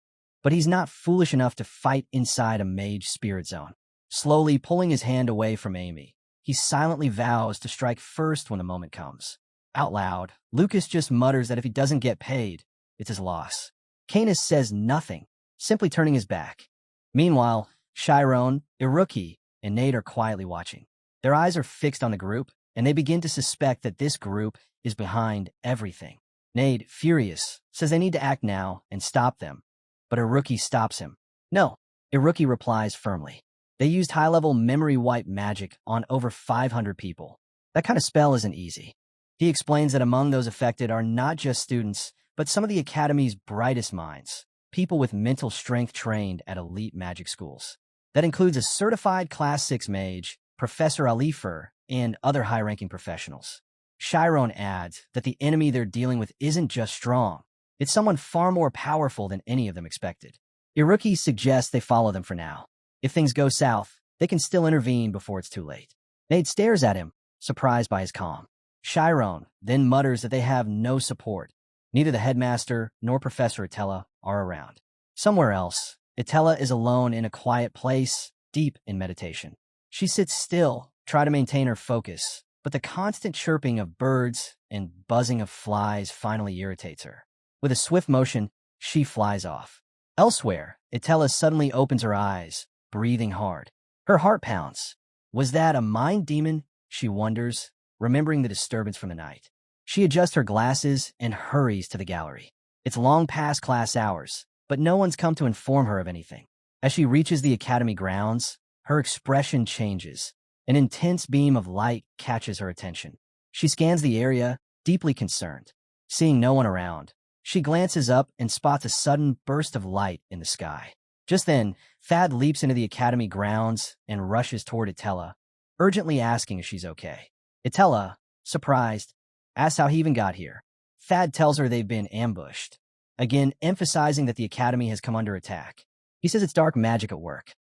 but he's not foolish enough to fight inside a mage spirit zone. Slowly pulling his hand away from Amy, he silently vows to strike first when the moment comes. Out loud, Lucas just mutters that if he doesn't get paid, it's his loss. Canis says nothing, simply turning his back. Meanwhile, Chiron, Iruki, and Nate are quietly watching. Their eyes are fixed on the group, and they begin to suspect that this group is behind everything. Nate, furious, says they need to act now and stop them, but Iruki stops him. No, Iruki replies firmly. They used high-level memory wipe magic on over 500 people. That kind of spell isn't easy. He explains that among those affected are not just students, but some of the Academy's brightest minds, people with mental strength trained at elite magic schools. That includes a certified Class 6 mage, Professor Alifer, and other high-ranking professionals. Chiron adds that the enemy they're dealing with isn't just strong, it's someone far more powerful than any of them expected. Iruki suggests they follow them for now. If things go south, they can still intervene before it's too late. Nate stares at him, surprised by his calm. Chiron then mutters that they have no support. Neither the headmaster nor Professor Itella are around. Somewhere else, Itella is alone in a quiet place, deep in meditation. She sits still, trying to maintain her focus, but the constant chirping of birds and buzzing of flies finally irritates her. With a swift motion, she flies off. Elsewhere, Itella suddenly opens her eyes, breathing hard. Her heart pounds. Was that a mind demon? She wonders, remembering the disturbance from the night. She adjusts her glasses and hurries to the gallery. It's long past class hours, but no one's come to inform her of anything. As she reaches the academy grounds, her expression changes. An intense beam of light catches her attention. She scans the area, deeply concerned. Seeing no one around, she glances up and spots a sudden burst of light in the sky. Just then, Thad leaps into the academy grounds and rushes toward Itella, urgently asking if she's okay. Itella, surprised, asks how he even got here. Thad tells her they've been ambushed, again emphasizing that the academy has come under attack. He says it's dark magic at work.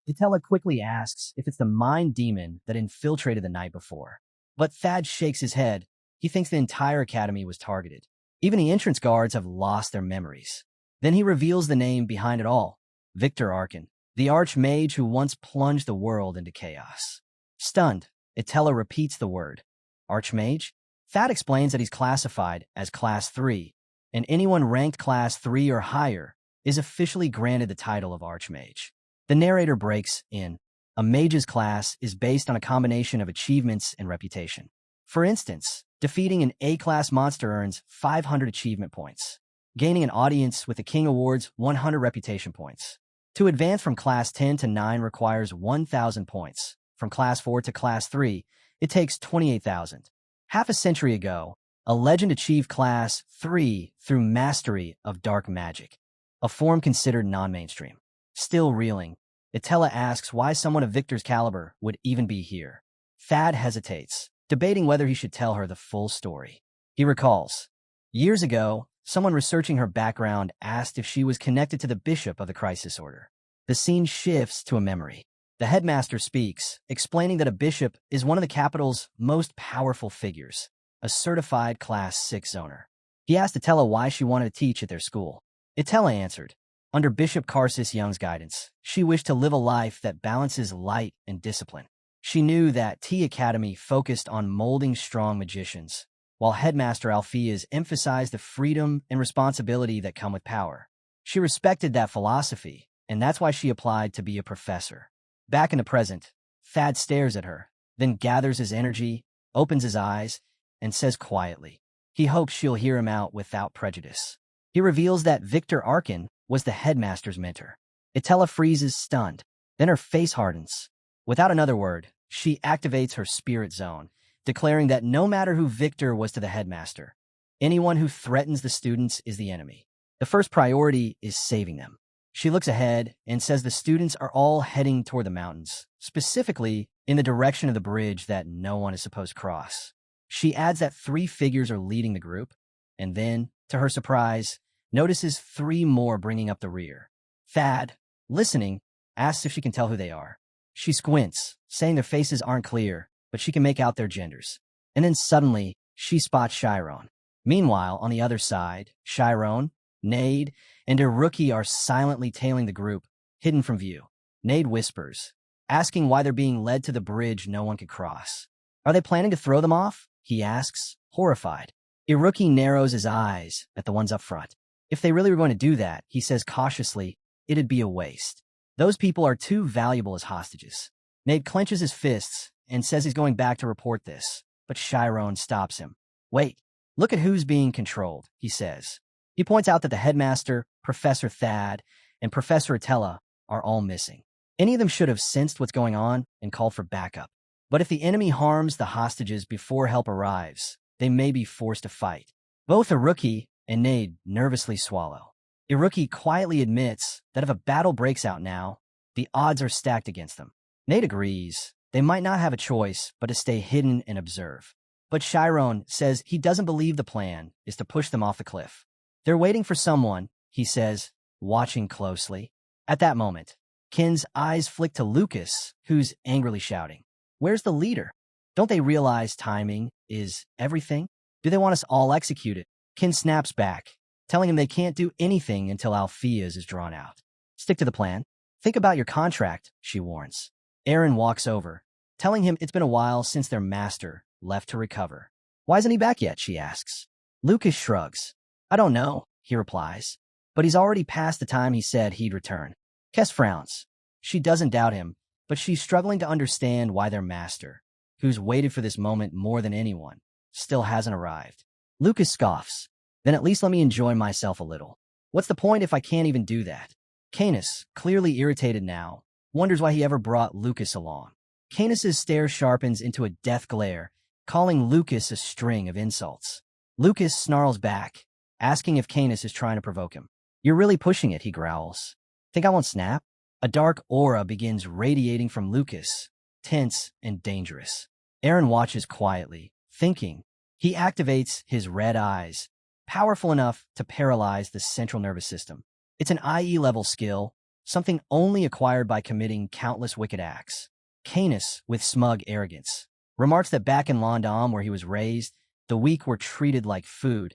Itella quickly asks if it's the mind demon that infiltrated the night before. But Thad shakes his head. He thinks the entire academy was targeted. Even the entrance guards have lost their memories. Then he reveals the name behind it all, Victor Arkan, the archmage who once plunged the world into chaos. Stunned, Itella repeats the word. Archmage? Thad explains that he's classified as Class 3, and anyone ranked Class 3 or higher is officially granted the title of Archmage. The narrator breaks in. A mage's class is based on a combination of achievements and reputation. For instance, defeating an A-class monster earns 500 achievement points. Gaining an audience with the King awards 100 reputation points. To advance from Class 10 to 9 requires 1,000 points. From Class 4 to Class 3, it takes 28,000. Half a century ago, a legend achieved Class 3 through mastery of dark magic, a form considered non-mainstream. Still reeling, Itella asks why someone of Victor's caliber would even be here. Thad hesitates, debating whether he should tell her the full story. He recalls, years ago, someone researching her background asked if she was connected to the bishop of the Crisis Order. The scene shifts to a memory. The headmaster speaks, explaining that a bishop is one of the capital's most powerful figures, a certified Class 6 owner. He asked Itella why she wanted to teach at their school. Itella answered, under Bishop Carsis Young's guidance, she wished to live a life that balances light and discipline. She knew that T Academy focused on molding strong magicians, while Headmaster Alpheus emphasized the freedom and responsibility that come with power. She respected that philosophy, and that's why she applied to be a professor. Back in the present, Thad stares at her, then gathers his energy, opens his eyes, and says quietly, he hopes she'll hear him out without prejudice. He reveals that Victor Arkan was the headmaster's mentor. Itella freezes, stunned. Then her face hardens. Without another word, she activates her spirit zone, declaring that no matter who Victor was to the headmaster, anyone who threatens the students is the enemy. The first priority is saving them. She looks ahead and says the students are all heading toward the mountains, specifically in the direction of the bridge that no one is supposed to cross. She adds that 3 figures are leading the group, and then, to her surprise, notices 3 more bringing up the rear. Thad, listening, asks if she can tell who they are. She squints, saying their faces aren't clear, but she can make out their genders. And then suddenly, she spots Chiron. Meanwhile, on the other side, Chiron, Nade, and her rookie are silently tailing the group, hidden from view. Nade whispers, asking why they're being led to the bridge no one could cross. Are they planning to throw them off? He asks, horrified. Iruki narrows his eyes at the ones up front. If they really were going to do that, he says cautiously, it'd be a waste. Those people are too valuable as hostages. Nade clenches his fists and says he's going back to report this, but Chiron stops him. Wait, look at who's being controlled, he says. He points out that the headmaster, Professor Thad, and Professor Attila are all missing. Any of them should have sensed what's going on and called for backup. But if the enemy harms the hostages before help arrives, they may be forced to fight. Both Iruki and Nade nervously swallow. Iruki quietly admits that if a battle breaks out now, the odds are stacked against them. Nade agrees. They might not have a choice but to stay hidden and observe. But Chiron says he doesn't believe the plan is to push them off the cliff. They're waiting for someone, he says, watching closely. At that moment, Ken's eyes flick to Lucas, who's angrily shouting, "Where's the leader? Don't they realize timing is everything? Do they want us all executed?" Ken snaps back, telling him they can't do anything until Althea's is drawn out. Stick to the plan. Think about your contract, she warns. Aaron walks over, telling him it's been a while since their master left to recover. Why isn't he back yet, she asks. Lucas shrugs. I don't know, he replies, but he's already past the time he said he'd return. Kes frowns. She doesn't doubt him, but she's struggling to understand why their master, who's waited for this moment more than anyone, still hasn't arrived. Lucas scoffs. Then at least let me enjoy myself a little. What's the point if I can't even do that? Canis, clearly irritated now, wonders why he ever brought Lucas along. Canis's stare sharpens into a death glare, calling Lucas a string of insults. Lucas snarls back, asking if Canis is trying to provoke him. You're really pushing it, he growls. Think I won't snap? A dark aura begins radiating from Lucas, tense and dangerous. Aaron watches quietly, thinking. He activates his red eyes, powerful enough to paralyze the central nervous system. It's an IE-level skill, something only acquired by committing countless wicked acts. Canis, with smug arrogance, remarks that back in London, where he was raised, the weak were treated like food,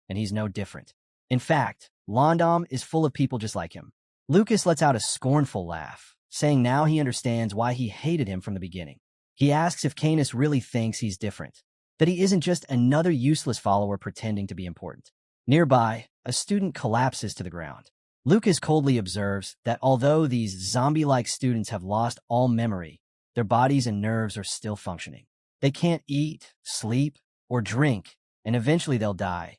and he's no different. In fact, London is full of people just like him. Lucas lets out a scornful laugh, saying now he understands why he hated him from the beginning. He asks if Canis really thinks he's different, that he isn't just another useless follower pretending to be important. Nearby, a student collapses to the ground. Lucas coldly observes that although these zombie-like students have lost all memory, their bodies and nerves are still functioning. They can't eat, sleep, or drink, and eventually they'll die,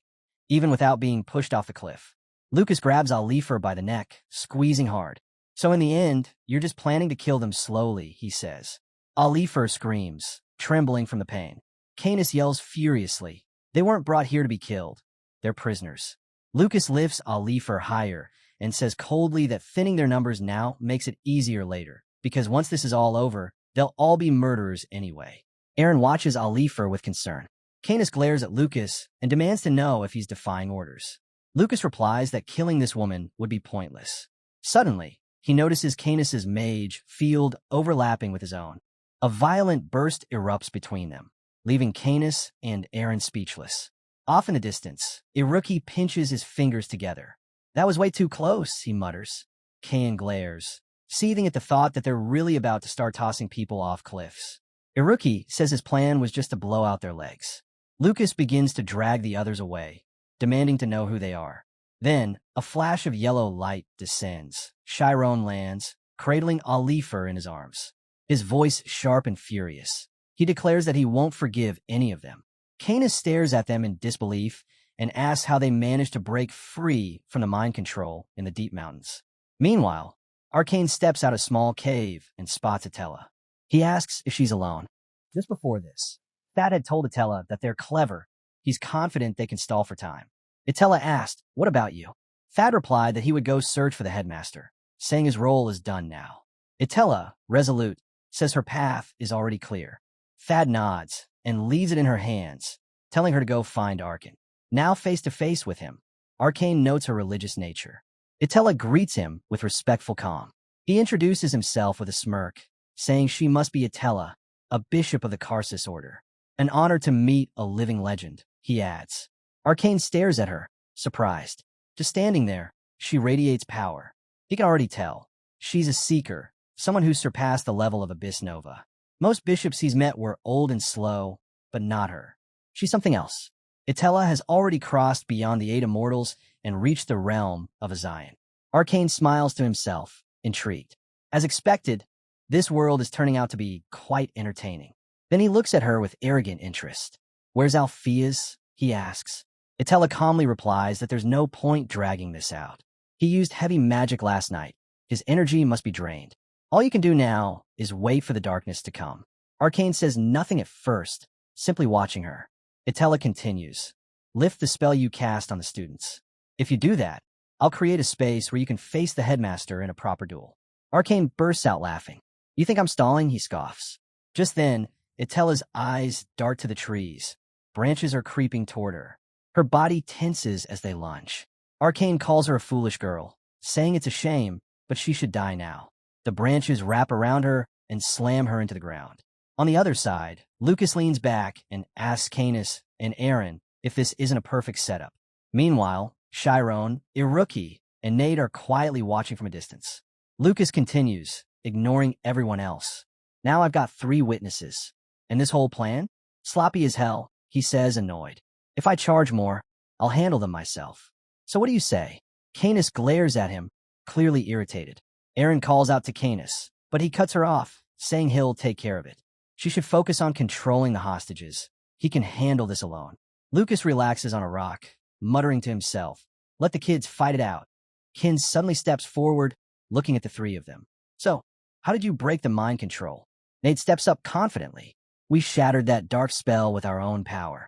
even without being pushed off the cliff. Lucas grabs Alifer by the neck, squeezing hard. So in the end, you're just planning to kill them slowly, he says. Alifer screams, trembling from the pain. Canis yells furiously. They weren't brought here to be killed. They're prisoners. Lucas lifts Alifer higher and says coldly that thinning their numbers now makes it easier later, because once this is all over, they'll all be murderers anyway. Aaron watches Alifer with concern. Canis glares at Lucas and demands to know if he's defying orders. Lucas replies that killing this woman would be pointless. Suddenly, he notices Canis's mage field overlapping with his own. A violent burst erupts between them, leaving Canis and Aaron speechless. Off in the distance, Iruki pinches his fingers together. That was way too close, he mutters. Cain glares, seething at the thought that they're really about to start tossing people off cliffs. Iruki says his plan was just to blow out their legs. Lucas begins to drag the others away, demanding to know who they are. Then, a flash of yellow light descends. Chiron lands, cradling Alifer in his arms. His voice sharp and furious. He declares that he won't forgive any of them. Canis stares at them in disbelief and asks how they managed to break free from the mind control in the deep mountains. Meanwhile, Arcane steps out a small cave and spots Attila. He asks if she's alone. Just before this, Thad had told Atella that they're clever. He's confident they can stall for time. Atella asked, "What about you?" Thad replied that he would go search for the headmaster, saying his role is done now. Atella, resolute, says her path is already clear. Thad nods and leaves it in her hands, telling her to go find Arkan. Now face to face with him, Arcane notes her religious nature. Atella greets him with respectful calm. He introduces himself with a smirk, saying she must be Atella, a bishop of the Karsus order. An honor to meet a living legend, he adds. Arcane stares at her, surprised. Just standing there, she radiates power. He can already tell. She's a seeker, someone who's surpassed the level of Abyss Nova. Most bishops he's met were old and slow, but not her. She's something else. Atella has already crossed beyond the 8 immortals and reached the realm of Azion. Arcane smiles to himself, intrigued. As expected, this world is turning out to be quite entertaining. Then he looks at her with arrogant interest. "Where's Alpheus?" he asks. Atella calmly replies that there's no point dragging this out. He used heavy magic last night. His energy must be drained. All you can do now is wait for the darkness to come. Arcane says nothing at first, simply watching her. Atella continues. "Lift the spell you cast on the students. If you do that, I'll create a space where you can face the headmaster in a proper duel." Arcane bursts out laughing. "You think I'm stalling?" he scoffs. Just then, Atella's eyes dart to the trees. Branches are creeping toward her. Her body tenses as they lunge. Arcane calls her a foolish girl, saying it's a shame, but she should die now. The branches wrap around her and slam her into the ground. On the other side, Lucas leans back and asks Canis and Aaron if this isn't a perfect setup. Meanwhile, Chiron, Iruki, and Nate are quietly watching from a distance. Lucas continues, ignoring everyone else. "Now I've got 3 witnesses. And this whole plan? Sloppy as hell," he says, annoyed. "If I charge more, I'll handle them myself. So what do you say?" Canis glares at him, clearly irritated. Aaron calls out to Canis, but he cuts her off, saying he'll take care of it. She should focus on controlling the hostages. He can handle this alone. Lucas relaxes on a rock, muttering to himself, "Let the kids fight it out." Kin suddenly steps forward, looking at the 3 of them. "So, how did you break the mind control?" Nate steps up confidently. "We shattered that dark spell with our own power."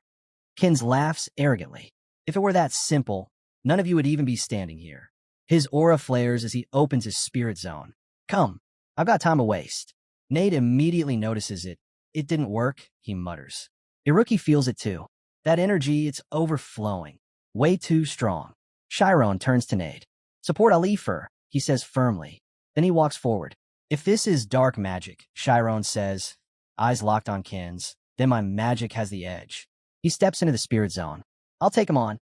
Kins laughs arrogantly. "If it were that simple, none of you would even be standing here." His aura flares as he opens his spirit zone. "Come, I've got time to waste." Nate immediately notices it. "It didn't work," he mutters. Iruki feels it too. That energy, it's overflowing. Way too strong. Chiron turns to Nate. "Support Alifer," he says firmly. Then he walks forward. "If this is dark magic," Chiron says, eyes locked on Kin's, "then my magic has the edge." He steps into the spirit zone. "I'll take him on."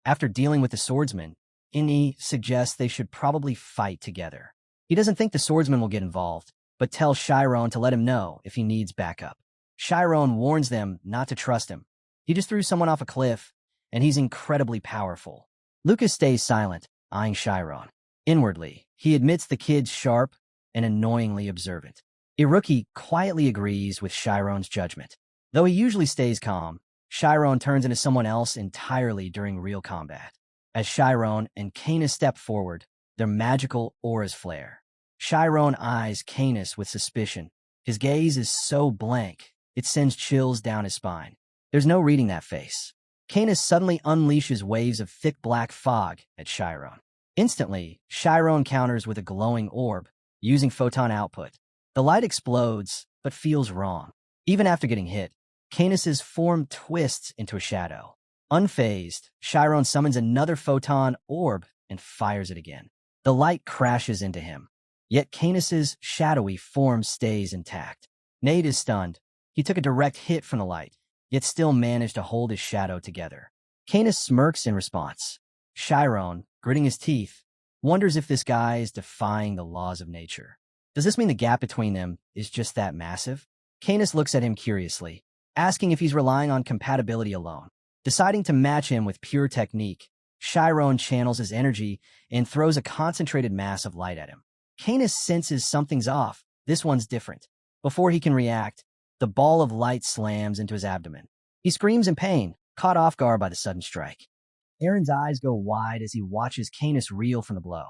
After dealing with the swordsman, Inni suggests they should probably fight together. He doesn't think the swordsman will get involved, but tells Chiron to let him know if he needs backup. Chiron warns them not to trust him. He just threw someone off a cliff, and he's incredibly powerful. Lucas stays silent, eyeing Chiron. Inwardly, he admits the kid's sharp and annoyingly observant. Iruki quietly agrees with Chiron's judgment. Though he usually stays calm, Chiron turns into someone else entirely during real combat. As Chiron and Canis step forward, their magical auras flare. Chiron eyes Canis with suspicion. His gaze is so blank, it sends chills down his spine. There's no reading that face. Canis suddenly unleashes waves of thick black fog at Chiron. Instantly, Chiron counters with a glowing orb, using photon output. The light explodes, but feels wrong. Even after getting hit, Canis's form twists into a shadow. Unfazed, Chiron summons another photon orb and fires it again. The light crashes into him. Yet Canis's shadowy form stays intact. Nate is stunned. He took a direct hit from the light, yet still managed to hold his shadow together. Canis smirks in response. Chiron, gritting his teeth, wonders if this guy is defying the laws of nature. Does this mean the gap between them is just that massive? Canis looks at him curiously, asking if he's relying on compatibility alone. Deciding to match him with pure technique, Chiron channels his energy and throws a concentrated mass of light at him. Canis senses something's off. This one's different. Before he can react, the ball of light slams into his abdomen. He screams in pain, caught off guard by the sudden strike. Aaron's eyes go wide as he watches Canis reel from the blow.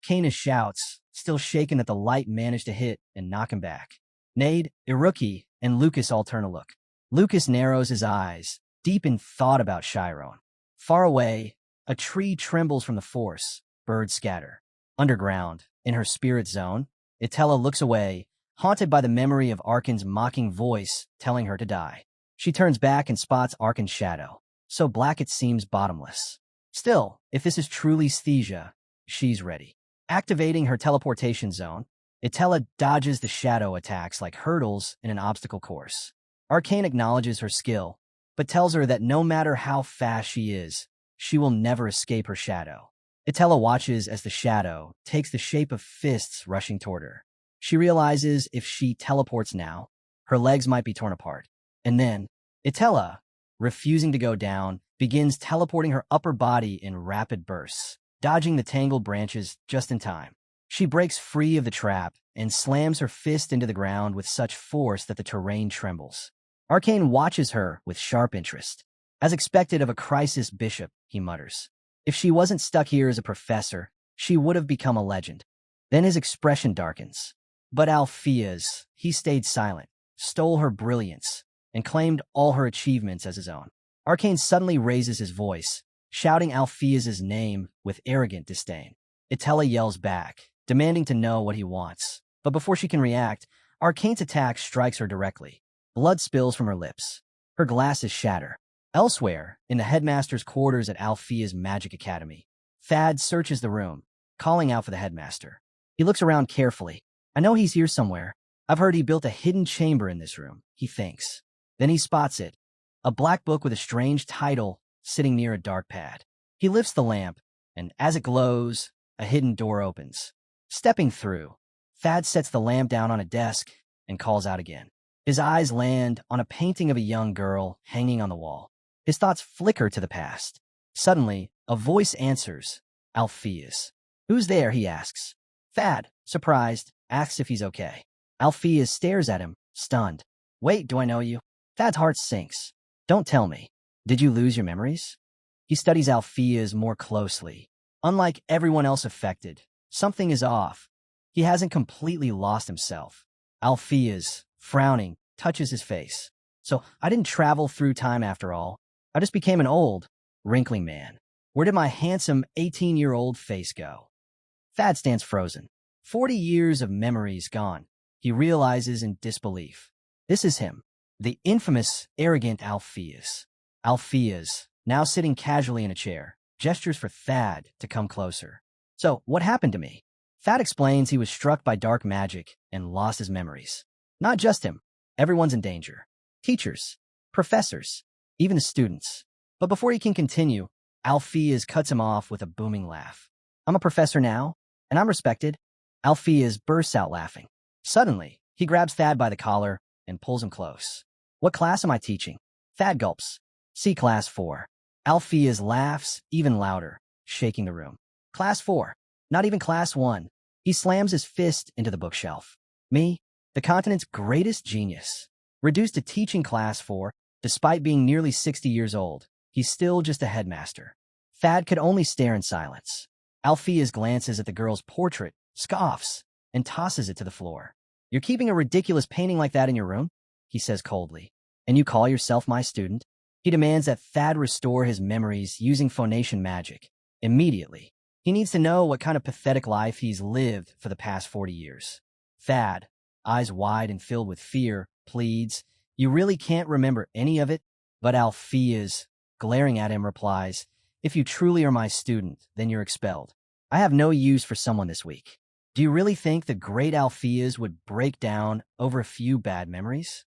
Canis shouts, still shaken that the light managed to hit and knock him back. Nade, Iruki, and Lucas all turn a look. Lucas narrows his eyes, deep in thought about Chiron. Far away, a tree trembles from the force. Birds scatter. Underground, in her spirit zone, Itella looks away, haunted by the memory of Arkan's mocking voice telling her to die. She turns back and spots Arkan's shadow, so black it seems bottomless. Still, if this is truly Sthesia, she's ready. Activating her teleportation zone, Itella dodges the shadow attacks like hurdles in an obstacle course. Arcane acknowledges her skill, but tells her that no matter how fast she is, she will never escape her shadow. Itella watches as the shadow takes the shape of fists rushing toward her. She realizes if she teleports now, her legs might be torn apart. And then, Itella, refusing to go down, begins teleporting her upper body in rapid bursts, dodging the tangled branches just in time. She breaks free of the trap and slams her fist into the ground with such force that the terrain trembles. Arcane watches her with sharp interest. As expected of a crisis bishop, he mutters. If she wasn't stuck here as a professor, she would have become a legend. Then his expression darkens. But Althea's, he stayed silent, stole her brilliance, and claimed all her achievements as his own. Arcane suddenly raises his voice, shouting Althea's name with arrogant disdain. Itella yells back, demanding to know what he wants. But before she can react, Arcane's attack strikes her directly. Blood spills from her lips. Her glasses shatter. Elsewhere, in the headmaster's quarters at Althea's Magic Academy, Thad searches the room, calling out for the headmaster. He looks around carefully. I know he's here somewhere. I've heard he built a hidden chamber in this room, he thinks. Then he spots it, a black book with a strange title sitting near a dark pad. He lifts the lamp, and as it glows, a hidden door opens. Stepping through, Thad sets the lamp down on a desk and calls out again. His eyes land on a painting of a young girl hanging on the wall. His thoughts flicker to the past. Suddenly, a voice answers, Althea's. Who's there, he asks. Thad, surprised, asks if he's okay. Althea's stares at him, stunned. Wait, do I know you? Thad's heart sinks. Don't tell me. Did you lose your memories? He studies Althea's more closely. Unlike everyone else affected, something is off. He hasn't completely lost himself. Althea's, frowning, touches his face. So I didn't travel through time after all. I just became an old, wrinkling man. Where did my handsome 18-year-old face go? Thad stands frozen. 40 years of memories gone. He realizes in disbelief. This is him, the infamous, arrogant Althea's. Althea's, now sitting casually in a chair, gestures for Thad to come closer. So, what happened to me? Thad explains he was struck by dark magic and lost his memories. Not just him. Everyone's in danger. Teachers, professors, even the students. But before he can continue, Althea's cuts him off with a booming laugh. I'm a professor now, and I'm respected. Althea's bursts out laughing. Suddenly, he grabs Thad by the collar and pulls him close. What class am I teaching? Thad gulps. C Class 4. Althea's laughs even louder, shaking the room. Class 4. Not even Class 1. He slams his fist into the bookshelf. Me, the continent's greatest genius. Reduced to teaching Class 4, despite being nearly 60 years old, he's still just a headmaster. Thad could only stare in silence. Althea's glances at the girl's portrait, scoffs, and tosses it to the floor. You're keeping a ridiculous painting like that in your room? He says coldly. And you call yourself my student? He demands that Thad restore his memories using phonation magic. Immediately. He needs to know what kind of pathetic life he's lived for the past 40 years. Thad, eyes wide and filled with fear, pleads, You really can't remember any of it? But Althea's, glaring at him, replies, If you truly are my student, then you're expelled. I have no use for someone this week. Do you really think the great Althea's would break down over a few bad memories?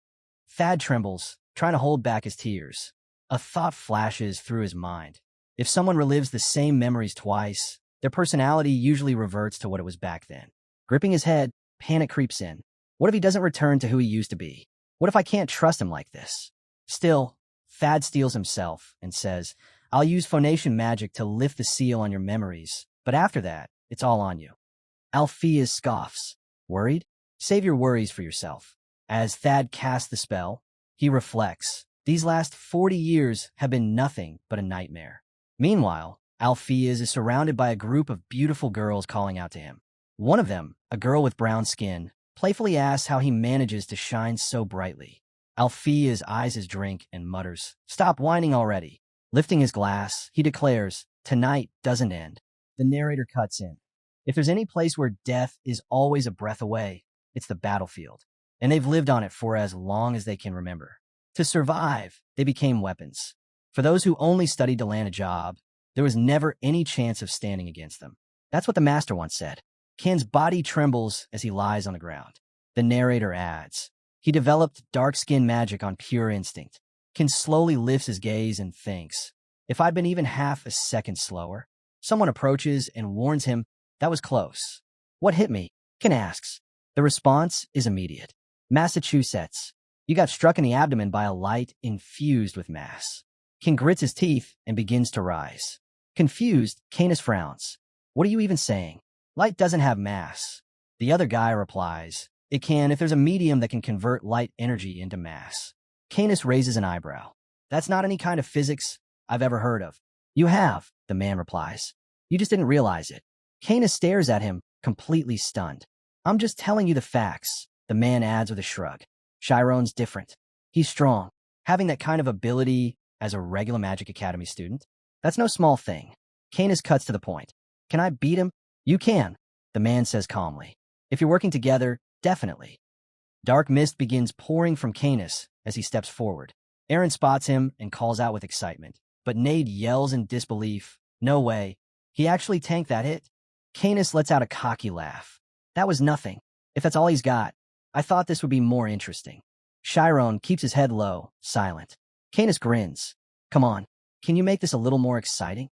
Thad trembles, trying to hold back his tears. A thought flashes through his mind. If someone relives the same memories twice, their personality usually reverts to what it was back then. Gripping his head, panic creeps in. What if he doesn't return to who he used to be? What if I can't trust him like this? Still, Thad steels himself and says, I'll use phonation magic to lift the seal on your memories, but after that, it's all on you. Althea's scoffs. Worried? Save your worries for yourself. As Thad casts the spell, he reflects. These last 40 years have been nothing but a nightmare. Meanwhile, Althea's is surrounded by a group of beautiful girls calling out to him. One of them, a girl with brown skin, playfully asks how he manages to shine so brightly. Althea's eyes his drink and mutters, "Stop whining already." Lifting his glass, he declares, "Tonight doesn't end." The narrator cuts in. If there's any place where death is always a breath away, it's the battlefield. And they've lived on it for as long as they can remember. To survive, they became weapons. For those who only studied to land a job, there was never any chance of standing against them. That's what the master once said. Ken's body trembles as he lies on the ground. The narrator adds, "He developed dark skin magic on pure instinct." Ken slowly lifts his gaze and thinks, "If I'd been even half a second slower." Someone approaches and warns him, "That was close." "What hit me?" Ken asks. The response is immediate. "Massachusetts. You got struck in the abdomen by a light infused with mass." Ken grits his teeth and begins to rise. Confused, Canis frowns. "What are you even saying? Light doesn't have mass." The other guy replies, "It can if there's a medium that can convert light energy into mass." Canis raises an eyebrow. "That's not any kind of physics I've ever heard of." "You have," the man replies. "You just didn't realize it." Canis stares at him, completely stunned. "I'm just telling you the facts," the man adds with a shrug. "Chiron's different. He's strong. Having that kind of ability as a regular Magic Academy student, that's no small thing." Canis cuts to the point. "Can I beat him?" "You can," the man says calmly. "If you're working together, definitely." Dark mist begins pouring from Canis as he steps forward. Aaron spots him and calls out with excitement, but Nade yells in disbelief, "No way. He actually tanked that hit." Canis lets out a cocky laugh. "That was nothing. If that's all he's got, I thought this would be more interesting." Chiron keeps his head low, silent. Canis grins. "Come on, can you make this a little more exciting?"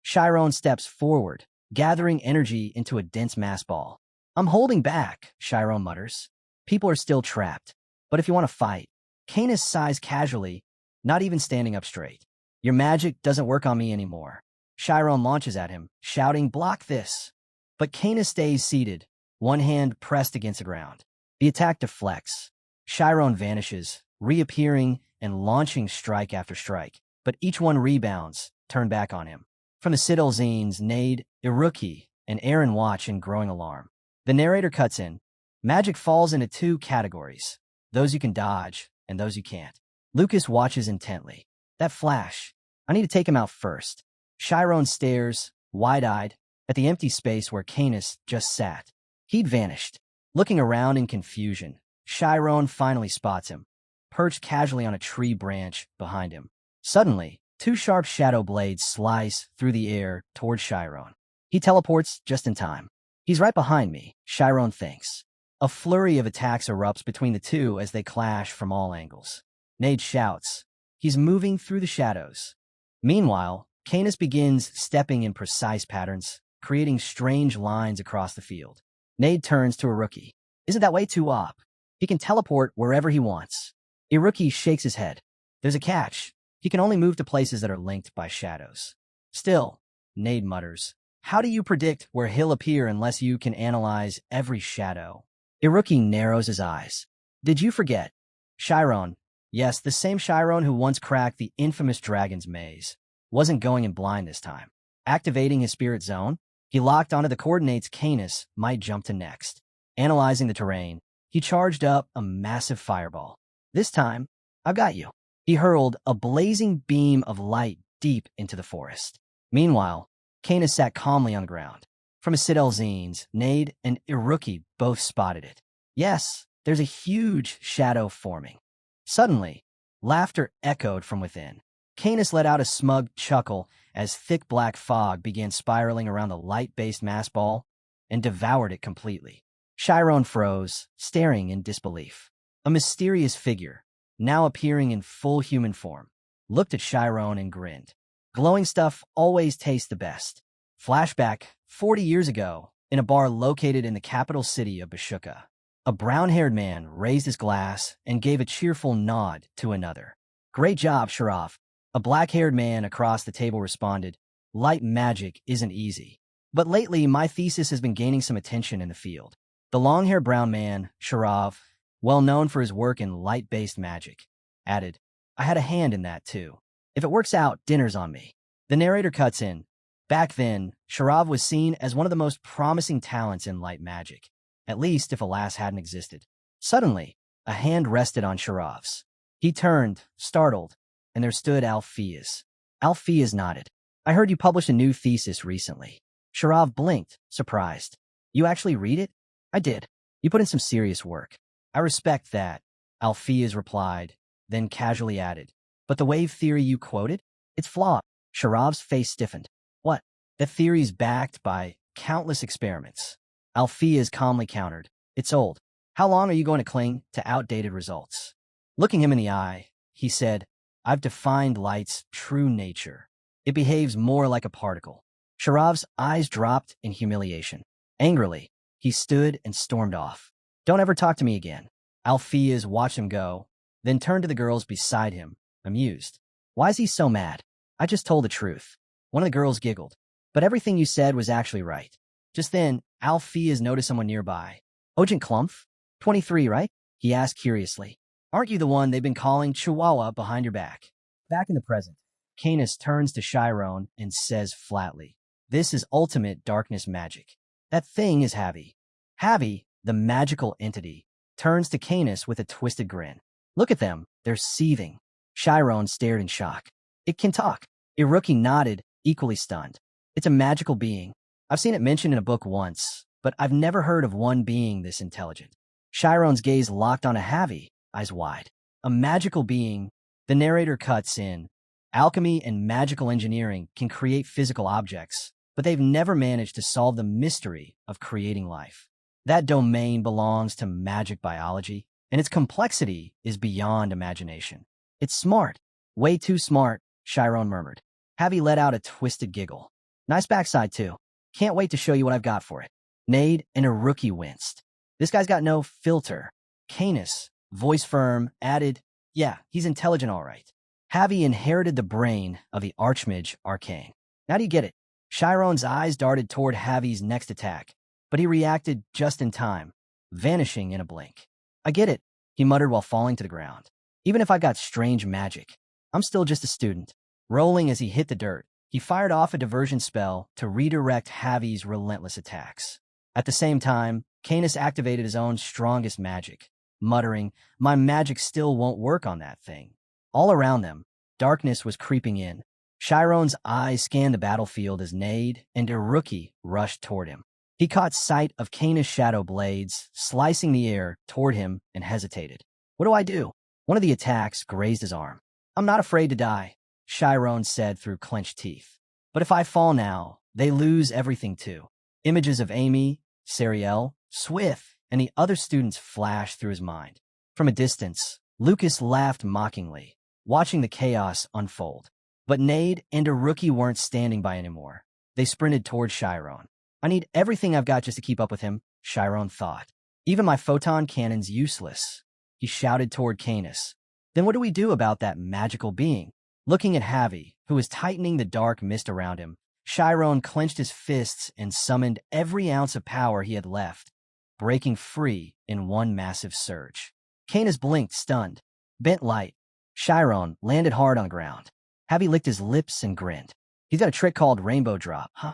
Chiron steps forward, gathering energy into a dense mass ball. "I'm holding back," Chiron mutters. "People are still trapped. But if you want to fight." Canis sighs casually, not even standing up straight. "Your magic doesn't work on me anymore." Chiron launches at him, shouting, "Block this." But Canis stays seated, one hand pressed against the ground. The attack deflects. Chiron vanishes, reappearing and launching strike after strike, but each one rebounds, turned back on him. From the Citadel zines, Nade, Iruki, and Aaron watch in growing alarm. The narrator cuts in. Magic falls into two categories, those you can dodge and those you can't. Lucas watches intently. That flash. I need to take him out first. Chiron stares, wide-eyed, at the empty space where Canis just sat. He'd vanished. Looking around in confusion, Chiron finally spots him, perched casually on a tree branch behind him. Suddenly, two sharp shadow blades slice through the air toward Chiron. He teleports just in time. He's right behind me, Chiron thinks. A flurry of attacks erupts between the two as they clash from all angles. Nade shouts. He's moving through the shadows. Meanwhile, Canis begins stepping in precise patterns, creating strange lines across the field. Nade turns to Iruki. "Isn't that way too op? He can teleport wherever he wants." Iruki shakes his head. "There's a catch. He can only move to places that are linked by shadows." "Still," Nade mutters, "how do you predict where he'll appear unless you can analyze every shadow?" Iruki narrows his eyes. "Did you forget?" Chiron, yes, the same Chiron who once cracked the infamous dragon's maze, wasn't going in blind this time. Activating his spirit zone, he locked onto the coordinates Canis might jump to next. Analyzing the terrain, he charged up a massive fireball. "This time, I've got you." He hurled a blazing beam of light deep into the forest. Meanwhile, Canis sat calmly on the ground. From his Citadel zines, Nade and Iruki both spotted it. Yes, there's a huge shadow forming. Suddenly, laughter echoed from within. Canis let out a smug chuckle as thick black fog began spiraling around the light-based mass ball and devoured it completely. Chiron froze, staring in disbelief. A mysterious figure, now appearing in full human form, looked at Chiron and grinned. Glowing stuff always tastes the best. Flashback, 40 years ago, in a bar located in the capital city of Bashuka. A brown-haired man raised his glass and gave a cheerful nod to another. "Great job, Sharav." A black-haired man across the table responded, "Light magic isn't easy. But lately, my thesis has been gaining some attention in the field." The long-haired brown man, Sharav, well known for his work in light-based magic, added, "I had a hand in that, too. If it works out, dinner's on me." The narrator cuts in. Back then, Sharav was seen as one of the most promising talents in light magic. at least if Alas hadn't existed. Suddenly, a hand rested on Sharav's. He turned, startled, and there stood Alpheus. Alpheus nodded. I heard you published a new thesis recently. Sharav blinked, surprised. You actually read it? I did. You put in some serious work. I respect that, Alpheus replied, then casually added. But the wave theory you quoted? It's flawed. Sharav's face stiffened. What? That theory's backed by countless experiments. Alpheus calmly countered. It's old. How long are you going to cling to outdated results? Looking him in the eye, he said, I've defined light's true nature. It behaves more like a particle. Sharav's eyes dropped in humiliation. Angrily, he stood and stormed off. Don't ever talk to me again. Alpheus watched him go, then turned to the girls beside him, amused. Why is he so mad? I just told the truth. One of the girls giggled. But everything you said was actually right. Just then, Alpheus noticed someone nearby. Ogent Clumph? 23, right? He asked curiously. Aren't you the one they've been calling Chihuahua behind your back? Back in the present, Canis turns to Chiron and says flatly, This is ultimate darkness magic. That thing is Havi. Havi, the magical entity, turns to Canis with a twisted grin. Look at them, they're seething. Chiron stared in shock. It can talk. Iruki nodded, equally stunned. It's a magical being. I've seen it mentioned in a book once, but I've never heard of one being this intelligent. Chiron's gaze locked on a Havi, eyes wide. A magical being. The narrator cuts in. Alchemy and magical engineering can create physical objects, but they've never managed to solve the mystery of creating life. That domain belongs to magic biology, and its complexity is beyond imagination. It's smart. Way too smart, Chiron murmured. Havi let out a twisted giggle. Nice backside, too. Can't wait to show you what I've got for it. Nade and Iruki winced. This guy's got no filter. Canis, voice firm, added, Yeah, he's intelligent all right. Havi inherited the brain of the Archmage Arcane. Now do you get it? Chiron's eyes darted toward Havi's next attack, but he reacted just in time, vanishing in a blink. I get it, he muttered while falling to the ground. Even if I got strange magic, I'm still just a student. Rolling as he hit the dirt, he fired off a diversion spell to redirect Havi's relentless attacks. At the same time, Canis activated his own strongest magic, muttering, My magic still won't work on that thing. All around them, darkness was creeping in. Chiron's eyes scanned the battlefield as Nade and Iruki rushed toward him. He caught sight of Canis' shadow blades slicing the air toward him and hesitated. What do I do? One of the attacks grazed his arm. I'm not afraid to die, Chiron said through clenched teeth. But if I fall now, they lose everything too. Images of Amy, Sariel, Swift, and the other students flashed through his mind. From a distance, Lucas laughed mockingly, watching the chaos unfold. But Nade and Iruki weren't standing by anymore. They sprinted toward Chiron. I need everything I've got just to keep up with him, Chiron thought. Even my photon cannon's useless. He shouted toward Canis. Then what do we do about that magical being? Looking at Havi, who was tightening the dark mist around him, Chiron clenched his fists and summoned every ounce of power he had left, breaking free in one massive surge. Canis blinked, stunned. Bent light. Chiron landed hard on the ground. Havi licked his lips and grinned. He's got a trick called Rainbow Drop, huh?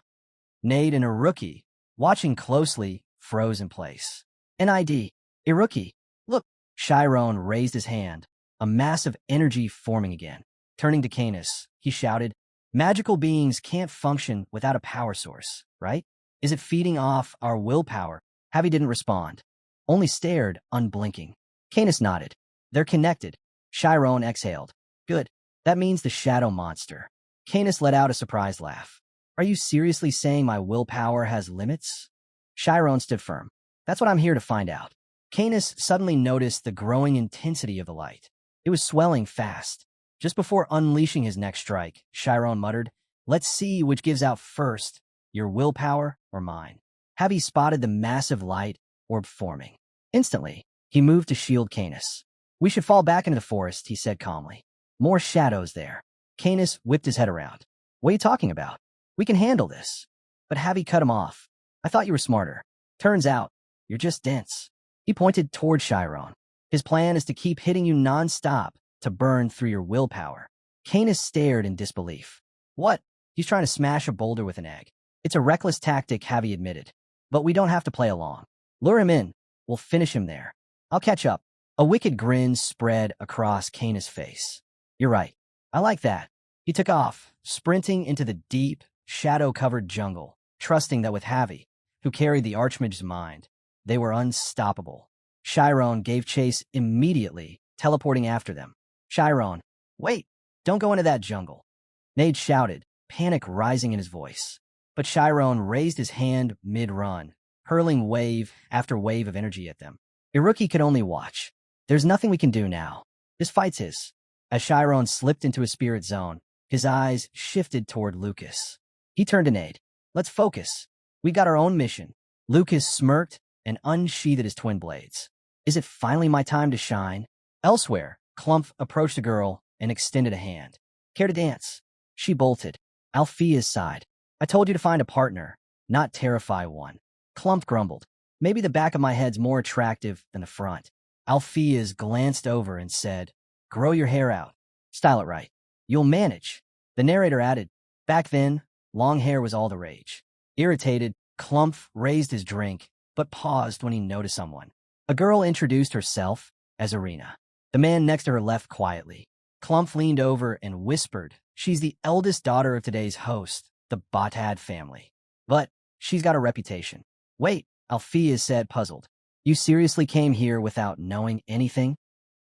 Nade and Iruki, watching closely, froze in place. NID. Iruki. Look. Chiron raised his hand, a mass of energy forming again. Turning to Canis, he shouted, Magical beings can't function without a power source, right? Is it feeding off our willpower? Havi didn't respond, only stared, unblinking. Canis nodded. They're connected. Chiron exhaled. Good. That means the shadow monster. Canis let out a surprised laugh. Are you seriously saying my willpower has limits? Chiron stood firm. That's what I'm here to find out. Canis suddenly noticed the growing intensity of the light. It was swelling fast. Just before unleashing his next strike, Chiron muttered, Let's see which gives out first, your willpower or mine. Havi spotted the massive light orb forming. Instantly, he moved to shield Canis. We should fall back into the forest, he said calmly. More shadows there. Canis whipped his head around. What are you talking about? We can handle this. But Havi cut him off. I thought you were smarter. Turns out, you're just dense. He pointed toward Chiron. His plan is to keep hitting you non-stop to burn through your willpower. Canis stared in disbelief. What? He's trying to smash a boulder with an egg. It's a reckless tactic, Havi admitted. But we don't have to play along. Lure him in. We'll finish him there. I'll catch up. A wicked grin spread across Kana's face. You're right. I like that. He took off, sprinting into the deep, shadow-covered jungle, trusting that with Havi, who carried the Archmage's mind, they were unstoppable. Chiron gave chase immediately, teleporting after them. Chiron, wait, don't go into that jungle. Nade shouted, panic rising in his voice. But Chiron raised his hand mid-run, hurling wave after wave of energy at them. Iruki could only watch. There's nothing we can do now. This fight's his. As Chiron slipped into his spirit zone, his eyes shifted toward Lucas. He turned to Nade. Let's focus. We got our own mission. Lucas smirked and unsheathed his twin blades. Is it finally my time to shine? Elsewhere, Clump approached the girl and extended a hand. Care to dance? She bolted. Althea's sighed. I told you to find a partner, not terrify one. Clump grumbled. Maybe the back of my head's more attractive than the front. Althea's glanced over and said, grow your hair out. Style it right. You'll manage. The narrator added, back then, long hair was all the rage. Irritated, Clump raised his drink, but paused when he noticed someone. A girl introduced herself as Arena. The man next to her left quietly. Clump leaned over and whispered, she's the eldest daughter of today's host, the Batad family. But she's got a reputation. Wait, Althea said, puzzled. You seriously came here without knowing anything?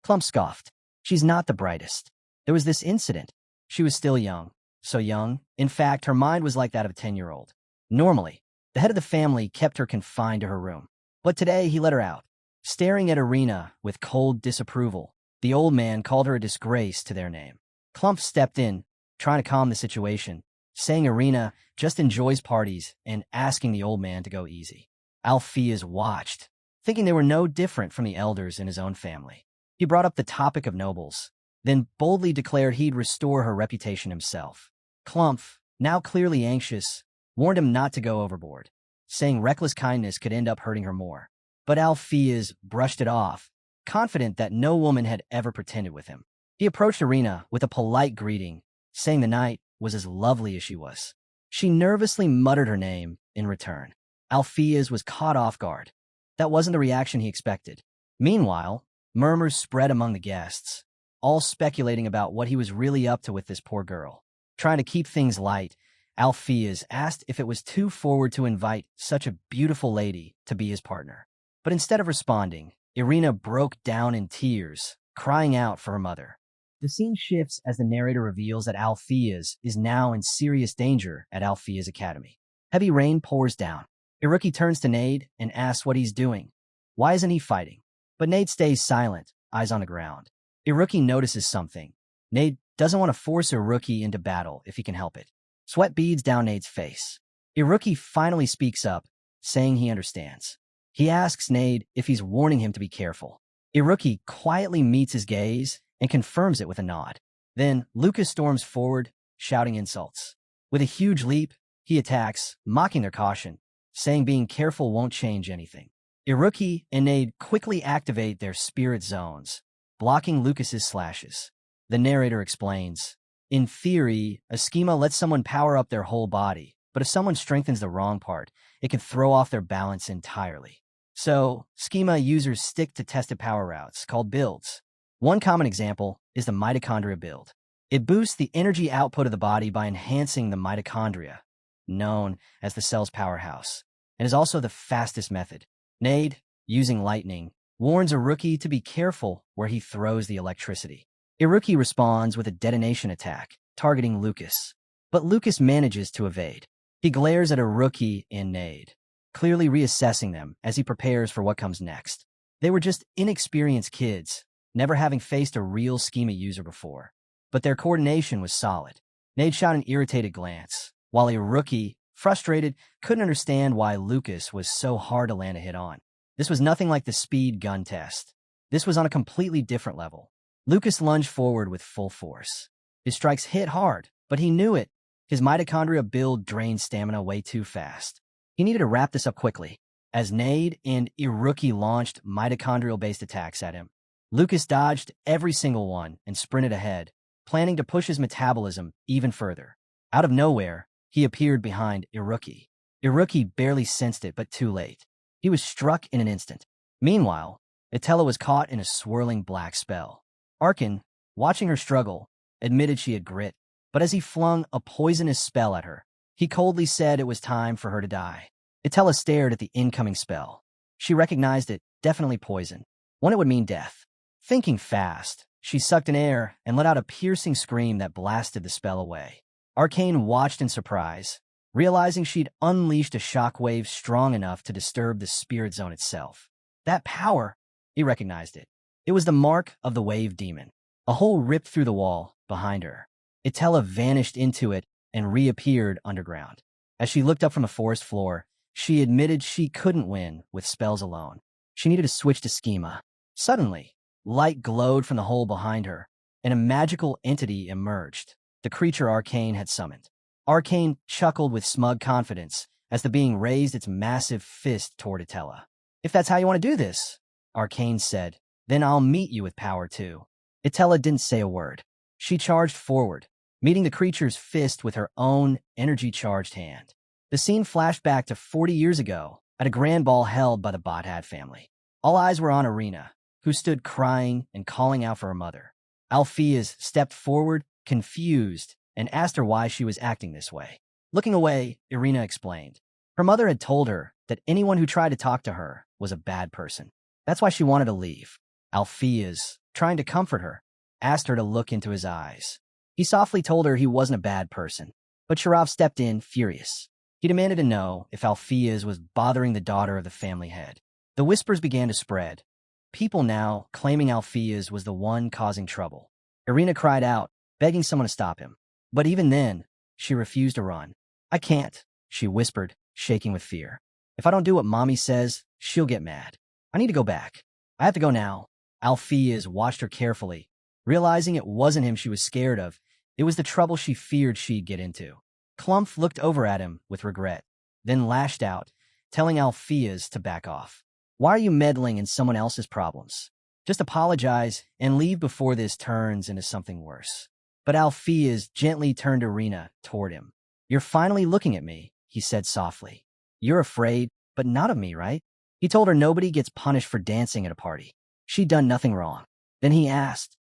Clump scoffed. She's not the brightest. There was this incident. She was still young. So young, in fact, her mind was like that of a 10-year-old. Normally, the head of the family kept her confined to her room. But today, he let her out. Staring at Arena with cold disapproval, the old man called her a disgrace to their name. Clump stepped in, trying to calm the situation, saying Arena just enjoys parties and asking the old man to go easy. Althea's watched, thinking they were no different from the elders in his own family. He brought up the topic of nobles, then boldly declared he'd restore her reputation himself. Clump, now clearly anxious, warned him not to go overboard, saying reckless kindness could end up hurting her more. But Althea's brushed it off, confident that no woman had ever pretended with him. He approached Arena with a polite greeting, saying the night was as lovely as she was. She nervously muttered her name in return. Althea's was caught off guard. That wasn't the reaction he expected. Meanwhile, murmurs spread among the guests, all speculating about what he was really up to with this poor girl. Trying to keep things light, Althea's asked if it was too forward to invite such a beautiful lady to be his partner. But instead of responding, Irina broke down in tears, crying out for her mother. The scene shifts as the narrator reveals that Althea's is now in serious danger at Althea's academy. Heavy rain pours down. Iruki turns to Nade and asks what he's doing. Why isn't he fighting? But Nade stays silent, eyes on the ground. Iruki notices something. Nade doesn't want to force Iruki into battle if he can help it. Sweat beads down Nade's face. Iruki finally speaks up, saying he understands. He asks Nade if he's warning him to be careful. Iruki quietly meets his gaze and confirms it with a nod. Then Lucas storms forward, shouting insults. With a huge leap, he attacks, mocking their caution, saying being careful won't change anything. Iruki and Nade quickly activate their spirit zones, blocking Lucas's slashes. The narrator explains, in theory, a schema lets someone power up their whole body, but if someone strengthens the wrong part, it can throw off their balance entirely. So, schema users stick to tested power routes, called builds. One common example is the mitochondria build. It boosts the energy output of the body by enhancing the mitochondria, known as the cell's powerhouse, and is also the fastest method. Nade, using lightning, warns Iruki to be careful where he throws the electricity. Iruki responds with a detonation attack, targeting Lucas. But Lucas manages to evade. He glares at Iruki and Nade, clearly reassessing them as he prepares for what comes next. They were just inexperienced kids, never having faced a real schema user before. But their coordination was solid. Nade shot an irritated glance, while Iruki, frustrated, couldn't understand why Lucas was so hard to land a hit on. This was nothing like the speed gun test. This was on a completely different level. Lucas lunged forward with full force. His strikes hit hard, but he knew it. His mitochondria build drained stamina way too fast. He needed to wrap this up quickly. As Nade and Iruki launched mitochondrial-based attacks at him, Lucas dodged every single one and sprinted ahead, planning to push his metabolism even further. Out of nowhere, he appeared behind Iruki. Iruki barely sensed it, but too late. He was struck in an instant. Meanwhile, Itella was caught in a swirling black spell. Arkan, watching her struggle, admitted she had grit, but as he flung a poisonous spell at her, he coldly said it was time for her to die. Itella stared at the incoming spell. She recognized it, definitely poison. One it would mean death. Thinking fast, she sucked in air and let out a piercing scream that blasted the spell away. Arcane watched in surprise, realizing she'd unleashed a shockwave strong enough to disturb the spirit zone itself. That power, he recognized it. It was the mark of the wave demon. A hole ripped through the wall behind her. Itella vanished into it and reappeared underground. As she looked up from the forest floor, she admitted she couldn't win with spells alone. She needed to switch to schema. Suddenly, light glowed from the hole behind her, and a magical entity emerged, the creature Arcane had summoned. Arcane chuckled with smug confidence as the being raised its massive fist toward Itella. "If that's how you want to do this," Arcane said, "then I'll meet you with power too." Itella didn't say a word. She charged forward, meeting the creature's fist with her own energy-charged hand. The scene flashed back to 40 years ago at a grand ball held by the Bothad family. All eyes were on Irina, who stood crying and calling out for her mother. Alpheus stepped forward, confused, and asked her why she was acting this way. Looking away, Irina explained. Her mother had told her that anyone who tried to talk to her was a bad person. That's why she wanted to leave. Alpheus, trying to comfort her, asked her to look into his eyes. He softly told her he wasn't a bad person, but Sharav stepped in, furious. He demanded to know if Alpheus was bothering the daughter of the family head. The whispers began to spread, people now claiming Alpheus was the one causing trouble. Irina cried out, begging someone to stop him. But even then, she refused to run. "I can't," she whispered, shaking with fear. "If I don't do what Mommy says, she'll get mad. I need to go back. I have to go now." Alpheus watched her carefully, realizing it wasn't him she was scared of. It was the trouble she feared she'd get into. Clumph looked over at him with regret, then lashed out, telling Alpheus to back off. "Why are you meddling in someone else's problems? Just apologize and leave before this turns into something worse." But Alpheus gently turned Irina toward him. "You're finally looking at me," he said softly. "You're afraid, but not of me, right?" He told her nobody gets punished for dancing at a party. She'd done nothing wrong. Then he asked,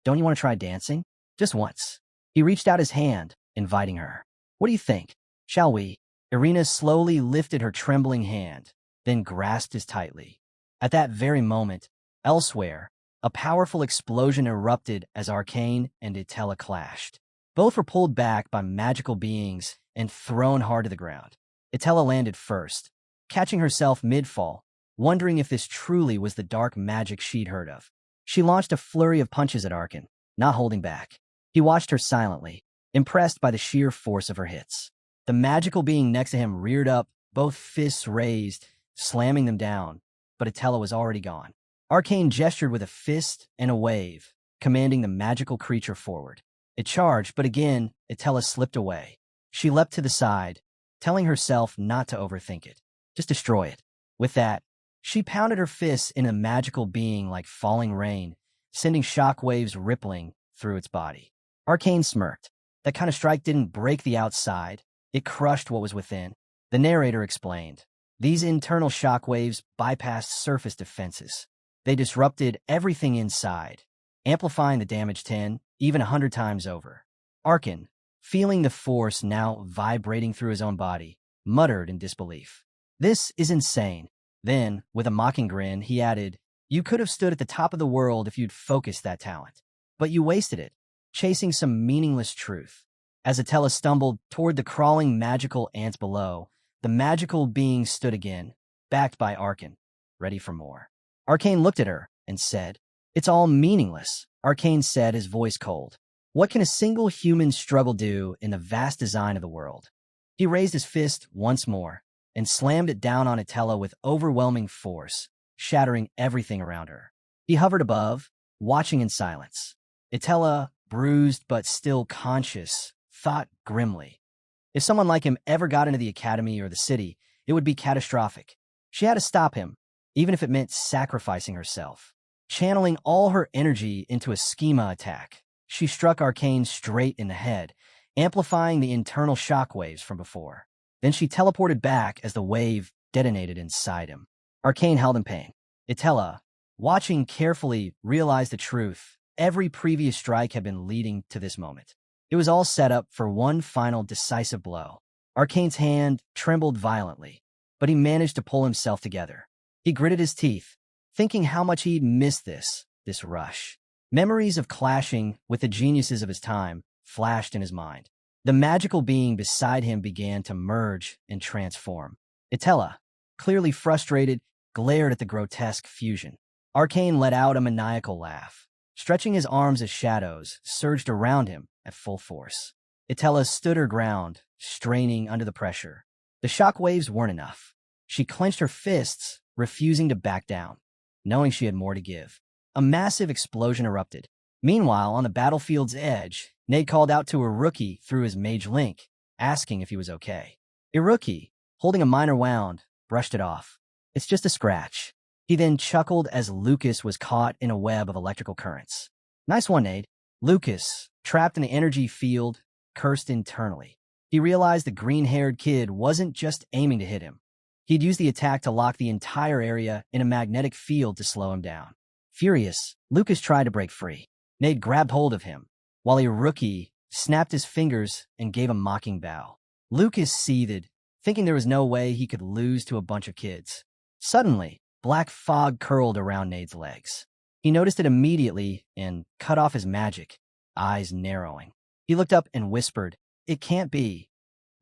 "Don't you want to try dancing? Just once." He reached out his hand, inviting her. "What do you think? Shall we?" Irina slowly lifted her trembling hand, then grasped his tightly. At that very moment, elsewhere, a powerful explosion erupted as Arcane and Itella clashed. Both were pulled back by magical beings and thrown hard to the ground. Itella landed first, catching herself mid-fall, wondering if this truly was the dark magic she'd heard of. She launched a flurry of punches at Arkan, not holding back. He watched her silently, impressed by the sheer force of her hits. The magical being next to him reared up, both fists raised, slamming them down, but Itella was already gone. Arcane gestured with a fist and a wave, commanding the magical creature forward. It charged, but again, Itella slipped away. She leapt to the side, telling herself not to overthink it. Just destroy it. With that, she pounded her fists in a magical being like falling rain, sending shockwaves rippling through its body. Arcane smirked. That kind of strike didn't break the outside. It crushed what was within. The narrator explained. These internal shockwaves bypassed surface defenses. They disrupted everything inside, amplifying the damage 10, even 100 times over. Arkan, feeling the force now vibrating through his own body, muttered in disbelief. "This is insane." Then, with a mocking grin, he added, "You could have stood at the top of the world if you'd focused that talent. But you wasted it, chasing some meaningless truth." As Itella stumbled toward the crawling magical ants below, the magical being stood again, backed by Arkan, ready for more. Arcane looked at her and said, "It's all meaningless," Arcane said, his voice cold. "What can a single human struggle do in the vast design of the world?" He raised his fist once more and slammed it down on Itella with overwhelming force, shattering everything around her. He hovered above, watching in silence. Itella, bruised but still conscious, thought grimly. If someone like him ever got into the academy or the city, it would be catastrophic. She had to stop him, even if it meant sacrificing herself. Channeling all her energy into a schema attack, she struck Arcane straight in the head, amplifying the internal shockwaves from before. Then she teleported back as the wave detonated inside him. Arcane held in pain. Itella, watching carefully, realized the truth. Every previous strike had been leading to this moment. It was all set up for one final decisive blow. Arcane's hand trembled violently, but he managed to pull himself together. He gritted his teeth, thinking how much he'd missed this rush. Memories of clashing with the geniuses of his time flashed in his mind. The magical being beside him began to merge and transform. Itella, clearly frustrated, glared at the grotesque fusion. Arcane let out a maniacal laugh. Stretching his arms as shadows surged around him at full force. Itella stood her ground, straining under the pressure. The shock waves weren't enough. She clenched her fists, refusing to back down, knowing she had more to give. A massive explosion erupted. Meanwhile, on the battlefield's edge, Nate called out to Iruki through his mage link, asking if he was okay. Iruki, holding a minor wound, brushed it off. It's just a scratch. He then chuckled as Lucas was caught in a web of electrical currents. Nice one, Nate. Lucas, trapped in the energy field, cursed internally. He realized the green-haired kid wasn't just aiming to hit him. He'd used the attack to lock the entire area in a magnetic field to slow him down. Furious, Lucas tried to break free. Nate grabbed hold of him, while Iruki snapped his fingers and gave a mocking bow. Lucas seethed, thinking there was no way he could lose to a bunch of kids. Suddenly, black fog curled around Nade's legs. He noticed it immediately and cut off his magic, eyes narrowing. He looked up and whispered, "It can't be.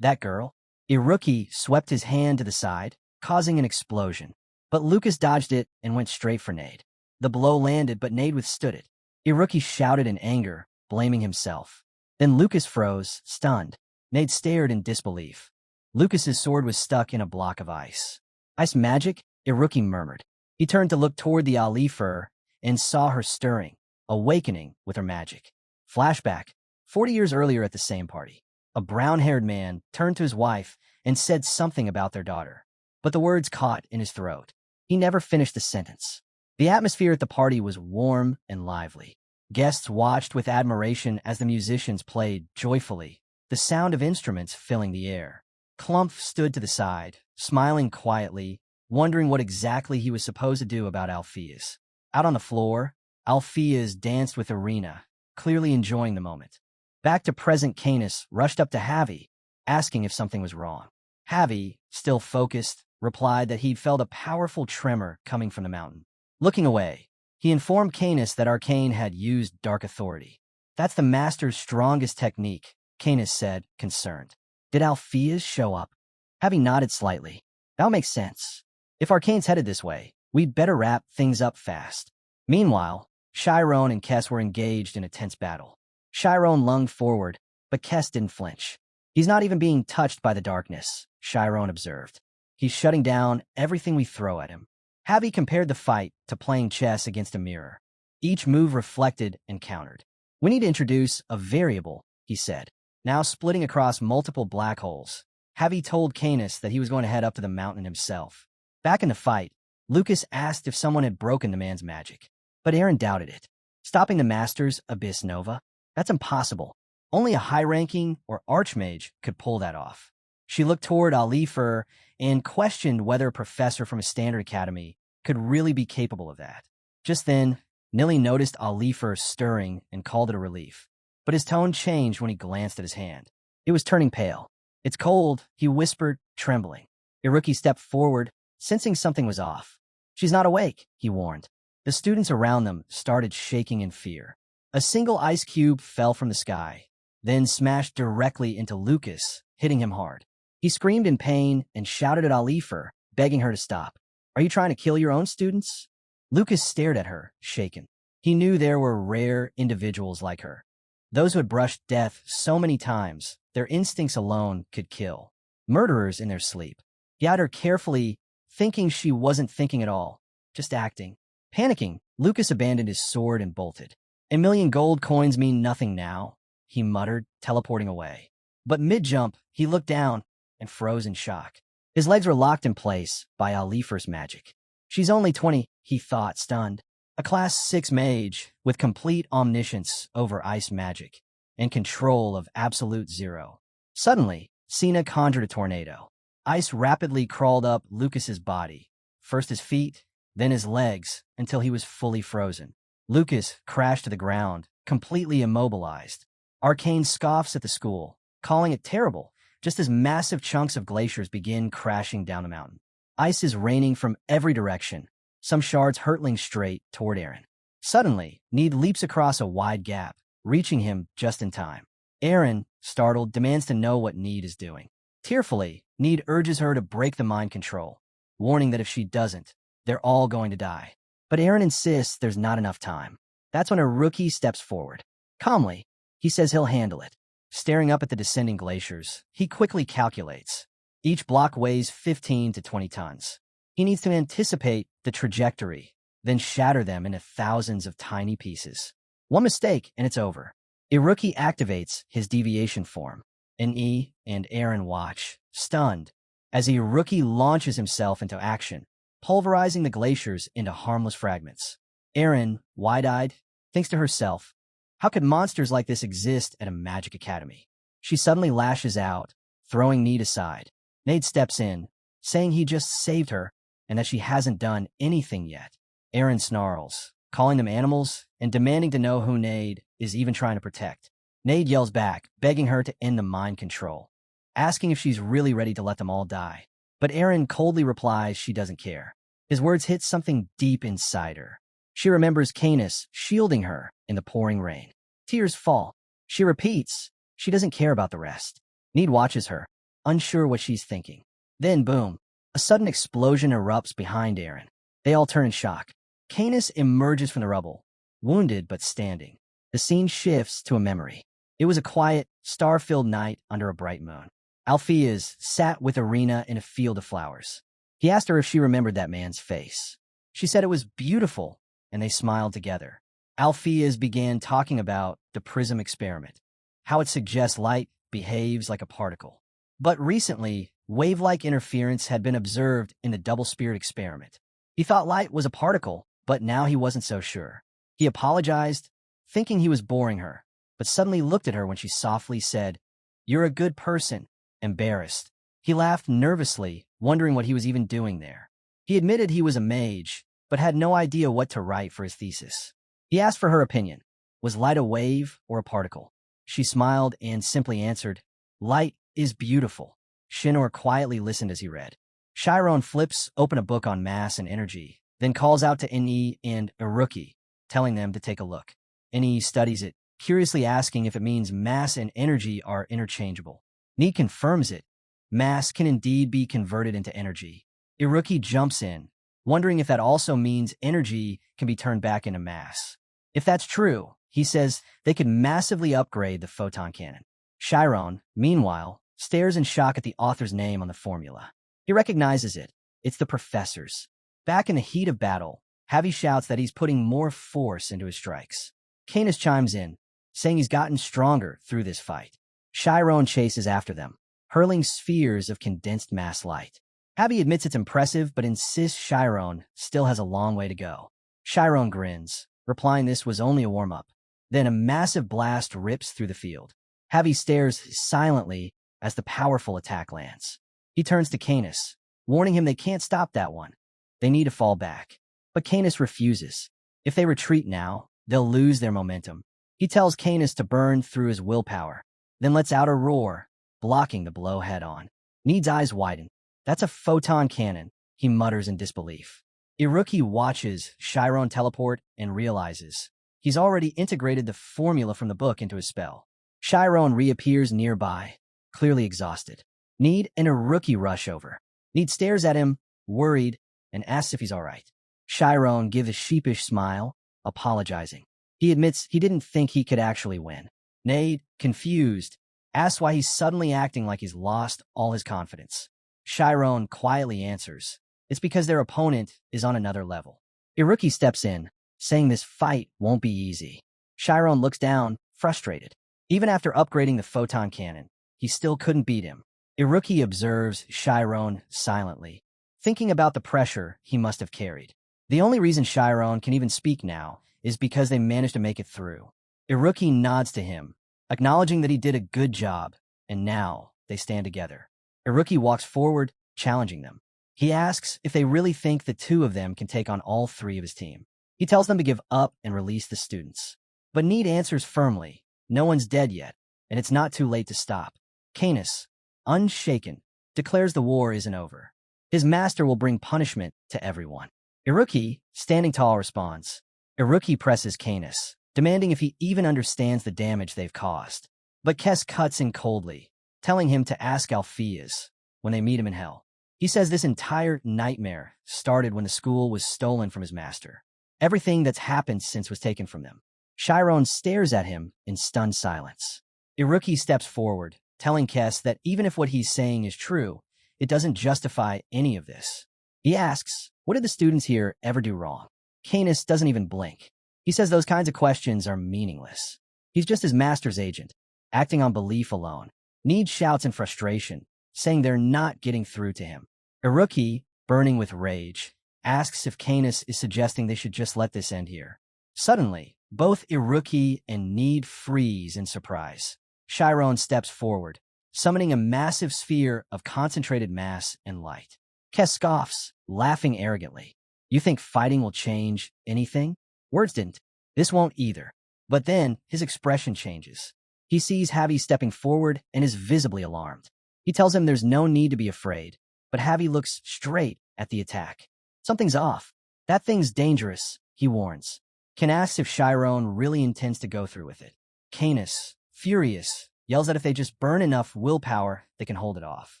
That girl?" Iruki swept his hand to the side, causing an explosion. But Lucas dodged it and went straight for Nade. The blow landed, but Nade withstood it. Iruki shouted in anger, blaming himself. Then Lucas froze, stunned. Nade stared in disbelief. Lucas's sword was stuck in a block of ice. "Ice magic?" Iruki murmured. He turned to look toward the Alifer and saw her stirring, awakening with her magic. Flashback, 40 years earlier at the same party. A brown-haired man turned to his wife and said something about their daughter, but the words caught in his throat. He never finished the sentence. The atmosphere at the party was warm and lively. Guests watched with admiration as the musicians played joyfully, the sound of instruments filling the air. Clumph stood to the side, smiling quietly, wondering what exactly he was supposed to do about Alpheus. Out on the floor, Alpheus danced with Arena, clearly enjoying the moment. Back to present, Canis rushed up to Javi, asking if something was wrong. Javi, still focused, replied that he'd felt a powerful tremor coming from the mountain. Looking away, he informed Canis that Arcane had used Dark Authority. "That's the Master's strongest technique," Canis said, concerned. "Did Alpheus show up?" Javi nodded slightly. "That'll make sense. If Arcane's headed this way, we'd better wrap things up fast." Meanwhile, Chiron and Kess were engaged in a tense battle. Chiron lunged forward, but Kess didn't flinch. "He's not even being touched by the darkness," Chiron observed. "He's shutting down everything we throw at him." Javi compared the fight to playing chess against a mirror. Each move reflected and countered. "We need to introduce a variable," he said. Now splitting across multiple black holes, Javi told Canis that he was going to head up to the mountain himself. Back in the fight, Lucas asked if someone had broken the man's magic, but Aaron doubted it. Stopping the Master's Abyss Nova? That's impossible. Only a high-ranking or archmage could pull that off. She looked toward Alifer and questioned whether a professor from a standard academy could really be capable of that. Just then, Nilly noticed Alifer stirring and called it a relief, but his tone changed when he glanced at his hand. It was turning pale. "It's cold," he whispered, trembling. Iruki stepped forward, sensing something was off. "She's not awake," he warned. The students around them started shaking in fear. A single ice cube fell from the sky, then smashed directly into Lucas, hitting him hard. He screamed in pain and shouted at Alifer, begging her to stop. "Are you trying to kill your own students?" Lucas stared at her, shaken. He knew there were rare individuals like her. Those who had brushed death so many times, their instincts alone could kill. Murderers in their sleep. He eyed her carefully, thinking she wasn't thinking at all, just acting. Panicking, Lucas abandoned his sword and bolted. "1,000,000 gold coins mean nothing now," he muttered, teleporting away. But mid-jump, he looked down and froze in shock. His legs were locked in place by Alifer's magic. "She's only 20, he thought, stunned. A Class 6 mage with complete omniscience over ice magic and control of absolute zero. Suddenly, Cena conjured a tornado. Ice rapidly crawled up Lucas's body, first his feet, then his legs, until he was fully frozen. Lucas crashed to the ground, completely immobilized. Arcane scoffs at the school, calling it terrible, just as massive chunks of glaciers begin crashing down the mountain. Ice is raining from every direction, some shards hurtling straight toward Eren. Suddenly, Need leaps across a wide gap, reaching him just in time. Eren, startled, demands to know what Need is doing. Tearfully, Need urges her to break the mind control, warning that if she doesn't, they're all going to die. But Eren insists there's not enough time. That's when a rookie steps forward. Calmly, he says he'll handle it. Staring up at the descending glaciers, he quickly calculates. Each block weighs 15 to 20 tons. He needs to anticipate the trajectory, then shatter them into thousands of tiny pieces. One mistake, and it's over. Iruki activates his deviation form. Ne and Eren watch, stunned, as Iruki launches himself into action, pulverizing the glaciers into harmless fragments. Eren, wide-eyed, thinks to herself, how could monsters like this exist at a magic academy? She suddenly lashes out, throwing Need aside. Nade steps in, saying he just saved her and that she hasn't done anything yet. Eren snarls, calling them animals and demanding to know who Nade is even trying to protect. Nade yells back, begging her to end the mind control, asking if she's really ready to let them all die. But Eren coldly replies she doesn't care. His words hit something deep inside her. She remembers Canis shielding her in the pouring rain. Tears fall. She repeats she doesn't care about the rest. Need watches her, unsure what she's thinking. Then, boom, a sudden explosion erupts behind Eren. They all turn in shock. Canis emerges from the rubble, wounded but standing. The scene shifts to a memory. It was a quiet, star-filled night under a bright moon. Alpheus sat with Arena in a field of flowers. He asked her if she remembered that man's face. She said it was beautiful, and they smiled together. Alpheus began talking about the prism experiment, how it suggests light behaves like a particle. But recently, wave-like interference had been observed in the double spirit experiment. He thought light was a particle, but now he wasn't so sure. He apologized, thinking he was boring her, but suddenly looked at her when she softly said, "You're a good person," embarrassed. He laughed nervously, wondering what he was even doing there. He admitted he was a mage, but had no idea what to write for his thesis. He asked for her opinion. Was light a wave or a particle? She smiled and simply answered, "Light is beautiful." Shinor quietly listened as he read. Chiron flips open a book on mass and energy, then calls out to Ne and Iruki, telling them to take a look. Ne studies it, curiously asking if it means mass and energy are interchangeable. Ne confirms it. Mass can indeed be converted into energy. Iruki jumps in, wondering if that also means energy can be turned back into mass. If that's true, he says they could massively upgrade the photon cannon. Chiron, meanwhile, stares in shock at the author's name on the formula. He recognizes it. It's the professor's. Back in the heat of battle, Javi shouts that he's putting more force into his strikes. Canis chimes in, saying he's gotten stronger through this fight. Chiron chases after them, hurling spheres of condensed mass light. Javi admits it's impressive, but insists Chiron still has a long way to go. Chiron grins, replying this was only a warm-up. Then a massive blast rips through the field. Javi stares silently as the powerful attack lands. He turns to Canis, warning him they can't stop that one. They need to fall back. But Canis refuses. If they retreat now, they'll lose their momentum. He tells Canis to burn through his willpower, then lets out a roar, blocking the blow head-on. Need's eyes widen. That's a photon cannon, he mutters in disbelief. Iruki watches Chiron teleport and realizes he's already integrated the formula from the book into his spell. Chiron reappears nearby, clearly exhausted. Need and Iruki rush over. Need stares at him, worried, and asks if he's all right. Chiron gives a sheepish smile, apologizing. He admits he didn't think he could actually win. Nade, confused, asks why he's suddenly acting like he's lost all his confidence. Chiron quietly answers, it's because their opponent is on another level. Iruki steps in, saying this fight won't be easy. Chiron looks down, frustrated. Even after upgrading the photon cannon, he still couldn't beat him. Iruki observes Chiron silently, thinking about the pressure he must have carried. The only reason Chiron can even speak now is because they managed to make it through. Iruki nods to him, acknowledging that he did a good job, and now they stand together. Iruki walks forward, challenging them. He asks if they really think the two of them can take on all three of his team. He tells them to give up and release the students. But Need answers firmly, no one's dead yet, and it's not too late to stop. Canis, unshaken, declares the war isn't over. His master will bring punishment to everyone. Iruki, standing tall, responds. Iruki presses Canis, demanding if he even understands the damage they've caused. But Kes cuts in coldly, telling him to ask Alpheus when they meet him in hell. He says this entire nightmare started when the school was stolen from his master. Everything that's happened since was taken from them. Chiron stares at him in stunned silence. Iruki steps forward, telling Kes that even if what he's saying is true, it doesn't justify any of this. He asks, what did the students here ever do wrong? Canis doesn't even blink. He says those kinds of questions are meaningless. He's just his master's agent, acting on belief alone. Need shouts in frustration, saying they're not getting through to him. Iruki, burning with rage, asks if Canis is suggesting they should just let this end here. Suddenly, both Iruki and Need freeze in surprise. Chiron steps forward, summoning a massive sphere of concentrated mass and light. Kes scoffs, laughing arrogantly. You think fighting will change anything? Words didn't. This won't either. But then, his expression changes. He sees Javi stepping forward and is visibly alarmed. He tells him there's no need to be afraid, but Javi looks straight at the attack. Something's off. That thing's dangerous, he warns. Ken asks if Chiron really intends to go through with it. Canis, furious, yells that if they just burn enough willpower, they can hold it off.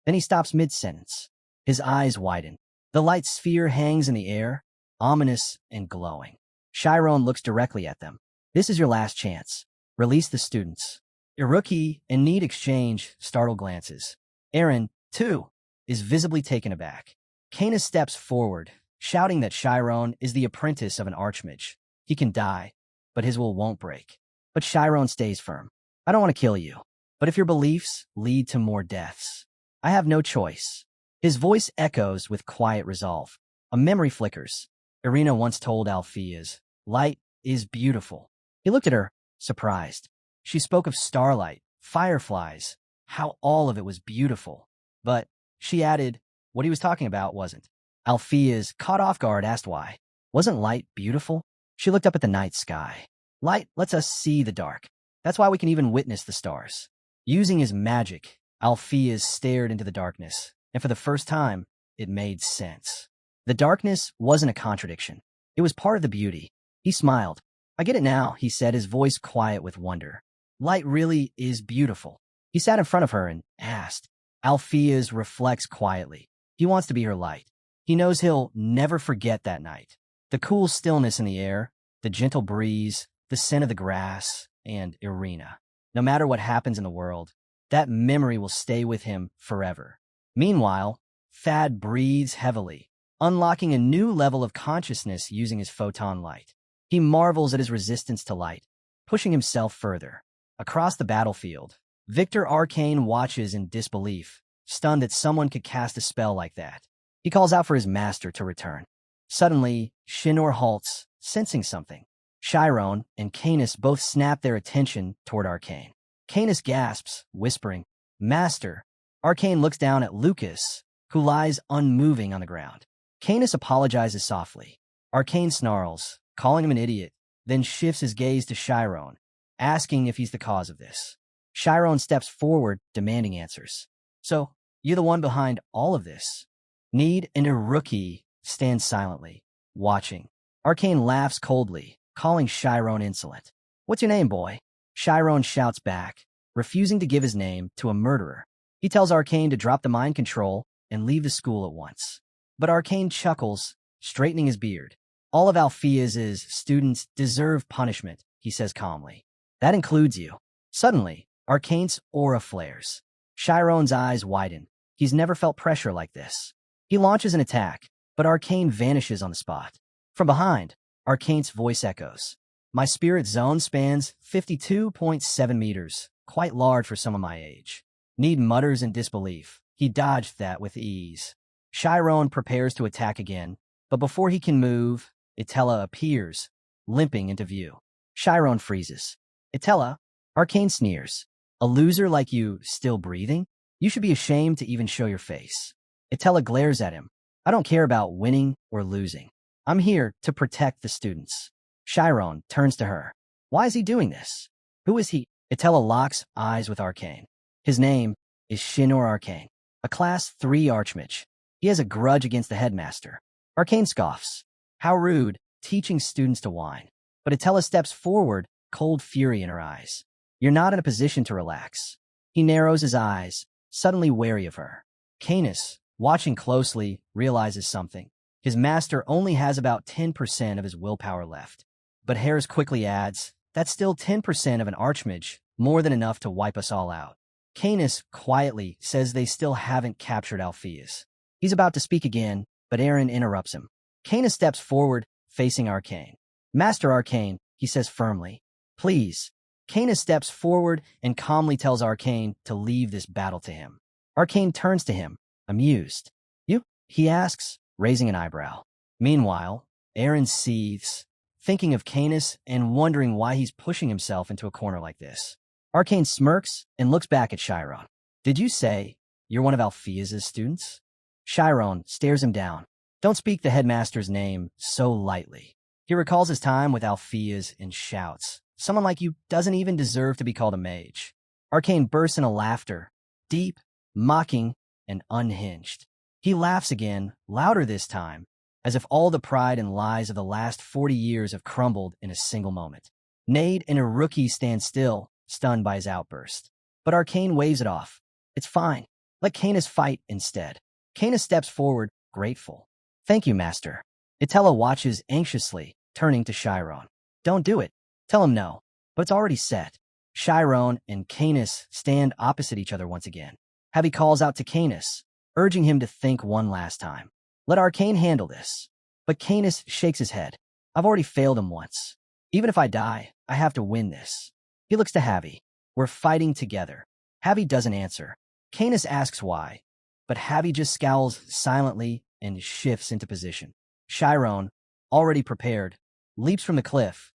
Then he stops mid-sentence. His eyes widen. The light sphere hangs in the air, ominous and glowing. Chiron looks directly at them. This is your last chance. Release the students. Iruki and Need exchange startled glances. Aaron, too, is visibly taken aback. Canis steps forward, shouting that Chiron is the apprentice of an archmage. He can die, but his will won't break. But Chiron stays firm. I don't want to kill you, but if your beliefs lead to more deaths, I have no choice. His voice echoes with quiet resolve. A memory flickers. Irina once told Alpheus, light is beautiful. He looked at her, surprised. She spoke of starlight, fireflies, how all of it was beautiful. But, she added, what he was talking about wasn't. Alpheus, caught off guard, asked why. Wasn't light beautiful? She looked up at the night sky. Light lets us see the dark. That's why we can even witness the stars. Using his magic, Alpheus stared into the darkness, and for the first time, it made sense. The darkness wasn't a contradiction. It was part of the beauty. He smiled. I get it now, he said, his voice quiet with wonder. Light really is beautiful. He sat in front of her and asked. Alpheus reflects quietly. He wants to be her light. He knows he'll never forget that night. The cool stillness in the air, the gentle breeze, the scent of the grass, and Irina. No matter what happens in the world, that memory will stay with him forever. Meanwhile, Thad breathes heavily, unlocking a new level of consciousness using his photon light. He marvels at his resistance to light, pushing himself further. Across the battlefield, Victor Arcane watches in disbelief, stunned that someone could cast a spell like that. He calls out for his master to return. Suddenly, Shinor halts, sensing something. Chiron and Canis both snap their attention toward Arcane. Canis gasps, whispering, Master. Arcane looks down at Lucas, who lies unmoving on the ground. Canis apologizes softly. Arcane snarls, calling him an idiot, then shifts his gaze to Chiron, asking if he's the cause of this. Chiron steps forward, demanding answers. So, you're the one behind all of this? Need and Iruki stand silently, watching. Arcane laughs coldly, calling Chiron insolent. What's your name, boy? Chiron shouts back, refusing to give his name to a murderer. He tells Arcane to drop the mind control and leave the school at once. But Arcane chuckles, straightening his beard. All of Alpheus's students deserve punishment, he says calmly. That includes you. Suddenly, Arcane's aura flares. Chiron's eyes widen. He's never felt pressure like this. He launches an attack, but Arcane vanishes on the spot. From behind, Arcane's voice echoes. My spirit zone spans 52.7 meters, quite large for someone my age. Need mutters in disbelief. He dodged that with ease. Chiron prepares to attack again, but before he can move, Itella appears, limping into view. Chiron freezes. Itella, Arcane sneers. A loser like you still breathing? You should be ashamed to even show your face. Itella glares at him, I don't care about winning or losing. I'm here to protect the students. Chiron turns to her. Why is he doing this? Who is he? Itella locks eyes with Arcane. His name is Shinor Arcane, a Class 3 Archmage. He has a grudge against the headmaster. Arcane scoffs. How rude, teaching students to whine. But Itella steps forward, cold fury in her eyes. You're not in a position to relax. He narrows his eyes, suddenly wary of her. Canis, watching closely, realizes something. His master only has about 10% of his willpower left. But Harris quickly adds, that's still 10% of an Archmage, more than enough to wipe us all out. Canis quietly says they still haven't captured Alpheus. He's about to speak again, but Aaron interrupts him. Canis steps forward, facing Arcane. Master Arcane, he says firmly. Please. Canis steps forward and calmly tells Arcane to leave this battle to him. Arcane turns to him, amused. You? He asks, raising an eyebrow. Meanwhile, Aaron seethes, thinking of Canis and wondering why he's pushing himself into a corner like this. Arcane smirks and looks back at Chiron. Did you say you're one of Alpheus' students? Chiron stares him down. Don't speak the headmaster's name so lightly. He recalls his time with Alpheus and shouts, someone like you doesn't even deserve to be called a mage. Arcane bursts into laughter, deep, mocking, and unhinged. He laughs again, louder this time, as if all the pride and lies of the last 40 years have crumbled in a single moment. Nade and a rookie stand still, stunned by his outburst. But Arcane waves it off. It's fine. Let Canis fight instead. Canis steps forward, grateful. Thank you, Master. Itella watches anxiously, turning to Chiron. Don't do it. Tell him no. But it's already set. Chiron and Canis stand opposite each other once again. Heavy calls out to Canis, urging him to think one last time. Let Arcane handle this. But Canis shakes his head. I've already failed him once. Even if I die, I have to win this. He looks to Javi. We're fighting together. Javi doesn't answer. Canis asks why, but Javi just scowls silently and shifts into position. Chiron, already prepared, leaps from the cliff,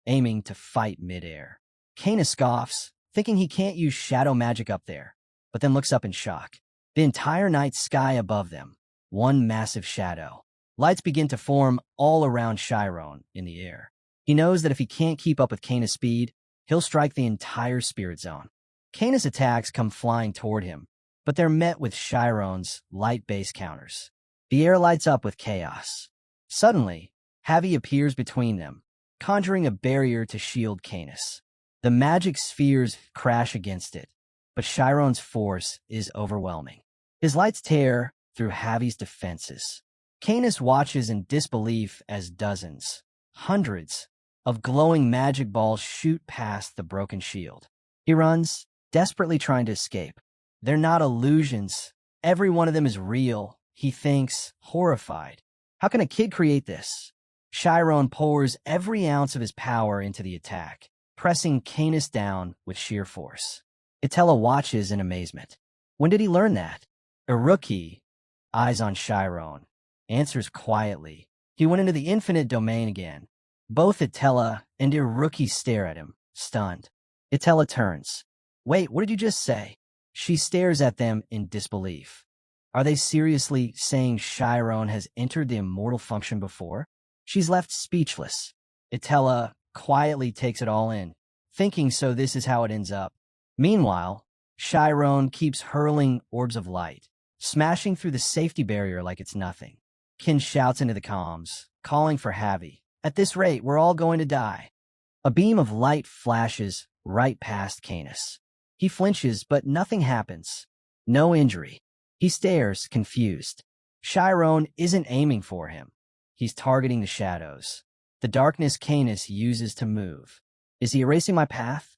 aiming to fight midair. Canis scoffs, thinking he can't use shadow magic up there, but then looks up in shock. The entire night sky above them, one massive shadow. Lights begin to form all around Chiron in the air. He knows that if he can't keep up with Canis' speed, he'll strike the entire spirit zone. Canis' attacks come flying toward him, but they're met with Chiron's light-based counters. The air lights up with chaos. Suddenly, Javi appears between them, conjuring a barrier to shield Canis. The magic spheres crash against it, but Chiron's force is overwhelming. His lights tear through Javi's defenses. Canis watches in disbelief as dozens, hundreds, of glowing magic balls shoot past the broken shield. He runs, desperately trying to escape. They're not illusions. Every one of them is real, he thinks, horrified. How can a kid create this? Chiron pours every ounce of his power into the attack, pressing Canis down with sheer force. Itella watches in amazement. When did he learn that? Iruki, eyes on Chiron, answers quietly. He went into the infinite domain again. Both Itella and Iruki stare at him, stunned. Itella turns. Wait, what did you just say? She stares at them in disbelief. Are they seriously saying Chiron has entered the immortal function before? She's left speechless. Itella quietly takes it all in, thinking so this is how it ends up. Meanwhile, Chiron keeps hurling orbs of light, smashing through the safety barrier like it's nothing. Kin shouts into the comms, calling for Javi. At this rate, we're all going to die. A beam of light flashes right past Canis. He flinches, but nothing happens. No injury. He stares, confused. Chiron isn't aiming for him. He's targeting the shadows. The darkness Canis uses to move. Is he erasing my path?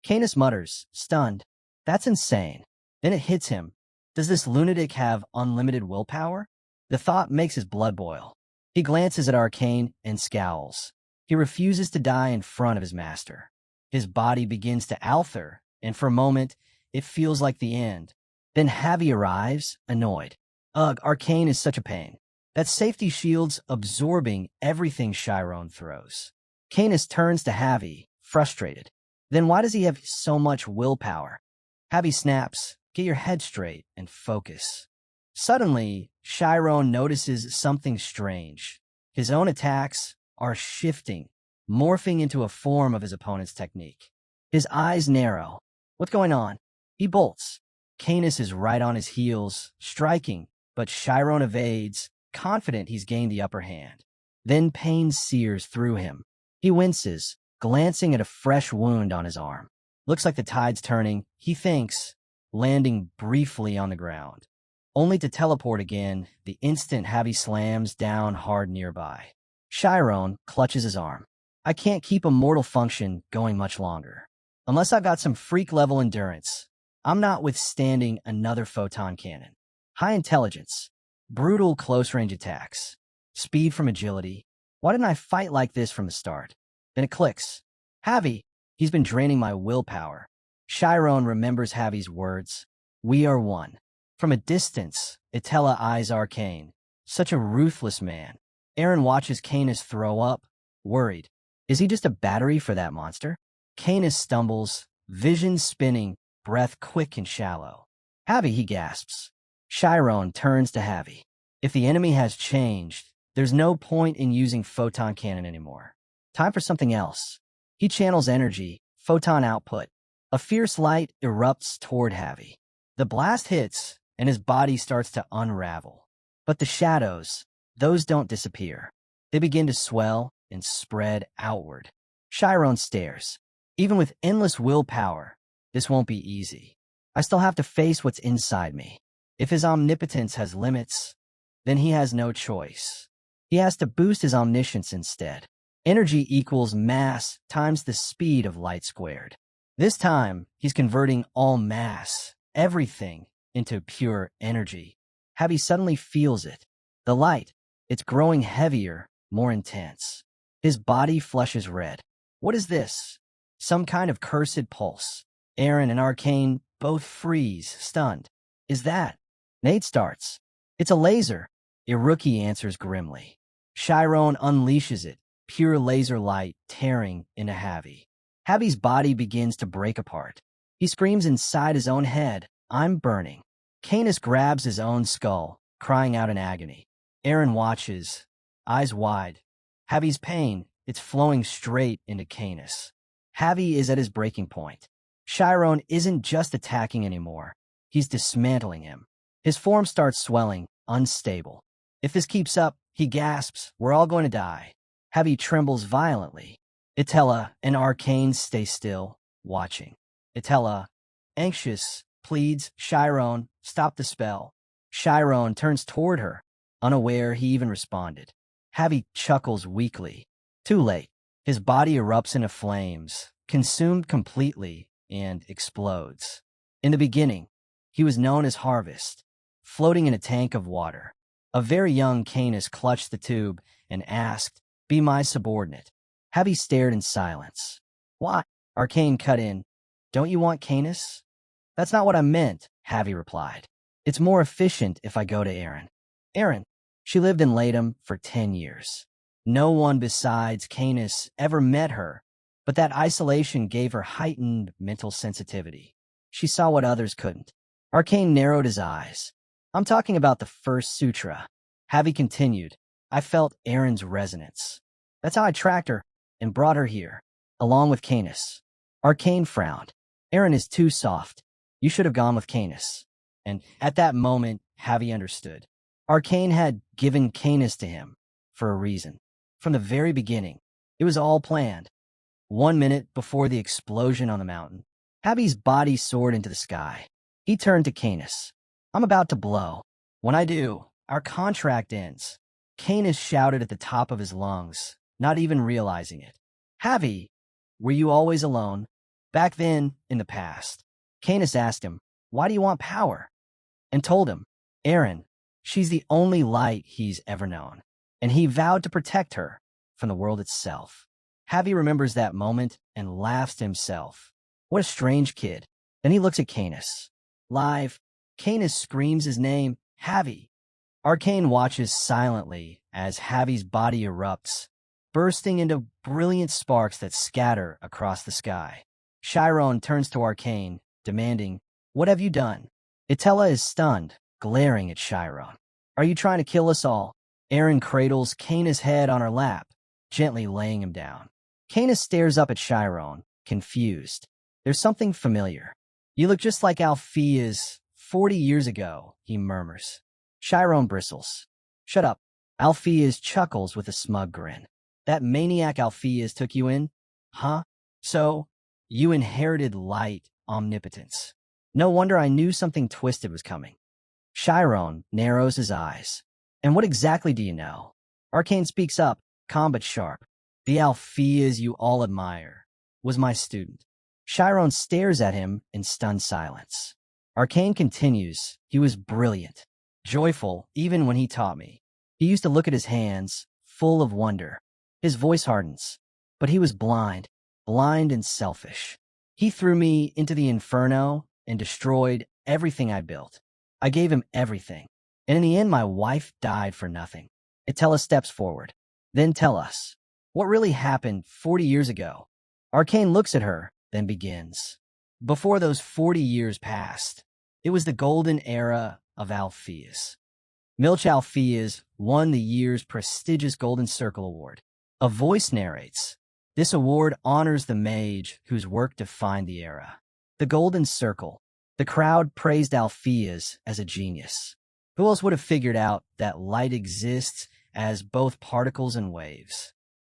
Canis mutters, stunned. That's insane. Then it hits him. Does this lunatic have unlimited willpower? The thought makes his blood boil. He glances at Arcane and scowls. He refuses to die in front of his master. His body begins to alter, and for a moment, it feels like the end. Then Javi arrives, annoyed. Ugh, Arcane is such a pain. That safety shield's absorbing everything Chiron throws. Canis turns to Javi, frustrated. Then why does he have so much willpower? Javi snaps, get your head straight and focus. Suddenly, Chiron notices something strange. His own attacks are shifting, morphing into a form of his opponent's technique. His eyes narrow. What's going on? He bolts. Canis is right on his heels, striking, but Chiron evades, confident he's gained the upper hand. Then pain sears through him. He winces, glancing at a fresh wound on his arm. Looks like the tide's turning, he thinks, landing briefly on the ground, only to teleport again the instant Javi slams down hard nearby. Chiron clutches his arm. I can't keep a mortal function going much longer. Unless I've got some freak-level endurance, I'm not withstanding another photon cannon. High intelligence, brutal close-range attacks, speed from agility. Why didn't I fight like this from the start? Then it clicks. Javi, he's been draining my willpower. Chiron remembers Javi's words. We are one. From a distance, Itella eyes Arcane. Such a ruthless man. Aaron watches Canis throw up, worried. Is he just a battery for that monster? Canis stumbles, vision spinning, breath quick and shallow. Javi, he gasps. Chiron turns to Javi. If the enemy has changed, there's no point in using photon cannon anymore. Time for something else. He channels energy, photon output. A fierce light erupts toward Javi. The blast hits, and his body starts to unravel. But the shadows, those don't disappear. They begin to swell and spread outward. Chiron stares. Even with endless willpower, this won't be easy. I still have to face what's inside me. If his omnipotence has limits, then he has no choice. He has to boost his omniscience instead. Energy equals mass times the speed of light squared. This time, he's converting all mass, everything, into pure energy. Javi suddenly feels it. The light, it's growing heavier, more intense. His body flushes red. What is this? Some kind of cursed pulse. Aaron and Arcane both freeze, stunned. Is that? Nate starts. It's a laser. Iruki answers grimly. Chiron unleashes it, pure laser light tearing into Javi. Javi's body begins to break apart. He screams inside his own head, I'm burning. Canis grabs his own skull, crying out in agony. Aaron watches, eyes wide. Javi's pain, it's flowing straight into Canis. Javi is at his breaking point. Chiron isn't just attacking anymore. He's dismantling him. His form starts swelling, unstable. If this keeps up, he gasps, we're all going to die. Javi trembles violently. Itella and Arcane stay still, watching. Itella, anxious, pleads, Chiron, stop the spell. Chiron turns toward her, unaware he even responded. Javi chuckles weakly. Too late. His body erupts into flames, consumed completely, and explodes. In the beginning, he was known as Harvest, floating in a tank of water. A very young Canis clutched the tube and asked, be my subordinate. Javi stared in silence. Why? Arcane cut in. Don't you want Canis? That's not what I meant, Javi replied. It's more efficient if I go to Aaron. Aaron, she lived in Latham for 10 years. No one besides Canis ever met her, but that isolation gave her heightened mental sensitivity. She saw what others couldn't. Arcane narrowed his eyes. I'm talking about the first sutra. Javi continued. I felt Aaron's resonance. That's how I tracked her and brought her here, along with Canis. Arcane frowned. Aaron is too soft. You should have gone with Canis. And at that moment, Javi understood. Arcane had given Canis to him for a reason. From the very beginning, it was all planned. 1 minute before the explosion on the mountain, Javi's body soared into the sky. He turned to Canis. I'm about to blow. When I do, our contract ends. Canis shouted at the top of his lungs, not even realizing it. Javi, were you always alone? Back then, in the past. Canis asked him, why do you want power? And told him, Aaron, she's the only light he's ever known. And he vowed to protect her from the world itself. Javi remembers that moment and laughs to himself. What a strange kid. Then he looks at Canis. Live, Canis screams his name, Javi. Arcane watches silently as Javi's body erupts, bursting into brilliant sparks that scatter across the sky. Chiron turns to Arcane, demanding, what have you done? Itella is stunned, glaring at Chiron. Are you trying to kill us all? Aaron cradles Cana's head on her lap, gently laying him down. Cana stares up at Chiron, confused. There's something familiar. You look just like Alpheus 40 years ago, he murmurs. Chiron bristles. Shut up. Alpheus chuckles with a smug grin. That maniac Alpheus took you in? Huh? So, you inherited light omnipotence. No wonder I knew something twisted was coming. Chiron narrows his eyes. And what exactly do you know? Arcane speaks up, calm but sharp. The Alpheus you all admire was my student. Chiron stares at him in stunned silence. Arcane continues. He was brilliant, joyful even when he taught me. He used to look at his hands, full of wonder. His voice hardens. But he was blind and selfish. He threw me into the inferno and destroyed everything I built. I gave him everything. And in the end, my wife died for nothing. Itella steps forward. Then tell us, what really happened 40 years ago? Arcane looks at her, then begins. Before those 40 years passed, it was the golden era of Alpheus. Milch Alpheus won the year's prestigious Golden Circle Award. A voice narrates. This award honors the mage whose work defined the era. The Golden Circle. The crowd praised Alpheus as a genius. Who else would have figured out that light exists as both particles and waves?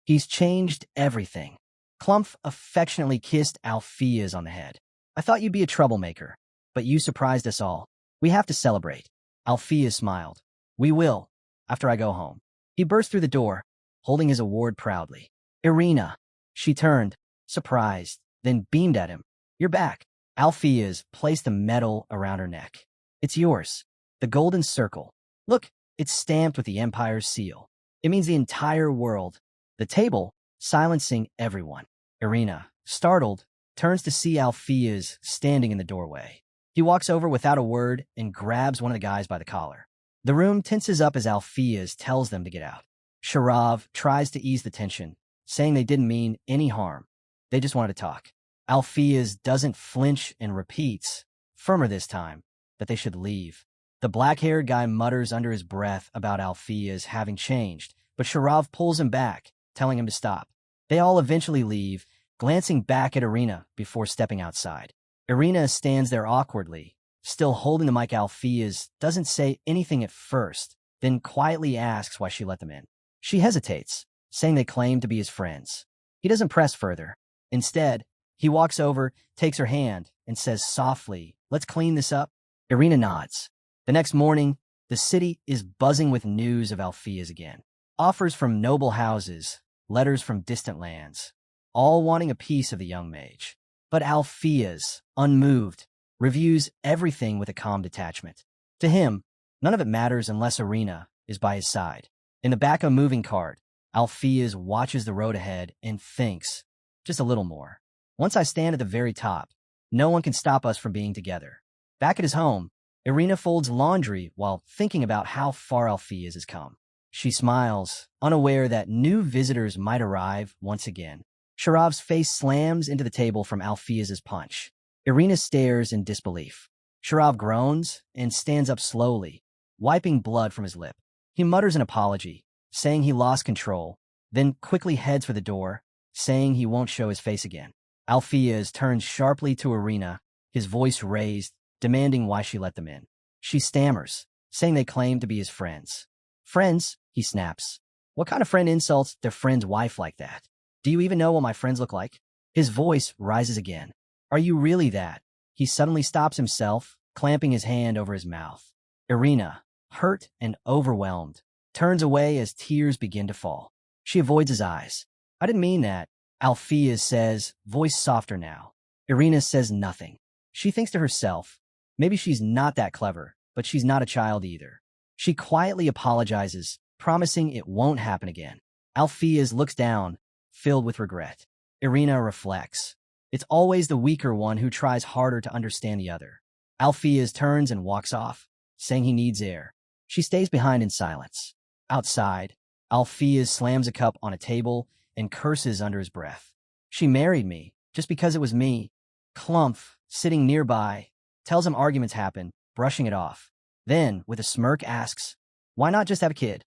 He's changed everything. Clumph affectionately kissed Alpheus on the head. I thought you'd be a troublemaker, but you surprised us all. We have to celebrate. Alpheus smiled. We will, after I go home. He burst through the door, holding his award proudly. Irina. She turned, surprised, then beamed at him. You're back. Alpheus placed the medal around her neck. It's yours. The Golden Circle. Look, it's stamped with the Empire's seal. It means the entire world. The table, silencing everyone. Irina, startled, turns to see Alpheus standing in the doorway. He walks over without a word and grabs one of the guys by the collar. The room tenses up as Alpheus tells them to get out. Sharav tries to ease the tension, saying they didn't mean any harm. They just wanted to talk. Alpheus doesn't flinch and repeats, firmer this time, that they should leave. The black-haired guy mutters under his breath about Alpheus having changed, but Sharav pulls him back, telling him to stop. They all eventually leave, glancing back at Irina before stepping outside. Irina stands there awkwardly, still holding the mic. Alpheus doesn't say anything at first, then quietly asks why she let them in. She hesitates, saying they claim to be his friends. He doesn't press further. Instead, he walks over, takes her hand, and says softly, "Let's clean this up." Irina nods. The next morning, the city is buzzing with news of Alpheus again. Offers from noble houses, letters from distant lands, all wanting a piece of the young mage. But Alpheus, unmoved, reviews everything with a calm detachment. To him, none of it matters unless Irina is by his side. In the back of a moving cart, Alpheus watches the road ahead and thinks, just a little more. Once I stand at the very top, no one can stop us from being together. Back at his home, Irina folds laundry while thinking about how far Alpheus has come. She smiles, unaware that new visitors might arrive once again. Sharav's face slams into the table from Alpheus's punch. Irina stares in disbelief. Sharav groans and stands up slowly, wiping blood from his lip. He mutters an apology, saying he lost control, then quickly heads for the door, saying he won't show his face again. Alpheus turns sharply to Irina, his voice raised, demanding why she let them in. She stammers, saying they claim to be his friends. Friends, he snaps. What kind of friend insults their friend's wife like that? Do you even know what my friends look like? His voice rises again. Are you really that? He suddenly stops himself, clamping his hand over his mouth. Irina, hurt and overwhelmed, turns away as tears begin to fall. She avoids his eyes. I didn't mean that, Alpheus says, voice softer now. Irina says nothing. She thinks to herself, maybe she's not that clever, but she's not a child either. She quietly apologizes, promising it won't happen again. Alpheus looks down, filled with regret. Irina reflects. It's always the weaker one who tries harder to understand the other. Alpheus turns and walks off, saying he needs air. She stays behind in silence. Outside, Alpheus slams a cup on a table and curses under his breath. She married me, just because it was me. Clumph, sitting nearby, tells him arguments happen, brushing it off. Then, with a smirk, asks, "Why not just have a kid?"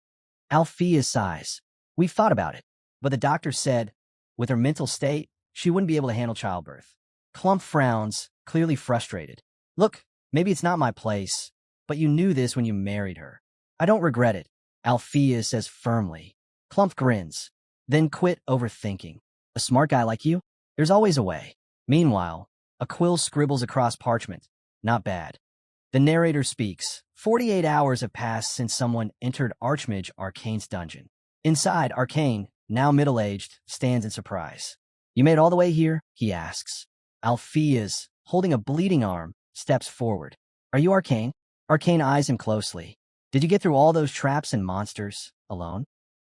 Althea sighs. "We've thought about it, but the doctor said, with her mental state, she wouldn't be able to handle childbirth." Clump frowns, clearly frustrated. "Look, maybe it's not my place, but you knew this when you married her." "I don't regret it," Althea says firmly. Clump grins. "Then quit overthinking. A smart guy like you? There's always a way." Meanwhile, a quill scribbles across parchment. "Not bad." The narrator speaks. 48 hours have passed since someone entered Archmage Arcane's dungeon. Inside, Arcane, now middle-aged, stands in surprise. "You made it all the way here?" he asks. Althea's, holding a bleeding arm, steps forward. "Are you Arcane?" Arcane eyes him closely. "Did you get through all those traps and monsters alone?"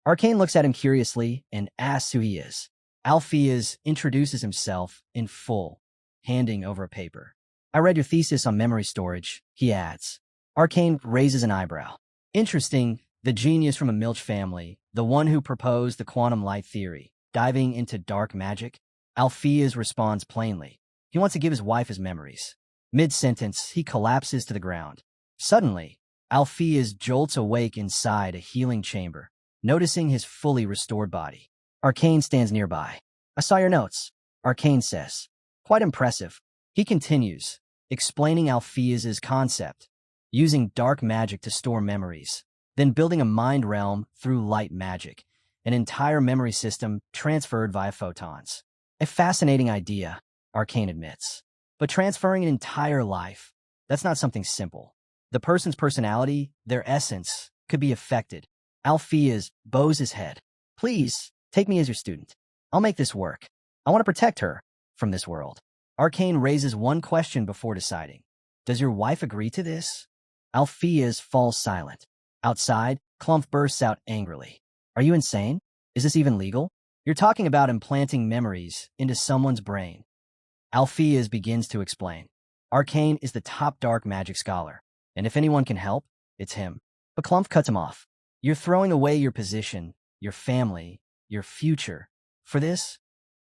Arcane looks at him curiously and asks who he is. Althea's introduces himself in full, handing over a paper. "I read your thesis on memory storage," he adds. Arcane raises an eyebrow. "Interesting, the genius from a Milch family, the one who proposed the quantum light theory, diving into dark magic." Althea's responds plainly. He wants to give his wife his memories. Mid-sentence, he collapses to the ground. Suddenly, Althea's jolts awake inside a healing chamber, noticing his fully restored body. Arcane stands nearby. "I saw your notes," Arcane says. "Quite impressive." He continues, explaining Althea's concept, using dark magic to store memories, then building a mind realm through light magic, an entire memory system transferred via photons. A fascinating idea, Arcane admits. But transferring an entire life, that's not something simple. The person's personality, their essence, could be affected. Althea's bows his head. "Please, take me as your student. I'll make this work. I want to protect her from this world." Arcane raises one question before deciding. "Does your wife agree to this?" Althea's falls silent. Outside, Clump bursts out angrily. "Are you insane? Is this even legal? You're talking about implanting memories into someone's brain." Althea's begins to explain. Arcane is the top dark magic scholar, and if anyone can help, it's him. But Clump cuts him off. "You're throwing away your position, your family, your future. For this?"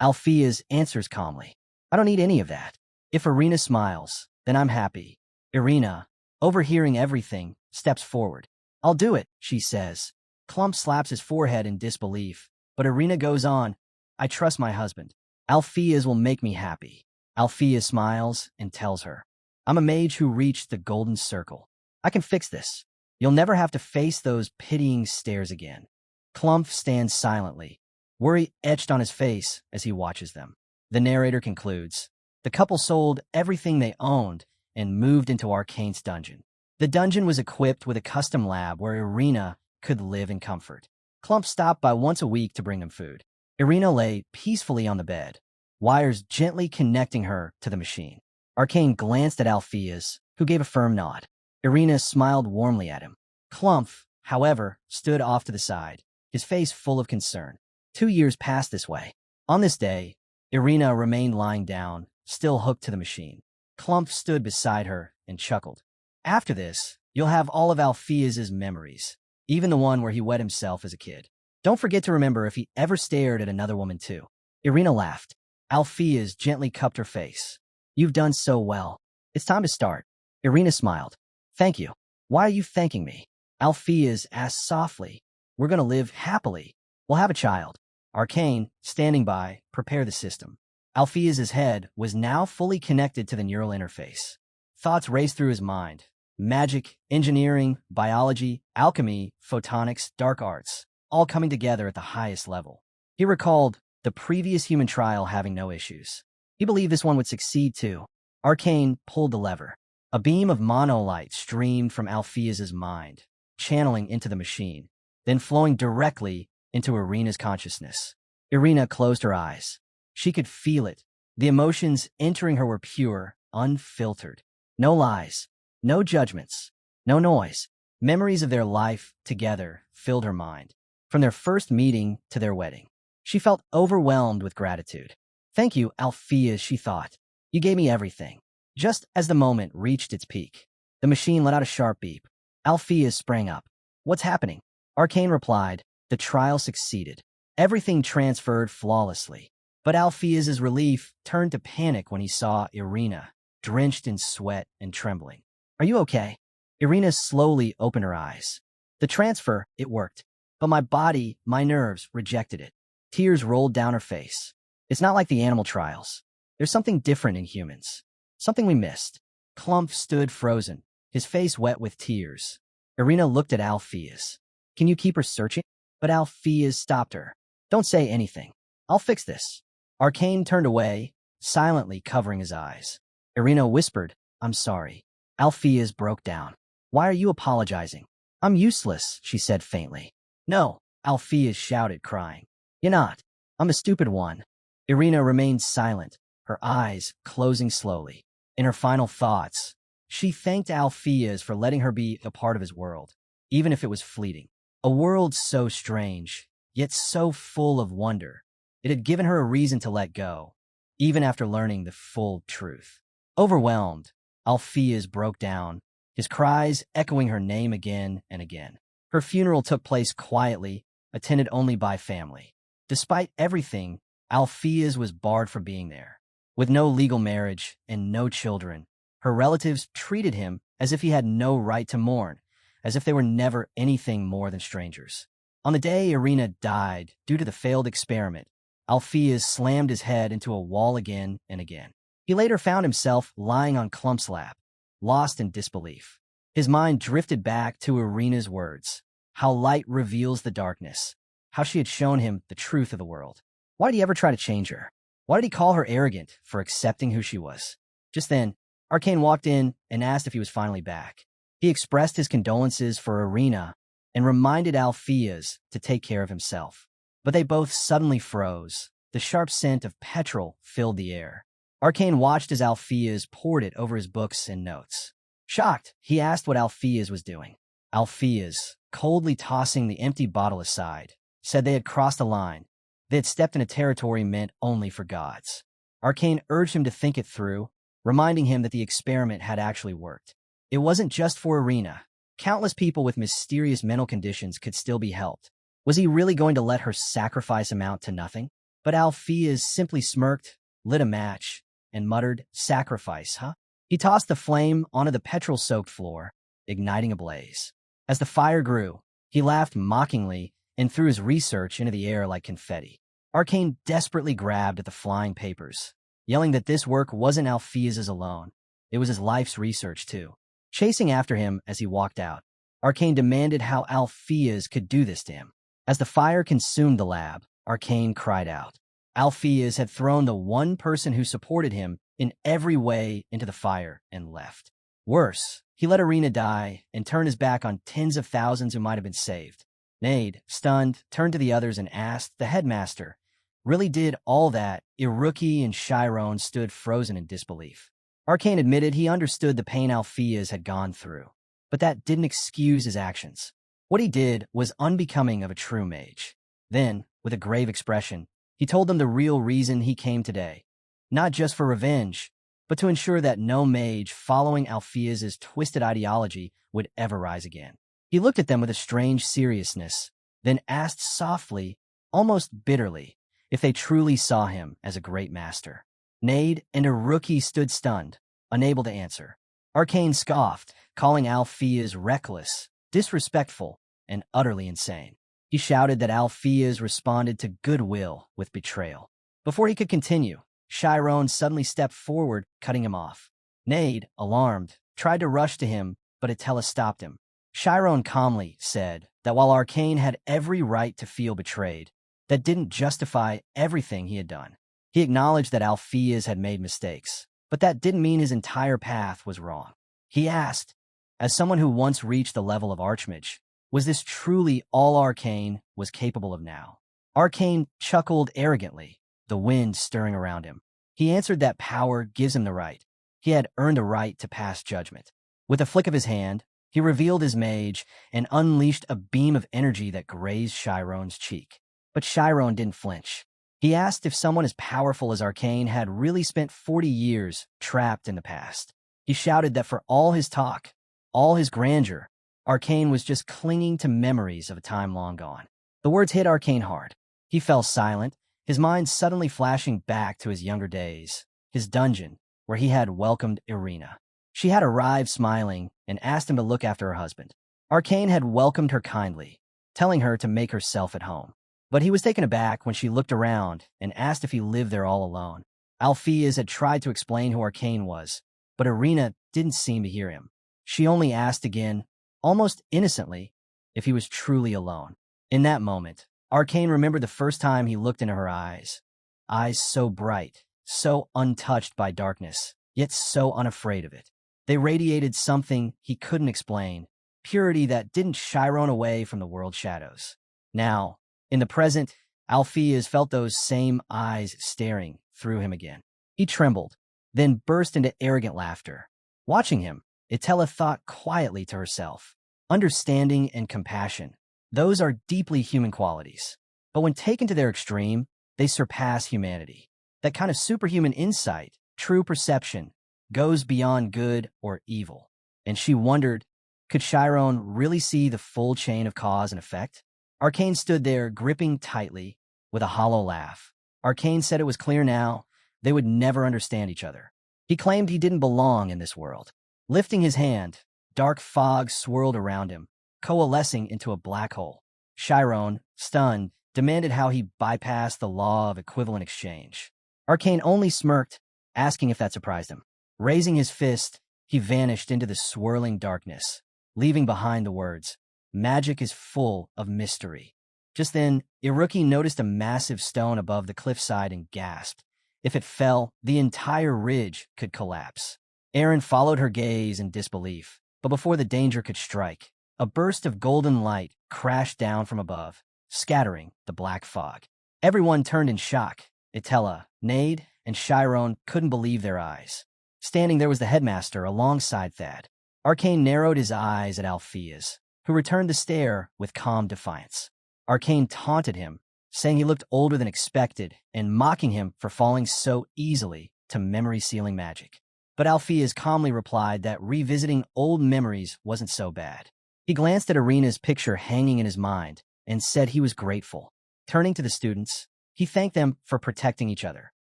Althea's answers calmly. "I don't need any of that. If Irina smiles, then I'm happy." Irina, overhearing everything, steps forward. "I'll do it," she says. Clump slaps his forehead in disbelief, but Irina goes on. "I trust my husband. Althea's will make me happy." Althea smiles and tells her, "I'm a mage who reached the golden circle. I can fix this. You'll never have to face those pitying stares again." Clump stands silently, worry etched on his face as he watches them. The narrator concludes. The couple sold everything they owned and moved into Arcane's dungeon. The dungeon was equipped with a custom lab where Irina could live in comfort. Clump stopped by once a week to bring them food. Irina lay peacefully on the bed, wires gently connecting her to the machine. Arcane glanced at Althea's, who gave a firm nod. Irina smiled warmly at him. Clump, however, stood off to the side, his face full of concern. 2 years passed this way. On this day, Irina remained lying down, still hooked to the machine. Clump stood beside her and chuckled. "After this, you'll have all of Althea's memories, even the one where he wet himself as a kid. Don't forget to remember if he ever stared at another woman too." Irina laughed. Althea's gently cupped her face. "You've done so well. It's time to start." Irina smiled. "Thank you. Why are you thanking me?" Althea's asked softly. "We're going to live happily. We'll have a child." Arcane, standing by, prepared the system. Althea's head was now fully connected to the neural interface. Thoughts raced through his mind. Magic, engineering, biology, alchemy, photonics, dark arts, all coming together at the highest level. He recalled the previous human trial having no issues. He believed this one would succeed too. Arcane pulled the lever. A beam of monolight streamed from Althea's mind, channeling into the machine, then flowing directly into Irina's consciousness. Irina closed her eyes. She could feel it. The emotions entering her were pure, unfiltered. No lies, no judgments, no noise. Memories of their life together filled her mind. From their first meeting to their wedding. She felt overwhelmed with gratitude. "Thank you, Althea," she thought. "You gave me everything." Just as the moment reached its peak, the machine let out a sharp beep. Althea sprang up. "What's happening?" Arcane replied. The trial succeeded. Everything transferred flawlessly. But Althea's relief turned to panic when he saw Irina, drenched in sweat and trembling. "Are you okay?" Irina slowly opened her eyes. The transfer, it worked. But my body, my nerves, rejected it. Tears rolled down her face. It's not like the animal trials. There's something different in humans. Something we missed. Clump stood frozen, his face wet with tears. Irina looked at Alpheus. Can you keep her searching? But Alpheus stopped her. Don't say anything. I'll fix this. Arcane turned away, silently covering his eyes. Irina whispered, I'm sorry. Alpheus broke down. Why are you apologizing? I'm useless, she said faintly. No, Alpheus shouted, crying. You're not. I'm the stupid one. Irina remained silent, her eyes closing slowly. In her final thoughts, she thanked Alpheus for letting her be a part of his world, even if it was fleeting. A world so strange, yet so full of wonder. It had given her a reason to let go, even after learning the full truth. Overwhelmed, Alpheus broke down, his cries echoing her name again and again. Her funeral took place quietly, attended only by family. Despite everything, Alpheus was barred from being there. With no legal marriage and no children, her relatives treated him as if he had no right to mourn, as if they were never anything more than strangers. On the day Irina died due to the failed experiment, Alpheus slammed his head into a wall again and again. He later found himself lying on Clump's lap, lost in disbelief. His mind drifted back to Irina's words, how light reveals the darkness, how she had shown him the truth of the world. Why did he ever try to change her? Why did he call her arrogant for accepting who she was? Just then, Arcane walked in and asked if he was finally back. He expressed his condolences for Irina and reminded Alpheus to take care of himself. But they both suddenly froze. The sharp scent of petrol filled the air. Arcane watched as Alpheus poured it over his books and notes. Shocked, he asked what Alpheus was doing. Alpheus, coldly tossing the empty bottle aside, said they had crossed a line. They had stepped into territory meant only for gods. Arcane urged him to think it through, reminding him that the experiment had actually worked. It wasn't just for Irina. Countless people with mysterious mental conditions could still be helped. Was he really going to let her sacrifice amount to nothing? But Alpheus simply smirked, lit a match, and muttered, sacrifice, huh? He tossed the flame onto the petrol-soaked floor, igniting a blaze. As the fire grew, he laughed mockingly and threw his research into the air like confetti. Arcane desperately grabbed at the flying papers, yelling that this work wasn't Alpheus's alone. It was his life's research, too. Chasing after him as he walked out, Arcane demanded how Alpheus could do this to him. As the fire consumed the lab, Arcane cried out. Alpheus had thrown the one person who supported him in every way into the fire and left. Worse, he let Irina die and turned his back on tens of thousands who might have been saved. Nade, stunned, turned to the others and asked the headmaster, really did all that? Iruki and Chiron stood frozen in disbelief. Arcane admitted he understood the pain Alpheus had gone through, but that didn't excuse his actions. What he did was unbecoming of a true mage. Then, with a grave expression, he told them the real reason he came today. Not just for revenge, but to ensure that no mage following Alpheus's twisted ideology would ever rise again. He looked at them with a strange seriousness, then asked softly, almost bitterly, if they truly saw him as a great master. Nade and Iruki stood stunned, unable to answer. Arcane scoffed, calling Alpheus reckless, disrespectful, and utterly insane. He shouted that Alpheus responded to goodwill with betrayal. Before he could continue, Chiron suddenly stepped forward, cutting him off. Nade, alarmed, tried to rush to him, but Attila stopped him. Chiron calmly said that while Arcane had every right to feel betrayed, that didn't justify everything he had done. He acknowledged that Alpheus had made mistakes, but that didn't mean his entire path was wrong. He asked, as someone who once reached the level of Archmage, was this truly all Arcane was capable of now? Arcane chuckled arrogantly, the wind stirring around him. He answered that power gives him the right. He had earned the right to pass judgment. With a flick of his hand, he revealed his mage and unleashed a beam of energy that grazed Chiron's cheek. But Chiron didn't flinch. He asked if someone as powerful as Arcane had really spent 40 years trapped in the past. He shouted that for all his talk, all his grandeur, Arcane was just clinging to memories of a time long gone. The words hit Arcane hard. He fell silent, his mind suddenly flashing back to his younger days, his dungeon, where he had welcomed Irina. She had arrived smiling and asked him to look after her husband. Arcane had welcomed her kindly, telling her to make herself at home. But he was taken aback when she looked around and asked if he lived there all alone. Alpheus had tried to explain who Arcane was, but Irina didn't seem to hear him. She only asked again, almost innocently, if he was truly alone. In that moment, Arcane remembered the first time he looked into her eyes. Eyes so bright, so untouched by darkness, yet so unafraid of it. They radiated something he couldn't explain, purity that didn't Chiron away from the world's shadows. Now, in the present, Alpheus felt those same eyes staring through him again. He trembled, then burst into arrogant laughter. Watching him, Itella thought quietly to herself, understanding and compassion. Those are deeply human qualities. But when taken to their extreme, they surpass humanity. That kind of superhuman insight, true perception, goes beyond good or evil. And she wondered, could Chiron really see the full chain of cause and effect? Arcane stood there, gripping tightly, with a hollow laugh. Arcane said it was clear now they would never understand each other. He claimed he didn't belong in this world. Lifting his hand, dark fog swirled around him, coalescing into a black hole. Chiron, stunned, demanded how he bypassed the law of equivalent exchange. Arcane only smirked, asking if that surprised him. Raising his fist, he vanished into the swirling darkness, leaving behind the words, "Magic is full of mystery." Just then, Iruki noticed a massive stone above the cliffside and gasped. If it fell, the entire ridge could collapse. Erin followed her gaze in disbelief, but before the danger could strike, a burst of golden light crashed down from above, scattering the black fog. Everyone turned in shock. Itella, Nade, and Chiron couldn't believe their eyes. Standing there was the headmaster alongside Thad. Arcane narrowed his eyes at Alpheus, who returned the stare with calm defiance. Arcane taunted him, saying he looked older than expected and mocking him for falling so easily to memory-sealing magic. But Alpheus calmly replied that revisiting old memories wasn't so bad. He glanced at Irina's picture hanging in his mind and said he was grateful. Turning to the students, he thanked them for protecting each other.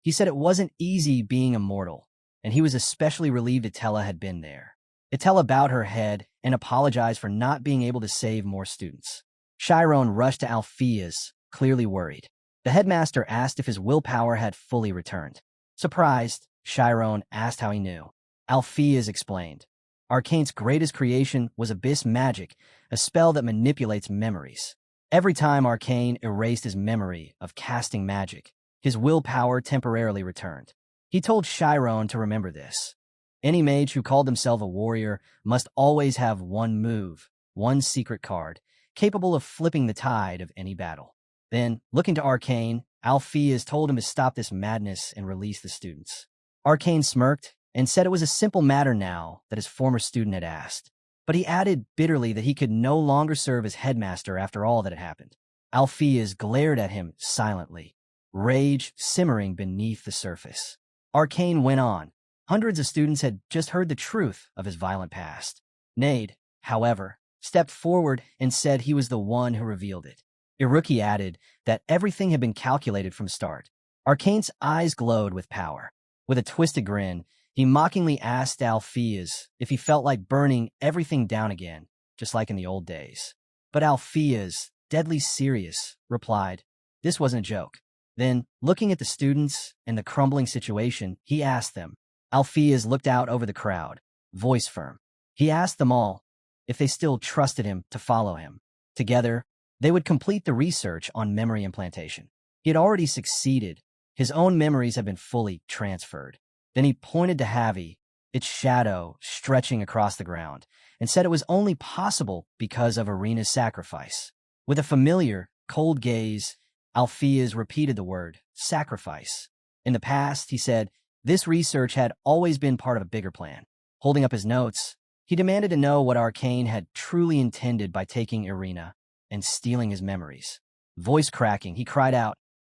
He said it wasn't easy being immortal, and he was especially relieved Itella had been there. Itella bowed her head and apologized for not being able to save more students. Chiron rushed to Alpheus, clearly worried. The headmaster asked if his willpower had fully returned. Surprised, Chiron asked how he knew. Alpheus explained. Arcane's greatest creation was Abyss Magic, a spell that manipulates memories. Every time Arcane erased his memory of casting magic, his willpower temporarily returned. He told Chiron to remember this. Any mage who called himself a warrior must always have one move, one secret card, capable of flipping the tide of any battle. Then, looking to Arcane, Alpheus told him to stop this madness and release the students. Arcane smirked and said it was a simple matter now that his former student had asked. But he added bitterly that he could no longer serve as headmaster after all that had happened. Alpheus glared at him silently, rage simmering beneath the surface. Arcane went on. Hundreds of students had just heard the truth of his violent past. Nade, however, stepped forward and said he was the one who revealed it. Iruki added that everything had been calculated from start. Arcane's eyes glowed with power. With a twisted grin, he mockingly asked Alpheus if he felt like burning everything down again, just like in the old days. But Alpheus, deadly serious, replied, this wasn't a joke. Then, looking at the students and the crumbling situation, he asked them. Alpheus looked out over the crowd, voice firm. He asked them all if they still trusted him to follow him. Together, they would complete the research on memory implantation. He had already succeeded. His own memories had been fully transferred. Then he pointed to Javi, its shadow stretching across the ground, and said it was only possible because of Irina's sacrifice. With a familiar, cold gaze, Alpheus repeated the word, sacrifice. In the past, he said, this research had always been part of a bigger plan. Holding up his notes, he demanded to know what Arcane had truly intended by taking Irina and stealing his memories. Voice cracking, he cried out,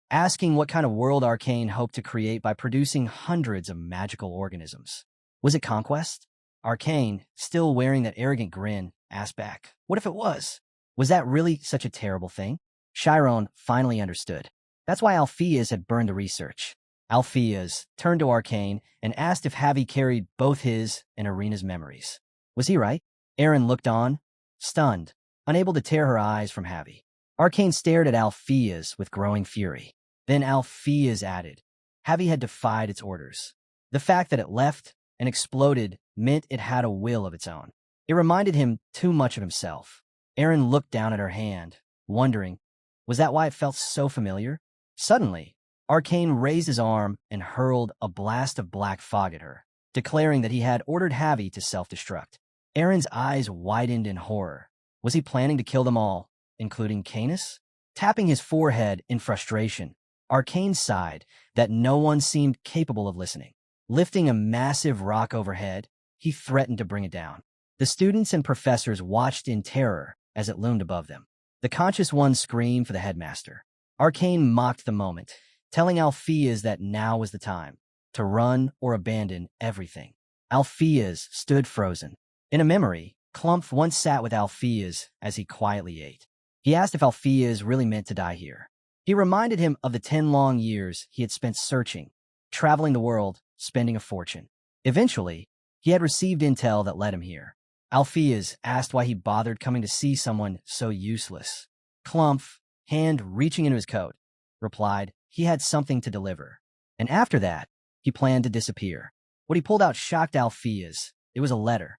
asking what kind of world Arcane hoped to create by producing hundreds of magical organisms. Was it conquest? Arcane, still wearing that arrogant grin, asked back, what if it was? Was that really such a terrible thing? Chiron finally understood. That's why Alpheus had burned the research. Alpheus turned to Arcane and asked if Javi carried both his and Irina's memories. Was he right? Aaron looked on, stunned, unable to tear her eyes from Javi. Arcane stared at Alpheus with growing fury. Then Alpheus added, Javi had defied its orders. The fact that it left and exploded meant it had a will of its own. It reminded him too much of himself. Aaron looked down at her hand, wondering, was that why it felt so familiar? Suddenly, Arcane raised his arm and hurled a blast of black fog at her, declaring that he had ordered Javi to self-destruct. Aaron's eyes widened in horror. Was he planning to kill them all, including Canis? Tapping his forehead in frustration, Arcane sighed that no one seemed capable of listening. Lifting a massive rock overhead, he threatened to bring it down. The students and professors watched in terror as it loomed above them. The conscious one screamed for the headmaster. Arcane mocked the moment, telling Alpheus that now was the time to run or abandon everything. Alpheus stood frozen. In a memory, Clumph once sat with Alpheus as he quietly ate. He asked if Alpheus really meant to die here. He reminded him of the 10 long years he had spent searching, traveling the world, spending a fortune. Eventually, he had received intel that led him here. Alpheus asked why he bothered coming to see someone so useless. Clumph, hand reaching into his coat, replied he had something to deliver. And after that, he planned to disappear. What he pulled out shocked Alpheus. It was a letter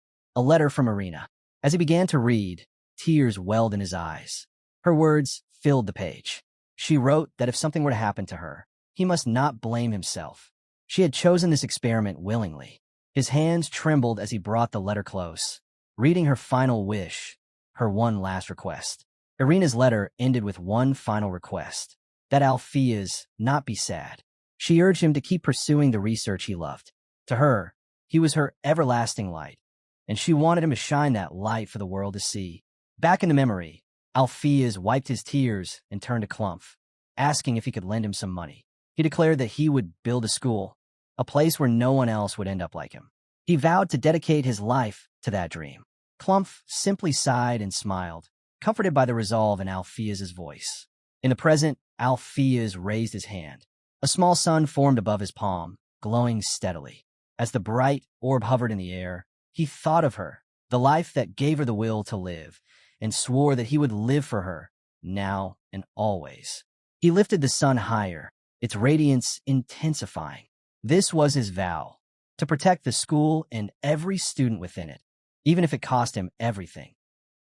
from Irina. As he began to read, tears welled in his eyes. Her words filled the page. She wrote that if something were to happen to her, he must not blame himself. She had chosen this experiment willingly. His hands trembled as he brought the letter close, reading her final wish, her one last request. Irina's letter ended with one final request, that Alpheus not be sad. She urged him to keep pursuing the research he loved. To her, he was her everlasting light, and she wanted him to shine that light for the world to see. Back in the memory, Alpheus wiped his tears and turned to Clumph, asking if he could lend him some money. He declared that he would build a school, a place where no one else would end up like him. He vowed to dedicate his life to that dream. Clumph simply sighed and smiled, comforted by the resolve in Alpheus's voice. In the present, Alpheus raised his hand. A small sun formed above his palm, glowing steadily. As the bright orb hovered in the air, he thought of her, the life that gave her the will to live, and swore that he would live for her, now and always. He lifted the sun higher, its radiance intensifying. This was his vow, to protect the school and every student within it, even if it cost him everything.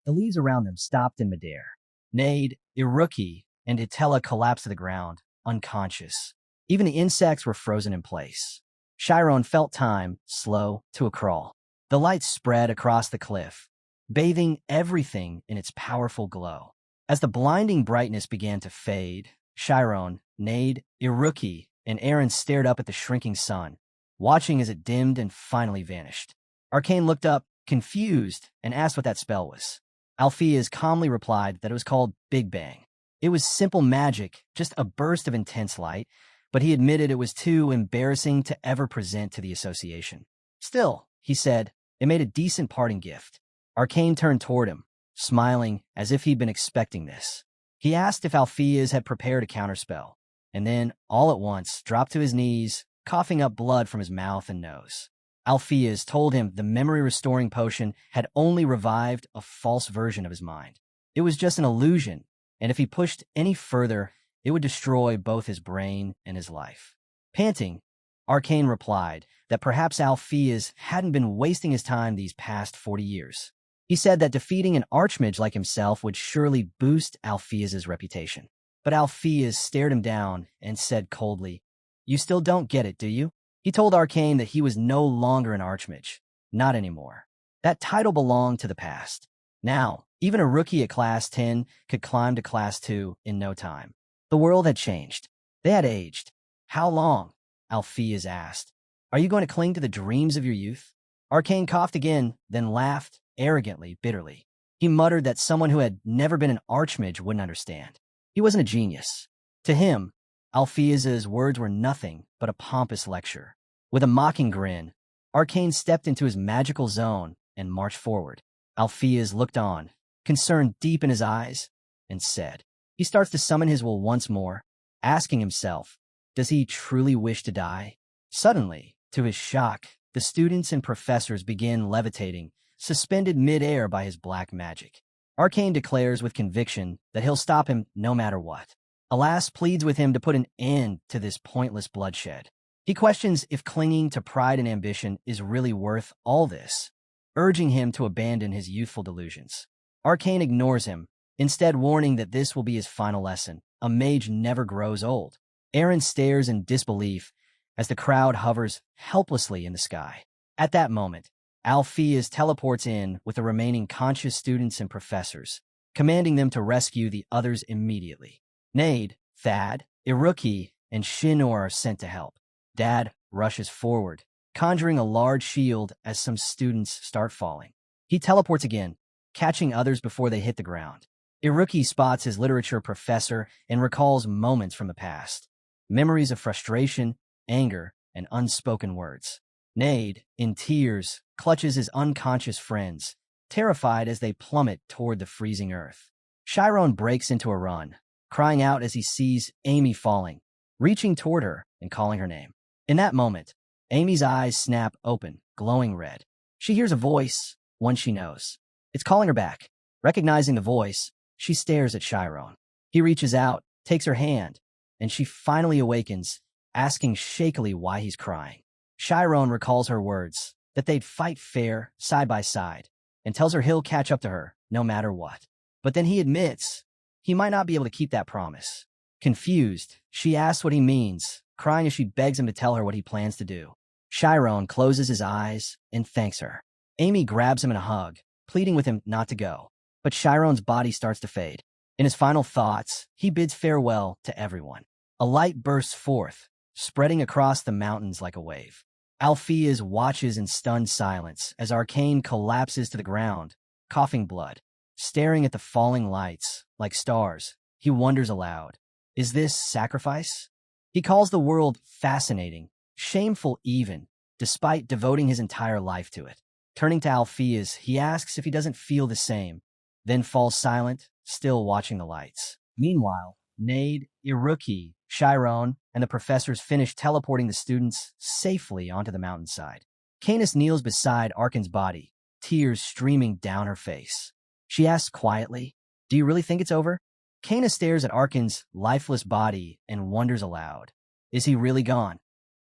The leaves around them stopped in midair. Nade, Iruki, and Itella collapsed to the ground, unconscious. Even the insects were frozen in place. Chiron felt time slow to a crawl. The light spread across the cliff, bathing everything in its powerful glow. As the blinding brightness began to fade, Chiron, Nade, Iruki, and Aaron stared up at the shrinking sun, watching as it dimmed and finally vanished. Arcane looked up, confused, and asked what that spell was. Alpheus calmly replied that it was called Big Bang. It was simple magic, just a burst of intense light, but he admitted it was too embarrassing to ever present to the association. Still, he said, it made a decent parting gift. Arcane turned toward him, smiling as if he'd been expecting this. He asked if Alpheus had prepared a counterspell, and then, all at once, dropped to his knees, coughing up blood from his mouth and nose. Alpheus told him the memory-restoring potion had only revived a false version of his mind. It was just an illusion, and if he pushed any further, it would destroy both his brain and his life. Panting, Arcane replied that perhaps Alpheus hadn't been wasting his time these past 40 years. He said that defeating an archmage like himself would surely boost Alpheus's reputation. But Alpheus stared him down and said coldly, "You still don't get it, do you?" He told Arcane that he was no longer an archmage. Not anymore. That title belonged to the past. Now, even a rookie at Class 10 could climb to Class 2 in no time. The world had changed. They had aged. How long? Alpheus asked. Are you going to cling to the dreams of your youth? Arcane coughed again, then laughed, arrogantly, bitterly. He muttered that someone who had never been an archmage wouldn't understand. He wasn't a genius. To him, Alpheus's words were nothing but a pompous lecture. With a mocking grin, Arcane stepped into his magical zone and marched forward. Alpheus looked on, concern deep in his eyes, and said, he starts to summon his will once more, asking himself, Does he truly wish to die? Suddenly, to his shock, the students and professors begin levitating, suspended mid-air by his black magic. Arcane declares with conviction that he'll stop him no matter what. Alas pleads with him to put an end to this pointless bloodshed. He questions if clinging to pride and ambition is really worth all this, urging him to abandon his youthful delusions. Arcane ignores him, instead warning that this will be his final lesson. A mage never grows old. Eren stares in disbelief as the crowd hovers helplessly in the sky. At that moment, Alpheus teleports in with the remaining conscious students and professors, commanding them to rescue the others immediately. Nade, Thad, Iruki, and Shinor are sent to help. Dad rushes forward, conjuring a large shield as some students start falling. He teleports again, catching others before they hit the ground. Iruki spots his literature professor and recalls moments from the past, memories of frustration, anger, and unspoken words. Nade, in tears, clutches his unconscious friends, terrified as they plummet toward the freezing earth. Chiron breaks into a run, crying out as he sees Amy falling, reaching toward her and calling her name. In that moment, Amy's eyes snap open, glowing red. She hears a voice, one she knows. It's calling her back. Recognizing the voice, she stares at Chiron. He reaches out, takes her hand, and she finally awakens, asking shakily why he's crying. Chiron recalls her words, that they'd fight fair, side by side, and tells her he'll catch up to her, no matter what. But then he admits he might not be able to keep that promise. Confused, she asks what he means, crying as she begs him to tell her what he plans to do. Chiron closes his eyes and thanks her. Amy grabs him in a hug, pleading with him not to go. But Chiron's body starts to fade. In his final thoughts, he bids farewell to everyone. A light bursts forth, spreading across the mountains like a wave. Alpheus watches in stunned silence as Arcane collapses to the ground, coughing blood. Staring at the falling lights, like stars, he wonders aloud, is this sacrifice? He calls the world fascinating, shameful even, despite devoting his entire life to it. Turning to Alpheus, he asks if he doesn't feel the same, then falls silent, still watching the lights. Meanwhile, Nade, Iruki, Chiron, and the professors finish teleporting the students safely onto the mountainside. Canis kneels beside Arkane's body, tears streaming down her face. She asks quietly, "Do you really think it's over?" Canis stares at Arkane's lifeless body and wonders aloud, is he really gone?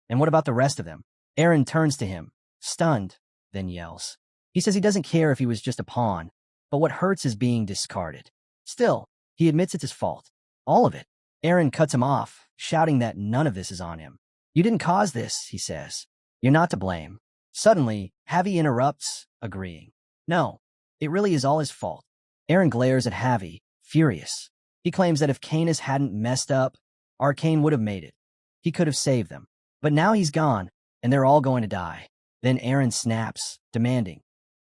And what about the rest of them? Eren turns to him, stunned, then yells. He says he doesn't care if he was just a pawn, but what hurts is being discarded. Still, he admits it's his fault. All of it. Eren cuts him off, shouting that none of this is on him. You didn't cause this, he says. You're not to blame. Suddenly, Javi interrupts, agreeing. No, it really is all his fault. Eren glares at Javi, furious. He claims that if Canis hadn't messed up, Arcane would have made it. He could have saved them. But now he's gone, and they're all going to die. Then Eren snaps, demanding,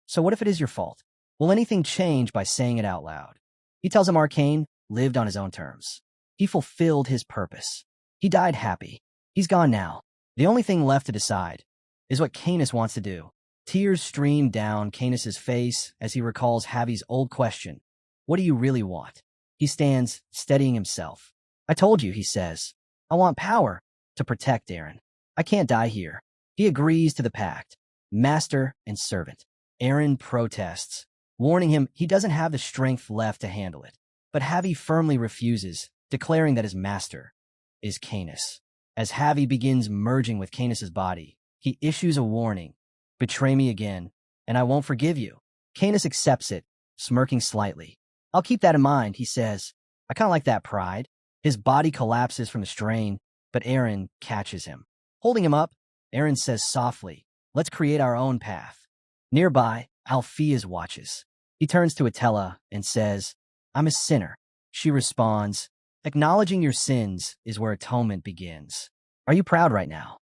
so what if it is your fault? Will anything change by saying it out loud? He tells him Arcane lived on his own terms. He fulfilled his purpose. He died happy. He's gone now. The only thing left to decide is what Canis wants to do. Tears stream down Canis's face as he recalls Javi's old question. What do you really want? He stands, steadying himself. I told you, he says. I want power to protect Eren. I can't die here. He agrees to the pact, master and servant. Eren protests, warning him he doesn't have the strength left to handle it. But Javi firmly refuses, declaring that his master is Canis. As Javi begins merging with Canis's body, he issues a warning. Betray me again, and I won't forgive you. Canis accepts it, smirking slightly. I'll keep that in mind, he says. I kind of like that pride. His body collapses from the strain, but Eren catches him. Holding him up, Eren says softly, let's create our own path. Nearby, Alpheus watches. He turns to Atella and says, I'm a sinner. She responds, acknowledging your sins is where atonement begins. Are you proud right now?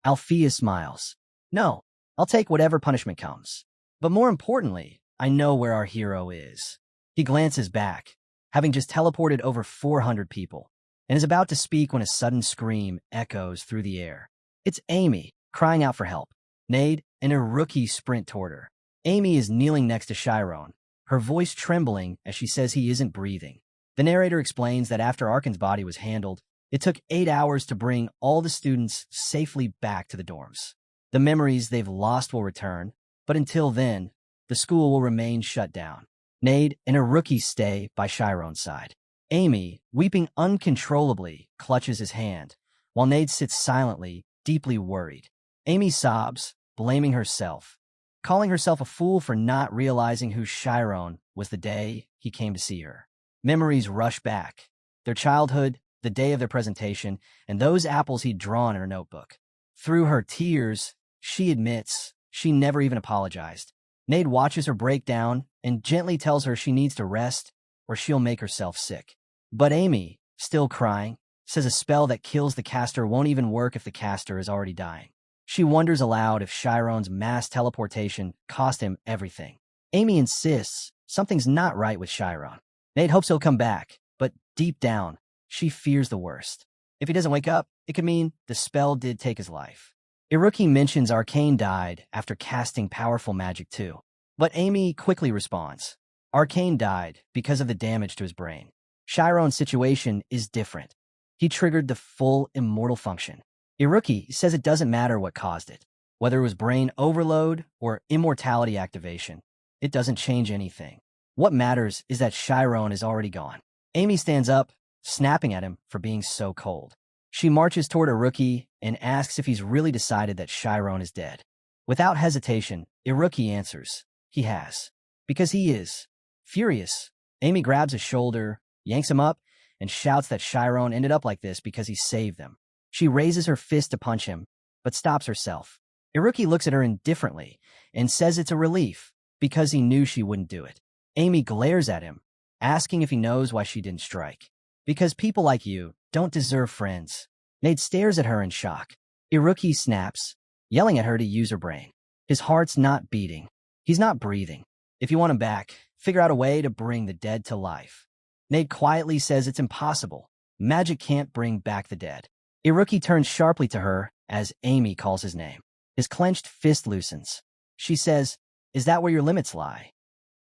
Alpheus smiles. No, I'll take whatever punishment comes. But more importantly, I know where our hero is. He glances back, having just teleported over 400 people, and is about to speak when a sudden scream echoes through the air. It's Amy, crying out for help. Nade and her rookie sprint toward her. Amy is kneeling next to Chiron, her voice trembling as she says he isn't breathing. The narrator explains that after Arkane's body was handled, It took 8 hours to bring all the students safely back to the dorms. The memories they've lost will return, but until then, the school will remain shut down. Nade and Iruki stay by Chiron's side. Amy, weeping uncontrollably, clutches his hand, while Nade sits silently, deeply worried. Amy sobs, blaming herself, calling herself a fool for not realizing who Chiron was the day he came to see her. Memories rush back. Their childhood, the day of their presentation, and those apples he'd drawn in her notebook. Through her tears, she admits she never even apologized. Nade watches her break down and gently tells her she needs to rest or she'll make herself sick. But Amy, still crying, says a spell that kills the caster won't even work if the caster is already dying. She wonders aloud if Chiron's mass teleportation cost him everything. Amy insists something's not right with Chiron. Nade hopes he'll come back, but deep down, she fears the worst. If he doesn't wake up, it could mean the spell did take his life. Iruki mentions Arcane died after casting powerful magic too. But Amy quickly responds. Arcane died because of the damage to his brain. Chiron's situation is different. He triggered the full immortal function. Iruki says it doesn't matter what caused it. Whether it was brain overload or immortality activation, it doesn't change anything. What matters is that Chiron is already gone. Amy stands up, snapping at him for being so cold. She marches toward Iruki and asks if he's really decided that Chiron is dead. Without hesitation, Iruki answers, he has. Because he is. Furious, Amy grabs his shoulder, yanks him up, and shouts that Chiron ended up like this because he saved them. She raises her fist to punch him, but stops herself. Iruki looks at her indifferently and says it's a relief because he knew she wouldn't do it. Amy glares at him, asking if he knows why she didn't strike. Because people like you don't deserve friends. Nade stares at her in shock. Iruki snaps, yelling at her to use her brain. His heart's not beating. He's not breathing. If you want him back, figure out a way to bring the dead to life. Nade quietly says it's impossible. Magic can't bring back the dead. Iruki turns sharply to her as Amy calls his name. His clenched fist loosens. She says, is that where your limits lie?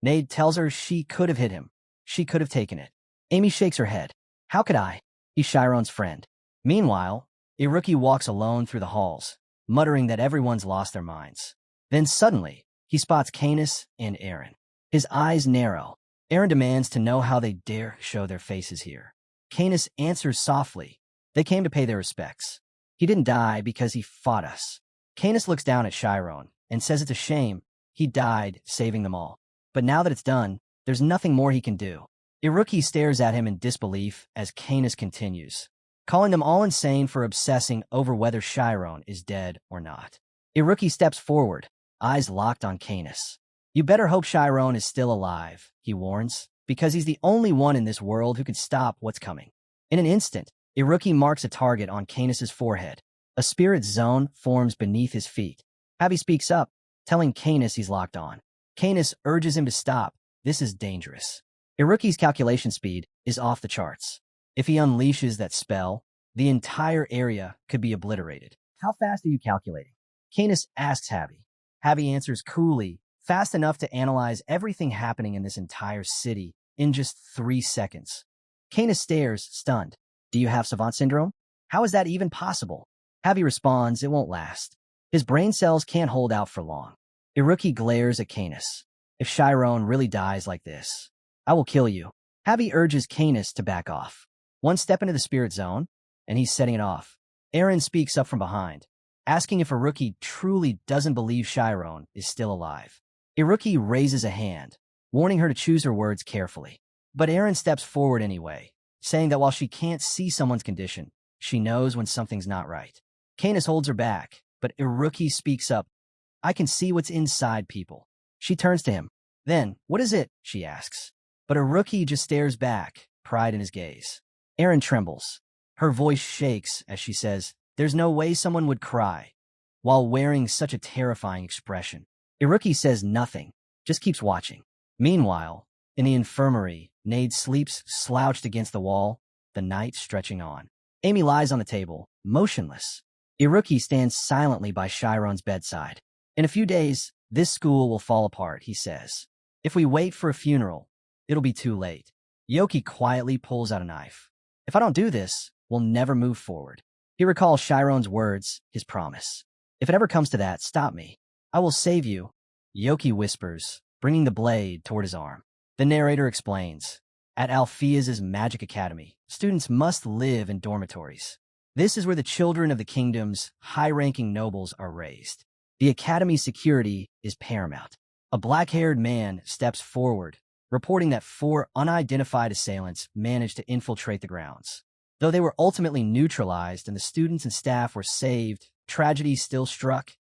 Nade tells her she could have hit him. She could have taken it. Amy shakes her head. How could I? He's Chiron's friend. Meanwhile, Iruki walks alone through the halls, muttering that everyone's lost their minds. Then suddenly, he spots Canis and Aaron. His eyes narrow. Aaron demands to know how they dare show their faces here. Canis answers softly. They came to pay their respects. He didn't die because he fought us. Canis looks down at Chiron and says it's a shame. He died saving them all. But now that it's done, there's nothing more he can do. Iruki stares at him in disbelief as Canis continues, calling them all insane for obsessing over whether Chiron is dead or not. Iruki steps forward, eyes locked on Canis. You better hope Chiron is still alive, he warns, because he's the only one in this world who could stop what's coming. In an instant, Iruki marks a target on Canis's forehead. A spirit zone forms beneath his feet. Javi speaks up, telling Canis he's locked on. Canis urges him to stop. This is dangerous. Iruki's calculation speed is off the charts. If he unleashes that spell, the entire area could be obliterated. How fast are you calculating? Canis asks Javi. Javi answers coolly, fast enough to analyze everything happening in this entire city in just 3 seconds. Canis stares, stunned. Do you have savant syndrome? How is that even possible? Javi responds, it won't last. His brain cells can't hold out for long. Iruki glares at Canis. If Chiron really dies like this, I will kill you. Javi urges Canis to back off. One step into the spirit zone, and he's setting it off. Aaron speaks up from behind, asking if Iruki truly doesn't believe Chiron is still alive. Iruki raises a hand, warning her to choose her words carefully. But Aaron steps forward anyway, saying that while she can't see someone's condition, she knows when something's not right. Canis holds her back, but Iruki speaks up. I can see what's inside people. She turns to him. Then, what is it? She asks. But Iruki just stares back, pride in his gaze. Aaron trembles. Her voice shakes as she says, there's no way someone would cry, while wearing such a terrifying expression. Iruki says nothing, just keeps watching. Meanwhile, in the infirmary, Nade sleeps slouched against the wall, the night stretching on. Amy lies on the table, motionless. Iruki stands silently by Chiron's bedside. In a few days, this school will fall apart, he says. If we wait for a funeral, it'll be too late. Yoki quietly pulls out a knife. If I don't do this, will never move forward. He recalls Chiron's words, his promise. If it ever comes to that, stop me. I will save you, Yoki whispers, bringing the blade toward his arm. The narrator explains. At Alphea's Magic Academy, students must live in dormitories. This is where the children of the kingdom's high-ranking nobles are raised. The academy's security is paramount. A black-haired man steps forward, reporting that 4 unidentified assailants managed to infiltrate the grounds. Though they were ultimately neutralized and the students and staff were saved, tragedy still struck.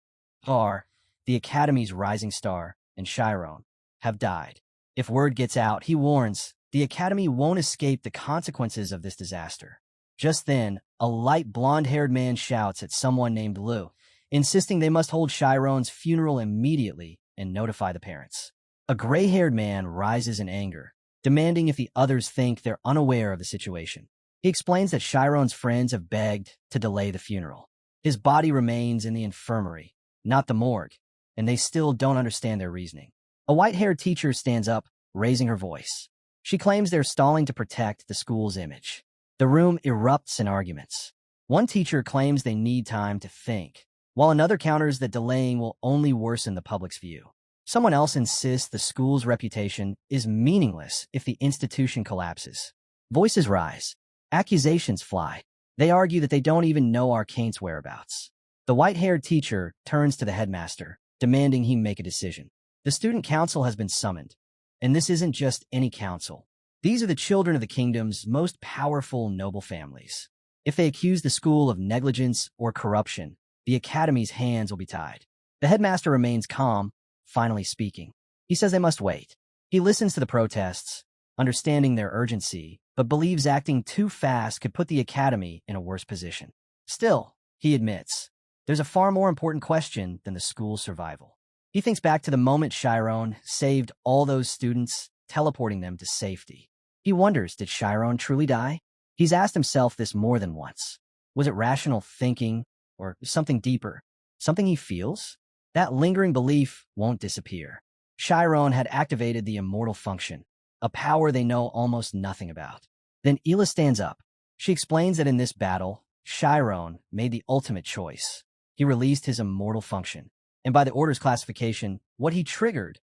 The academy's rising star, and Chiron, have died. If word gets out, he warns, the academy won't escape the consequences of this disaster. Just then, a light blonde-haired man shouts at someone named Lu, insisting they must hold Chiron's funeral immediately and notify the parents. A gray-haired man rises in anger, demanding if the others think they're unaware of the situation. He explains that Chiron's friends have begged to delay the funeral. His body remains in the infirmary, not the morgue, and they still don't understand their reasoning. A white-haired teacher stands up, raising her voice. She claims they're stalling to protect the school's image. The room erupts in arguments. One teacher claims they need time to think, while another counters that delaying will only worsen the public's view. Someone else insists the school's reputation is meaningless if the institution collapses. Voices rise. Accusations fly. They argue that they don't even know Arcane's whereabouts. The white-haired teacher turns to the headmaster, demanding he make a decision. The student council has been summoned, and this isn't just any council. These are the children of the kingdom's most powerful noble families. If they accuse the school of negligence or corruption, the academy's hands will be tied. The headmaster remains calm, finally speaking. He says they must wait. He listens to the protests, understanding their urgency, but believes acting too fast could put the academy in a worse position. Still, he admits, there's a far more important question than the school's survival. He thinks back to the moment Chiron saved all those students, teleporting them to safety. He wonders, did Chiron truly die? He's asked himself this more than once. Was it rational thinking, or something deeper? Something he feels? That lingering belief won't disappear. Chiron had activated the immortal function, a power they know almost nothing about. Then Ela stands up. She explains that in this battle, Chiron made the ultimate choice. He released his immortal function, and by the Order's classification, what he triggered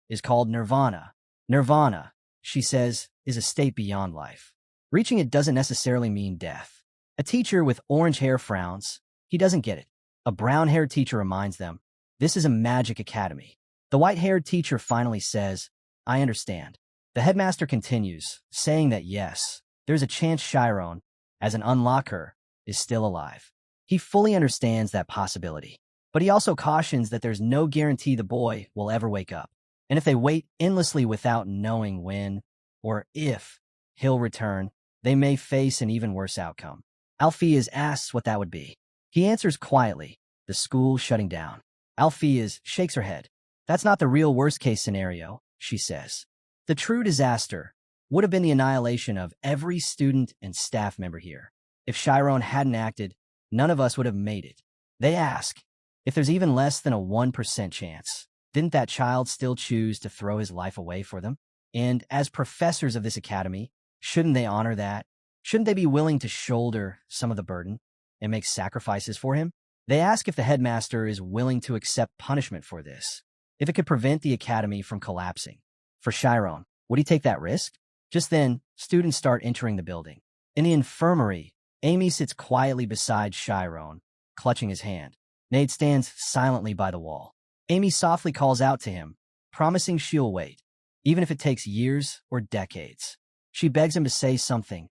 is called nirvana. Nirvana, she says, is a state beyond life. Reaching it doesn't necessarily mean death. A teacher with orange hair frowns. He doesn't get it. A brown-haired teacher reminds them, this is a magic academy. The white-haired teacher finally says, I understand. The headmaster continues, saying that yes, there's a chance Chiron, as an unlocker, is still alive. He fully understands that possibility, but he also cautions that there's no guarantee the boy will ever wake up. And if they wait endlessly without knowing when or if he'll return, they may face an even worse outcome. Alphea's asks what that would be. He answers quietly, the school shutting down. Alphea's shakes her head. That's not the real worst-case scenario, she says. The true disaster would have been the annihilation of every student and staff member here. If Chiron hadn't acted, none of us would have made it. They ask, if there's even less than a 1% chance, didn't that child still choose to throw his life away for them? And as professors of this academy, shouldn't they honor that? Shouldn't they be willing to shoulder some of the burden and make sacrifices for him? They ask if the headmaster is willing to accept punishment for this, if it could prevent the academy from collapsing. For Chiron, would he take that risk? Just then, students start entering the building. In the infirmary, Amy sits quietly beside Chiron, clutching his hand. Nate stands silently by the wall. Amy softly calls out to him, promising she'll wait, even if it takes years or decades. She begs him to say something,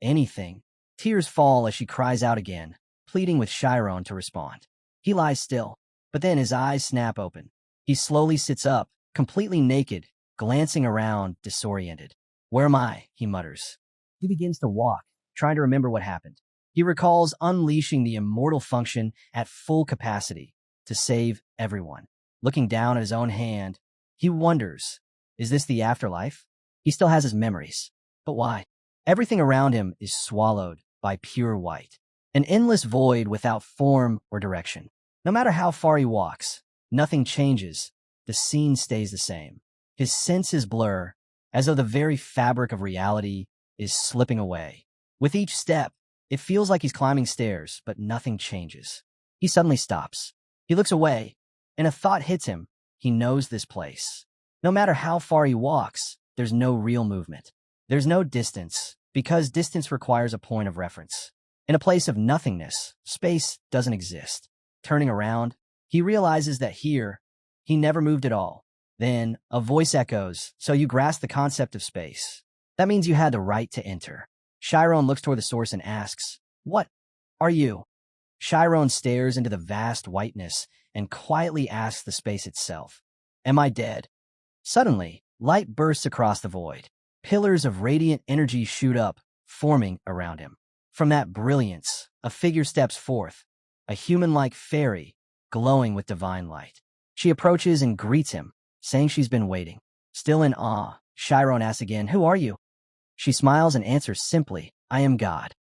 anything. Tears fall as she cries out again, pleading with Chiron to respond. He lies still, but then his eyes snap open. He slowly sits up, completely naked, glancing around, disoriented. Where am I? He mutters. He begins to walk, trying to remember what happened. He recalls unleashing the immortal function at full capacity to save everyone. Looking down at his own hand, he wonders, is this the afterlife? He still has his memories. But why? Everything around him is swallowed by pure white. An endless void without form or direction. No matter how far he walks, nothing changes. The scene stays the same. His senses blur, as though the very fabric of reality is slipping away. With each step, It feels like he's climbing stairs, but nothing changes. He suddenly stops. He looks away, and a thought hits him. He knows this place. No matter how far he walks, there's no real movement. There's no distance, because distance requires a point of reference. In a place of nothingness, space doesn't exist. Turning around, he realizes that here, he never moved at all. Then, a voice echoes, so you grasp the concept of space. That means you had the right to enter. Chiron looks toward the source and asks, "What are you?" Chiron stares into the vast whiteness and quietly asks the space itself, "Am I dead?" Suddenly, light bursts across the void. Pillars of radiant energy shoot up, forming around him. From that brilliance, a figure steps forth, a human-like fairy, glowing with divine light. She approaches and greets him, saying she's been waiting. Still in awe, Chiron asks again, "Who are you?" She smiles and answers simply, "I am God."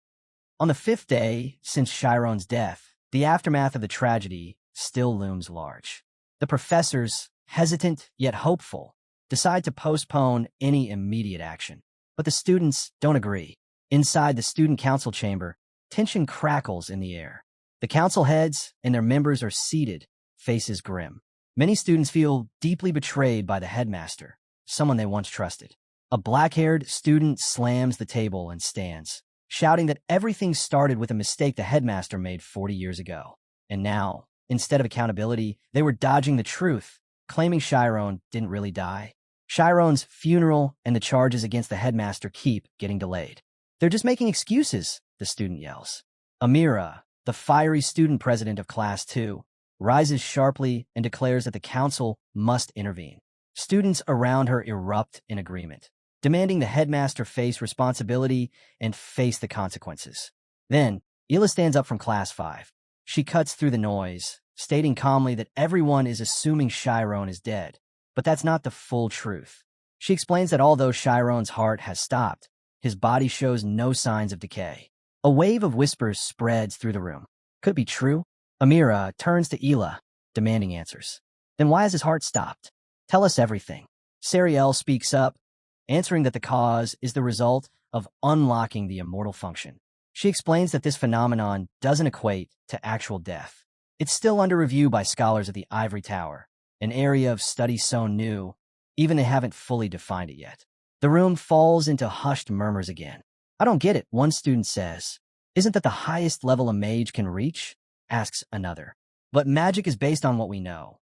On the 5th day since Chiron's death, the aftermath of the tragedy still looms large. The professors, hesitant yet hopeful, decide to postpone any immediate action. But the students don't agree. Inside the student council chamber, tension crackles in the air. The council heads and their members are seated, faces grim. Many students feel deeply betrayed by the headmaster, someone they once trusted. A black-haired student slams the table and stands, shouting that everything started with a mistake the headmaster made 40 years ago. And now, instead of accountability, they were dodging the truth, claiming Chiron didn't really die. Chiron's funeral and the charges against the headmaster keep getting delayed. "They're just making excuses," the student yells. Amira, the fiery student president of Class 2, rises sharply and declares that the council must intervene. Students around her erupt in agreement, demanding the headmaster face responsibility and face the consequences. Then, Ila stands up from Class 5. She cuts through the noise, stating calmly that everyone is assuming Chiron is dead, but that's not the full truth. She explains that although Chiron's heart has stopped, his body shows no signs of decay. A wave of whispers spreads through the room. Could it be true? Amira turns to Ila, demanding answers. Then why has his heart stopped? Tell us everything. Sariel speaks up, answering that the cause is the result of unlocking the immortal function. She explains that this phenomenon doesn't equate to actual death. It's still under review by scholars at the Ivory Tower, an area of study so new, even they haven't fully defined it yet. The room falls into hushed murmurs again. "I don't get it," one student says. "Isn't that the highest level a mage can reach?" asks another. "But magic is based on what we know."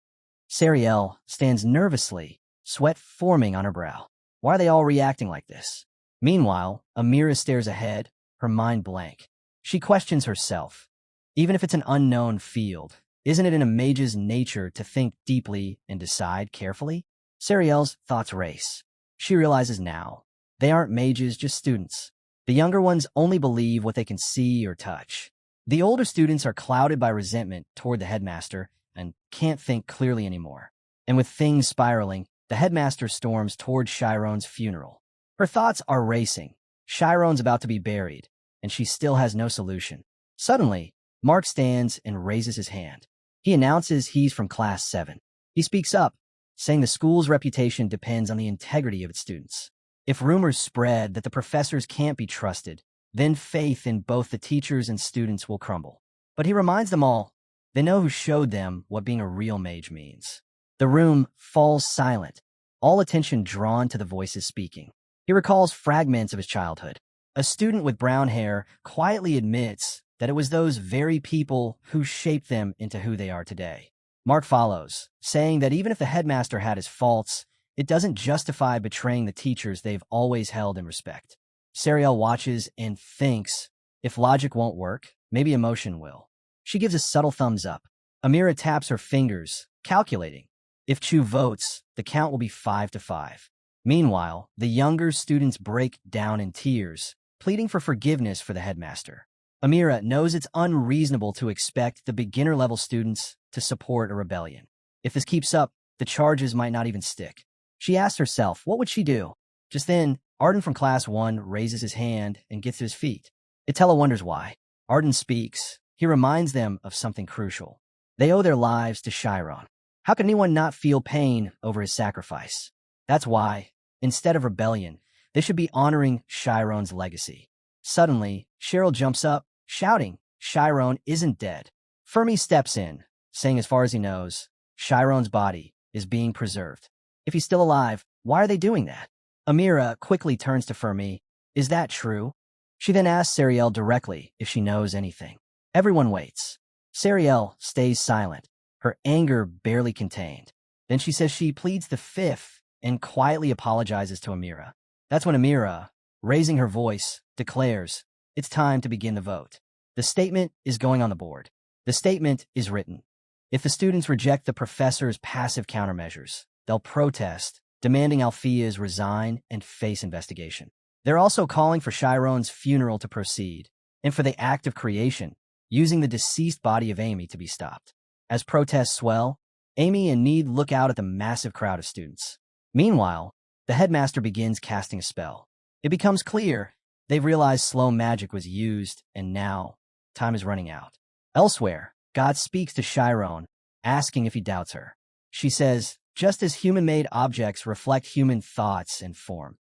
Sariel stands nervously, sweat forming on her brow. Why are they all reacting like this? Meanwhile, Amira stares ahead, her mind blank. She questions herself. Even if it's an unknown field, isn't it in a mage's nature to think deeply and decide carefully? Sariel's thoughts race. She realizes now, they aren't mages, just students. The younger ones only believe what they can see or touch. The older students are clouded by resentment toward the headmaster and can't think clearly anymore. And with things spiraling, the headmaster storms toward Chiron's funeral. Her thoughts are racing. Chiron's about to be buried, and she still has no solution. Suddenly, Mark stands and raises his hand. He announces he's from Class 7. He speaks up, saying the school's reputation depends on the integrity of its students. If rumors spread that the professors can't be trusted, then faith in both the teachers and students will crumble. But he reminds them all, they know who showed them what being a real mage means. The room falls silent, all attention drawn to the voices speaking. He recalls fragments of his childhood. A student with brown hair quietly admits that it was those very people who shaped them into who they are today. Mark follows, saying that even if the headmaster had his faults, it doesn't justify betraying the teachers they've always held in respect. Sariel watches and thinks, if logic won't work, maybe emotion will. She gives a subtle thumbs up. Amira taps her fingers, calculating. If Chu votes, the count will be 5-5. Meanwhile, the younger students break down in tears, pleading for forgiveness for the headmaster. Amira knows it's unreasonable to expect the beginner-level students to support a rebellion. If this keeps up, the charges might not even stick. She asks herself, what would she do? Just then, Arden from Class 1 raises his hand and gets to his feet. Itella wonders why. Arden speaks. He reminds them of something crucial. They owe their lives to Chiron. How can anyone not feel pain over his sacrifice? That's why, instead of rebellion, they should be honoring Chiron's legacy. Suddenly, Cheryl jumps up, shouting, Chiron isn't dead. Fermi steps in, saying as far as he knows, Chiron's body is being preserved. If he's still alive, why are they doing that? Amira quickly turns to Fermi. Is that true? She then asks Sariel directly if she knows anything. Everyone waits. Sariel stays silent, her anger barely contained. Then she says she pleads the fifth and quietly apologizes to Amira. That's when Amira, raising her voice, declares, it's time to begin the vote. The statement is going on the board. The statement is written. If the students reject the professor's passive countermeasures, they'll protest, demanding Althea's resign and face investigation. They're also calling for Chiron's funeral to proceed, and for the act of creation, using the deceased body of Amy to be stopped. As protests swell, Amy and Need look out at the massive crowd of students. Meanwhile, the headmaster begins casting a spell. It becomes clear they've realized slow magic was used, and now time is running out. Elsewhere, God speaks to Chiron, asking if he doubts her. She says, just as human-made objects reflect human thoughts and form,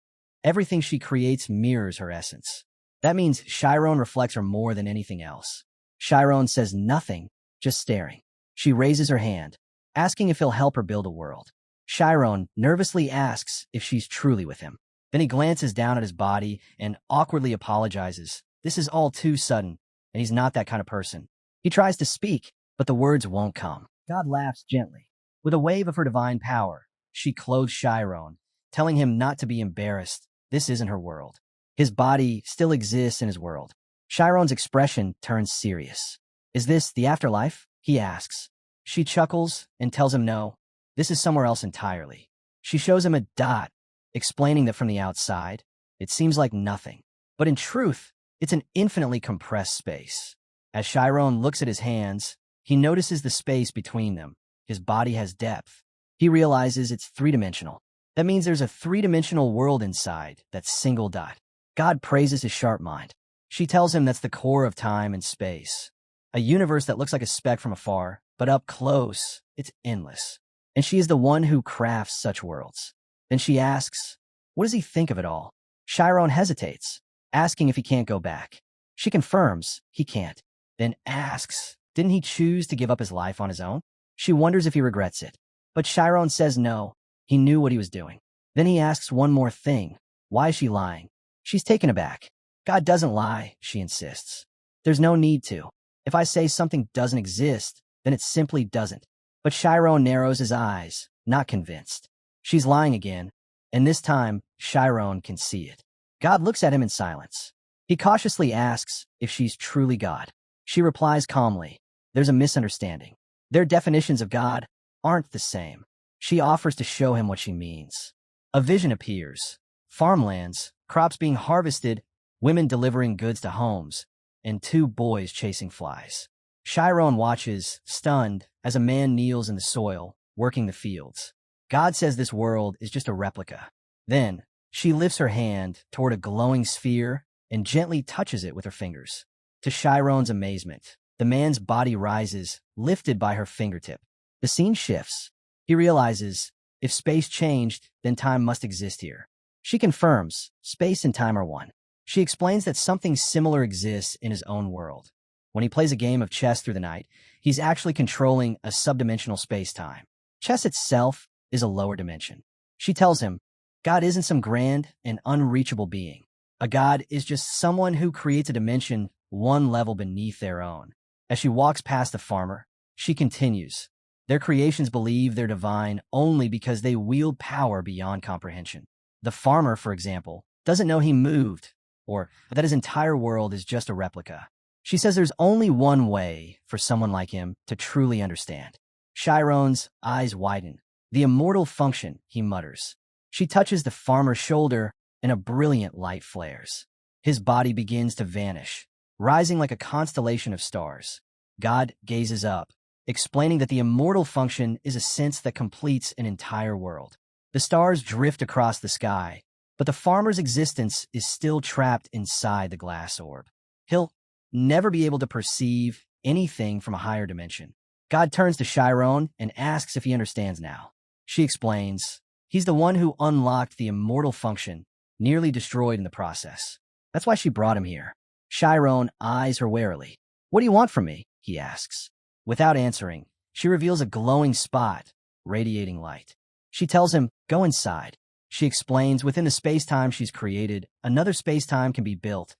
everything she creates mirrors her essence. That means Chiron reflects her more than anything else. Chiron says nothing, just staring. She raises her hand, asking if he'll help her build a world. Chiron nervously asks if she's truly with him. Then he glances down at his body and awkwardly apologizes. This is all too sudden, and he's not that kind of person. He tries to speak, but the words won't come. God laughs gently. With a wave of her divine power, she clothes Chiron, telling him not to be embarrassed. This isn't her world. His body still exists in his world. Chiron's expression turns serious. Is this the afterlife? He asks. She chuckles and tells him no. This is somewhere else entirely. She shows him a dot, explaining that from the outside, it seems like nothing. But in truth, it's an infinitely compressed space. As Chiron looks at his hands, he notices the space between them. His body has depth. He realizes it's three-dimensional. That means there's a three-dimensional world inside that single dot. God praises his sharp mind. She tells him that's the core of time and space. A universe that looks like a speck from afar, but up close, it's endless. And she is the one who crafts such worlds. Then she asks, what does he think of it all? Chiron hesitates, asking if he can't go back. She confirms he can't, then asks, didn't he choose to give up his life on his own? She wonders if he regrets it. But Chiron says no, he knew what he was doing. Then he asks one more thing. Why is she lying? She's taken aback. God doesn't lie, she insists. There's no need to. If I say something doesn't exist, then it simply doesn't. But Chiron narrows his eyes, not convinced. She's lying again, and this time, Chiron can see it. God looks at him in silence. He cautiously asks if she's truly God. She replies calmly, there's a misunderstanding. Their definitions of God aren't the same. She offers to show him what she means. A vision appears. Farmlands, crops being harvested, women delivering goods to homes, and two boys chasing flies. Chiron watches, stunned, as a man kneels in the soil, working the fields. God says this world is just a replica. Then, she lifts her hand toward a glowing sphere and gently touches it with her fingers. To Chiron's amazement, the man's body rises, lifted by her fingertip. The scene shifts. He realizes, if space changed, then time must exist here. She confirms, space and time are one. She explains that something similar exists in his own world. When he plays a game of chess through the night, he's actually controlling a subdimensional space-time. Chess itself is a lower dimension. She tells him, God isn't some grand and unreachable being. A god is just someone who creates a dimension one level beneath their own. As she walks past the farmer, she continues, their creations believe they're divine only because they wield power beyond comprehension. The farmer, for example, doesn't know he moved, or that his entire world is just a replica. She says there's only one way for someone like him to truly understand. Chiron's eyes widen. The immortal function, he mutters. She touches the farmer's shoulder, and a brilliant light flares. His body begins to vanish, rising like a constellation of stars. God gazes up, explaining that the immortal function is a sense that completes an entire world. The stars drift across the sky, but the farmer's existence is still trapped inside the glass orb. He'll never be able to perceive anything from a higher dimension. God turns to Chiron and asks if he understands now. She explains, he's the one who unlocked the immortal function, nearly destroyed in the process. That's why she brought him here. Chiron eyes her warily. What do you want from me? He asks. Without answering, she reveals a glowing spot, radiating light. She tells him, go inside. She explains within the space-time she's created, another space-time can be built,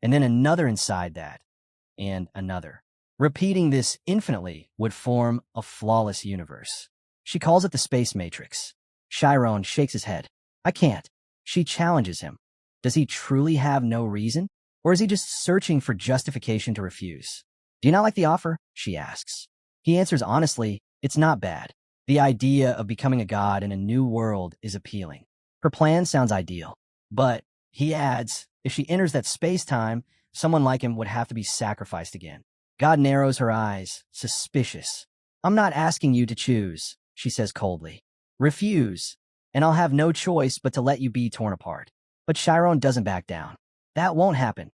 and then another inside that, and another. Repeating this infinitely would form a flawless universe. She calls it the space matrix. Chiron shakes his head. I can't. She challenges him. Does he truly have no reason? Or is he just searching for justification to refuse? Do you not like the offer? She asks. He answers honestly, it's not bad. The idea of becoming a god in a new world is appealing. Her plan sounds ideal. But, he adds, if she enters that space-time, someone like him would have to be sacrificed again. God narrows her eyes, suspicious. I'm not asking you to choose, she says coldly. Refuse, and I'll have no choice but to let you be torn apart. But Chiron doesn't back down. That won't happen.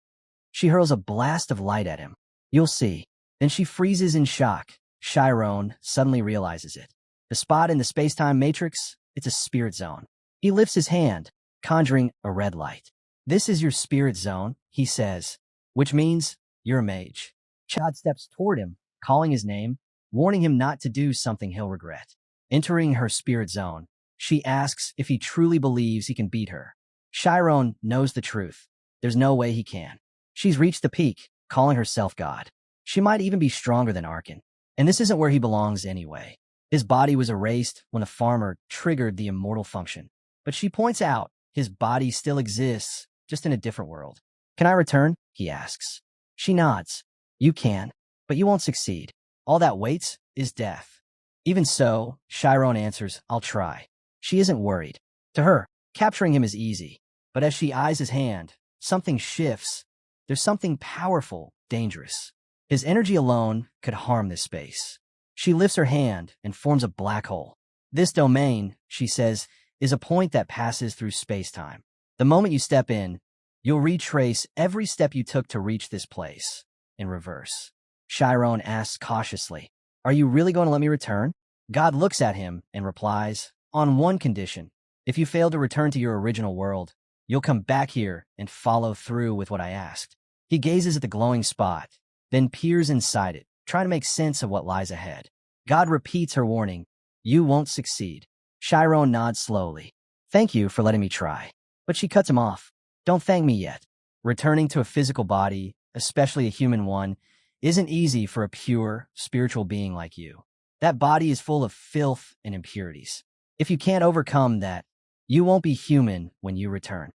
She hurls a blast of light at him. You'll see. Then she freezes in shock. Chiron suddenly realizes it. The spot in the space-time matrix, it's a spirit zone. He lifts his hand, conjuring a red light. This is your spirit zone, he says, which means you're a mage. Chad steps toward him, calling his name, warning him not to do something he'll regret. Entering her spirit zone, she asks if he truly believes he can beat her. Chiron knows the truth. There's no way he can. She's reached the peak, calling herself God. She might even be stronger than Arkan. And this isn't where he belongs anyway. His body was erased when a farmer triggered the immortal function. But she points out his body still exists, just in a different world. Can I return? He asks. She nods. You can, but you won't succeed. All that waits is death. Even so, Chiron answers, I'll try. She isn't worried. To her, capturing him is easy. But as she eyes his hand, something shifts. There's something powerful, dangerous. His energy alone could harm this space. She lifts her hand and forms a black hole. This domain, she says, is a point that passes through space-time. The moment you step in, you'll retrace every step you took to reach this place, in reverse. Chiron asks cautiously, Are you really going to let me return? God looks at him and replies, On one condition. If you fail to return to your original world, you'll come back here and follow through with what I asked. He gazes at the glowing spot, then peers inside it, trying to make sense of what lies ahead. God repeats her warning, You won't succeed. Chiron nods slowly. Thank you for letting me try. But she cuts him off. Don't thank me yet. Returning to a physical body, especially a human one, isn't easy for a pure, spiritual being like you. That body is full of filth and impurities. If you can't overcome that, you won't be human when you return.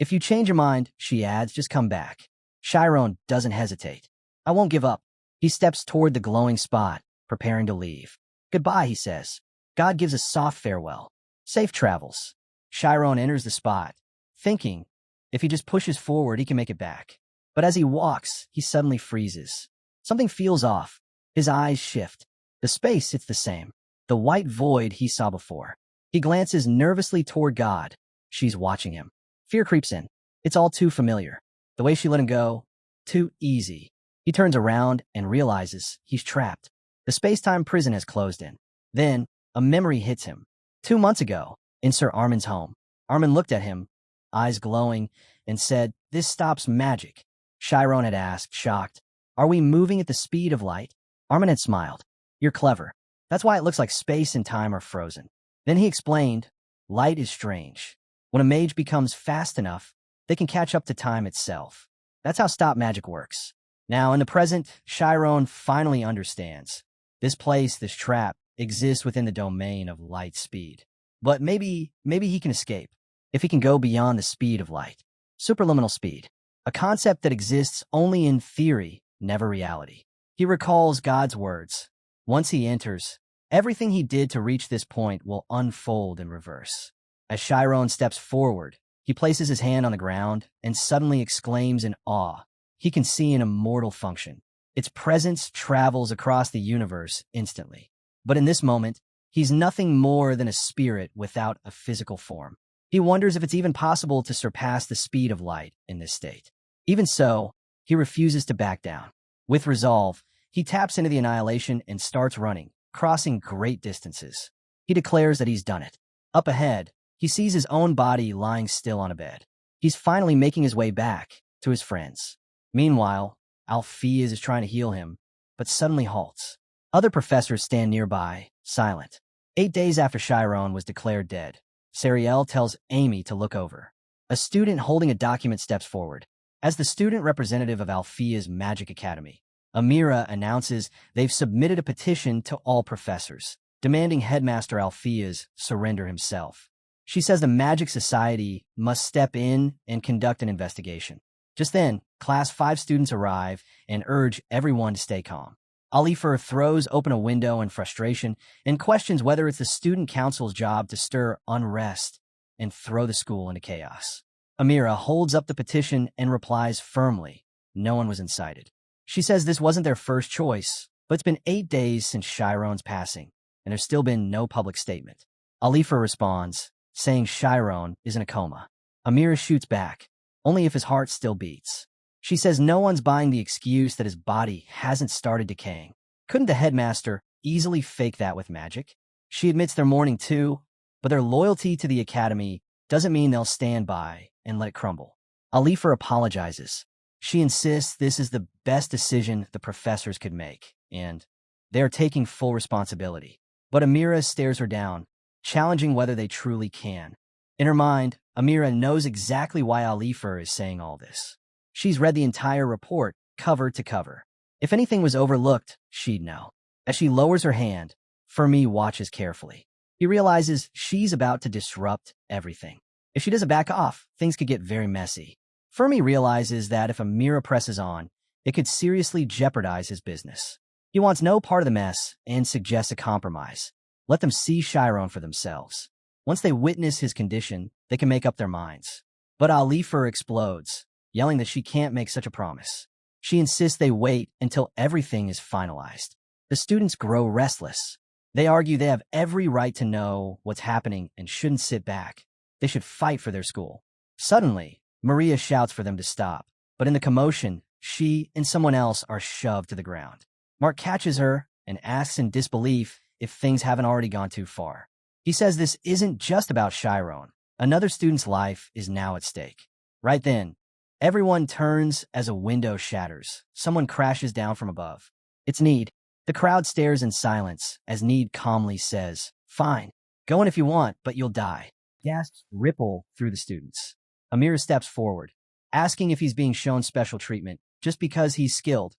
If you change your mind, she adds, just come back. Chiron doesn't hesitate. I won't give up. He steps toward the glowing spot, preparing to leave. Goodbye, he says. God gives a soft farewell. Safe travels. Chiron enters the spot, thinking, if he just pushes forward, he can make it back. But as he walks, he suddenly freezes. Something feels off. His eyes shift. The space, it's the same. The white void he saw before. He glances nervously toward God. She's watching him. Fear creeps in. It's all too familiar. The way she let him go, too easy. He turns around and realizes he's trapped. The space-time prison has closed in. Then, a memory hits him. 2 months ago, in Sir Armin's home, Armin looked at him, eyes glowing, and said, This stops magic. Chiron had asked, shocked, Are we moving at the speed of light? Armin had smiled. You're clever. That's why it looks like space and time are frozen. Then he explained, light is strange. When a mage becomes fast enough, they can catch up to time itself. That's how stop magic works. Now, in the present, Chiron finally understands. This place, this trap, exists within the domain of light speed. But maybe he can escape, if he can go beyond the speed of light. Superluminal speed, a concept that exists only in theory, never reality. He recalls God's words. Once he enters, everything he did to reach this point will unfold in reverse. As Chiron steps forward, he places his hand on the ground and suddenly exclaims in awe. He can see an immortal function. Its presence travels across the universe instantly. But in this moment, he's nothing more than a spirit without a physical form. He wonders if it's even possible to surpass the speed of light in this state. Even so, he refuses to back down. With resolve, he taps into the annihilation and starts running, crossing great distances. He declares that he's done it. Up ahead, he sees his own body lying still on a bed. He's finally making his way back to his friends. Meanwhile, Alpheus is trying to heal him, but suddenly halts. Other professors stand nearby, silent. 8 days after Chiron was declared dead, Sariel tells Amy to look over. A student holding a document steps forward. As the student representative of Alphea's Magic Academy, Amira announces they've submitted a petition to all professors, demanding Headmaster Alpheus surrender himself. She says the Magic Society must step in and conduct an investigation. Just then, Class 5 students arrive and urge everyone to stay calm. Alifer throws open a window in frustration and questions whether it's the student council's job to stir unrest and throw the school into chaos. Amira holds up the petition and replies firmly, no one was incited. She says this wasn't their first choice, but it's been 8 days since Chiron's passing, and there's still been no public statement. Alifer responds, saying Chiron is in a coma. Amira shoots back, only if his heart still beats. She says no one's buying the excuse that his body hasn't started decaying. Couldn't the headmaster easily fake that with magic? She admits they're mourning too, but their loyalty to the academy doesn't mean they'll stand by and let it crumble. Alifer apologizes. She insists this is the best decision the professors could make, and they're taking full responsibility. But Amira stares her down, challenging whether they truly can. In her mind, Amira knows exactly why Alifer is saying all this. She's read the entire report, cover to cover. If anything was overlooked, she'd know. As she lowers her hand, Fermi watches carefully. He realizes she's about to disrupt everything. If she doesn't back off, things could get very messy. Fermi realizes that if Amira presses on, it could seriously jeopardize his business. He wants no part of the mess and suggests a compromise. Let them see Chiron for themselves. Once they witness his condition, they can make up their minds. But Alifer explodes, yelling that she can't make such a promise. She insists they wait until everything is finalized. The students grow restless. They argue they have every right to know what's happening and shouldn't sit back. They should fight for their school. Suddenly, Maria shouts for them to stop, but in the commotion, she and someone else are shoved to the ground. Mark catches her and asks in disbelief if things haven't already gone too far. He says this isn't just about Chiron. Another student's life is now at stake. Right then, everyone turns as a window shatters. Someone crashes down from above. It's Need. The crowd stares in silence as Need calmly says, "Fine, go in if you want, but you'll die." Gasps ripple through the students. Amir steps forward, asking if he's being shown special treatment just because he's skilled.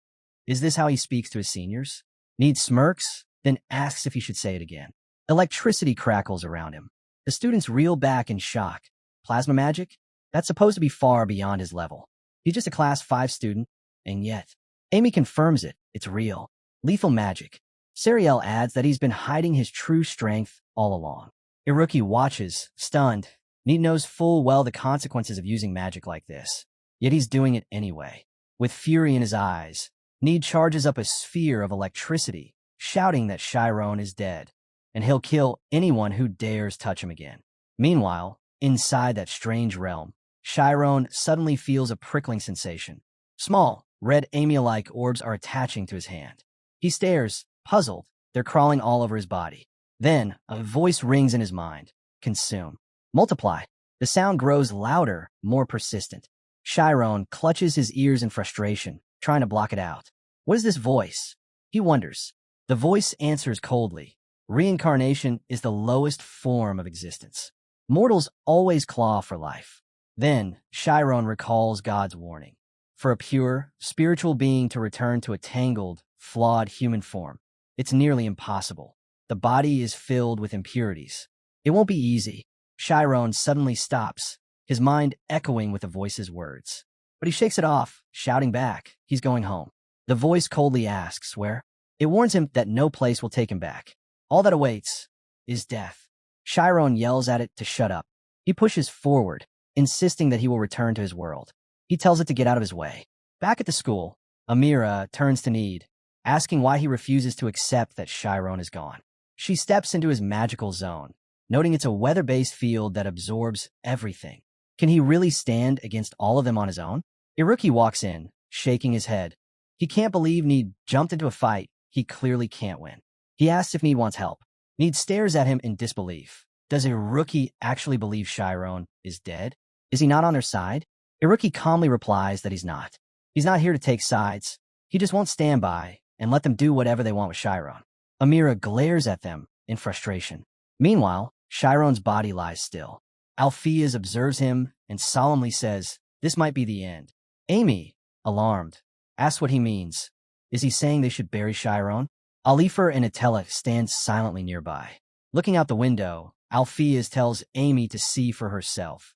Is this how he speaks to his seniors? Need smirks, then asks if he should say it again. Electricity crackles around him. The students reel back in shock. Plasma magic? That's supposed to be far beyond his level. He's just a Class 5 student, and yet. Amy confirms it. It's real. Lethal magic. Sariel adds that he's been hiding his true strength all along. Iruki watches, stunned. Need knows full well the consequences of using magic like this. Yet he's doing it anyway. With fury in his eyes, Need charges up a sphere of electricity, shouting that Chiron is dead, and he'll kill anyone who dares touch him again. Meanwhile, inside that strange realm, Chiron suddenly feels a prickling sensation. Small, red amia-like orbs are attaching to his hand. He stares, puzzled. They're crawling all over his body. Then, a voice rings in his mind. Consume. Multiply. The sound grows louder, more persistent. Chiron clutches his ears in frustration, trying to block it out. What is this voice? He wonders. The voice answers coldly. Reincarnation is the lowest form of existence. Mortals always claw for life. Then, Chiron recalls God's warning. For a pure, spiritual being to return to a tangled, flawed human form, it's nearly impossible. The body is filled with impurities. It won't be easy. Chiron suddenly stops, his mind echoing with the voice's words. But he shakes it off, shouting back, he's going home. The voice coldly asks, where? It warns him that no place will take him back. All that awaits is death. Chiron yells at it to shut up. He pushes forward, insisting that he will return to his world. He tells it to get out of his way. Back at the school, Amira turns to Need, asking why he refuses to accept that Chiron is gone. She steps into his magical zone, noting it's a weather-based field that absorbs everything. Can he really stand against all of them on his own? Iruki walks in, shaking his head. He can't believe Need jumped into a fight he clearly can't win. He asks if Need wants help. Need stares at him in disbelief. Does Iruki actually believe Chiron is dead? Is he not on their side? Iruki calmly replies that he's not. He's not here to take sides. He just won't stand by and let them do whatever they want with Chiron. Amira glares at them in frustration. Meanwhile, Chiron's body lies still. Alpheus observes him and solemnly says, "This might be the end." Amy, alarmed, asks what he means. Is he saying they should bury Chiron? Alifer and Atella stand silently nearby. Looking out the window, Alpheus tells Amy to see for herself.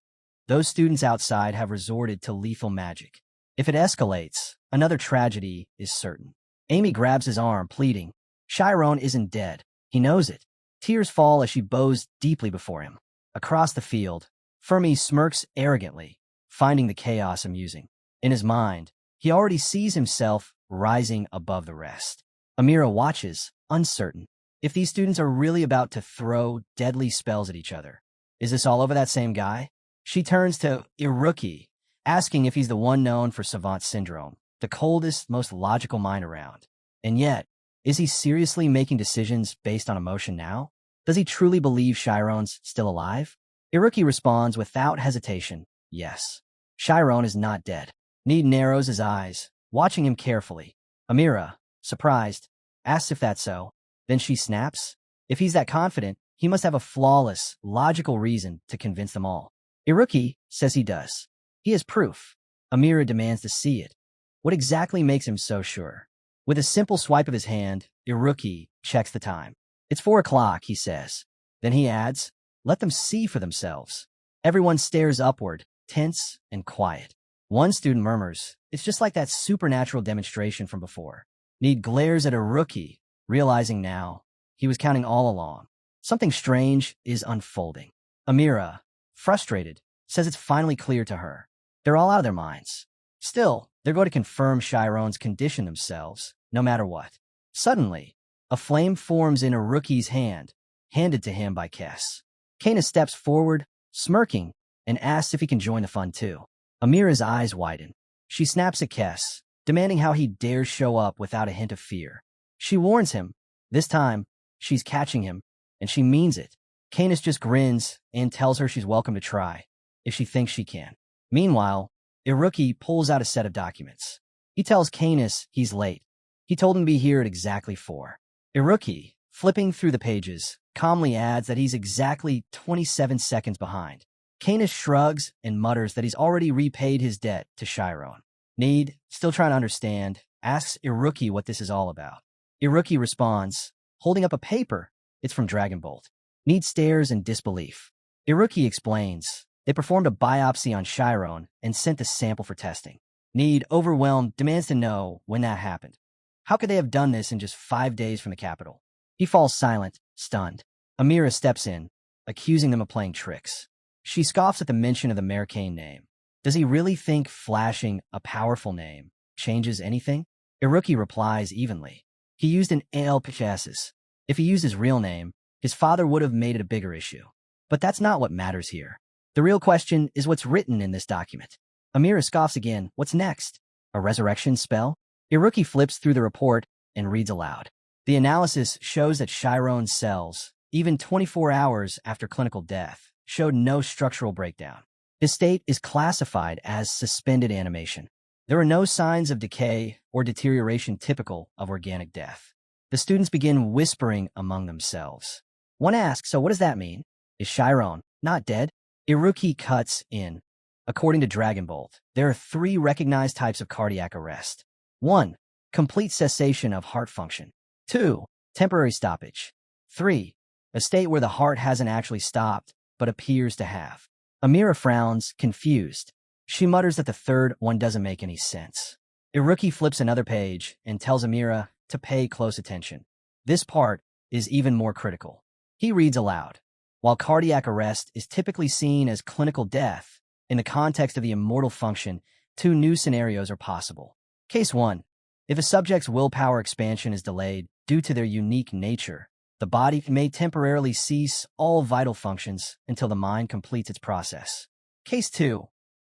Those students outside have resorted to lethal magic. If it escalates, another tragedy is certain. Amy grabs his arm, pleading. Chiron isn't dead. He knows it. Tears fall as she bows deeply before him. Across the field, Fermi smirks arrogantly, finding the chaos amusing. In his mind, he already sees himself rising above the rest. Amira watches, uncertain. If these students are really about to throw deadly spells at each other, is this all over that same guy? She turns to Iruki, asking if he's the one known for savant syndrome, the coldest, most logical mind around. And yet, is he seriously making decisions based on emotion now? Does he truly believe Chiron's still alive? Iruki responds without hesitation, yes. Chiron is not dead. Need narrows his eyes, watching him carefully. Amira, surprised, asks if that's so. Then she snaps. If he's that confident, he must have a flawless, logical reason to convince them all. Iruki says he does. He has proof. Amira demands to see it. What exactly makes him so sure? With a simple swipe of his hand, Iruki checks the time. It's 4 o'clock, he says. Then he adds, let them see for themselves. Everyone stares upward, tense and quiet. One student murmurs, it's just like that supernatural demonstration from before. Need glares at Iruki, realizing now he was counting all along. Something strange is unfolding. Amira, frustrated, says it's finally clear to her. They're all out of their minds. Still, they're going to confirm Chiron's condition themselves, no matter what. Suddenly, a flame forms in Iruki's hand, handed to him by Kess. Canis steps forward, smirking, and asks if he can join the fun too. Amira's eyes widen. She snaps at Kess, demanding how he dares show up without a hint of fear. She warns him. This time, she's catching him, and she means it. Canis just grins and tells her she's welcome to try, if she thinks she can. Meanwhile, Iruki pulls out a set of documents. He tells Canis he's late. He told him to be here at exactly 4. Iruki, flipping through the pages, calmly adds that he's exactly 27 seconds behind. Canis shrugs and mutters that he's already repaid his debt to Chiron. Need, still trying to understand, asks Iruki what this is all about. Iruki responds, holding up a paper. It's from Dragonbolt. Need stares in disbelief. Iruki explains. They performed a biopsy on Chiron and sent the sample for testing. Need, overwhelmed, demands to know when that happened. How could they have done this in just 5 days from the capital? He falls silent, stunned. Amira steps in, accusing them of playing tricks. She scoffs at the mention of the Mercane name. Does he really think flashing a powerful name changes anything? Iruki replies evenly. He used an ALPHS's. If he used his real name, his father would have made it a bigger issue. But that's not what matters here. The real question is what's written in this document. Amira scoffs again. What's next? A resurrection spell? Iruki flips through the report and reads aloud. The analysis shows that Chiron's cells, even 24 hours after clinical death, showed no structural breakdown. His state is classified as suspended animation. There are no signs of decay or deterioration typical of organic death. The students begin whispering among themselves. One asks, so what does that mean? Is Chiron not dead? Iruki cuts in. According to Dragonbolt, there are 3 recognized types of cardiac arrest. 1. Complete cessation of heart function. 2. Temporary stoppage. 3. A state where the heart hasn't actually stopped, but appears to have. Amira frowns, confused. She mutters that the third one doesn't make any sense. Iruki flips another page and tells Amira to pay close attention. This part is even more critical. He reads aloud. While cardiac arrest is typically seen as clinical death, in the context of the immortal function, 2 new scenarios are possible. Case 1. If a subject's willpower expansion is delayed due to their unique nature, the body may temporarily cease all vital functions until the mind completes its process. Case 2.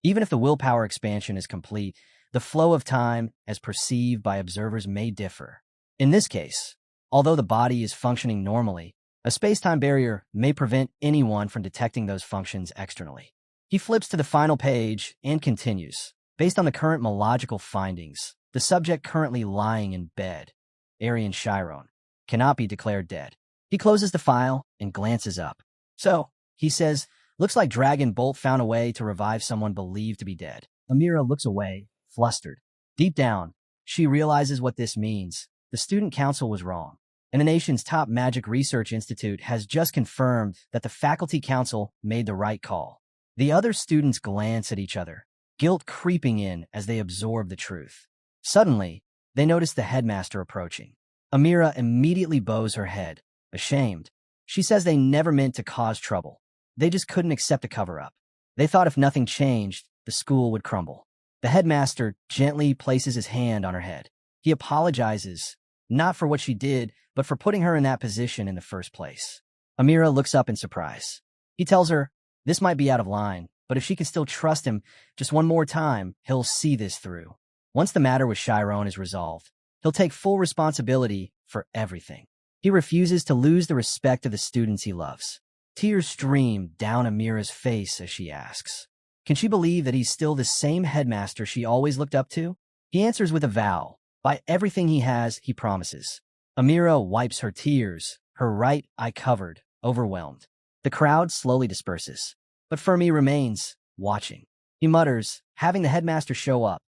Even if the willpower expansion is complete, the flow of time as perceived by observers may differ. In this case, although the body is functioning normally, a space-time barrier may prevent anyone from detecting those functions externally. He flips to the final page and continues. Based on the current mythological findings, the subject currently lying in bed, Arian Chiron, cannot be declared dead. He closes the file and glances up. So, he says, looks like Dragon Bolt found a way to revive someone believed to be dead. Amira looks away, flustered. Deep down, she realizes what this means. The student council was wrong, and the nation's top magic research institute has just confirmed that the faculty council made the right call. The other students glance at each other, guilt creeping in as they absorb the truth. Suddenly, they notice the headmaster approaching. Amira immediately bows her head, ashamed. She says they never meant to cause trouble. They just couldn't accept a cover-up. They thought if nothing changed, the school would crumble. The headmaster gently places his hand on her head. He apologizes, not for what she did, but for putting her in that position in the first place. Amira looks up in surprise. He tells her, this might be out of line, but if she can still trust him just one more time, he'll see this through. Once the matter with Chiron is resolved, he'll take full responsibility for everything. He refuses to lose the respect of the students he loves. Tears stream down Amira's face as she asks, can she believe that he's still the same headmaster she always looked up to? He answers with a vow. By everything he has, he promises. Amira wipes her tears, her right eye covered, overwhelmed. The crowd slowly disperses, but Fermi remains, watching. He mutters, having the headmaster show up.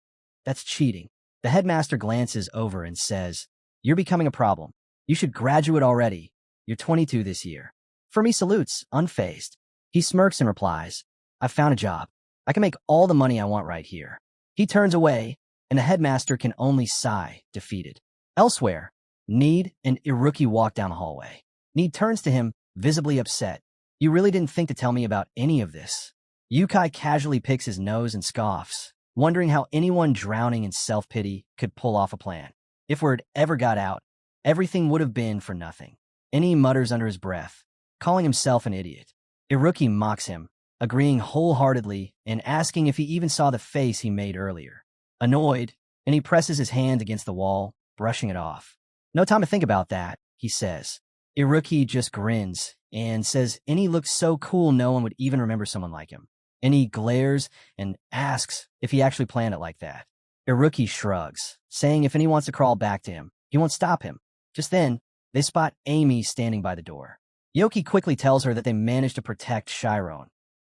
That's cheating. The headmaster glances over and says, you're becoming a problem. You should graduate already. You're 22 this year. Fermi salutes, unfazed. He smirks and replies, I've found a job. I can make all the money I want right here. He turns away, and the headmaster can only sigh, defeated. Elsewhere, Need and Iruki walk down the hallway. Need turns to him, visibly upset. You really didn't think to tell me about any of this. Yukai casually picks his nose and scoffs, wondering how anyone drowning in self-pity could pull off a plan. If word ever got out, everything would have been for nothing. And he mutters under his breath, calling himself an idiot. Iruki mocks him, agreeing wholeheartedly and asking if he even saw the face he made earlier. Annoyed, and he presses his hand against the wall, brushing it off. No time to think about that, he says. Iruki just grins and says Any looks so cool no one would even remember someone like him. Any glares and asks if he actually planned it like that. Iruki shrugs, saying if Any wants to crawl back to him, he won't stop him. Just then, they spot Amy standing by the door. Yoki quickly tells her that they managed to protect Chiron,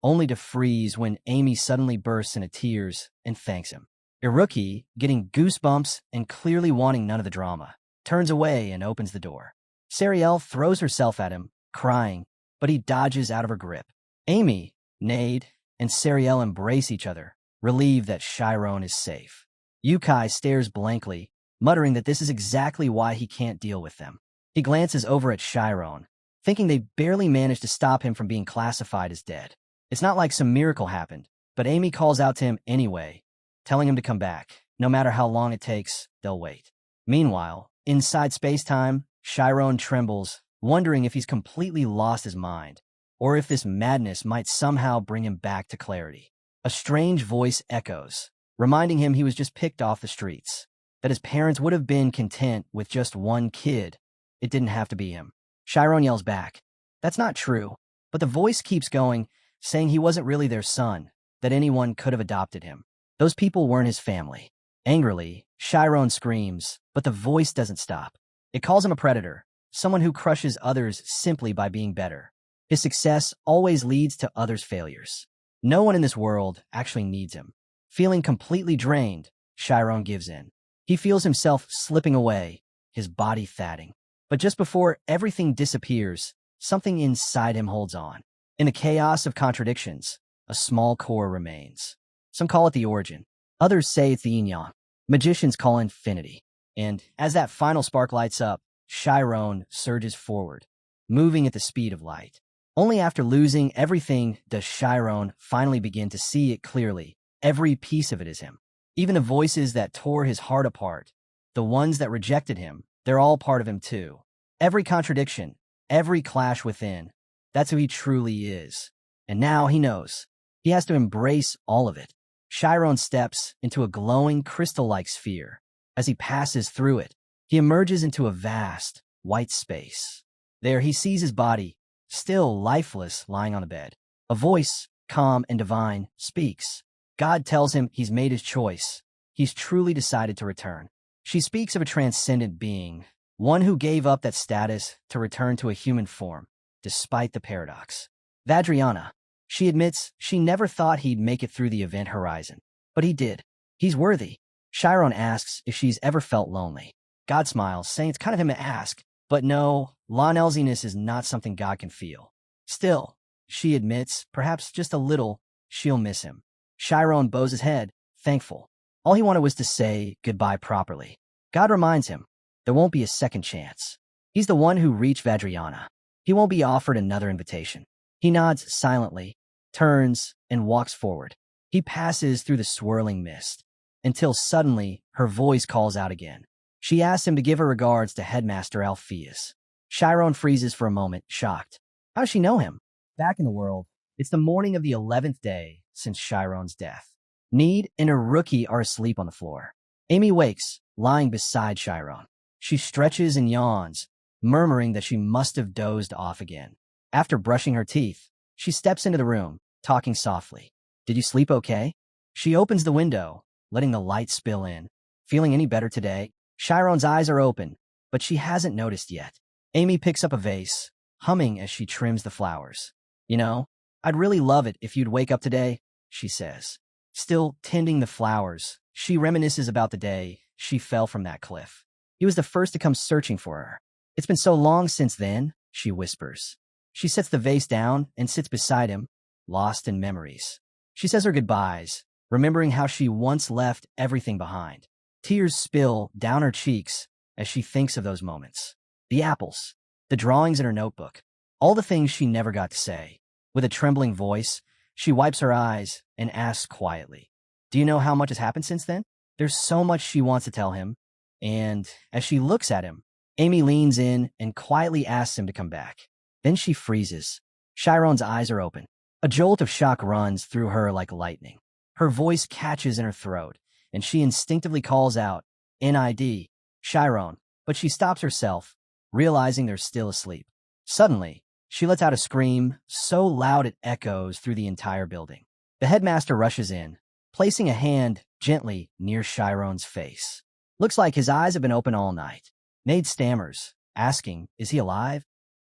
only to freeze when Amy suddenly bursts into tears and thanks him. Iruki, getting goosebumps and clearly wanting none of the drama, turns away and opens the door. Sariel throws herself at him, crying, but he dodges out of her grip. Amy, Nade, and Sariel embrace each other, relieved that Chiron is safe. Yukai stares blankly, muttering that this is exactly why he can't deal with them. He glances over at Chiron, thinking they barely managed to stop him from being classified as dead. It's not like some miracle happened, but Amy calls out to him anyway, telling him to come back. No matter how long it takes, they'll wait. Meanwhile, inside space-time, Chiron trembles, wondering if he's completely lost his mind, or if this madness might somehow bring him back to clarity. A strange voice echoes, reminding him he was just picked off the streets, that his parents would have been content with just one kid. It didn't have to be him. Chiron yells back, that's not true, but the voice keeps going, saying he wasn't really their son, that anyone could have adopted him. Those people weren't his family. Angrily, Chiron screams, but the voice doesn't stop. It calls him a predator, someone who crushes others simply by being better. His success always leads to others' failures. No one in this world actually needs him. Feeling completely drained, Chiron gives in. He feels himself slipping away, his body fatting. But just before everything disappears, something inside him holds on. In the chaos of contradictions, a small core remains. Some call it the origin. Others say it's the yin-yang. Magicians call it infinity. And as that final spark lights up, Chiron surges forward, moving at the speed of light. Only after losing everything does Chiron finally begin to see it clearly. Every piece of it is him. Even the voices that tore his heart apart, the ones that rejected him, they're all part of him too. Every contradiction, every clash within, that's who he truly is. And now he knows. He has to embrace all of it. Chiron steps into a glowing crystal-like sphere. As he passes through it, he emerges into a vast, white space. There he sees his body, still lifeless, lying on a bed. A voice, calm and divine, speaks. God tells him he's made his choice. He's truly decided to return. She speaks of a transcendent being, one who gave up that status to return to a human form, despite the paradox. Vadriana. She admits she never thought he'd make it through the event horizon. But he did. He's worthy. Chiron asks if she's ever felt lonely. God smiles, saying it's kind of him to ask. But no, Lonelziness is not something God can feel. Still, she admits, perhaps just a little, she'll miss him. Chiron bows his head, thankful. All he wanted was to say goodbye properly. God reminds him, there won't be a second chance. He's the one who reached Vadriana. He won't be offered another invitation. He nods silently, turns, and walks forward. He passes through the swirling mist, until suddenly her voice calls out again. She asks him to give her regards to Headmaster Alpheus. Chiron freezes for a moment, shocked. How does she know him? Back in the world, it's the morning of the 11th day since Chiron's death. Need and her rookie are asleep on the floor. Amy wakes, lying beside Chiron. She stretches and yawns, murmuring that she must have dozed off again. After brushing her teeth, she steps into the room, talking softly. Did you sleep okay? She opens the window, letting the light spill in. Feeling any better today? Chiron's eyes are open, but she hasn't noticed yet. Amy picks up a vase, humming as she trims the flowers. You know, I'd really love it if you'd wake up today, she says. Still tending the flowers, she reminisces about the day she fell from that cliff. He was the first to come searching for her. It's been so long since then, she whispers. She sets the vase down and sits beside him, lost in memories. She says her goodbyes, remembering how she once left everything behind. Tears spill down her cheeks as she thinks of those moments. The apples, the drawings in her notebook, all the things she never got to say. With a trembling voice, she wipes her eyes and asks quietly, do you know how much has happened since then? There's so much she wants to tell him. And as she looks at him, Amy leans in and quietly asks him to come back. Then she freezes. Chiron's eyes are open. A jolt of shock runs through her like lightning. Her voice catches in her throat, and she instinctively calls out, NID, Chiron, but she stops herself, realizing they're still asleep. Suddenly, she lets out a scream so loud it echoes through the entire building. The headmaster rushes in, placing a hand gently near Chiron's face. Looks like his eyes have been open all night. Nade stammers, asking, is he alive?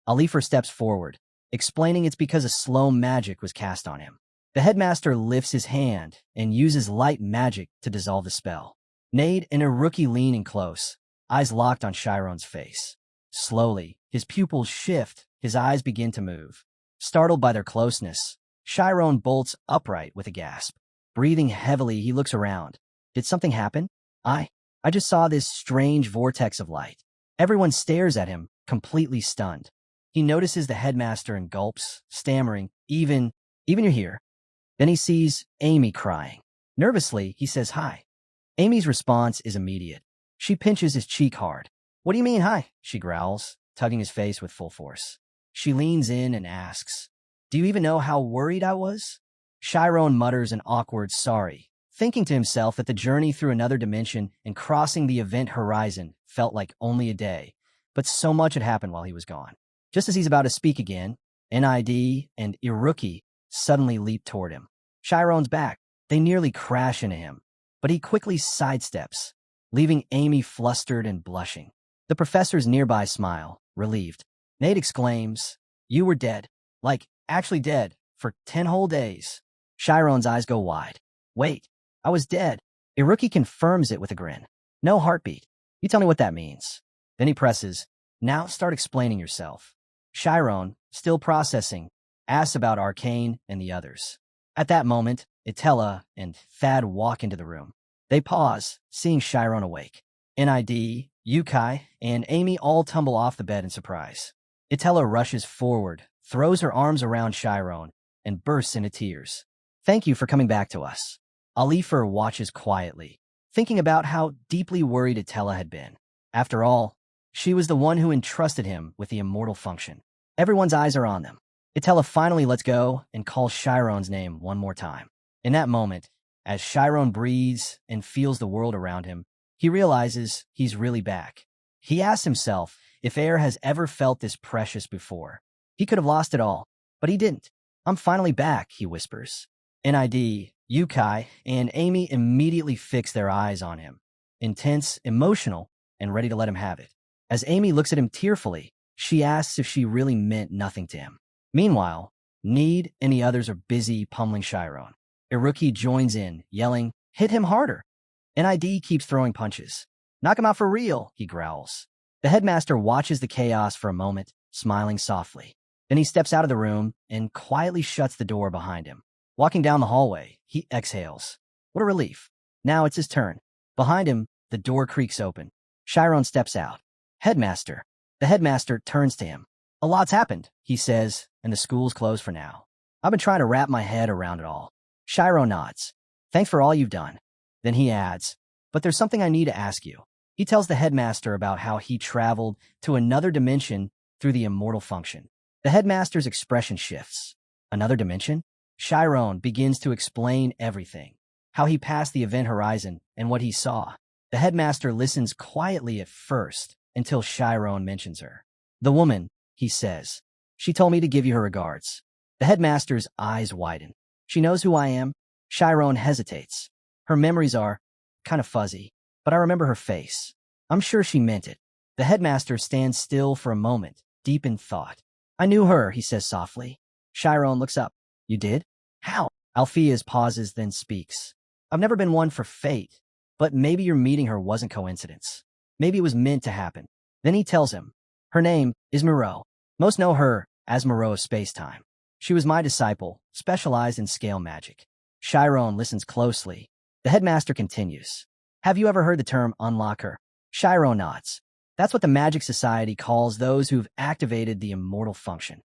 Alifer steps forward, explaining it's because a slow magic was cast on him. The headmaster lifts his hand and uses light magic to dissolve the spell. Nade and her rookie lean in close, eyes locked on Chiron's face. Slowly, his pupils shift, his eyes begin to move. Startled by their closeness, Chiron bolts upright with a gasp. Breathing heavily, he looks around. Did something happen? I just saw this strange vortex of light. Everyone stares at him, completely stunned. He notices the headmaster and gulps, stammering, even you're here. Then he sees Amy crying. Nervously, he says hi. Amy's response is immediate. She pinches his cheek hard. What do you mean, hi? She growls, tugging his face with full force. She leans in and asks, do you even know how worried I was? Chiron mutters an awkward sorry, thinking to himself that the journey through another dimension and crossing the event horizon felt like only a day, but so much had happened while he was gone. Just as he's about to speak again, NID and Iruki suddenly leap toward him. Chiron's back. They nearly crash into him, but he quickly sidesteps, leaving Amy flustered and blushing. The professors nearby smile, relieved. Nate exclaims, you were dead. Like, actually dead, for 10 whole days. Chiron's eyes go wide. Wait, I was dead. Iruki confirms it with a grin. No heartbeat. You tell me what that means. Then he presses, now start explaining yourself. Chiron, still processing, asks about Arcane and the others. At that moment, Itella and Thad walk into the room. They pause, seeing Chiron awake. NID, Yukai, and Amy all tumble off the bed in surprise. Itella rushes forward, throws her arms around Chiron, and bursts into tears. Thank you for coming back to us. Alifer watches quietly, thinking about how deeply worried Itella had been. After all, she was the one who entrusted him with the immortal function. Everyone's eyes are on them. Itella finally lets go and calls Chiron's name one more time. In that moment, as Chiron breathes and feels the world around him, he realizes he's really back. He asks himself if air has ever felt this precious before. He could have lost it all, but he didn't. I'm finally back, he whispers. NID, Yukai and Amy immediately fix their eyes on him, intense, emotional, and ready to let him have it. As Amy looks at him tearfully, she asks if she really meant nothing to him. Meanwhile, Need and the others are busy pummeling Chiron. Iruki joins in, yelling, "Hit him harder!" NID keeps throwing punches. "Knock him out for real," he growls. The headmaster watches the chaos for a moment, smiling softly. Then he steps out of the room and quietly shuts the door behind him. Walking down the hallway, he exhales. What a relief. Now it's his turn. Behind him, the door creaks open. Chiron steps out. "Headmaster." The headmaster turns to him. "A lot's happened," he says, "and the school's closed for now. I've been trying to wrap my head around it all." Chiron nods. "Thanks for all you've done." Then he adds, "But there's something I need to ask you." He tells the headmaster about how he traveled to another dimension through the immortal function. The headmaster's expression shifts. Another dimension? Chiron begins to explain everything. How he passed the event horizon and what he saw. The headmaster listens quietly at first until Chiron mentions her. "The woman," he says. "She told me to give you her regards." The headmaster's eyes widen. "She knows who I am?" Chiron hesitates. "Her memories are kind of fuzzy, but I remember her face. I'm sure she meant it." The headmaster stands still for a moment, deep in thought. "I knew her," he says softly. Chiron looks up. "You did? How?" Alpheus pauses, then speaks. "I've never been one for fate, but maybe your meeting her wasn't coincidence. Maybe it was meant to happen." Then he tells him, "Her name is Moreau. Most know her as Moreau of Space-Time. She was my disciple, specialized in scale magic." Chiron listens closely. The headmaster continues. "Have you ever heard the term unlocker?" Chiron nods. "That's what the Magic Society calls those who've activated the immortal function."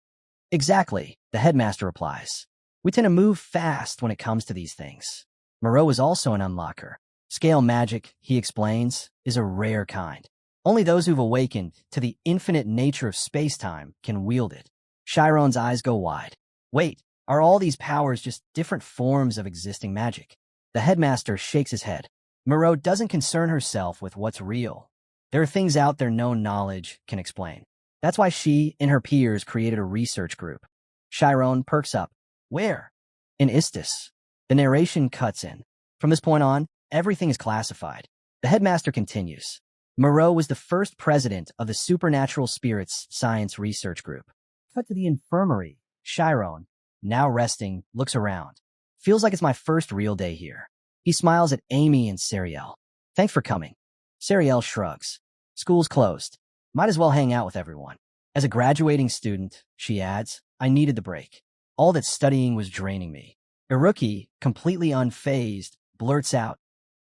"Exactly," the headmaster replies. "We tend to move fast when it comes to these things." Moreau is also an unlocker. Scale magic, he explains, is a rare kind. Only those who've awakened to the infinite nature of space-time can wield it. Chiron's eyes go wide. "Wait, are all these powers just different forms of existing magic?" The headmaster shakes his head. "Moreau doesn't concern herself with what's real. There are things out there no knowledge can explain. That's why she and her peers created a research group." Chiron perks up. "Where?" "In Istis." The narration cuts in. From this point on, everything is classified. The headmaster continues. "Moreau was the first president of the Supernatural Spirits Science Research Group." Cut to the infirmary. Chiron, now resting, looks around. "Feels like it's my first real day here." He smiles at Amy and Sariel. "Thanks for coming." Sariel shrugs. "School's closed. Might as well hang out with everyone." As a graduating student, she adds, "I needed the break. All that studying was draining me." Iruki, completely unfazed, blurts out,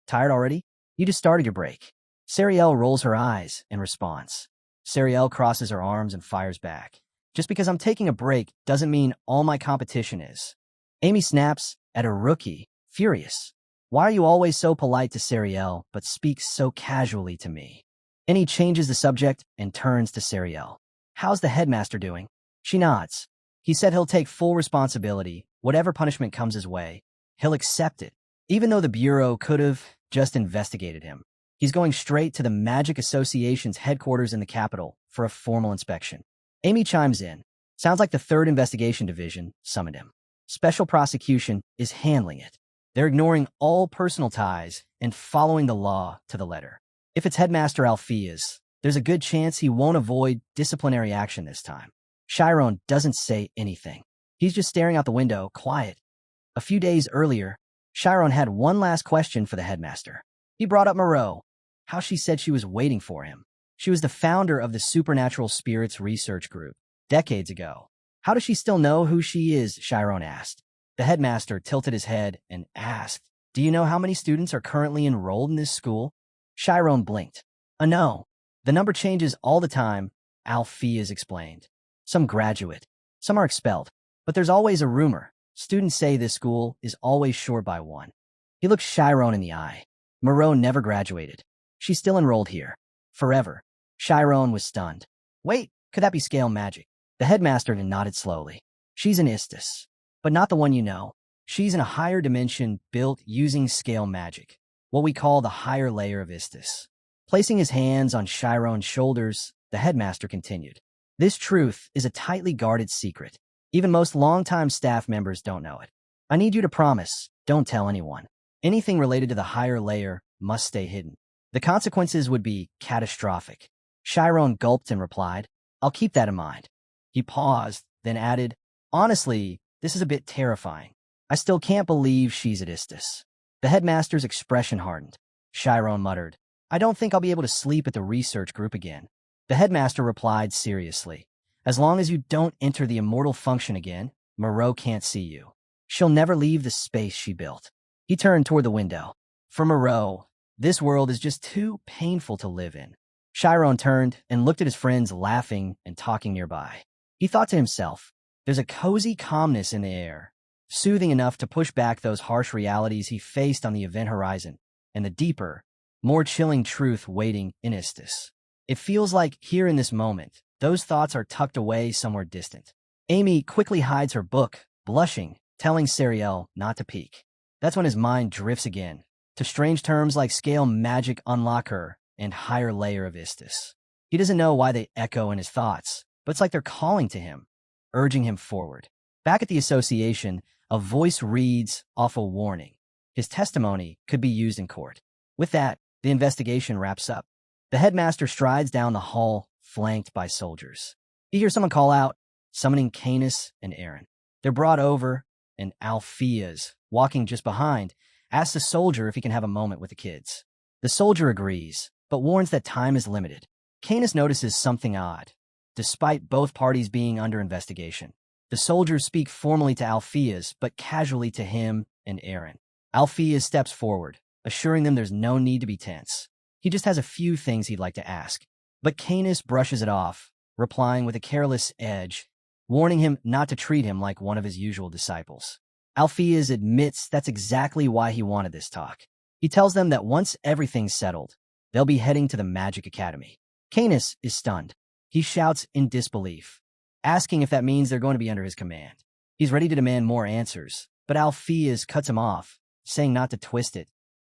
"Tired already? You just started your break." Sariel rolls her eyes and responds. Sariel crosses her arms and fires back. "Just because I'm taking a break doesn't mean all my competition is." Amy snaps at Iruki, furious. "Why are you always so polite to Sariel, but speak so casually to me?" And he changes the subject and turns to Sariel. "How's the headmaster doing?" She nods. "He said he'll take full responsibility. Whatever punishment comes his way, he'll accept it. Even though the Bureau could have just investigated him. He's going straight to the Magic Association's headquarters in the capital for a formal inspection." Amy chimes in. "Sounds like the 3rd Investigation Division summoned him. Special Prosecution is handling it. They're ignoring all personal ties and following the law to the letter. If it's Headmaster Alpheus, there's a good chance he won't avoid disciplinary action this time." Chiron doesn't say anything. He's just staring out the window, quiet. A few days earlier, Chiron had one last question for the headmaster. He brought up Moreau, how she said she was waiting for him. She was the founder of the Supernatural Spirits Research Group, decades ago. "How does she still know who she is?" Chiron asked. The headmaster tilted his head and asked, "Do you know how many students are currently enrolled in this school?" Chiron blinked. "No. The number changes all the time," Alpheus explained. "Some graduate, some are expelled, but there's always a rumor. Students say this school is always short by one." He looked Chiron in the eye. "Moreau never graduated. She's still enrolled here. Forever." Chiron was stunned. "Wait, could that be scale magic?" The headmaster nodded slowly. "She's an Istis, but not the one you know. She's in a higher dimension built using scale magic, what we call the higher layer of Istis." Placing his hands on Chiron's shoulders, the headmaster continued. "This truth is a tightly guarded secret. Even most longtime staff members don't know it. I need you to promise Don't tell anyone. Anything related to the higher layer must stay hidden. The consequences would be catastrophic. Chiron gulped and replied, I'll keep that in mind. He paused, then added, Honestly, this is a bit terrifying. I still can't believe she's at Istis. The headmaster's expression hardened. Chiron muttered, I don't think I'll be able to sleep at the research group again. The headmaster replied seriously, As long as you don't enter the immortal function again, Moreau can't see you. She'll never leave the space she built. He turned toward the window. For Moreau, this world is just too painful to live in. Chiron turned and looked at his friends laughing and talking nearby. He thought to himself, there's a cozy calmness in the air, soothing enough to push back those harsh realities he faced on the event horizon, and the deeper, more chilling truth waiting in Istis. It feels like here in this moment, those thoughts are tucked away somewhere distant. Amy quickly hides her book, blushing, telling Seriel not to peek. That's when his mind drifts again, to strange terms like scale magic unlocker and higher layer of Istis. He doesn't know why they echo in his thoughts, but it's like they're calling to him, urging him forward. Back at the association, a voice reads off a warning. His testimony could be used in court. With that, the investigation wraps up. The headmaster strides down the hall, flanked by soldiers. He hears someone call out, summoning Canis and Aaron. They're brought over, and Alpheus, walking just behind, asks the soldier if he can have a moment with the kids. The soldier agrees, but warns that time is limited. Canis notices something odd. Despite both parties being under investigation, the soldiers speak formally to Alpheus, but casually to him and Aaron. Alpheus steps forward, assuring them there's no need to be tense. He just has a few things he'd like to ask. But Canis brushes it off, replying with a careless edge, warning him not to treat him like one of his usual disciples. Alpheus admits that's exactly why he wanted this talk. He tells them that once everything's settled, they'll be heading to the Magic Academy. Canis is stunned. He shouts in disbelief, asking if that means they're going to be under his command. He's ready to demand more answers, but Alpheus cuts him off, saying not to twist it.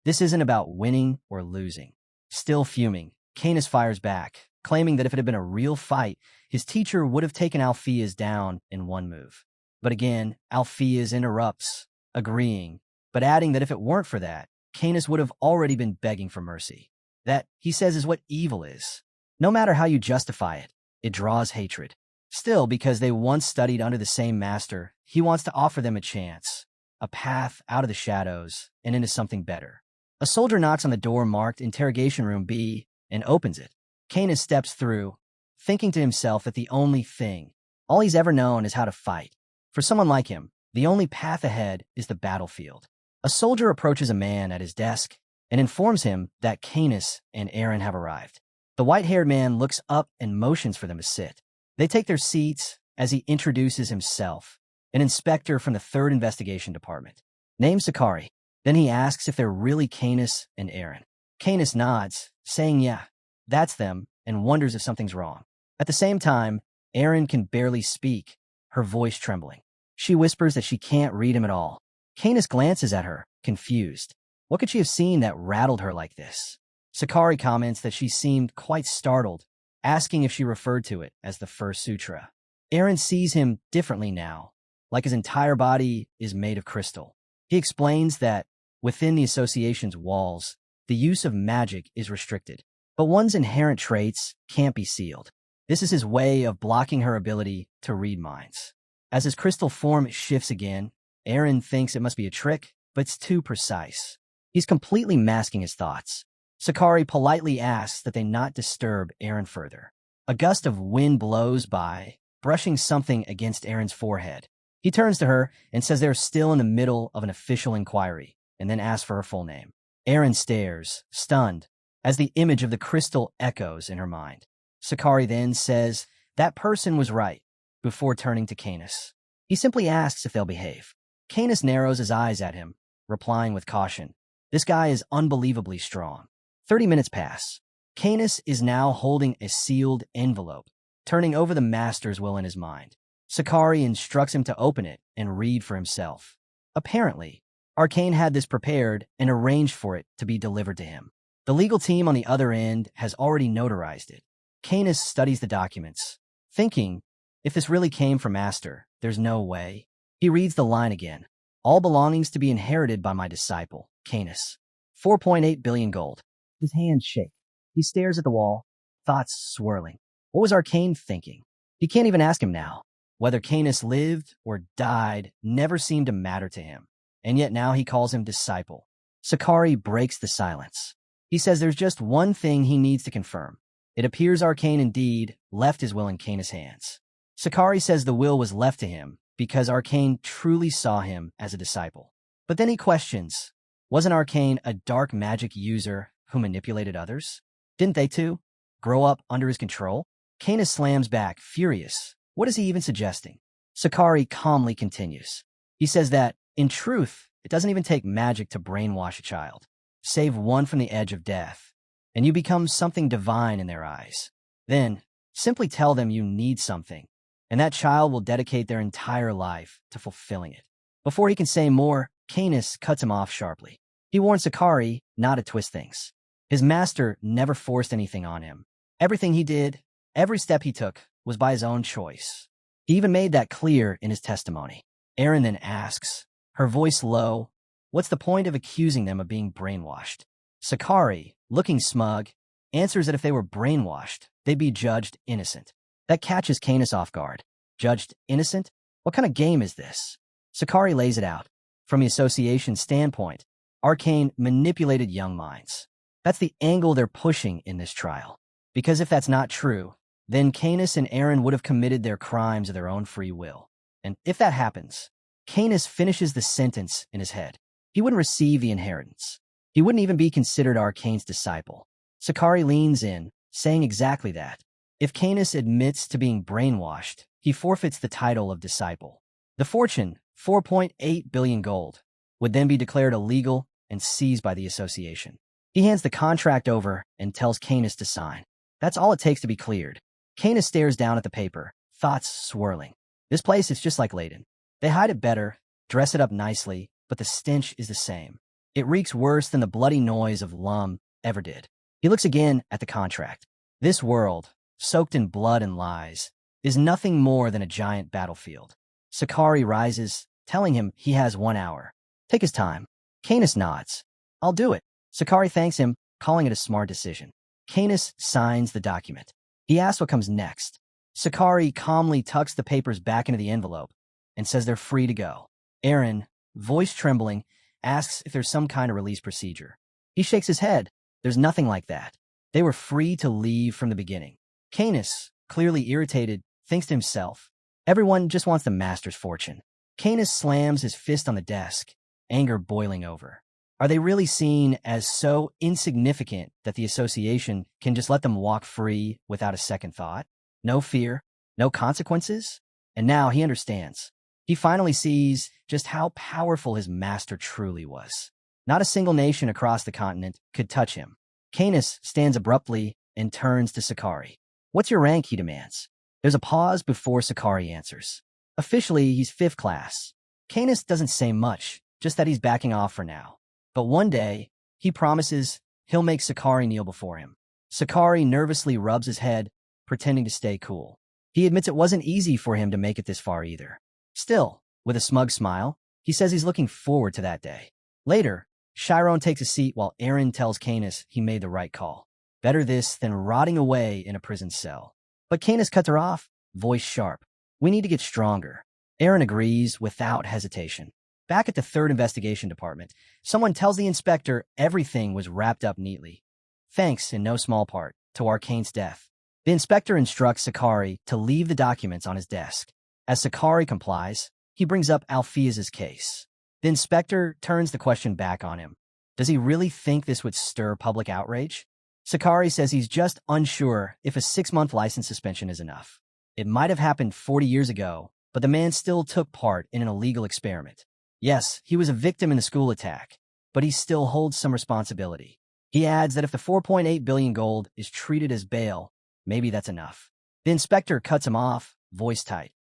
This isn't about winning or losing. Still fuming, Canis fires back, claiming that if it had been a real fight, his teacher would have taken Alpheus down in one move. But again, Alpheus interrupts, agreeing, but adding that if it weren't for that, Canis would have already been begging for mercy. That, he says, is what evil is. No matter how you justify it, it draws hatred. Still, because they once studied under the same master, he wants to offer them a chance, a path out of the shadows and into something better. A soldier knocks on the door marked Interrogation Room B and opens it. Canis steps through, thinking to himself that the only thing, all he's ever known is how to fight. For someone like him, the only path ahead is the battlefield. A soldier approaches a man at his desk and informs him that Canis and Aaron have arrived. The white-haired man looks up and motions for them to sit. They take their seats as he introduces himself, an inspector from the 3rd Investigation Department, named Sakari. Then he asks if they're really Canis and Aaron. Canis nods, saying yeah, that's them, and wonders if something's wrong. At the same time, Aaron can barely speak, her voice trembling. She whispers that she can't read him at all. Canis glances at her, confused. What could she have seen that rattled her like this? Sakari comments that she seemed quite startled, asking if she referred to it as the First Sutra. Aaron sees him differently now, like his entire body is made of crystal. He explains that within the association's walls, the use of magic is restricted, but one's inherent traits can't be sealed. This is his way of blocking her ability to read minds. As his crystal form shifts again, Aaron thinks it must be a trick, but it's too precise. He's completely masking his thoughts. Sakari politely asks that they not disturb Aaron further. A gust of wind blows by, brushing something against Aaron's forehead. He turns to her and says they're still in the middle of an official inquiry, and then asks for her full name. Aaron stares, stunned, as the image of the crystal echoes in her mind. Sakari then says that person was right, before turning to Canis. He simply asks if they'll behave. Canis narrows his eyes at him, replying with caution. This guy is unbelievably strong. 30 minutes pass. Canis is now holding a sealed envelope, turning over the master's will in his mind. Sakari instructs him to open it and read for himself. Apparently, Arcane had this prepared and arranged for it to be delivered to him. The legal team on the other end has already notarized it. Canis studies the documents, thinking, if this really came from Master, there's no way. He reads the line again. All belongings to be inherited by my disciple, Canis. 4.8 billion gold. His hands shake. He stares at the wall, thoughts swirling. What was Arcane thinking? He can't even ask him now. Whether Canis lived or died never seemed to matter to him. And yet now he calls him disciple. Sakari breaks the silence. He says there's just one thing he needs to confirm. It appears Arcane indeed left his will in Canis' hands. Sakari says the will was left to him because Arcane truly saw him as a disciple. But then he questions, wasn't Arcane a dark magic user who manipulated others? Didn't they too grow up under his control? Canis slams back, furious. What is he even suggesting? Sakari calmly continues. He says that, in truth, it doesn't even take magic to brainwash a child. Save one from the edge of death, and you become something divine in their eyes. Then, simply tell them you need something, and that child will dedicate their entire life to fulfilling it. Before he can say more, Canis cuts him off sharply. He warns Sakari not to twist things. His master never forced anything on him. Everything he did, every step he took, was by his own choice. He even made that clear in his testimony. Erin then asks, her voice low, what's the point of accusing them of being brainwashed? Sakari, looking smug, answers that if they were brainwashed, they'd be judged innocent. That catches Canis off guard. Judged innocent? What kind of game is this? Sakari lays it out. From the association's standpoint, Arcane manipulated young minds. That's the angle they're pushing in this trial. Because if that's not true, then Canis and Erin would have committed their crimes of their own free will. And if that happens, Canis finishes the sentence in his head. He wouldn't receive the inheritance. He wouldn't even be considered Arcane's disciple. Sakari leans in, saying exactly that. If Canis admits to being brainwashed, he forfeits the title of disciple. The fortune, 4.8 billion gold, would then be declared illegal and seized by the association. He hands the contract over and tells Canis to sign. That's all it takes to be cleared. Canis stares down at the paper, thoughts swirling. This place is just like Leyden. They hide it better, dress it up nicely, but the stench is the same. It reeks worse than the bloody noise of Lum ever did. He looks again at the contract. This world, soaked in blood and lies, is nothing more than a giant battlefield. Sakari rises, telling him he has 1 hour. Take his time. Canis nods. I'll do it. Sakari thanks him, calling it a smart decision. Canis signs the document. He asks what comes next. Sakari calmly tucks the papers back into the envelope and says they're free to go. Erin, voice trembling, asks if there's some kind of release procedure. He shakes his head. There's nothing like that. They were free to leave from the beginning. Canis, clearly irritated, thinks to himself, everyone just wants the master's fortune. Canis slams his fist on the desk, anger boiling over. Are they really seen as so insignificant that the association can just let them walk free without a second thought? No fear, no consequences? And now he understands. He finally sees just how powerful his master truly was. Not a single nation across the continent could touch him. Canis stands abruptly and turns to Sakari. What's your rank, he demands. There's a pause before Sakari answers. Officially, he's 5th class. Canis doesn't say much, just that he's backing off for now. But one day, he promises he'll make Sakari kneel before him. Sakari nervously rubs his head, pretending to stay cool. He admits it wasn't easy for him to make it this far either. Still, with a smug smile, he says he's looking forward to that day. Later, Chiron takes a seat while Erin tells Canis he made the right call. Better this than rotting away in a prison cell. But Canis cuts her off, voice sharp. We need to get stronger. Erin agrees without hesitation. Back at the 3rd Investigation Department, someone tells the inspector everything was wrapped up neatly. Thanks, in no small part, to Arcane's death. The inspector instructs Sakari to leave the documents on his desk. As Sakari complies, he brings up Alpheus's case. The inspector turns the question back on him. Does he really think this would stir public outrage? Sakari says he's just unsure if a 6-month license suspension is enough. It might have happened 40 years ago, but the man still took part in an illegal experiment. Yes, he was a victim in the school attack, but he still holds some responsibility. He adds that if the 4.8 billion gold is treated as bail, maybe that's enough. The inspector cuts him off, voice tight.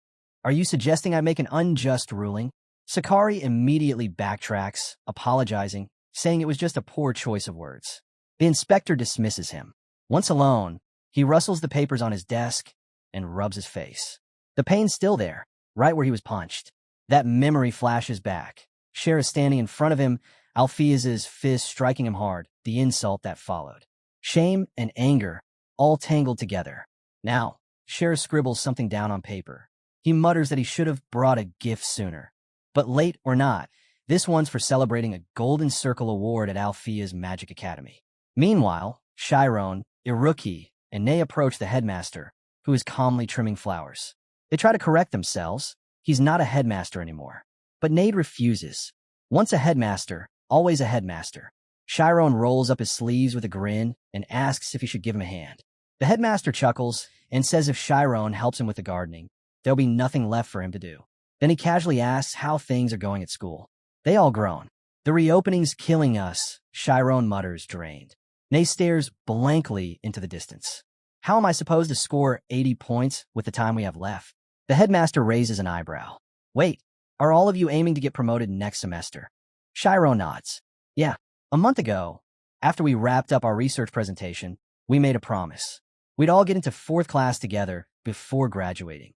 Are you suggesting I make an unjust ruling? Sakari immediately backtracks, apologizing, saying it was just a poor choice of words. The inspector dismisses him. Once alone, he rustles the papers on his desk and rubs his face. The pain's still there, right where he was punched. That memory flashes back. Cher is standing in front of him, Alpheus's fist striking him hard, the insult that followed. Shame and anger, all tangled together. Now, Cher scribbles something down on paper. He mutters that he should have brought a gift sooner. But late or not, this one's for celebrating a Golden Circle Award at Alphea's Magic Academy. Meanwhile, Chiron, Iruki, and Ney approach the headmaster, who is calmly trimming flowers. They try to correct themselves. He's not a headmaster anymore. But Nade refuses. Once a headmaster, always a headmaster. Chiron rolls up his sleeves with a grin and asks if he should give him a hand. The headmaster chuckles and says if Chiron helps him with the gardening, there'll be nothing left for him to do. Then he casually asks how things are going at school. They all groan. The reopening's killing us, Chiron mutters, drained. Ney stares blankly into the distance. How am I supposed to score 80 points with the time we have left? The headmaster raises an eyebrow. Wait, are all of you aiming to get promoted next semester? Chiron nods. Yeah, a month ago, after we wrapped up our research presentation, we made a promise. We'd all get into 4th class together before graduating.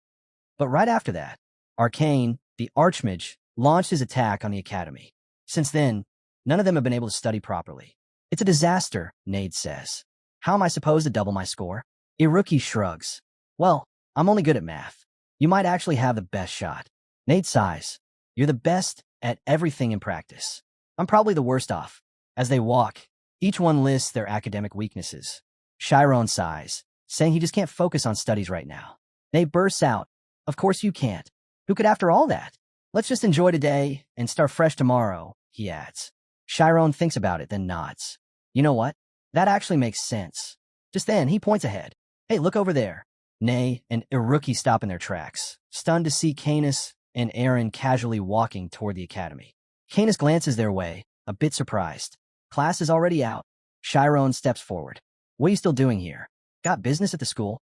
But right after that, Arcane, the Archmage, launched his attack on the academy. Since then, none of them have been able to study properly. It's a disaster, Nade says. How am I supposed to double my score? Iruki shrugs. Well, I'm only good at math. You might actually have the best shot. Nade sighs. You're the best at everything in practice. I'm probably the worst off. As they walk, each one lists their academic weaknesses. Chiron sighs, saying he just can't focus on studies right now. Nade bursts out. Of course you can't. Who could after all that? Let's just enjoy today and start fresh tomorrow, he adds. Chiron thinks about it, then nods. You know what? That actually makes sense. Just then, he points ahead. Hey, look over there. Ney and Iruki stop in their tracks, stunned to see Canis and Aaron casually walking toward the academy. Canis glances their way, a bit surprised. Class is already out. Chiron steps forward. What are you still doing here? Got business at the school?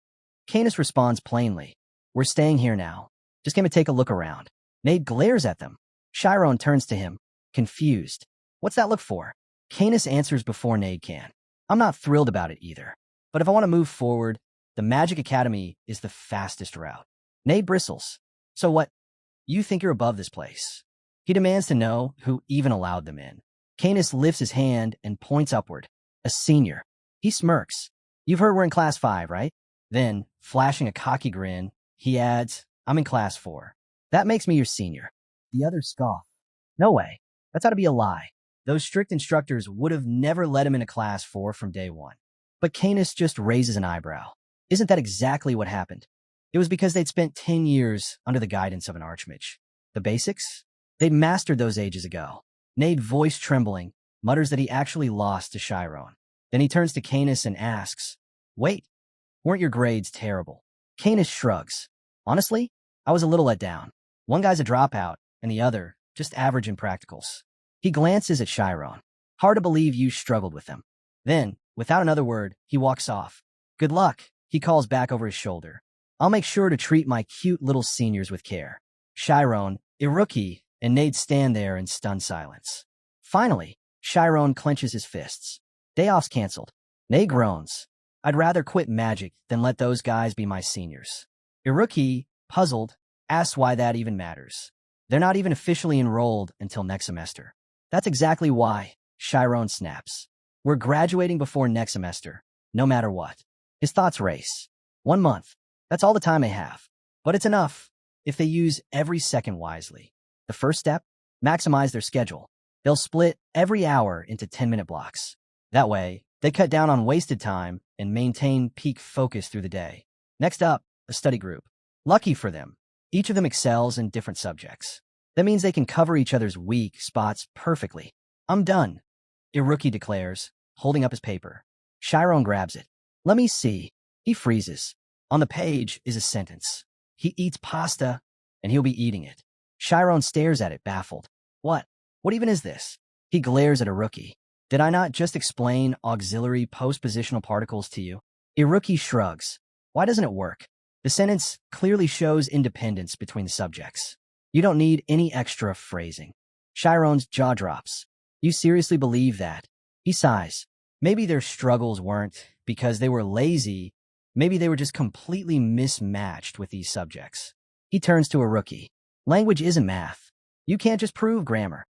Canis responds plainly. We're staying here now. Just came to take a look around. Nade glares at them. Chiron turns to him, confused. What's that look for? Canis answers before Nade can. I'm not thrilled about it either. But if I want to move forward, the Magic Academy is the fastest route. Nade bristles. So what? You think you're above this place? He demands to know who even allowed them in. Canis lifts his hand and points upward. A senior. He smirks. You've heard we're in class 5, right? Then, flashing a cocky grin, he adds, I'm in class 4. That makes me your senior. The others scoff. No way. That's ought to be a lie. Those strict instructors would have never let him into class 4 from day 1. But Canis just raises an eyebrow. Isn't that exactly what happened? It was because they'd spent 10 years under the guidance of an Archmage. The basics? They'd mastered those ages ago. Nade, voice trembling, mutters that he actually lost to Chiron. Then he turns to Canis and asks, Wait, weren't your grades terrible? Canis shrugs. Honestly, I was a little let down. One guy's a dropout, and the other, just average in practicals. He glances at Chiron. Hard to believe you struggled with them. Then, without another word, he walks off. Good luck, he calls back over his shoulder. I'll make sure to treat my cute little seniors with care. Chiron, Iruki, and Nade stand there in stunned silence. Finally, Chiron clenches his fists. Day off's canceled. Nade groans. I'd rather quit magic than let those guys be my seniors. Iruki, puzzled, asks why that even matters. They're not even officially enrolled until next semester. That's exactly why, Chiron snaps. We're graduating before next semester, no matter what. His thoughts race. 1 month. That's all the time they have. But it's enough if they use every second wisely. The first step? Maximize their schedule. They'll split every hour into 10-minute blocks. That way, they cut down on wasted time and maintain peak focus through the day. Next up, a study group. Lucky for them, each of them excels in different subjects. That means they can cover each other's weak spots perfectly. I'm done, Iruki declares, holding up his paper. Chiron grabs it. Let me see. He freezes. On the page is a sentence. He eats pasta, and he'll be eating it. Chiron stares at it, baffled. What? What even is this? He glares at Iruki. Did I not just explain auxiliary postpositional particles to you? Iruki shrugs. Why doesn't it work? The sentence clearly shows independence between the subjects. You don't need any extra phrasing. Chiron's jaw drops. You seriously believe that? He sighs. Maybe their struggles weren't because they were lazy. Maybe they were just completely mismatched with these subjects. He turns to Iruki. Language isn't math. You can't just prove grammar.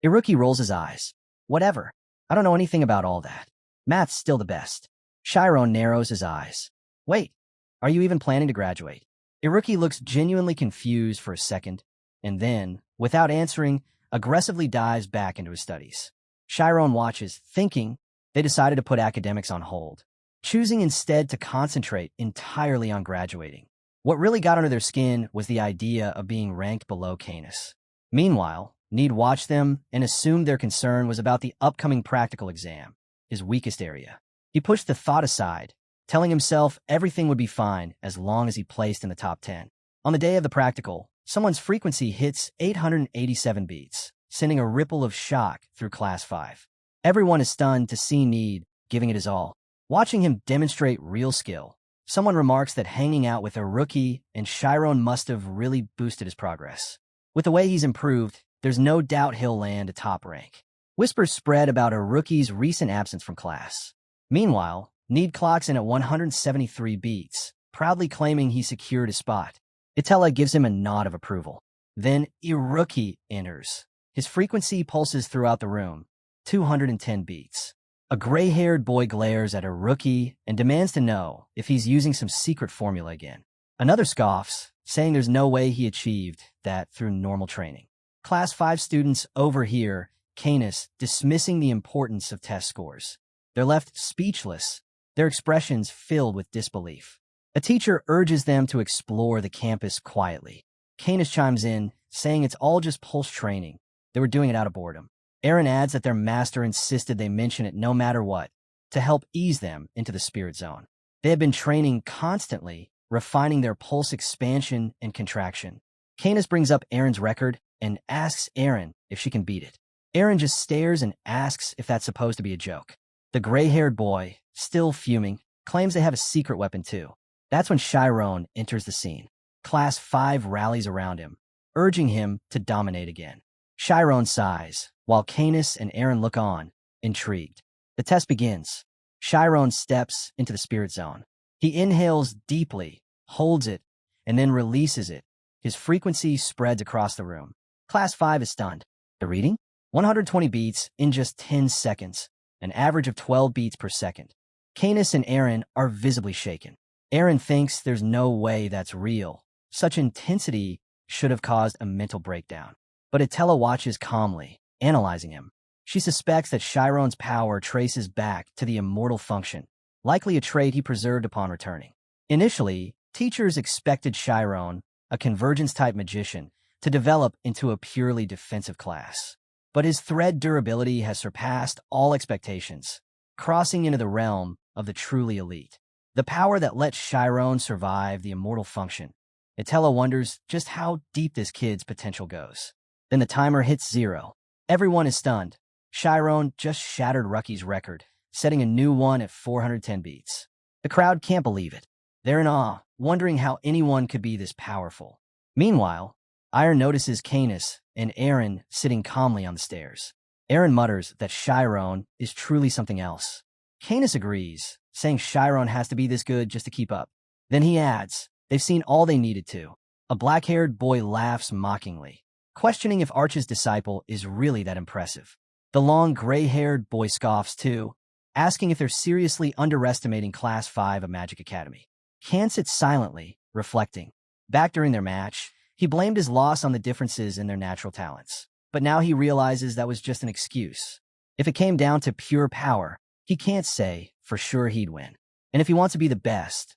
Iruki rolls his eyes. Whatever. I don't know anything about all that. Math's still the best. Chiron narrows his eyes. Wait, are you even planning to graduate? Iruki looks genuinely confused for a second, and then, without answering, aggressively dives back into his studies. Chiron watches, thinking they decided to put academics on hold, choosing instead to concentrate entirely on graduating. What really got under their skin was the idea of being ranked below Canis. Meanwhile, Need watched them and assumed their concern was about the upcoming practical exam, his weakest area. He pushed the thought aside, telling himself everything would be fine as long as he placed in the top 10. On the day of the practical, someone's frequency hits 887 beats, sending a ripple of shock through Class 5. Everyone is stunned to see Need giving it his all. Watching him demonstrate real skill, someone remarks that hanging out with a rookie and Chiron must have really boosted his progress. With the way he's improved, there's no doubt he'll land a top rank. Whispers spread about a rookie's recent absence from class. Meanwhile, Need clocks in at 173 beats, proudly claiming he secured his spot. Itella gives him a nod of approval. Then Iruki enters. His frequency pulses throughout the room, 210 beats. A gray-haired boy glares at Iruki and demands to know if he's using some secret formula again. Another scoffs, saying there's no way he achieved that through normal training. Class 5 students overhear Canis dismissing the importance of test scores. They're left speechless, their expressions filled with disbelief. A teacher urges them to explore the campus quietly. Canis chimes in, saying it's all just pulse training. They were doing it out of boredom. Aaron adds that their master insisted they mention it no matter what, to help ease them into the spirit zone. They had been training constantly, refining their pulse expansion and contraction. Canis brings up Aaron's record and asks Aaron if she can beat it. Aaron just stares and asks if that's supposed to be a joke. The gray-haired boy, still fuming, claims they have a secret weapon too. That's when Chiron enters the scene. Class 5 rallies around him, urging him to dominate again. Chiron sighs, while Canis and Aaron look on, intrigued. The test begins. Chiron steps into the spirit zone. He inhales deeply, holds it, and then releases it. His frequency spreads across the room. Class 5 is stunned. The reading? 120 beats in just 10 seconds, an average of 12 beats per second. Canis and Aaron are visibly shaken. Aaron thinks there's no way that's real. Such intensity should have caused a mental breakdown. But Itella watches calmly, analyzing him. She suspects that Chiron's power traces back to the immortal function, likely a trait he preserved upon returning. Initially, teachers expected Chiron, a convergence-type magician, to develop into a purely defensive class. But his thread durability has surpassed all expectations, crossing into the realm of the truly elite. The power that lets Chiron survive the immortal function. Itella wonders just how deep this kid's potential goes. Then the timer hits 0. Everyone is stunned. Chiron just shattered Rucky's record, setting a new one at 410 beats. The crowd can't believe it. They're in awe, wondering how anyone could be this powerful. Meanwhile, Iron notices Canis and Aaron sitting calmly on the stairs. Aaron mutters that Chiron is truly something else. Canis agrees, saying Chiron has to be this good just to keep up. Then he adds, they've seen all they needed to. A black-haired boy laughs mockingly, questioning if Arch's disciple is really that impressive. The long gray-haired boy scoffs too, asking if they're seriously underestimating Class 5 of Magic Academy. Can sits silently, reflecting. Back during their match, he blamed his loss on the differences in their natural talents. But now he realizes that was just an excuse. If it came down to pure power, he can't say for sure he'd win. And if he wants to be the best,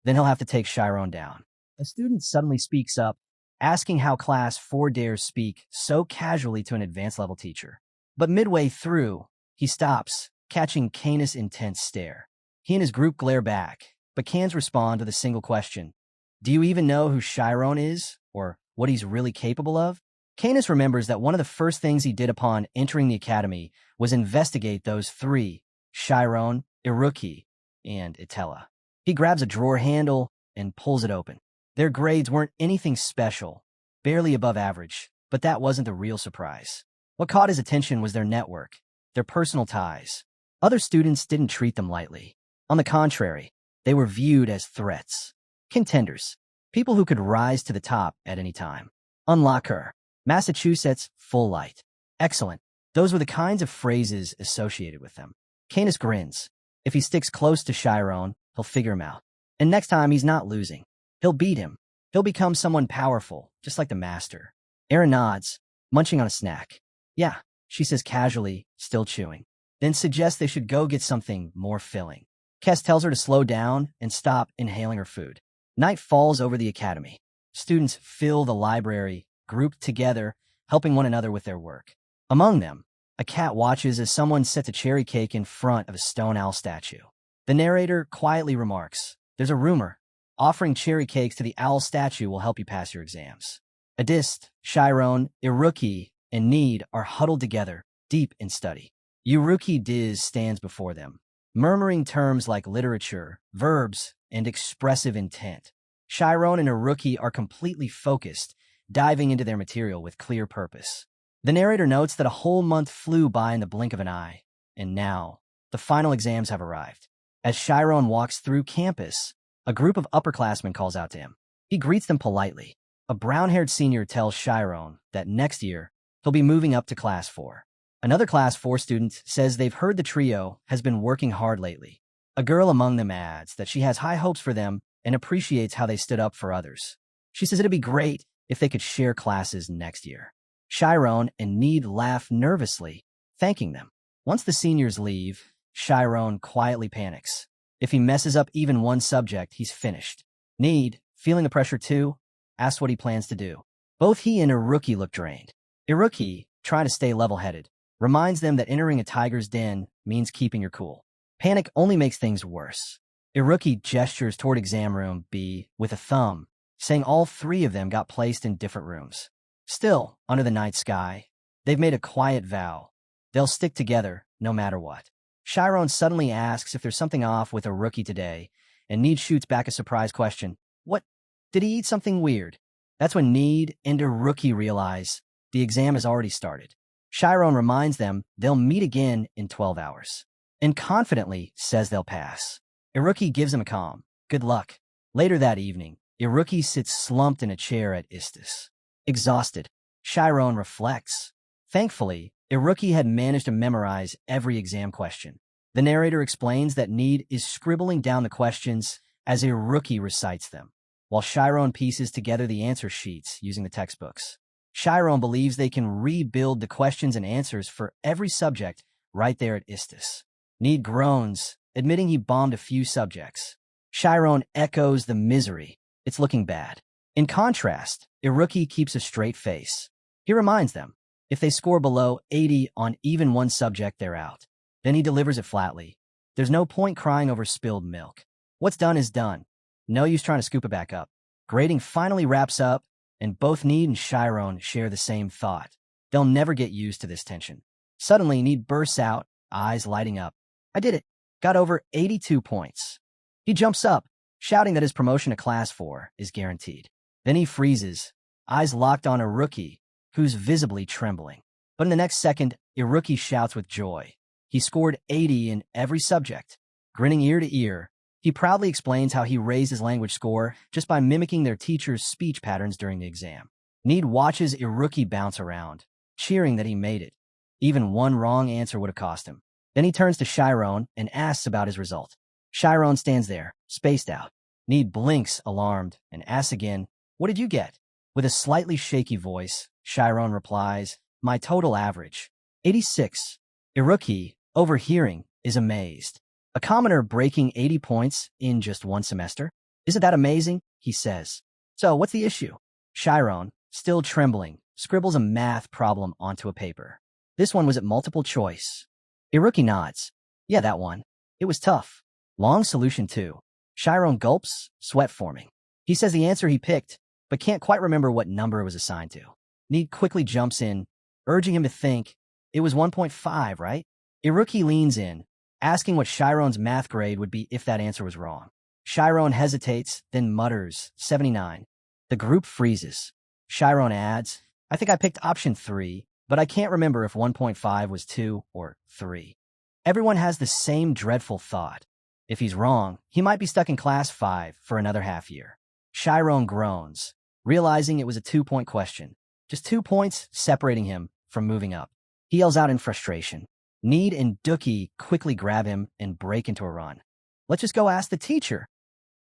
then he'll have to take Chiron down. A student suddenly speaks up, asking how Class 4 dares speak so casually to an advanced-level teacher. But midway through, he stops, catching Canis' intense stare. He and his group glare back, but Cans respond with a single question. Do you even know who Chiron is, or what he's really capable of? Canis remembers that one of the first things he did upon entering the academy was investigate those three, Chiron, Iruki, and Itella. He grabs a drawer handle and pulls it open. Their grades weren't anything special, barely above average, but that wasn't the real surprise. What caught his attention was their network, their personal ties. Other students didn't treat them lightly. On the contrary, they were viewed as threats. Contenders. People who could rise to the top at any time. Unlock her. Massachusetts, full light. Excellent. Those were the kinds of phrases associated with them. Canis grins. If he sticks close to Chiron, he'll figure him out. And next time he's not losing. He'll beat him. He'll become someone powerful, just like the master. Aaron nods, munching on a snack. Yeah, she says casually, still chewing. Then suggests they should go get something more filling. Kes tells her to slow down and stop inhaling her food. Night falls over the academy. Students fill the library, grouped together, helping one another with their work. Among them, a cat watches as someone sets a cherry cake in front of a stone owl statue. The narrator quietly remarks, "There's a rumor. Offering cherry cakes to the owl statue will help you pass your exams." Adist, Chiron, Iruki, and Need are huddled together, deep in study. Yuruki Diz stands before them, murmuring terms like literature, verbs, and expressive intent. Chiron and Iruki are completely focused, diving into their material with clear purpose. The narrator notes that a whole month flew by in the blink of an eye, and now, the final exams have arrived. As Chiron walks through campus, a group of upperclassmen calls out to him. He greets them politely. A brown-haired senior tells Chiron that next year, he'll be moving up to Class 4. Another Class 4 student says they've heard the trio has been working hard lately. A girl among them adds that she has high hopes for them and appreciates how they stood up for others. She says it'd be great if they could share classes next year. Chiron and Need laugh nervously, thanking them. Once the seniors leave, Chiron quietly panics. If he messes up even one subject, he's finished. Need, feeling the pressure too, asks what he plans to do. Both he and Iruki look drained. Iruki, trying to stay level-headed, reminds them that entering a tiger's den means keeping your cool. Panic only makes things worse. Iruki gestures toward exam room B with a thumb, saying all three of them got placed in different rooms. Still, under the night sky, they've made a quiet vow. They'll stick together no matter what. Chiron suddenly asks if there's something off with Iruki today, and Need shoots back a surprise question. What? Did he eat something weird? That's when Need and Iruki realize the exam has already started. Chiron reminds them they'll meet again in 12 hours, and confidently says they'll pass. Iruki gives him a calm. Good luck. Later that evening, Iruki sits slumped in a chair at Istis. Exhausted, Chiron reflects. Thankfully, Iruki had managed to memorize every exam question. The narrator explains that Need is scribbling down the questions as Iruki recites them, while Chiron pieces together the answer sheets using the textbooks. Chiron believes they can rebuild the questions and answers for every subject right there at Istis. Need groans, admitting he bombed a few subjects. Chiron echoes the misery. It's looking bad. In contrast, Iruki keeps a straight face. He reminds them, if they score below 80 on even one subject, they're out. Then he delivers it flatly. There's no point crying over spilled milk. What's done is done. No use trying to scoop it back up. Grading finally wraps up, and both Need and Chiron share the same thought. They'll never get used to this tension. Suddenly, Need bursts out, eyes lighting up. I did it. Got over 82 points. He jumps up, shouting that his promotion to Class 4 is guaranteed. Then he freezes, eyes locked on Iruki, who's visibly trembling. But in the next second, Iruki shouts with joy. He scored 80 in every subject. Grinning ear to ear, he proudly explains how he raised his language score just by mimicking their teacher's speech patterns during the exam. Need watches Iruki bounce around, cheering that he made it. Even one wrong answer would have cost him. Then he turns to Chiron and asks about his result. Chiron stands there, spaced out. Need blinks, alarmed, and asks again, what did you get? With a slightly shaky voice, Chiron replies, my total average, 86. Iruki, overhearing, is amazed. A commoner breaking 80 points in just one semester? Isn't that amazing? He says. So, what's the issue? Chiron, still trembling, scribbles a math problem onto a paper. This one was at multiple choice. Iruki nods. Yeah, that one. It was tough. Long solution, too. Chiron gulps, sweat forming. He says the answer he picked, but can't quite remember what number it was assigned to. Need quickly jumps in, urging him to think. It was 1.5, right? Iruki leans in, asking what Chiron's math grade would be if that answer was wrong. Chiron hesitates, then mutters, 79. The group freezes. Chiron adds, I think I picked option 3, but I can't remember if 1.5 was 2 or 3. Everyone has the same dreadful thought. If he's wrong, he might be stuck in Class 5 for another half year. Chiron groans, realizing it was a 2-point question. Just 2 points separating him from moving up. He yells out in frustration. Need and Dookie quickly grab him and break into a run. Let's just go ask the teacher.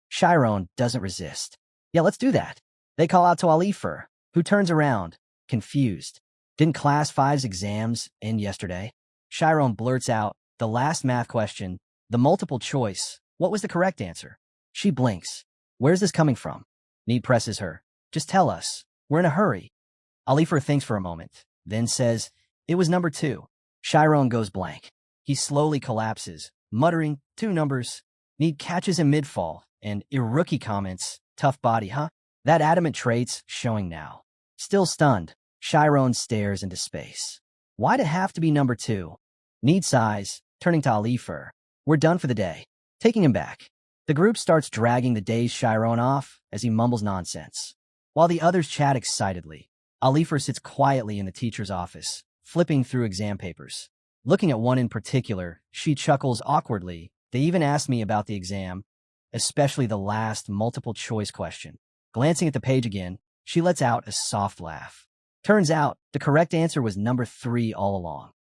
Chiron doesn't resist. Yeah, let's do that. They call out to Alifer, who turns around, confused. Didn't Class 5's exams end yesterday? Chiron blurts out the last math question, the multiple choice. What was the correct answer? She blinks. Where's this coming from? Need presses her. Just tell us. We're in a hurry. Alifer thinks for a moment, then says, it was number 2. Chiron goes blank. He slowly collapses, muttering 2 numbers. Need catches him mid-fall, and Iruki comments, tough body, huh? That adamant trait's showing now. Still stunned, Chiron stares into space. Why'd it have to be number 2? Need sighs, turning to Alifer. We're done for the day. Taking him back. The group starts dragging the dazed Chiron off as he mumbles nonsense. While the others chat excitedly, Alifer sits quietly in the teacher's office, flipping through exam papers. Looking at one in particular, she chuckles awkwardly. They even asked me about the exam, especially the last multiple-choice question. Glancing at the page again, she lets out a soft laugh. Turns out, the correct answer was number 3 all along.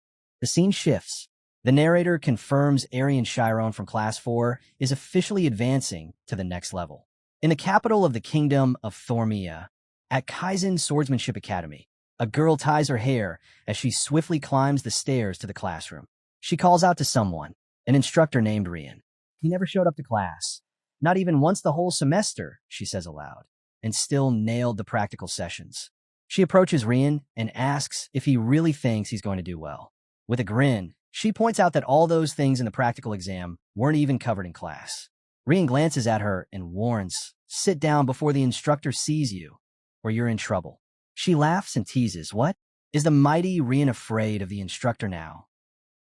The scene shifts. The narrator confirms Aryan Chiron from Class 4 is officially advancing to the next level. In the capital of the Kingdom of Thormia, at Kaizen Swordsmanship Academy, a girl ties her hair as she swiftly climbs the stairs to the classroom. She calls out to someone, an instructor named Rian. He never showed up to class. Not even once the whole semester, she says aloud, and still nailed the practical sessions. She approaches Rian and asks if he really thinks he's going to do well. With a grin, she points out that all those things in the practical exam weren't even covered in class. Rian glances at her and warns, sit down before the instructor sees you, or you're in trouble. She laughs and teases, what? Is the mighty Rian afraid of the instructor now?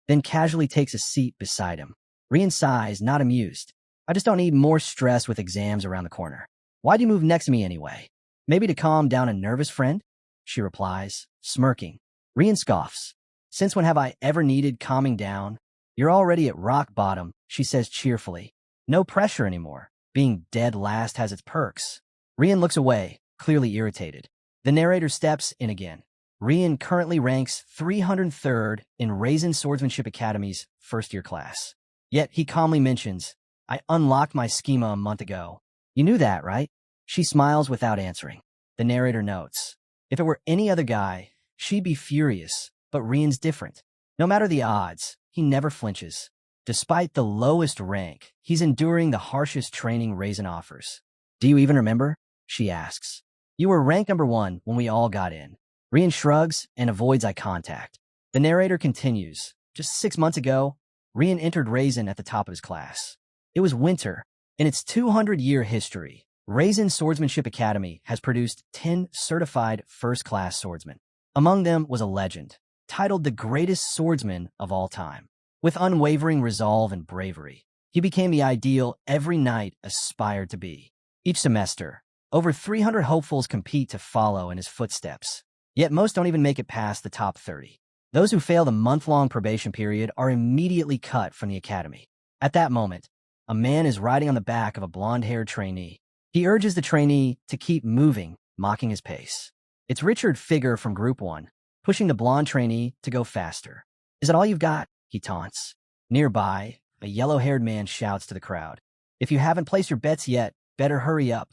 Then casually takes a seat beside him. Rian sighs, not amused. I just don't need more stress with exams around the corner. Why'd you move next to me anyway? Maybe to calm down a nervous friend? She replies, smirking. Rian scoffs. Since when have I ever needed calming down? You're already at rock bottom, she says cheerfully. No pressure anymore. Being dead last has its perks. Rian looks away, clearly irritated. The narrator steps in again. Rian currently ranks 303rd in Raisin Swordsmanship Academy's first-year class. Yet he calmly mentions, I unlocked my schema a month ago. You knew that, right? She smiles without answering. The narrator notes, if it were any other guy, she'd be furious, but Rian's different. No matter the odds, he never flinches. Despite the lowest rank, he's enduring the harshest training Raisin offers. Do you even remember? She asks. You were ranked number 1 when we all got in. Rian shrugs and avoids eye contact. The narrator continues. Just 6 months ago, Rian entered Raisin at the top of his class. It was winter. In its 200-year history, Raisin Swordsmanship Academy has produced 10 certified first-class swordsmen. Among them was a legend, titled the greatest swordsman of all time. With unwavering resolve and bravery, he became the ideal every knight aspired to be. Each semester, over 300 hopefuls compete to follow in his footsteps. Yet most don't even make it past the top 30. Those who fail the month-long probation period are immediately cut from the academy. At that moment, a man is riding on the back of a blonde-haired trainee. He urges the trainee to keep moving, mocking his pace. It's Richard Figure from Group 1, pushing the blonde trainee to go faster. Is that all you've got? He taunts. Nearby, a yellow-haired man shouts to the crowd. If you haven't placed your bets yet, better hurry up.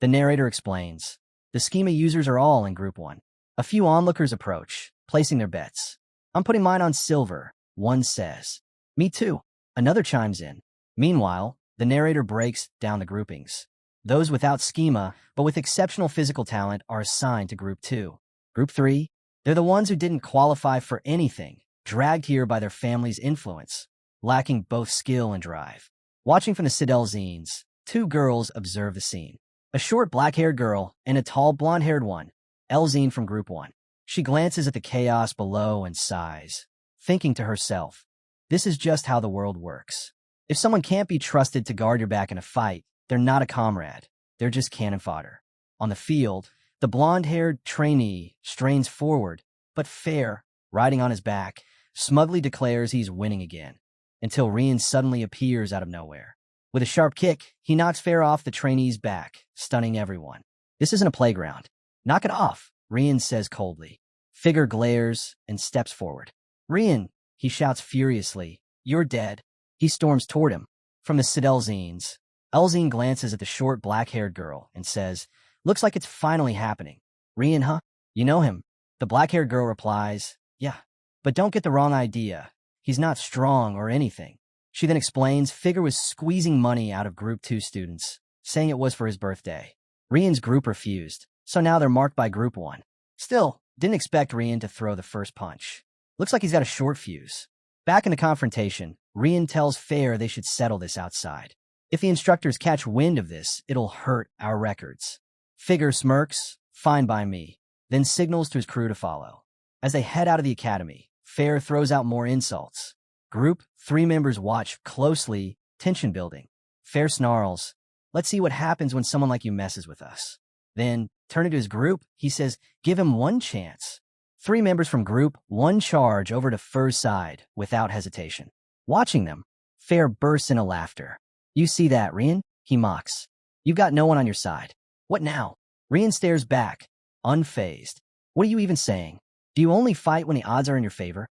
The narrator explains. The schema users are all in Group 1. A few onlookers approach, placing their bets. I'm putting mine on silver, one says. Me too. Another chimes in. Meanwhile, the narrator breaks down the groupings. Those without schema, but with exceptional physical talent, are assigned to Group 2. Group 3, they're the ones who didn't qualify for anything, dragged here by their family's influence, lacking both skill and drive. Watching from the Sidel zines, 2 girls observe the scene. A short black-haired girl and a tall blonde-haired one, Elzine from Group 1. She glances at the chaos below and sighs, thinking to herself, this is just how the world works. If someone can't be trusted to guard your back in a fight, they're not a comrade. They're just cannon fodder. On the field, the blonde-haired trainee strains forward, but Fair, riding on his back, smugly declares he's winning again, until Rian suddenly appears out of nowhere. With a sharp kick, he knocks Fair off the trainee's back, stunning everyone. This isn't a playground. Knock it off, Rian says coldly. Figure glares and steps forward. Rian, he shouts furiously. You're dead. He storms toward him. From the Elzines. Elzine glances at the short black-haired girl and says, looks like it's finally happening. Rian, huh? You know him. The black-haired girl replies, yeah. But don't get the wrong idea. He's not strong or anything. She then explains Figure was squeezing money out of Group 2 students, saying it was for his birthday. Rian's group refused, so now they're marked by Group 1. Still, didn't expect Rian to throw the first punch. Looks like he's got a short fuse. Back in the confrontation, Rian tells Fair they should settle this outside. If the instructors catch wind of this, it'll hurt our records. Figure smirks, fine by me, then signals to his crew to follow. As they head out of the academy, Fair throws out more insults. Group 3 members watch closely, tension building. Fair snarls, let's see what happens when someone like you messes with us. Then, turning to his group, he says, give him one chance. 3 members from Group 1 charge over to Fur's side without hesitation. Watching them, Fair bursts into laughter. You see that, Rian? He mocks. You've got no one on your side. What now? Rian stares back, unfazed. What are you even saying? Do you only fight when the odds are in your favor?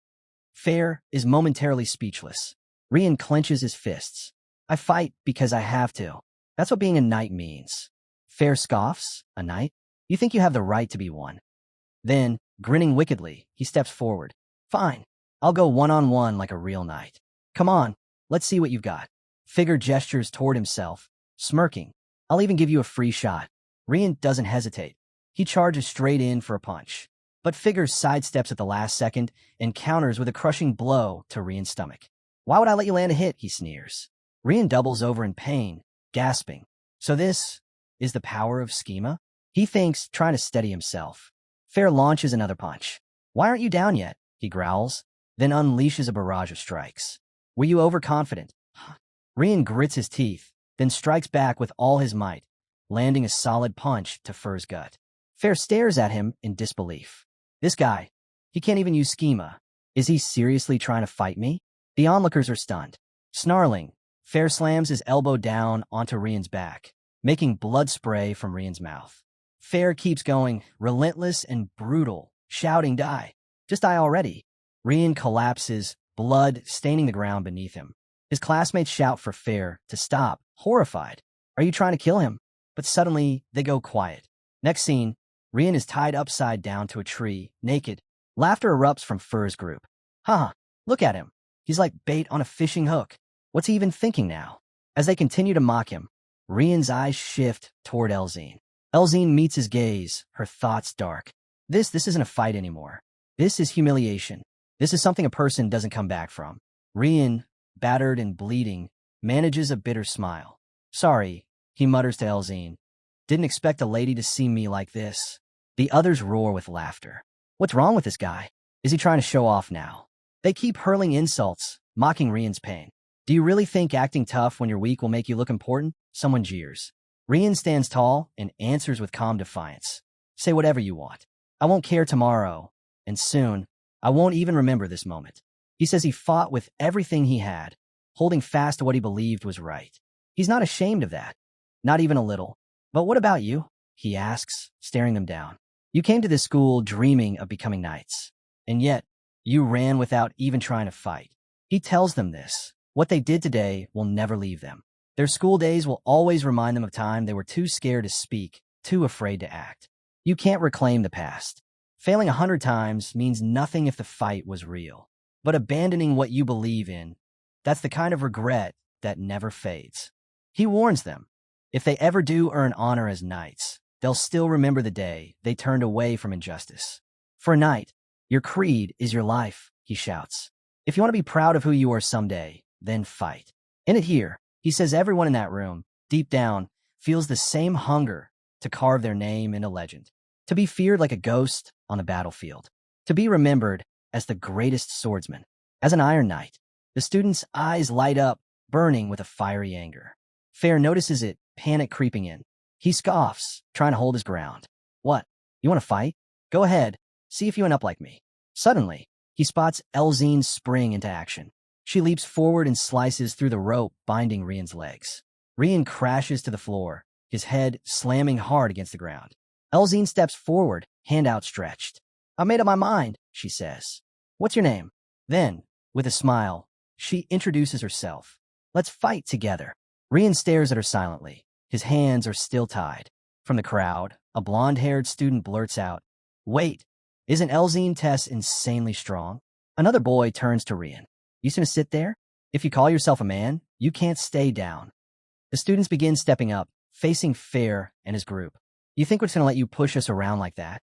Fair is momentarily speechless. Rian clenches his fists. I fight because I have to. That's what being a knight means. Fair scoffs, a knight? You think you have the right to be one? Then, grinning wickedly, he steps forward. Fine. I'll go one-on-one like a real knight. Come on, let's see what you've got. Figure gestures toward himself, smirking. I'll even give you a free shot. Rian doesn't hesitate. He charges straight in for a punch. But Figure sidesteps at the last second and counters with a crushing blow to Rian's stomach. Why would I let you land a hit? He sneers. Rian doubles over in pain, gasping. So this is the power of schema? He thinks, trying to steady himself. Fair launches another punch. Why aren't you down yet? He growls, then unleashes a barrage of strikes. Were you overconfident? Rian grits his teeth, then strikes back with all his might, landing a solid punch to Fur's gut. Fair stares at him in disbelief. This guy, he can't even use schema. Is he seriously trying to fight me? The onlookers are stunned. Snarling, Fair slams his elbow down onto Rian's back, making blood spray from Rian's mouth. Fair keeps going, relentless and brutal, shouting, die. Just die already. Rian collapses, blood staining the ground beneath him. His classmates shout for Fair to stop, horrified. Are you trying to kill him? But suddenly, they go quiet. Next scene, Rian is tied upside down to a tree, naked. Laughter erupts from Fur's group. Haha, look at him. He's like bait on a fishing hook. What's he even thinking now? As they continue to mock him, Rian's eyes shift toward Elzine. Elzine meets his gaze, her thoughts dark. This isn't a fight anymore. This is humiliation. This is something a person doesn't come back from. Rian, battered and bleeding, manages a bitter smile. Sorry, he mutters to Elzine. Didn't expect a lady to see me like this. The others roar with laughter. What's wrong with this guy? Is he trying to show off now? They keep hurling insults, mocking Rian's pain. Do you really think acting tough when you're weak will make you look important? Someone jeers. Rian stands tall and answers with calm defiance. Say whatever you want. I won't care tomorrow, and soon, I won't even remember this moment. He says he fought with everything he had, holding fast to what he believed was right. He's not ashamed of that. Not even a little. But what about you? He asks, staring them down. You came to this school dreaming of becoming knights, and yet, you ran without even trying to fight. He tells them this. What they did today will never leave them. Their school days will always remind them of time they were too scared to speak, too afraid to act. You can't reclaim the past. Failing 100 times means nothing if the fight was real. But abandoning what you believe in, that's the kind of regret that never fades. He warns them. If they ever do earn honor as knights, they'll still remember the day they turned away from injustice. For a knight, your creed is your life, he shouts. If you want to be proud of who you are someday, then fight. In it here, he says everyone in that room, deep down, feels the same hunger to carve their name into legend. To be feared like a ghost on the battlefield. To be remembered as the greatest swordsman. As an Iron Knight, the student's eyes light up, burning with a fiery anger. Fair notices it, panic creeping in. He scoffs, trying to hold his ground. What? You want to fight? Go ahead. See if you end up like me. Suddenly, he spots Elzine spring into action. She leaps forward and slices through the rope binding Rian's legs. Rian crashes to the floor, his head slamming hard against the ground. Elzine steps forward, hand outstretched. I made up my mind, she says. What's your name? Then, with a smile, she introduces herself. Let's fight together. Rian stares at her silently. His hands are still tied. From the crowd, a blonde-haired student blurts out, "Wait, isn't Elzine Tess insanely strong?" Another boy turns to Rian. "You just gonna sit there? If you call yourself a man, you can't stay down." The students begin stepping up, facing Fair and his group. "You think we're just gonna let you push us around like that?"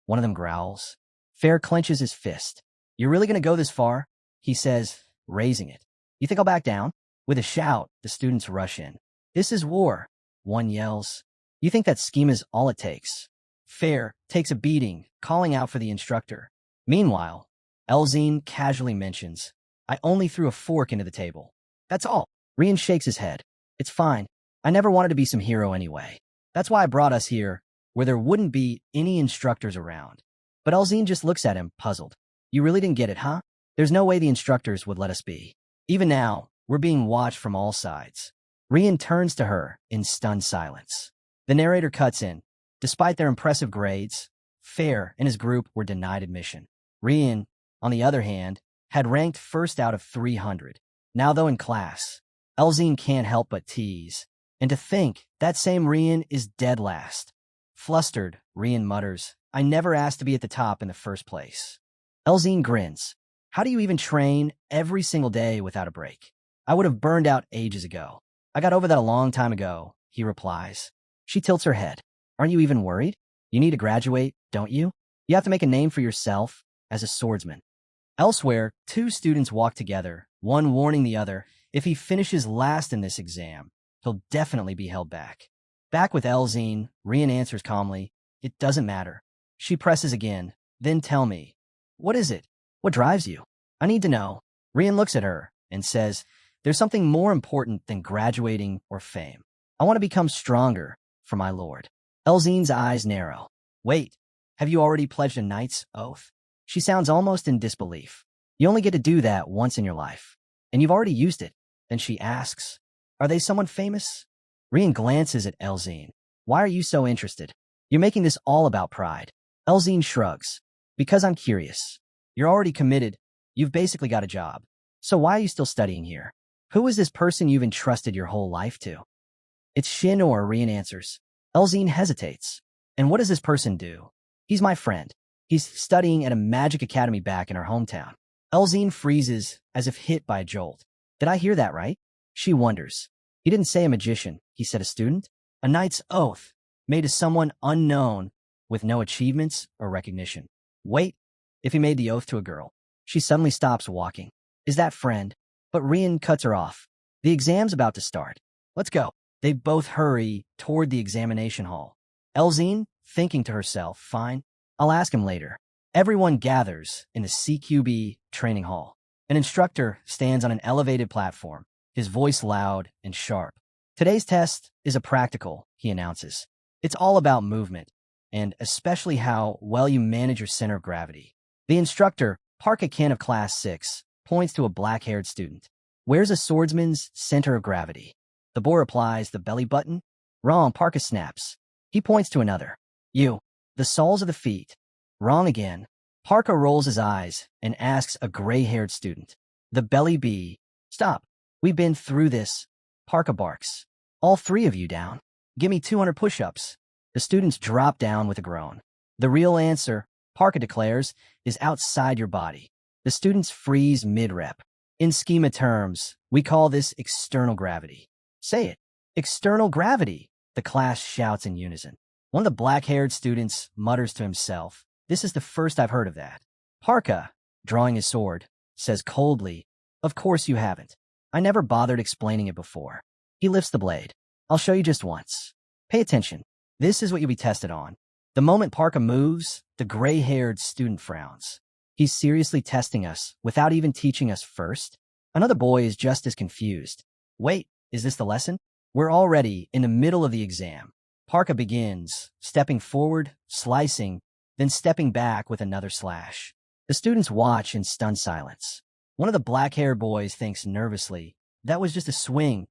One of them growls. Fair clenches his fist. "You're really gonna go this far?" He says, raising it. "You think I'll back down?" With a shout, the students rush in. "This is war," one yells. "You think that schema's all it takes?" Fair takes a beating, calling out for the instructor. Meanwhile, Elzine casually mentions, "I only threw a fork into the table. That's all." Rian shakes his head. "It's fine. I never wanted to be some hero anyway. That's why I brought us here, where there wouldn't be any instructors around." But Elzine just looks at him, puzzled. "You really didn't get it, huh? There's no way the instructors would let us be. Even now, we're being watched from all sides." Rian turns to her in stunned silence. The narrator cuts in. Despite their impressive grades, Fair and his group were denied admission. Rian, on the other hand, had ranked first out of 300. Now, though in class, Elzine can't help but tease. And to think, that same Rian is dead last. Flustered, Rian mutters, "I never asked to be at the top in the first place." Elzine grins. "How do you even train every single day without a break?" "I would have burned out ages ago. I got over that a long time ago," he replies. She tilts her head. "Aren't you even worried? You need to graduate, don't you? You have to make a name for yourself as a swordsman." Elsewhere, two students walk together, one warning the other, if he finishes last in this exam, he'll definitely be held back. Back with Elzine, Rian answers calmly, "It doesn't matter." She presses again. "Then tell me, what is it? What drives you? I need to know." Rian looks at her and says, "There's something more important than graduating or fame. I want to become stronger for my lord." Elzine's eyes narrow. "Wait, have you already pledged a knight's oath?" She sounds almost in disbelief. "You only get to do that once in your life, and you've already used it." Then she asks, "Are they someone famous?" Rian glances at Elzine. "Why are you so interested? You're making this all about pride." Elzine shrugs. "Because I'm curious. You're already committed. You've basically got a job. So why are you still studying here? Who is this person you've entrusted your whole life to?" "It's Shinor," Rian answers. Elzine hesitates. "And what does this person do?" "He's my friend. He's studying at a magic academy back in our hometown." Elzine freezes as if hit by a jolt. "Did I hear that right?" She wonders. "He didn't say a magician. He said a student? A knight's oath, made to someone unknown with no achievements or recognition. Wait, if he made the oath to a girl?" She suddenly stops walking. "Is that friend?" But Rian cuts her off. "The exam's about to start. Let's go." They both hurry toward the examination hall. Elzine, thinking to herself, "Fine, I'll ask him later." Everyone gathers in the CQB training hall. An instructor stands on an elevated platform, his voice loud and sharp. "Today's test is a practical," he announces. "It's all about movement, and especially how well you manage your center of gravity." The instructor, Parka Ken of Class 6, points to a black-haired student. "Where's a swordsman's center of gravity?" The boy replies, "The belly button." "Wrong," Parka snaps. He points to another. "You, the soles of the feet." "Wrong again." Parka rolls his eyes and asks a gray-haired student. "The belly be." "Stop. We've been through this." Parka barks. "All three of you down. Give me 200 push-ups." The students drop down with a groan. "The real answer," Parka declares, "is outside your body." The students freeze mid-rep. "In schema terms, we call this external gravity." "Say it." "External gravity," the class shouts in unison. One of the black-haired students mutters to himself, "This is the first I've heard of that." Parka, drawing his sword, says coldly, "Of course you haven't. I never bothered explaining it before." He lifts the blade. "I'll show you just once. Pay attention. This is what you'll be tested on." The moment Parka moves, the gray-haired student frowns. "He's seriously testing us without even teaching us first?" Another boy is just as confused. "Wait, is this the lesson?" We're already in the middle of the exam. Parka begins, stepping forward, slicing, then stepping back with another slash. The students watch in stunned silence. One of the black-haired boys thinks nervously, "That was just a swing.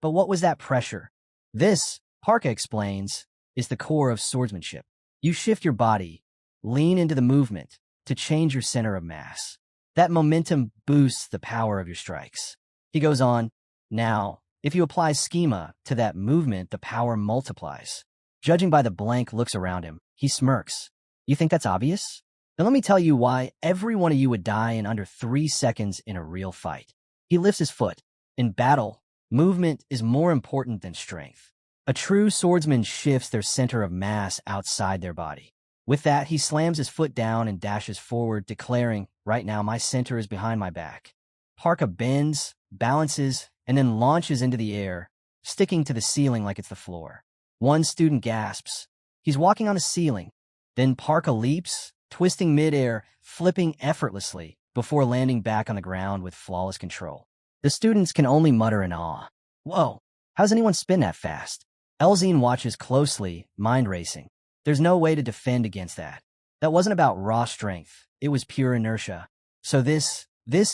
But what was that pressure?" "This," Parka explains, "is the core of swordsmanship. You shift your body, lean into the movement to change your center of mass. That momentum boosts the power of your strikes. He goes on, now, if you apply schema to that movement, the power multiplies. Judging by the blank looks around him, he smirks. You think that's obvious? Then let me tell you why every one of you would die in under 3 seconds in a real fight. He lifts his foot. In battle, movement is more important than strength. A true swordsman shifts their center of mass outside their body. With that, he slams his foot down and dashes forward, declaring, right now my center is behind my back. Parka bends, balances, and then launches into the air, sticking to the ceiling like it's the floor. One student gasps. He's walking on a ceiling. Then Parka leaps, twisting midair, flipping effortlessly, before landing back on the ground with flawless control. The students can only mutter in awe. Whoa, how's anyone spin that fast? Elzine watches closely, mind racing. There's no way to defend against that. That wasn't about raw strength. It was pure inertia. So this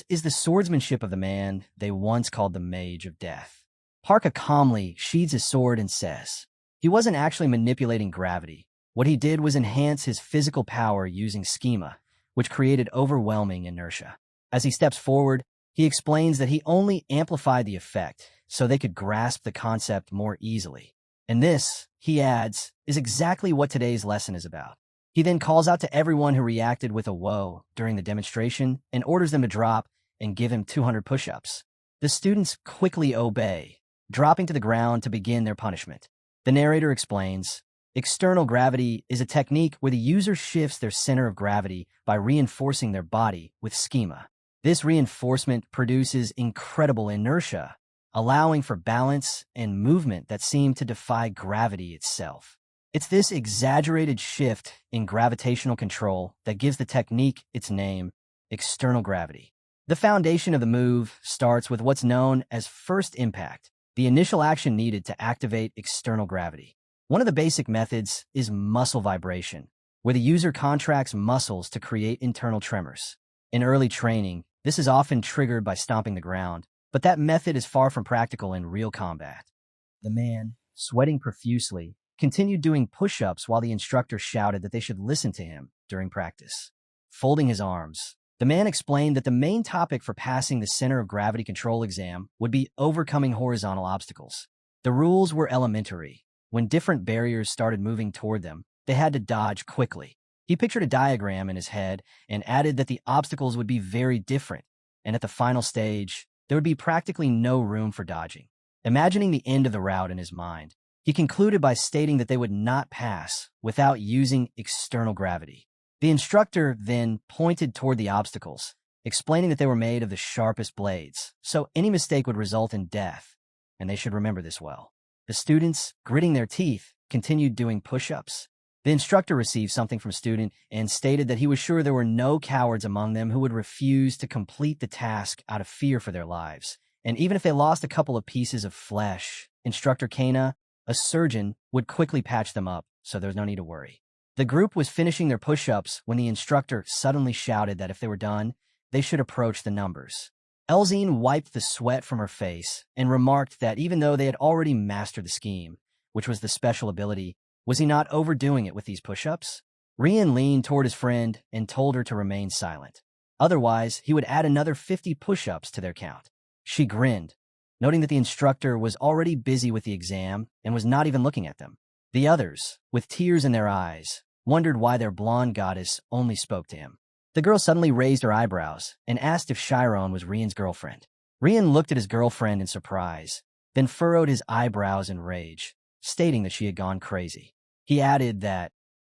is the swordsmanship of the man they once called the Mage of Death. Parka calmly sheathes his sword and says, he wasn't actually manipulating gravity. What he did was enhance his physical power using schema, which created overwhelming inertia. As he steps forward, he explains that he only amplified the effect so they could grasp the concept more easily. And this, he adds, is exactly what today's lesson is about. He then calls out to everyone who reacted with a whoa during the demonstration and orders them to drop and give him 200 push-ups. The students quickly obey, dropping to the ground to begin their punishment. The narrator explains, external gravity is a technique where the user shifts their center of gravity by reinforcing their body with schema. This reinforcement produces incredible inertia, allowing for balance and movement that seem to defy gravity itself. It's this exaggerated shift in gravitational control that gives the technique its name, external gravity. The foundation of the move starts with what's known as first impact, the initial action needed to activate external gravity. One of the basic methods is muscle vibration, where the user contracts muscles to create internal tremors. In early training, this is often triggered by stomping the ground, but that method is far from practical in real combat. The man, sweating profusely, continued doing push-ups while the instructor shouted that they should listen to him during practice. Folding his arms, the man explained that the main topic for passing the center of gravity control exam would be overcoming horizontal obstacles. The rules were elementary. When different barriers started moving toward them, they had to dodge quickly. He pictured a diagram in his head and added that the obstacles would be very different, and at the final stage, there would be practically no room for dodging. Imagining the end of the route in his mind, he concluded by stating that they would not pass without using external gravity. The instructor then pointed toward the obstacles, explaining that they were made of the sharpest blades, so any mistake would result in death, and they should remember this well. The students, gritting their teeth, continued doing push-ups. The instructor received something from a student and stated that he was sure there were no cowards among them who would refuse to complete the task out of fear for their lives. And even if they lost a couple of pieces of flesh, Instructor Kana, a surgeon, would quickly patch them up, so there's no need to worry. The group was finishing their push-ups when the instructor suddenly shouted that if they were done, they should approach the numbers. Elzine wiped the sweat from her face and remarked that even though they had already mastered the scheme, which was the special ability, was he not overdoing it with these push-ups? Rian leaned toward his friend and told her to remain silent. Otherwise, he would add another 50 push-ups to their count. She grinned, noting that the instructor was already busy with the exam and was not even looking at them. The others, with tears in their eyes, wondered why their blonde goddess only spoke to him. The girl suddenly raised her eyebrows and asked if Chiron was Rian's girlfriend. Rian looked at his girlfriend in surprise, then furrowed his eyebrows in rage, stating that she had gone crazy. He added that,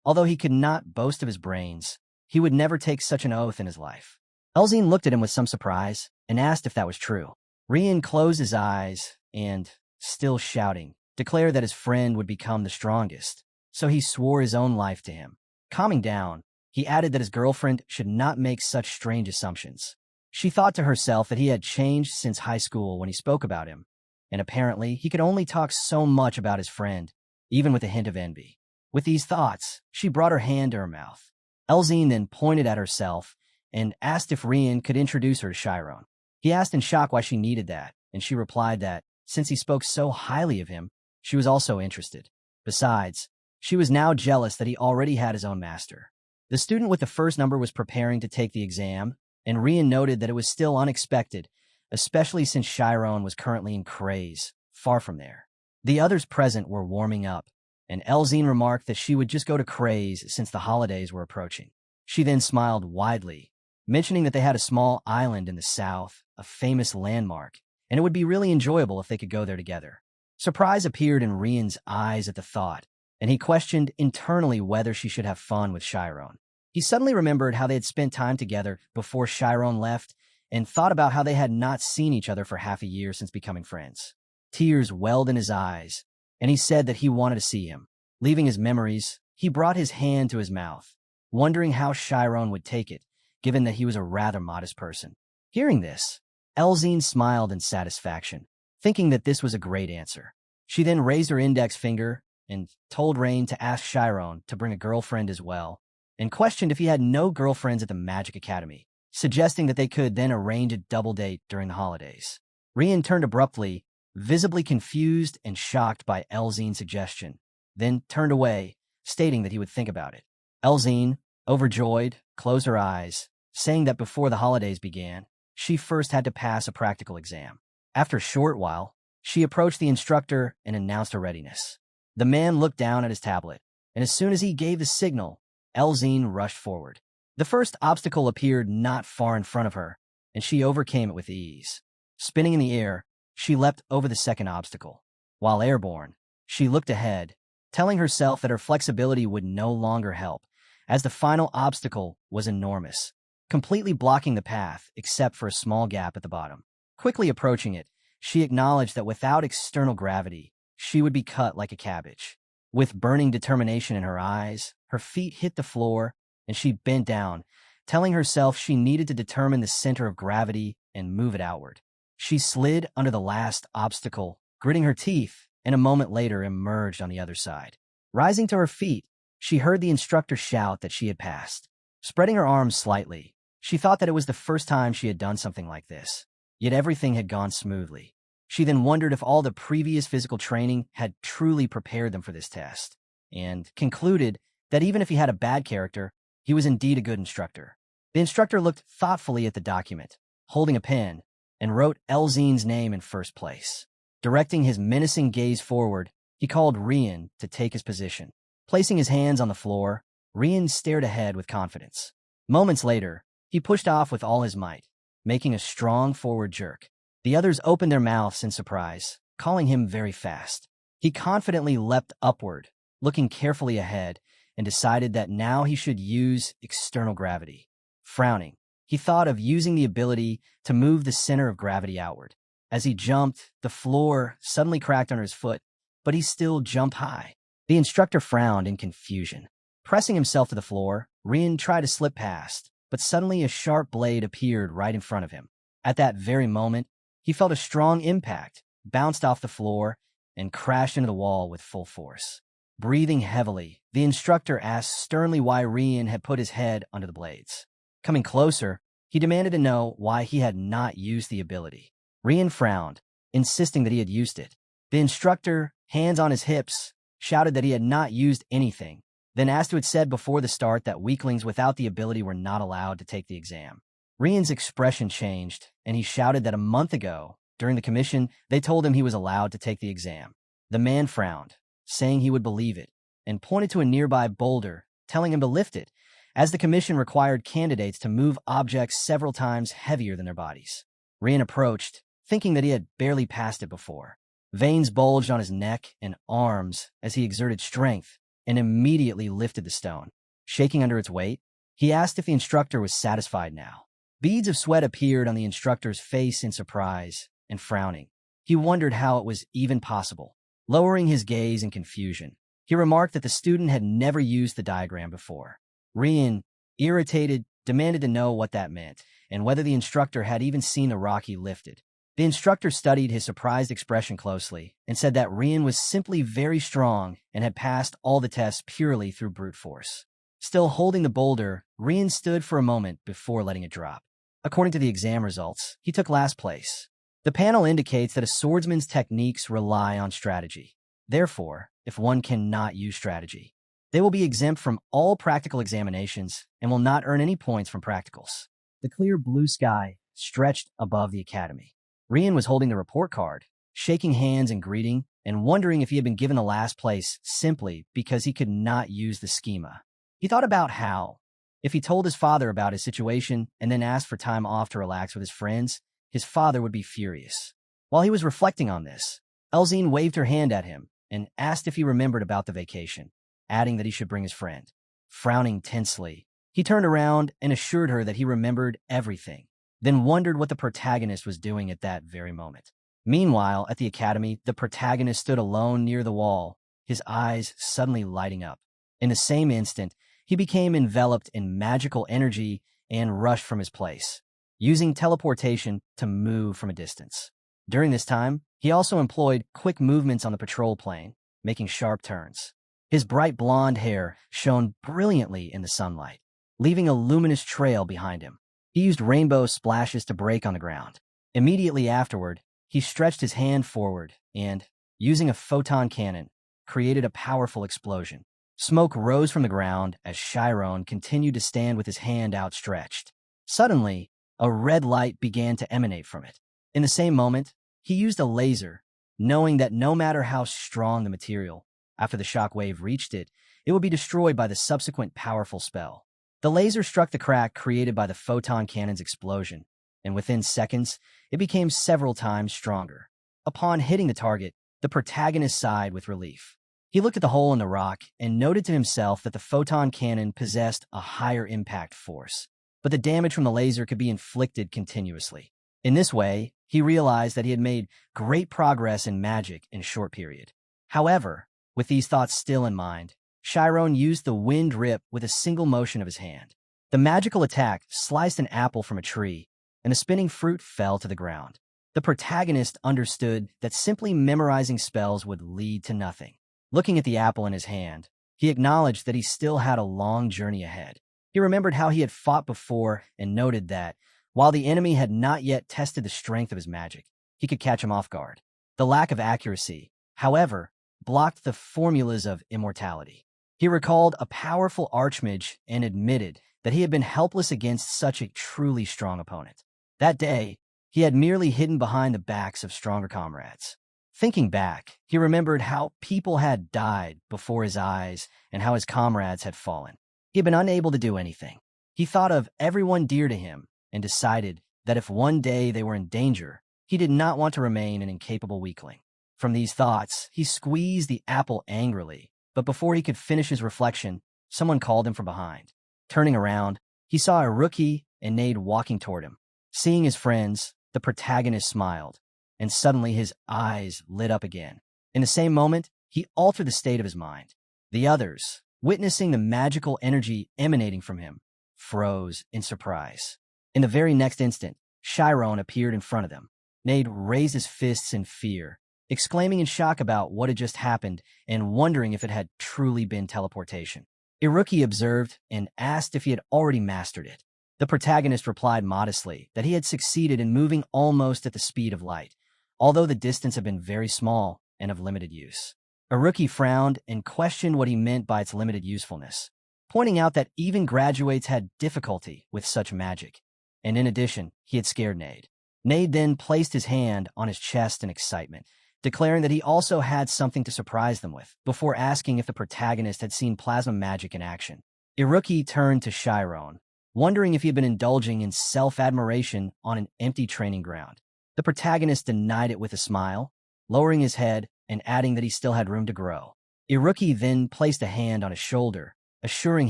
although he could not boast of his brains, he would never take such an oath in his life. Elzine looked at him with some surprise and asked if that was true. Rian closed his eyes and, still shouting, declared that his friend would become the strongest, so he swore his own life to him. Calming down, he added that his girlfriend should not make such strange assumptions. She thought to herself that he had changed since high school when he spoke about him, and apparently he could only talk so much about his friend, even with a hint of envy. With these thoughts, she brought her hand to her mouth. Elzine then pointed at herself and asked if Rian could introduce her to Chiron. He asked in shock why she needed that, and she replied that, since he spoke so highly of him, she was also interested. Besides, she was now jealous that he already had his own master. The student with the first number was preparing to take the exam, and Rian noted that it was still unexpected, especially since Chiron was currently in Craze, far from there. The others present were warming up, and Elzine remarked that she would just go to Craze since the holidays were approaching. She then smiled widely, mentioning that they had a small island in the south, a famous landmark, and it would be really enjoyable if they could go there together. Surprise appeared in Rian's eyes at the thought, and he questioned internally whether she should have fun with Chiron. He suddenly remembered how they had spent time together before Chiron left and thought about how they had not seen each other for half a year since becoming friends. Tears welled in his eyes, and he said that he wanted to see him. Leaving his memories, he brought his hand to his mouth, wondering how Chiron would take it, given that he was a rather modest person. Hearing this, Elzine smiled in satisfaction, thinking that this was a great answer. She then raised her index finger and told Rain to ask Chiron to bring a girlfriend as well, and questioned if he had no girlfriends at the Magic Academy, suggesting that they could then arrange a double date during the holidays. Rian turned abruptly, visibly confused and shocked by Elzine's suggestion, then turned away, stating that he would think about it. Elzine, overjoyed, closed her eyes, saying that before the holidays began, she first had to pass a practical exam. After a short while, she approached the instructor and announced her readiness. The man looked down at his tablet, and as soon as he gave the signal, Elzine rushed forward. The first obstacle appeared not far in front of her, and she overcame it with ease. Spinning in the air, she leapt over the second obstacle. While airborne, she looked ahead, telling herself that her flexibility would no longer help, as the final obstacle was enormous, completely blocking the path except for a small gap at the bottom. Quickly approaching it, she acknowledged that without external gravity, she would be cut like a cabbage. With burning determination in her eyes, her feet hit the floor, and she bent down, telling herself she needed to determine the center of gravity and move it outward. She slid under the last obstacle, gritting her teeth, and a moment later emerged on the other side. Rising to her feet, she heard the instructor shout that she had passed. Spreading her arms slightly, she thought that it was the first time she had done something like this, yet everything had gone smoothly. She then wondered if all the previous physical training had truly prepared them for this test, and concluded that even if he had a bad character, he was indeed a good instructor. The instructor looked thoughtfully at the document, holding a pen, and wrote Elzine's name in first place. Directing his menacing gaze forward, he called Rian to take his position. Placing his hands on the floor, Rian stared ahead with confidence. Moments later, he pushed off with all his might, making a strong forward jerk. The others opened their mouths in surprise, calling him very fast. He confidently leapt upward, looking carefully ahead, and decided that now he should use external gravity. Frowning, he thought of using the ability to move the center of gravity outward. As he jumped, the floor suddenly cracked under his foot, but he still jumped high. The instructor frowned in confusion. Pressing himself to the floor, Rian tried to slip past, but suddenly a sharp blade appeared right in front of him. At that very moment, he felt a strong impact, bounced off the floor, and crashed into the wall with full force. Breathing heavily, the instructor asked sternly why Rian had put his head under the blades. Coming closer, he demanded to know why he had not used the ability. Rian frowned, insisting that he had used it. The instructor, hands on his hips, shouted that he had not used anything, then asked who had said before the start that weaklings without the ability were not allowed to take the exam. Rian's expression changed, and he shouted that a month ago, during the commission, they told him he was allowed to take the exam. The man frowned, saying he would believe it, and pointed to a nearby boulder, telling him to lift it, as the commission required candidates to move objects several times heavier than their bodies. Rian approached, thinking that he had barely passed it before. Veins bulged on his neck and arms as he exerted strength and immediately lifted the stone. Shaking under its weight, he asked if the instructor was satisfied now. Beads of sweat appeared on the instructor's face in surprise and frowning. He wondered how it was even possible. Lowering his gaze in confusion, he remarked that the student had never used the diagram before. Rian, irritated, demanded to know what that meant and whether the instructor had even seen the rock he lifted. The instructor studied his surprised expression closely and said that Rian was simply very strong and had passed all the tests purely through brute force. Still holding the boulder, Rian stood for a moment before letting it drop. According to the exam results, he took last place. The panel indicates that a swordsman's techniques rely on strategy. Therefore, if one cannot use strategy, they will be exempt from all practical examinations and will not earn any points from practicals. The clear blue sky stretched above the academy. Rian was holding the report card, shaking hands and greeting, and wondering if he had been given the last place simply because he could not use the schema. He thought about how, if he told his father about his situation and then asked for time off to relax with his friends, his father would be furious. While he was reflecting on this, Elzine waved her hand at him and asked if he remembered about the vacation, adding that he should bring his friend. Frowning tensely, he turned around and assured her that he remembered everything, then wondered what the protagonist was doing at that very moment. Meanwhile, at the academy, the protagonist stood alone near the wall, his eyes suddenly lighting up. In the same instant, he became enveloped in magical energy and rushed from his place, using teleportation to move from a distance. During this time, he also employed quick movements on the patrol plane, making sharp turns. His bright blonde hair shone brilliantly in the sunlight, leaving a luminous trail behind him. He used rainbow splashes to break on the ground. Immediately afterward, he stretched his hand forward and, using a photon cannon, created a powerful explosion. Smoke rose from the ground as Chiron continued to stand with his hand outstretched. Suddenly, a red light began to emanate from it. In the same moment, he used a laser, knowing that no matter how strong the material, after the shock wave reached it, it would be destroyed by the subsequent powerful spell. The laser struck the crack created by the photon cannon's explosion, and within seconds, it became several times stronger. Upon hitting the target, the protagonist sighed with relief. He looked at the hole in the rock and noted to himself that the photon cannon possessed a higher impact force, but the damage from the laser could be inflicted continuously. In this way, he realized that he had made great progress in magic in a short period. However, with these thoughts still in mind, Chiron used the wind rip with a single motion of his hand. The magical attack sliced an apple from a tree, and the spinning fruit fell to the ground. The protagonist understood that simply memorizing spells would lead to nothing. Looking at the apple in his hand, he acknowledged that he still had a long journey ahead. He remembered how he had fought before and noted that, while the enemy had not yet tested the strength of his magic, he could catch him off guard. The lack of accuracy, however, blocked the formulas of immortality. He recalled a powerful archmage and admitted that he had been helpless against such a truly strong opponent. That day, he had merely hidden behind the backs of stronger comrades. Thinking back, he remembered how people had died before his eyes and how his comrades had fallen. He had been unable to do anything. He thought of everyone dear to him and decided that if one day they were in danger, he did not want to remain an incapable weakling. From these thoughts, he squeezed the apple angrily, but before he could finish his reflection, someone called him from behind. Turning around, he saw a rookie and Nade walking toward him. Seeing his friends, the protagonist smiled, and suddenly his eyes lit up again. In the same moment, he altered the state of his mind. The others, witnessing the magical energy emanating from him, froze in surprise. In the very next instant, Chiron appeared in front of them. Nade raised his fists in fear, exclaiming in shock about what had just happened and wondering if it had truly been teleportation. Iruki observed and asked if he had already mastered it. The protagonist replied modestly that he had succeeded in moving almost at the speed of light, although the distance had been very small and of limited use. Iruki frowned and questioned what he meant by its limited usefulness, pointing out that even graduates had difficulty with such magic, and in addition, he had scared Nade. Nade then placed his hand on his chest in excitement, declaring that he also had something to surprise them with, before asking if the protagonist had seen plasma magic in action. Iruki turned to Chiron, wondering if he had been indulging in self-admiration on an empty training ground. The protagonist denied it with a smile, lowering his head and adding that he still had room to grow. Iruki then placed a hand on his shoulder, assuring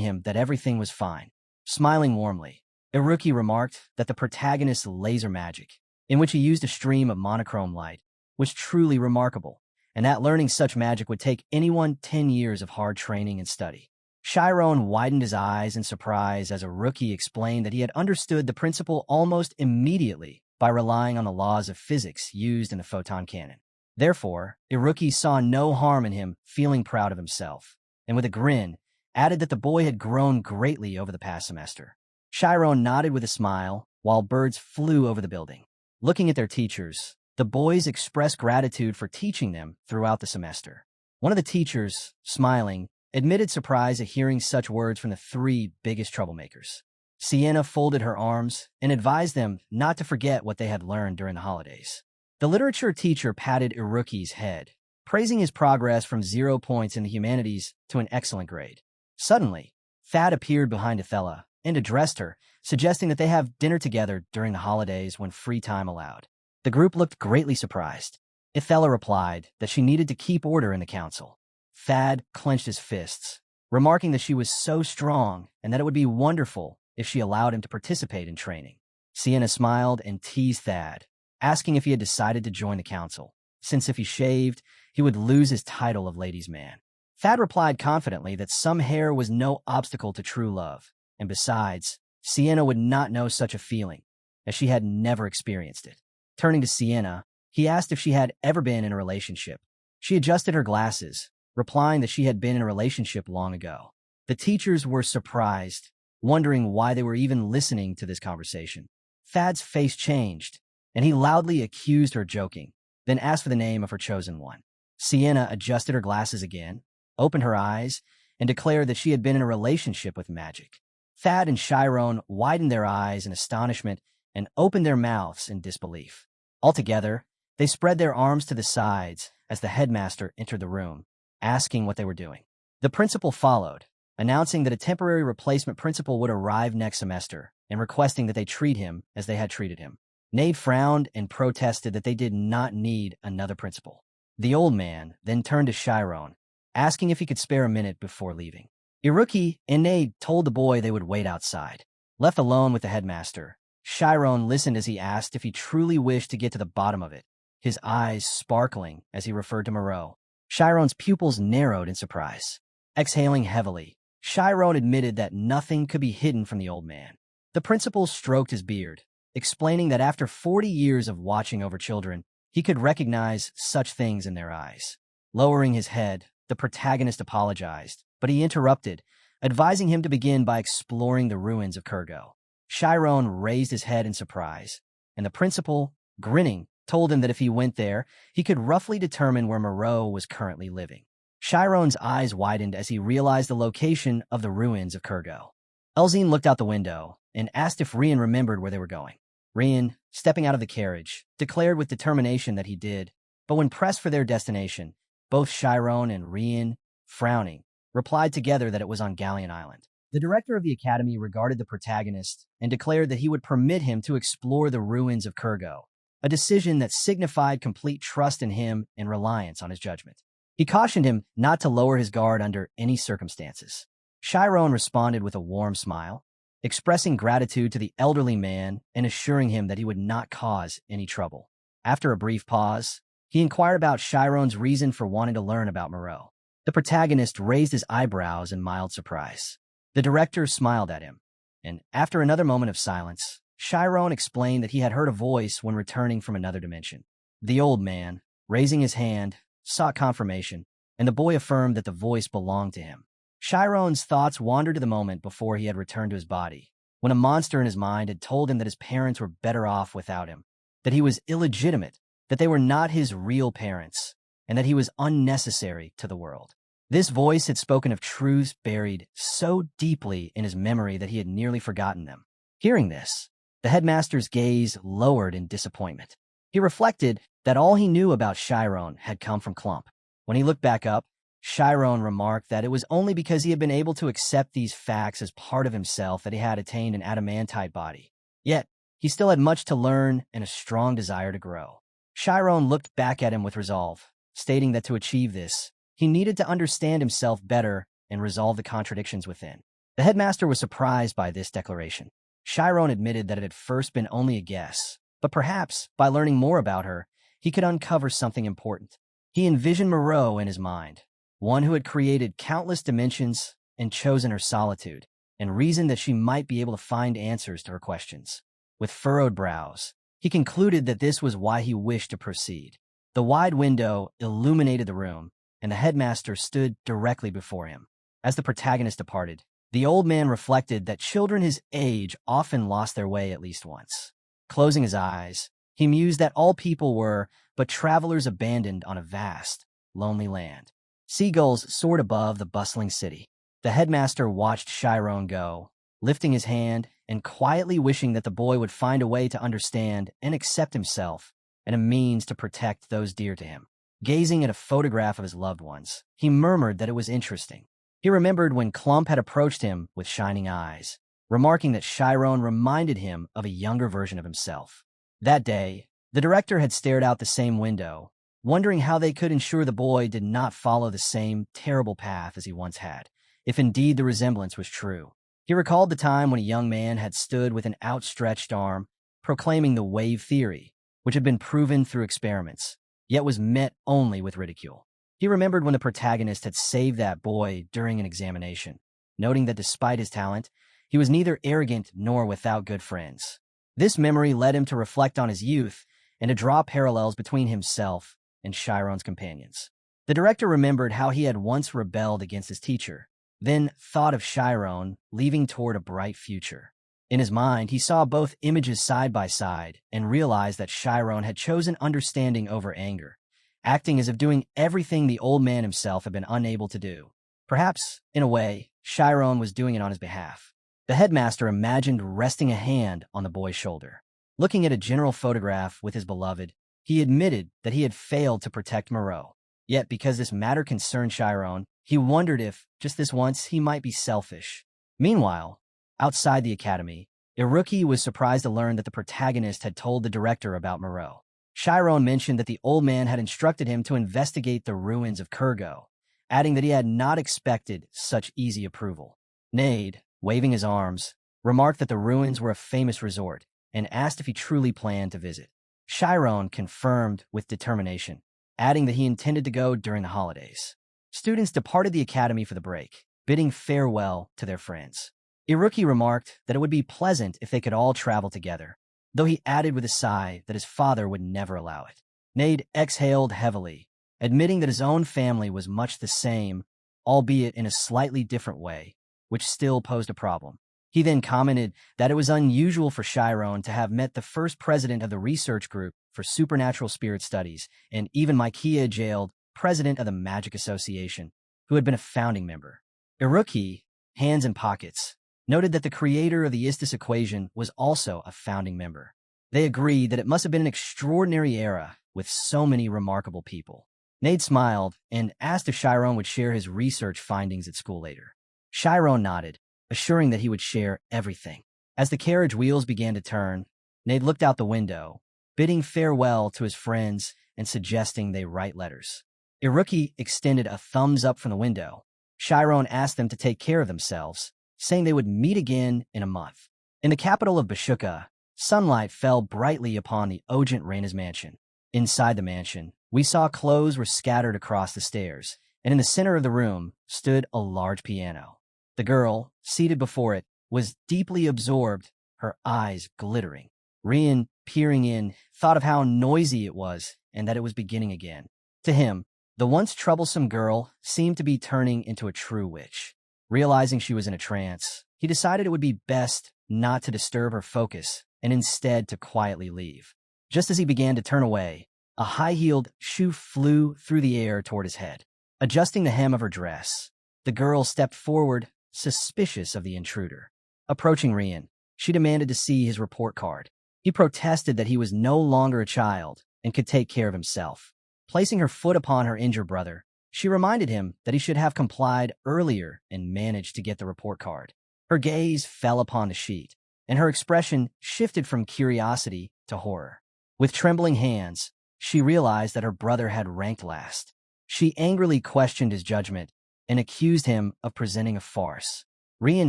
him that everything was fine. Smiling warmly, Iruki remarked that the protagonist's laser magic, in which he used a stream of monochrome light, was truly remarkable, and that learning such magic would take anyone 10 years of hard training and study. Chiron widened his eyes in surprise as Iruki explained that he had understood the principle almost immediately by relying on the laws of physics used in the photon cannon. Therefore, Iruki saw no harm in him feeling proud of himself, and with a grin, added that the boy had grown greatly over the past semester. Chiron nodded with a smile, while birds flew over the building. Looking at their teachers, the boys expressed gratitude for teaching them throughout the semester. One of the teachers, smiling, admitted surprise at hearing such words from the three biggest troublemakers. Sienna folded her arms and advised them not to forget what they had learned during the holidays. The literature teacher patted Iruki's head, praising his progress from 0 points in the humanities to an excellent grade. Suddenly, Thad appeared behind Athela and addressed her, suggesting that they have dinner together during the holidays when free time allowed. The group looked greatly surprised. Athela replied that she needed to keep order in the council. Thad clenched his fists, remarking that she was so strong and that it would be wonderful if she allowed him to participate in training. Sienna smiled and teased Thad, asking if he had decided to join the council, since if he shaved, he would lose his title of ladies' man. Thad replied confidently that some hair was no obstacle to true love, and besides, Sienna would not know such a feeling, as she had never experienced it. Turning to Sienna, he asked if she had ever been in a relationship. She adjusted her glasses, replying that she had been in a relationship long ago. The teachers were surprised, wondering why they were even listening to this conversation. Thad's face changed, and he loudly accused her joking, then asked for the name of her chosen one. Sienna adjusted her glasses again, opened her eyes, and declared that she had been in a relationship with Magic. Thad and Chiron widened their eyes in astonishment and opened their mouths in disbelief. Altogether, they spread their arms to the sides as the headmaster entered the room, asking what they were doing. The principal followed, announcing that a temporary replacement principal would arrive next semester and requesting that they treat him as they had treated him. Nade frowned and protested that they did not need another principal. The old man then turned to Chiron, asking if he could spare a minute before leaving. Iruki and Nade told the boy they would wait outside. Left alone with the headmaster, Chiron listened as he asked if he truly wished to get to the bottom of it, his eyes sparkling as he referred to Moreau. Chiron's pupils narrowed in surprise. Exhaling heavily, Chiron admitted that nothing could be hidden from the old man. The principal stroked his beard, explaining that after 40 years of watching over children, he could recognize such things in their eyes. Lowering his head, the protagonist apologized, but he interrupted, advising him to begin by exploring the ruins of Kurgo. Chiron raised his head in surprise, and the principal, grinning, told him that if he went there, he could roughly determine where Moreau was currently living. Chiron's eyes widened as he realized the location of the ruins of Kurgo. Elzine looked out the window and asked if Rian remembered where they were going. Rian, stepping out of the carriage, declared with determination that he did, but when pressed for their destination, both Chiron and Rian, frowning, replied together that it was on Galleon Island. The director of the academy regarded the protagonist and declared that he would permit him to explore the ruins of Kurgo, a decision that signified complete trust in him and reliance on his judgment. He cautioned him not to lower his guard under any circumstances. Chiron responded with a warm smile, expressing gratitude to the elderly man and assuring him that he would not cause any trouble. After a brief pause, he inquired about Chiron's reason for wanting to learn about Moreau. The protagonist raised his eyebrows in mild surprise. The director smiled at him, and after another moment of silence, Chiron explained that he had heard a voice when returning from another dimension. The old man, raising his hand, sought confirmation, and the boy affirmed that the voice belonged to him. Chiron's thoughts wandered to the moment before he had returned to his body, when a monster in his mind had told him that his parents were better off without him, that he was illegitimate, that they were not his real parents, and that he was unnecessary to the world. This voice had spoken of truths buried so deeply in his memory that he had nearly forgotten them. Hearing this, the headmaster's gaze lowered in disappointment. He reflected that all he knew about Chiron had come from Clump. When he looked back up, Chiron remarked that it was only because he had been able to accept these facts as part of himself that he had attained an adamantite body. Yet, he still had much to learn and a strong desire to grow. Chiron looked back at him with resolve, stating that to achieve this, he needed to understand himself better and resolve the contradictions within. The headmaster was surprised by this declaration. Chiron admitted that it had first been only a guess, but perhaps, by learning more about her, he could uncover something important. He envisioned Moreau in his mind, one who had created countless dimensions and chosen her solitude, and reasoned that she might be able to find answers to her questions. With furrowed brows, he concluded that this was why he wished to proceed. The wide window illuminated the room, and the headmaster stood directly before him. As the protagonist departed, the old man reflected that children his age often lost their way at least once. Closing his eyes, he mused that all people were but travelers abandoned on a vast, lonely land. Seagulls soared above the bustling city. The headmaster watched Chiron go, lifting his hand and quietly wishing that the boy would find a way to understand and accept himself and a means to protect those dear to him. Gazing at a photograph of his loved ones, he murmured that it was interesting. He remembered when Clump had approached him with shining eyes, remarking that Chiron reminded him of a younger version of himself. That day, the director had stared out the same window, wondering how they could ensure the boy did not follow the same terrible path as he once had, if indeed the resemblance was true. He recalled the time when a young man had stood with an outstretched arm, proclaiming the wave theory, which had been proven through experiments, yet was met only with ridicule. He remembered when the protagonist had saved that boy during an examination, noting that despite his talent, he was neither arrogant nor without good friends. This memory led him to reflect on his youth and to draw parallels between himself and Chiron's companions. The director remembered how he had once rebelled against his teacher, then thought of Chiron leaving toward a bright future. In his mind, he saw both images side by side and realized that Chiron had chosen understanding over anger, acting as if doing everything the old man himself had been unable to do. Perhaps, in a way, Chiron was doing it on his behalf. The headmaster imagined resting a hand on the boy's shoulder. Looking at a general photograph with his beloved, he admitted that he had failed to protect Moreau. Yet, because this matter concerned Chiron, he wondered if, just this once, he might be selfish. Meanwhile, outside the academy, Iruki was surprised to learn that the protagonist had told the director about Moreau. Chiron mentioned that the old man had instructed him to investigate the ruins of Kurgo, adding that he had not expected such easy approval. Nade, waving his arms, remarked that the ruins were a famous resort and asked if he truly planned to visit. Chiron confirmed with determination, adding that he intended to go during the holidays. Students departed the academy for the break, bidding farewell to their friends. Iruki remarked that it would be pleasant if they could all travel together, though he added with a sigh that his father would never allow it. Nade exhaled heavily, admitting that his own family was much the same, albeit in a slightly different way, which still posed a problem. He then commented that it was unusual for Chiron to have met the first president of the research group for supernatural spirit studies, and even Micaiah jailed president of the Magic Association, who had been a founding member. Iruki, hands in pockets, noted that the creator of the Istus equation was also a founding member. They agreed that it must have been an extraordinary era with so many remarkable people. Nade smiled and asked if Chiron would share his research findings at school later. Chiron nodded, assuring that he would share everything. As the carriage wheels began to turn, Nade looked out the window, bidding farewell to his friends and suggesting they write letters. Iruki extended a thumbs up from the window. Chiron asked them to take care of themselves, saying they would meet again in a month. In the capital of Bashuka, sunlight fell brightly upon the Ogent Reina's mansion. Inside the mansion, we saw clothes were scattered across the stairs, and in the center of the room stood a large piano. The girl, seated before it, was deeply absorbed, her eyes glittering. Rian, peering in, thought of how noisy it was and that it was beginning again. To him, the once troublesome girl seemed to be turning into a true witch. Realizing she was in a trance, he decided it would be best not to disturb her focus and instead to quietly leave. Just as he began to turn away, a high-heeled shoe flew through the air toward his head. Adjusting the hem of her dress, the girl stepped forward, suspicious of the intruder. Approaching Rian, she demanded to see his report card. He protested that he was no longer a child and could take care of himself. Placing her foot upon her injured brother, she reminded him that he should have complied earlier and managed to get the report card. Her gaze fell upon the sheet, and her expression shifted from curiosity to horror. With trembling hands, she realized that her brother had ranked last. She angrily questioned his judgment and accused him of presenting a farce. Rian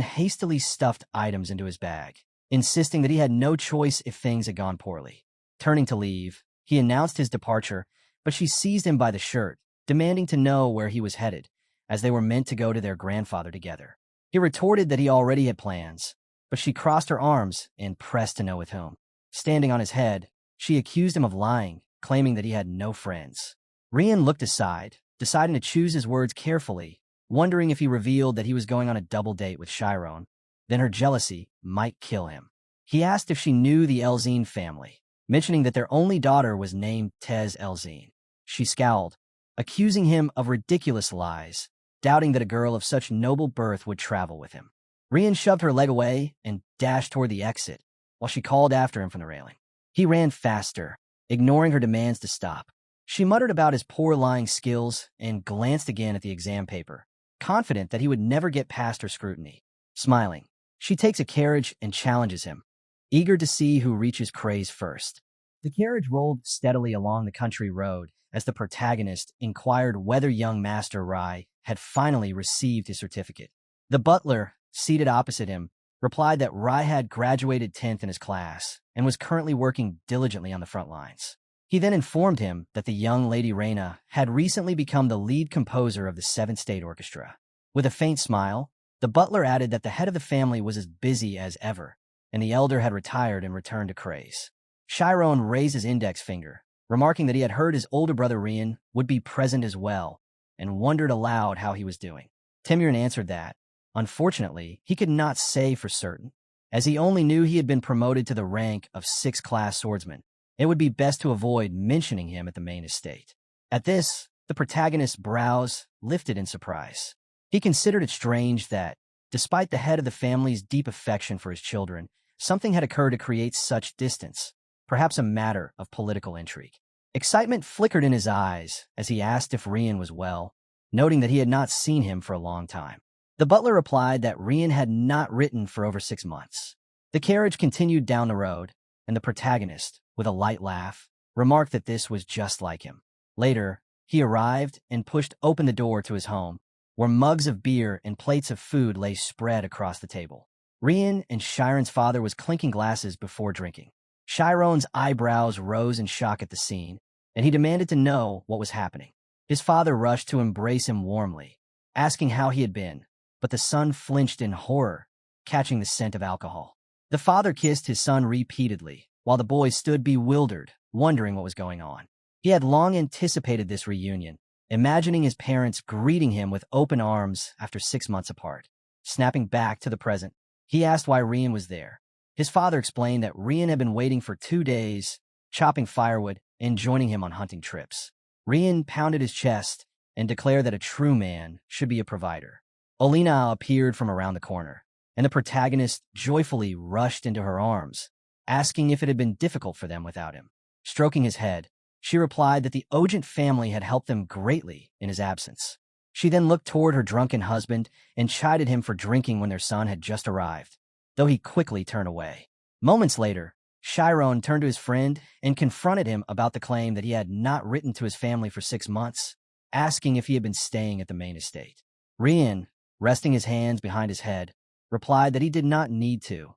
hastily stuffed items into his bag, insisting that he had no choice if things had gone poorly. Turning to leave, he announced his departure, but she seized him by the shirt, demanding to know where he was headed, as they were meant to go to their grandfather together. He retorted that he already had plans, but she crossed her arms and pressed to know with whom. Standing on his head, she accused him of lying, claiming that he had no friends. Rian looked aside, deciding to choose his words carefully, wondering if he revealed that he was going on a double date with Chiron, then her jealousy might kill him. He asked if she knew the Elzine family, mentioning that their only daughter was named Tez Elzine. She scowled, accusing him of ridiculous lies, doubting that a girl of such noble birth would travel with him. Rian shoved her leg away and dashed toward the exit, while she called after him from the railing. He ran faster, ignoring her demands to stop. She muttered about his poor lying skills and glanced again at the exam paper, confident that he would never get past her scrutiny. Smiling, she takes a carriage and challenges him, eager to see who reaches Craze first. The carriage rolled steadily along the country road as the protagonist inquired whether young Master Rai had finally received his certificate. The butler, seated opposite him, replied that Rai had graduated 10th in his class and was currently working diligently on the front lines. He then informed him that the young Lady Reina had recently become the lead composer of the Seventh State Orchestra. With a faint smile, the butler added that the head of the family was as busy as ever, and the elder had retired and returned to Craze. Chiron raised his index finger, remarking that he had heard his older brother Rian would be present as well, and wondered aloud how he was doing. Timurin answered that, unfortunately, he could not say for certain, as he only knew he had been promoted to the rank of 6th class swordsman. It would be best to avoid mentioning him at the main estate. At this, the protagonist's brows lifted in surprise. He considered it strange that, despite the head of the family's deep affection for his children, something had occurred to create such distance, perhaps a matter of political intrigue. Excitement flickered in his eyes as he asked if Rian was well, noting that he had not seen him for a long time. The butler replied that Rian had not written for over 6 months. The carriage continued down the road, and the protagonist, with a light laugh, remarked that this was just like him. Later, he arrived and pushed open the door to his home, where mugs of beer and plates of food lay spread across the table. Rian and Chiron's father was clinking glasses before drinking. Chiron's eyebrows rose in shock at the scene, and he demanded to know what was happening. His father rushed to embrace him warmly, asking how he had been, but the son flinched in horror, catching the scent of alcohol. The father kissed his son repeatedly, while the boy stood bewildered, wondering what was going on. He had long anticipated this reunion, imagining his parents greeting him with open arms after 6 months apart. Snapping back to the present, he asked why Rian was there. His father explained that Rian had been waiting for 2 days, chopping firewood and joining him on hunting trips. Rian pounded his chest and declared that a true man should be a provider. Olina appeared from around the corner, and the protagonist joyfully rushed into her arms, asking if it had been difficult for them without him. Stroking his head, she replied that the Ogent family had helped them greatly in his absence. She then looked toward her drunken husband and chided him for drinking when their son had just arrived, though he quickly turned away. Moments later, Chiron turned to his friend and confronted him about the claim that he had not written to his family for 6 months, asking if he had been staying at the main estate. Rian, resting his hands behind his head, replied that he did not need to.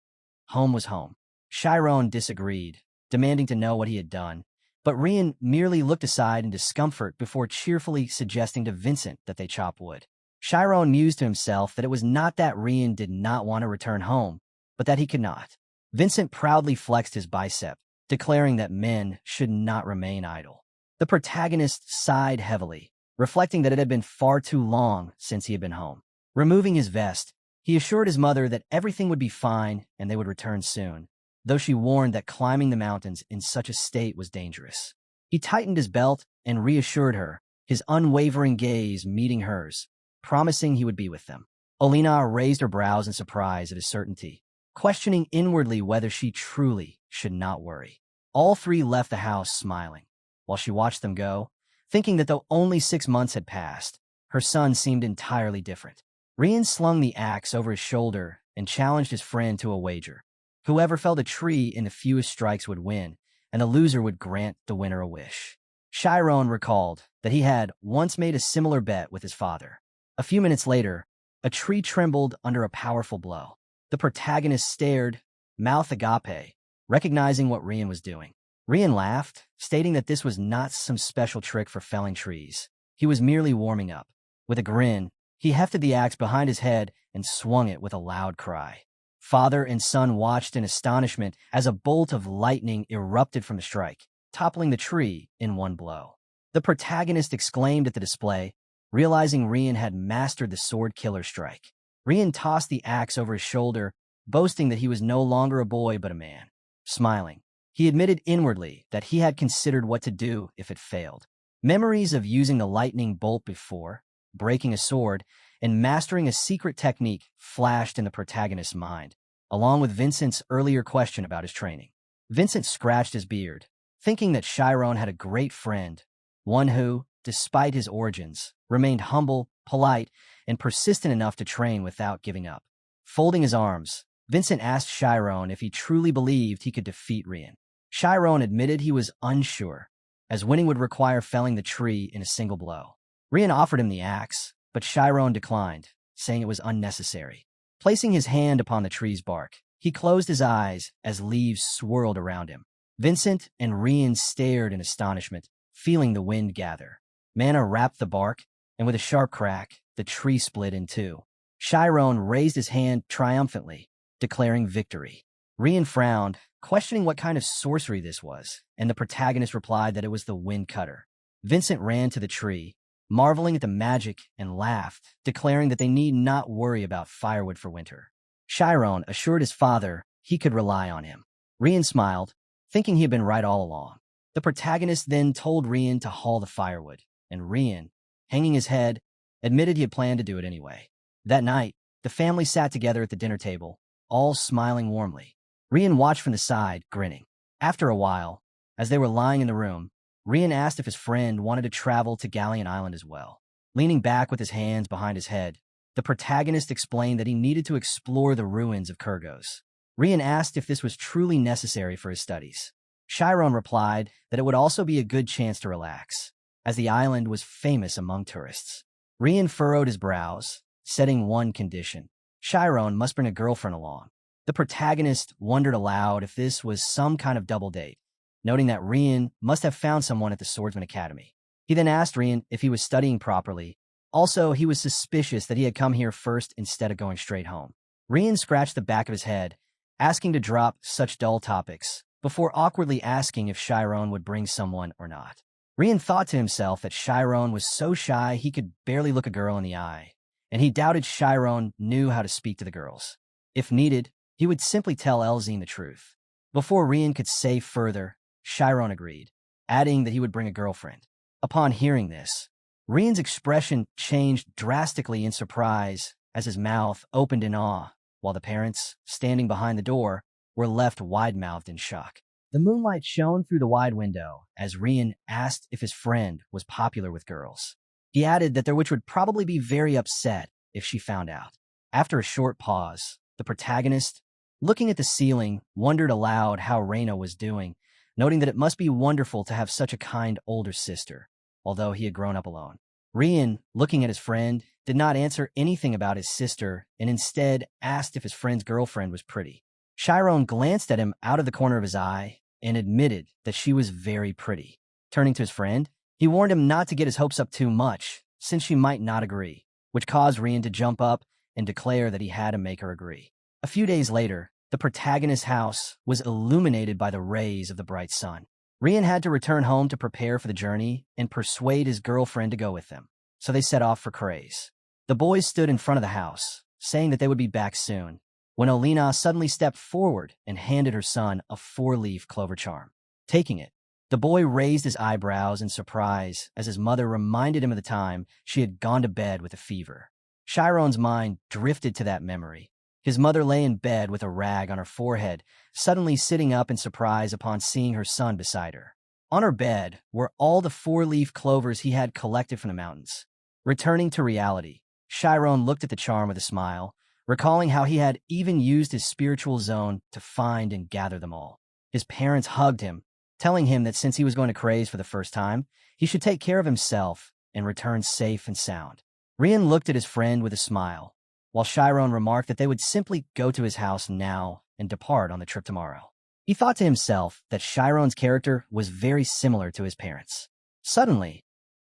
Home was home. Chiron disagreed, demanding to know what he had done, but Rian merely looked aside in discomfort before cheerfully suggesting to Vincent that they chop wood. Chiron mused to himself that it was not that Rian did not want to return home, but that he could not. Vincent proudly flexed his bicep, declaring that men should not remain idle. The protagonist sighed heavily, reflecting that it had been far too long since he had been home. Removing his vest, he assured his mother that everything would be fine and they would return soon, though she warned that climbing the mountains in such a state was dangerous. He tightened his belt and reassured her, his unwavering gaze meeting hers, promising he would be with them. Olina raised her brows in surprise at his certainty, questioning inwardly whether she truly should not worry. All three left the house smiling, while she watched them go, thinking that though only 6 months had passed, her son seemed entirely different. Rian slung the axe over his shoulder and challenged his friend to a wager. Whoever felled a tree in the fewest strikes would win, and the loser would grant the winner a wish. Chiron recalled that he had once made a similar bet with his father. A few minutes later, a tree trembled under a powerful blow. The protagonist stared, mouth agape, recognizing what Rian was doing. Rian laughed, stating that this was not some special trick for felling trees. He was merely warming up. With a grin, he hefted the axe behind his head and swung it with a loud cry. Father and son watched in astonishment as a bolt of lightning erupted from the strike, toppling the tree in one blow. The protagonist exclaimed at the display, realizing Rian had mastered the sword killer strike. Rian tossed the axe over his shoulder, boasting that he was no longer a boy but a man. Smiling, he admitted inwardly that he had considered what to do if it failed. Memories of using the lightning bolt before, breaking a sword, and mastering a secret technique flashed in the protagonist's mind, along with Vincent's earlier question about his training. Vincent scratched his beard, thinking that Chiron had a great friend, one who, despite his origins, remained humble, polite, and persistent enough to train without giving up. Folding his arms, Vincent asked Chiron if he truly believed he could defeat Rian. Chiron admitted he was unsure, as winning would require felling the tree in a single blow. Rian offered him the axe, but Chiron declined, saying it was unnecessary. Placing his hand upon the tree's bark, he closed his eyes as leaves swirled around him. Vincent and Rian stared in astonishment, feeling the wind gather. Mana wrapped the bark, and with a sharp crack, the tree split in two. Chiron raised his hand triumphantly, declaring victory. Rian frowned, questioning what kind of sorcery this was, and the protagonist replied that it was the wind cutter. Vincent ran to the tree, marveling at the magic, and laughed, declaring that they need not worry about firewood for winter. Chiron assured his father he could rely on him. Rian smiled, thinking he had been right all along. The protagonist then told Rian to haul the firewood, and Rian, hanging his head, admitted he had planned to do it anyway. That night, the family sat together at the dinner table, all smiling warmly. Rian watched from the side, grinning. After a while, as they were lying in the room, Rian asked if his friend wanted to travel to Galleon Island as well. Leaning back with his hands behind his head, the protagonist explained that he needed to explore the ruins of Kurgos. Rian asked if this was truly necessary for his studies. Chiron replied that it would also be a good chance to relax, as the island was famous among tourists. Rian furrowed his brows, setting one condition. Chiron must bring a girlfriend along. The protagonist wondered aloud if this was some kind of double date, noting that Rian must have found someone at the Swordsman Academy. He then asked Rian if he was studying properly. Also, he was suspicious that he had come here first instead of going straight home. Rian scratched the back of his head, asking to drop such dull topics, before awkwardly asking if Chiron would bring someone or not. Rian thought to himself that Chiron was so shy he could barely look a girl in the eye, and he doubted Chiron knew how to speak to the girls. If needed, he would simply tell Elzine the truth. Before Rian could say further, Chiron agreed, adding that he would bring a girlfriend. Upon hearing this, Rian's expression changed drastically in surprise as his mouth opened in awe, while the parents, standing behind the door, were left wide-mouthed in shock. The moonlight shone through the wide window as Rian asked if his friend was popular with girls. He added that their witch would probably be very upset if she found out. After a short pause, the protagonist, looking at the ceiling, wondered aloud how Reina was doing, noting that it must be wonderful to have such a kind older sister, although he had grown up alone. Rian, looking at his friend, did not answer anything about his sister and instead asked if his friend's girlfriend was pretty. Chiron glanced at him out of the corner of his eye and admitted that she was very pretty. Turning to his friend, he warned him not to get his hopes up too much, since she might not agree, which caused Rian to jump up and declare that he had to make her agree. A few days later, the protagonist's house was illuminated by the rays of the bright sun. Rian had to return home to prepare for the journey and persuade his girlfriend to go with them, so they set off for Craze. The boys stood in front of the house, saying that they would be back soon, when Olina suddenly stepped forward and handed her son a 4-leaf clover charm. Taking it, the boy raised his eyebrows in surprise as his mother reminded him of the time she had gone to bed with a fever. Chiron's mind drifted to that memory. His mother lay in bed with a rag on her forehead, suddenly sitting up in surprise upon seeing her son beside her. On her bed were all the 4-leaf clovers he had collected from the mountains. Returning to reality, Chiron looked at the charm with a smile, recalling how he had even used his spiritual zone to find and gather them all. His parents hugged him, telling him that since he was going to Craze for the first time, he should take care of himself and return safe and sound. Rian looked at his friend with a smile, while Chiron remarked that they would simply go to his house now and depart on the trip tomorrow. He thought to himself that Chiron's character was very similar to his parents. Suddenly,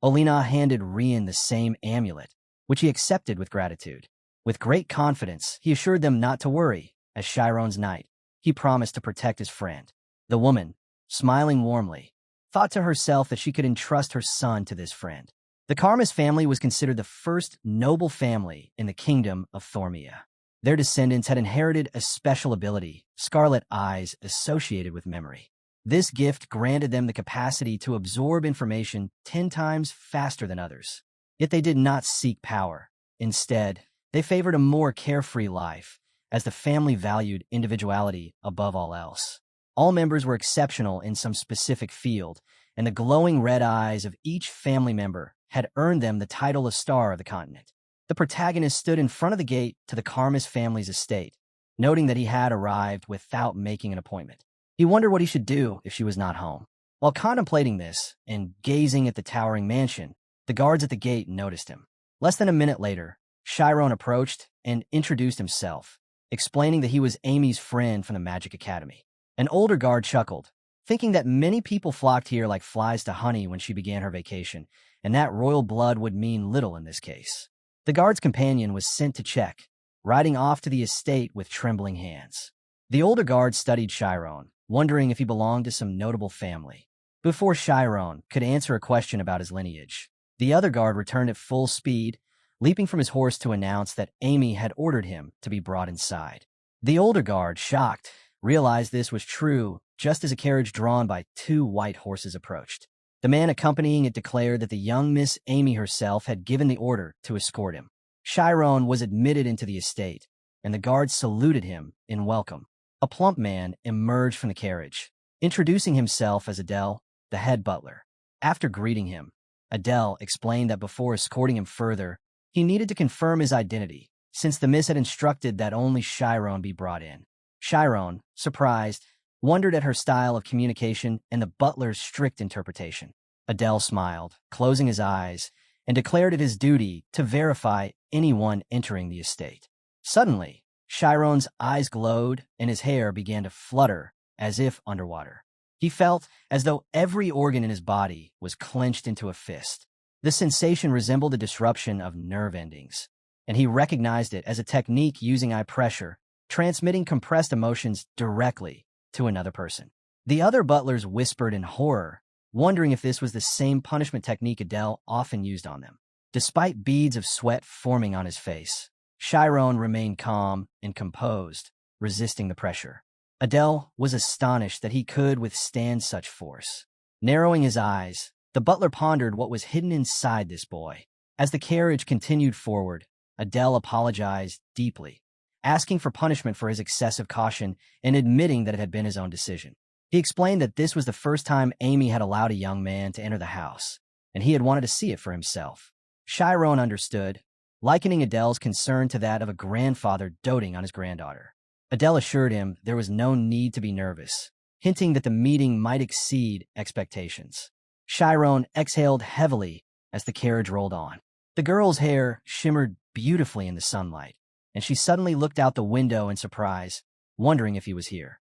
Olina handed Rian the same amulet, which he accepted with gratitude. With great confidence, he assured them not to worry. As Chiron's knight, he promised to protect his friend. The woman, smiling warmly, thought to herself that she could entrust her son to this friend. The Karmas family was considered the first noble family in the kingdom of Thormia. Their descendants had inherited a special ability, scarlet eyes associated with memory. This gift granted them the capacity to absorb information 10 times faster than others. Yet they did not seek power. Instead, they favored a more carefree life, as the family valued individuality above all else. All members were exceptional in some specific field, and the glowing red eyes of each family member had earned them the title of Star of the Continent. The protagonist stood in front of the gate to the Karmas family's estate, noting that he had arrived without making an appointment. He wondered what he should do if she was not home. While contemplating this and gazing at the towering mansion, the guards at the gate noticed him. Less than a minute later, Chiron approached and introduced himself, explaining that he was Amy's friend from the Magic Academy. An older guard chuckled, thinking that many people flocked here like flies to honey when she began her vacation, and that royal blood would mean little in this case. The guard's companion was sent to check, riding off to the estate with trembling hands. The older guard studied Chiron, wondering if he belonged to some notable family. Before Chiron could answer a question about his lineage, the other guard returned at full speed, leaping from his horse to announce that Amy had ordered him to be brought inside. The older guard, shocked, realized this was true just as a carriage drawn by 2 white horses approached. The man accompanying it declared that the young Miss Amy herself had given the order to escort him. Chiron was admitted into the estate, and the guards saluted him in welcome. A plump man emerged from the carriage, introducing himself as Adele, the head butler. After greeting him, Adele explained that before escorting him further, he needed to confirm his identity, since the miss had instructed that only Chiron be brought in. Chiron, surprised, wondered at her style of communication and the butler's strict interpretation. Adele smiled, closing his eyes, and declared it his duty to verify anyone entering the estate. Suddenly, Chiron's eyes glowed and his hair began to flutter as if underwater. He felt as though every organ in his body was clenched into a fist. The sensation resembled a disruption of nerve endings, and he recognized it as a technique using eye pressure, transmitting compressed emotions directly to another person. The other butlers whispered in horror, wondering if this was the same punishment technique Adele often used on them. Despite beads of sweat forming on his face, Chiron remained calm and composed, resisting the pressure. Adele was astonished that he could withstand such force. Narrowing his eyes, the butler pondered what was hidden inside this boy. As the carriage continued forward, Adele apologized deeply, asking for punishment for his excessive caution and admitting that it had been his own decision. He explained that this was the first time Amy had allowed a young man to enter the house, and he had wanted to see it for himself. Chiron understood, likening Adele's concern to that of a grandfather doting on his granddaughter. Adele assured him there was no need to be nervous, hinting that the meeting might exceed expectations. Chiron exhaled heavily as the carriage rolled on. The girl's hair shimmered beautifully in the sunlight, and she suddenly looked out the window in surprise, wondering if he was here.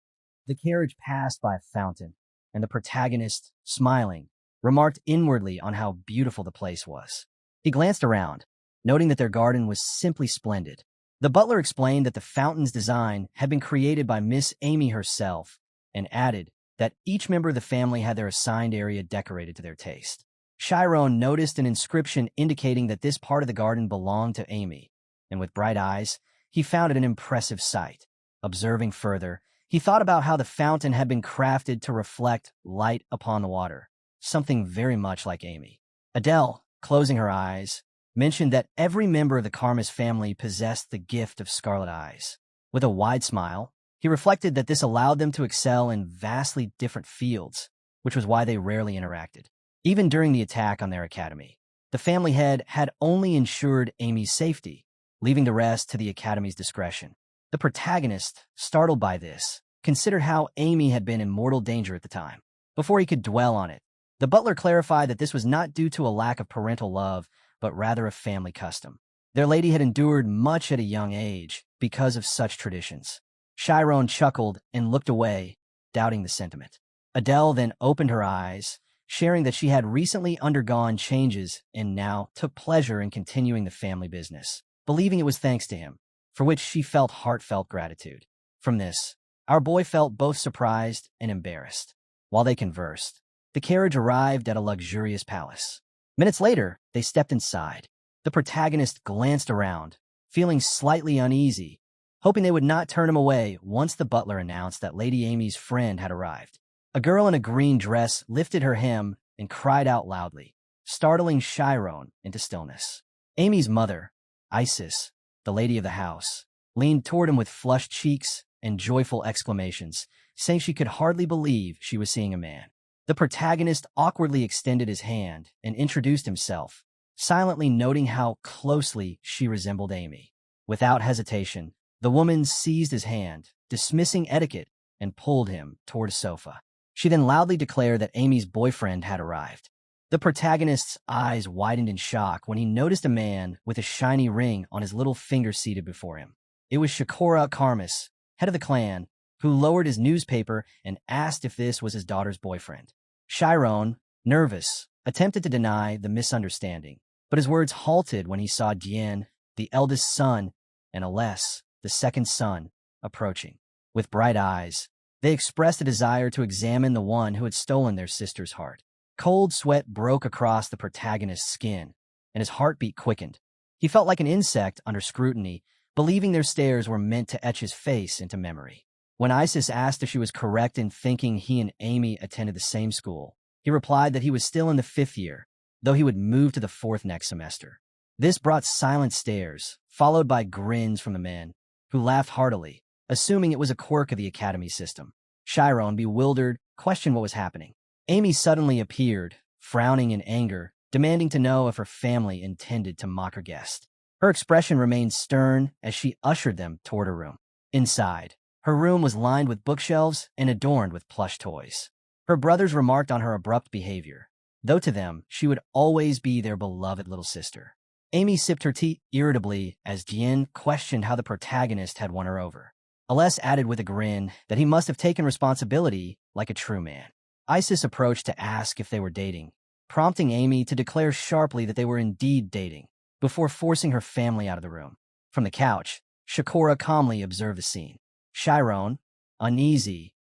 The carriage passed by a fountain, and the protagonist, smiling, remarked inwardly on how beautiful the place was. He glanced around, noting that their garden was simply splendid. The butler explained that the fountain's design had been created by Miss Amy herself, and added that each member of the family had their assigned area decorated to their taste. Chiron noticed an inscription indicating that this part of the garden belonged to Amy, and with bright eyes, he found it an impressive sight. Observing further, he thought about how the fountain had been crafted to reflect light upon the water, something very much like Amy. Adele, closing her eyes, mentioned that every member of the Karmas family possessed the gift of scarlet eyes. With a wide smile, he reflected that this allowed them to excel in vastly different fields, which was why they rarely interacted. Even during the attack on their academy, the family head had only ensured Amy's safety, leaving the rest to the academy's discretion. The protagonist, startled by this, considered how Amy had been in mortal danger at the time. Before he could dwell on it, the butler clarified that this was not due to a lack of parental love, but rather a family custom. Their lady had endured much at a young age because of such traditions. Chiron chuckled and looked away, doubting the sentiment. Adele then opened her eyes, sharing that she had recently undergone changes and now took pleasure in continuing the family business, believing it was thanks to him, for which she felt heartfelt gratitude. From this, our boy felt both surprised and embarrassed. While they conversed, the carriage arrived at a luxurious palace. Minutes later, they stepped inside. The protagonist glanced around, feeling slightly uneasy, hoping they would not turn him away once the butler announced that Lady Amy's friend had arrived. A girl in a green dress lifted her hem and cried out loudly, startling Chiron into stillness. Amy's mother, Isis, the lady of the house, leaned toward him with flushed cheeks and joyful exclamations, saying she could hardly believe she was seeing a man. The protagonist awkwardly extended his hand and introduced himself, silently noting how closely she resembled Amy. Without hesitation, the woman seized his hand, dismissing etiquette, and pulled him toward a sofa. She then loudly declared that Amy's boyfriend had arrived. The protagonist's eyes widened in shock when he noticed a man with a shiny ring on his little finger seated before him. It was Shakura Karmas, head of the clan, who lowered his newspaper and asked if this was his daughter's boyfriend. Chiron, nervous, attempted to deny the misunderstanding, but his words halted when he saw Dian, the eldest son, and Aless, the second son, approaching. With bright eyes, they expressed a desire to examine the one who had stolen their sister's heart. Cold sweat broke across the protagonist's skin, and his heartbeat quickened. He felt like an insect under scrutiny, believing their stares were meant to etch his face into memory. When Isis asked if she was correct in thinking he and Amy attended the same school, he replied that he was still in the 5th year, though he would move to the 4th next semester. This brought silent stares, followed by grins from the men, who laughed heartily, assuming it was a quirk of the academy system. Chiron, bewildered, questioned what was happening. Amy suddenly appeared, frowning in anger, demanding to know if her family intended to mock her guest. Her expression remained stern as she ushered them toward her room. Inside, her room was lined with bookshelves and adorned with plush toys. Her brothers remarked on her abrupt behavior, though to them she would always be their beloved little sister. Amy sipped her tea irritably as Dian questioned how the protagonist had won her over. Aless added with a grin that he must have taken responsibility like a true man. Isis approached to ask if they were dating, prompting Amy to declare sharply that they were indeed dating, before forcing her family out of the room. From the couch, Shakura calmly observed the scene. Chiron, uneasy,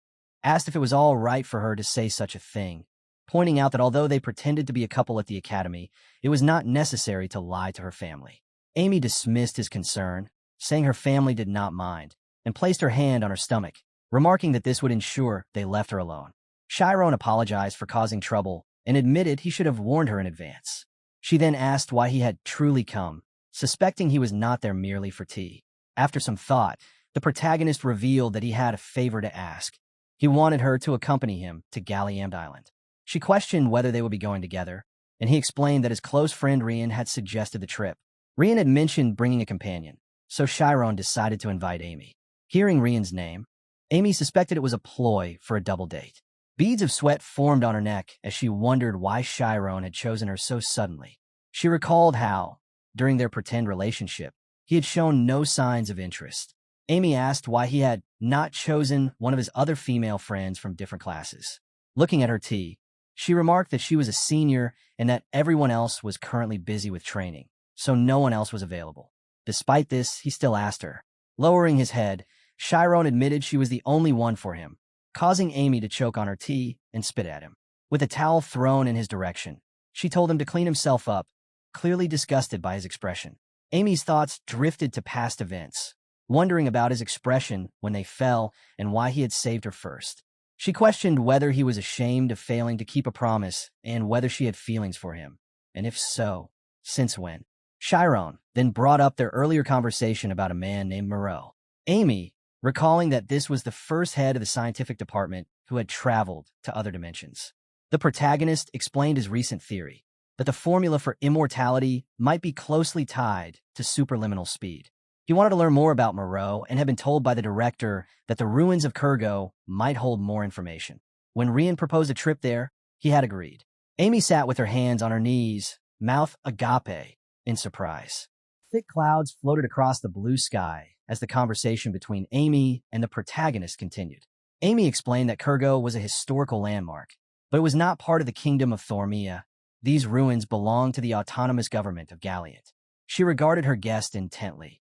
asked if it was all right for her to say such a thing, pointing out that although they pretended to be a couple at the academy, it was not necessary to lie to her family. Amy dismissed his concern, saying her family did not mind, and placed her hand on her stomach, remarking that this would ensure they left her alone. Chiron apologized for causing trouble and admitted he should have warned her in advance. She then asked why he had truly come, suspecting he was not there merely for tea. After some thought, the protagonist revealed that he had a favor to ask. He wanted her to accompany him to Galliamd Island. She questioned whether they would be going together, and he explained that his close friend Rian had suggested the trip. Rian had mentioned bringing a companion, so Chiron decided to invite Amy. Hearing Rian's name, Amy suspected it was a ploy for a double date. Beads of sweat formed on her neck as she wondered why Chiron had chosen her so suddenly. She recalled how, during their pretend relationship, he had shown no signs of interest. Amy asked why he had not chosen one of his other female friends from different classes. Looking at her tea, she remarked that she was a senior and that everyone else was currently busy with training, so no one else was available. Despite this, he still asked her. Lowering his head, Chiron admitted she was the only one for him, causing Amy to choke on her tea and spit at him. With a towel thrown in his direction, she told him to clean himself up, clearly disgusted by his expression. Amy's thoughts drifted to past events, wondering about his expression when they fell and why he had saved her first. She questioned whether he was ashamed of failing to keep a promise and whether she had feelings for him, and if so, since when. Chiron then brought up their earlier conversation about a man named Moreau. Amy, recalling that this was the first head of the scientific department who had traveled to other dimensions. The protagonist explained his recent theory, that the formula for immortality might be closely tied to superliminal speed. He wanted to learn more about Moreau and had been told by the director that the ruins of Kurgo might hold more information. When Rian proposed a trip there, he had agreed. Amy sat with her hands on her knees, mouth agape, in surprise. Thick clouds floated across the blue sky as the conversation between Amy and the protagonist continued. Amy explained that Kurgo was a historical landmark, but it was not part of the kingdom of Thormia. These ruins belonged to the autonomous government of Galliant. She regarded her guest intently,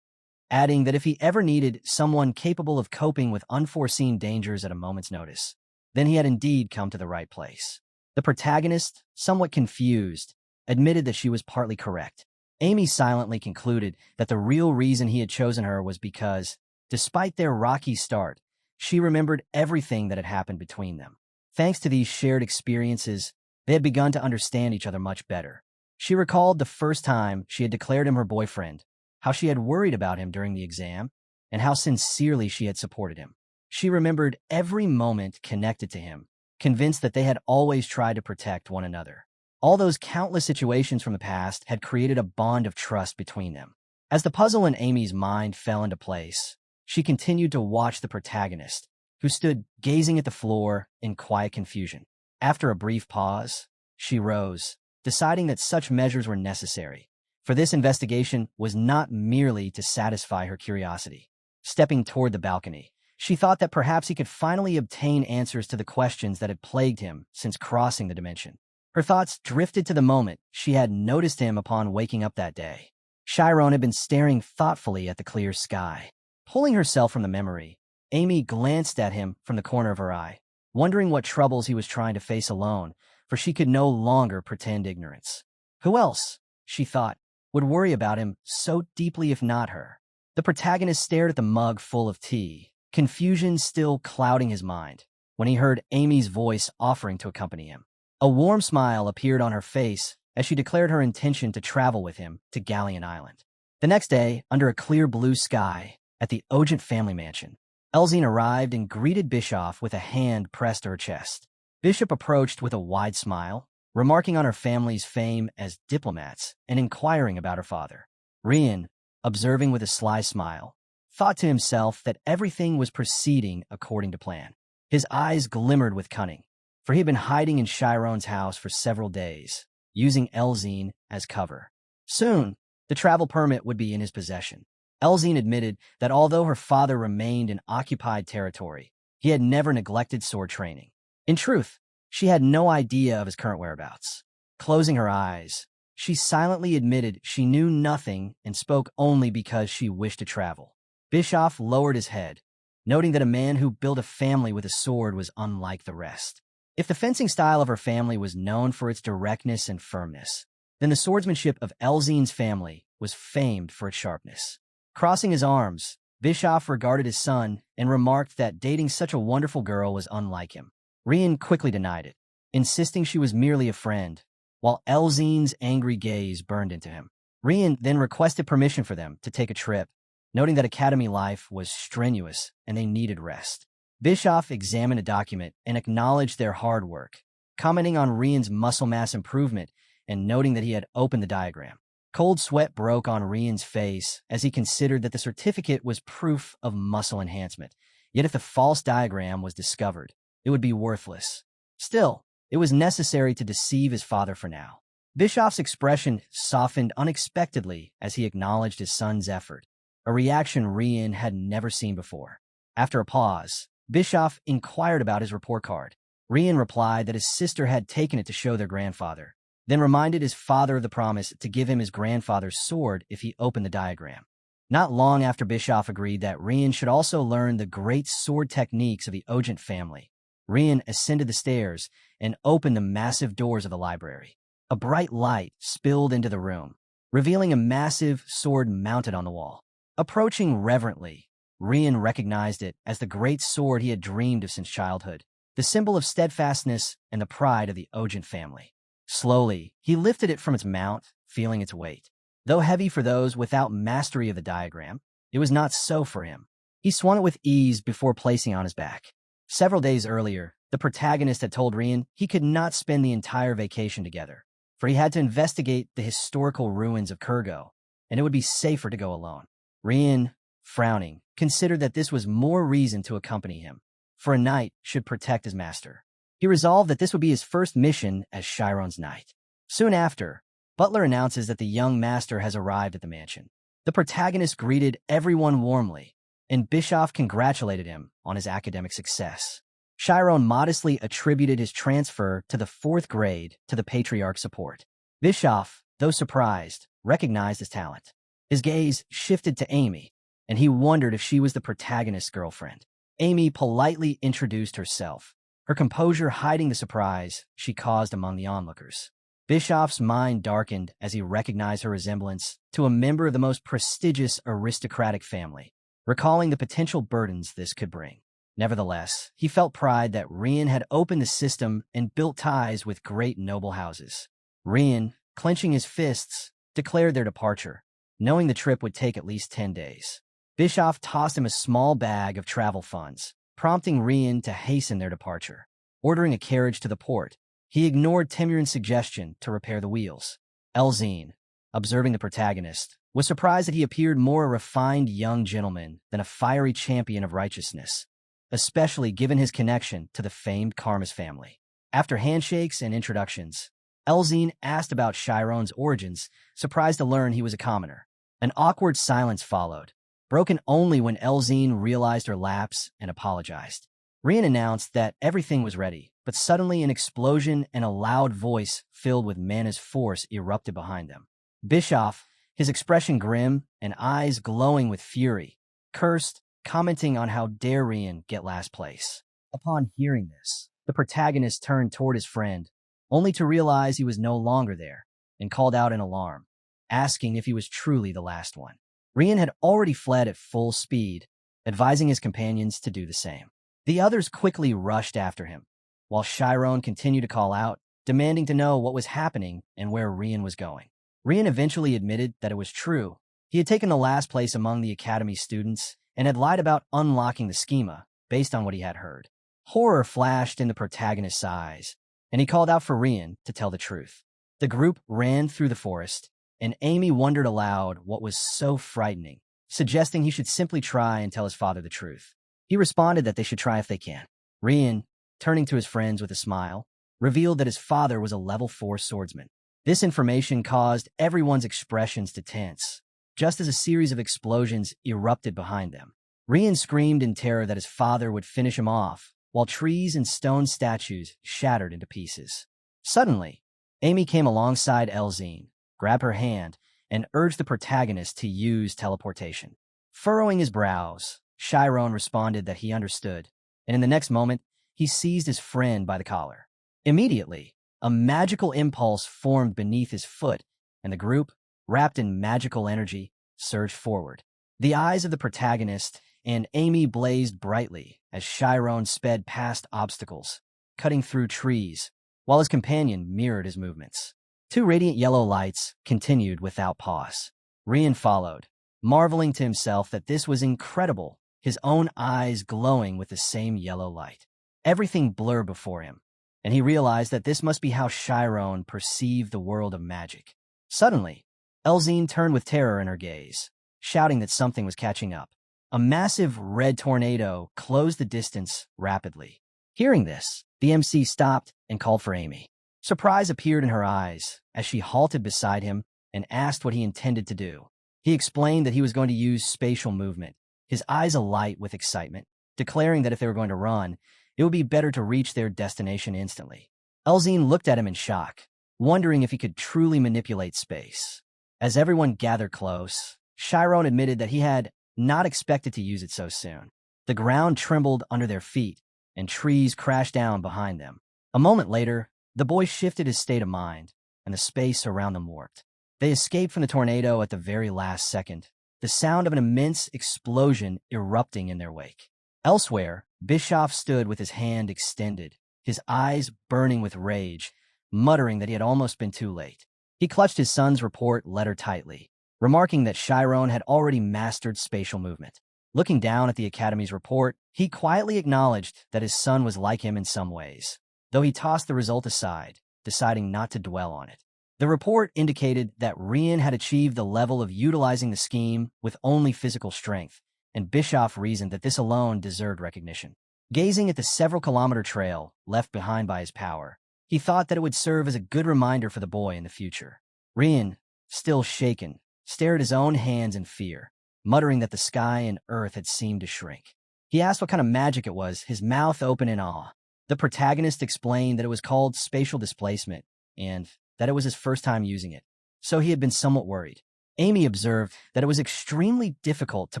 adding that if he ever needed someone capable of coping with unforeseen dangers at a moment's notice, then he had indeed come to the right place. The protagonist, somewhat confused, admitted that she was partly correct. Amy silently concluded that the real reason he had chosen her was because, despite their rocky start, she remembered everything that had happened between them. Thanks to these shared experiences, they had begun to understand each other much better. She recalled the first time she had declared him her boyfriend, how she had worried about him during the exam, and how sincerely she had supported him. She remembered every moment connected to him, convinced that they had always tried to protect one another. All those countless situations from the past had created a bond of trust between them. As the puzzle in Amy's mind fell into place, she continued to watch the protagonist, who stood gazing at the floor in quiet confusion. After a brief pause, she rose, deciding that such measures were necessary, for this investigation was not merely to satisfy her curiosity. Stepping toward the balcony, she thought that perhaps he could finally obtain answers to the questions that had plagued him since crossing the dimension. Her thoughts drifted to the moment she had noticed him upon waking up that day. Chiron had been staring thoughtfully at the clear sky. Pulling herself from the memory, Amy glanced at him from the corner of her eye, wondering what troubles he was trying to face alone, for she could no longer pretend ignorance. Who else, she thought, would worry about him so deeply if not her? The protagonist stared at the mug full of tea, confusion still clouding his mind, when he heard Amy's voice offering to accompany him. A warm smile appeared on her face as she declared her intention to travel with him to Galleon Island. The next day, under a clear blue sky, at the Ogent family mansion, Elzine arrived and greeted Bischoff with a hand pressed to her chest. Bishop approached with a wide smile, remarking on her family's fame as diplomats and inquiring about her father. Rian, observing with a sly smile, thought to himself that everything was proceeding according to plan. His eyes glimmered with cunning, for he had been hiding in Chiron's house for several days, using Elzine as cover. Soon, the travel permit would be in his possession. Elzine admitted that although her father remained in occupied territory, he had never neglected sword training. In truth, she had no idea of his current whereabouts. Closing her eyes, she silently admitted she knew nothing and spoke only because she wished to travel. Bischoff lowered his head, noting that a man who built a family with a sword was unlike the rest. If the fencing style of her family was known for its directness and firmness, then the swordsmanship of Elzine's family was famed for its sharpness. Crossing his arms, Bischoff regarded his son and remarked that dating such a wonderful girl was unlike him. Rian quickly denied it, insisting she was merely a friend, while Elzine's angry gaze burned into him. Rian then requested permission for them to take a trip, noting that academy life was strenuous and they needed rest. Bischoff examined a document and acknowledged their hard work, commenting on Rian's muscle mass improvement and noting that he had opened the diagram. Cold sweat broke on Rian's face as he considered that the certificate was proof of muscle enhancement, yet if the false diagram was discovered, it would be worthless. Still, it was necessary to deceive his father for now. Bischoff's expression softened unexpectedly as he acknowledged his son's effort, a reaction Rian had never seen before. After a pause, Bischoff inquired about his report card. Rian replied that his sister had taken it to show their grandfather, then reminded his father of the promise to give him his grandfather's sword if he opened the diagram. Not long after Bischoff agreed that Rian should also learn the great sword techniques of the Ogent family, Rian ascended the stairs and opened the massive doors of the library. A bright light spilled into the room, revealing a massive sword mounted on the wall. Approaching reverently, Rian recognized it as the great sword he had dreamed of since childhood, the symbol of steadfastness and the pride of the Ogent family. Slowly, he lifted it from its mount, feeling its weight. Though heavy for those without mastery of the diagram, it was not so for him. He swung it with ease before placing it on his back. Several days earlier, the protagonist had told Rian he could not spend the entire vacation together, for he had to investigate the historical ruins of Kurgo, and it would be safer to go alone. Rian, frowning, considered that this was more reason to accompany him, for a knight should protect his master. He resolved that this would be his first mission as Chiron's knight. Soon after, Butler announces that the young master has arrived at the mansion. The protagonist greeted everyone warmly, and Bischoff congratulated him on his academic success. Chiron modestly attributed his transfer to the 4th grade to the patriarch's support. Bischoff, though surprised, recognized his talent. His gaze shifted to Amy, and he wondered if she was the protagonist's girlfriend. Amy politely introduced herself, her composure hiding the surprise she caused among the onlookers. Bischoff's mind darkened as he recognized her resemblance to a member of the most prestigious aristocratic family, recalling the potential burdens this could bring. Nevertheless, he felt pride that Rian had opened the system and built ties with great noble houses. Rian, clenching his fists, declared their departure, knowing the trip would take at least 10 days. Bischoff tossed him a small bag of travel funds, prompting Rian to hasten their departure. Ordering a carriage to the port, he ignored Timurin's suggestion to repair the wheels. Elzine, observing the protagonist, was surprised that he appeared more a refined young gentleman than a fiery champion of righteousness, especially given his connection to the famed Karmas family. After handshakes and introductions, Elzine asked about Chiron's origins, surprised to learn he was a commoner. An awkward silence followed, broken only when Elzine realized her lapse and apologized. Rian announced that everything was ready, but suddenly an explosion and a loud voice filled with mana's force erupted behind them. Bischoff, his expression grim and eyes glowing with fury, cursed, commenting on how dare Rian get last place. Upon hearing this, the protagonist turned toward his friend, only to realize he was no longer there, and called out in alarm, asking if he was truly the last one. Rian had already fled at full speed, advising his companions to do the same. The others quickly rushed after him, while Chiron continued to call out, demanding to know what was happening and where Rian was going. Rian eventually admitted that it was true. He had taken the last place among the academy's students and had lied about unlocking the schema based on what he had heard. Horror flashed in the protagonist's eyes, and he called out for Rian to tell the truth. The group ran through the forest, and Amy wondered aloud what was so frightening, suggesting he should simply try and tell his father the truth. He responded that they should try if they can. Rian, turning to his friends with a smile, revealed that his father was a level 4 swordsman. This information caused everyone's expressions to tense, just as a series of explosions erupted behind them. Rian screamed in terror that his father would finish him off, while trees and stone statues shattered into pieces. Suddenly, Amy came alongside Elzine, grabbed her hand, and urged the protagonist to use teleportation. Furrowing his brows, Chiron responded that he understood, and in the next moment, he seized his friend by the collar. Immediately, a magical impulse formed beneath his foot, and the group, wrapped in magical energy, surged forward. The eyes of the protagonist and Amy blazed brightly as Chiron sped past obstacles, cutting through trees, while his companion mirrored his movements. 2 radiant yellow lights continued without pause. Rian followed, marveling to himself that this was incredible, his own eyes glowing with the same yellow light. Everything blurred before him, and he realized that this must be how Chiron perceived the world of magic. Suddenly, Elzine turned with terror in her gaze, shouting that something was catching up. A massive red tornado closed the distance rapidly. Hearing this, the MC stopped and called for Amy. Surprise appeared in her eyes as she halted beside him and asked what he intended to do. He explained that he was going to use spatial movement, his eyes alight with excitement, declaring that if they were going to run, it would be better to reach their destination instantly. Elzine looked at him in shock, wondering if he could truly manipulate space. As everyone gathered close, Chiron admitted that he had not expected to use it so soon. The ground trembled under their feet, and trees crashed down behind them. A moment later, the boy shifted his state of mind, and the space around them warped. They escaped from the tornado at the very last second, the sound of an immense explosion erupting in their wake. Elsewhere, Bischoff stood with his hand extended, his eyes burning with rage, muttering that he had almost been too late. He clutched his son's report letter tightly, remarking that Chiron had already mastered spatial movement. Looking down at the Academy's report, he quietly acknowledged that his son was like him in some ways, though he tossed the result aside, deciding not to dwell on it. The report indicated that Rian had achieved the level of utilizing the scheme with only physical strength, and Bischoff reasoned that this alone deserved recognition. Gazing at the several-kilometer trail left behind by his power, he thought that it would serve as a good reminder for the boy in the future. Rian, still shaken, stared at his own hands in fear, muttering that the sky and earth had seemed to shrink. He asked what kind of magic it was, his mouth open in awe. The protagonist explained that it was called spatial displacement, and that it was his first time using it, so he had been somewhat worried. Amy observed that it was extremely difficult to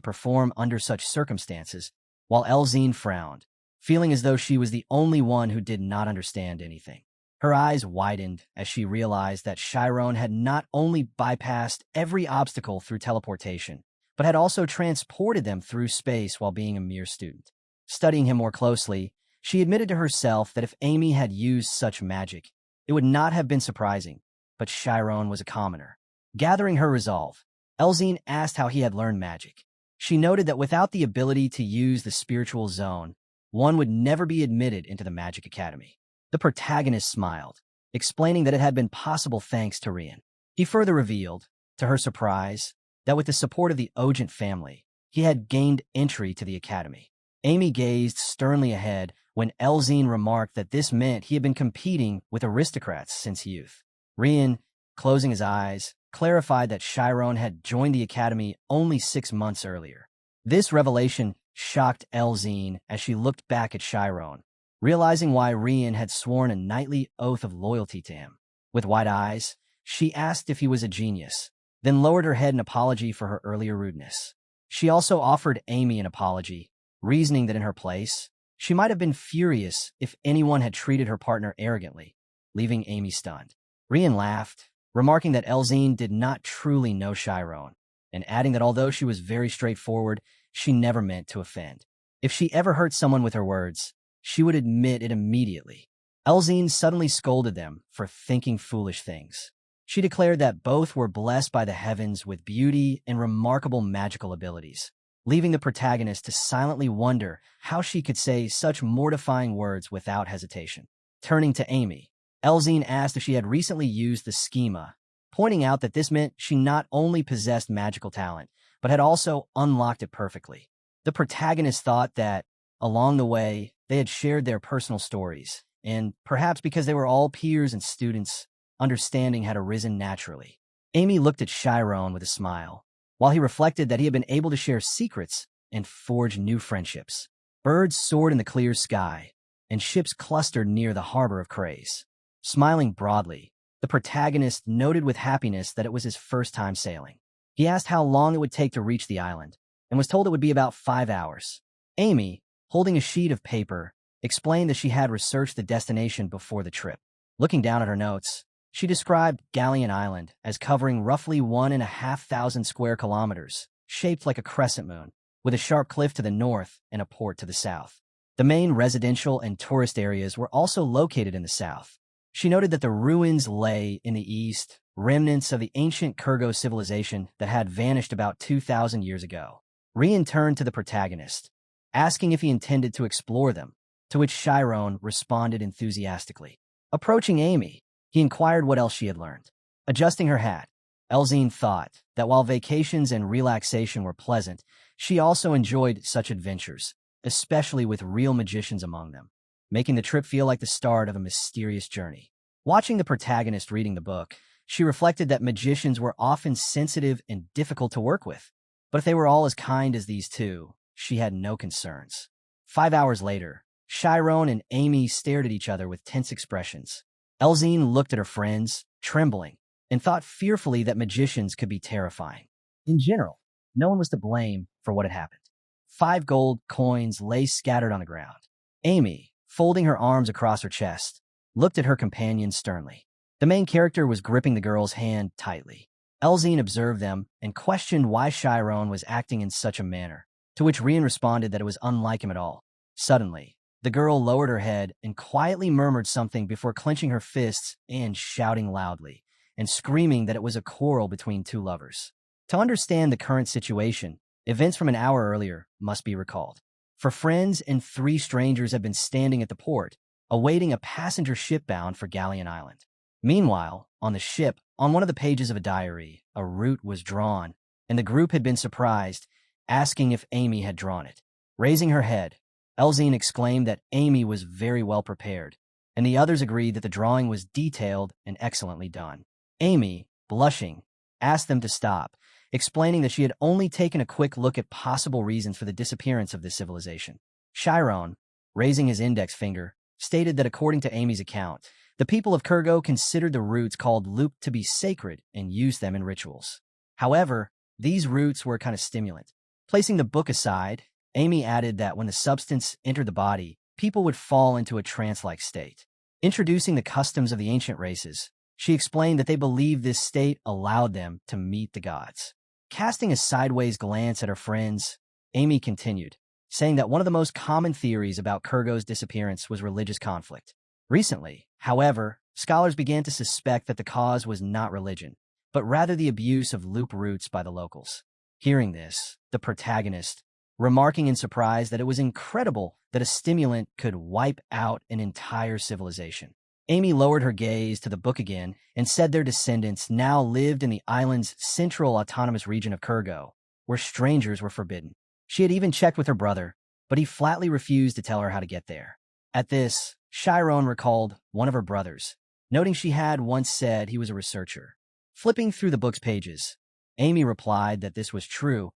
perform under such circumstances, while Elzine frowned, feeling as though she was the only one who did not understand anything. Her eyes widened as she realized that Chiron had not only bypassed every obstacle through teleportation, but had also transported them through space while being a mere student. Studying him more closely, she admitted to herself that if Amy had used such magic, it would not have been surprising, but Chiron was a commoner. Gathering her resolve, Elzine asked how he had learned magic. She noted that without the ability to use the spiritual zone, one would never be admitted into the Magic Academy. The protagonist smiled, explaining that it had been possible thanks to Rian. He further revealed, to her surprise, that with the support of the Ogent family, he had gained entry to the academy. Amy gazed sternly ahead when Elzine remarked that this meant he had been competing with aristocrats since youth. Rian, closing his eyes, clarified that Chiron had joined the academy only 6 months earlier. This revelation shocked Elzine as she looked back at Chiron, realizing why Rian had sworn a knightly oath of loyalty to him. With wide eyes, she asked if he was a genius, then lowered her head in apology for her earlier rudeness. She also offered Amy an apology, reasoning that in her place, she might have been furious if anyone had treated her partner arrogantly, leaving Amy stunned. Rian laughed, remarking that Elzine did not truly know Chiron, and adding that although she was very straightforward, she never meant to offend. If she ever hurt someone with her words, she would admit it immediately. Elzine suddenly scolded them for thinking foolish things. She declared that both were blessed by the heavens with beauty and remarkable magical abilities, leaving the protagonist to silently wonder how she could say such mortifying words without hesitation. Turning to Amy, Elzine asked if she had recently used the schema, pointing out that this meant she not only possessed magical talent, but had also unlocked it perfectly. The protagonist thought that, along the way, they had shared their personal stories, and perhaps because they were all peers and students, understanding had arisen naturally. Amy looked at Chiron with a smile, while he reflected that he had been able to share secrets and forge new friendships. Birds soared in the clear sky, and ships clustered near the harbor of Craze. Smiling broadly, the protagonist noted with happiness that it was his first time sailing. He asked how long it would take to reach the island, and was told it would be about 5 hours. Amy, holding a sheet of paper, explained that she had researched the destination before the trip. Looking down at her notes, she described Galleon Island as covering roughly 1,500 square kilometers, shaped like a crescent moon, with a sharp cliff to the north and a port to the south. The main residential and tourist areas were also located in the south. She noted that the ruins lay in the east, remnants of the ancient Kurgo civilization that had vanished about 2,000 years ago. Rian turned to the protagonist, asking if he intended to explore them, to which Chiron responded enthusiastically. Approaching Amy, he inquired what else she had learned. Adjusting her hat, Elzine thought that while vacations and relaxation were pleasant, she also enjoyed such adventures, especially with real magicians among them, making the trip feel like the start of a mysterious journey. Watching the protagonist reading the book, she reflected that magicians were often sensitive and difficult to work with, but if they were all as kind as these two, she had no concerns. 5 hours later, Chiron and Amy stared at each other with tense expressions. Elzine looked at her friends, trembling, and thought fearfully that magicians could be terrifying. In general, no one was to blame for what had happened. 5 gold coins lay scattered on the ground. Amy, folding her arms across her chest, looked at her companion sternly. The main character was gripping the girl's hand tightly. Elzine observed them and questioned why Chiron was acting in such a manner, to which Rian responded that it was unlike him at all. Suddenly, the girl lowered her head and quietly murmured something before clenching her fists and shouting loudly, and screaming that it was a quarrel between 2 lovers. To understand the current situation, events from an hour earlier must be recalled. For friends and 3 strangers had been standing at the port, awaiting a passenger ship bound for Galleon Island. Meanwhile, on the ship, on one of the pages of a diary, a route was drawn, and the group had been surprised, asking if Amy had drawn it. Raising her head, Elzine exclaimed that Amy was very well prepared, and the others agreed that the drawing was detailed and excellently done. Amy, blushing, asked them to stop, explaining that she had only taken a quick look at possible reasons for the disappearance of this civilization. Chiron, raising his index finger, stated that according to Amy's account, the people of Kurgo considered the roots called loop to be sacred and used them in rituals. However, these roots were a kind of stimulant. Placing the book aside, Amy added that when the substance entered the body, people would fall into a trance-like state. Introducing the customs of the ancient races, she explained that they believed this state allowed them to meet the gods. Casting a sideways glance at her friends, Amy continued, saying that one of the most common theories about Kurgo's disappearance was religious conflict. Recently, however, scholars began to suspect that the cause was not religion, but rather the abuse of loop roots by the locals. Hearing this, the protagonist, remarking in surprise that it was incredible that a stimulant could wipe out an entire civilization. Amy lowered her gaze to the book again and said their descendants now lived in the island's central autonomous region of Kurgo, where strangers were forbidden. She had even checked with her brother, but he flatly refused to tell her how to get there. At this, Chiron recalled one of her brothers, noting she had once said he was a researcher. Flipping through the book's pages, Amy replied that this was true,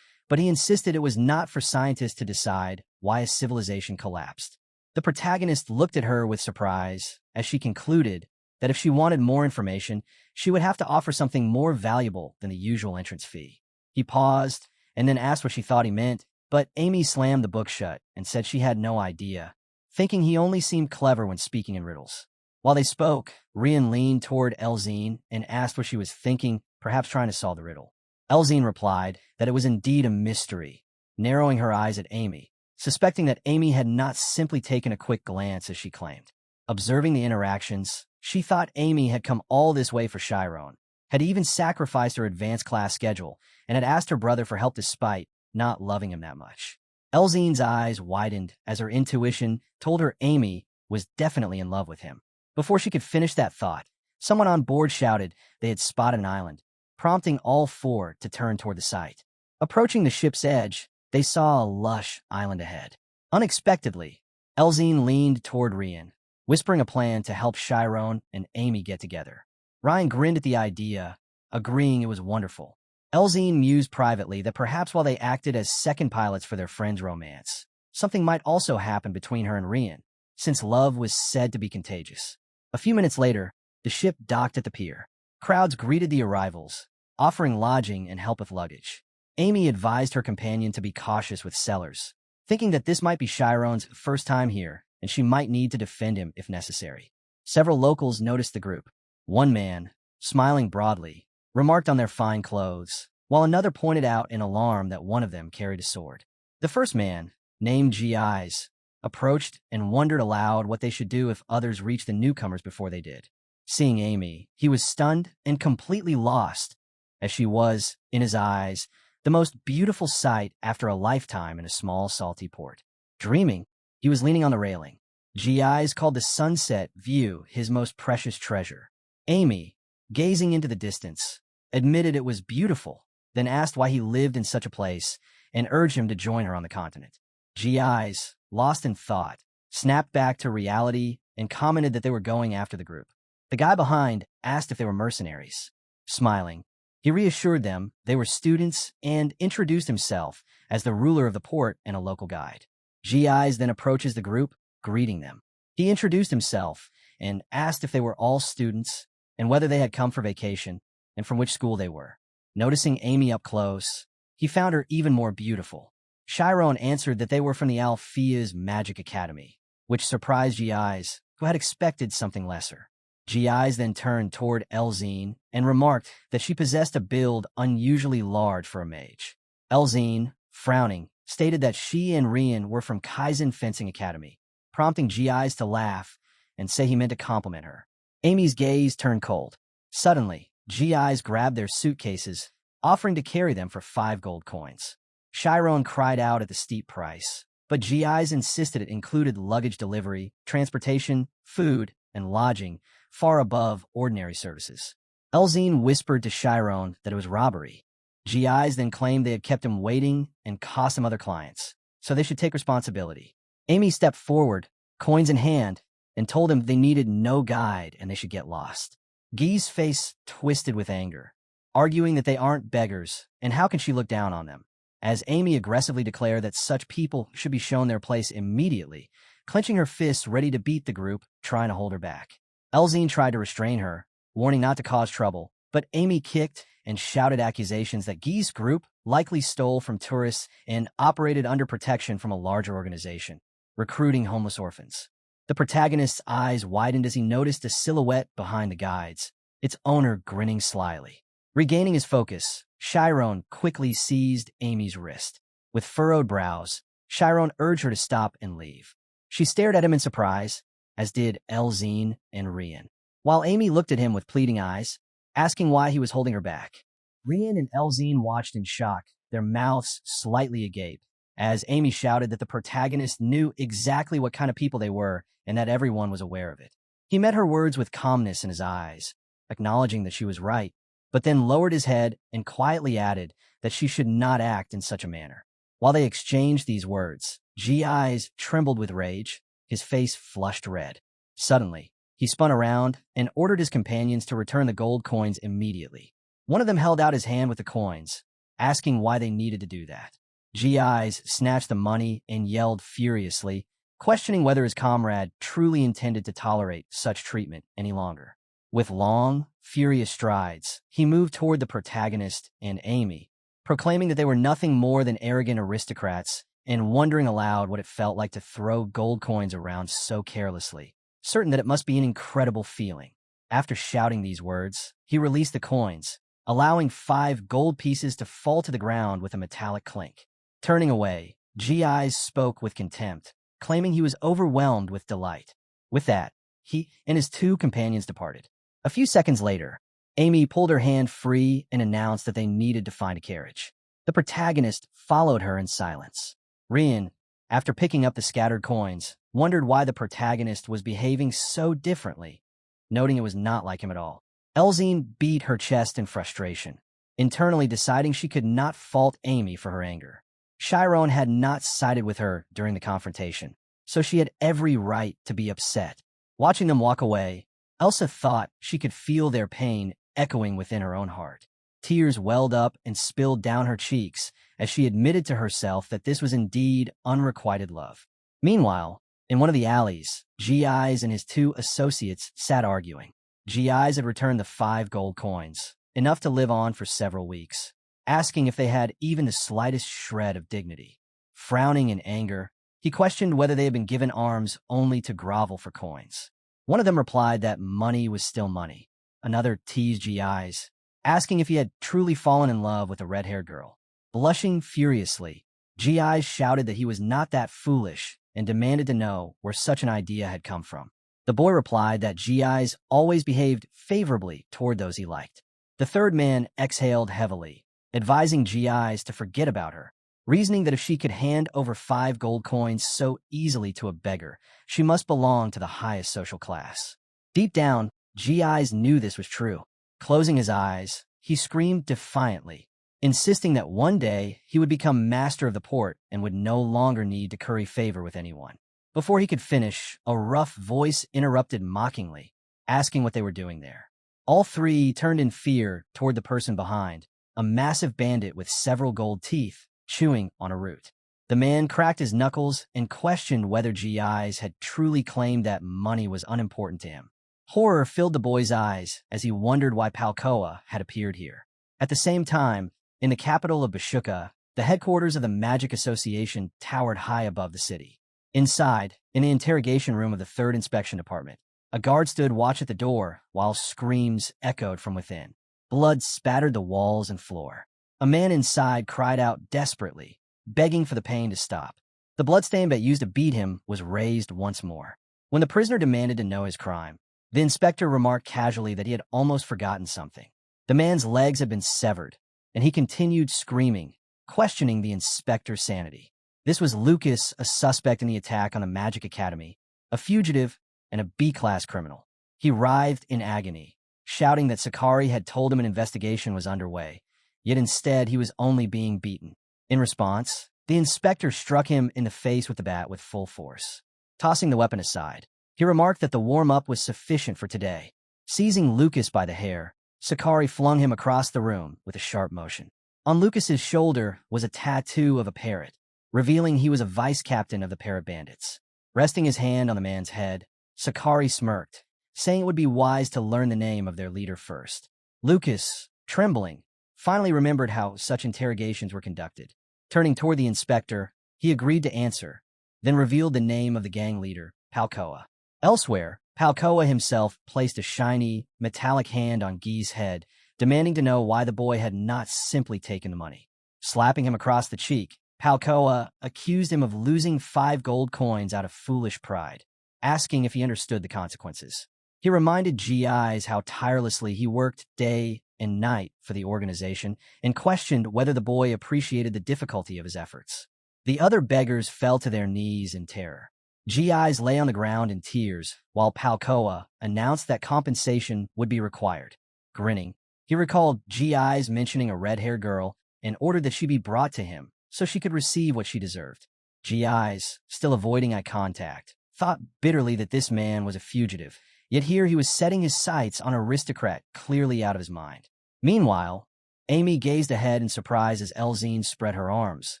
but he insisted it was not for scientists to decide why a civilization collapsed. The protagonist looked at her with surprise as she concluded that if she wanted more information, she would have to offer something more valuable than the usual entrance fee. He paused and then asked what she thought he meant, but Amy slammed the book shut and said she had no idea, thinking he only seemed clever when speaking in riddles. While they spoke, Rian leaned toward Elzine and asked what she was thinking, perhaps trying to solve the riddle. Elzine replied that it was indeed a mystery, narrowing her eyes at Amy, suspecting that Amy had not simply taken a quick glance as she claimed. Observing the interactions, she thought Amy had come all this way for Chiron, had even sacrificed her advanced class schedule, and had asked her brother for help despite not loving him that much. Elzine's eyes widened as her intuition told her Amy was definitely in love with him. Before she could finish that thought, someone on board shouted they had spotted an island, prompting all four to turn toward the site. Approaching the ship's edge, they saw a lush island ahead. Unexpectedly, Elzine leaned toward Rian, whispering a plan to help Chiron and Amy get together. Ryan grinned at the idea, agreeing it was wonderful. Elzine mused privately that perhaps while they acted as second pilots for their friend's romance, something might also happen between her and Rian, since love was said to be contagious. A few minutes later, the ship docked at the pier. Crowds greeted the arrivals, offering lodging and help with luggage. Amy advised her companion to be cautious with sellers, thinking that this might be Chiron's first time here and she might need to defend him if necessary. Several locals noticed the group. One man, smiling broadly, remarked on their fine clothes, while another pointed out in alarm that one of them carried a sword. The first man, named G.I.'s, approached and wondered aloud what they should do if others reached the newcomers before they did. Seeing Amy, he was stunned and completely lost, as she was, in his eyes, the most beautiful sight after a lifetime in a small, salty port. Dreaming, he was leaning on the railing. G.I.'s called the sunset view his most precious treasure. Amy, gazing into the distance, admitted it was beautiful, then asked why he lived in such a place and urged him to join her on the continent. G.I.'s, lost in thought, snapped back to reality and commented that they were going after the group. The guy behind asked if they were mercenaries. Smiling, he reassured them they were students and introduced himself as the ruler of the port and a local guide. G.I.'s then approaches the group, greeting them. He introduced himself and asked if they were all students and whether they had come for vacation and from which school they were. Noticing Amy up close, he found her even more beautiful. Chiron answered that they were from the Althea's Magic Academy, which surprised G.I.'s, who had expected something lesser. G.I.'s then turned toward Elzine and remarked that she possessed a build unusually large for a mage. Elzine, frowning, stated that she and Rian were from Kaizen Fencing Academy, prompting G.I.'s to laugh and say he meant to compliment her. Amy's gaze turned cold. Suddenly, G.I.'s grabbed their suitcases, offering to carry them for 5 gold coins. Chiron cried out at the steep price, but G.I.'s insisted it included luggage delivery, transportation, food, and lodging, far above ordinary services. Elzine whispered to Chiron that it was robbery. G.I.'s then claimed they had kept him waiting and cost him other clients, so they should take responsibility. Amy stepped forward, coins in hand, and told him they needed no guide and they should get lost. Guy's face twisted with anger, arguing that they aren't beggars, and how can she look down on them, as Amy aggressively declared that such people should be shown their place immediately, clenching her fists ready to beat the group, trying to hold her back. Elzine tried to restrain her, warning not to cause trouble, but Amy kicked and shouted accusations that Guy's group likely stole from tourists and operated under protection from a larger organization, recruiting homeless orphans. The protagonist's eyes widened as he noticed a silhouette behind the guides, its owner grinning slyly. Regaining his focus, Chiron quickly seized Amy's wrist. With furrowed brows, Chiron urged her to stop and leave. She stared at him in surprise, as did Elzine and Rian. While Amy looked at him with pleading eyes, asking why he was holding her back. Rian and Elzine watched in shock, their mouths slightly agape, as Amy shouted that the protagonist knew exactly what kind of people they were and that everyone was aware of it. He met her words with calmness in his eyes, acknowledging that she was right, but then lowered his head and quietly added that she should not act in such a manner. While they exchanged these words, G.I.'s trembled with rage, his face flushed red. Suddenly, he spun around and ordered his companions to return the gold coins immediately. One of them held out his hand with the coins, asking why they needed to do that. G.I.'s snatched the money and yelled furiously, questioning whether his comrade truly intended to tolerate such treatment any longer. With long, furious strides, he moved toward the protagonist and Amy, proclaiming that they were nothing more than arrogant aristocrats and wondering aloud what it felt like to throw gold coins around so carelessly, certain that it must be an incredible feeling. After shouting these words, he released the coins, allowing 5 gold pieces to fall to the ground with a metallic clink. Turning away, G.I. spoke with contempt, claiming he was overwhelmed with delight. With that, he and his 2 companions departed. A few seconds later, Amy pulled her hand free and announced that they needed to find a carriage. The protagonist followed her in silence. Rian, after picking up the scattered coins, wondered why the protagonist was behaving so differently, noting it was not like him at all. Elzine beat her chest in frustration, internally deciding she could not fault Amy for her anger. Chiron had not sided with her during the confrontation, so she had every right to be upset. Watching them walk away, Elsa thought she could feel their pain echoing within her own heart. Tears welled up and spilled down her cheeks as she admitted to herself that this was indeed unrequited love. Meanwhile, in one of the alleys, G.I.'s and his 2 associates sat arguing. G.I.'s had returned the 5 gold coins, enough to live on for several weeks, asking if they had even the slightest shred of dignity. Frowning in anger, he questioned whether they had been given arms only to grovel for coins. One of them replied that money was still money. Another teased G.I.'s, asking if he had truly fallen in love with a red-haired girl. Blushing furiously, G.I. shouted that he was not that foolish and demanded to know where such an idea had come from. The boy replied that G.I.'s always behaved favorably toward those he liked. The third man exhaled heavily, advising G.I.'s to forget about her, reasoning that if she could hand over 5 gold coins so easily to a beggar, she must belong to the highest social class. Deep down, G.I.'s knew this was true. Closing his eyes, he screamed defiantly, insisting that one day he would become master of the port and would no longer need to curry favor with anyone. Before he could finish, a rough voice interrupted mockingly, asking what they were doing there. All 3 turned in fear toward the person behind, a massive bandit with several gold teeth, chewing on a root. The man cracked his knuckles and questioned whether G.I.'s had truly claimed that money was unimportant to him. Horror filled the boy's eyes as he wondered why Palkoa had appeared here. At the same time, in the capital of Bashuka, the headquarters of the Magic Association towered high above the city. Inside, in the interrogation room of the 3rd Inspection Department, a guard stood watch at the door while screams echoed from within. Blood spattered the walls and floor. A man inside cried out desperately, begging for the pain to stop. The bloodstain that used to beat him was raised once more. When the prisoner demanded to know his crime, the inspector remarked casually that he had almost forgotten something. The man's legs had been severed, and he continued screaming, questioning the inspector's sanity. This was Lucas, a suspect in the attack on the Magic Academy, a fugitive and a B-class criminal. He writhed in agony, shouting that Sakari had told him an investigation was underway, yet instead he was only being beaten. In response, the inspector struck him in the face with the bat with full force. Tossing the weapon aside, he remarked that the warm-up was sufficient for today. Seizing Lucas by the hair, Sakari flung him across the room with a sharp motion. On Lucas's shoulder was a tattoo of a parrot, revealing he was a vice-captain of the Parrot Bandits. Resting his hand on the man's head, Sakari smirked, saying it would be wise to learn the name of their leader first. Lucas, trembling, finally remembered how such interrogations were conducted. Turning toward the inspector, he agreed to answer, then revealed the name of the gang leader, Palkoa. Elsewhere, Palkoa himself placed a shiny, metallic hand on Guy's head, demanding to know why the boy had not simply taken the money. Slapping him across the cheek, Palkoa accused him of losing 5 gold coins out of foolish pride, asking if he understood the consequences. He reminded GIs how tirelessly he worked day and night for the organization and questioned whether the boy appreciated the difficulty of his efforts. The other beggars fell to their knees in terror. GIs lay on the ground in tears, while Palcoa announced that compensation would be required. Grinning, he recalled GIs mentioning a red-haired girl and ordered that she be brought to him so she could receive what she deserved. GIs, still avoiding eye contact, thought bitterly that this man was a fugitive, yet here he was setting his sights on an aristocrat clearly out of his mind. Meanwhile, Amy gazed ahead in surprise as Elzine spread her arms,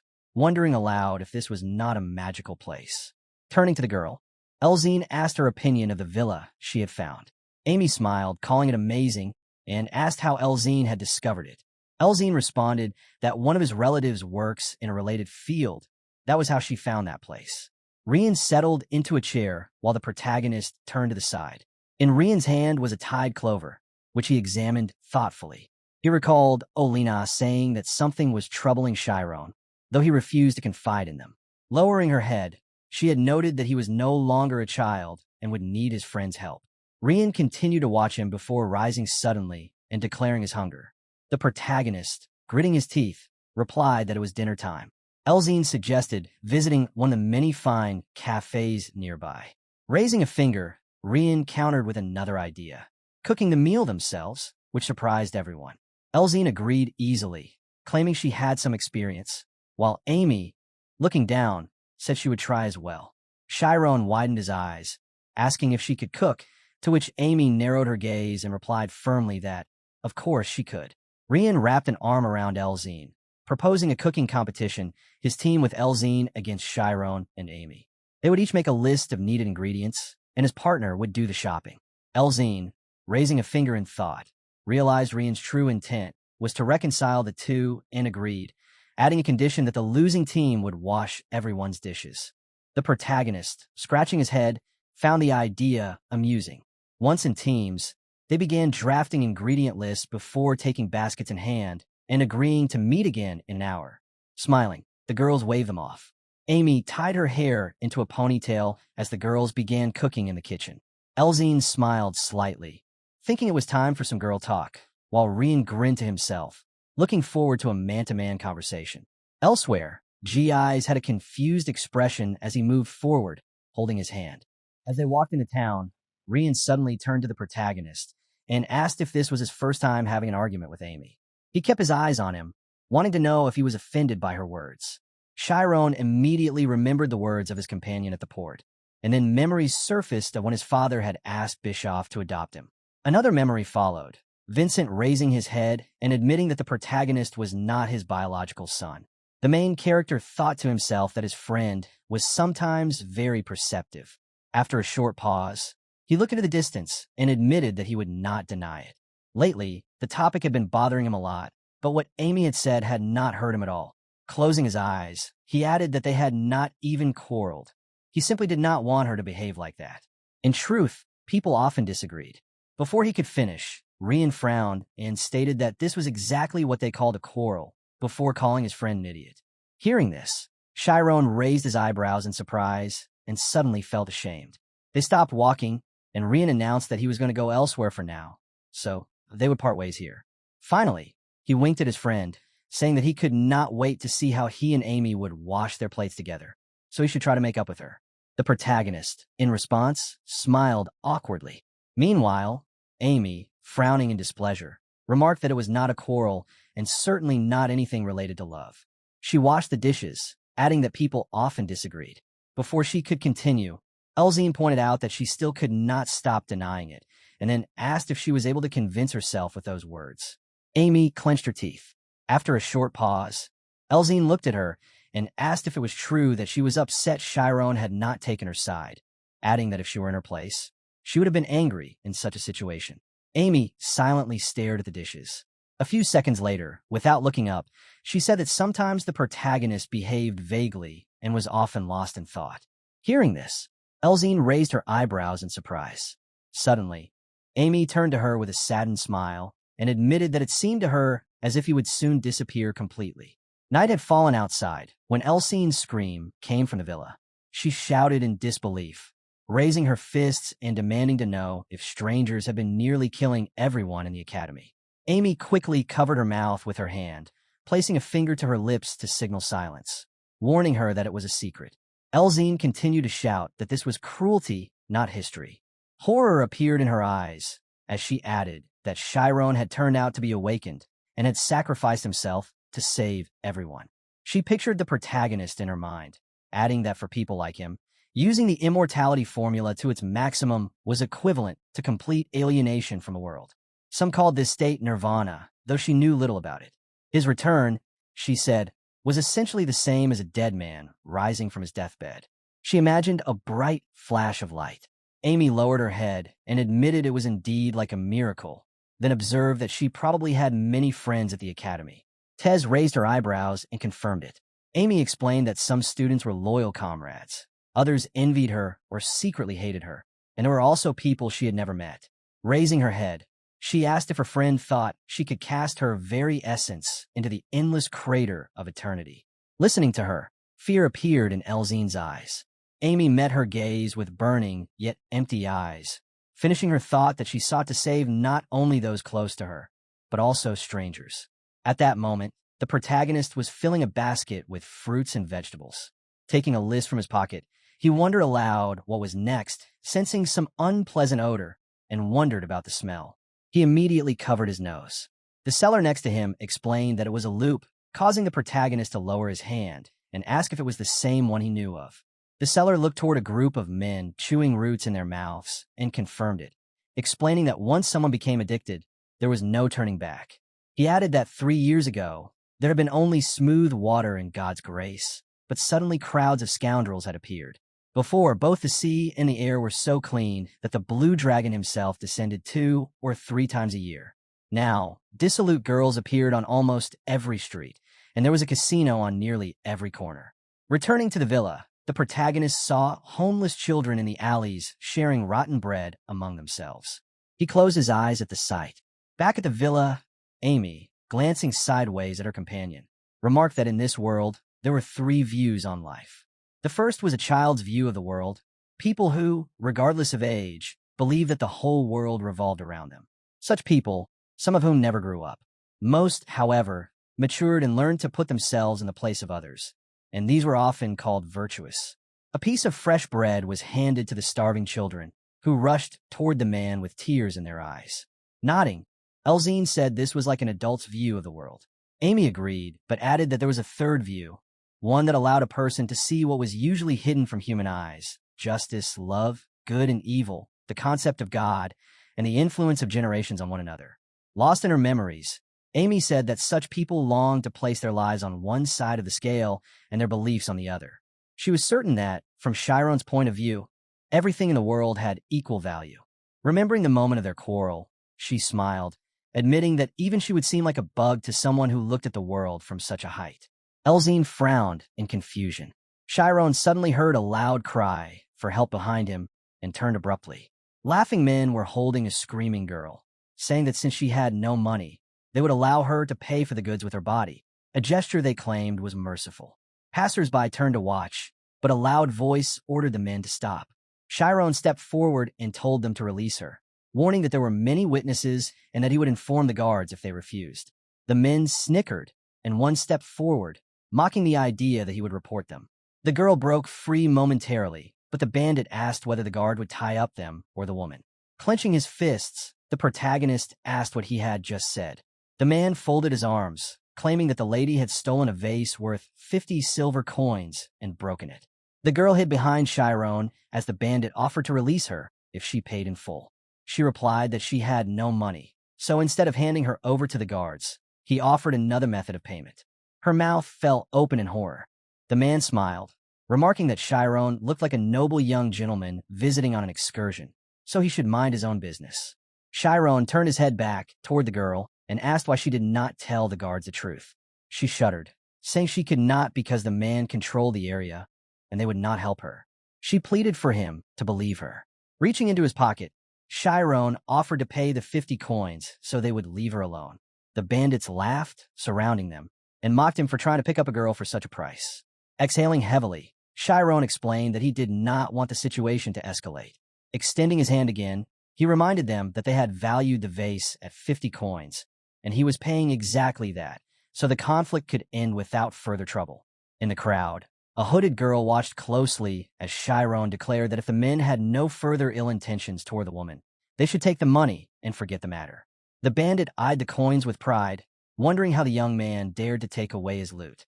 wondering aloud if this was not a magical place. Turning to the girl, Elzine asked her opinion of the villa she had found. Amy smiled, calling it amazing, and asked how Elzine had discovered it. Elzine responded that one of his relatives works in a related field. That was how she found that place. Rian settled into a chair while the protagonist turned to the side. In Rian's hand was a tied clover, which he examined thoughtfully. He recalled Olina saying that something was troubling Chiron, though he refused to confide in them. Lowering her head, she had noted that he was no longer a child and would need his friend's help. Rian continued to watch him before rising suddenly and declaring his hunger. The protagonist, gritting his teeth, replied that it was dinner time. Elzine suggested visiting one of the many fine cafes nearby. Raising a finger, Rian countered with another idea, cooking the meal themselves, which surprised everyone. Elzine agreed easily, claiming she had some experience, while Amy, looking down, said she would try as well. Chiron widened his eyes, asking if she could cook, to which Amy narrowed her gaze and replied firmly that, of course, she could. Rian wrapped an arm around Elzine, proposing a cooking competition, his team with Elzine against Chiron and Amy. They would each make a list of needed ingredients, and his partner would do the shopping. Elzine, raising a finger in thought, realized Rian's true intent was to reconcile the two and agreed, adding a condition that the losing team would wash everyone's dishes. The protagonist, scratching his head, found the idea amusing. Once in teams, they began drafting ingredient lists before taking baskets in hand and agreeing to meet again in an hour. Smiling, the girls waved them off. Amy tied her hair into a ponytail as the girls began cooking in the kitchen. Elzine smiled slightly, thinking it was time for some girl talk, while Rian grinned to himself, looking forward to a man-to-man conversation. Elsewhere, GIs had a confused expression as he moved forward, holding his hand. As they walked into town, Rian suddenly turned to the protagonist and asked if this was his first time having an argument with Amy. He kept his eyes on him, wanting to know if he was offended by her words. Chiron immediately remembered the words of his companion at the port, and then memories surfaced of when his father had asked Bischoff to adopt him. Another memory followed, Vincent raising his head and admitting that the protagonist was not his biological son. The main character thought to himself that his friend was sometimes very perceptive. After a short pause, he looked into the distance and admitted that he would not deny it. Lately, the topic had been bothering him a lot, but what Amy had said had not hurt him at all. Closing his eyes, he added that they had not even quarreled. He simply did not want her to behave like that. In truth, people often disagreed. Before he could finish, Rian frowned and stated that this was exactly what they called a quarrel, before calling his friend an idiot. Hearing this, Chiron raised his eyebrows in surprise and suddenly felt ashamed. They stopped walking, and Rian announced that he was going to go elsewhere for now, so they would part ways here. Finally, he winked at his friend, saying that he could not wait to see how he and Amy would wash their plates together, so he should try to make up with her. The protagonist, in response, smiled awkwardly. Meanwhile, Amy, frowning in displeasure, remarked that it was not a quarrel and certainly not anything related to love. She washed the dishes, adding that people often disagreed. Before she could continue, Elzine pointed out that she still could not stop denying it, and then asked if she was able to convince herself with those words. Amy clenched her teeth. After a short pause, Elzine looked at her and asked if it was true that she was upset Chiron had not taken her side, adding that if she were in her place, she would have been angry in such a situation. Amy silently stared at the dishes. A few seconds later, without looking up, she said that sometimes the protagonist behaved vaguely and was often lost in thought. Hearing this, Elzine raised her eyebrows in surprise. Suddenly, Amy turned to her with a saddened smile and admitted that it seemed to her as if he would soon disappear completely. Night had fallen outside when Elzine's scream came from the villa. She shouted in disbelief, raising her fists and demanding to know if strangers had been nearly killing everyone in the academy. Amy quickly covered her mouth with her hand, placing a finger to her lips to signal silence, warning her that it was a secret. Elzine continued to shout that this was cruelty, not history. Horror appeared in her eyes as she added that Chiron had turned out to be awakened and had sacrificed himself to save everyone. She pictured the protagonist in her mind, adding that for people like him, using the immortality formula to its maximum was equivalent to complete alienation from the world. Some called this state nirvana, though she knew little about it. His return, she said, was essentially the same as a dead man rising from his deathbed. She imagined a bright flash of light. Amy lowered her head and admitted it was indeed like a miracle, then observed that she probably had many friends at the academy. Tez raised her eyebrows and confirmed it. Amy explained that some students were loyal comrades, others envied her or secretly hated her, and there were also people she had never met. Raising her head, she asked if her friend thought she could cast her very essence into the endless crater of eternity. Listening to her, fear appeared in Elzine's eyes. Amy met her gaze with burning yet empty eyes, finishing her thought that she sought to save not only those close to her, but also strangers. At that moment, the protagonist was filling a basket with fruits and vegetables. Taking a list from his pocket, he wondered aloud what was next, sensing some unpleasant odor, and wondered about the smell. He immediately covered his nose. The seller next to him explained that it was a loop, causing the protagonist to lower his hand and ask if it was the same one he knew of. The seller looked toward a group of men chewing roots in their mouths and confirmed it, explaining that once someone became addicted, there was no turning back. He added that 3 years ago, there had been only smooth water in God's grace, but suddenly crowds of scoundrels had appeared. Before, both the sea and the air were so clean that the blue dragon himself descended 2 or 3 times a year. Now, dissolute girls appeared on almost every street, and there was a casino on nearly every corner. Returning to the villa, the protagonist saw homeless children in the alleys sharing rotten bread among themselves. He closed his eyes at the sight. Back at the villa, Amy, glancing sideways at her companion, remarked that in this world, there were 3 views on life. The first was a child's view of the world, people who, regardless of age, believed that the whole world revolved around them. Such people, some of whom never grew up. Most, however, matured and learned to put themselves in the place of others, and these were often called virtuous. A piece of fresh bread was handed to the starving children, who rushed toward the man with tears in their eyes. Nodding, Elzine said this was like an adult's view of the world. Amy agreed, but added that there was a third view, one that allowed a person to see what was usually hidden from human eyes: justice, love, good and evil, the concept of God, and the influence of generations on one another. Lost in her memories, Amy said that such people longed to place their lives on one side of the scale and their beliefs on the other. She was certain that, from Chiron's point of view, everything in the world had equal value. Remembering the moment of their quarrel, she smiled, admitting that even she would seem like a bug to someone who looked at the world from such a height. Elzine frowned in confusion. Chiron suddenly heard a loud cry for help behind him and turned abruptly. Laughing men were holding a screaming girl, saying that since she had no money, they would allow her to pay for the goods with her body, a gesture they claimed was merciful. Passers-by turned to watch, but a loud voice ordered the men to stop. Chiron stepped forward and told them to release her, warning that there were many witnesses and that he would inform the guards if they refused. The men snickered, and one stepped forward, mocking the idea that he would report them. The girl broke free momentarily, but the bandit asked whether the guard would tie up them or the woman. Clenching his fists, the protagonist asked what he had just said. The man folded his arms, claiming that the lady had stolen a vase worth 50 silver coins and broken it. The girl hid behind Chiron as the bandit offered to release her if she paid in full. She replied that she had no money, so instead of handing her over to the guards, he offered another method of payment. Her mouth fell open in horror. The man smiled, remarking that Chiron looked like a noble young gentleman visiting on an excursion, so he should mind his own business. Chiron turned his head back toward the girl and asked why she did not tell the guards the truth. She shuddered, saying she could not because the man controlled the area and they would not help her. She pleaded for him to believe her. Reaching into his pocket, Chiron offered to pay the 50 coins so they would leave her alone. The bandits laughed, surrounding them, and mocked him for trying to pick up a girl for such a price. Exhaling heavily, Chiron explained that he did not want the situation to escalate. Extending his hand again, he reminded them that they had valued the vase at 50 coins, and he was paying exactly that, so the conflict could end without further trouble. In the crowd, a hooded girl watched closely as Chiron declared that if the men had no further ill intentions toward the woman, they should take the money and forget the matter. The bandit eyed the coins with pride, wondering how the young man dared to take away his loot.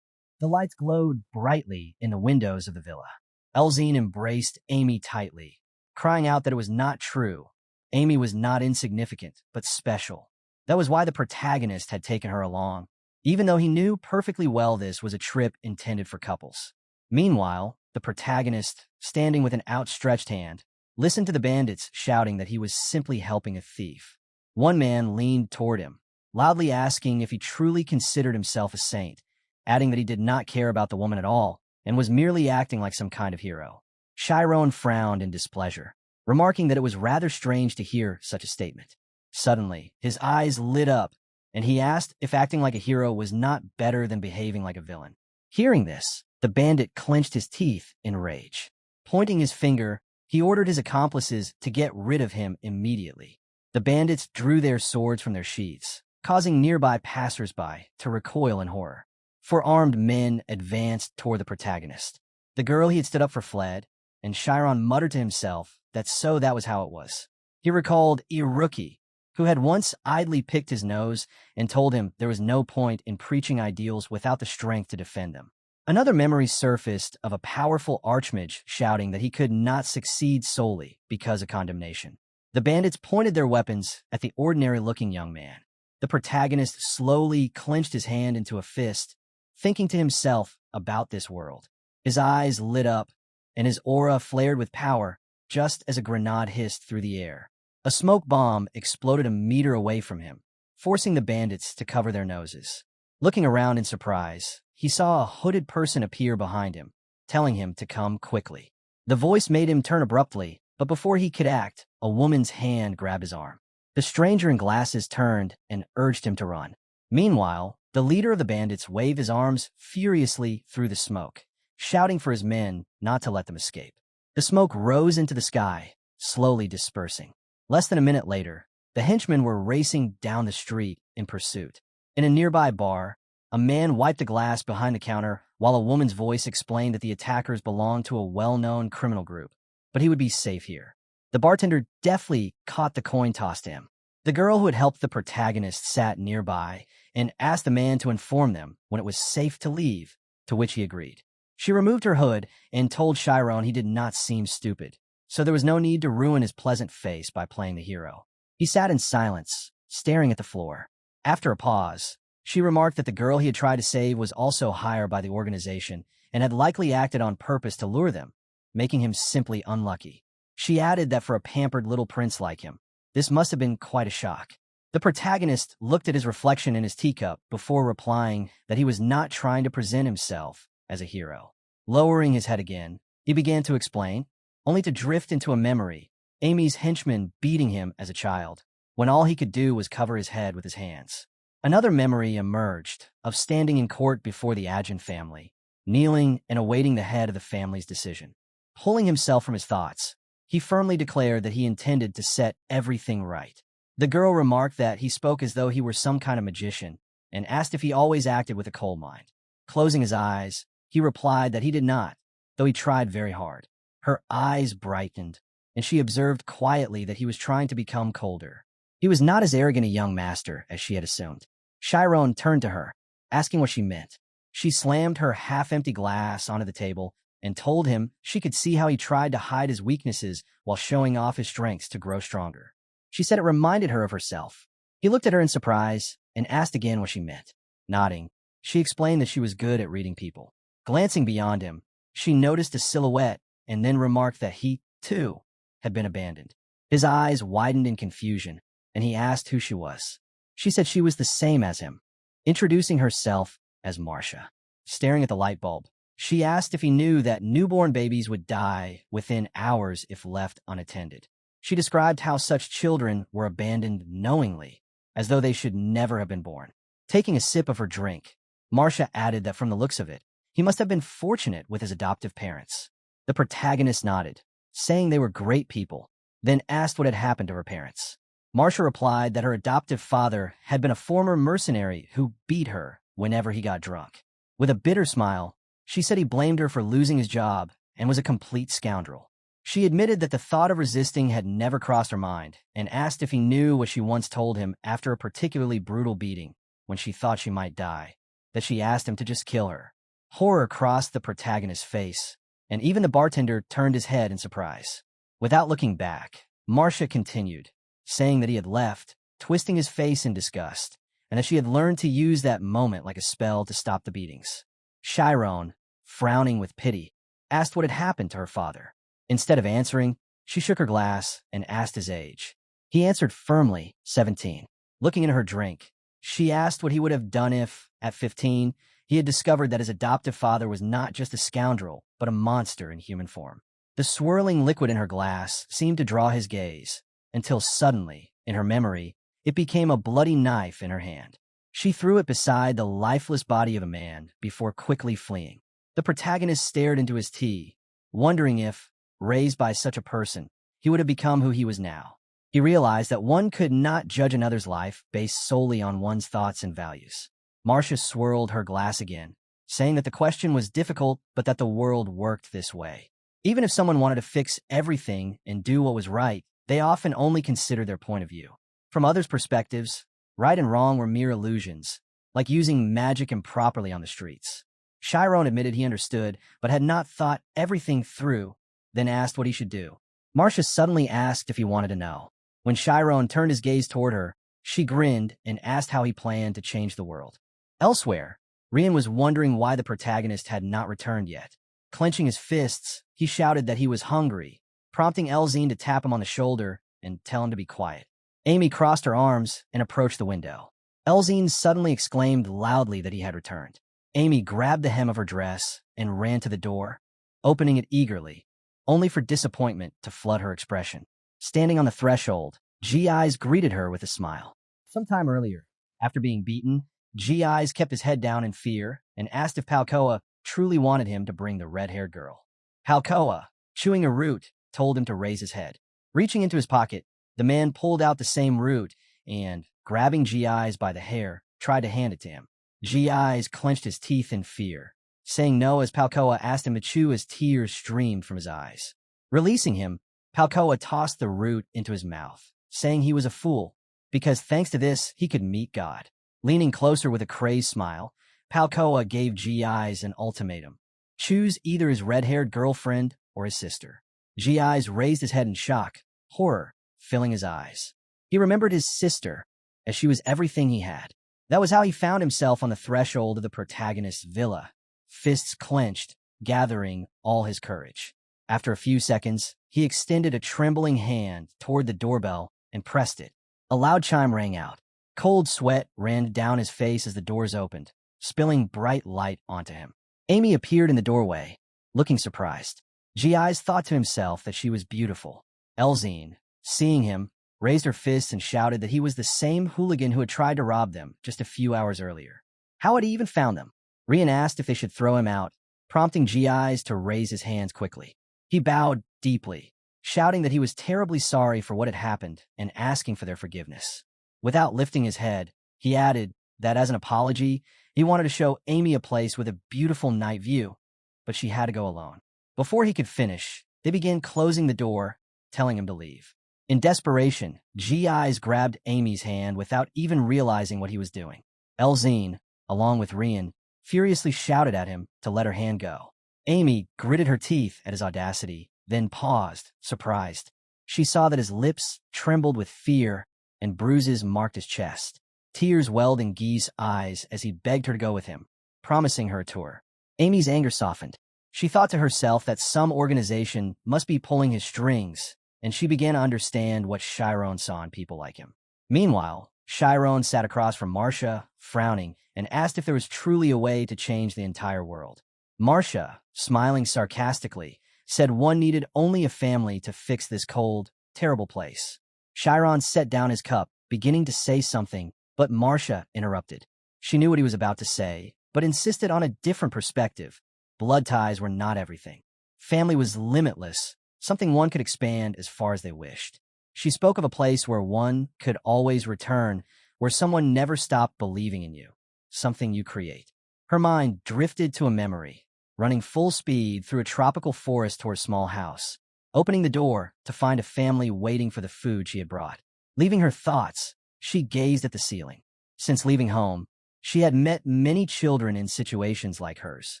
The lights glowed brightly in the windows of the villa. Elzine embraced Amy tightly, crying out that it was not true. Amy was not insignificant, but special. That was why the protagonist had taken her along, even though he knew perfectly well this was a trip intended for couples. Meanwhile, the protagonist, standing with an outstretched hand, listened to the bandits shouting that he was simply helping a thief. One man leaned toward him, loudly asking if he truly considered himself a saint, adding that he did not care about the woman at all and was merely acting like some kind of hero. Chiron frowned in displeasure, remarking that it was rather strange to hear such a statement. Suddenly, his eyes lit up, and he asked if acting like a hero was not better than behaving like a villain. Hearing this, the bandit clenched his teeth in rage. Pointing his finger, he ordered his accomplices to get rid of him immediately. The bandits drew their swords from their sheaths, causing nearby passers-by to recoil in horror. 4 armed men advanced toward the protagonist. The girl he had stood up for fled, and Chiron muttered to himself that was how it was. He recalled Iruki, who had once idly picked his nose and told him there was no point in preaching ideals without the strength to defend them. Another memory surfaced of a powerful archmage shouting that he could not succeed solely because of condemnation. The bandits pointed their weapons at the ordinary-looking young man. The protagonist slowly clenched his hand into a fist, thinking to himself about this world. His eyes lit up, and his aura flared with power just as a grenade hissed through the air. A smoke bomb exploded a meter away from him, forcing the bandits to cover their noses. Looking around in surprise, he saw a hooded person appear behind him, telling him to come quickly. The voice made him turn abruptly, but before he could act, a woman's hand grabbed his arm. The stranger in glasses turned and urged him to run. Meanwhile, the leader of the bandits waved his arms furiously through the smoke, shouting for his men not to let them escape. The smoke rose into the sky, slowly dispersing. Less than a minute later, the henchmen were racing down the street in pursuit. In a nearby bar, a man wiped a glass behind the counter while a woman's voice explained that the attackers belonged to a well-known criminal group, but he would be safe here. The bartender deftly caught the coin tossed to him. The girl who had helped the protagonist sat nearby and asked the man to inform them when it was safe to leave, to which he agreed. She removed her hood and told Chiron he did not seem stupid, so there was no need to ruin his pleasant face by playing the hero. He sat in silence, staring at the floor. After a pause, she remarked that the girl he had tried to save was also hired by the organization and had likely acted on purpose to lure them, making him simply unlucky. She added that for a pampered little prince like him, this must have been quite a shock. The protagonist looked at his reflection in his teacup before replying that he was not trying to present himself as a hero. Lowering his head again, he began to explain, only to drift into a memory, Amy's henchman beating him as a child, when all he could do was cover his head with his hands. Another memory emerged of standing in court before the Ogent family, kneeling and awaiting the head of the family's decision. Pulling himself from his thoughts, he firmly declared that he intended to set everything right. The girl remarked that he spoke as though he were some kind of magician and asked if he always acted with a cold mind. Closing his eyes, he replied that he did not, though he tried very hard. Her eyes brightened, and she observed quietly that he was trying to become colder. He was not as arrogant a young master as she had assumed. Chiron turned to her, asking what she meant. She slammed her half-empty glass onto the table and told him she could see how he tried to hide his weaknesses while showing off his strengths to grow stronger. She said it reminded her of herself. He looked at her in surprise and asked again what she meant. Nodding, she explained that she was good at reading people. Glancing beyond him, she noticed a silhouette and then remarked that he, too, had been abandoned. His eyes widened in confusion, and he asked who she was. She said she was the same as him, introducing herself as Marcia. Staring at the light bulb, she asked if he knew that newborn babies would die within hours if left unattended. She described how such children were abandoned knowingly, as though they should never have been born. Taking a sip of her drink, Marcia added that from the looks of it, He must have been fortunate with his adoptive parents. The protagonist nodded, saying they were great people, then asked what had happened to her parents. Marcia replied that her adoptive father had been a former mercenary who beat her whenever he got drunk. With a bitter smile, she said he blamed her for losing his job and was a complete scoundrel. She admitted that the thought of resisting had never crossed her mind and asked if he knew what she once told him after a particularly brutal beating when she thought she might die, that she asked him to just kill her. Horror crossed the protagonist's face, and even the bartender turned his head in surprise. Without looking back, Marcia continued, saying that he had left, twisting his face in disgust, and that she had learned to use that moment like a spell to stop the beatings. Chiron, frowning with pity, asked what had happened to her father. Instead of answering, she shook her glass and asked his age. He answered firmly, 17. Looking into her drink, she asked what he would have done if, at 15, he had discovered that his adoptive father was not just a scoundrel, but a monster in human form. The swirling liquid in her glass seemed to draw his gaze, until suddenly, in her memory, it became a bloody knife in her hand. She threw it beside the lifeless body of a man before quickly fleeing. The protagonist stared into his tea, wondering if, raised by such a person, he would have become who he was now. He realized that one could not judge another's life based solely on one's thoughts and values. Marcia swirled her glass again, saying that the question was difficult but that the world worked this way. Even if someone wanted to fix everything and do what was right, they often only considered their point of view. From others' perspectives, right and wrong were mere illusions, like using magic improperly on the streets. Chiron admitted he understood, but had not thought everything through, then asked what he should do. Marcia suddenly asked if he wanted to know. When Chiron turned his gaze toward her, she grinned and asked how he planned to change the world. Elsewhere, Rian was wondering why the protagonist had not returned yet. Clenching his fists, he shouted that he was hungry, prompting Elzine to tap him on the shoulder and tell him to be quiet. Amy crossed her arms and approached the window. Elzine suddenly exclaimed loudly that he had returned. Amy grabbed the hem of her dress and ran to the door, opening it eagerly, only for disappointment to flood her expression. Standing on the threshold, G.Eyes greeted her with a smile. Sometime earlier, after being beaten, G.Eyes kept his head down in fear and asked if Palcoa truly wanted him to bring the red-haired girl. Palcoa, chewing a root, told him to raise his head. Reaching into his pocket, the man pulled out the same root and, grabbing G.Eyes by the hair, tried to hand it to him. G.Eyes clenched his teeth in fear, saying no as Palcoa asked him to chew as tears streamed from his eyes. Releasing him, Palcoa tossed the root into his mouth, saying he was a fool, because thanks to this he could meet God. Leaning closer with a crazed smile, Palcoa gave G.Eyes an ultimatum. Choose either his red-haired girlfriend or his sister. G.Eyes raised his head in shock, horror filling his eyes. He remembered his sister, as she was everything he had. That was how he found himself on the threshold of the protagonist's villa, fists clenched, gathering all his courage. After a few seconds, he extended a trembling hand toward the doorbell and pressed it. A loud chime rang out. Cold sweat ran down his face as the doors opened, spilling bright light onto him. Amy appeared in the doorway, looking surprised. G.Eyes thought to himself that she was beautiful. Elzine, seeing him, raised her fists and shouted that he was the same hooligan who had tried to rob them just a few hours earlier. How had he even found them? Rian asked if they should throw him out, prompting G.Eyes to raise his hands quickly. He bowed deeply, shouting that he was terribly sorry for what had happened and asking for their forgiveness. Without lifting his head, he added that as an apology, he wanted to show Amy a place with a beautiful night view, but she had to go alone. Before he could finish, they began closing the door, telling him to leave. In desperation, G.Eyes grabbed Amy's hand without even realizing what he was doing. Elzine, along with Rian, furiously shouted at him to let her hand go. Amy gritted her teeth at his audacity, then paused, surprised. She saw that his lips trembled with fear and bruises marked his chest. Tears welled in Guy's eyes as he begged her to go with him, promising her a tour. Amy's anger softened. She thought to herself that some organization must be pulling his strings, and she began to understand what Chiron saw in people like him. Meanwhile, Chiron sat across from Marcia, frowning, and asked if there was truly a way to change the entire world. Marcia, smiling sarcastically, said one needed only a family to fix this cold, terrible place. Chiron set down his cup, beginning to say something, but Marcia interrupted. She knew what he was about to say, but insisted on a different perspective. Blood ties were not everything. Family was limitless, something one could expand as far as they wished. She spoke of a place where one could always return, where someone never stopped believing in you, something you create. Her mind drifted to a memory, running full speed through a tropical forest toward a small house, opening the door to find a family waiting for the food she had brought. Leaving her thoughts, she gazed at the ceiling. Since leaving home, she had met many children in situations like hers.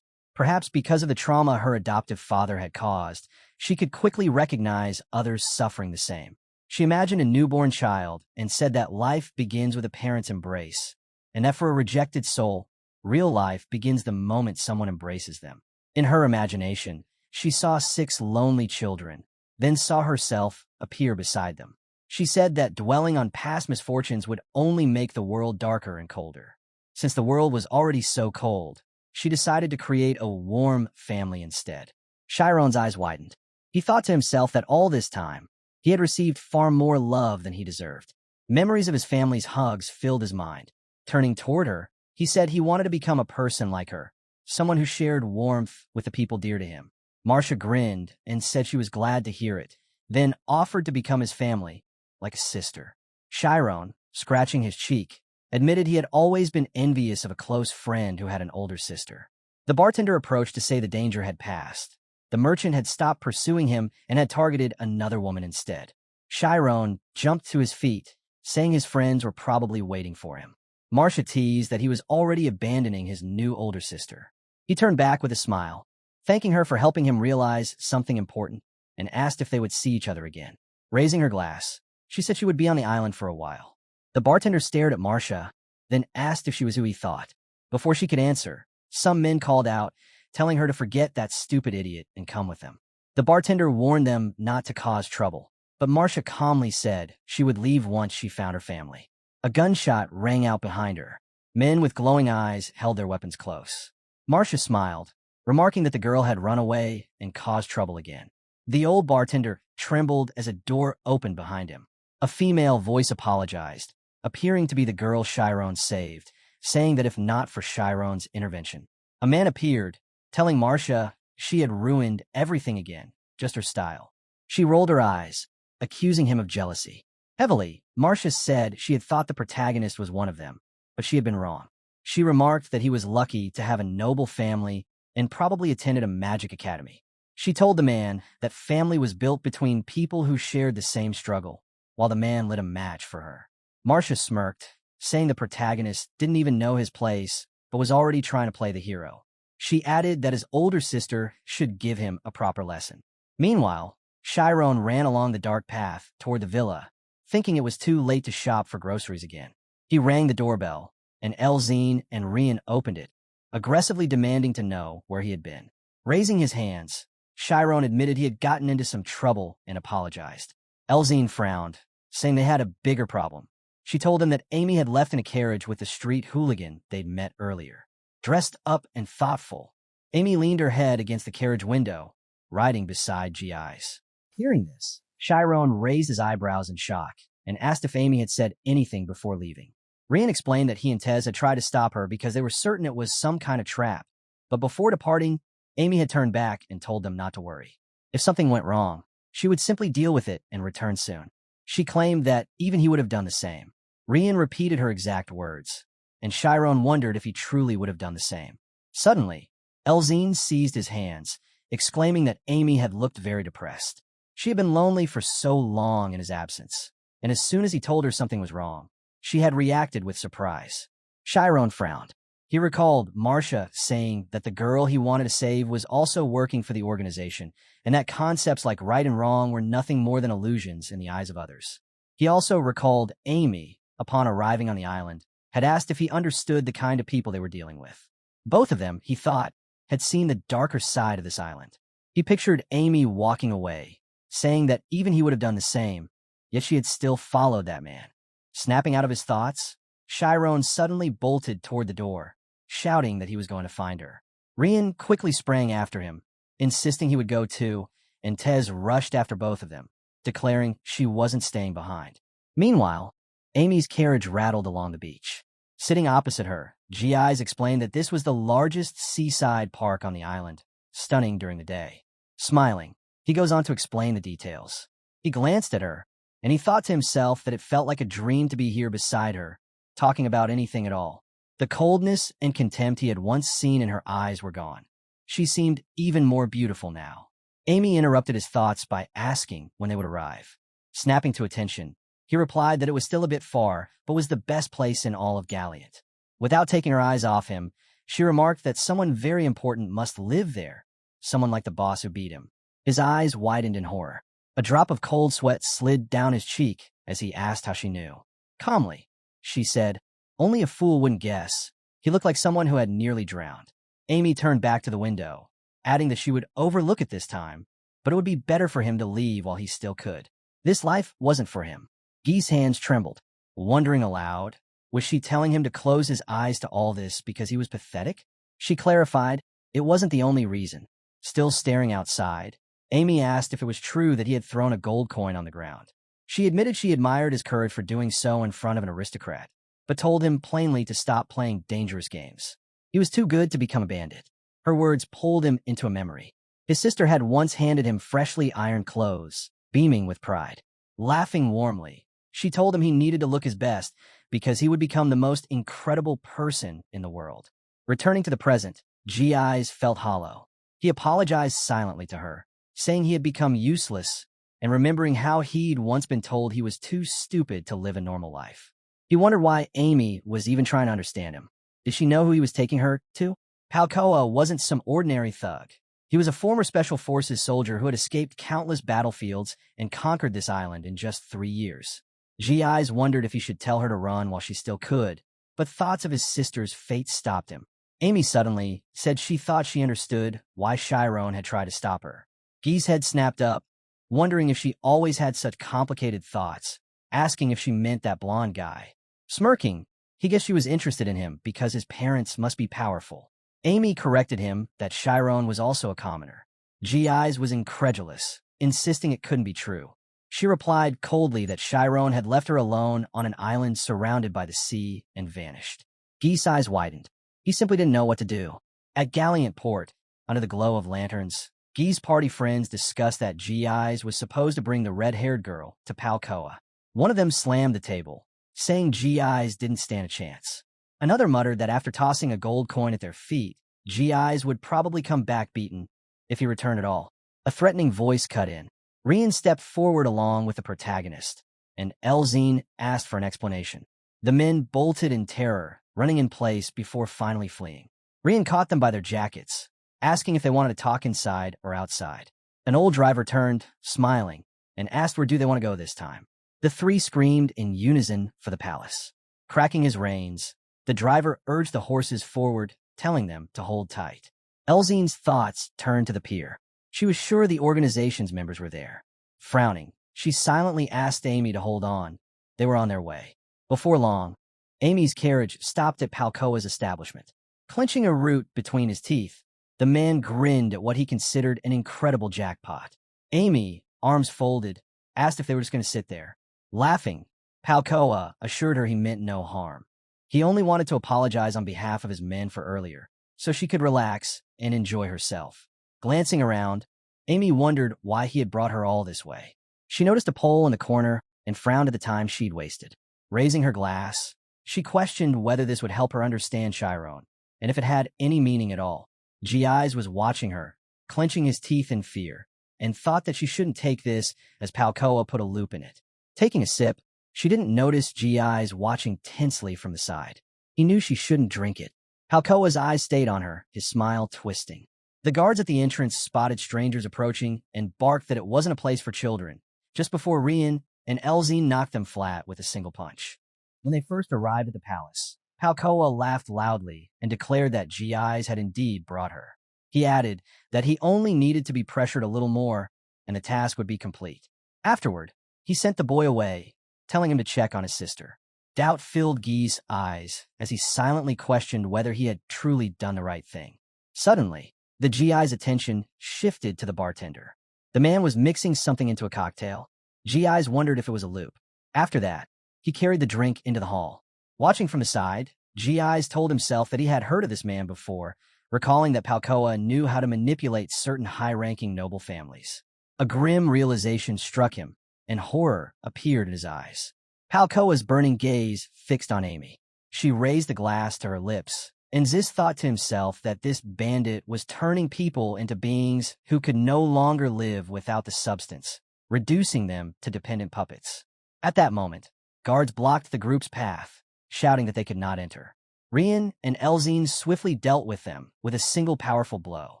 Perhaps because of the trauma her adoptive father had caused, she could quickly recognize others suffering the same. She imagined a newborn child and said that life begins with a parent's embrace, and that for a rejected soul, real life begins the moment someone embraces them. In her imagination, she saw 6 lonely children, then saw herself appear beside them. She said that dwelling on past misfortunes would only make the world darker and colder. Since the world was already so cold, she decided to create a warm family instead. Chiron's eyes widened. He thought to himself that all this time, he had received far more love than he deserved. Memories of his family's hugs filled his mind. Turning toward her, he said he wanted to become a person like her, someone who shared warmth with the people dear to him. Marcia grinned and said she was glad to hear it, then offered to become his family, like a sister. Chiron, scratching his cheek, admitted he had always been envious of a close friend who had an older sister. The bartender approached to say the danger had passed. The merchant had stopped pursuing him and had targeted another woman instead. Chiron jumped to his feet, saying his friends were probably waiting for him. Marcia teased that he was already abandoning his new older sister. He turned back with a smile, thanking her for helping him realize something important, and asked if they would see each other again. Raising her glass, she said she would be on the island for a while. The bartender stared at Marcia, then asked if she was who he thought. Before she could answer, some men called out, telling her to forget that stupid idiot and come with them. The bartender warned them not to cause trouble, but Marcia calmly said she would leave once she found her family. A gunshot rang out behind her. Men with glowing eyes held their weapons close. Marcia smiled, remarking that the girl had run away and caused trouble again. The old bartender trembled as a door opened behind him. A female voice apologized, appearing to be the girl Chiron saved, saying that if not for Chiron's intervention. A man appeared, telling Marcia she had ruined everything again, just her style. She rolled her eyes, accusing him of jealousy. Heavily, Marcia said she had thought the protagonist was one of them, but she had been wrong. She remarked that he was lucky to have a noble family and probably attended a magic academy. She told the man that family was built between people who shared the same struggle, while the man lit a match for her. Marcia smirked, saying the protagonist didn't even know his place, but was already trying to play the hero. She added that his older sister should give him a proper lesson. Meanwhile, Chiron ran along the dark path toward the villa, thinking it was too late to shop for groceries again. He rang the doorbell, and Elzine and Rian opened it, aggressively demanding to know where he had been. Raising his hands, Chiron admitted he had gotten into some trouble and apologized. Elzine frowned, saying they had a bigger problem. She told him that Amy had left in a carriage with the street hooligan they'd met earlier. Dressed up and thoughtful, Amy leaned her head against the carriage window, riding beside GIs. Hearing this, Chiron raised his eyebrows in shock and asked if Amy had said anything before leaving. Rian explained that he and Tez had tried to stop her because they were certain it was some kind of trap, but before departing, Amy had turned back and told them not to worry. If something went wrong, she would simply deal with it and return soon. She claimed that even he would have done the same. Rian repeated her exact words, and Chiron wondered if he truly would have done the same. Suddenly, Elzine seized his hands, exclaiming that Amy had looked very depressed. She had been lonely for so long in his absence, and as soon as he told her something was wrong, she had reacted with surprise. Chiron frowned. He recalled Marcia saying that the girl he wanted to save was also working for the organization, and that concepts like right and wrong were nothing more than illusions in the eyes of others. He also recalled Amy, upon arriving on the island, had asked if he understood the kind of people they were dealing with. Both of them, he thought, had seen the darker side of this island. He pictured Amy walking away, saying that even he would have done the same, yet she had still followed that man. Snapping out of his thoughts, Chiron suddenly bolted toward the door, shouting that he was going to find her. Rian quickly sprang after him, insisting he would go too, and Tez rushed after both of them, declaring she wasn't staying behind. Meanwhile, Amy's carriage rattled along the beach. Sitting opposite her, G.I.'s explained that this was the largest seaside park on the island, stunning during the day. Smiling, he goes on to explain the details. He glanced at her, and he thought to himself that it felt like a dream to be here beside her, talking about anything at all. The coldness and contempt he had once seen in her eyes were gone. She seemed even more beautiful now. Amy interrupted his thoughts by asking when they would arrive. Snapping to attention, he replied that it was still a bit far, but was the best place in all of Galliot. Without taking her eyes off him, she remarked that someone very important must live there, someone like the boss who beat him. His eyes widened in horror. A drop of cold sweat slid down his cheek as he asked how she knew. Calmly, she said, "Only a fool wouldn't guess." He looked like someone who had nearly drowned. Amy turned back to the window, adding that she would overlook it this time, but it would be better for him to leave while he still could. This life wasn't for him. Guy's hands trembled, wondering aloud, was she telling him to close his eyes to all this because he was pathetic? She clarified, it wasn't the only reason. Still staring outside, Amy asked if it was true that he had thrown a gold coin on the ground. She admitted she admired his courage for doing so in front of an aristocrat, but told him plainly to stop playing dangerous games. He was too good to become a bandit. Her words pulled him into a memory. His sister had once handed him freshly ironed clothes, beaming with pride. Laughing warmly, she told him he needed to look his best because he would become the most incredible person in the world. Returning to the present, G.I.'s felt hollow. He apologized silently to her, saying he had become useless and remembering how he'd once been told he was too stupid to live a normal life. He wondered why Amy was even trying to understand him. Did she know who he was taking her to? Palcoa wasn't some ordinary thug. He was a former Special Forces soldier who had escaped countless battlefields and conquered this island in just 3 years. G.I.'s wondered if he should tell her to run while she still could, but thoughts of his sister's fate stopped him. Amy suddenly said she thought she understood why Chiron had tried to stop her. Guy's head snapped up, wondering if she always had such complicated thoughts, asking if she meant that blonde guy. Smirking, he guessed she was interested in him because his parents must be powerful. Amy corrected him that Chiron was also a commoner. G.I.'s was incredulous, insisting it couldn't be true. She replied coldly that Chiron had left her alone on an island surrounded by the sea and vanished. Guy's eyes widened. He simply didn't know what to do. At Galliant Port, under the glow of lanterns, Guy's party friends discussed that G.I.'s was supposed to bring the red-haired girl to Palcoa. One of them slammed the table, saying G.I.'s didn't stand a chance. Another muttered that after tossing a gold coin at their feet, G.I.'s would probably come back beaten, if he returned at all. A threatening voice cut in. Rian stepped forward along with the protagonist, and Elzine asked for an explanation. The men bolted in terror, running in place before finally fleeing. Rian caught them by their jackets, asking if they wanted to talk inside or outside. An old driver turned, smiling, and asked where do they want to go this time. The three screamed in unison for the palace. Cracking his reins, the driver urged the horses forward, telling them to hold tight. Elzine's thoughts turned to the pier. She was sure the organization's members were there. Frowning, she silently asked Amy to hold on. They were on their way. Before long, Amy's carriage stopped at Palcoa's establishment. Clenching a root between his teeth, the man grinned at what he considered an incredible jackpot. Amy, arms folded, asked if they were just going to sit there. Laughing, Palcoa assured her he meant no harm. He only wanted to apologize on behalf of his men for earlier, so she could relax and enjoy herself. Glancing around, Amy wondered why he had brought her all this way. She noticed a pole in the corner and frowned at the time she'd wasted. Raising her glass, she questioned whether this would help her understand Chiron, and if it had any meaning at all. G.I.'s was watching her, clenching his teeth in fear, and thought that she shouldn't take this as Palcoa put a loop in it. Taking a sip, she didn't notice G.I.'s watching tensely from the side. He knew she shouldn't drink it. Palcoa's eyes stayed on her, his smile twisting. The guards at the entrance spotted strangers approaching and barked that it wasn't a place for children, just before Rian and Elzine knocked them flat with a single punch. When they first arrived at the palace, Palcoa laughed loudly and declared that G.I.'s had indeed brought her. He added that he only needed to be pressured a little more, and the task would be complete. Afterward, he sent the boy away, telling him to check on his sister. Doubt filled Guy's eyes as he silently questioned whether he had truly done the right thing. Suddenly, the G.I.'s attention shifted to the bartender. The man was mixing something into a cocktail. G.I.'s wondered if it was a loop. After that, he carried the drink into the hall. Watching from the side, Gi's told himself that he had heard of this man before, recalling that Palcoa knew how to manipulate certain high-ranking noble families. A grim realization struck him, and horror appeared in his eyes. Palcoa's burning gaze fixed on Amy. She raised the glass to her lips, and Ziz thought to himself that this bandit was turning people into beings who could no longer live without the substance, reducing them to dependent puppets. At that moment, guards blocked the group's path, shouting that they could not enter. Rian and Elzine swiftly dealt with them with a single powerful blow.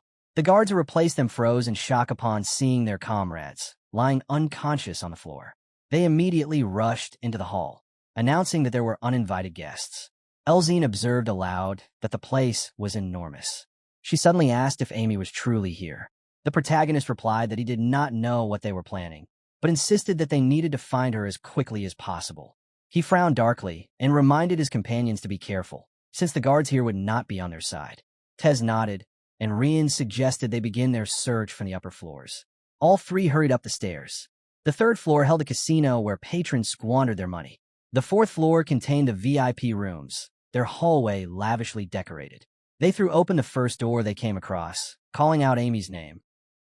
The guards who replaced them froze in shock upon seeing their comrades, lying unconscious on the floor. They immediately rushed into the hall, announcing that there were uninvited guests. Elzine observed aloud that the place was enormous. She suddenly asked if Amy was truly here. The protagonist replied that he did not know what they were planning, but insisted that they needed to find her as quickly as possible. He frowned darkly and reminded his companions to be careful, since the guards here would not be on their side. Tez nodded, and Rian suggested they begin their search from the upper floors. All three hurried up the stairs. The third floor held a casino where patrons squandered their money. The fourth floor contained the VIP rooms, their hallway lavishly decorated. They threw open the first door they came across, calling out Amy's name,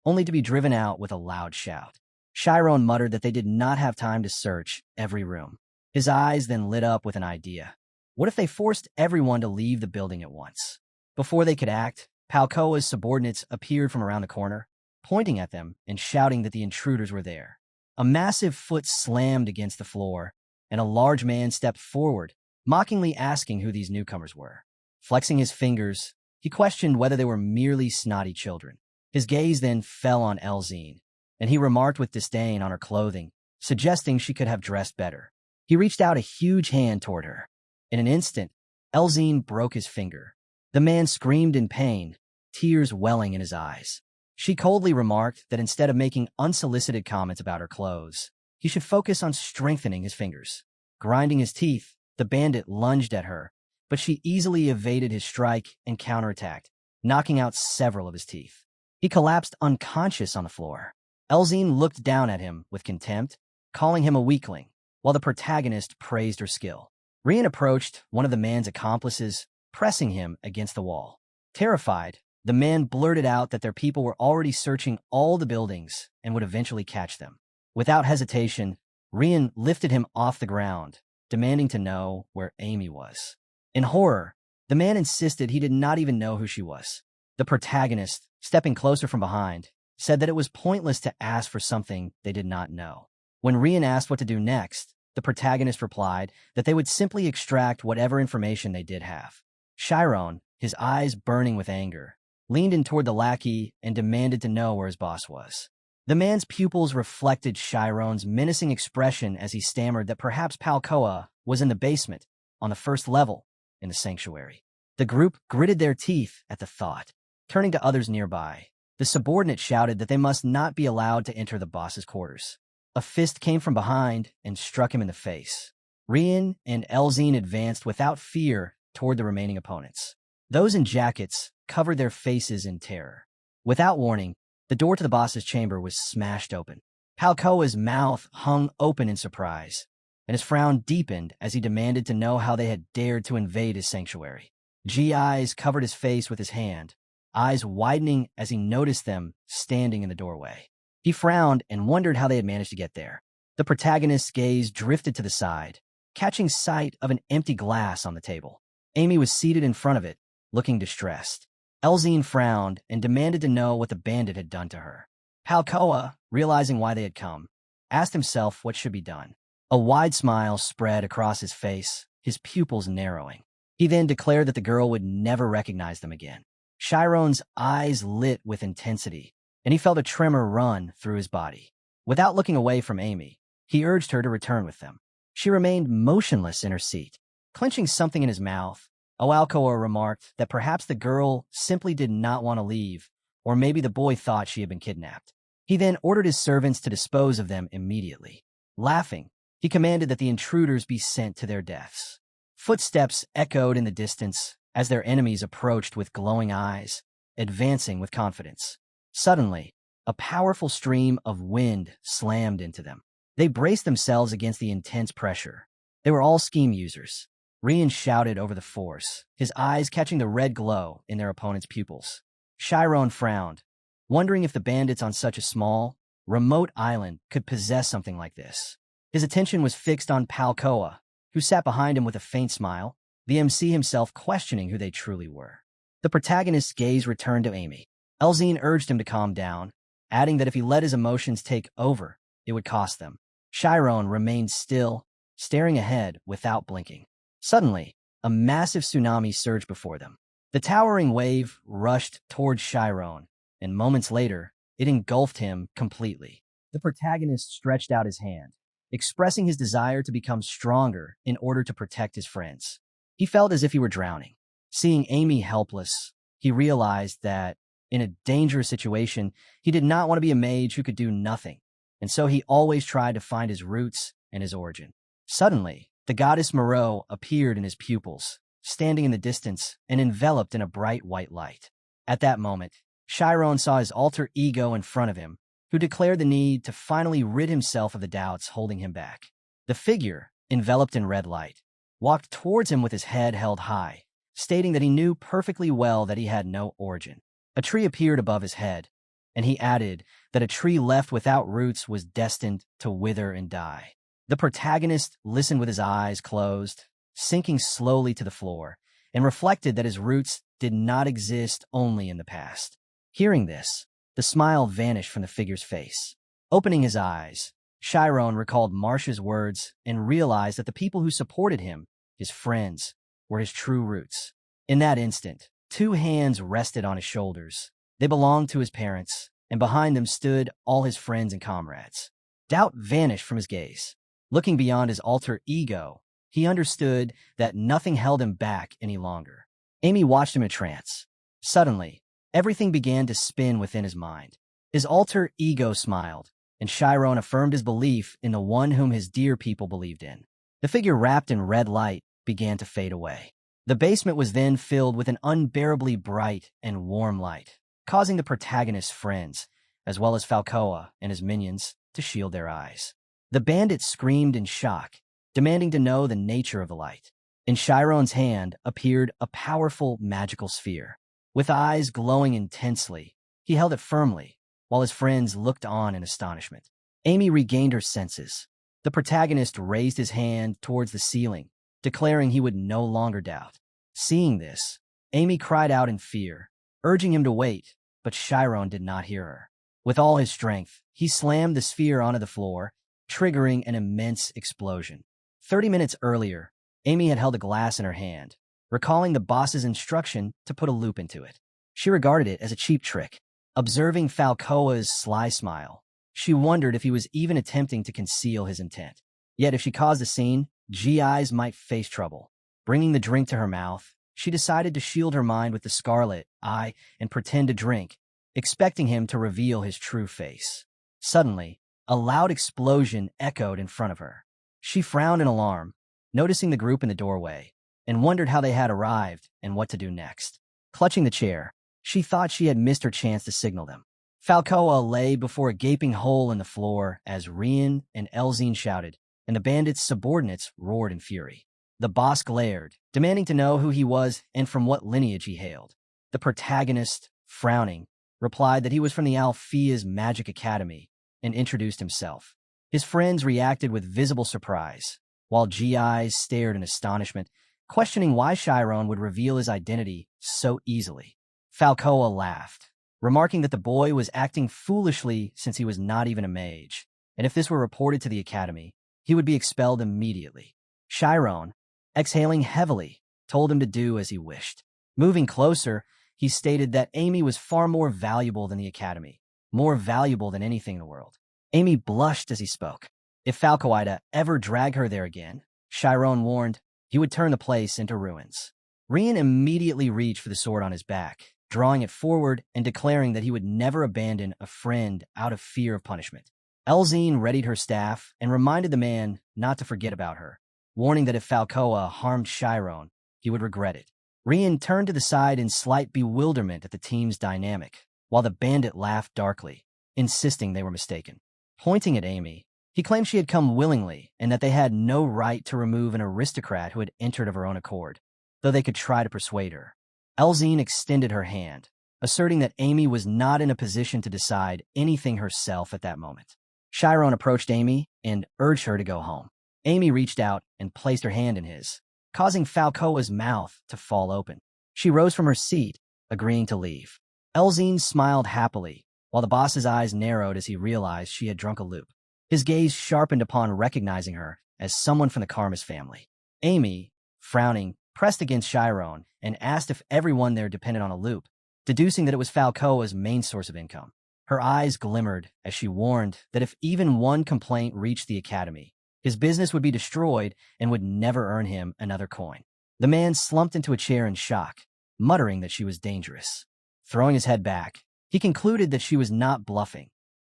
only to be driven out with a loud shout. Chiron muttered that they did not have time to search every room. His eyes then lit up with an idea. What if they forced everyone to leave the building at once? Before they could act, Palcoa's subordinates appeared from around the corner, pointing at them and shouting that the intruders were there. A massive foot slammed against the floor, and a large man stepped forward, mockingly asking who these newcomers were. Flexing his fingers, he questioned whether they were merely snotty children. His gaze then fell on Elzine, and he remarked with disdain on her clothing, suggesting she could have dressed better. He reached out a huge hand toward her. In an instant, Elzine broke his finger. The man screamed in pain, tears welling in his eyes. She coldly remarked that instead of making unsolicited comments about her clothes, he should focus on strengthening his fingers. Grinding his teeth, the bandit lunged at her, but she easily evaded his strike and counterattacked, knocking out several of his teeth. He collapsed unconscious on the floor. Elzine looked down at him with contempt, calling him a weakling, while the protagonist praised her skill. Rian approached one of the man's accomplices, pressing him against the wall. Terrified, the man blurted out that their people were already searching all the buildings and would eventually catch them. Without hesitation, Rian lifted him off the ground, demanding to know where Amy was. In horror, the man insisted he did not even know who she was. The protagonist, stepping closer from behind, said that it was pointless to ask for something they did not know. When Rian asked what to do next, the protagonist replied that they would simply extract whatever information they did have. Chiron, his eyes burning with anger, leaned in toward the lackey and demanded to know where his boss was. The man's pupils reflected Chiron's menacing expression as he stammered that perhaps Palcoa was in the basement, on the first level, in the sanctuary. The group gritted their teeth at the thought. Turning to others nearby, the subordinate shouted that they must not be allowed to enter the boss's quarters. A fist came from behind and struck him in the face. Rian and Elzine advanced without fear toward the remaining opponents. Those in jackets covered their faces in terror. Without warning, the door to the boss's chamber was smashed open. Palcoa's mouth hung open in surprise, and his frown deepened as he demanded to know how they had dared to invade his sanctuary. Gi's covered his face with his hand, eyes widening as he noticed them standing in the doorway. He frowned and wondered how they had managed to get there. The protagonist's gaze drifted to the side, catching sight of an empty glass on the table. Amy was seated in front of it, looking distressed. Elzine frowned and demanded to know what the bandit had done to her. Palcoa, realizing why they had come, asked himself what should be done. A wide smile spread across his face, his pupils narrowing. He then declared that the girl would never recognize them again. Chiron's eyes lit with intensity, and he felt a tremor run through his body. Without looking away from Amy, he urged her to return with them. She remained motionless in her seat, clenching something in his mouth. Palcoa remarked that perhaps the girl simply did not want to leave, or maybe the boy thought she had been kidnapped. He then ordered his servants to dispose of them immediately. Laughing, he commanded that the intruders be sent to their deaths. Footsteps echoed in the distance as their enemies approached with glowing eyes, advancing with confidence. Suddenly, a powerful stream of wind slammed into them. They braced themselves against the intense pressure. They were all scheme users. Rian shouted over the force, his eyes catching the red glow in their opponent's pupils. Chiron frowned, wondering if the bandits on such a small, remote island could possess something like this. His attention was fixed on Palkoa, who sat behind him with a faint smile, the MC himself questioning who they truly were. The protagonist's gaze returned to Amy. Elzine urged him to calm down, adding that if he let his emotions take over, it would cost them. Chiron remained still, staring ahead without blinking. Suddenly, a massive tsunami surged before them. The towering wave rushed towards Chiron, and moments later, it engulfed him completely. The protagonist stretched out his hand, expressing his desire to become stronger in order to protect his friends. He felt as if he were drowning. Seeing Amy helpless, he realized that, in a dangerous situation, he did not want to be a mage who could do nothing, and so he always tried to find his roots and his origin. Suddenly, the goddess Moreau appeared in his pupils, standing in the distance and enveloped in a bright white light. At that moment, Chiron saw his alter ego in front of him, who declared the need to finally rid himself of the doubts holding him back. The figure, enveloped in red light, walked towards him with his head held high, stating that he knew perfectly well that he had no origin. A tree appeared above his head, and he added that a tree left without roots was destined to wither and die. The protagonist listened with his eyes closed, sinking slowly to the floor, and reflected that his roots did not exist only in the past. Hearing this, the smile vanished from the figure's face. Opening his eyes, Chiron recalled Marcia's words and realized that the people who supported him, his friends, were his true roots. In that instant, two hands rested on his shoulders. They belonged to his parents, and behind them stood all his friends and comrades. Doubt vanished from his gaze. Looking beyond his alter ego, he understood that nothing held him back any longer. Amy watched him in a trance. Suddenly, everything began to spin within his mind. His alter ego smiled, and Chiron affirmed his belief in the one whom his dear people believed in. The figure wrapped in red light began to fade away. The basement was then filled with an unbearably bright and warm light, causing the protagonist's friends, as well as Falcoa and his minions, to shield their eyes. The bandits screamed in shock, demanding to know the nature of the light. In Chiron's hand appeared a powerful magical sphere. With eyes glowing intensely, he held it firmly, while his friends looked on in astonishment. Amy regained her senses. The protagonist raised his hand towards the ceiling, declaring he would no longer doubt. Seeing this, Amy cried out in fear, urging him to wait, but Chiron did not hear her. With all his strength, he slammed the sphere onto the floor, triggering an immense explosion. 30 minutes earlier, Amy had held a glass in her hand, recalling the boss's instruction to put a loop into it. She regarded it as a cheap trick. Observing Falcoa's sly smile, she wondered if he was even attempting to conceal his intent. Yet if she caused a scene, GIs might face trouble. Bringing the drink to her mouth, she decided to shield her mind with the scarlet eye and pretend to drink, expecting him to reveal his true face. Suddenly, a loud explosion echoed in front of her. She frowned in alarm, noticing the group in the doorway, and wondered how they had arrived and what to do next. Clutching the chair, she thought she had missed her chance to signal them. Falcoa lay before a gaping hole in the floor as Rian and Elzine shouted, and the bandits' subordinates roared in fury. The boss glared, demanding to know who he was and from what lineage he hailed. The protagonist, frowning, replied that he was from the Althea's Magic Academy and introduced himself. His friends reacted with visible surprise, while GIs stared in astonishment, questioning why Chiron would reveal his identity so easily. Falcoa laughed, remarking that the boy was acting foolishly since he was not even a mage, and if this were reported to the academy, he would be expelled immediately. Chiron, exhaling heavily, told him to do as he wished. Moving closer, he stated that Amy was far more valuable than the academy, more valuable than anything in the world. Amy blushed as he spoke. If Falcoida ever drag her there again, Chiron warned, he would turn the place into ruins. Rian immediately reached for the sword on his back, drawing it forward and declaring that he would never abandon a friend out of fear of punishment. Elzine readied her staff and reminded the man not to forget about her, warning that if Falcoa harmed Chiron, he would regret it. Rian turned to the side in slight bewilderment at the team's dynamic, while the bandit laughed darkly, insisting they were mistaken. Pointing at Amy, He claimed she had come willingly and that they had no right to remove an aristocrat who had entered of her own accord, though they could try to persuade her. Elzine extended her hand, asserting that Amy was not in a position to decide anything herself at that moment. Chiron approached Amy and urged her to go home. Amy reached out and placed her hand in his, causing Falcoa's mouth to fall open. She rose from her seat, agreeing to leave. Elzine smiled happily, while the boss's eyes narrowed as he realized she had drunk a loop. His gaze sharpened upon recognizing her as someone from the Karmas family. Amy, frowning, pressed against Chiron and asked if everyone there depended on a loop, deducing that it was Falcoa's main source of income. Her eyes glimmered as she warned that if even one complaint reached the academy, his business would be destroyed and would never earn him another coin. The man slumped into a chair in shock, muttering that she was dangerous. Throwing his head back, he concluded that she was not bluffing.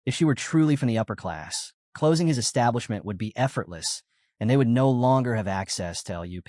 If she were truly from the upper class, closing his establishment would be effortless, and they would no longer have access to LUP.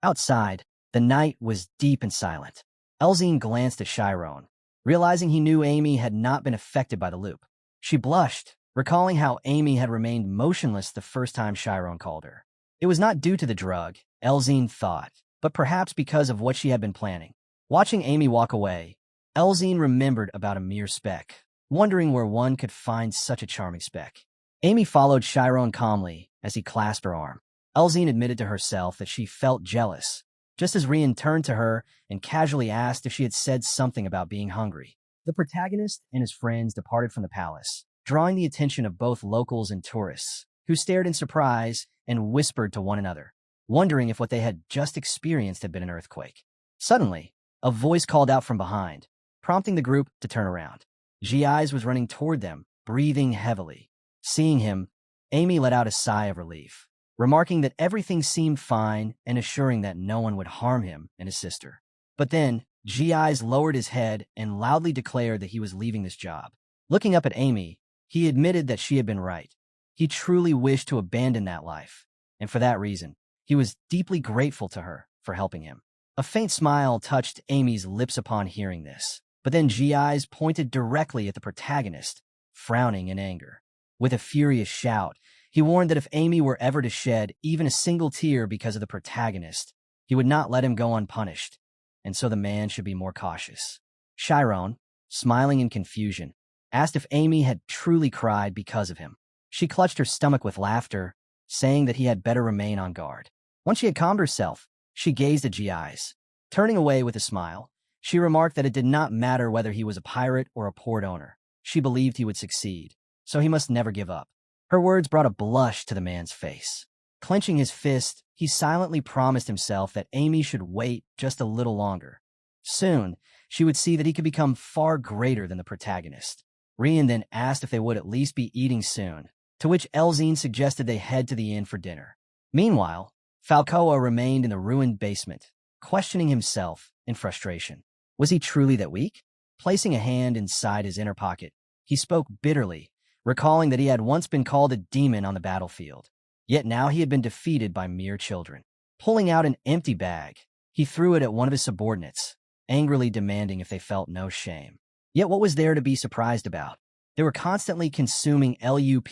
Outside, the night was deep and silent. Elzine glanced at Chiron, realizing he knew Amy had not been affected by the loop. She blushed, recalling how Amy had remained motionless the first time Chiron called her. It was not due to the drug, Elzine thought, but perhaps because of what she had been planning. Watching Amy walk away, Elzine remembered about a mere speck, wondering where one could find such a charming speck. Amy followed Chiron calmly as he clasped her arm. Elzine admitted to herself that she felt jealous, just as Rian turned to her and casually asked if she had said something about being hungry. The protagonist and his friends departed from the palace, drawing the attention of both locals and tourists, who stared in surprise and whispered to one another, wondering if what they had just experienced had been an earthquake. Suddenly, a voice called out from behind, prompting the group to turn around. Gi's was running toward them, breathing heavily. Seeing him, Amy let out a sigh of relief, remarking that everything seemed fine and assuring that no one would harm him and his sister. But then, Gi's lowered his head and loudly declared that he was leaving this job. Looking up at Amy, he admitted that she had been right. He truly wished to abandon that life, and for that reason, he was deeply grateful to her for helping him. A faint smile touched Amy's lips upon hearing this, but then Gi's pointed directly at the protagonist, frowning in anger. With a furious shout, he warned that if Amy were ever to shed even a single tear because of the protagonist, he would not let him go unpunished, and so the man should be more cautious. Chiron, smiling in confusion, asked if Amy had truly cried because of him. She clutched her stomach with laughter, saying that he had better remain on guard. Once she had calmed herself, she gazed at Gi's. Turning away with a smile, she remarked that it did not matter whether he was a pirate or a port owner. She believed he would succeed, so he must never give up. Her words brought a blush to the man's face. Clenching his fist, he silently promised himself that Amy should wait just a little longer. Soon, she would see that he could become far greater than the protagonist. Rian then asked if they would at least be eating soon, to which Elzine suggested they head to the inn for dinner. Meanwhile, Falcoa remained in the ruined basement, questioning himself in frustration. Was he truly that weak? Placing a hand inside his inner pocket, he spoke bitterly, recalling that he had once been called a demon on the battlefield. Yet now he had been defeated by mere children. Pulling out an empty bag, he threw it at one of his subordinates, angrily demanding if they felt no shame. Yet what was there to be surprised about? They were constantly consuming LUP,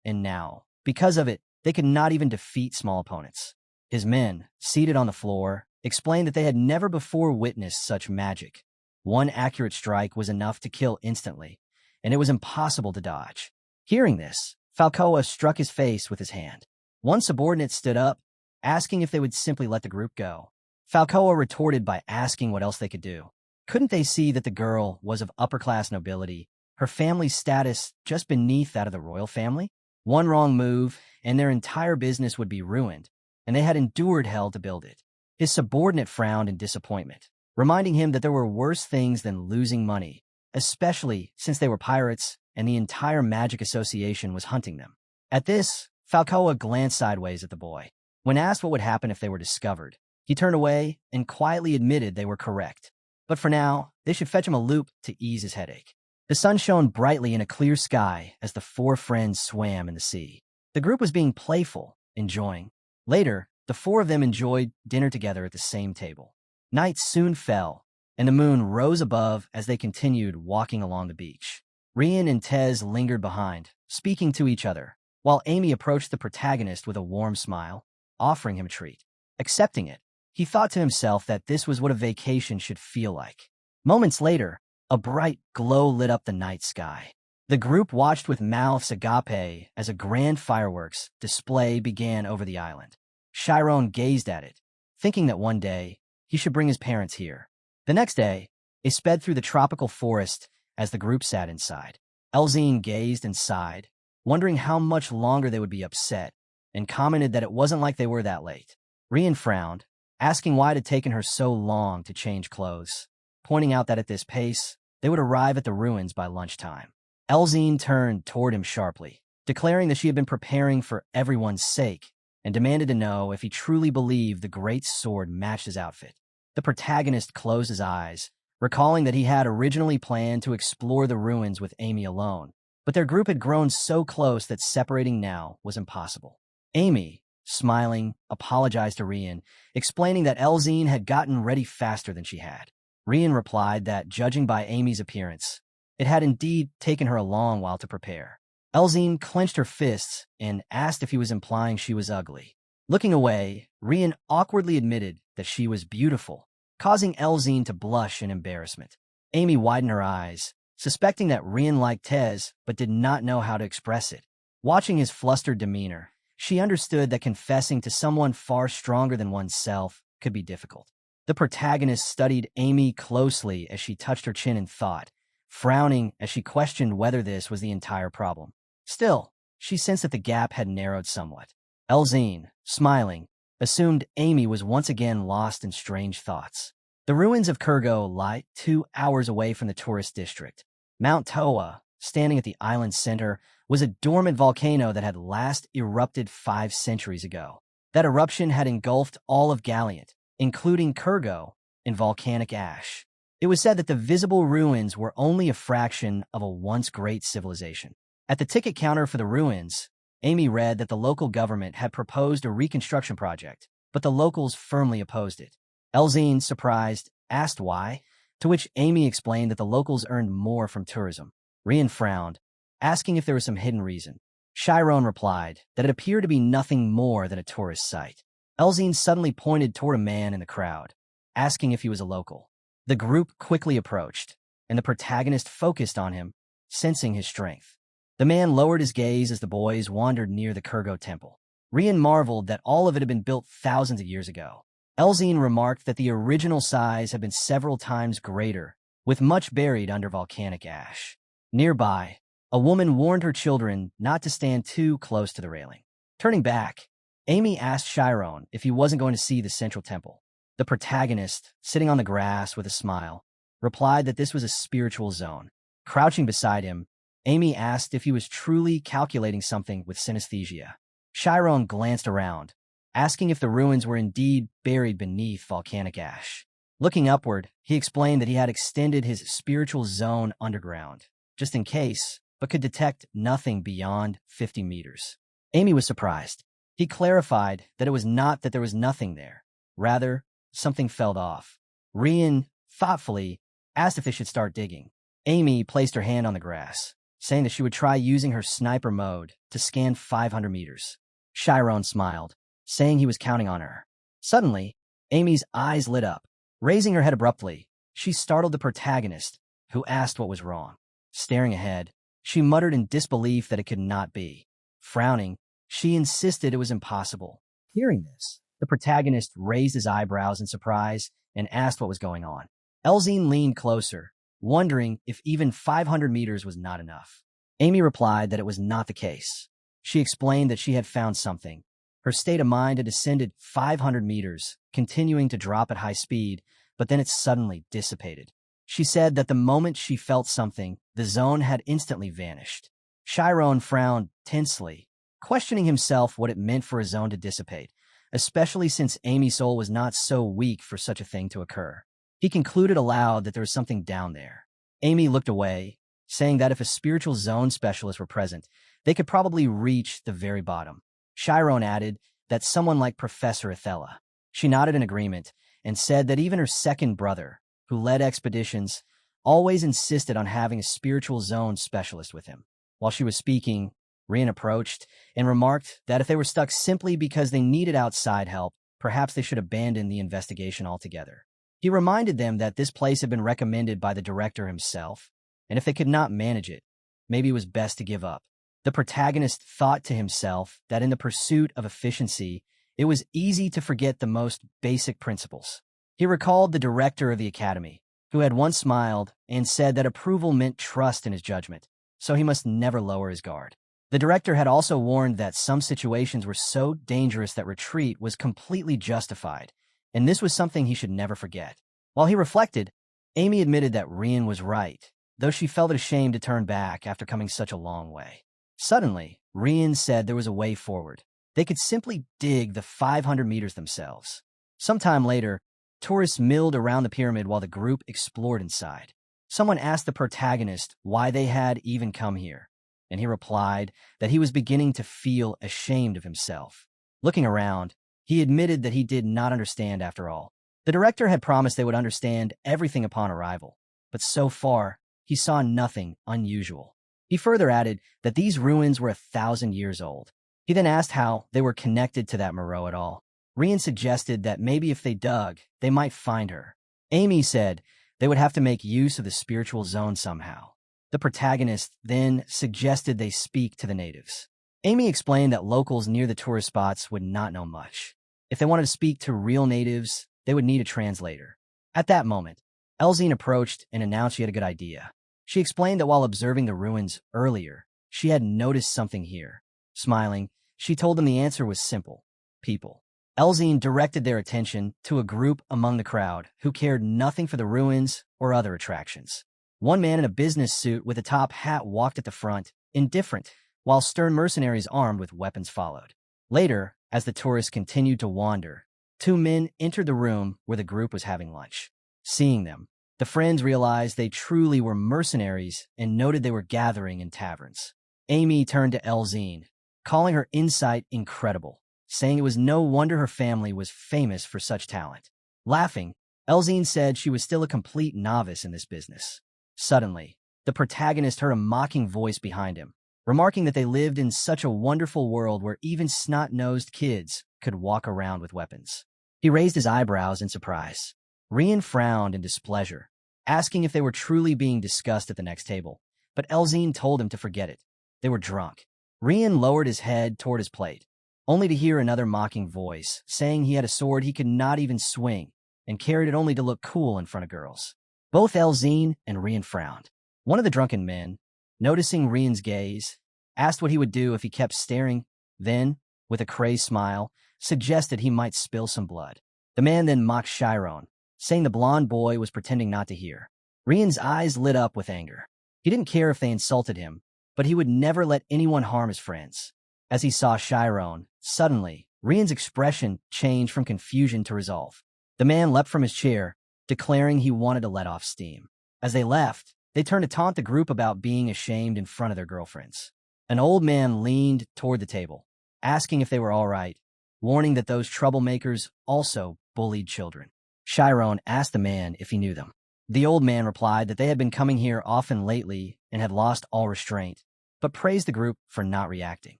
and now, because of it, they could not even defeat small opponents. His men, seated on the floor, explained that they had never before witnessed such magic. One accurate strike was enough to kill instantly, and it was impossible to dodge. Hearing this, Falcoa struck his face with his hand. One subordinate stood up, asking if they would simply let the group go. Falcoa retorted by asking what else they could do. Couldn't they see that the girl was of upper-class nobility, her family's status just beneath that of the royal family? One wrong move, and their entire business would be ruined, and they had endured hell to build it. His subordinate frowned in disappointment, reminding him that there were worse things than losing money, especially since they were pirates and the entire magic association was hunting them. At this, Falcoa glanced sideways at the boy. When asked what would happen if they were discovered, he turned away and quietly admitted they were correct. But for now, they should fetch him a loop to ease his headache. The sun shone brightly in a clear sky as the four friends swam in the sea. The group was being playful, enjoying. Later, the four of them enjoyed dinner together at the same table. Night soon fell, and the moon rose above as they continued walking along the beach. Rian and Tez lingered behind, speaking to each other, while Amy approached the protagonist with a warm smile, offering him a treat. Accepting it, he thought to himself that this was what a vacation should feel like. Moments later, a bright glow lit up the night sky. The group watched with mouths agape as a grand fireworks display began over the island. Chiron gazed at it, thinking that one day he should bring his parents here. The next day, they sped through the tropical forest as the group sat inside. Elzine gazed and sighed, wondering how much longer they would be upset, and commented that it wasn't like they were that late. Rian frowned, asking why it had taken her so long to change clothes, pointing out that at this pace, they would arrive at the ruins by lunchtime. Elzine turned toward him sharply, declaring that she had been preparing for everyone's sake, and demanded to know if he truly believed the great sword matched his outfit. The protagonist closed his eyes, recalling that he had originally planned to explore the ruins with Amy alone, but their group had grown so close that separating now was impossible. Amy, smiling, apologized to Rian, explaining that Elzine had gotten ready faster than she had. Rian replied that, judging by Amy's appearance, it had indeed taken her a long while to prepare. Elzine clenched her fists and asked if he was implying she was ugly. Looking away, Rian awkwardly admitted that she was beautiful, causing Elzine to blush in embarrassment. Amy widened her eyes, suspecting that Rian liked Tez but did not know how to express it. Watching his flustered demeanor, she understood that confessing to someone far stronger than oneself could be difficult. The protagonist studied Amy closely as she touched her chin in thought, frowning as she questioned whether this was the entire problem. Still, she sensed that the gap had narrowed somewhat. Elzine, smiling, assumed Amy was once again lost in strange thoughts. The ruins of Kurgo lie 2 hours away from the tourist district. Mount Toa, standing at the island's center, was a dormant volcano that had last erupted 5 centuries ago. That eruption had engulfed all of Galliant, including Kurgo, in volcanic ash. It was said that the visible ruins were only a fraction of a once great civilization. At the ticket counter for the ruins, Amy read that the local government had proposed a reconstruction project, but the locals firmly opposed it. Elzine, surprised, asked why, to which Amy explained that the locals earned more from tourism. Rian frowned, asking if there was some hidden reason. Chiron replied that it appeared to be nothing more than a tourist site. Elzine suddenly pointed toward a man in the crowd, asking if he was a local. The group quickly approached, and the protagonist focused on him, sensing his strength. The man lowered his gaze as the boys wandered near the Kurgo temple. Rian marveled that all of it had been built thousands of years ago. Elzine remarked that the original size had been several times greater, with much buried under volcanic ash. Nearby, a woman warned her children not to stand too close to the railing. Turning back, Amy asked Chiron if he wasn't going to see the central temple. The protagonist, sitting on the grass with a smile, replied that this was a spiritual zone. Crouching beside him, Amy asked if he was truly calculating something with synesthesia. Chiron glanced around, asking if the ruins were indeed buried beneath volcanic ash. Looking upward, he explained that he had extended his spiritual zone underground, just in case, but could detect nothing beyond 50 meters. Amy was surprised. He clarified that it was not that there was nothing there. Rather, something fell off. Rian, thoughtfully, asked if they should start digging. Amy placed her hand on the grass, saying that she would try using her sniper mode to scan 500 meters. Chiron smiled, saying he was counting on her. Suddenly, Amy's eyes lit up. Raising her head abruptly, she startled the protagonist, who asked what was wrong. Staring ahead, she muttered in disbelief that it could not be. Frowning, she insisted it was impossible. Hearing this, the protagonist raised his eyebrows in surprise and asked what was going on. Elzine leaned closer, wondering if even 500 meters was not enough. Amy replied that it was not the case. She explained that she had found something. Her state of mind had descended 500 meters, continuing to drop at high speed, but then it suddenly dissipated. She said that the moment she felt something, the zone had instantly vanished. Chiron frowned tensely, questioning himself what it meant for a zone to dissipate, especially since Amy's soul was not so weak for such a thing to occur. He concluded aloud that there was something down there. Amy looked away, saying that if a spiritual zone specialist were present, they could probably reach the very bottom. Chiron added that someone like Professor Athela. She nodded in agreement and said that even her second brother, who led expeditions, always insisted on having a spiritual zone specialist with him. While she was speaking, Rian approached and remarked that if they were stuck simply because they needed outside help, perhaps they should abandon the investigation altogether. He reminded them that this place had been recommended by the director himself, and if they could not manage it, maybe it was best to give up. The protagonist thought to himself that in the pursuit of efficiency, it was easy to forget the most basic principles. He recalled the director of the academy, who had once smiled and said that approval meant trust in his judgment, so he must never lower his guard. The director had also warned that some situations were so dangerous that retreat was completely justified, and this was something he should never forget. While he reflected, Amy admitted that Rian was right, though she felt ashamed to turn back after coming such a long way. Suddenly, Rian said there was a way forward. They could simply dig the 500 meters themselves. Sometime later, tourists milled around the pyramid while the group explored inside. Someone asked the protagonist why they had even come here, and he replied that he was beginning to feel ashamed of himself. Looking around, he admitted that he did not understand after all. The director had promised they would understand everything upon arrival, but so far, he saw nothing unusual. He further added that these ruins were 1,000 years old. He then asked how they were connected to that Moreau at all. Rian suggested that maybe if they dug, they might find her. Amy said they would have to make use of the spiritual zone somehow. The protagonist then suggested they speak to the natives. Amy explained that locals near the tourist spots would not know much. If they wanted to speak to real natives, they would need a translator. At that moment, Elzine approached and announced she had a good idea. She explained that while observing the ruins earlier, she had noticed something here. Smiling, she told them the answer was simple: people. Elzine directed their attention to a group among the crowd who cared nothing for the ruins or other attractions. One man in a business suit with a top hat walked at the front, indifferent, while stern mercenaries armed with weapons followed. Later, as the tourists continued to wander, two men entered the room where the group was having lunch. Seeing them, the friends realized they truly were mercenaries and noted they were gathering in taverns. Amy turned to Elzine, calling her insight incredible, saying it was no wonder her family was famous for such talent. Laughing, Elzine said she was still a complete novice in this business. Suddenly, the protagonist heard a mocking voice behind him, remarking that they lived in such a wonderful world where even snot-nosed kids could walk around with weapons. He raised his eyebrows in surprise. Rian frowned in displeasure, asking if they were truly being discussed at the next table, but Elzine told him to forget it. They were drunk. Rian lowered his head toward his plate, only to hear another mocking voice, saying he had a sword he could not even swing and carried it only to look cool in front of girls. Both Elzine and Rian frowned. One of the drunken men, noticing Rian's gaze, asked what he would do if he kept staring, then, with a crazed smile, suggested he might spill some blood. The man then mocked Chiron, saying the blond boy was pretending not to hear. Rian's eyes lit up with anger. He didn't care if they insulted him, but he would never let anyone harm his friends. As he saw Chiron, suddenly, Rian's expression changed from confusion to resolve. The man leapt from his chair, declaring he wanted to let off steam. As they left, they turned to taunt the group about being ashamed in front of their girlfriends. An old man leaned toward the table, asking if they were all right, warning that those troublemakers also bullied children. Chiron asked the man if he knew them. The old man replied that they had been coming here often lately and had lost all restraint, but praised the group for not reacting.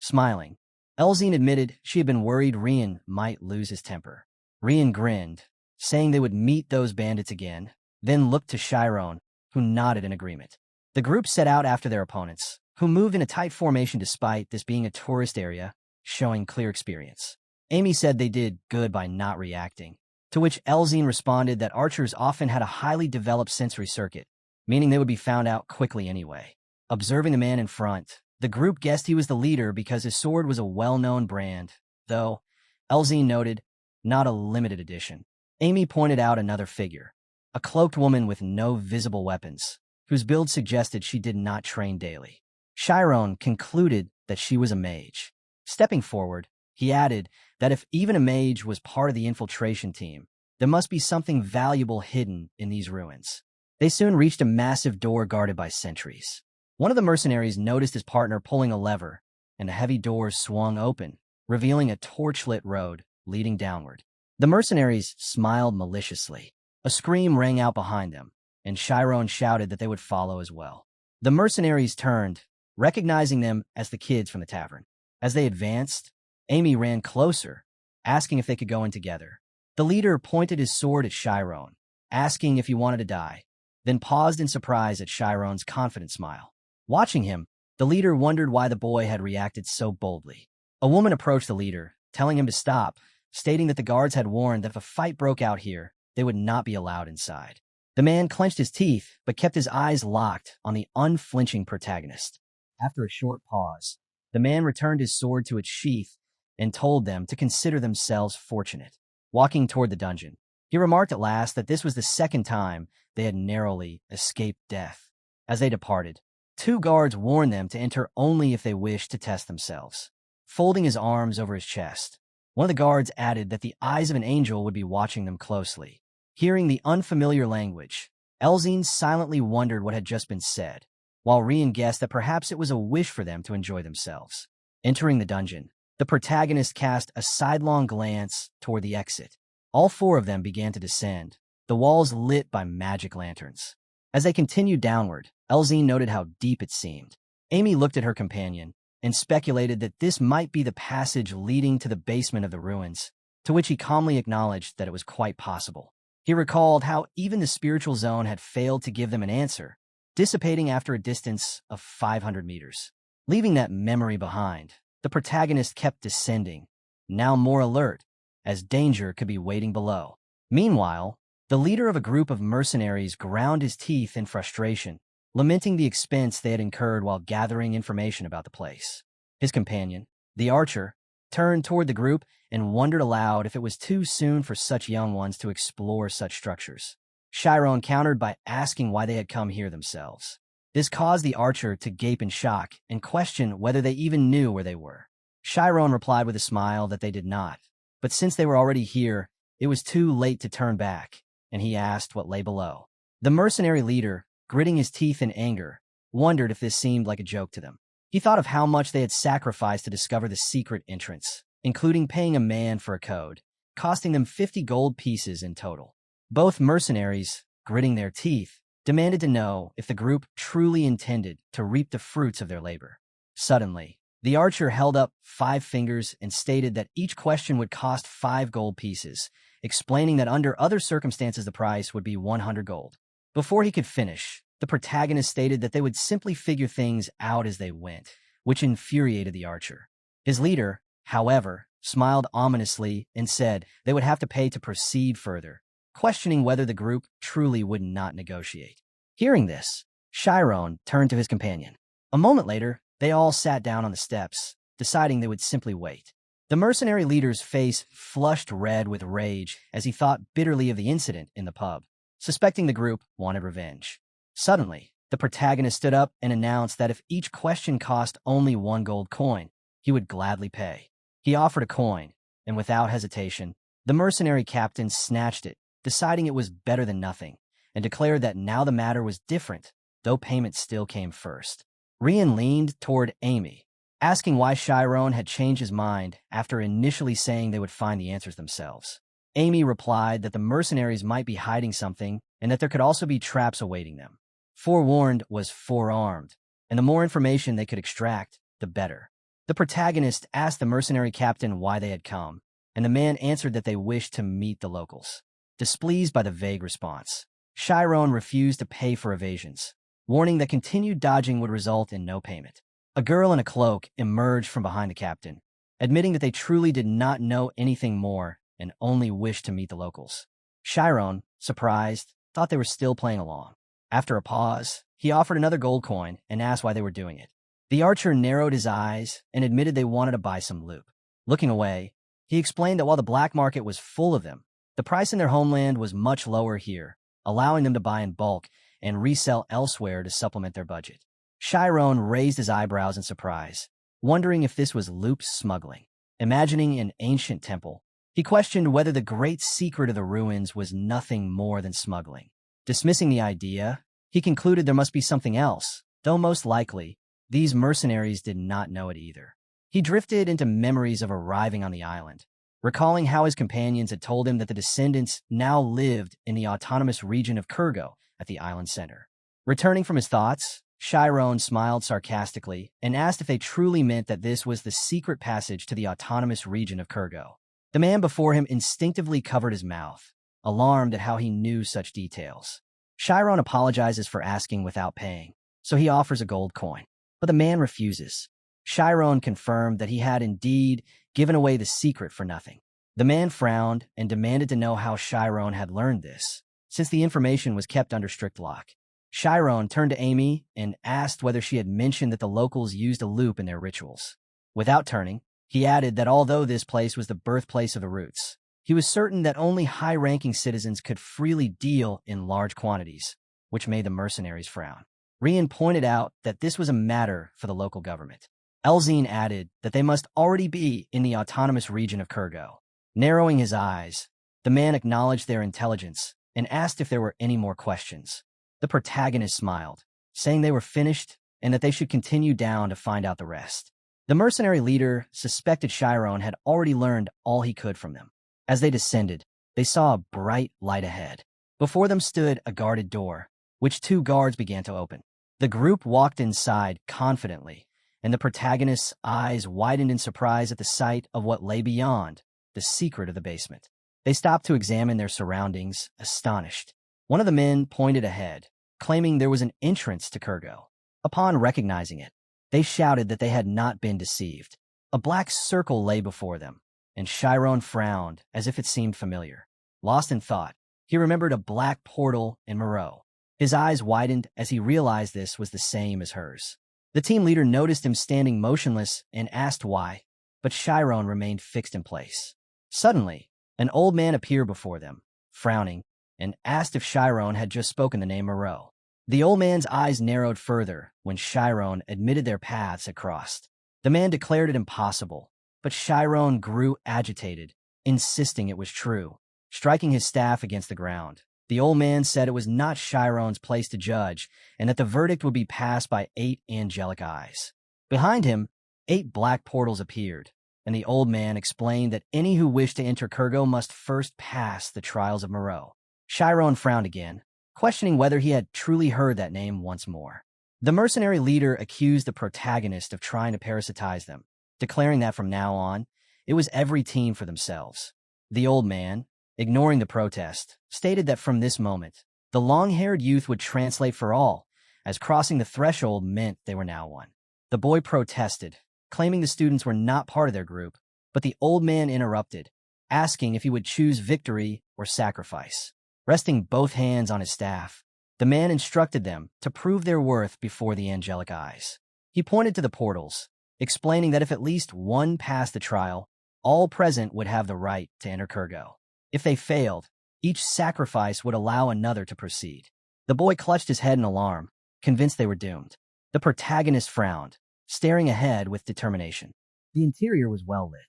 Smiling, Elzine admitted she had been worried Rian might lose his temper. Rian grinned, saying they would meet those bandits again, then looked to Chiron, who nodded in agreement. The group set out after their opponents, who moved in a tight formation despite this being a tourist area, showing clear experience. Amy said they did good by not reacting, to which Elzine responded that archers often had a highly developed sensory circuit, meaning they would be found out quickly anyway. Observing the man in front, the group guessed he was the leader because his sword was a well-known brand, though, Elzine noted, not a limited edition. Amy pointed out another figure, a cloaked woman with no visible weapons, whose build suggested she did not train daily. Chiron concluded that she was a mage. Stepping forward, he added that if even a mage was part of the infiltration team, there must be something valuable hidden in these ruins. They soon reached a massive door guarded by sentries. One of the mercenaries noticed his partner pulling a lever, and the heavy doors swung open, revealing a torchlit road leading downward. The mercenaries smiled maliciously. A scream rang out behind them, and Chiron shouted that they would follow as well. The mercenaries turned, recognizing them as the kids from the tavern. As they advanced, Amy ran closer, asking if they could go in together. The leader pointed his sword at Chiron, asking if he wanted to die, then paused in surprise at Chiron's confident smile. Watching him, the leader wondered why the boy had reacted so boldly. A woman approached the leader, telling him to stop, stating that the guards had warned that if a fight broke out here, they would not be allowed inside. The man clenched his teeth, but kept his eyes locked on the unflinching protagonist. After a short pause, the man returned his sword to its sheath and told them to consider themselves fortunate. Walking toward the dungeon, he remarked at last that this was the second time they had narrowly escaped death. As they departed, 2 guards warned them to enter only if they wished to test themselves. Folding his arms over his chest, one of the guards added that the eyes of an angel would be watching them closely. Hearing the unfamiliar language, Elzine silently wondered what had just been said, while Rian guessed that perhaps it was a wish for them to enjoy themselves. Entering the dungeon, the protagonist cast a sidelong glance toward the exit. All 4 of them began to descend, the walls lit by magic lanterns. As they continued downward, Elzine noted how deep it seemed. Amy looked at her companion and speculated that this might be the passage leading to the basement of the ruins, to which he calmly acknowledged that it was quite possible. He recalled how even the spiritual zone had failed to give them an answer, dissipating after a distance of 500 meters. Leaving that memory behind, the protagonist kept descending, now more alert, as danger could be waiting below. Meanwhile, the leader of a group of mercenaries ground his teeth in frustration, lamenting the expense they had incurred while gathering information about the place. His companion, the archer, turned toward the group and wondered aloud if it was too soon for such young ones to explore such structures. Chiron countered by asking why they had come here themselves. This caused the archer to gape in shock and question whether they even knew where they were. Chiron replied with a smile that they did not, but since they were already here, it was too late to turn back, and he asked what lay below. The mercenary leader, gritting his teeth in anger, wondered if this seemed like a joke to them. He thought of how much they had sacrificed to discover the secret entrance, including paying a man for a code, costing them 50 gold pieces in total. Both mercenaries, gritting their teeth, demanded to know if the group truly intended to reap the fruits of their labor. Suddenly, the archer held up 5 fingers and stated that each question would cost 5 gold pieces, explaining that under other circumstances the price would be 100 gold. Before he could finish, the protagonist stated that they would simply figure things out as they went, which infuriated the archer. His leader, however, smiled ominously and said they would have to pay to proceed further, questioning whether the group truly would not negotiate. Hearing this, Chiron turned to his companion. A moment later, they all sat down on the steps, deciding they would simply wait. The mercenary leader's face flushed red with rage as he thought bitterly of the incident in the pub, suspecting the group wanted revenge. Suddenly, the protagonist stood up and announced that if each question cost only 1 gold coin, he would gladly pay. He offered a coin, and without hesitation, the mercenary captain snatched it, deciding it was better than nothing, and declared that now the matter was different, though payment still came first. Rian leaned toward Amy, asking why Chiron had changed his mind after initially saying they would find the answers themselves. Amy replied that the mercenaries might be hiding something and that there could also be traps awaiting them. Forewarned was forearmed, and the more information they could extract, the better. The protagonist asked the mercenary captain why they had come, and the man answered that they wished to meet the locals. Displeased by the vague response, Chiron refused to pay for evasions, warning that continued dodging would result in no payment. A girl in a cloak emerged from behind the captain, admitting that they truly did not know anything more and only wished to meet the locals. Chiron, surprised, thought they were still playing along. After a pause, he offered another gold coin and asked why they were doing it. The archer narrowed his eyes and admitted they wanted to buy some loot. Looking away, he explained that while the black market was full of them, the price in their homeland was much lower here, allowing them to buy in bulk and resell elsewhere to supplement their budget. Chiron raised his eyebrows in surprise, wondering if this was loot smuggling. Imagining an ancient temple, he questioned whether the great secret of the ruins was nothing more than smuggling. Dismissing the idea, he concluded there must be something else, though most likely, these mercenaries did not know it either. He drifted into memories of arriving on the island, recalling how his companions had told him that the descendants now lived in the autonomous region of Kurgo at the island center. Returning from his thoughts, Chiron smiled sarcastically and asked if they truly meant that this was the secret passage to the autonomous region of Kurgo. The man before him instinctively covered his mouth, alarmed at how he knew such details. Chiron apologizes for asking without paying, so he offers a gold coin. But the man refuses. Chiron confirmed that he had indeed given away the secret for nothing. The man frowned and demanded to know how Chiron had learned this, since the information was kept under strict lock. Chiron turned to Amy and asked whether she had mentioned that the locals used a loop in their rituals. Without turning, he added that although this place was the birthplace of the roots, he was certain that only high-ranking citizens could freely deal in large quantities, which made the mercenaries frown. Rian pointed out that this was a matter for the local government. Elzine added that they must already be in the autonomous region of Kurgo. Narrowing his eyes, the man acknowledged their intelligence and asked if there were any more questions. The protagonist smiled, saying they were finished and that they should continue down to find out the rest. The mercenary leader suspected Chiron had already learned all he could from them. As they descended, they saw a bright light ahead. Before them stood a guarded door, which 2 guards began to open. The group walked inside confidently, and the protagonist's eyes widened in surprise at the sight of what lay beyond, the secret of the basement. They stopped to examine their surroundings, astonished. One of the men pointed ahead, claiming there was an entrance to Kurgo. Upon recognizing it, they shouted that they had not been deceived. A black circle lay before them, and Chiron frowned as if it seemed familiar. Lost in thought, he remembered a black portal in Moreau. His eyes widened as he realized this was the same as hers. The team leader noticed him standing motionless and asked why, but Chiron remained fixed in place. Suddenly, an old man appeared before them, frowning, and asked if Chiron had just spoken the name Moreau. The old man's eyes narrowed further when Chiron admitted their paths had crossed. The man declared it impossible, but Chiron grew agitated, insisting it was true, striking his staff against the ground. The old man said it was not Chiron's place to judge, and that the verdict would be passed by 8 angelic eyes. Behind him, 8 black portals appeared, and the old man explained that any who wished to enter Kurgo must first pass the trials of Moreau. Chiron frowned again, questioning whether he had truly heard that name once more. The mercenary leader accused the protagonist of trying to parasitize them, declaring that from now on, it was every team for themselves. The old man, ignoring the protest, stated that from this moment, the long-haired youth would translate for all, as crossing the threshold meant they were now one. The boy protested, claiming the students were not part of their group, but the old man interrupted, asking if he would choose victory or sacrifice. Resting both hands on his staff, the man instructed them to prove their worth before the angelic eyes. He pointed to the portals, explaining that if at least one passed the trial, all present would have the right to enter Kurgo. If they failed, each sacrifice would allow another to proceed. The boy clutched his head in alarm, convinced they were doomed. The protagonist frowned, staring ahead with determination. The interior was well lit.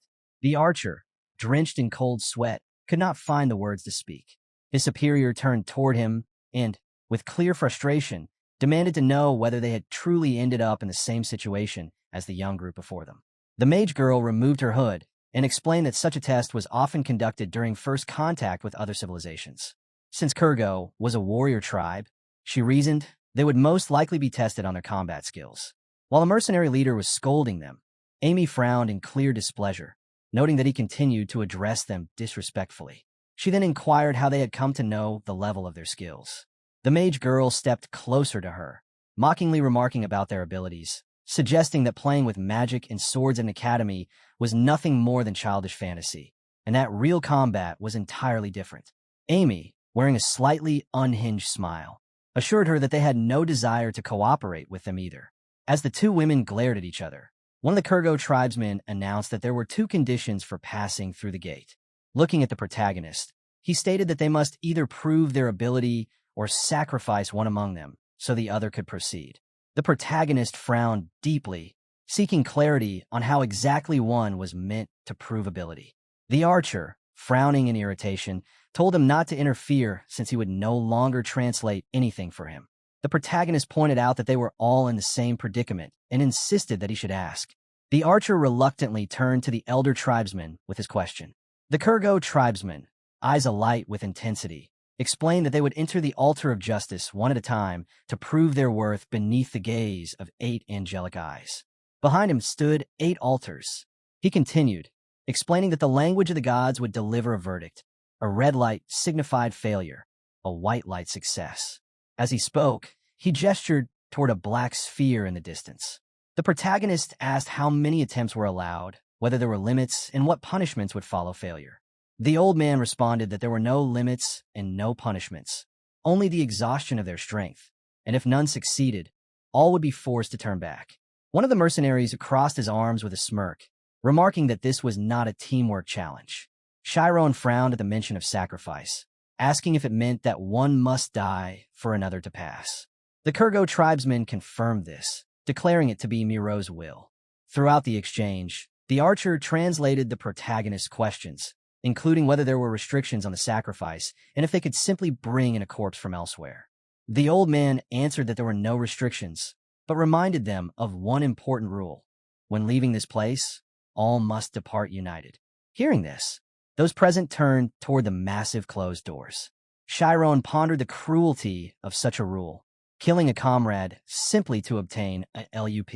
The archer, drenched in cold sweat, could not find the words to speak. His superior turned toward him and, with clear frustration, demanded to know whether they had truly ended up in the same situation as the young group before them. The mage girl removed her hood and explained that such a test was often conducted during first contact with other civilizations. Since Kurgo was a warrior tribe, she reasoned they would most likely be tested on their combat skills. While the mercenary leader was scolding them, Amy frowned in clear displeasure, noting that he continued to address them disrespectfully. She then inquired how they had come to know the level of their skills. The mage girl stepped closer to her, mockingly remarking about their abilities, suggesting that playing with magic and swords in an academy was nothing more than childish fantasy, and that real combat was entirely different. Amy, wearing a slightly unhinged smile, assured her that they had no desire to cooperate with them either. As the 2 women glared at each other, one of the Kurgo tribesmen announced that there were 2 conditions for passing through the gate. Looking at the protagonist, he stated that they must either prove their ability or sacrifice one among them so the other could proceed. The protagonist frowned deeply, seeking clarity on how exactly one was meant to prove ability. The archer, frowning in irritation, told him not to interfere since he would no longer translate anything for him. The protagonist pointed out that they were all in the same predicament and insisted that he should ask. The archer reluctantly turned to the elder tribesman with his question. The Kurgo tribesman, eyes alight with intensity, explained that they would enter the altar of justice one at a time to prove their worth beneath the gaze of 8 angelic eyes. Behind him stood 8 altars. He continued, explaining that the language of the gods would deliver a verdict. A red light signified failure, a white light success. As he spoke, he gestured toward a black sphere in the distance. The protagonist asked how many attempts were allowed, whether there were limits, and what punishments would follow failure. The old man responded that there were no limits and no punishments, only the exhaustion of their strength, and if none succeeded, all would be forced to turn back. One of the mercenaries crossed his arms with a smirk, remarking that this was not a teamwork challenge. Chiron frowned at the mention of sacrifice, asking if it meant that one must die for another to pass. The Kurgo tribesmen confirmed this, declaring it to be Miro's will. Throughout the exchange, the archer translated the protagonist's questions, including whether there were restrictions on the sacrifice and if they could simply bring in a corpse from elsewhere. The old man answered that there were no restrictions, but reminded them of one important rule. When leaving this place, all must depart united. Hearing this, those present turned toward the massive closed doors. Chiron pondered the cruelty of such a rule, killing a comrade simply to obtain a LUP.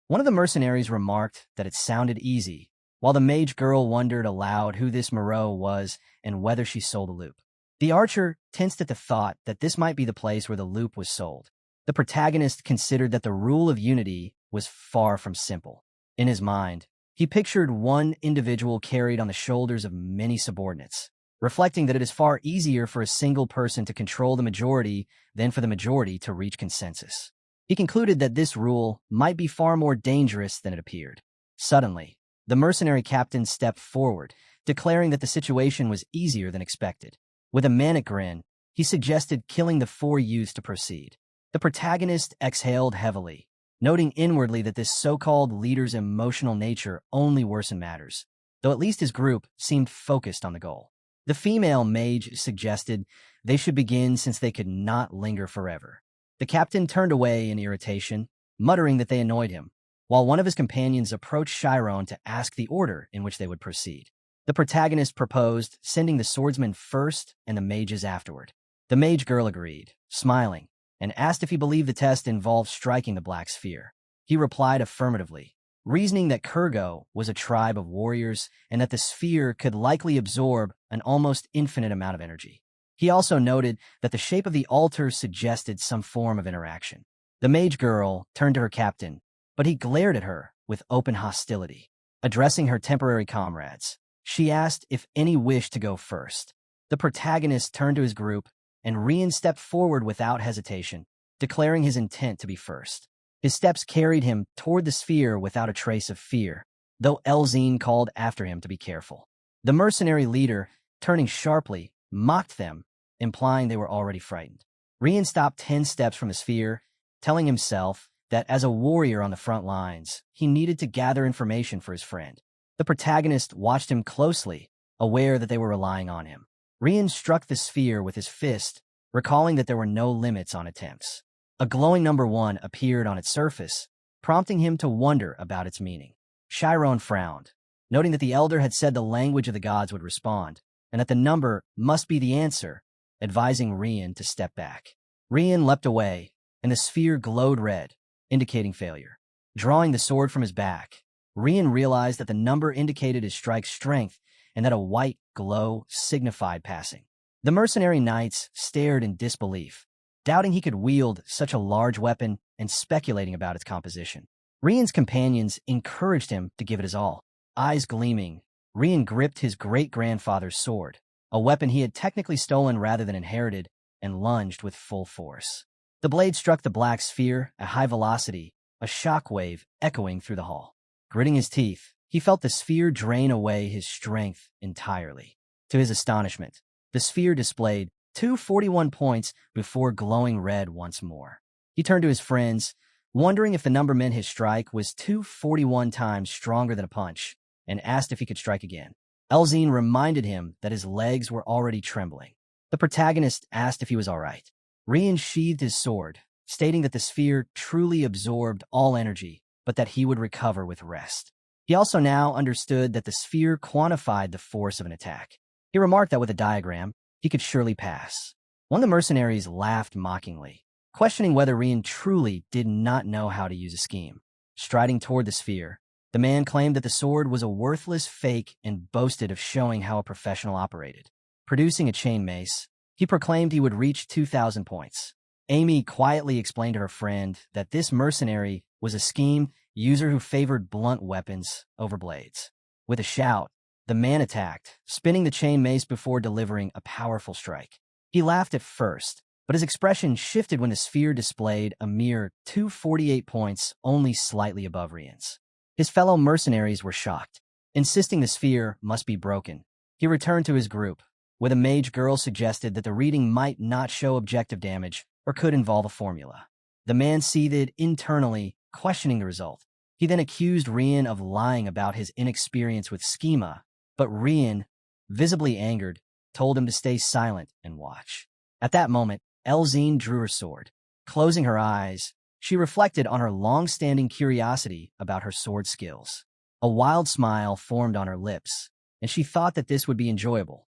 One of the mercenaries remarked that it sounded easy, while the mage girl wondered aloud who this Miro was and whether she sold a loop. The archer tensed at the thought that this might be the place where the loop was sold. The protagonist considered that the rule of unity was far from simple. In his mind, he pictured one individual carried on the shoulders of many subordinates, reflecting that it is far easier for a single person to control the majority than for the majority to reach consensus. He concluded that this rule might be far more dangerous than it appeared. Suddenly, the mercenary captain stepped forward, declaring that the situation was easier than expected. With a manic grin, he suggested killing the 4 youths to proceed. The protagonist exhaled heavily, noting inwardly that this so-called leader's emotional nature only worsened matters, though at least his group seemed focused on the goal. The female mage suggested they should begin since they could not linger forever. The captain turned away in irritation, muttering that they annoyed him, while one of his companions approached Chiron to ask the order in which they would proceed. The protagonist proposed sending the swordsmen first and the mages afterward. The mage girl agreed, smiling, and asked if he believed the test involved striking the black sphere. He replied affirmatively, reasoning that Kurgo was a tribe of warriors and that the sphere could likely absorb an almost infinite amount of energy. He also noted that the shape of the altar suggested some form of interaction. The mage girl turned to her captain, but he glared at her with open hostility. Addressing her temporary comrades, she asked if any wished to go first. The protagonist turned to his group, and Rian stepped forward without hesitation, declaring his intent to be first. His steps carried him toward the sphere without a trace of fear, though Elzine called after him to be careful. The mercenary leader, turning sharply, mocked them, implying they were already frightened. Rian stopped 10 steps from the sphere, telling himself that as a warrior on the front lines, he needed to gather information for his friend. The protagonist watched him closely, aware that they were relying on him. Rian struck the sphere with his fist, recalling that there were no limits on attempts. A glowing number 1 appeared on its surface, prompting him to wonder about its meaning. Chiron frowned, noting that the elder had said the language of the gods would respond, and that the number must be the answer, advising Rian to step back. Rian leapt away, and the sphere glowed red, indicating failure. Drawing the sword from his back, Rian realized that the number indicated his strike's strength and that a white glow signified passing. The mercenary knights stared in disbelief, doubting he could wield such a large weapon and speculating about its composition. Rian's companions encouraged him to give it his all. Eyes gleaming, Rian gripped his great-grandfather's sword, a weapon he had technically stolen rather than inherited, and lunged with full force. The blade struck the black sphere at high velocity, a shockwave echoing through the hall. Gritting his teeth, he felt the sphere drain away his strength entirely. To his astonishment, the sphere displayed 241 points before glowing red once more. He turned to his friends, wondering if the number meant his strike was 241 times stronger than a punch, and asked if he could strike again. Elzine reminded him that his legs were already trembling. The protagonist asked if he was all right. Rian sheathed his sword, stating that the sphere truly absorbed all energy, but that he would recover with rest. He also now understood that the sphere quantified the force of an attack. He remarked that with a diagram, he could surely pass. One of the mercenaries laughed mockingly, questioning whether Rian truly did not know how to use a scheme. Striding toward the sphere, the man claimed that the sword was a worthless fake and boasted of showing how a professional operated. Producing a chain mace, he proclaimed he would reach 2,000 points. Amy quietly explained to her friend that this mercenary was a schemed user who favored blunt weapons over blades. With a shout, the man attacked, spinning the chain mace before delivering a powerful strike. He laughed at first, but his expression shifted when the sphere displayed a mere 248 points, only slightly above Rian's. His fellow mercenaries were shocked, insisting the sphere must be broken. He returned to his group, where the mage girl suggested that the reading might not show objective damage or could involve a formula. The man seethed internally, questioning the result. He then accused Rian of lying about his inexperience with schema, but Rian, visibly angered, told him to stay silent and watch. At that moment, Elzine drew her sword. Closing her eyes, she reflected on her long-standing curiosity about her sword skills. A wild smile formed on her lips, and she thought that this would be enjoyable.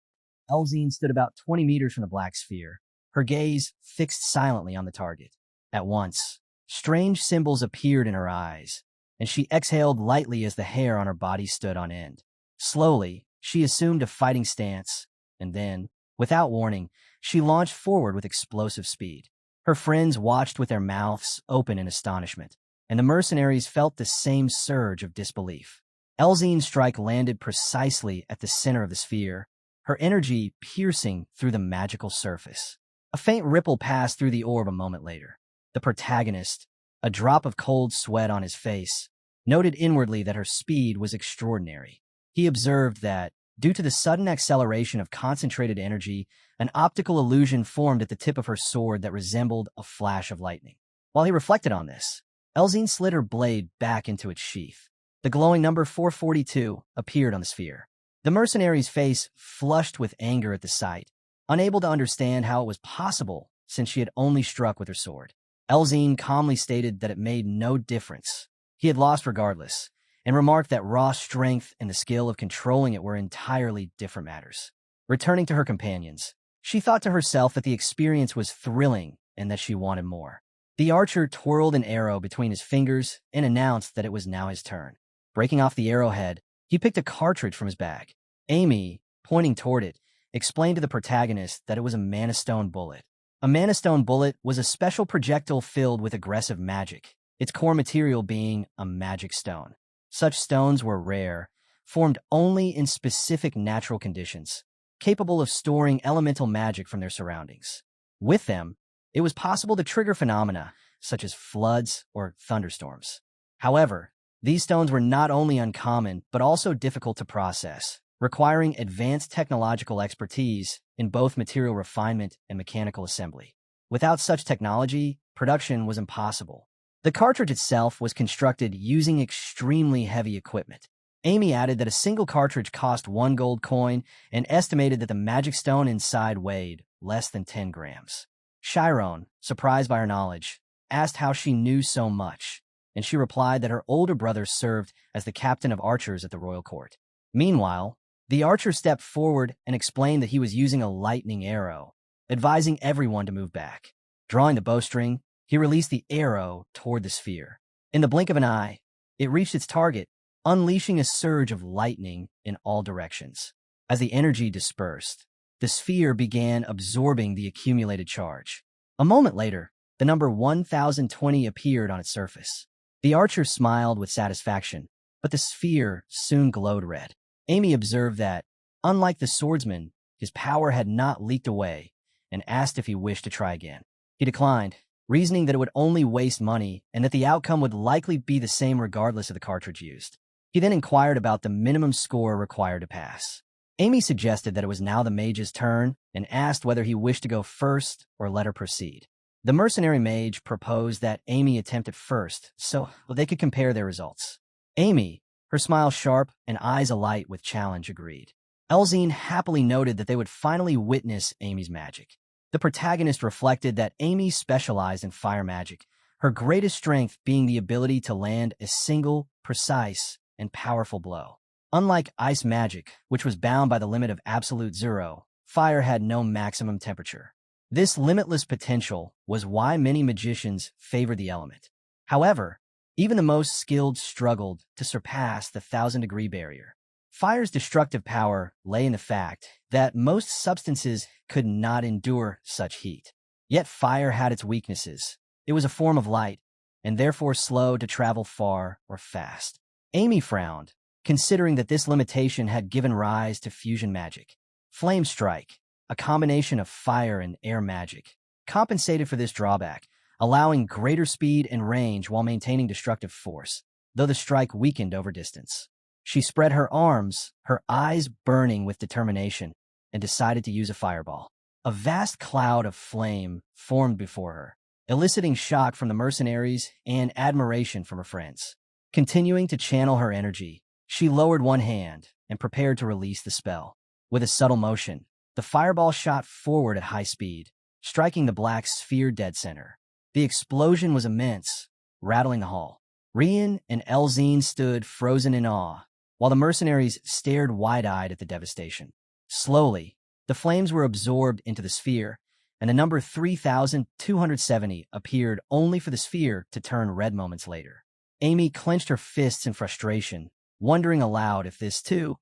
Elzine stood about 20 meters from the black sphere, her gaze fixed silently on the target. At once, strange symbols appeared in her eyes, and she exhaled lightly as the hair on her body stood on end. Slowly, she assumed a fighting stance, and then, without warning, she launched forward with explosive speed. Her friends watched with their mouths open in astonishment, and the mercenaries felt the same surge of disbelief. Elzine's strike landed precisely at the center of the sphere, her energy piercing through the magical surface. A faint ripple passed through the orb a moment later. The protagonist, a drop of cold sweat on his face, noted inwardly that her speed was extraordinary. He observed that, due to the sudden acceleration of concentrated energy, an optical illusion formed at the tip of her sword that resembled a flash of lightning. While he reflected on this, Elzine slid her blade back into its sheath. The glowing number 442 appeared on the sphere. The mercenary's face flushed with anger at the sight, unable to understand how it was possible since she had only struck with her sword. Elzine calmly stated that it made no difference. He had lost regardless, and remarked that raw strength and the skill of controlling it were entirely different matters. Returning to her companions, she thought to herself that the experience was thrilling and that she wanted more. The archer twirled an arrow between his fingers and announced that it was now his turn. Breaking off the arrowhead, he picked a cartridge from his bag. Amy, pointing toward it, explained to the protagonist that it was a mana stone bullet. A mana stone bullet was a special projectile filled with aggressive magic, its core material being a magic stone. Such stones were rare, formed only in specific natural conditions, capable of storing elemental magic from their surroundings. With them, it was possible to trigger phenomena such as floods or thunderstorms. However, these stones were not only uncommon but also difficult to process, requiring advanced technological expertise in both material refinement and mechanical assembly. Without such technology, production was impossible. The cartridge itself was constructed using extremely heavy equipment. Amy added that a single cartridge cost 1 gold coin and estimated that the magic stone inside weighed less than 10 grams. Chiron, surprised by her knowledge, asked how she knew so much, and she replied that her older brother served as the captain of archers at the royal court. Meanwhile, the archer stepped forward and explained that he was using a lightning arrow, advising everyone to move back. Drawing the bowstring, he released the arrow toward the sphere. In the blink of an eye, it reached its target, unleashing a surge of lightning in all directions. As the energy dispersed, the sphere began absorbing the accumulated charge. A moment later, the number 1020 appeared on its surface. The archer smiled with satisfaction, but the sphere soon glowed red. Amy observed that, unlike the swordsman, his power had not leaked away, and asked if he wished to try again. He declined, reasoning that it would only waste money and that the outcome would likely be the same regardless of the cartridge used. He then inquired about the minimum score required to pass. Amy suggested that it was now the mage's turn and asked whether he wished to go first or let her proceed. The mercenary mage proposed that Amy attempt it first so they could compare their results. Amy, her smile sharp and eyes alight with challenge, agreed. Elzine happily noted that they would finally witness Amy's magic. The protagonist reflected that Amy specialized in fire magic, her greatest strength being the ability to land a single, precise, and powerful blow. Unlike ice magic, which was bound by the limit of absolute zero, fire had no maximum temperature. This limitless potential was why many magicians favored the element. However, even the most skilled struggled to surpass the 1,000-degree barrier. Fire's destructive power lay in the fact that most substances could not endure such heat. Yet fire had its weaknesses. It was a form of light, and therefore slow to travel far or fast. Amy frowned, considering that this limitation had given rise to fusion magic. Flame Strike, a combination of fire and air magic, compensated for this drawback, allowing greater speed and range while maintaining destructive force, though the strike weakened over distance. She spread her arms, her eyes burning with determination, and decided to use a fireball. A vast cloud of flame formed before her, eliciting shock from the mercenaries and admiration from her friends. Continuing to channel her energy, she lowered one hand and prepared to release the spell. With a subtle motion, the fireball shot forward at high speed, striking the black sphere dead center. The explosion was immense, rattling the hall. Rian and Elzine stood frozen in awe, while the mercenaries stared wide-eyed at the devastation. Slowly, the flames were absorbed into the sphere, and the number 3,270 appeared only for the sphere to turn red moments later. Amy clenched her fists in frustration, wondering aloud if this, too,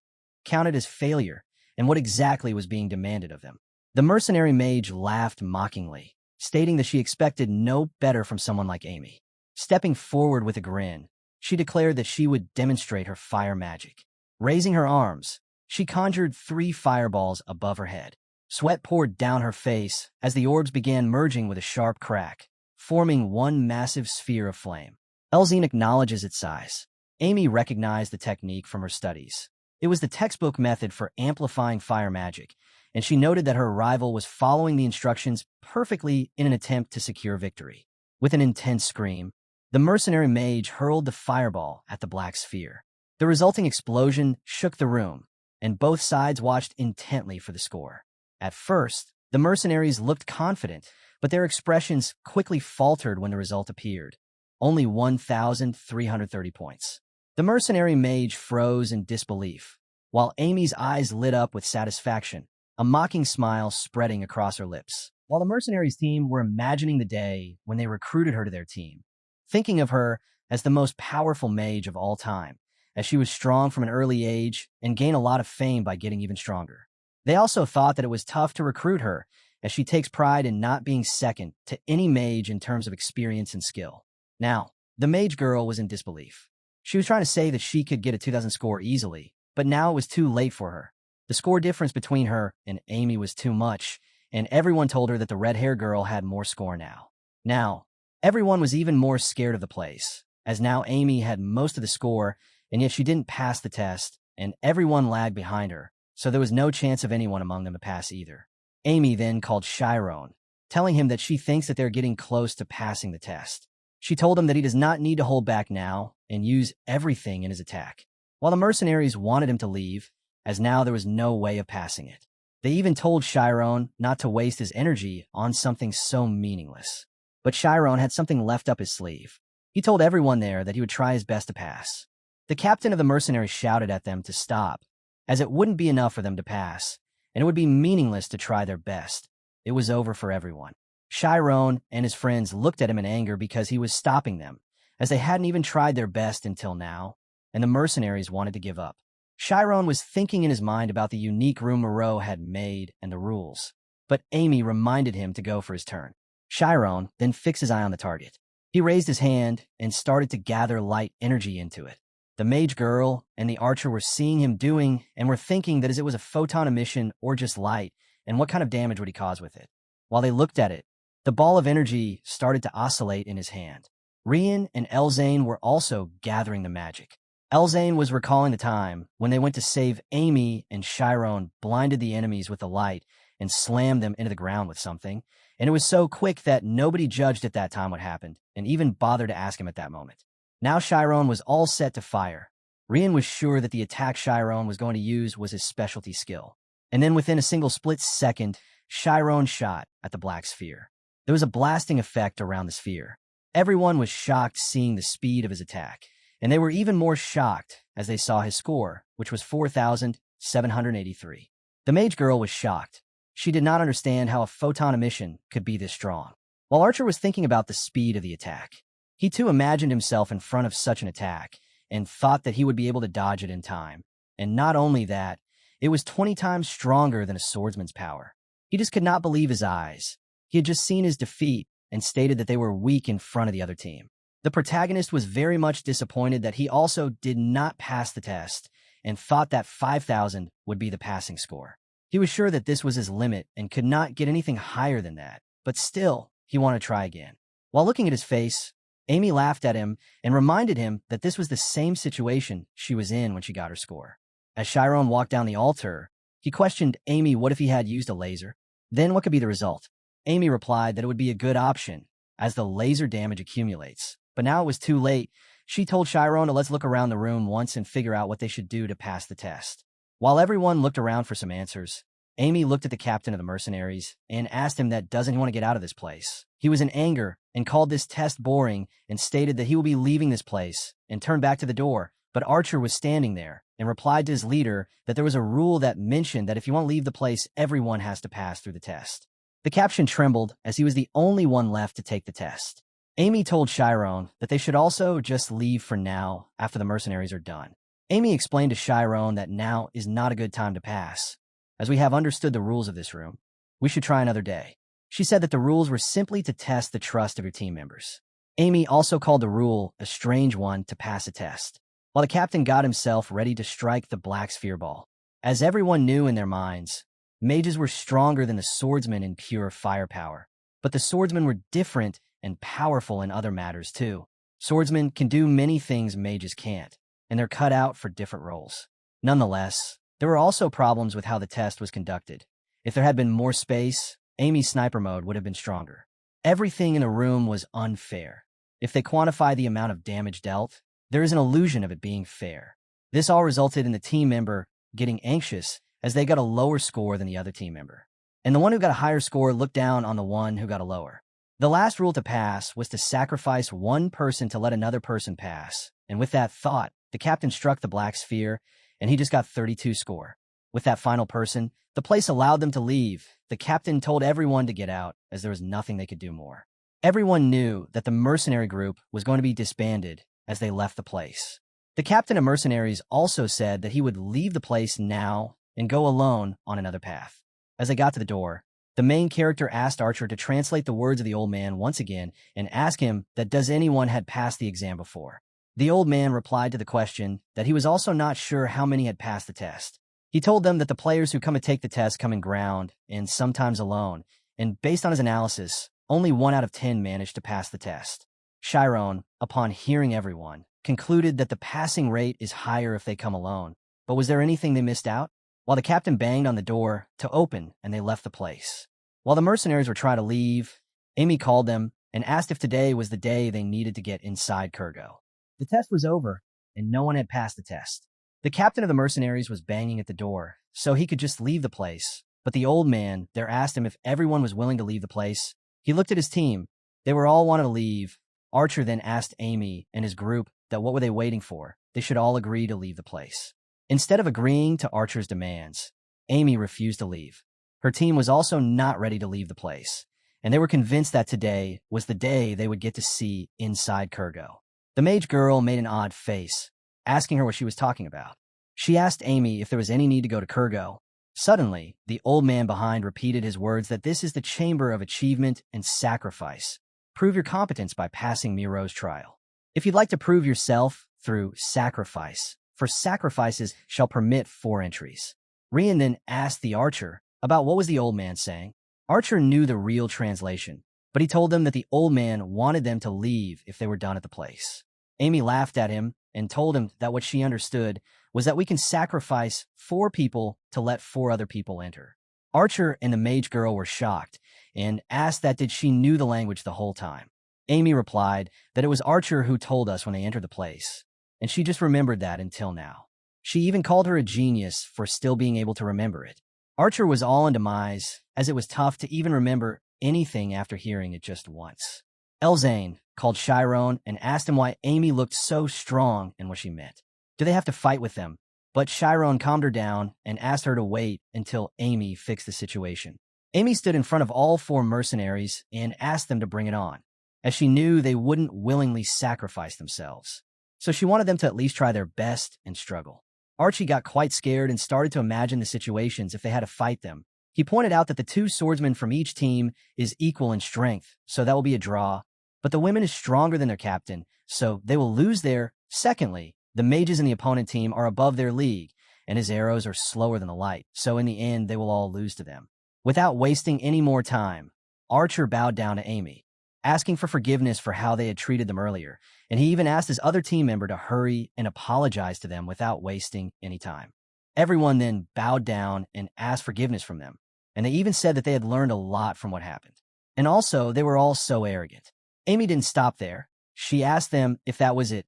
counted as failure and what exactly was being demanded of them. The mercenary mage laughed mockingly, stating that she expected no better from someone like Amy. Stepping forward with a grin, she declared that she would demonstrate her fire magic. Raising her arms, she conjured 3 fireballs above her head. Sweat poured down her face as the orbs began merging with a sharp crack, forming one massive sphere of flame. Elzine acknowledges its size. Amy recognized the technique from her studies. It was the textbook method for amplifying fire magic, and she noted that her rival was following the instructions perfectly in an attempt to secure victory. With an intense scream, the mercenary mage hurled the fireball at the black sphere. The resulting explosion shook the room, and both sides watched intently for the score. At first, the mercenaries looked confident, but their expressions quickly faltered when the result appeared. Only 1,330 points. The mercenary mage froze in disbelief, while Amy's eyes lit up with satisfaction, a mocking smile spreading across her lips. While the mercenaries' team were imagining the day when they recruited her to their team, thinking of her as the most powerful mage of all time, as she was strong from an early age and gained a lot of fame by getting even stronger. They also thought that it was tough to recruit her, as she takes pride in not being second to any mage in terms of experience and skill. Now, the mage girl was in disbelief. She was trying to say that she could get a 2,000 score easily, but now it was too late for her. The score difference between her and Amy was too much, and everyone told her that the red-haired girl had more score now. Now, everyone was even more scared of the place, as now Amy had most of the score, and yet she didn't pass the test, and everyone lagged behind her, so there was no chance of anyone among them to pass either. Amy then called Chiron, telling him that she thinks that they're getting close to passing the test. She told him that he does not need to hold back now and use everything in his attack, while the mercenaries wanted him to leave, as now there was no way of passing it. They even told Chiron not to waste his energy on something so meaningless. But Chiron had something left up his sleeve. He told everyone there that he would try his best to pass. The captain of the mercenaries shouted at them to stop, as it wouldn't be enough for them to pass, and it would be meaningless to try their best. It was over for everyone. Chiron and his friends looked at him in anger because he was stopping them, as they hadn't even tried their best until now, and the mercenaries wanted to give up. Chiron was thinking in his mind about the unique room Moreau had made and the rules, but Amy reminded him to go for his turn. Chiron then fixed his eye on the target. He raised his hand and started to gather light energy into it. The mage girl and the archer were seeing him doing and were thinking that as it was a photon emission or just light, and what kind of damage would he cause with it. While they looked at it, the ball of energy started to oscillate in his hand. Rian and Elzane were also gathering the magic. Elzane was recalling the time when they went to save Amy and Chiron blinded the enemies with the light and slammed them into the ground with something, and it was so quick that nobody judged at that time what happened, and even bothered to ask him at that moment. Now Chiron was all set to fire. Rian was sure that the attack Chiron was going to use was his specialty skill. And then within a single split second, Chiron shot at the black sphere. There was a blasting effect around the sphere. Everyone was shocked seeing the speed of his attack, and they were even more shocked as they saw his score, which was 4,783. The mage girl was shocked. She did not understand how a photon emission could be this strong. While Archer was thinking about the speed of the attack, he too imagined himself in front of such an attack and thought that he would be able to dodge it in time. And not only that, it was 20 times stronger than a swordsman's power. He just could not believe his eyes. He had just seen his defeat and stated that they were weak in front of the other team. The protagonist was very much disappointed that he also did not pass the test and thought that 5,000 would be the passing score. He was sure that this was his limit and could not get anything higher than that, but still, he wanted to try again. While looking at his face, Amy laughed at him and reminded him that this was the same situation she was in when she got her score. As Chiron walked down the altar, he questioned Amy what if he had used a laser. Then what could be the result? Amy replied that it would be a good option, as the laser damage accumulates. But now it was too late. She told Chiron to let's look around the room once and figure out what they should do to pass the test. While everyone looked around for some answers, Amy looked at the captain of the mercenaries and asked him that doesn't he want to get out of this place. He was in anger and called this test boring and stated that he will be leaving this place and turned back to the door. But Archer was standing there and replied to his leader that there was a rule that mentioned that if you want to leave the place, everyone has to pass through the test. The captain trembled as he was the only one left to take the test. Amy told Chiron that they should also just leave for now after the mercenaries are done. Amy explained to Chiron that now is not a good time to pass. As we have understood the rules of this room, we should try another day. She said that the rules were simply to test the trust of your team members. Amy also called the rule a strange one to pass a test, while the captain got himself ready to strike the black sphere ball. As everyone knew in their minds, mages were stronger than the swordsmen in pure firepower, but the swordsmen were different and powerful in other matters too. Swordsmen can do many things mages can't, and they're cut out for different roles. Nonetheless, there were also problems with how the test was conducted. If there had been more space, Amy's sniper mode would have been stronger. Everything in the room was unfair. If they quantify the amount of damage dealt, there is an illusion of it being fair. This all resulted in the team member getting anxious as they got a lower score than the other team member. And the one who got a higher score looked down on the one who got a lower. The last rule to pass was to sacrifice one person to let another person pass. And with that thought, the captain struck the black sphere, and he just got 32 score. With that final person, the place allowed them to leave. The captain told everyone to get out, as there was nothing they could do more. Everyone knew that the mercenary group was going to be disbanded as they left the place. The captain of mercenaries also said that he would leave the place now and go alone on another path. As they got to the door, the main character asked Archer to translate the words of the old man once again and ask him that does anyone had passed the exam before. The old man replied to the question that he was also not sure how many had passed the test. He told them that the players who come to take the test come in ground and sometimes alone, and based on his analysis, only 1 out of 10 managed to pass the test. Chiron, upon hearing everyone, concluded that the passing rate is higher if they come alone. But was there anything they missed out? While the captain banged on the door to open and they left the place. While the mercenaries were trying to leave, Amy called them and asked if today was the day they needed to get inside Kurgo. The test was over, and no one had passed the test. The captain of the mercenaries was banging at the door, so he could just leave the place. But the old man there asked him if everyone was willing to leave the place. He looked at his team. They were all wanting to leave. Archer then asked Amy and his group that what were they waiting for? They should all agree to leave the place. Instead of agreeing to Archer's demands, Amy refused to leave. Her team was also not ready to leave the place, and they were convinced that today was the day they would get to see inside Kurgo. The mage girl made an odd face, asking her what she was talking about. She asked Amy if there was any need to go to Kurgo. Suddenly, the old man behind repeated his words that this is the chamber of achievement and sacrifice. Prove your competence by passing Miro's trial. If you'd like to prove yourself through sacrifice, for sacrifices shall permit 4 entries. Rian then asked the archer about what was the old man saying. Archer knew the real translation, but he told them that the old man wanted them to leave if they were done at the place. Amy laughed at him and told him that what she understood was that we can sacrifice 4 people to let 4 other people enter. Archer and the mage girl were shocked and asked that did she knew the language the whole time. Amy replied that it was Archer who told us when they entered the place, and she just remembered that until now. She even called her a genius for still being able to remember it. Archer was all in demise, as it was tough to even remember anything after hearing it just once. Elzane called Chiron and asked him why Amy looked so strong and what she meant. Do they have to fight with them? But Chiron calmed her down and asked her to wait until Amy fixed the situation. Amy stood in front of all 4 mercenaries and asked them to bring it on, as she knew they wouldn't willingly sacrifice themselves. So she wanted them to at least try their best and struggle. Archie got quite scared and started to imagine the situations if they had to fight them. He pointed out that the 2 swordsmen from each team is equal in strength, so that will be a draw. But the women is stronger than their captain, so they will lose there. Secondly, the mages in the opponent team are above their league, and his arrows are slower than the light, so in the end they will all lose to them. Without wasting any more time, Archer bowed down to Amy, asking for forgiveness for how they had treated them earlier, and he even asked his other team member to hurry and apologize to them without wasting any time. Everyone then bowed down and asked forgiveness from them, and they even said that they had learned a lot from what happened. And also, they were all so arrogant. Amy didn't stop there. She asked them if that was it,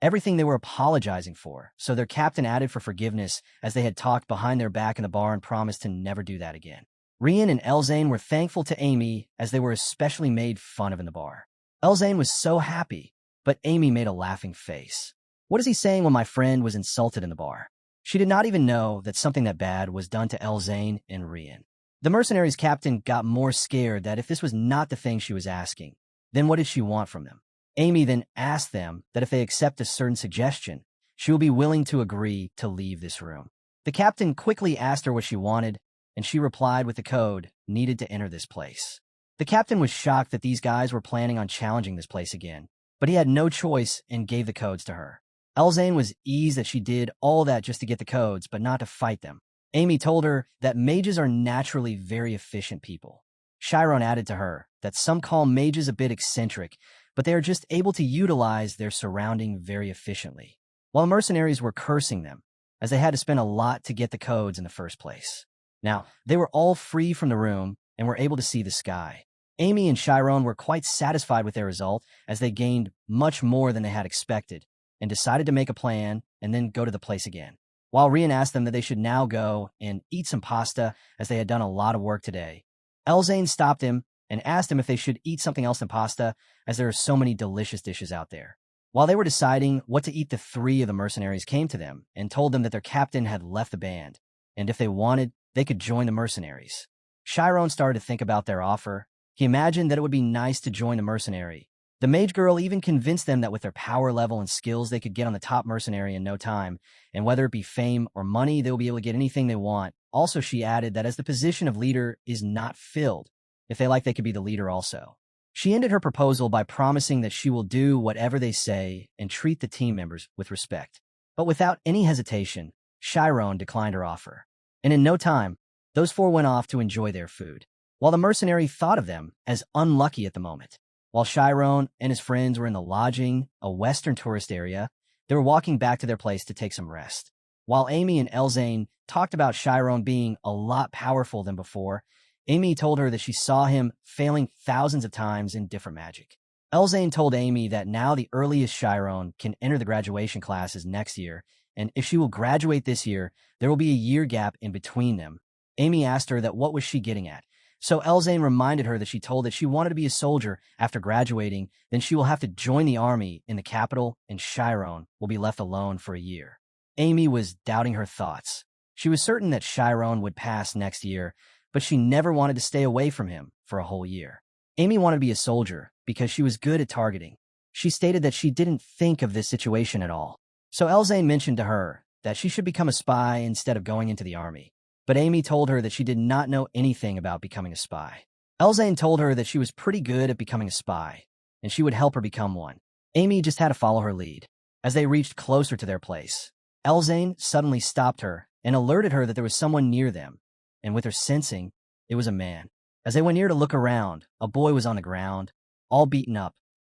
everything they were apologizing for, so their captain added for forgiveness as they had talked behind their back in the bar and promised to never do that again. Rian and Elzane were thankful to Amy as they were especially made fun of in the bar. Elzane was so happy, but Amy made a laughing face. What is he saying when my friend was insulted in the bar? She did not even know that something that bad was done to Elzane and Rian. The mercenaries' captain got more scared that if this was not the thing she was asking, then what did she want from them? Amy then asked them that if they accept a certain suggestion, she will be willing to agree to leave this room. The captain quickly asked her what she wanted, and she replied with the code needed to enter this place. The captain was shocked that these guys were planning on challenging this place again, but he had no choice and gave the codes to her. Elzane was eased that she did all that just to get the codes, but not to fight them. Amy told her that mages are naturally very efficient people. Chiron added to her that some call mages a bit eccentric, but they are just able to utilize their surrounding very efficiently, while mercenaries were cursing them, as they had to spend a lot to get the codes in the first place. Now, they were all free from the room and were able to see the sky. Amy and Chiron were quite satisfied with their result, as they gained much more than they had expected, and decided to make a plan and then go to the place again. While Rian asked them that they should now go and eat some pasta, as they had done a lot of work today. Elzane stopped him and asked him if they should eat something else than pasta, as there are so many delicious dishes out there. While they were deciding what to eat, the 3 of the mercenaries came to them and told them that their captain had left the band, and if they wanted, they could join the mercenaries. Chiron started to think about their offer. He imagined that it would be nice to join the mercenary. The mage girl even convinced them that with their power level and skills, they could get on the top mercenary in no time, and whether it be fame or money, they will be able to get anything they want. Also, she added that as the position of leader is not filled, if they like, they could be the leader also. She ended her proposal by promising that she will do whatever they say and treat the team members with respect. But without any hesitation, Chiron declined her offer. And in no time, those 4 went off to enjoy their food, while the mercenary thought of them as unlucky at the moment. While Chiron and his friends were in the lodging, a western tourist area, they were walking back to their place to take some rest. While Amy and Elzane talked about Chiron being a lot powerful than before, Amy told her that she saw him failing thousands of times in different magic. Elzane told Amy that now the earliest Chiron can enter the graduation classes next year, and if she will graduate this year, there will be a year gap in between them. Amy asked her that what was she getting at. So Elzane reminded her that she told that she wanted to be a soldier after graduating, then she will have to join the army in the capital, and Chiron will be left alone for a year. Amy was doubting her thoughts. She was certain that Chiron would pass next year, but she never wanted to stay away from him for a whole year. Amy wanted to be a soldier because she was good at targeting. She stated that she didn't think of this situation at all. So Elzane mentioned to her that she should become a spy instead of going into the army. But Amy told her that she did not know anything about becoming a spy. Elzane told her that she was pretty good at becoming a spy, and she would help her become one. Amy just had to follow her lead. As they reached closer to their place, Elzane suddenly stopped her and alerted her that there was someone near them, and with her sensing, it was a man. As they went near to look around, a boy was on the ground, all beaten up.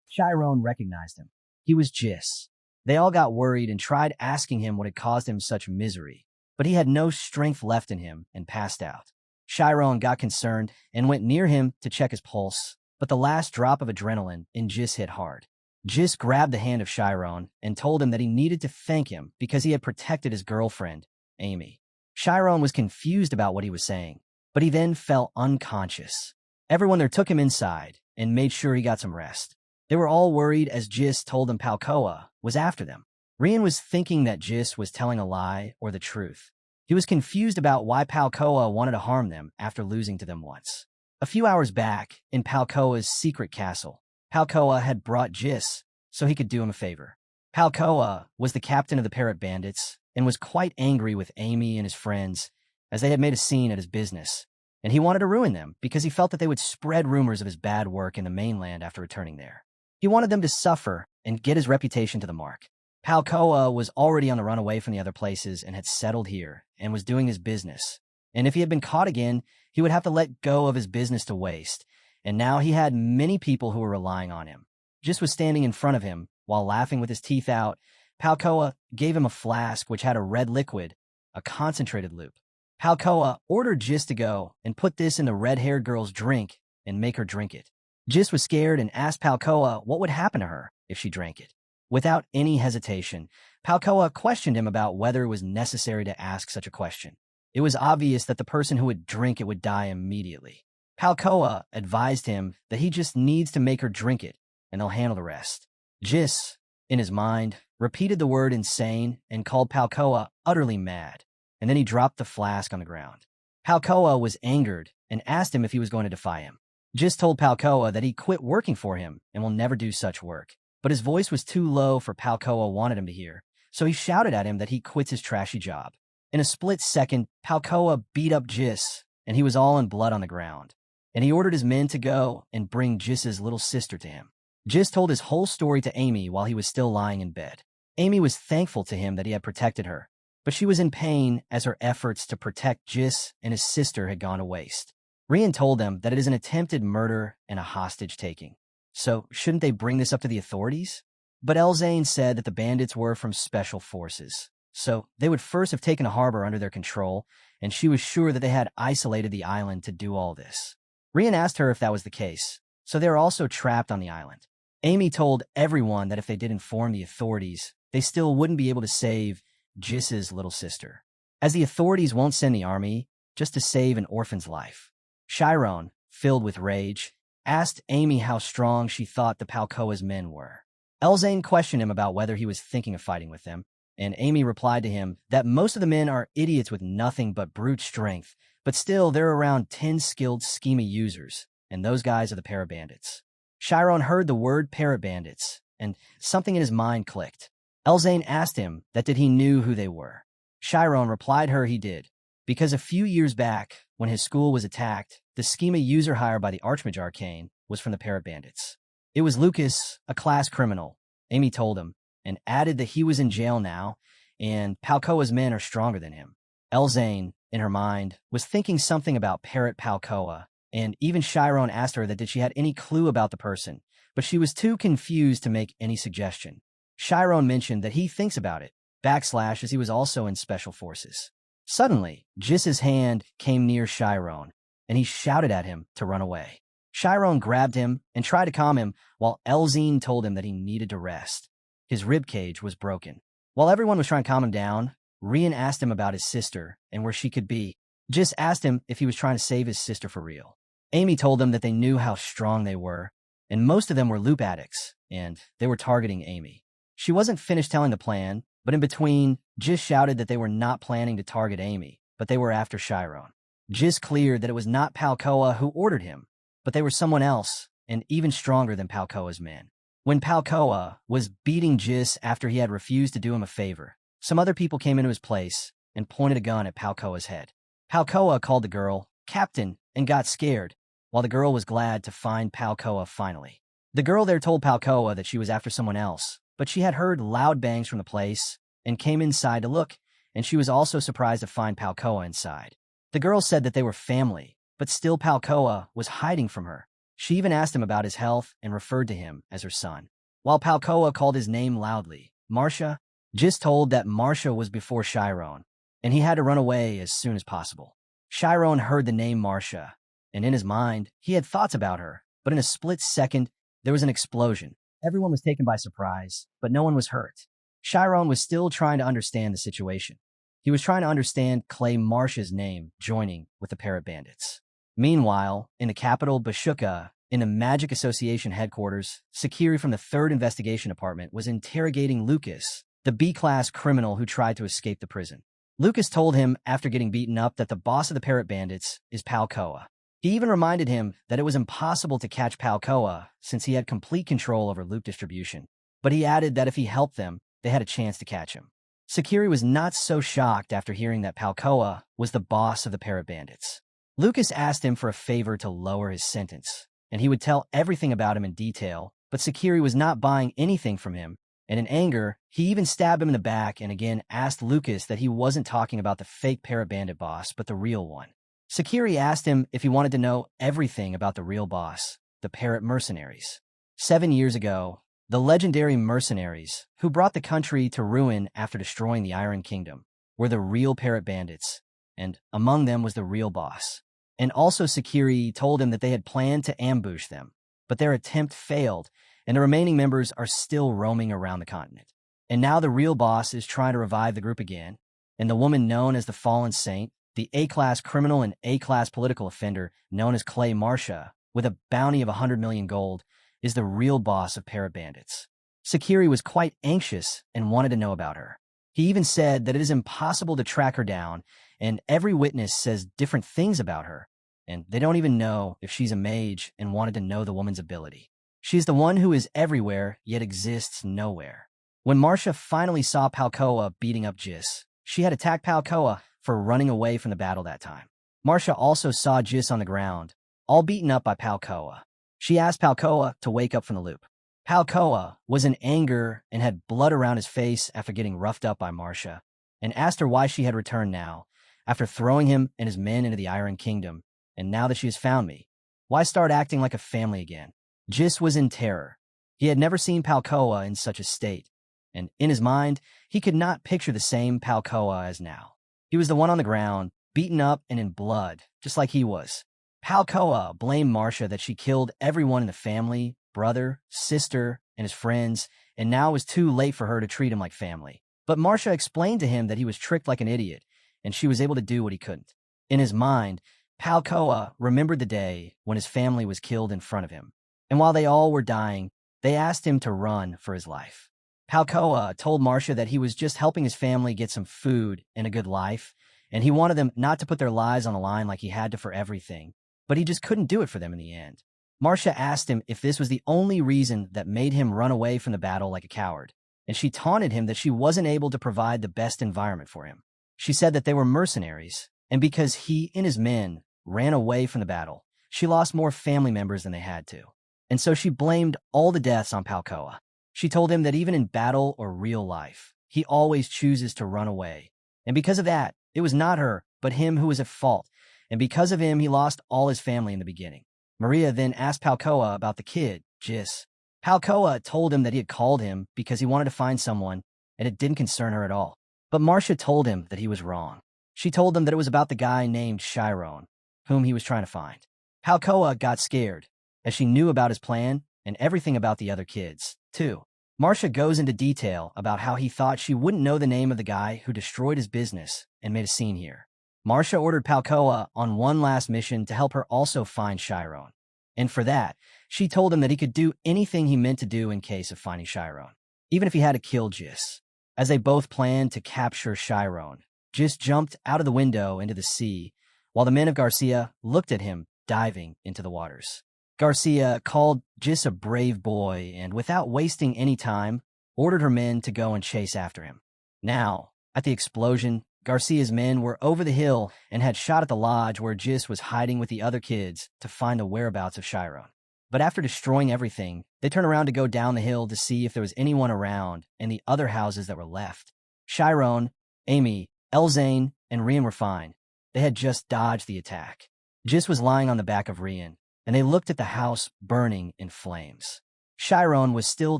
Chiron recognized him. He was Jis. They all got worried and tried asking him what had caused him such misery, but he had no strength left in him and passed out. Chiron got concerned and went near him to check his pulse, but the last drop of adrenaline in Jis hit hard. Jis grabbed the hand of Chiron and told him that he needed to thank him because he had protected his girlfriend, Amy. Chiron was confused about what he was saying, but he then fell unconscious. Everyone there took him inside and made sure he got some rest. They were all worried as Jis told them Palcoa was after them. Rian was thinking that Jis was telling a lie or the truth. He was confused about why Palcoa wanted to harm them after losing to them once. A few hours back, in Palcoa's secret castle, Palcoa had brought Jis so he could do him a favor. Palcoa was the captain of the Parrot Bandits and was quite angry with Amy and his friends as they had made a scene at his business, and he wanted to ruin them because he felt that they would spread rumors of his bad work in the mainland after returning there. He wanted them to suffer and get his reputation to the mark. Palcoa was already on the run away from the other places and had settled here and was doing his business. And if he had been caught again, he would have to let go of his business to waste. And now he had many people who were relying on him. Jis was standing in front of him while laughing with his teeth out. Palcoa gave him a flask which had a red liquid, a concentrated loop. Palcoa ordered Jis to go and put this in the red-haired girl's drink and make her drink it. Jis was scared and asked Palcoa what would happen to her if she drank it. Without any hesitation, Palcoa questioned him about whether it was necessary to ask such a question. It was obvious that the person who would drink it would die immediately. Palcoa advised him that he just needs to make her drink it, and they'll handle the rest. Jis, in his mind, repeated the word insane and called Palcoa utterly mad, and then he dropped the flask on the ground. Palcoa was angered and asked him if he was going to defy him. Jis told Palcoa that he quit working for him and will never do such work, but his voice was too low for Palcoa wanted him to hear, so he shouted at him that he quits his trashy job. In a split second, Palcoa beat up Jis, and he was all in blood on the ground, and he ordered his men to go and bring Jis's little sister to him. Jis told his whole story to Amy while he was still lying in bed. Amy was thankful to him that he had protected her, but she was in pain as her efforts to protect Jis and his sister had gone to waste. Rian told them that it is an attempted murder and a hostage-taking. So, shouldn't they bring this up to the authorities? But Elzane said that the bandits were from special forces, so they would first have taken a harbor under their control, and she was sure that they had isolated the island to do all this. Rian asked her if that was the case, so they were also trapped on the island. Amy told everyone that if they did inform the authorities, they still wouldn't be able to save Jis's little sister, as the authorities won't send the army just to save an orphan's life. Chiron, filled with rage, asked Amy how strong she thought the Palcoa's men were. Elzane questioned him about whether he was thinking of fighting with them, and Amy replied to him that most of the men are idiots with nothing but brute strength, but still there are around 10 skilled schema users, and those guys are the Parrot Bandits. Chiron heard the word Parrot Bandits, and something in his mind clicked. Elzane asked him that did he knew who they were. Chiron replied her he did, because a few years back, when his school was attacked, the schema user hired by the Archmage Arcane was from the Parrot Bandits. It was Lucas, a class criminal, Amy told him, and added that he was in jail now, and Palcoa's men are stronger than him. Elzane, in her mind, was thinking something about Parrot Palcoa, and even Chiron asked her that did she had any clue about the person, but she was too confused to make any suggestion. Chiron mentioned that he thinks about it, as he was also in special forces. Suddenly, Jis's hand came near Chiron, and he shouted at him to run away. Chiron grabbed him and tried to calm him, while Elzane told him that he needed to rest. His ribcage was broken. While everyone was trying to calm him down, Rian asked him about his sister and where she could be. Jis asked him if he was trying to save his sister for real. Amy told them that they knew how strong they were, and most of them were loop addicts, and they were targeting Amy. She wasn't finished telling the plan, but in between, Jis shouted that they were not planning to target Amy, but they were after Chiron. Jis cleared that it was not Palcoa who ordered him, but they were someone else, and even stronger than Palcoa's men. When Palcoa was beating Jis after he had refused to do him a favor, some other people came into his place and pointed a gun at Palcoa's head. Palcoa called the girl Captain and got scared, while the girl was glad to find Palcoa finally. The girl there told Palcoa that she was after someone else, but she had heard loud bangs from the place and came inside to look, and she was also surprised to find Palcoa inside. The girl said that they were family, but still Palcoa was hiding from her. She even asked him about his health and referred to him as her son. While Palcoa called his name loudly, Marcia, Jis told that Marcia was before Chiron, and he had to run away as soon as possible. Chiron heard the name Marcia, and in his mind, he had thoughts about her, but in a split second, there was an explosion. Everyone was taken by surprise, but no one was hurt. Chiron was still trying to understand the situation. He was trying to understand Clay Marsh's name joining with the Parrot Bandits. Meanwhile, in the capital, Bashuka, in the Magic Association headquarters, Sakiri from the 3rd Investigation Department was interrogating Lucas, the B-class criminal who tried to escape the prison. Lucas told him after getting beaten up that the boss of the Parrot Bandits is Palcoa. He even reminded him that it was impossible to catch Palcoa since he had complete control over loot distribution, but he added that if he helped them, they had a chance to catch him. Sakiri was not so shocked after hearing that Palcoa was the boss of the Parrot Bandits. Lucas asked him for a favor to lower his sentence, and he would tell everything about him in detail, but Sakiri was not buying anything from him, and in anger, he even stabbed him in the back and again asked Lucas that he wasn't talking about the fake Parrot Bandit boss, but the real one. Sakiri asked him if he wanted to know everything about the real boss, the Parrot Mercenaries. 7 years ago, the legendary mercenaries, who brought the country to ruin after destroying the Iron Kingdom, were the real Parrot Bandits, and among them was the real boss. And also Sakiri told him that they had planned to ambush them, but their attempt failed, and the remaining members are still roaming around the continent. And now the real boss is trying to revive the group again, and the woman known as the Fallen Saint, the A-class criminal and A-class political offender known as Clay Marcia, with a bounty of 100 million gold, is the real boss of Parrot Bandits. Sakiri was quite anxious and wanted to know about her. He even said that it is impossible to track her down, and every witness says different things about her, and they don't even know if she's a mage and wanted to know the woman's ability. She's the one who is everywhere, yet exists nowhere. When Marcia finally saw Palcoa beating up Jis, she had attacked Palcoa for running away from the battle that time. Marcia also saw Jis on the ground, all beaten up by Palcoa. She asked Palcoa to wake up from the loop. Palcoa was in anger and had blood around his face after getting roughed up by Marcia, and asked her why she had returned now, after throwing him and his men into the Iron Kingdom, and now that she has found me. Why start acting like a family again? Jis was in terror. He had never seen Palcoa in such a state, and in his mind, he could not picture the same Palcoa as now. He was the one on the ground, beaten up and in blood, just like he was. Palcoa blamed Marcia that she killed everyone in the family, brother, sister, and his friends, and now it was too late for her to treat him like family. But Marcia explained to him that he was tricked like an idiot, and she was able to do what he couldn't. In his mind, Palcoa remembered the day when his family was killed in front of him, and while they all were dying, they asked him to run for his life. Palcoa told Marcia that he was just helping his family get some food and a good life, and he wanted them not to put their lives on the line like he had to for everything, but he just couldn't do it for them in the end. Marcia asked him if this was the only reason that made him run away from the battle like a coward, and she taunted him that she wasn't able to provide the best environment for him. She said that they were mercenaries, and because he and his men ran away from the battle, she lost more family members than they had to. And so she blamed all the deaths on Palcoa. She told him that even in battle or real life, he always chooses to run away. And because of that, it was not her, but him who was at fault. And because of him, he lost all his family in the beginning. Maria then asked Palcoa about the kid, Jis. Palcoa told him that he had called him because he wanted to find someone, and it didn't concern her at all. But Marcia told him that he was wrong. She told him that it was about the guy named Chiron, whom he was trying to find. Palcoa got scared, as she knew about his plan and everything about the other kids, too. Marcia goes into detail about how he thought she wouldn't know the name of the guy who destroyed his business and made a scene here. Marcia ordered Palcoa on one last mission to help her also find Chiron. And for that, she told him that he could do anything he meant to do in case of finding Chiron, even if he had to kill Jis. As they both planned to capture Chiron, Jis jumped out of the window into the sea, while the men of Garcia looked at him diving into the waters. Garcia called Jis a brave boy and, without wasting any time, ordered her men to go and chase after him. Now, at the explosion, Garcia's men were over the hill and had shot at the lodge where Jis was hiding with the other kids to find the whereabouts of Chiron. But after destroying everything, they turned around to go down the hill to see if there was anyone around and the other houses that were left. Chiron, Amy, Elzane, and Rian were fine. They had just dodged the attack. Jis was lying on the back of Rian, and they looked at the house burning in flames. Chiron was still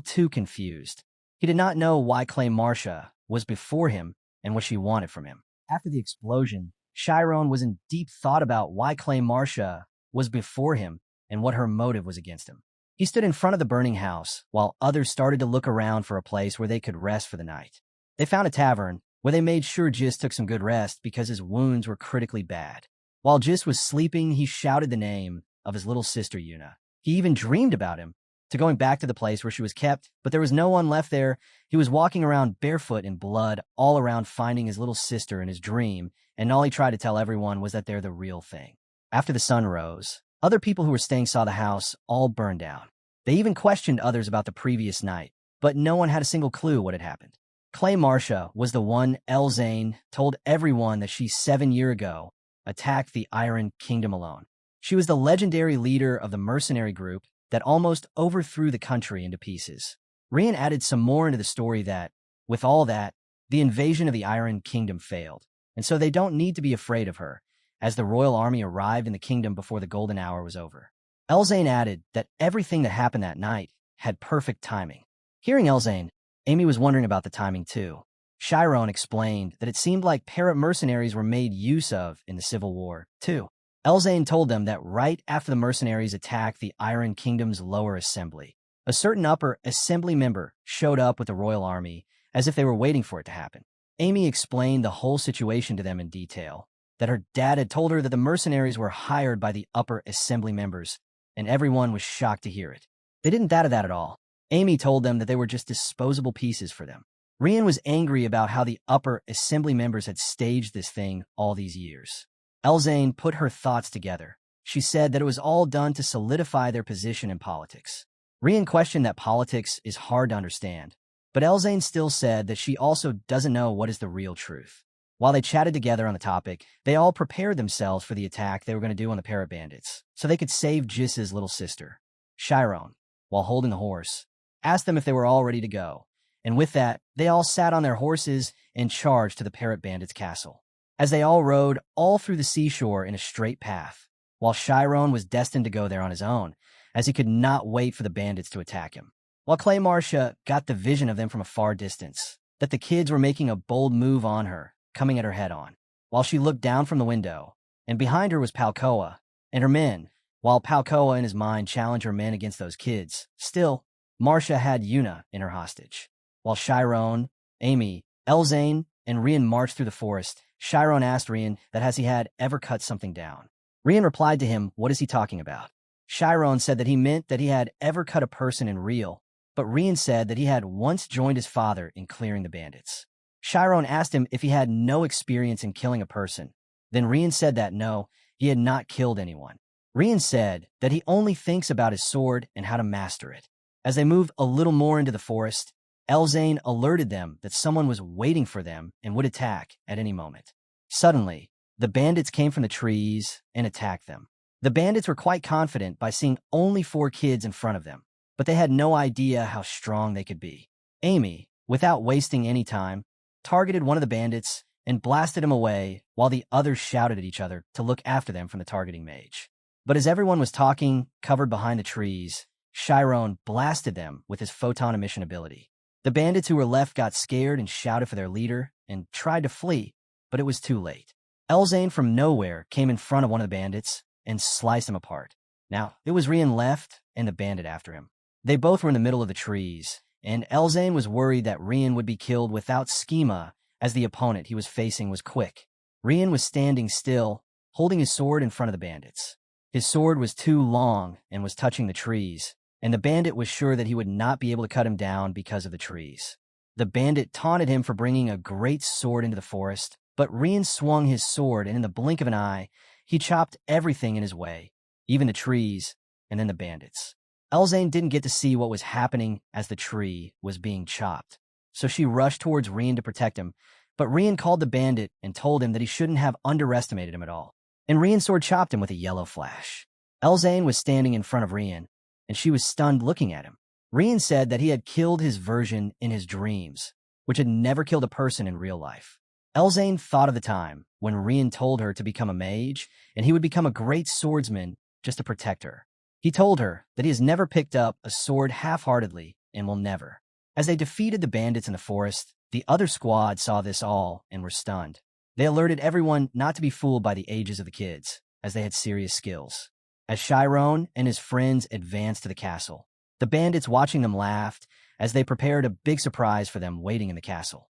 too confused. He did not know why Clay Marcia was before him and what she wanted from him. After the explosion, Chiron was in deep thought about why Clay Marcia was before him and what her motive was against him. He stood in front of the burning house while others started to look around for a place where they could rest for the night. They found a tavern where they made sure Jis took some good rest because his wounds were critically bad. While Jis was sleeping, he shouted the name of his little sister Yuna. He even dreamed about him, to going back to the place where she was kept, but there was no one left there. He was walking around barefoot in blood, all around finding his little sister in his dream, and all he tried to tell everyone was that they're the real thing. After the sun rose, other people who were staying saw the house all burned down. They even questioned others about the previous night, but no one had a single clue what had happened. Clay Marcia was the one Elzane told everyone that she 7 years ago attacked the Iron Kingdom alone. She was the legendary leader of the mercenary group that almost overthrew the country into pieces. Rian added some more into the story that, with all that, the invasion of the Iron Kingdom failed, and so they don't need to be afraid of her, as the royal army arrived in the kingdom before the golden hour was over. Elzane added that everything that happened that night had perfect timing. Hearing Elzane, Amy was wondering about the timing too. Chiron explained that it seemed like parrot mercenaries were made use of in the Civil War, too. Elzane told them that right after the mercenaries attacked the Iron Kingdom's lower assembly, a certain upper assembly member showed up with the royal army as if they were waiting for it to happen. Amy explained the whole situation to them in detail, that her dad had told her that the mercenaries were hired by the upper assembly members, and everyone was shocked to hear it. They didn't doubt that at all. Amy told them that they were just disposable pieces for them. Rian was angry about how the upper assembly members had staged this thing all these years. Elzane put her thoughts together. She said that it was all done to solidify their position in politics. Rian questioned that politics is hard to understand, but Elzane still said that she also doesn't know what is the real truth. While they chatted together on the topic, they all prepared themselves for the attack they were going to do on the parrot bandits, so they could save Jiss's little sister. Chiron, while holding the horse, asked them if they were all ready to go, and with that, they all sat on their horses and charged to the parrot bandits' castle. As they all rode all through the seashore in a straight path, while Chiron was destined to go there on his own, as he could not wait for the bandits to attack him. While Clay Marcia got the vision of them from a far distance, that the kids were making a bold move on her, coming at her head-on. While she looked down from the window, and behind her was Palcoa and her men, while Palcoa in his mind challenged her men against those kids. Still, Marcia had Yuna in her hostage. While Chiron, Amy, Elzane, and Rian marched through the forest, Chiron asked Rian that has he had ever cut something down. Rian replied to him, what is he talking about? Chiron said that he meant that he had ever cut a person in real, but Rian said that he had once joined his father in clearing the bandits. Chiron asked him if he had no experience in killing a person. Then Rian said that no, he had not killed anyone. Rian said that he only thinks about his sword and how to master it. As they moved a little more into the forest, Elzane alerted them that someone was waiting for them and would attack at any moment. Suddenly, the bandits came from the trees and attacked them. The bandits were quite confident by seeing only 4 kids in front of them, but they had no idea how strong they could be. Amy, without wasting any time, targeted one of the bandits and blasted him away while the others shouted at each other to look after them from the targeting mage. But as everyone was talking, covered behind the trees, Chiron blasted them with his photon emission ability. The bandits who were left got scared and shouted for their leader and tried to flee, but it was too late. Elzane from nowhere came in front of one of the bandits and sliced him apart. Now, it was Rian left and the bandit after him. They both were in the middle of the trees, and Elzane was worried that Rian would be killed without schema as the opponent he was facing was quick. Rian was standing still, holding his sword in front of the bandits. His sword was too long and was touching the trees, and the bandit was sure that he would not be able to cut him down because of the trees. The bandit taunted him for bringing a great sword into the forest, but Rian swung his sword, and in the blink of an eye, he chopped everything in his way, even the trees, and then the bandits. Elzane didn't get to see what was happening as the tree was being chopped, so she rushed towards Rian to protect him, but Rian called the bandit and told him that he shouldn't have underestimated him at all, and Rian's sword chopped him with a yellow flash. Elzane was standing in front of Rian, and she was stunned looking at him. Rian said that he had killed his version in his dreams, which had never killed a person in real life. Elzane thought of the time when Rian told her to become a mage, and he would become a great swordsman just to protect her. He told her that he has never picked up a sword half-heartedly and will never. As they defeated the bandits in the forest, the other squad saw this all and were stunned. They alerted everyone not to be fooled by the ages of the kids, as they had serious skills. As Chiron and his friends advanced to the castle, the bandits watching them laughed as they prepared a big surprise for them waiting in the castle.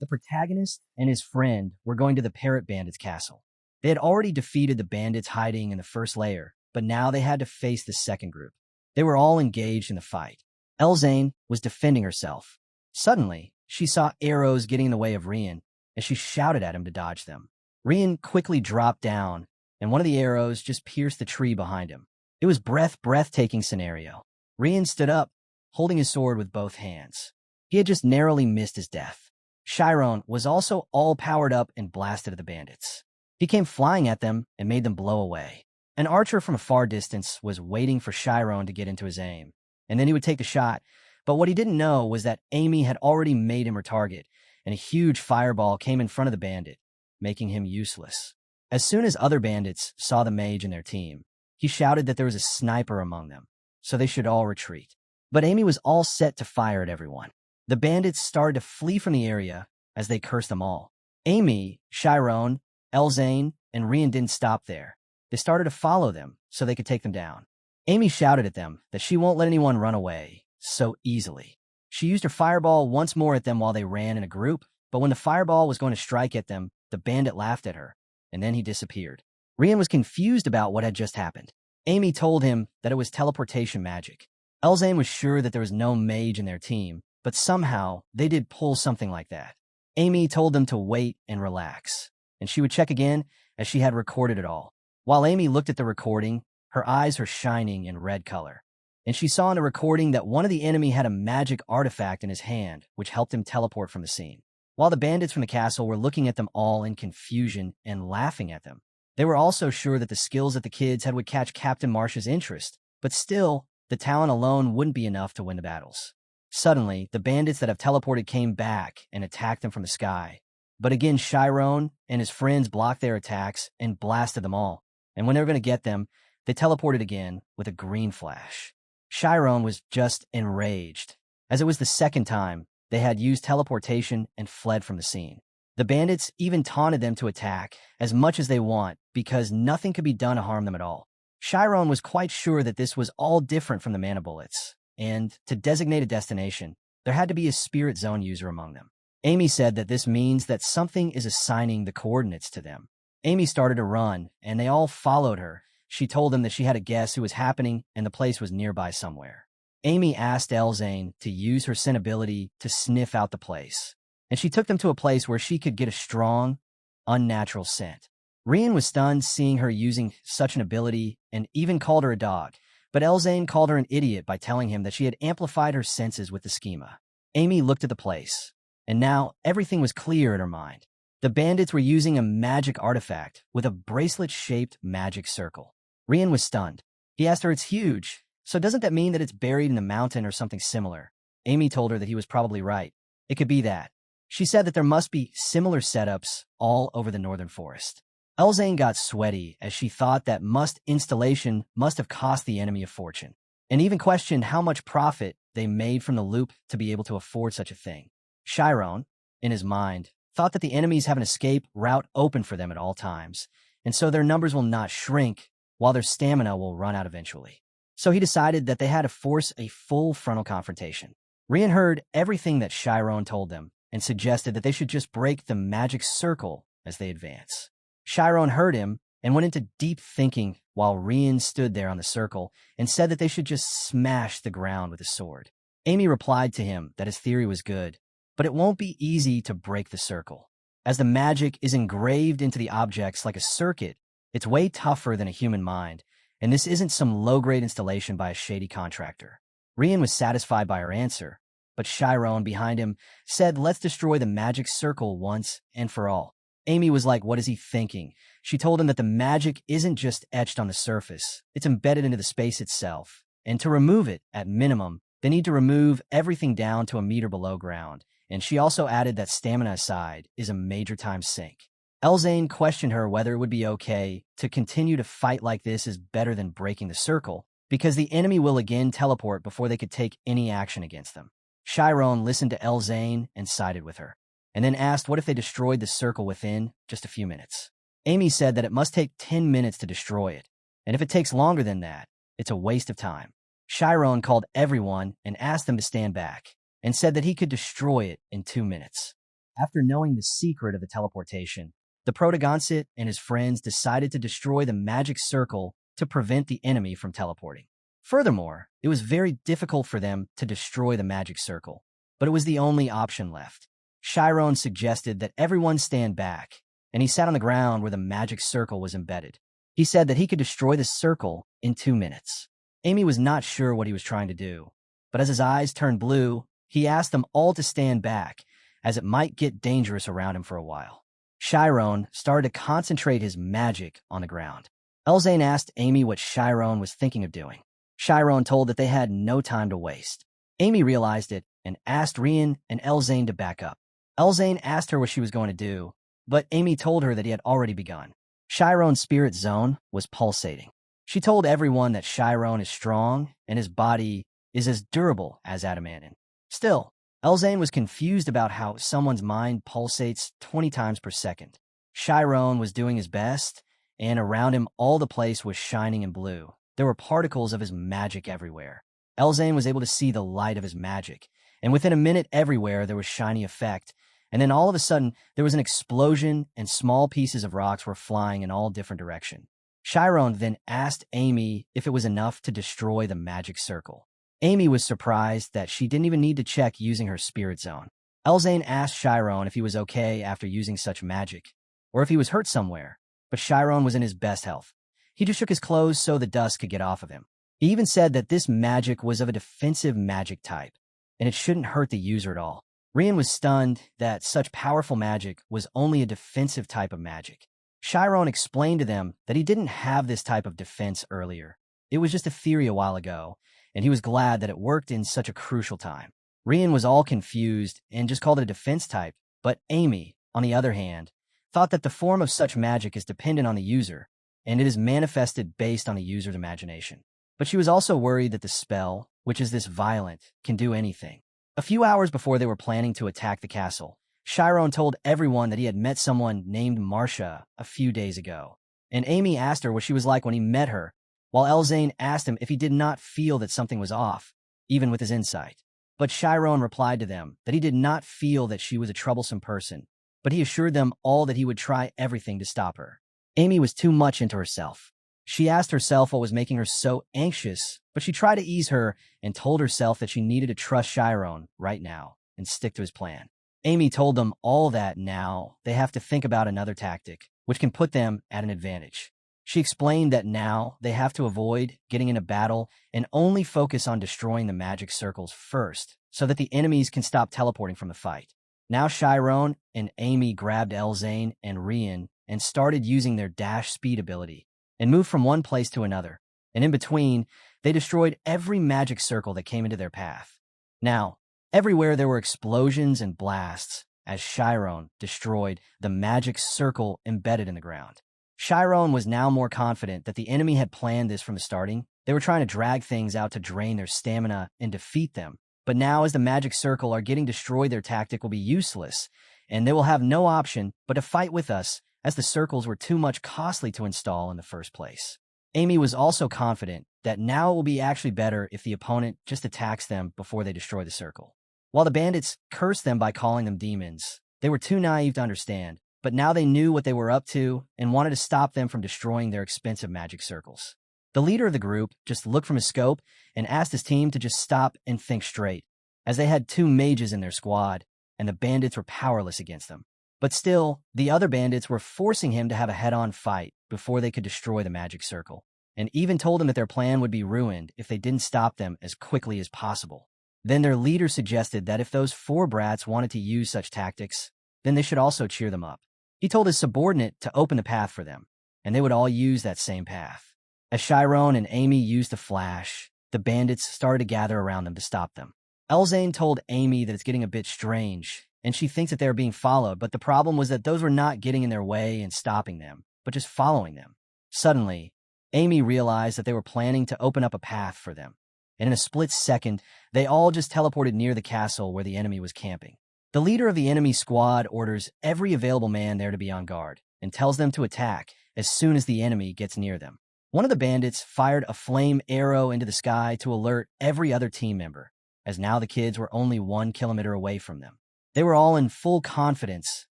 The protagonist and his friend were going to the parrot bandits' castle. They had already defeated the bandits hiding in the first layer, but now they had to face the second group. They were all engaged in the fight. Elzane was defending herself. Suddenly, she saw arrows getting in the way of Rian, and she shouted at him to dodge them. Rian quickly dropped down, and one of the arrows just pierced the tree behind him. It was breathtaking scenario. Rian stood up, holding his sword with both hands. He had just narrowly missed his death. Chiron was also all powered up and blasted at the bandits. He came flying at them and made them blow away. An archer from a far distance was waiting for Chiron to get into his aim, and then he would take the shot, but what he didn't know was that Amy had already made him her target, and a huge fireball came in front of the bandit, making him useless. As soon as other bandits saw the mage and their team, he shouted that there was a sniper among them, so they should all retreat. But Amy was all set to fire at everyone. The bandits started to flee from the area as they cursed them all. Amy, Chiron, Elzane, and Rian didn't stop there. They started to follow them so they could take them down. Amy shouted at them that she won't let anyone run away so easily. She used her fireball once more at them while they ran in a group, but when the fireball was going to strike at them, the bandit laughed at her, and then he disappeared. Rian was confused about what had just happened. Amy told him that it was teleportation magic. Elzane was sure that there was no mage in their team, but somehow they did pull something like that. Amy told them to wait and relax, and she would check again as she had recorded it all. While Amy looked at the recording, her eyes were shining in red color, and she saw in the recording that one of the enemy had a magic artifact in his hand, which helped him teleport from the scene. While the bandits from the castle were looking at them all in confusion and laughing at them, they were also sure that the skills that the kids had would catch Captain Marsh's interest, but still, the talent alone wouldn't be enough to win the battles. Suddenly, the bandits that have teleported came back and attacked them from the sky. But again, Chiron and his friends blocked their attacks and blasted them all. And when they were going to get them, they teleported again with a green flash. Chiron was just enraged, as it was the second time they had used teleportation and fled from the scene. The bandits even taunted them to attack as much as they want because nothing could be done to harm them at all. Chiron was quite sure that this was all different from the mana bullets, and to designate a destination, there had to be a spirit zone user among them. Amy said that this means that something is assigning the coordinates to them. Amy started to run, and they all followed her. She told them that she had a guess who was happening, and the place was nearby somewhere. Amy asked Elzane to use her scent ability to sniff out the place, and she took them to a place where she could get a strong, unnatural scent. Rian was stunned seeing her using such an ability and even called her a dog, but Elzane called her an idiot by telling him that she had amplified her senses with the schema. Amy looked at the place, and now everything was clear in her mind. The bandits were using a magic artifact with a bracelet-shaped magic circle. Rian was stunned. He asked her, "It's huge, so doesn't that mean that it's buried in the mountain or something similar?" Amy told her that he was probably right. It could be that. She said that there must be similar setups all over the northern forest. Elzane got sweaty as she thought that installation must have cost the enemy a fortune, and even questioned how much profit they made from the loop to be able to afford such a thing. Chiron, in his mind, thought that the enemies have an escape route open for them at all times, and so their numbers will not shrink while their stamina will run out eventually. So he decided that they had to force a full frontal confrontation. Rian heard everything that Chiron told them and suggested that they should just break the magic circle as they advance. Chiron heard him and went into deep thinking while Rian stood there on the circle and said that they should just smash the ground with his sword. Amy replied to him that his theory was good, but it won't be easy to break the circle. As the magic is engraved into the objects like a circuit, it's way tougher than a human mind, and this isn't some low-grade installation by a shady contractor. Rian was satisfied by her answer, but Chiron behind him said, "Let's destroy the magic circle once and for all." Amy was like, what is he thinking? She told him that the magic isn't just etched on the surface, it's embedded into the space itself. And to remove it, at minimum, they need to remove everything down to a meter below ground. And she also added that stamina aside is a major time sink. Elzane questioned her whether it would be okay to continue to fight like this is better than breaking the circle, because the enemy will again teleport before they could take any action against them. Chiron listened to Elzane and sided with her, and then asked what if they destroyed the circle within just a few minutes. Amy said that it must take 10 minutes to destroy it, and if it takes longer than that, it's a waste of time. Chiron called everyone and asked them to stand back, and said that he could destroy it in 2 minutes. After knowing the secret of the teleportation, the protagonist and his friends decided to destroy the magic circle to prevent the enemy from teleporting. Furthermore, it was very difficult for them to destroy the magic circle, but it was the only option left. Chiron suggested that everyone stand back, and he sat on the ground where the magic circle was embedded. He said that he could destroy the circle in 2 minutes. Amy was not sure what he was trying to do, but as his eyes turned blue, he asked them all to stand back, as it might get dangerous around him for a while. Chiron started to concentrate his magic on the ground. Elzane asked Amy what Chiron was thinking of doing. Chiron told that they had no time to waste. Amy realized it and asked Rian and Elzane to back up. Elzane asked her what she was going to do, but Amy told her that he had already begun. Chiron's spirit zone was pulsating. She told everyone that Chiron is strong and his body is as durable as adamantine. Still, Elzane was confused about how someone's mind pulsates 20 times per second. Chiron was doing his best, and around him all the place was shining in blue. There were particles of his magic everywhere. Elzane was able to see the light of his magic, and within a minute everywhere there was shiny effect, and then all of a sudden there was an explosion and small pieces of rocks were flying in all different directions. Chiron then asked Amy if it was enough to destroy the magic circle. Amy was surprised that she didn't even need to check using her spirit zone. Elzane asked Chiron if he was okay after using such magic, or if he was hurt somewhere, but Chiron was in his best health. He just shook his clothes so the dust could get off of him. He even said that this magic was of a defensive magic type, and it shouldn't hurt the user at all. Rian was stunned that such powerful magic was only a defensive type of magic. Chiron explained to them that he didn't have this type of defense earlier. It was just a theory a while ago, and he was glad that it worked in such a crucial time. Rian was all confused and just called it a defense type, but Amy, on the other hand, thought that the form of such magic is dependent on the user, and it is manifested based on the user's imagination. But she was also worried that the spell, which is this violent, can do anything. A few hours before they were planning to attack the castle, Chiron told everyone that he had met someone named Marcia a few days ago, and Amy asked her what she was like when he met her, while Elzane asked him if he did not feel that something was off, even with his insight. But Chiron replied to them that he did not feel that she was a troublesome person, but he assured them all that he would try everything to stop her. Amy was too much into herself. She asked herself what was making her so anxious, but she tried to ease her and told herself that she needed to trust Chiron right now and stick to his plan. Amy told them all that now they have to think about another tactic, which can put them at an advantage. She explained that now they have to avoid getting in a battle and only focus on destroying the magic circles first so that the enemies can stop teleporting from the fight. Now Chiron and Amy grabbed Elzane and Rian and started using their dash speed ability and moved from one place to another, and in between, they destroyed every magic circle that came into their path. Now, everywhere there were explosions and blasts as Chiron destroyed the magic circle embedded in the ground. Chiron was now more confident that the enemy had planned this from the starting. They were trying to drag things out to drain their stamina and defeat them. But now as the magic circle are getting destroyed, their tactic will be useless, and they will have no option but to fight with us as the circles were too much costly to install in the first place. Amy was also confident that now it will be actually better if the opponent just attacks them before they destroy the circle. While the bandits cursed them by calling them demons, they were too naive to understand, but now they knew what they were up to and wanted to stop them from destroying their expensive magic circles. The leader of the group just looked from his scope and asked his team to just stop and think straight, as they had 2 mages in their squad, and the bandits were powerless against them. But still, the other bandits were forcing him to have a head-on fight before they could destroy the magic circle, and even told him that their plan would be ruined if they didn't stop them as quickly as possible. Then their leader suggested that if those 4 brats wanted to use such tactics, then they should also cheer them up. He told his subordinate to open the path for them, and they would all use that same path. As Chiron and Amy used the flash, the bandits started to gather around them to stop them. Elzane told Amy that it's getting a bit strange, and she thinks that they are being followed, but the problem was that those were not getting in their way and stopping them, but just following them. Suddenly, Amy realized that they were planning to open up a path for them, and in a split second, they all just teleported near the castle where the enemy was camping. The leader of the enemy squad orders every available man there to be on guard, and tells them to attack as soon as the enemy gets near them. One of the bandits fired a flame arrow into the sky to alert every other team member, as now the kids were only 1 kilometer away from them. They were all in full confidence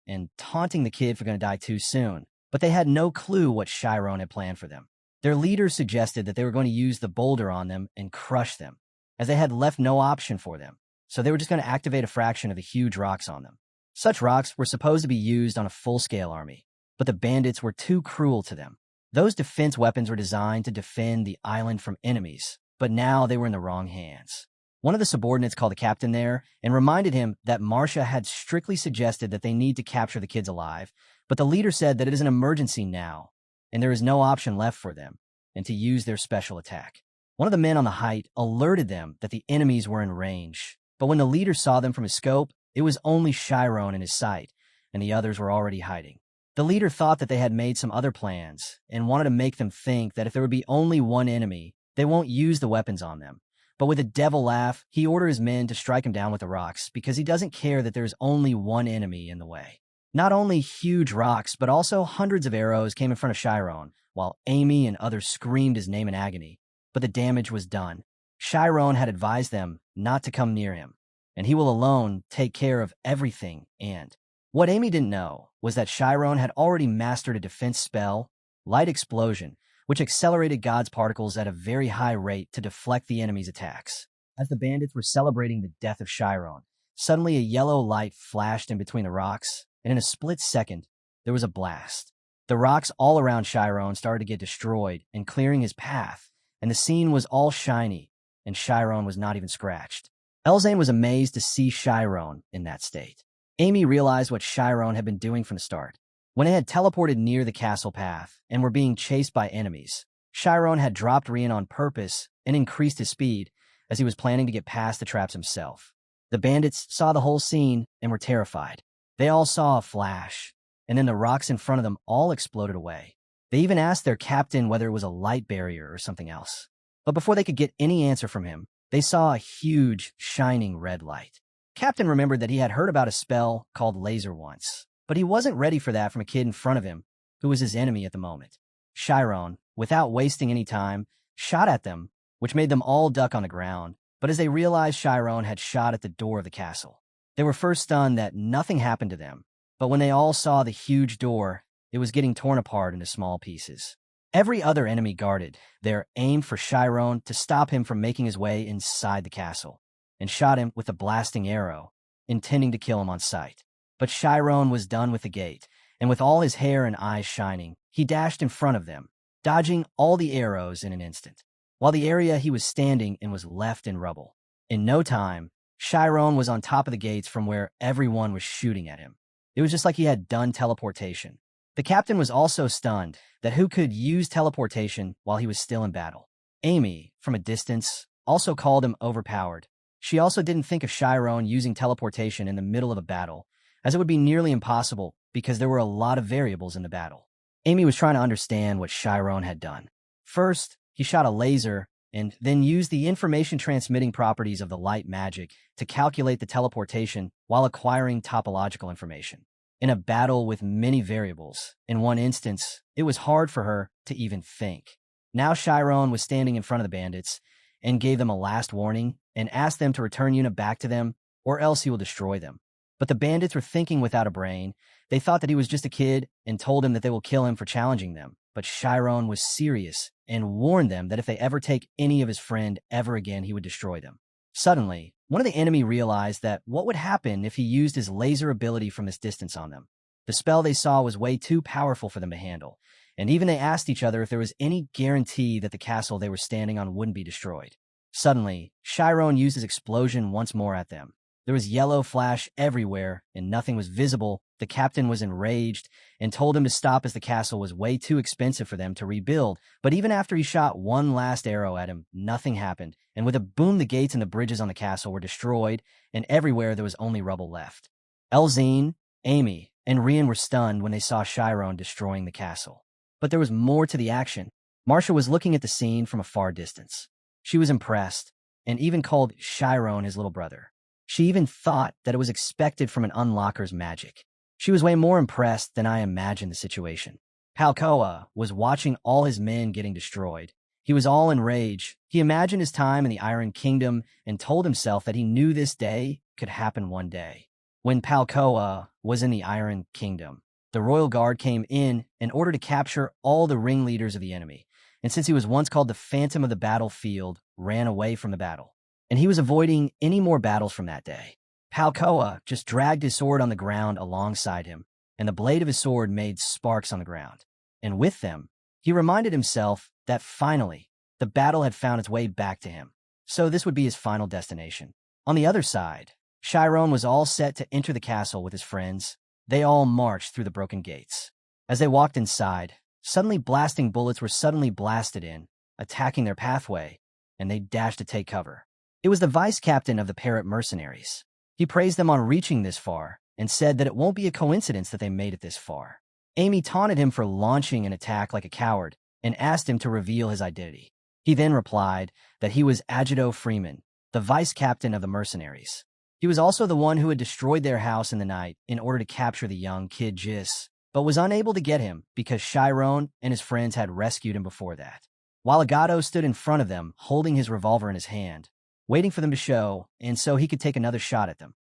and taunting the kid for going to die too soon, but they had no clue what Chiron had planned for them. Their leaders suggested that they were going to use the boulder on them and crush them, as they had left no option for them, so they were just going to activate a fraction of the huge rocks on them. Such rocks were supposed to be used on a full-scale army, but the bandits were too cruel to them. Those defense weapons were designed to defend the island from enemies, but now they were in the wrong hands. One of the subordinates called the captain there and reminded him that Marcia had strictly suggested that they need to capture the kids alive, but the leader said that it is an emergency now, and there is no option left for them, and to use their special attack. One of the men on the height alerted them that the enemies were in range, but when the leader saw them from his scope, it was only Chiron in his sight, and the others were already hiding. The leader thought that they had made some other plans and wanted to make them think that if there would be only one enemy, they won't use the weapons on them. But with a devil laugh, he ordered his men to strike him down with the rocks because he doesn't care that there's only one enemy in the way. Not only huge rocks, but also hundreds of arrows came in front of Chiron, while Amy and others screamed his name in agony. But the damage was done. Chiron had advised them not to come near him, and he will alone take care of everything. And what Amy didn't know was that Chiron had already mastered a defense spell, Light Explosion, which accelerated God's particles at a very high rate to deflect the enemy's attacks. As the bandits were celebrating the death of Chiron, suddenly a yellow light flashed in between the rocks, and in a split second, there was a blast. The rocks all around Chiron started to get destroyed and clearing his path, and the scene was all shiny, and Chiron was not even scratched. Elzane was amazed to see Chiron in that state. Amy realized what Chiron had been doing from the start. When it had teleported near the castle path and were being chased by enemies, Chiron had dropped Rian on purpose and increased his speed as he was planning to get past the traps himself. The bandits saw the whole scene and were terrified. They all saw a flash, and then the rocks in front of them all exploded away. They even asked their captain whether it was a light barrier or something else. But before they could get any answer from him, they saw a huge, shining red light. Captain remembered that he had heard about a spell called laser once, but he wasn't ready for that from a kid in front of him, who was his enemy at the moment. Chiron, without wasting any time, shot at them, which made them all duck on the ground, but as they realized Chiron had shot at the door of the castle, they were first stunned that nothing happened to them, but when they all saw the huge door, it was getting torn apart into small pieces. Every other enemy guarded their aim for Chiron to stop him from making his way inside the castle, and shot him with a blasting arrow, intending to kill him on sight. But Chiron was done with the gate, and with all his hair and eyes shining, he dashed in front of them, dodging all the arrows in an instant, while the area he was standing in was left in rubble. In no time, Chiron was on top of the gates from where everyone was shooting at him. It was just like he had done teleportation. The captain was also stunned that who could use teleportation while he was still in battle. Amy, from a distance, also called him overpowered. She also didn't think of Chiron using teleportation in the middle of a battle, as it would be nearly impossible because there were a lot of variables in the battle. Amy was trying to understand what Chiron had done. First, he shot a laser and then used the information-transmitting properties of the light magic to calculate the teleportation while acquiring topological information. In a battle with many variables, in one instance, it was hard for her to even think. Now Chiron was standing in front of the bandits and gave them a last warning and asked them to return Yuna back to them or else he will destroy them. But the bandits were thinking without a brain. They thought that he was just a kid and told him that they will kill him for challenging them. But Chiron was serious and warned them that if they ever take any of his friend ever again, he would destroy them. Suddenly, one of the enemy realized that what would happen if he used his laser ability from this distance on them. The spell they saw was way too powerful for them to handle, and even they asked each other if there was any guarantee that the castle they were standing on wouldn't be destroyed. Suddenly, Chiron used his explosion once more at them. There was yellow flash everywhere, and nothing was visible. The captain was enraged and told him to stop as the castle was way too expensive for them to rebuild. But even after he shot one last arrow at him, nothing happened. And with a boom, the gates and the bridges on the castle were destroyed, and everywhere there was only rubble left. Elzane, Amy, and Rian were stunned when they saw Chiron destroying the castle. But there was more to the action. Marcia was looking at the scene from a far distance. She was impressed, and even called Chiron his little brother. She even thought that it was expected from an unlocker's magic. She was way more impressed than I imagined the situation. Palkoa was watching all his men getting destroyed. He was all in rage. He imagined his time in the Iron Kingdom and told himself that he knew this day could happen one day. When Palkoa was in the Iron Kingdom, the royal guard came in order to capture all the ringleaders of the enemy, and since he was once called the Phantom of the Battlefield, ran away from the battle. And he was avoiding any more battles from that day. Palkoa just dragged his sword on the ground alongside him, and the blade of his sword made sparks on the ground. And with them, he reminded himself that finally, the battle had found its way back to him. So this would be his final destination. On the other side, Chiron was all set to enter the castle with his friends. They all marched through the broken gates. As they walked inside, suddenly blasting bullets were suddenly blasted in, attacking their pathway, and they dashed to take cover. It was the vice captain of the Parrot mercenaries. He praised them on reaching this far and said that it won't be a coincidence that they made it this far. Amy taunted him for launching an attack like a coward and asked him to reveal his identity. He then replied that he was Agito Freeman, the vice captain of the mercenaries. He was also the one who had destroyed their house in the night in order to capture the young kid Jis, but was unable to get him because Chiron and his friends had rescued him before that. While Agato stood in front of them, holding his revolver in his hand, waiting for them to show, and so he could take another shot at them.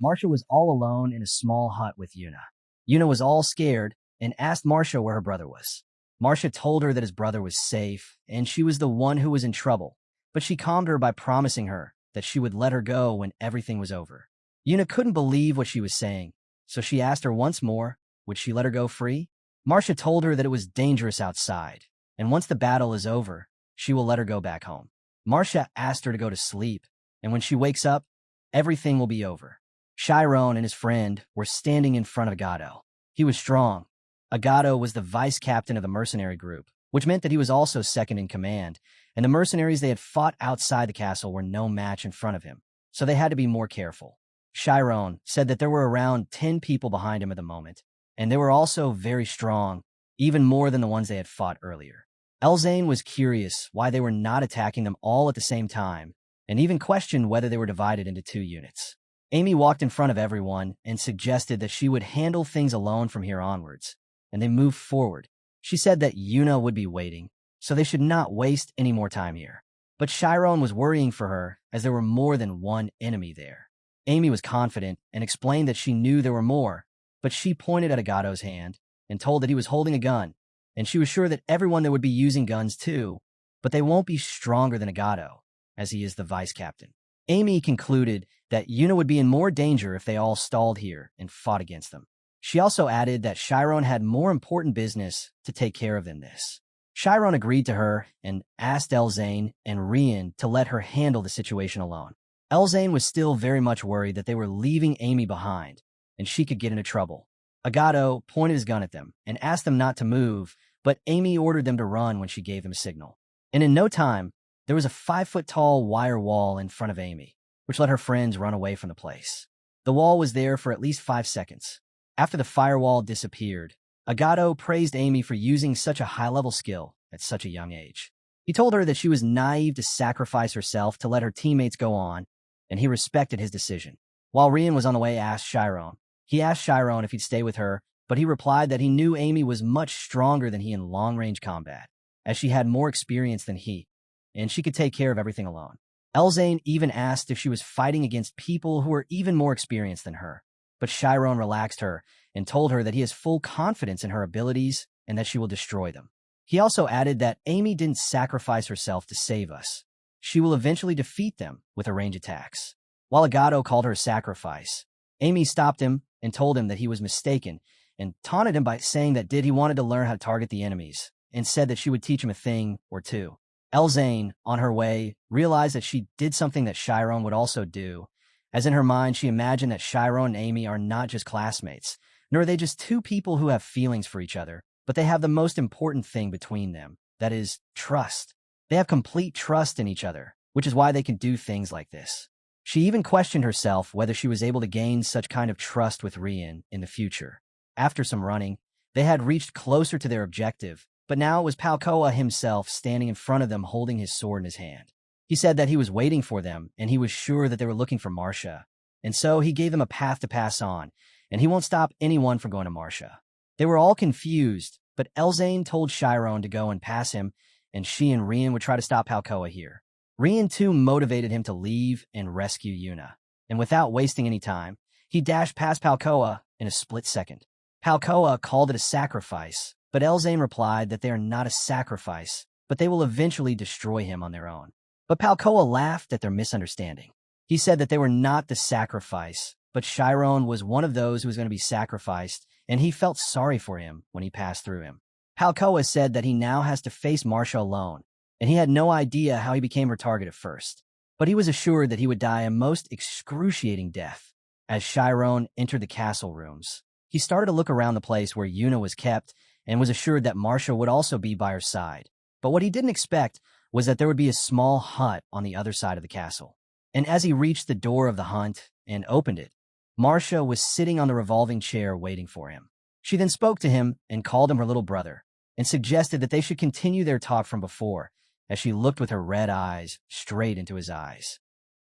Marcia was all alone in a small hut with Yuna. Yuna was all scared and asked Marcia where her brother was. Marcia told her that his brother was safe, and she was the one who was in trouble, but she calmed her by promising her that she would let her go when everything was over. Yuna couldn't believe what she was saying, so she asked her once more, would she let her go free? Marcia told her that it was dangerous outside, and once the battle is over, she will let her go back home. Marcia asked her to go to sleep, and when she wakes up, everything will be over. Chiron and his friend were standing in front of Agato. He was strong. Agato was the vice captain of the mercenary group, which meant that he was also second in command, and the mercenaries they had fought outside the castle were no match in front of him, so they had to be more careful. Chiron said that there were around 10 people behind him at the moment, and they were also very strong, even more than the ones they had fought earlier. Elzane was curious why they were not attacking them all at the same time, and even questioned whether they were divided into 2 units. Amy walked in front of everyone and suggested that she would handle things alone from here onwards, and they moved forward. She said that Yuna would be waiting, so they should not waste any more time here. But Chiron was worrying for her as there were more than one enemy there. Amy was confident and explained that she knew there were more, but she pointed at Agato's hand and told that he was holding a gun, and she was sure that everyone there would be using guns too, but they won't be stronger than Agato, as he is the vice captain. Amy concluded that Yuna would be in more danger if they all stalled here and fought against them. She also added that Chiron had more important business to take care of than this. Chiron agreed to her and asked Elzane and Rian to let her handle the situation alone. Elzane was still very much worried that they were leaving Amy behind, and she could get into trouble. Agato pointed his gun at them and asked them not to move, but Amy ordered them to run when she gave them a signal. And in no time, there was a 5-foot-tall wire wall in front of Amy, which let her friends run away from the place. The wall was there for at least 5 seconds. After the firewall disappeared, Agato praised Amy for using such a high-level skill at such a young age. He told her that she was naive to sacrifice herself to let her teammates go on, and he respected his decision. While Rian was on the way, he asked Chiron if he'd stay with her, but he replied that he knew Amy was much stronger than he in long-range combat, as she had more experience than he, and she could take care of everything alone. Elzane even asked if she was fighting against people who were even more experienced than her, but Chiron relaxed her and told her that he has full confidence in her abilities and that she will destroy them. He also added that Amy didn't sacrifice herself to save us. She will eventually defeat them with her range attacks. While Agato called her a sacrifice, Amy stopped him and told him that he was mistaken and taunted him by saying that he wanted to learn how to target the enemies and said that she would teach him a thing or two. Elzane, on her way, realized that she did something that Chiron would also do, as in her mind she imagined that Chiron and Amy are not just classmates, nor are they just 2 people who have feelings for each other, but they have the most important thing between them, that is, trust. They have complete trust in each other, which is why they can do things like this. She even questioned herself whether she was able to gain such kind of trust with Rian in the future. After some running, they had reached closer to their objective, but now it was Palkoa himself standing in front of them holding his sword in his hand. He said that he was waiting for them, and he was sure that they were looking for Marcia, and so he gave them a path to pass on, and he won't stop anyone from going to Marcia. They were all confused, but Elzane told Chiron to go and pass him, and she and Rian would try to stop Palkoa here. Rian too motivated him to leave and rescue Yuna, and without wasting any time, he dashed past Palkoa in a split second. Palkoa called it a sacrifice, but Elzane replied that they are not a sacrifice, but they will eventually destroy him on their own. But Palkoa laughed at their misunderstanding. He said that they were not the sacrifice, but Chiron was one of those who was going to be sacrificed, and he felt sorry for him when he passed through him. Palkoa said that he now has to face Marcia alone, and he had no idea how he became her target at first. But he was assured that he would die a most excruciating death. As Chiron entered the castle rooms, he started to look around the place where Yuna was kept and was assured that Marcia would also be by her side. But what he didn't expect was that there would be a small hut on the other side of the castle. And as he reached the door of the hut and opened it, Marcia was sitting on the revolving chair waiting for him. She then spoke to him and called him her little brother and suggested that they should continue their talk from before as she looked with her red eyes straight into his eyes.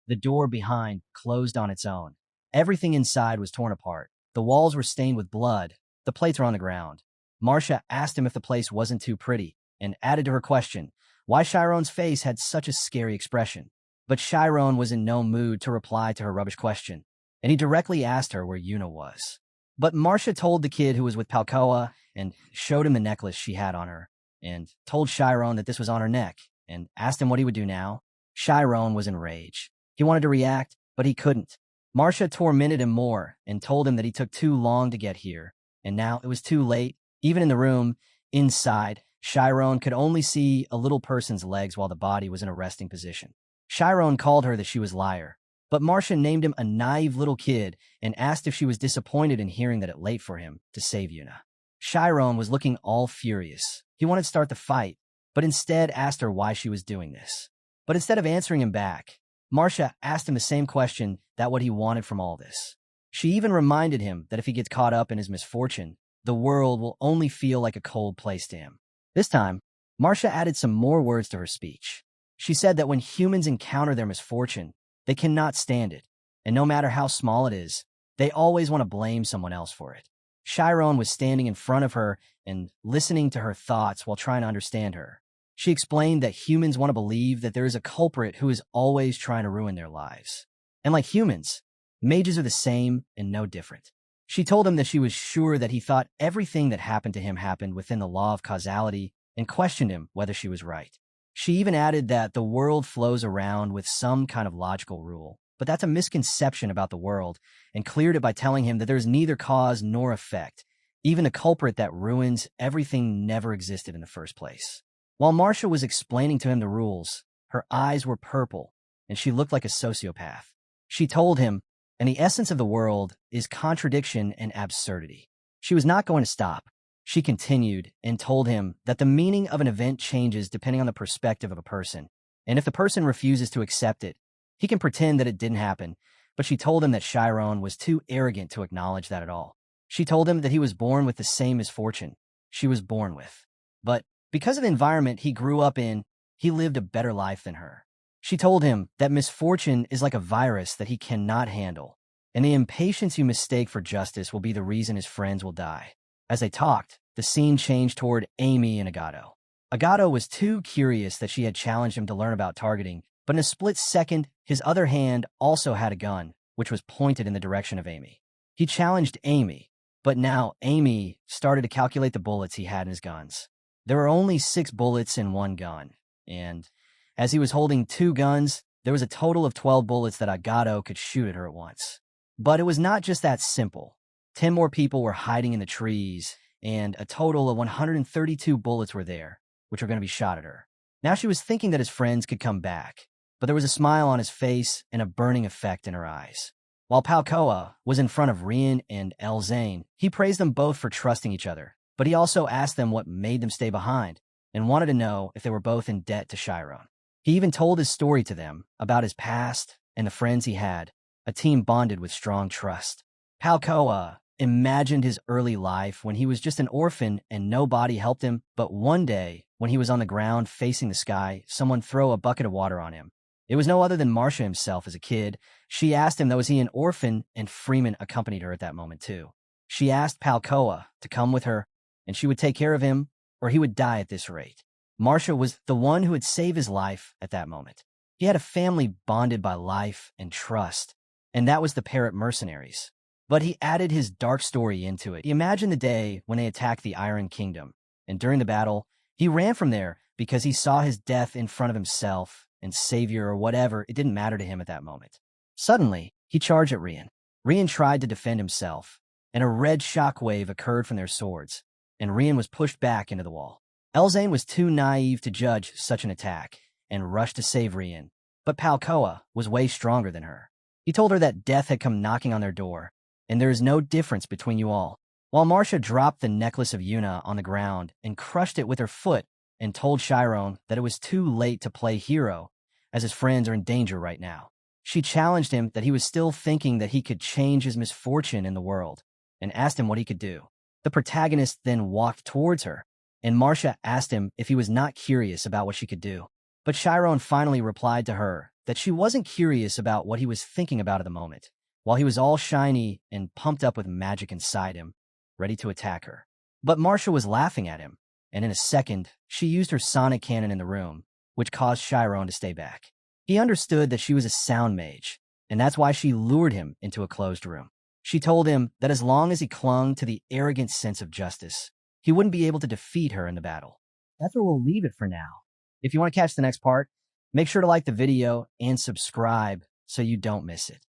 The door behind closed on its own. Everything inside was torn apart. The walls were stained with blood. The plates were on the ground. Marcia asked him if the place wasn't too pretty and added to her question why Chiron's face had such a scary expression. But Chiron was in no mood to reply to her rubbish question, and he directly asked her where Yuna was. But Marcia told the kid who was with Palkoa and showed him the necklace she had on her and told Chiron that this was on her neck and asked him what he would do now. Chiron was enraged. He wanted to react, but he couldn't. Marcia tormented him more and told him that he took too long to get here, and now it was too late. Even in the room, inside, Chiron could only see a little person's legs while the body was in a resting position. Chiron called her that she was liar, but Marcia named him a naive little kid and asked if she was disappointed in hearing that it late for him to save Yuna. Chiron was looking all furious. He wanted to start the fight, but instead asked her why she was doing this. But instead of answering him back, Marcia asked him the same question that what he wanted from all this. She even reminded him that if he gets caught up in his misfortune, the world will only feel like a cold place to him. This time, Marcia added some more words to her speech. She said that when humans encounter their misfortune, they cannot stand it, and no matter how small it is, they always want to blame someone else for it. Chiron was standing in front of her and listening to her thoughts while trying to understand her. She explained that humans want to believe that there is a culprit who is always trying to ruin their lives. And like humans, mages are the same and no different. She told him that she was sure that he thought everything that happened to him happened within the law of causality and questioned him whether she was right. She even added that the world flows around with some kind of logical rule, but that's a misconception about the world, and cleared it by telling him that there's neither cause nor effect. Even the culprit that ruins everything never existed in the first place. While Marcia was explaining to him the rules, her eyes were purple, and she looked like a sociopath. She told him, and the essence of the world is contradiction and absurdity. She was not going to stop. She continued and told him that the meaning of an event changes depending on the perspective of a person, and if the person refuses to accept it, he can pretend that it didn't happen, but she told him that Chiron was too arrogant to acknowledge that at all. She told him that he was born with the same misfortune she was born with, but because of the environment he grew up in, he lived a better life than her. She told him that misfortune is like a virus that he cannot handle, and the impatience you mistake for justice will be the reason his friends will die. As they talked, the scene changed toward Amy and Agato. Agato was too curious that she had challenged him to learn about targeting, but in a split second, his other hand also had a gun, which was pointed in the direction of Amy. He challenged Amy, but now Amy started to calculate the bullets he had in his guns. There were only 6 bullets in one gun, and as he was holding 2 guns, there was a total of 12 bullets that Agato could shoot at her at once. But it was not just that simple. 10 more people were hiding in the trees, and a total of 132 bullets were there, which were going to be shot at her. Now she was thinking that his friends could come back, but there was a smile on his face and a burning effect in her eyes. While Palkoa was in front of Rian and Elzane, he praised them both for trusting each other, but he also asked them what made them stay behind and wanted to know if they were both in debt to Chiron. He even told his story to them about his past and the friends he had, a team bonded with strong trust. Palkoa imagined his early life when he was just an orphan and nobody helped him, but one day, when he was on the ground facing the sky, someone threw a bucket of water on him. It was no other than Marcia himself as a kid. She asked him, was he an orphan, and Freeman accompanied her at that moment too. She asked Palkoa to come with her, and she would take care of him, or he would die at this rate. Marcia was the one who would save his life at that moment. He had a family bonded by life and trust, and that was the Parrot Mercenaries. But he added his dark story into it. He imagined the day when they attacked the Iron Kingdom, and during the battle, he ran from there because he saw his death in front of himself, and savior or whatever, it didn't matter to him at that moment. Suddenly, he charged at Rian. Rian tried to defend himself, and a red shockwave occurred from their swords, and Rian was pushed back into the wall. Elzane was too naive to judge such an attack, and rushed to save Rian, but Palkoa was way stronger than her. He told her that death had come knocking on their door, and there is no difference between you all. While Marcia dropped the necklace of Yuna on the ground and crushed it with her foot and told Chiron that it was too late to play hero, as his friends are in danger right now. She challenged him that he was still thinking that he could change his misfortune in the world, and asked him what he could do. The protagonist then walked towards her, and Marcia asked him if he was not curious about what she could do. But Chiron finally replied to her that she wasn't curious about what he was thinking about at the moment, while he was all shiny and pumped up with magic inside him, ready to attack her. But Marcia was laughing at him, and in a second, she used her sonic cannon in the room, which caused Chiron to stay back. He understood that she was a sound mage, and that's why she lured him into a closed room. She told him that as long as he clung to the arrogant sense of justice, he wouldn't be able to defeat her in the battle. That's where we'll leave it for now. If you want to catch the next part, make sure to like the video and subscribe so you don't miss it.